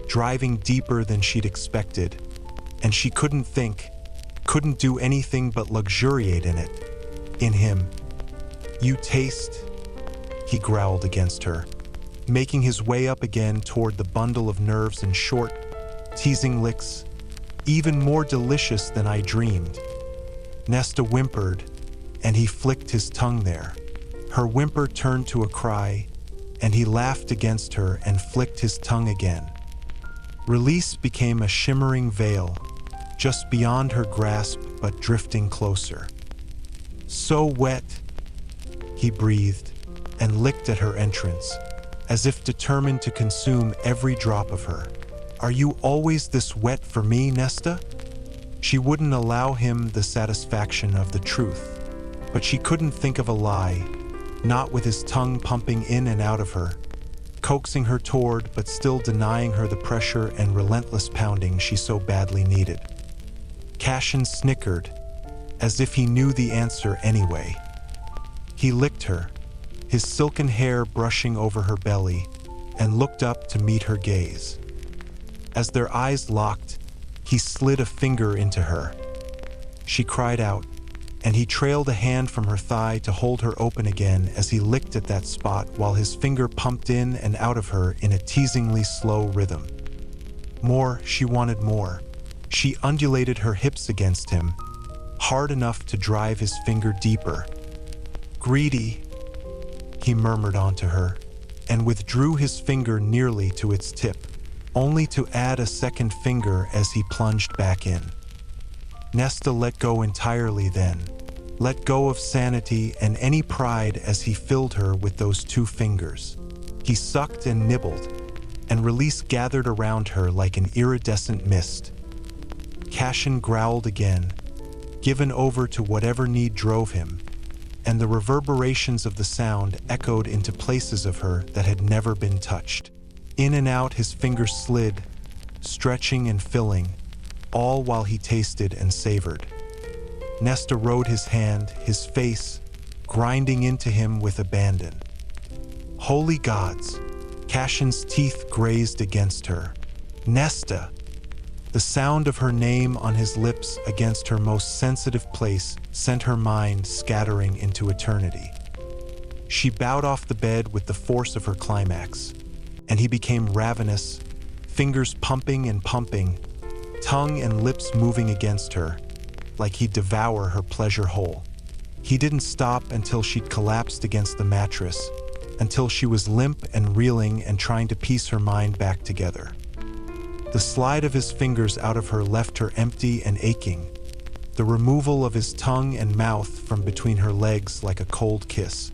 S1: driving deeper than she'd expected, and she couldn't think, couldn't do anything but luxuriate in it, in him. "You taste," he growled against her, making his way up again toward the bundle of nerves in short, teasing licks, "even more delicious than I dreamed." Nesta whimpered, and he flicked his tongue there. Her whimper turned to a cry, and he laughed against her and flicked his tongue again. Release became a shimmering veil, just beyond her grasp but drifting closer. "So wet," he breathed, and licked at her entrance, as if determined to consume every drop of her. "Are you always this wet for me, Nesta?" She wouldn't allow him the satisfaction of the truth, but she couldn't think of a lie, not with his tongue pumping in and out of her, coaxing her toward but still denying her the pressure and relentless pounding she so badly needed. Cassian snickered, as if he knew the answer anyway. He licked her, his silken hair brushing over her belly, and looked up to meet her gaze. As their eyes locked, he slid a finger into her. She cried out, and he trailed a hand from her thigh to hold her open again as he licked at that spot while his finger pumped in and out of her in a teasingly slow rhythm. More, she wanted more. She undulated her hips against him, hard enough to drive his finger deeper. "Greedy," he murmured onto her, and withdrew his finger nearly to its tip, only to add a second finger as he plunged back in. Nesta let go entirely then, let go of sanity and any pride as he filled her with those two fingers. He sucked and nibbled, and release gathered around her like an iridescent mist. Cassian growled again, given over to whatever need drove him, and the reverberations of the sound echoed into places of her that had never been touched. In and out his fingers slid, stretching and filling, all while he tasted and savored. Nesta rode his hand, his face, grinding into him with abandon. Holy gods! Cassian's teeth grazed against her. Nesta! The sound of her name on his lips against her most sensitive place sent her mind scattering into eternity. She bowed off the bed with the force of her climax, and he became ravenous, fingers pumping and pumping, tongue and lips moving against her, like he'd devour her pleasure whole. He didn't stop until she'd collapsed against the mattress, until she was limp and reeling and trying to piece her mind back together. The slide of his fingers out of her left her empty and aching, the removal of his tongue and mouth from between her legs like a cold kiss.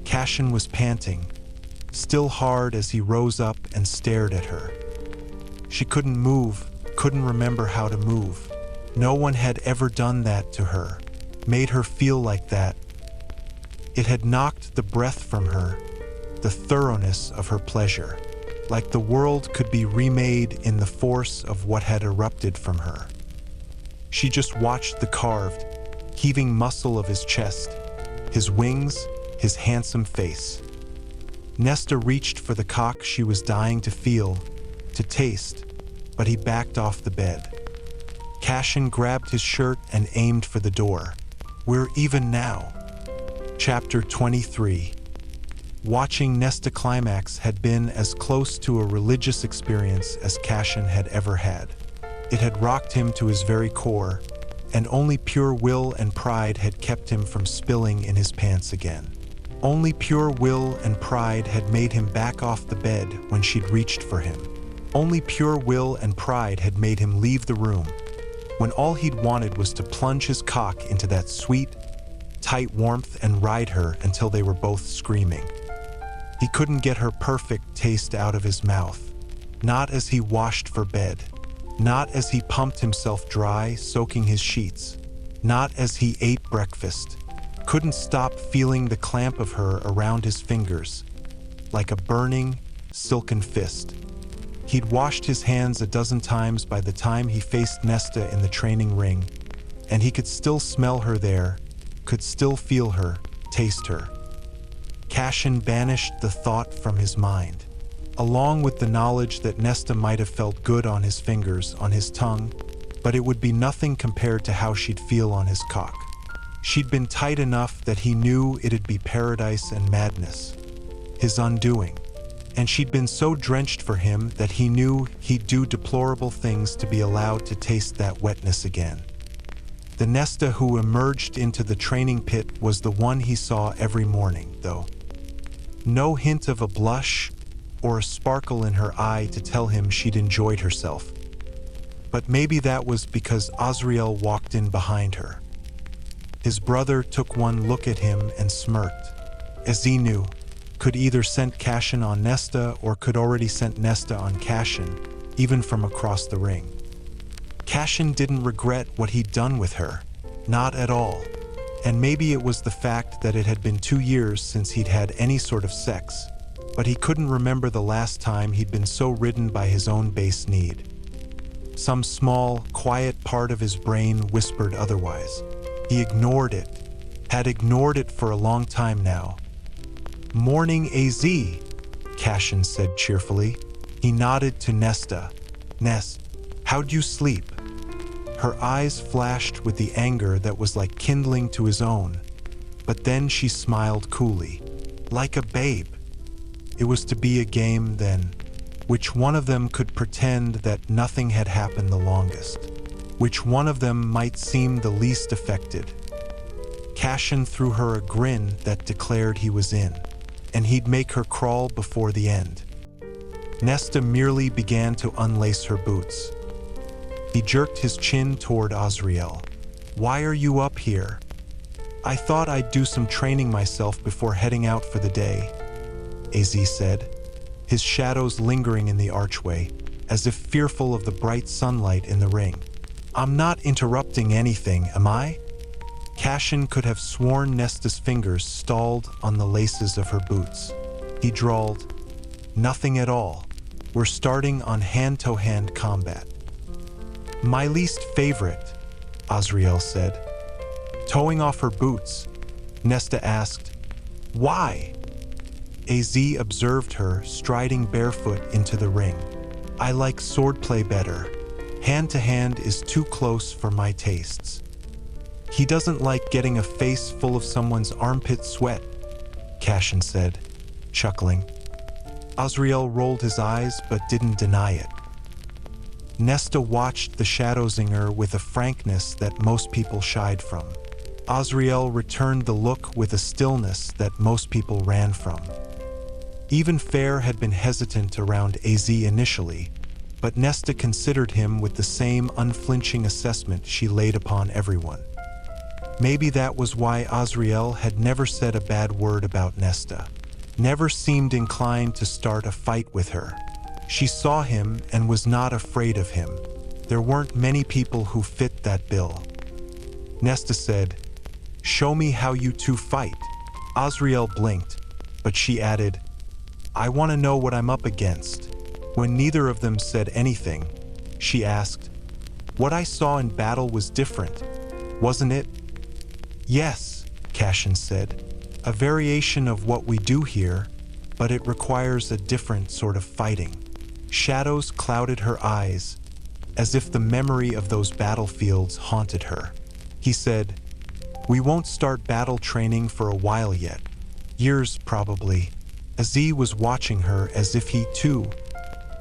S1: Cassian was panting, still hard as he rose up and stared at her. She couldn't move, couldn't remember how to move. No one had ever done that to her, made her feel like that. It had knocked the breath from her, the thoroughness of her pleasure, like the world could be remade in the force of what had erupted from her. She just watched the carved, heaving muscle of his chest, his wings, his handsome face. Nesta reached for the cock she was dying to feel, to taste, but he backed off the bed. Cassian grabbed his shirt and aimed for the door. We're even now. Chapter 23. Watching Nesta climax had been as close to a religious experience as Cassian had ever had. It had rocked him to his very core, and only pure will and pride had kept him from spilling in his pants again. Only pure will and pride had made him back off the bed when she'd reached for him. Only pure will and pride had made him leave the room, when all he'd wanted was to plunge his cock into that sweet, tight warmth and ride her until they were both screaming. He couldn't get her perfect taste out of his mouth, not as he washed for bed, not as he pumped himself dry, soaking his sheets, not as he ate breakfast. Couldn't stop feeling the clamp of her around his fingers, like a burning, silken fist. He'd washed his hands a dozen times by the time he faced Nesta in the training ring, and he could still smell her there, could still feel her, taste her. Cassian banished the thought from his mind, along with the knowledge that Nesta might have felt good on his fingers, on his tongue, but it would be nothing compared to how she'd feel on his cock. She'd been tight enough that he knew it'd be paradise and madness, his undoing. And she'd been so drenched for him that he knew he'd do deplorable things to be allowed to taste that wetness again. The Nesta who emerged into the training pit was the one he saw every morning, though. No hint of a blush or a sparkle in her eye to tell him she'd enjoyed herself. But maybe that was because Azrael walked in behind her. His brother took one look at him and smirked, as he knew, could either sent Cassian on Nesta or could already sent Nesta on Cassian, even from across the ring. Cassian didn't regret what he'd done with her, not at all. And maybe it was the fact that it had been 2 years since he'd had any sort of sex, but he couldn't remember the last time he'd been so ridden by his own base need. Some small, quiet part of his brain whispered otherwise. He ignored it, had ignored it for a long time now. "Morning, AZ," Cassian said cheerfully. He nodded to Nesta. "Ness, how'd you sleep?" Her eyes flashed with the anger that was like kindling to his own, but then she smiled coolly, like a babe. It was to be a game, then. Which one of them could pretend that nothing had happened the longest? Which one of them might seem the least affected? Cassian threw her a grin that declared he was in, and he'd make her crawl before the end. Nesta merely began to unlace her boots. He jerked his chin toward Azrael. "Why are you up here?" "I thought I'd do some training myself before heading out for the day," AZ said, his shadows lingering in the archway, as if fearful of the bright sunlight in the ring. "I'm not interrupting anything, am I?" Cassian could have sworn Nesta's fingers stalled on the laces of her boots. He drawled, "Nothing at all. We're starting on hand-to-hand combat." "My least favorite," Azrael said. Towing off her boots, Nesta asked, "Why?" AZ observed her striding barefoot into the ring. "I like swordplay better. Hand-to-hand is too close for my tastes." "He doesn't like getting a face full of someone's armpit sweat," Cassian said, chuckling. Azrael rolled his eyes but didn't deny it. Nesta watched the Shadowzinger with a frankness that most people shied from. Azrael returned the look with a stillness that most people ran from. Even Fair had been hesitant around AZ initially, but Nesta considered him with the same unflinching assessment she laid upon everyone. Maybe that was why Azrael had never said a bad word about Nesta, never seemed inclined to start a fight with her. She saw him and was not afraid of him. There weren't many people who fit that bill. Nesta said, "Show me how you two fight." Azrael blinked, but she added, "I want to know what I'm up against." When neither of them said anything, she asked, "What I saw in battle was different, wasn't it?" "Yes," Cassian said, "a variation of what we do here, but it requires a different sort of fighting." Shadows clouded her eyes, as if the memory of those battlefields haunted her. He said, "We won't start battle training for a while yet. Years, probably." Aziz was watching her as if he, too,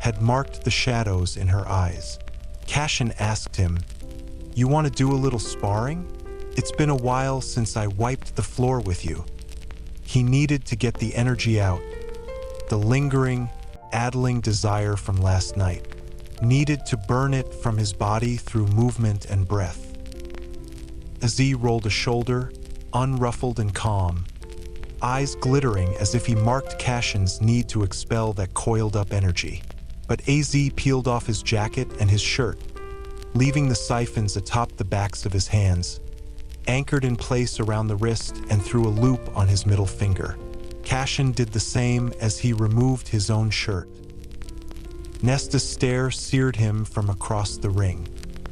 S1: had marked the shadows in her eyes. Cassian asked him, "You want to do a little sparring? It's been a while since I wiped the floor with you." He needed to get the energy out, the lingering, addling desire from last night, needed to burn it from his body through movement and breath. Aziz rolled a shoulder, unruffled and calm, eyes glittering as if he marked Cassian's need to expel that coiled-up energy. But AZ peeled off his jacket and his shirt, leaving the siphons atop the backs of his hands, anchored in place around the wrist and threw a loop on his middle finger. Cassian did the same as he removed his own shirt. Nesta's stare seared him from across the ring.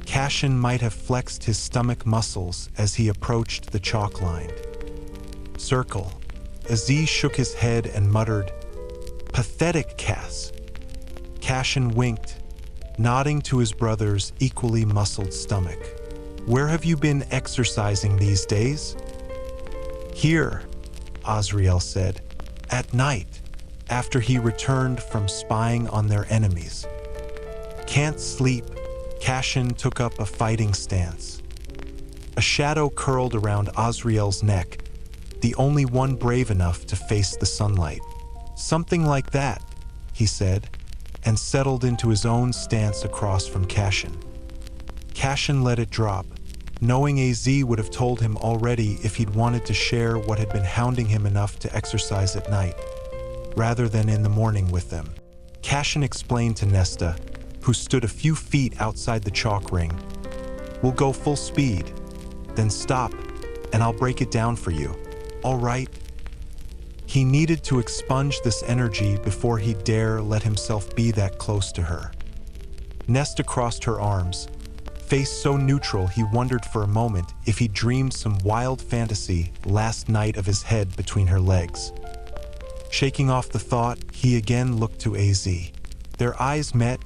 S1: Cassian might have flexed his stomach muscles as he approached the chalk line. "Circle." Aziz shook his head and muttered, "Pathetic, Cass." Cassian winked, nodding to his brother's equally muscled stomach. "Where have you been exercising these days?" "Here," Azrael said, "at night, after he returned from spying on their enemies." "Can't sleep." Cassian took up a fighting stance. A shadow curled around Azrael's neck, the only one brave enough to face the sunlight. "Something like that," he said, and settled into his own stance across from Cassian. Cassian let it drop, knowing AZ would have told him already if he'd wanted to share what had been hounding him enough to exercise at night, rather than in the morning with them. Cassian explained to Nesta, who stood a few feet outside the chalk ring, "We'll go full speed, then stop, and I'll break it down for you. All right?" He needed to expunge this energy before he'd dare let himself be that close to her. Nesta crossed her arms, face so neutral he wondered for a moment if he'd dreamed some wild fantasy last night of his head between her legs. Shaking off the thought, he again looked to AZ. Their eyes met,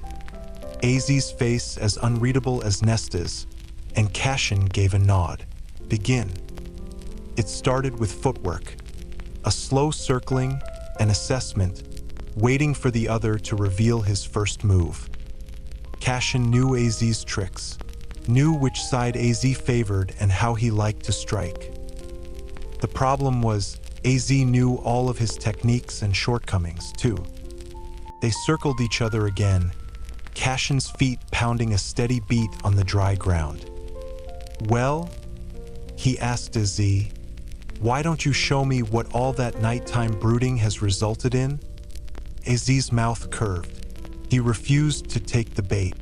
S1: AZ's face as unreadable as Nesta's, and Cassian gave a nod. "Begin." It started with footwork, a slow circling, an assessment, waiting for the other to reveal his first move. Cassian knew AZ's tricks, knew which side AZ favored and how he liked to strike. The problem was, AZ knew all of his techniques and shortcomings, too. They circled each other again, Cassian's feet pounding a steady beat on the dry ground. "Well?" he asked AZ. "Why don't you show me what all that nighttime brooding has resulted in?" AZ's mouth curved. He refused to take the bait.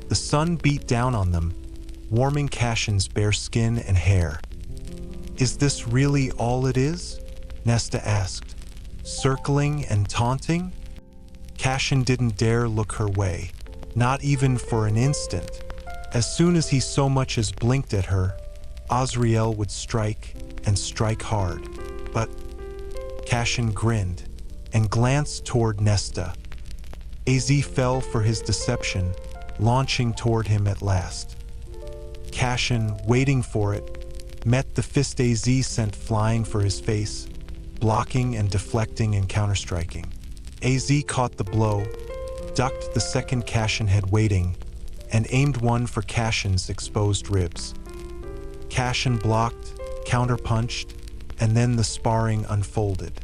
S1: The sun beat down on them, warming Cassian's bare skin and hair. "Is this really all it is?" Nesta asked. "Circling and taunting?" Cassian didn't dare look her way, not even for an instant. As soon as he so much as blinked at her, Azrael would strike, and strike hard. But Cassian grinned and glanced toward Nesta. AZ fell for his deception, launching toward him at last. Cassian, waiting for it, met the fist AZ sent flying for his face, blocking and deflecting and counterstriking. AZ caught the blow, ducked the second Cassian had waiting, and aimed one for Cassian's exposed ribs. Cassian blocked, counterpunched, and then the sparring unfolded.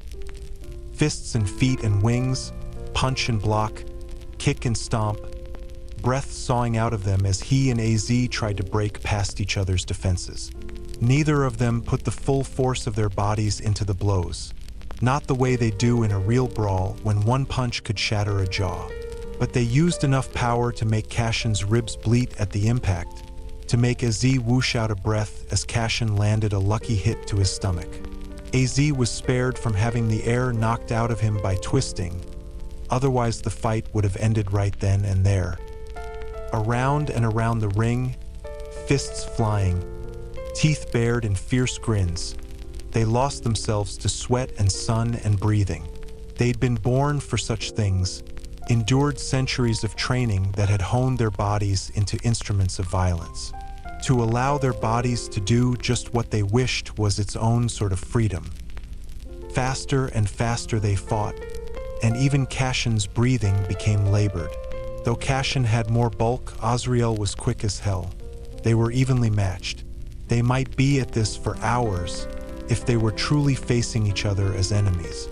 S1: Fists and feet and wings, punch and block, kick and stomp, breath sawing out of them as he and AZ tried to break past each other's defenses. Neither of them put the full force of their bodies into the blows, not the way they do in a real brawl when one punch could shatter a jaw. But they used enough power to make Cassian's ribs bleat at the impact, to make AZ whoosh out a breath as Cassian landed a lucky hit to his stomach. AZ was spared from having the air knocked out of him by twisting, otherwise the fight would have ended right then and there. Around and around the ring, fists flying, teeth bared in fierce grins, they lost themselves to sweat and sun and breathing. They'd been born for such things, endured centuries of training that had honed their bodies into instruments of violence. To allow their bodies to do just what they wished was its own sort of freedom. Faster and faster they fought, and even Cassian's breathing became labored. Though Cassian had more bulk, Azrael was quick as hell. They were evenly matched. They might be at this for hours if they were truly facing each other as enemies.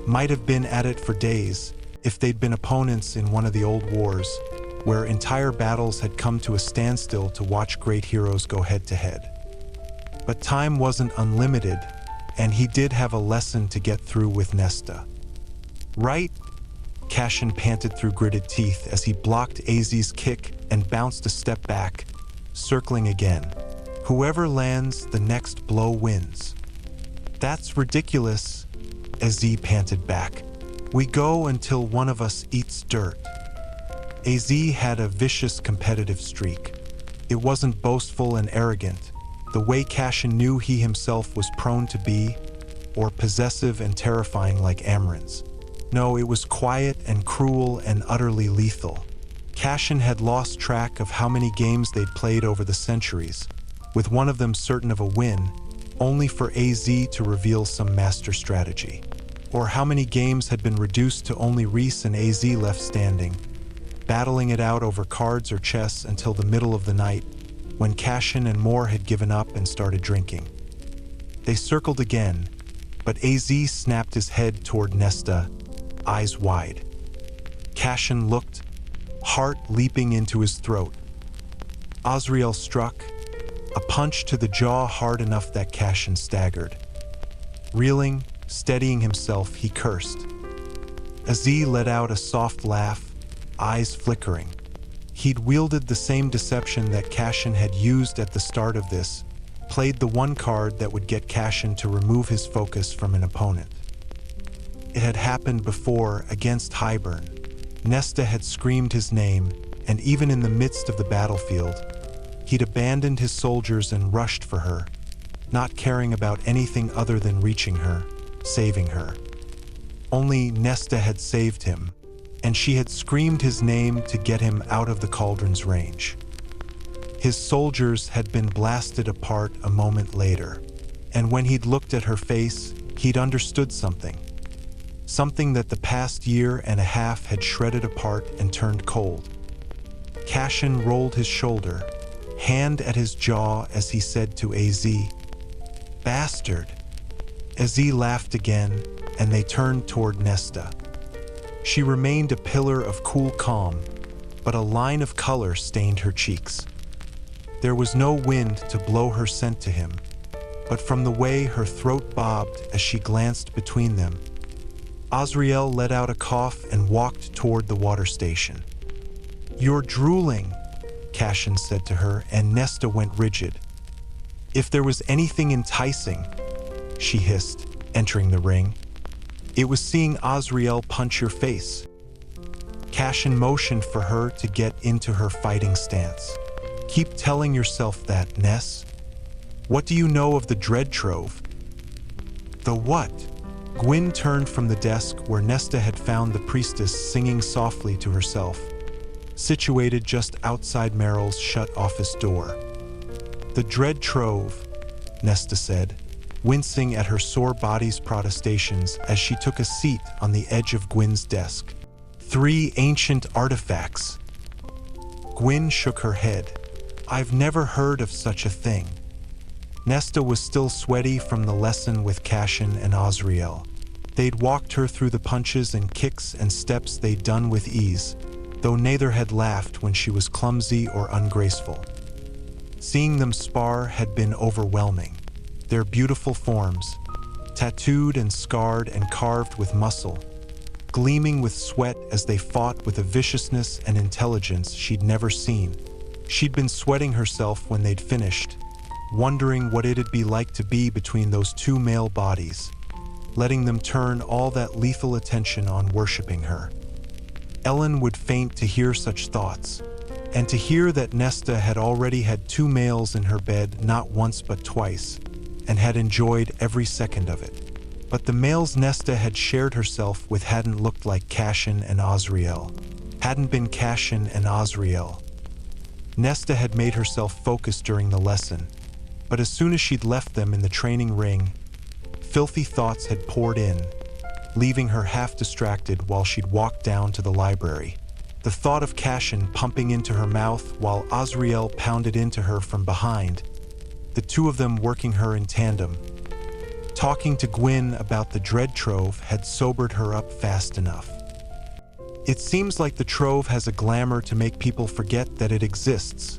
S1: Might have been at it for days if they'd been opponents in one of the old wars, where entire battles had come to a standstill to watch great heroes go head-to-head. But time wasn't unlimited, and he did have a lesson to get through with Nesta. "Right?" Cassian panted through gritted teeth as he blocked AZ's kick and bounced a step back, circling again. "Whoever lands the next blow wins." "That's ridiculous," AZ panted back. "We go until one of us eats dirt." AZ had a vicious competitive streak. It wasn't boastful and arrogant, the way Cassian knew he himself was prone to be, or possessive and terrifying like Amaran's. No, it was quiet and cruel and utterly lethal. Cassian had lost track of how many games they'd played over the centuries, with one of them certain of a win, only for AZ to reveal some master strategy. Or how many games had been reduced to only Reese and AZ left standing, battling it out over cards or chess until the middle of the night, when Cassian and Moore had given up and started drinking. They circled again, but AZ snapped his head toward Nesta, eyes wide. Cassian looked, heart leaping into his throat. Azrael struck, a punch to the jaw hard enough that Cassian staggered. Reeling, steadying himself, he cursed. Az let out a soft laugh, eyes flickering. He'd wielded the same deception that Cassian had used at the start of this, played the one card that would get Cassian to remove his focus from an opponent. It had happened before against Highburn. Nesta had screamed his name, and even in the midst of the battlefield, he'd abandoned his soldiers and rushed for her, not caring about anything other than reaching her, saving her. Only Nesta had saved him, and she had screamed his name to get him out of the cauldron's range. His soldiers had been blasted apart a moment later, and when he'd looked at her face, he'd understood something. Something that the past year and a half had shredded apart and turned cold. Cassian rolled his shoulder, hand at his jaw as he said to AZ, "Bastard." AZ laughed again, and they turned toward Nesta. She remained a pillar of cool calm, but a line of color stained her cheeks. There was no wind to blow her scent to him, but from the way her throat bobbed as she glanced between them, Azrael let out a cough and walked toward the water station. "You're drooling," Cassian said to her, and Nesta went rigid. "If there was anything enticing," she hissed, entering the ring, "it was seeing Azrael punch your face." Cassian motioned for her to get into her fighting stance. "Keep telling yourself that, Ness. What do you know of the Dread Trove?" "The what?" Gwyn turned from the desk where Nesta had found the priestess singing softly to herself, situated just outside Merrill's shut office door. "The Dread Trove," Nesta said, wincing at her sore body's protestations as she took a seat on the edge of Gwyn's desk. "3 ancient artifacts." Gwyn shook her head. "I've never heard of such a thing." Nesta was still sweaty from the lesson with Cassian and Azrael. They'd walked her through the punches and kicks and steps they'd done with ease, though neither had laughed when she was clumsy or ungraceful. Seeing them spar had been overwhelming. Their beautiful forms, tattooed and scarred and carved with muscle, gleaming with sweat as they fought with a viciousness and intelligence she'd never seen. She'd been sweating herself when they'd finished, wondering what it'd be like to be between those 2 male bodies, letting them turn all that lethal attention on worshiping her. Ellen would faint to hear such thoughts, and to hear that Nesta had already had 2 males in her bed not once but twice, and had enjoyed every second of it. But the males Nesta had shared herself with hadn't looked like Cassian and Azrael, hadn't been Cassian and Azrael. Nesta had made herself focus during the lesson, but as soon as she'd left them in the training ring, filthy thoughts had poured in, leaving her half distracted while she'd walked down to the library. The thought of Cassian pumping into her mouth while Azrael pounded into her from behind, the 2 of them working her in tandem. Talking to Gwyn about the Dread Trove had sobered her up fast enough. "It seems like the Trove has a glamour to make people forget that it exists,"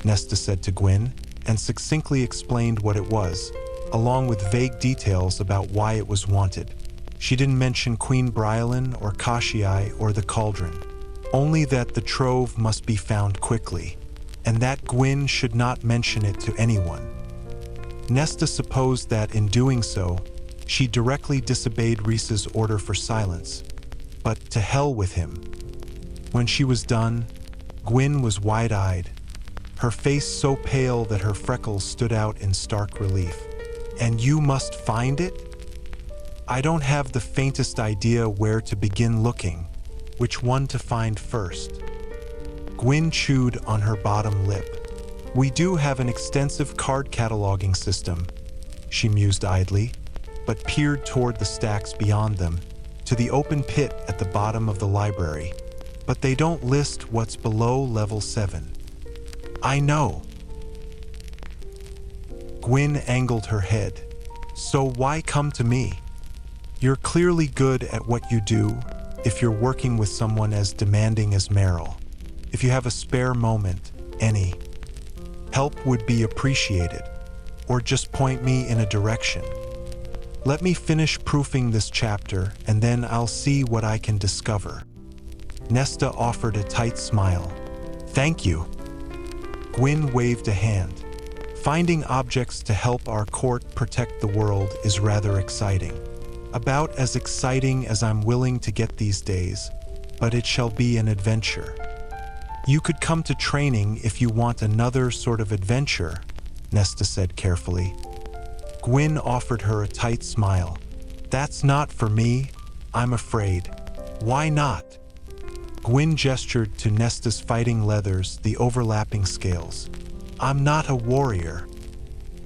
S1: Nesta said to Gwyn, and succinctly explained what it was, along with vague details about why it was wanted. She didn't mention Queen Brylan or Kashii or the Cauldron, only that the Trove must be found quickly, and that Gwyn should not mention it to anyone. Nesta supposed that in doing so, she directly disobeyed Reese's order for silence, but to hell with him. When she was done, Gwyn was wide-eyed, her face so pale that her freckles stood out in stark relief. "And you must find it?" "I don't have the faintest idea where to begin looking, which one to find first." Gwyn chewed on her bottom lip. We do have an extensive card cataloging system, she mused idly, but peered toward the stacks beyond them, to the open pit at the bottom of the library. But they don't list what's below level 7. I know. Gwyn angled her head. So why come to me? You're clearly good at what you do if you're working with someone as demanding as Meryl. If you have a spare moment, any help would be appreciated, or just point me in a direction. Let me finish proofing this chapter, and then I'll see what I can discover. Nesta offered a tight smile. Thank you. Gwyn waved a hand. Finding objects to help our court protect the world is rather exciting. About as exciting as I'm willing to get these days, but it shall be an adventure. You could come to training if you want another sort of adventure, Nesta said carefully. Gwyn offered her a tight smile. That's not for me, I'm afraid. Why not? Gwyn gestured to Nesta's fighting leathers, the overlapping scales. I'm not a warrior.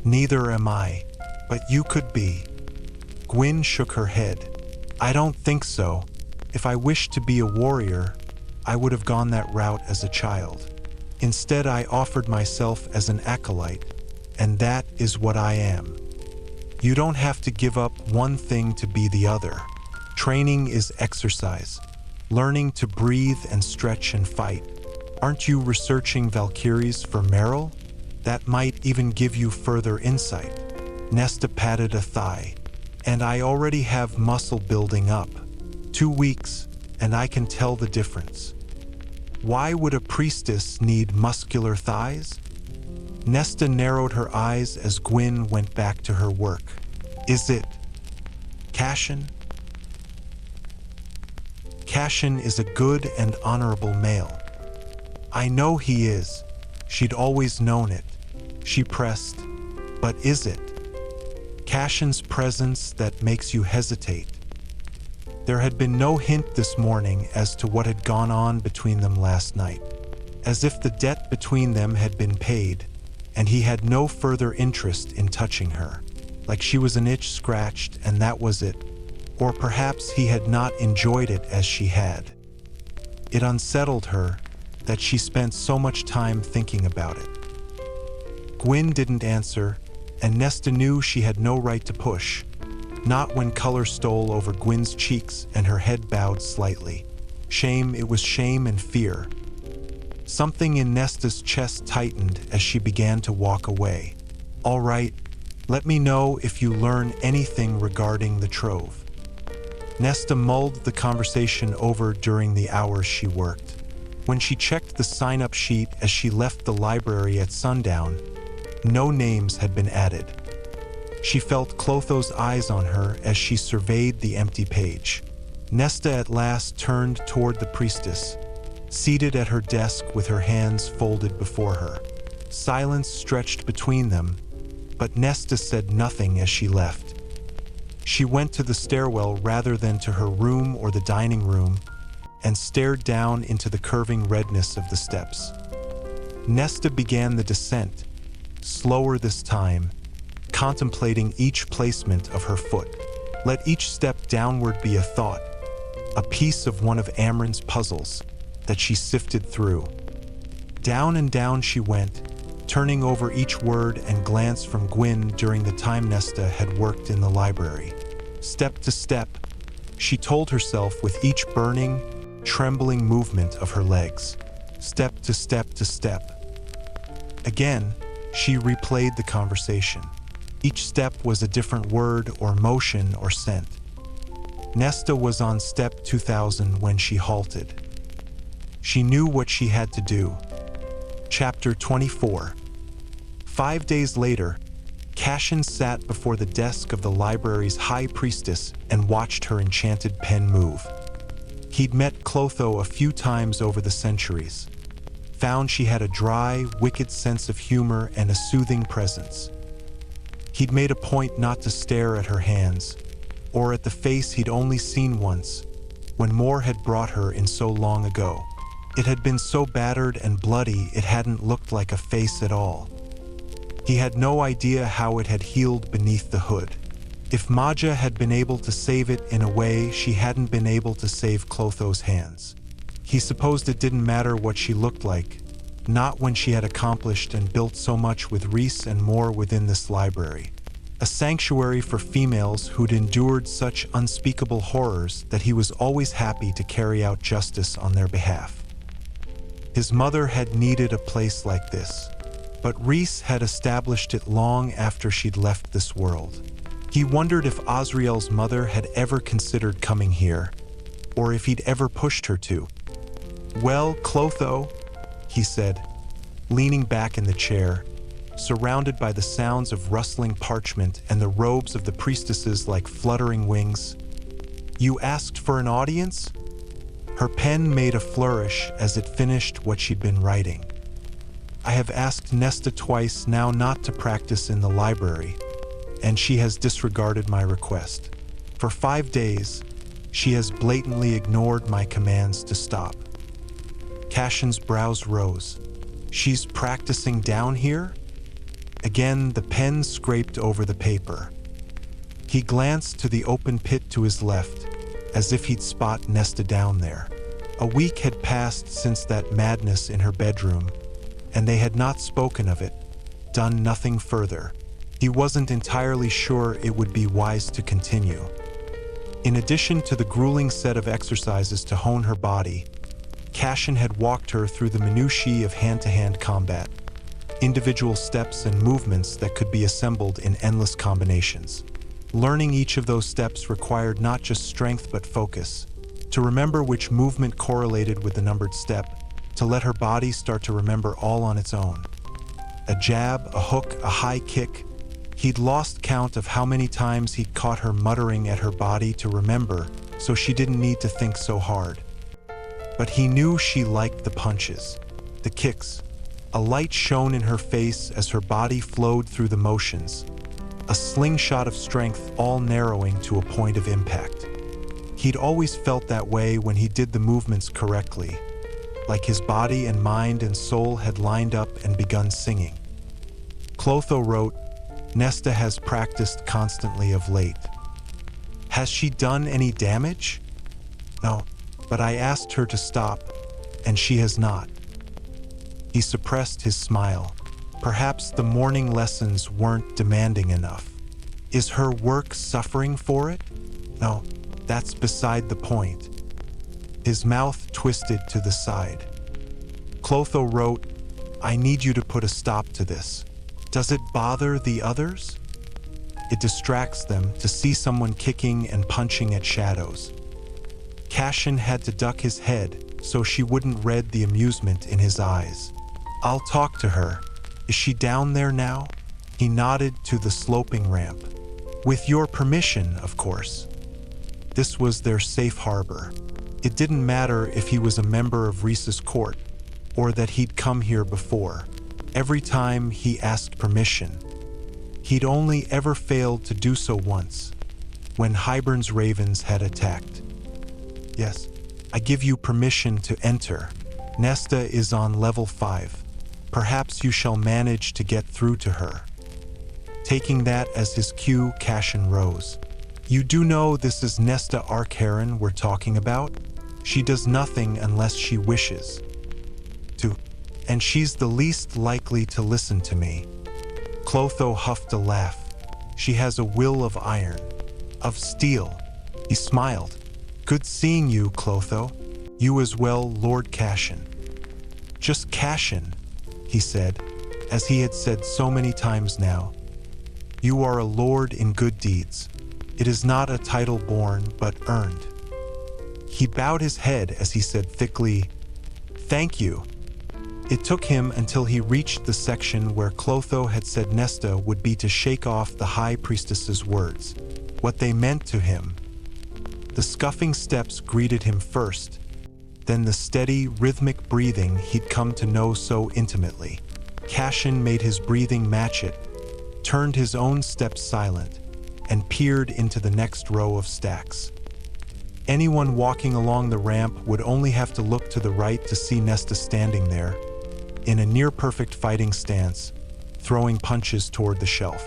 S1: Neither am I, but you could be. Gwyn shook her head. I don't think so. If I wished to be a warrior, I would have gone that route as a child. Instead, I offered myself as an acolyte, and that is what I am. You don't have to give up one thing to be the other. Training is exercise, learning to breathe and stretch and fight. Aren't you researching Valkyries for Meryl? That might even give you further insight. Nesta patted a thigh. And I already have muscle building up. 2 weeks, and I can tell the difference. Why would a priestess need muscular thighs? Nesta narrowed her eyes as Gwyn went back to her work. Is it Cassian? Cassian is a good and honorable male. I know he is. She'd always known it. She pressed, but is it Cassian's presence that makes you hesitate? There had been no hint this morning as to what had gone on between them last night, as if the debt between them had been paid, and he had no further interest in touching her, like she was an itch scratched and that was it, or perhaps he had not enjoyed it as she had. It unsettled her that she spent so much time thinking about it. Gwyn didn't answer, and Nesta knew she had no right to push, not when color stole over Gwyn's cheeks and her head bowed slightly. Shame, it was shame and fear. Something in Nesta's chest tightened as she began to walk away. All right, let me know if you learn anything regarding the trove. Nesta mulled the conversation over during the hours she worked. When she checked the sign-up sheet as she left the library at sundown, no names had been added. She felt Clotho's eyes on her as she surveyed the empty page. Nesta at last turned toward the priestess, seated at her desk with her hands folded before her. Silence stretched between them, but Nesta said nothing as she left. She went to the stairwell rather than to her room or the dining room, and stared down into the curving redness of the steps. Nesta began the descent, slower this time, contemplating each placement of her foot. Let each step downward be a thought, a piece of one of Amren's puzzles that she sifted through. Down and down she went, turning over each word and glance from Gwyn during the time Nesta had worked in the library. Step to step, she told herself with each burning, trembling movement of her legs. Step to step to step. Again, she replayed the conversation. Each step was a different word or motion or scent. Nesta was on step 2000 when she halted. She knew what she had to do. Chapter 24. 5 days later, Cassian sat before the desk of the library's high priestess and watched her enchanted pen move. He'd met Clotho a few times over the centuries, found she had a dry, wicked sense of humor and a soothing presence. He'd made a point not to stare at her hands, or at the face he'd only seen once, when more had brought her in so long ago. It had been so battered and bloody it hadn't looked like a face at all. He had no idea how it had healed beneath the hood. If Maja had been able to save it in a way she hadn't been able to save Clotho's hands. He supposed it didn't matter what she looked like, not when she had accomplished and built so much with Reese and more within this library. A sanctuary for females who'd endured such unspeakable horrors that he was always happy to carry out justice on their behalf. His mother had needed a place like this, but Reese had established it long after she'd left this world. He wondered if Azriel's mother had ever considered coming here, or if he'd ever pushed her to. "Well, Clotho," he said, leaning back in the chair, surrounded by the sounds of rustling parchment and the robes of the priestesses like fluttering wings. "You asked for an audience?" Her pen made a flourish as it finished what she'd been writing. "I have asked Nesta twice now not to practice in the library, and she has disregarded my request. For 5 days, she has blatantly ignored my commands to stop." Cassian's brows rose. "She's practicing down here?" Again, the pen scraped over the paper. He glanced to the open pit to his left, as if he'd spot Nesta down there. A week had passed since that madness in her bedroom, and they had not spoken of it, done nothing further. He wasn't entirely sure it would be wise to continue. In addition to the grueling set of exercises to hone her body, Cassian had walked her through the minutiae of hand-to-hand combat, individual steps and movements that could be assembled in endless combinations. Learning each of those steps required not just strength but focus, to remember which movement correlated with the numbered step, to let her body start to remember all on its own. A jab, a hook, a high kick. He'd lost count of how many times he'd caught her muttering at her body to remember, so she didn't need to think so hard. But he knew she liked the punches, the kicks. A light shone in her face as her body flowed through the motions, a slingshot of strength all narrowing to a point of impact. He'd always felt that way when he did the movements correctly, like his body and mind and soul had lined up and begun singing. Clotho wrote, "Nesta has practiced constantly of late. Has she done any damage? No, but I asked her to stop, and she has not." He suppressed his smile. Perhaps the morning lessons weren't demanding enough. Is her work suffering for it? No, that's beside the point. His mouth twisted to the side. Clotho wrote, "I need you to put a stop to this. Does it bother the others? It distracts them to see someone kicking and punching at shadows." Cassian had to duck his head so she wouldn't read the amusement in his eyes. "I'll talk to her. Is she down there now?" He nodded to the sloping ramp. "With your permission, of course." This was their safe harbor. It didn't matter if he was a member of Reese's court, or that he'd come here before. Every time he asked permission, he'd only ever failed to do so once, when Hybern's ravens had attacked. "Yes, I give you permission to enter. Nesta is on level 5. Perhaps you shall manage to get through to her." Taking that as his cue, Cassian rose. "You do know this is Nesta Archeron we're talking about? She does nothing unless she wishes to, and she's the least likely to listen to me." Clotho huffed a laugh. "She has a will of iron, of steel." He smiled. "Good seeing you, Clotho. You as well, Lord Cassian." "Just Cassian," he said, as he had said so many times now. "You are a lord in good deeds. It is not a title born, but earned." He bowed his head as he said thickly, "Thank you." It took him until he reached the section where Clotho had said Nesta would be to shake off the High Priestess's words, what they meant to him. The scuffing steps greeted him first, then the steady, rhythmic breathing he'd come to know so intimately. Cassian made his breathing match it, turned his own steps silent, and peered into the next row of stacks. Anyone walking along the ramp would only have to look to the right to see Nesta standing there, in a near-perfect fighting stance, throwing punches toward the shelf.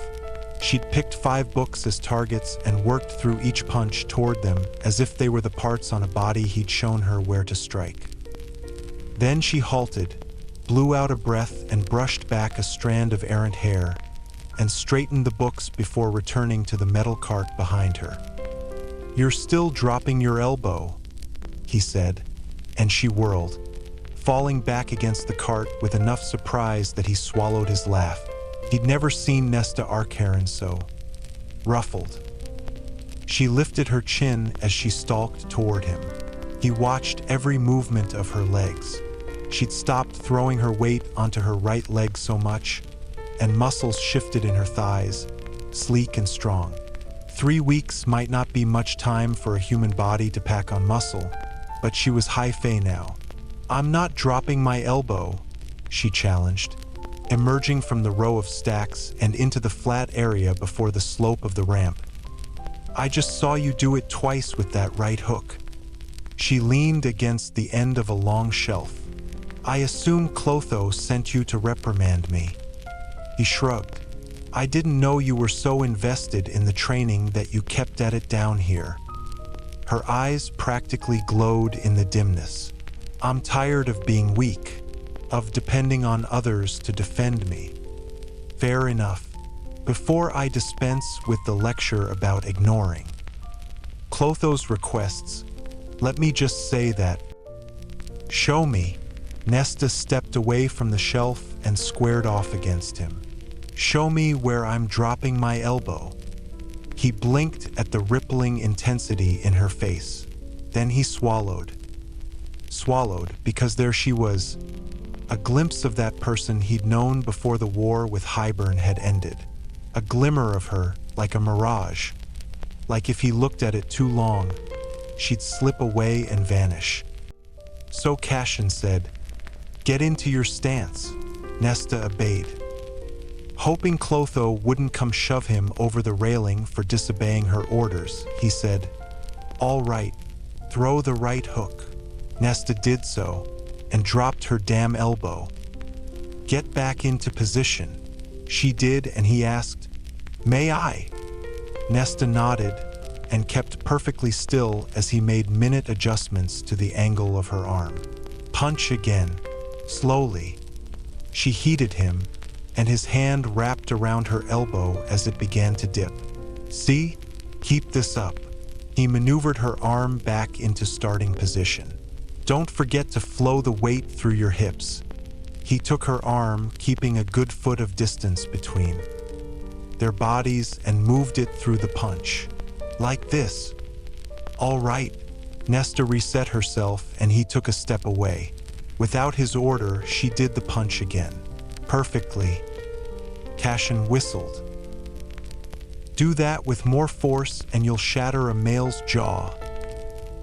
S1: She'd picked 5 books as targets and worked through each punch toward them as if they were the parts on a body he'd shown her where to strike. Then she halted, blew out a breath and brushed back a strand of errant hair, and straightened the books before returning to the metal cart behind her. "You're still dropping your elbow," he said, and she whirled, falling back against the cart with enough surprise that he swallowed his laugh. He'd never seen Nesta Archeron so ruffled. She lifted her chin as she stalked toward him. He watched every movement of her legs. She'd stopped throwing her weight onto her right leg so much, and muscles shifted in her thighs, sleek and strong. 3 weeks might not be much time for a human body to pack on muscle, but she was high-fae now. "I'm not dropping my elbow," she challenged, emerging from the row of stacks and into the flat area before the slope of the ramp. "I just saw you do it twice with that right hook." She leaned against the end of a long shelf. "I assume Clotho sent you to reprimand me." He shrugged. "I didn't know you were so invested in the training that you kept at it down here." Her eyes practically glowed in the dimness. "I'm tired of being weak, of depending on others to defend me." "Fair enough. Before I dispense with the lecture about ignoring Clotho's requests, let me just say that..." "Show me." Nesta stepped away from the shelf and squared off against him. "Show me where I'm dropping my elbow." He blinked at the rippling intensity in her face. Then he swallowed. Swallowed because there she was, a glimpse of that person he'd known before the war with Highburn had ended. A glimmer of her, like a mirage. Like if he looked at it too long, she'd slip away and vanish. So Cassian said, "Get into your stance." Nesta obeyed. Hoping Clotho wouldn't come shove him over the railing for disobeying her orders, he said, "All right, throw the right hook." Nesta did so, and dropped her damn elbow. "Get back into position." She did, and he asked, "May I?" Nesta nodded, and kept perfectly still as he made minute adjustments to the angle of her arm. "Punch again, slowly." She heeded him, and his hand wrapped around her elbow as it began to dip. "See? Keep this up." He maneuvered her arm back into starting position. "Don't forget to flow the weight through your hips." He took her arm, keeping a good foot of distance between their bodies, and moved it through the punch. "Like this." "All right." Nesta reset herself, and he took a step away. Without his order, she did the punch again. "Perfectly." Cassian whistled. "Do that with more force and you'll shatter a male's jaw,"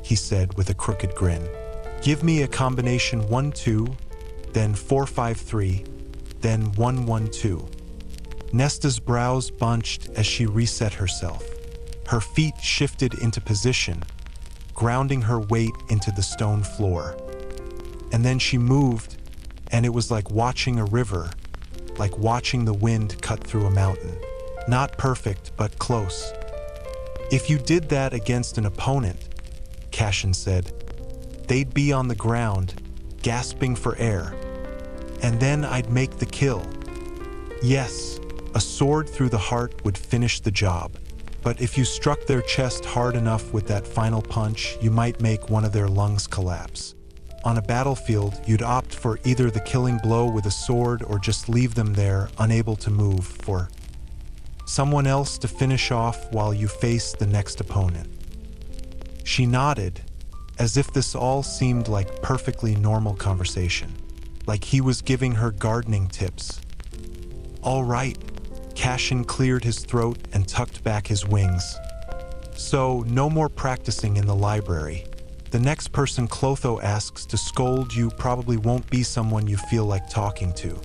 S1: he said with a crooked grin. "Give me a combination 1-2, then 4-5-3, then 1-1-2. Nesta's brows bunched as she reset herself. Her feet shifted into position, grounding her weight into the stone floor. And then she moved, and it was like watching a river, like watching the wind cut through a mountain. Not perfect, but close. "If you did that against an opponent," Cassian said, "they'd be on the ground, gasping for air. And then I'd make the kill. Yes, a sword through the heart would finish the job. But if you struck their chest hard enough with that final punch, you might make one of their lungs collapse. On a battlefield, you'd opt for either the killing blow with a sword or just leave them there, unable to move, for someone else to finish off while you face the next opponent." She nodded, as if this all seemed like perfectly normal conversation, like he was giving her gardening tips. "All right." Cassian cleared his throat and tucked back his wings. "So, no more practicing in the library. The next person Clotho asks to scold you probably won't be someone you feel like talking to."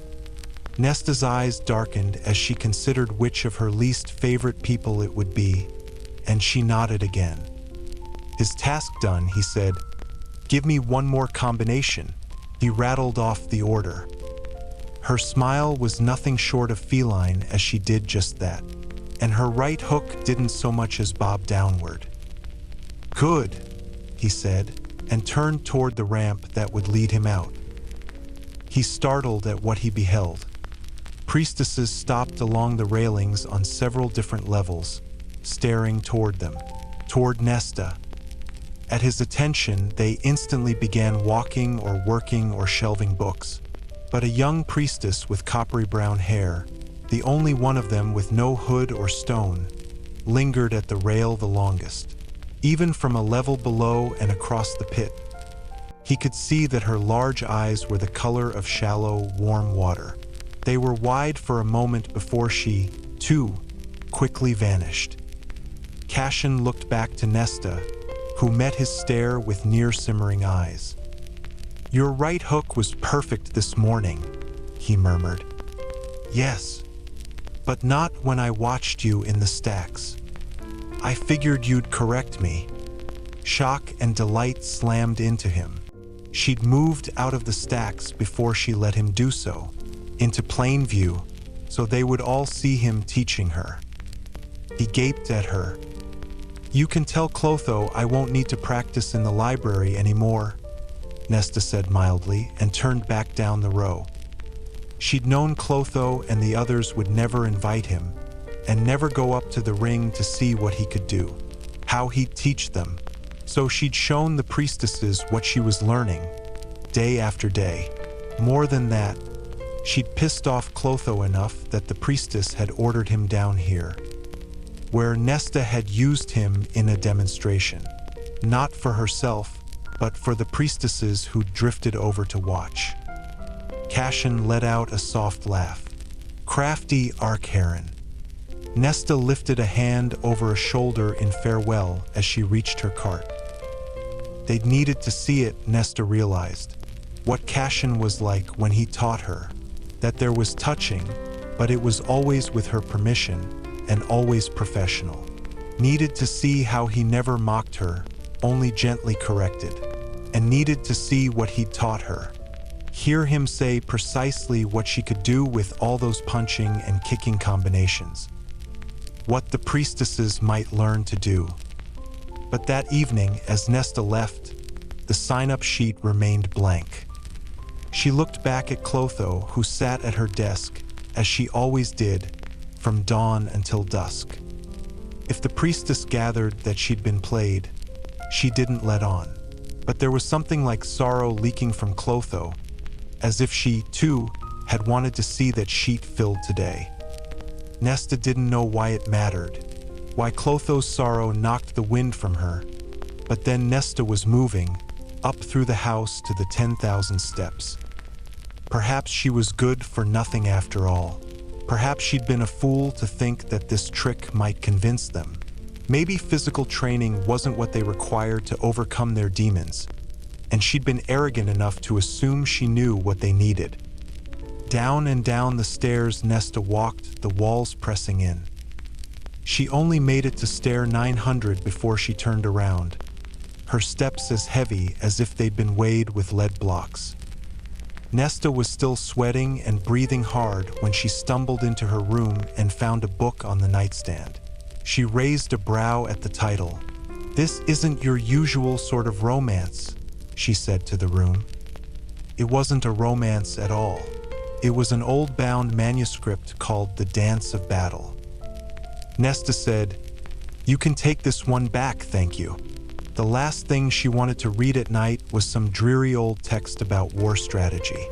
S1: Nesta's eyes darkened as she considered which of her least favorite people it would be, and she nodded again. His task done, he said, "Give me one more combination." He rattled off the order. Her smile was nothing short of feline as she did just that, and her right hook didn't so much as bob downward. "Good," he said, and turned toward the ramp that would lead him out. He startled at what he beheld. Priestesses stopped along the railings on several different levels, staring toward them, toward Nesta. At his attention, they instantly began walking or working or shelving books. But a young priestess with coppery brown hair, the only one of them with no hood or stone, lingered at the rail the longest. Even from a level below and across the pit, he could see that her large eyes were the color of shallow, warm water. They were wide for a moment before she, too, quickly vanished. Cassian looked back to Nesta, who met his stare with near-simmering eyes. "Your right hook was perfect this morning," he murmured. "Yes, but not when I watched you in the stacks. I figured you'd correct me." Shock and delight slammed into him. She'd moved out of the stacks before she let him do so, into plain view, so they would all see him teaching her. He gaped at her. "You can tell Clotho I won't need to practice in the library anymore," Nesta said mildly and turned back down the row. She'd known Clotho and the others would never invite him, and never go up to the ring to see what he could do, how he'd teach them. So she'd shown the priestesses what she was learning, day after day. More than that, she'd pissed off Clotho enough that the priestess had ordered him down here, where Nesta had used him in a demonstration, not for herself, but for the priestesses who'd drifted over to watch. Cassian let out a soft laugh. "Crafty Archeron." Nesta lifted a hand over a shoulder in farewell as she reached her cart. They'd needed to see it, Nesta realized. What Cassian was like when he taught her. That there was touching, but it was always with her permission and always professional. Needed to see how he never mocked her, only gently corrected. And needed to see what he'd taught her. Hear him say precisely what she could do with all those punching and kicking combinations. What the priestesses might learn to do. But that evening, as Nesta left, the sign-up sheet remained blank. She looked back at Clotho, who sat at her desk, as she always did, from dawn until dusk. If the priestess gathered that she'd been played, she didn't let on. But there was something like sorrow leaking from Clotho, as if she, too, had wanted to see that sheet filled today. Nesta didn't know why it mattered, why Clotho's sorrow knocked the wind from her, but then Nesta was moving, up through the house to the 10,000 steps. Perhaps she was good for nothing after all. Perhaps she'd been a fool to think that this trick might convince them. Maybe physical training wasn't what they required to overcome their demons, and she'd been arrogant enough to assume she knew what they needed. Down and down the stairs Nesta walked, the walls pressing in. She only made it to stair 900 before she turned around, her steps as heavy as if they'd been weighed with lead blocks. Nesta was still sweating and breathing hard when she stumbled into her room and found a book on the nightstand. She raised a brow at the title. "This isn't your usual sort of romance," she said to the room. It wasn't a romance at all. It was an old-bound manuscript called The Dance of Battle. Nesta said, "You can take this one back, thank you." The last thing she wanted to read at night was some dreary old text about war strategy.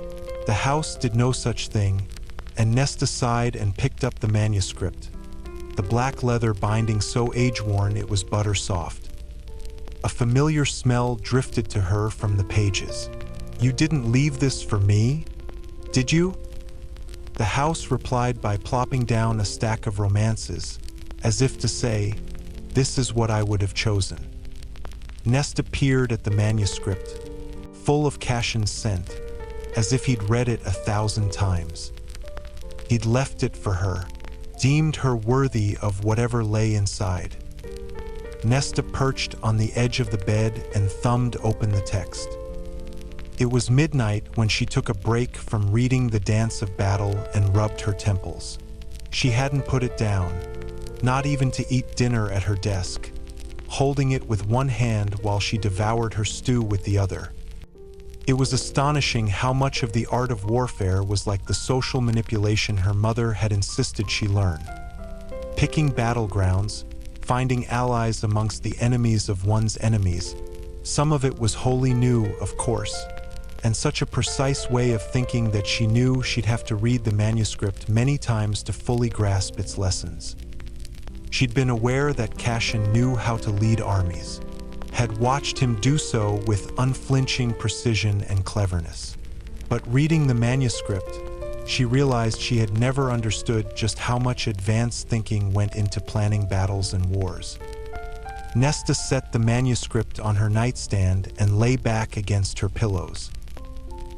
S1: The house did no such thing, and Nesta sighed and picked up the manuscript, the black leather binding so age-worn it was butter soft. A familiar smell drifted to her from the pages. "You didn't leave this for me, did you?" The house replied by plopping down a stack of romances, as if to say, "This is what I would have chosen." Nesta peered at the manuscript, full of Cassian's scent, as if he'd read it 1,000 times. He'd left it for her, deemed her worthy of whatever lay inside. Nesta perched on the edge of the bed and thumbed open the text. It was midnight when she took a break from reading The Dance of Battle and rubbed her temples. She hadn't put it down, not even to eat dinner at her desk, holding it with one hand while she devoured her stew with the other. It was astonishing how much of the art of warfare was like the social manipulation her mother had insisted she learn. Picking battlegrounds, finding allies amongst the enemies of one's enemies. Some of it was wholly new, of course, and such a precise way of thinking that she knew she'd have to read the manuscript many times to fully grasp its lessons. She'd been aware that Cassian knew how to lead armies, had watched him do so with unflinching precision and cleverness. But reading the manuscript, she realized she had never understood just how much advanced thinking went into planning battles and wars. Nesta set the manuscript on her nightstand and lay back against her pillows.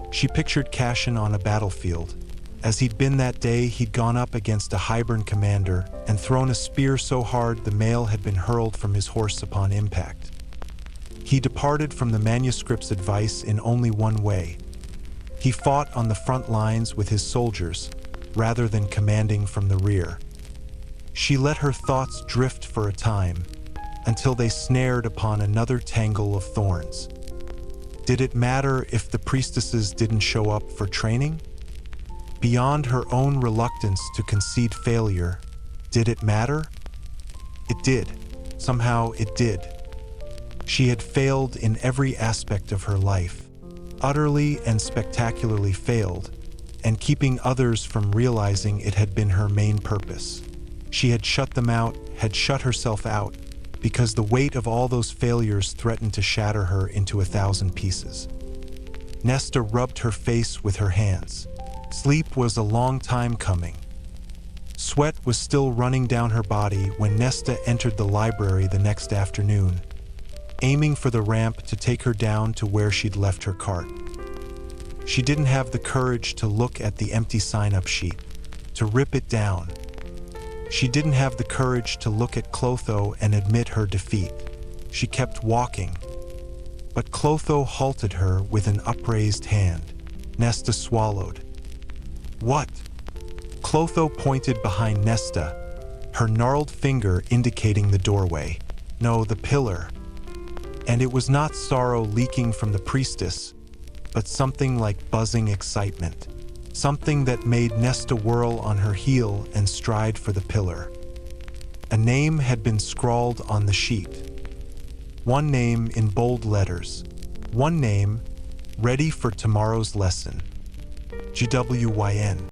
S1: She pictured Cassian on a battlefield. As he'd been that day, he'd gone up against a Hybern commander and thrown a spear so hard the mail had been hurled from his horse upon impact. He departed from the manuscript's advice in only one way. He fought on the front lines with his soldiers, rather than commanding from the rear. She let her thoughts drift for a time, until they snared upon another tangle of thorns. Did it matter if the priestesses didn't show up for training? Beyond her own reluctance to concede failure, did it matter? It did. Somehow it did. She had failed in every aspect of her life. Utterly and spectacularly failed, and keeping others from realizing it had been her main purpose. She had shut them out, had shut herself out, because the weight of all those failures threatened to shatter her into 1,000 pieces. Nesta rubbed her face with her hands. Sleep was a long time coming. Sweat was still running down her body when Nesta entered the library the next afternoon, aiming for the ramp to take her down to where she'd left her cart. She didn't have the courage to look at the empty sign-up sheet, to rip it down. She didn't have the courage to look at Clotho and admit her defeat. She kept walking, but Clotho halted her with an upraised hand. Nesta swallowed. What? Clotho pointed behind Nesta, her gnarled finger indicating the doorway. No, the pillar. And it was not sorrow leaking from the priestess, but something like buzzing excitement, something that made Nesta whirl on her heel and stride for the pillar. A name had been scrawled on the sheet. One name in bold letters. One name, ready for tomorrow's lesson. GWYN.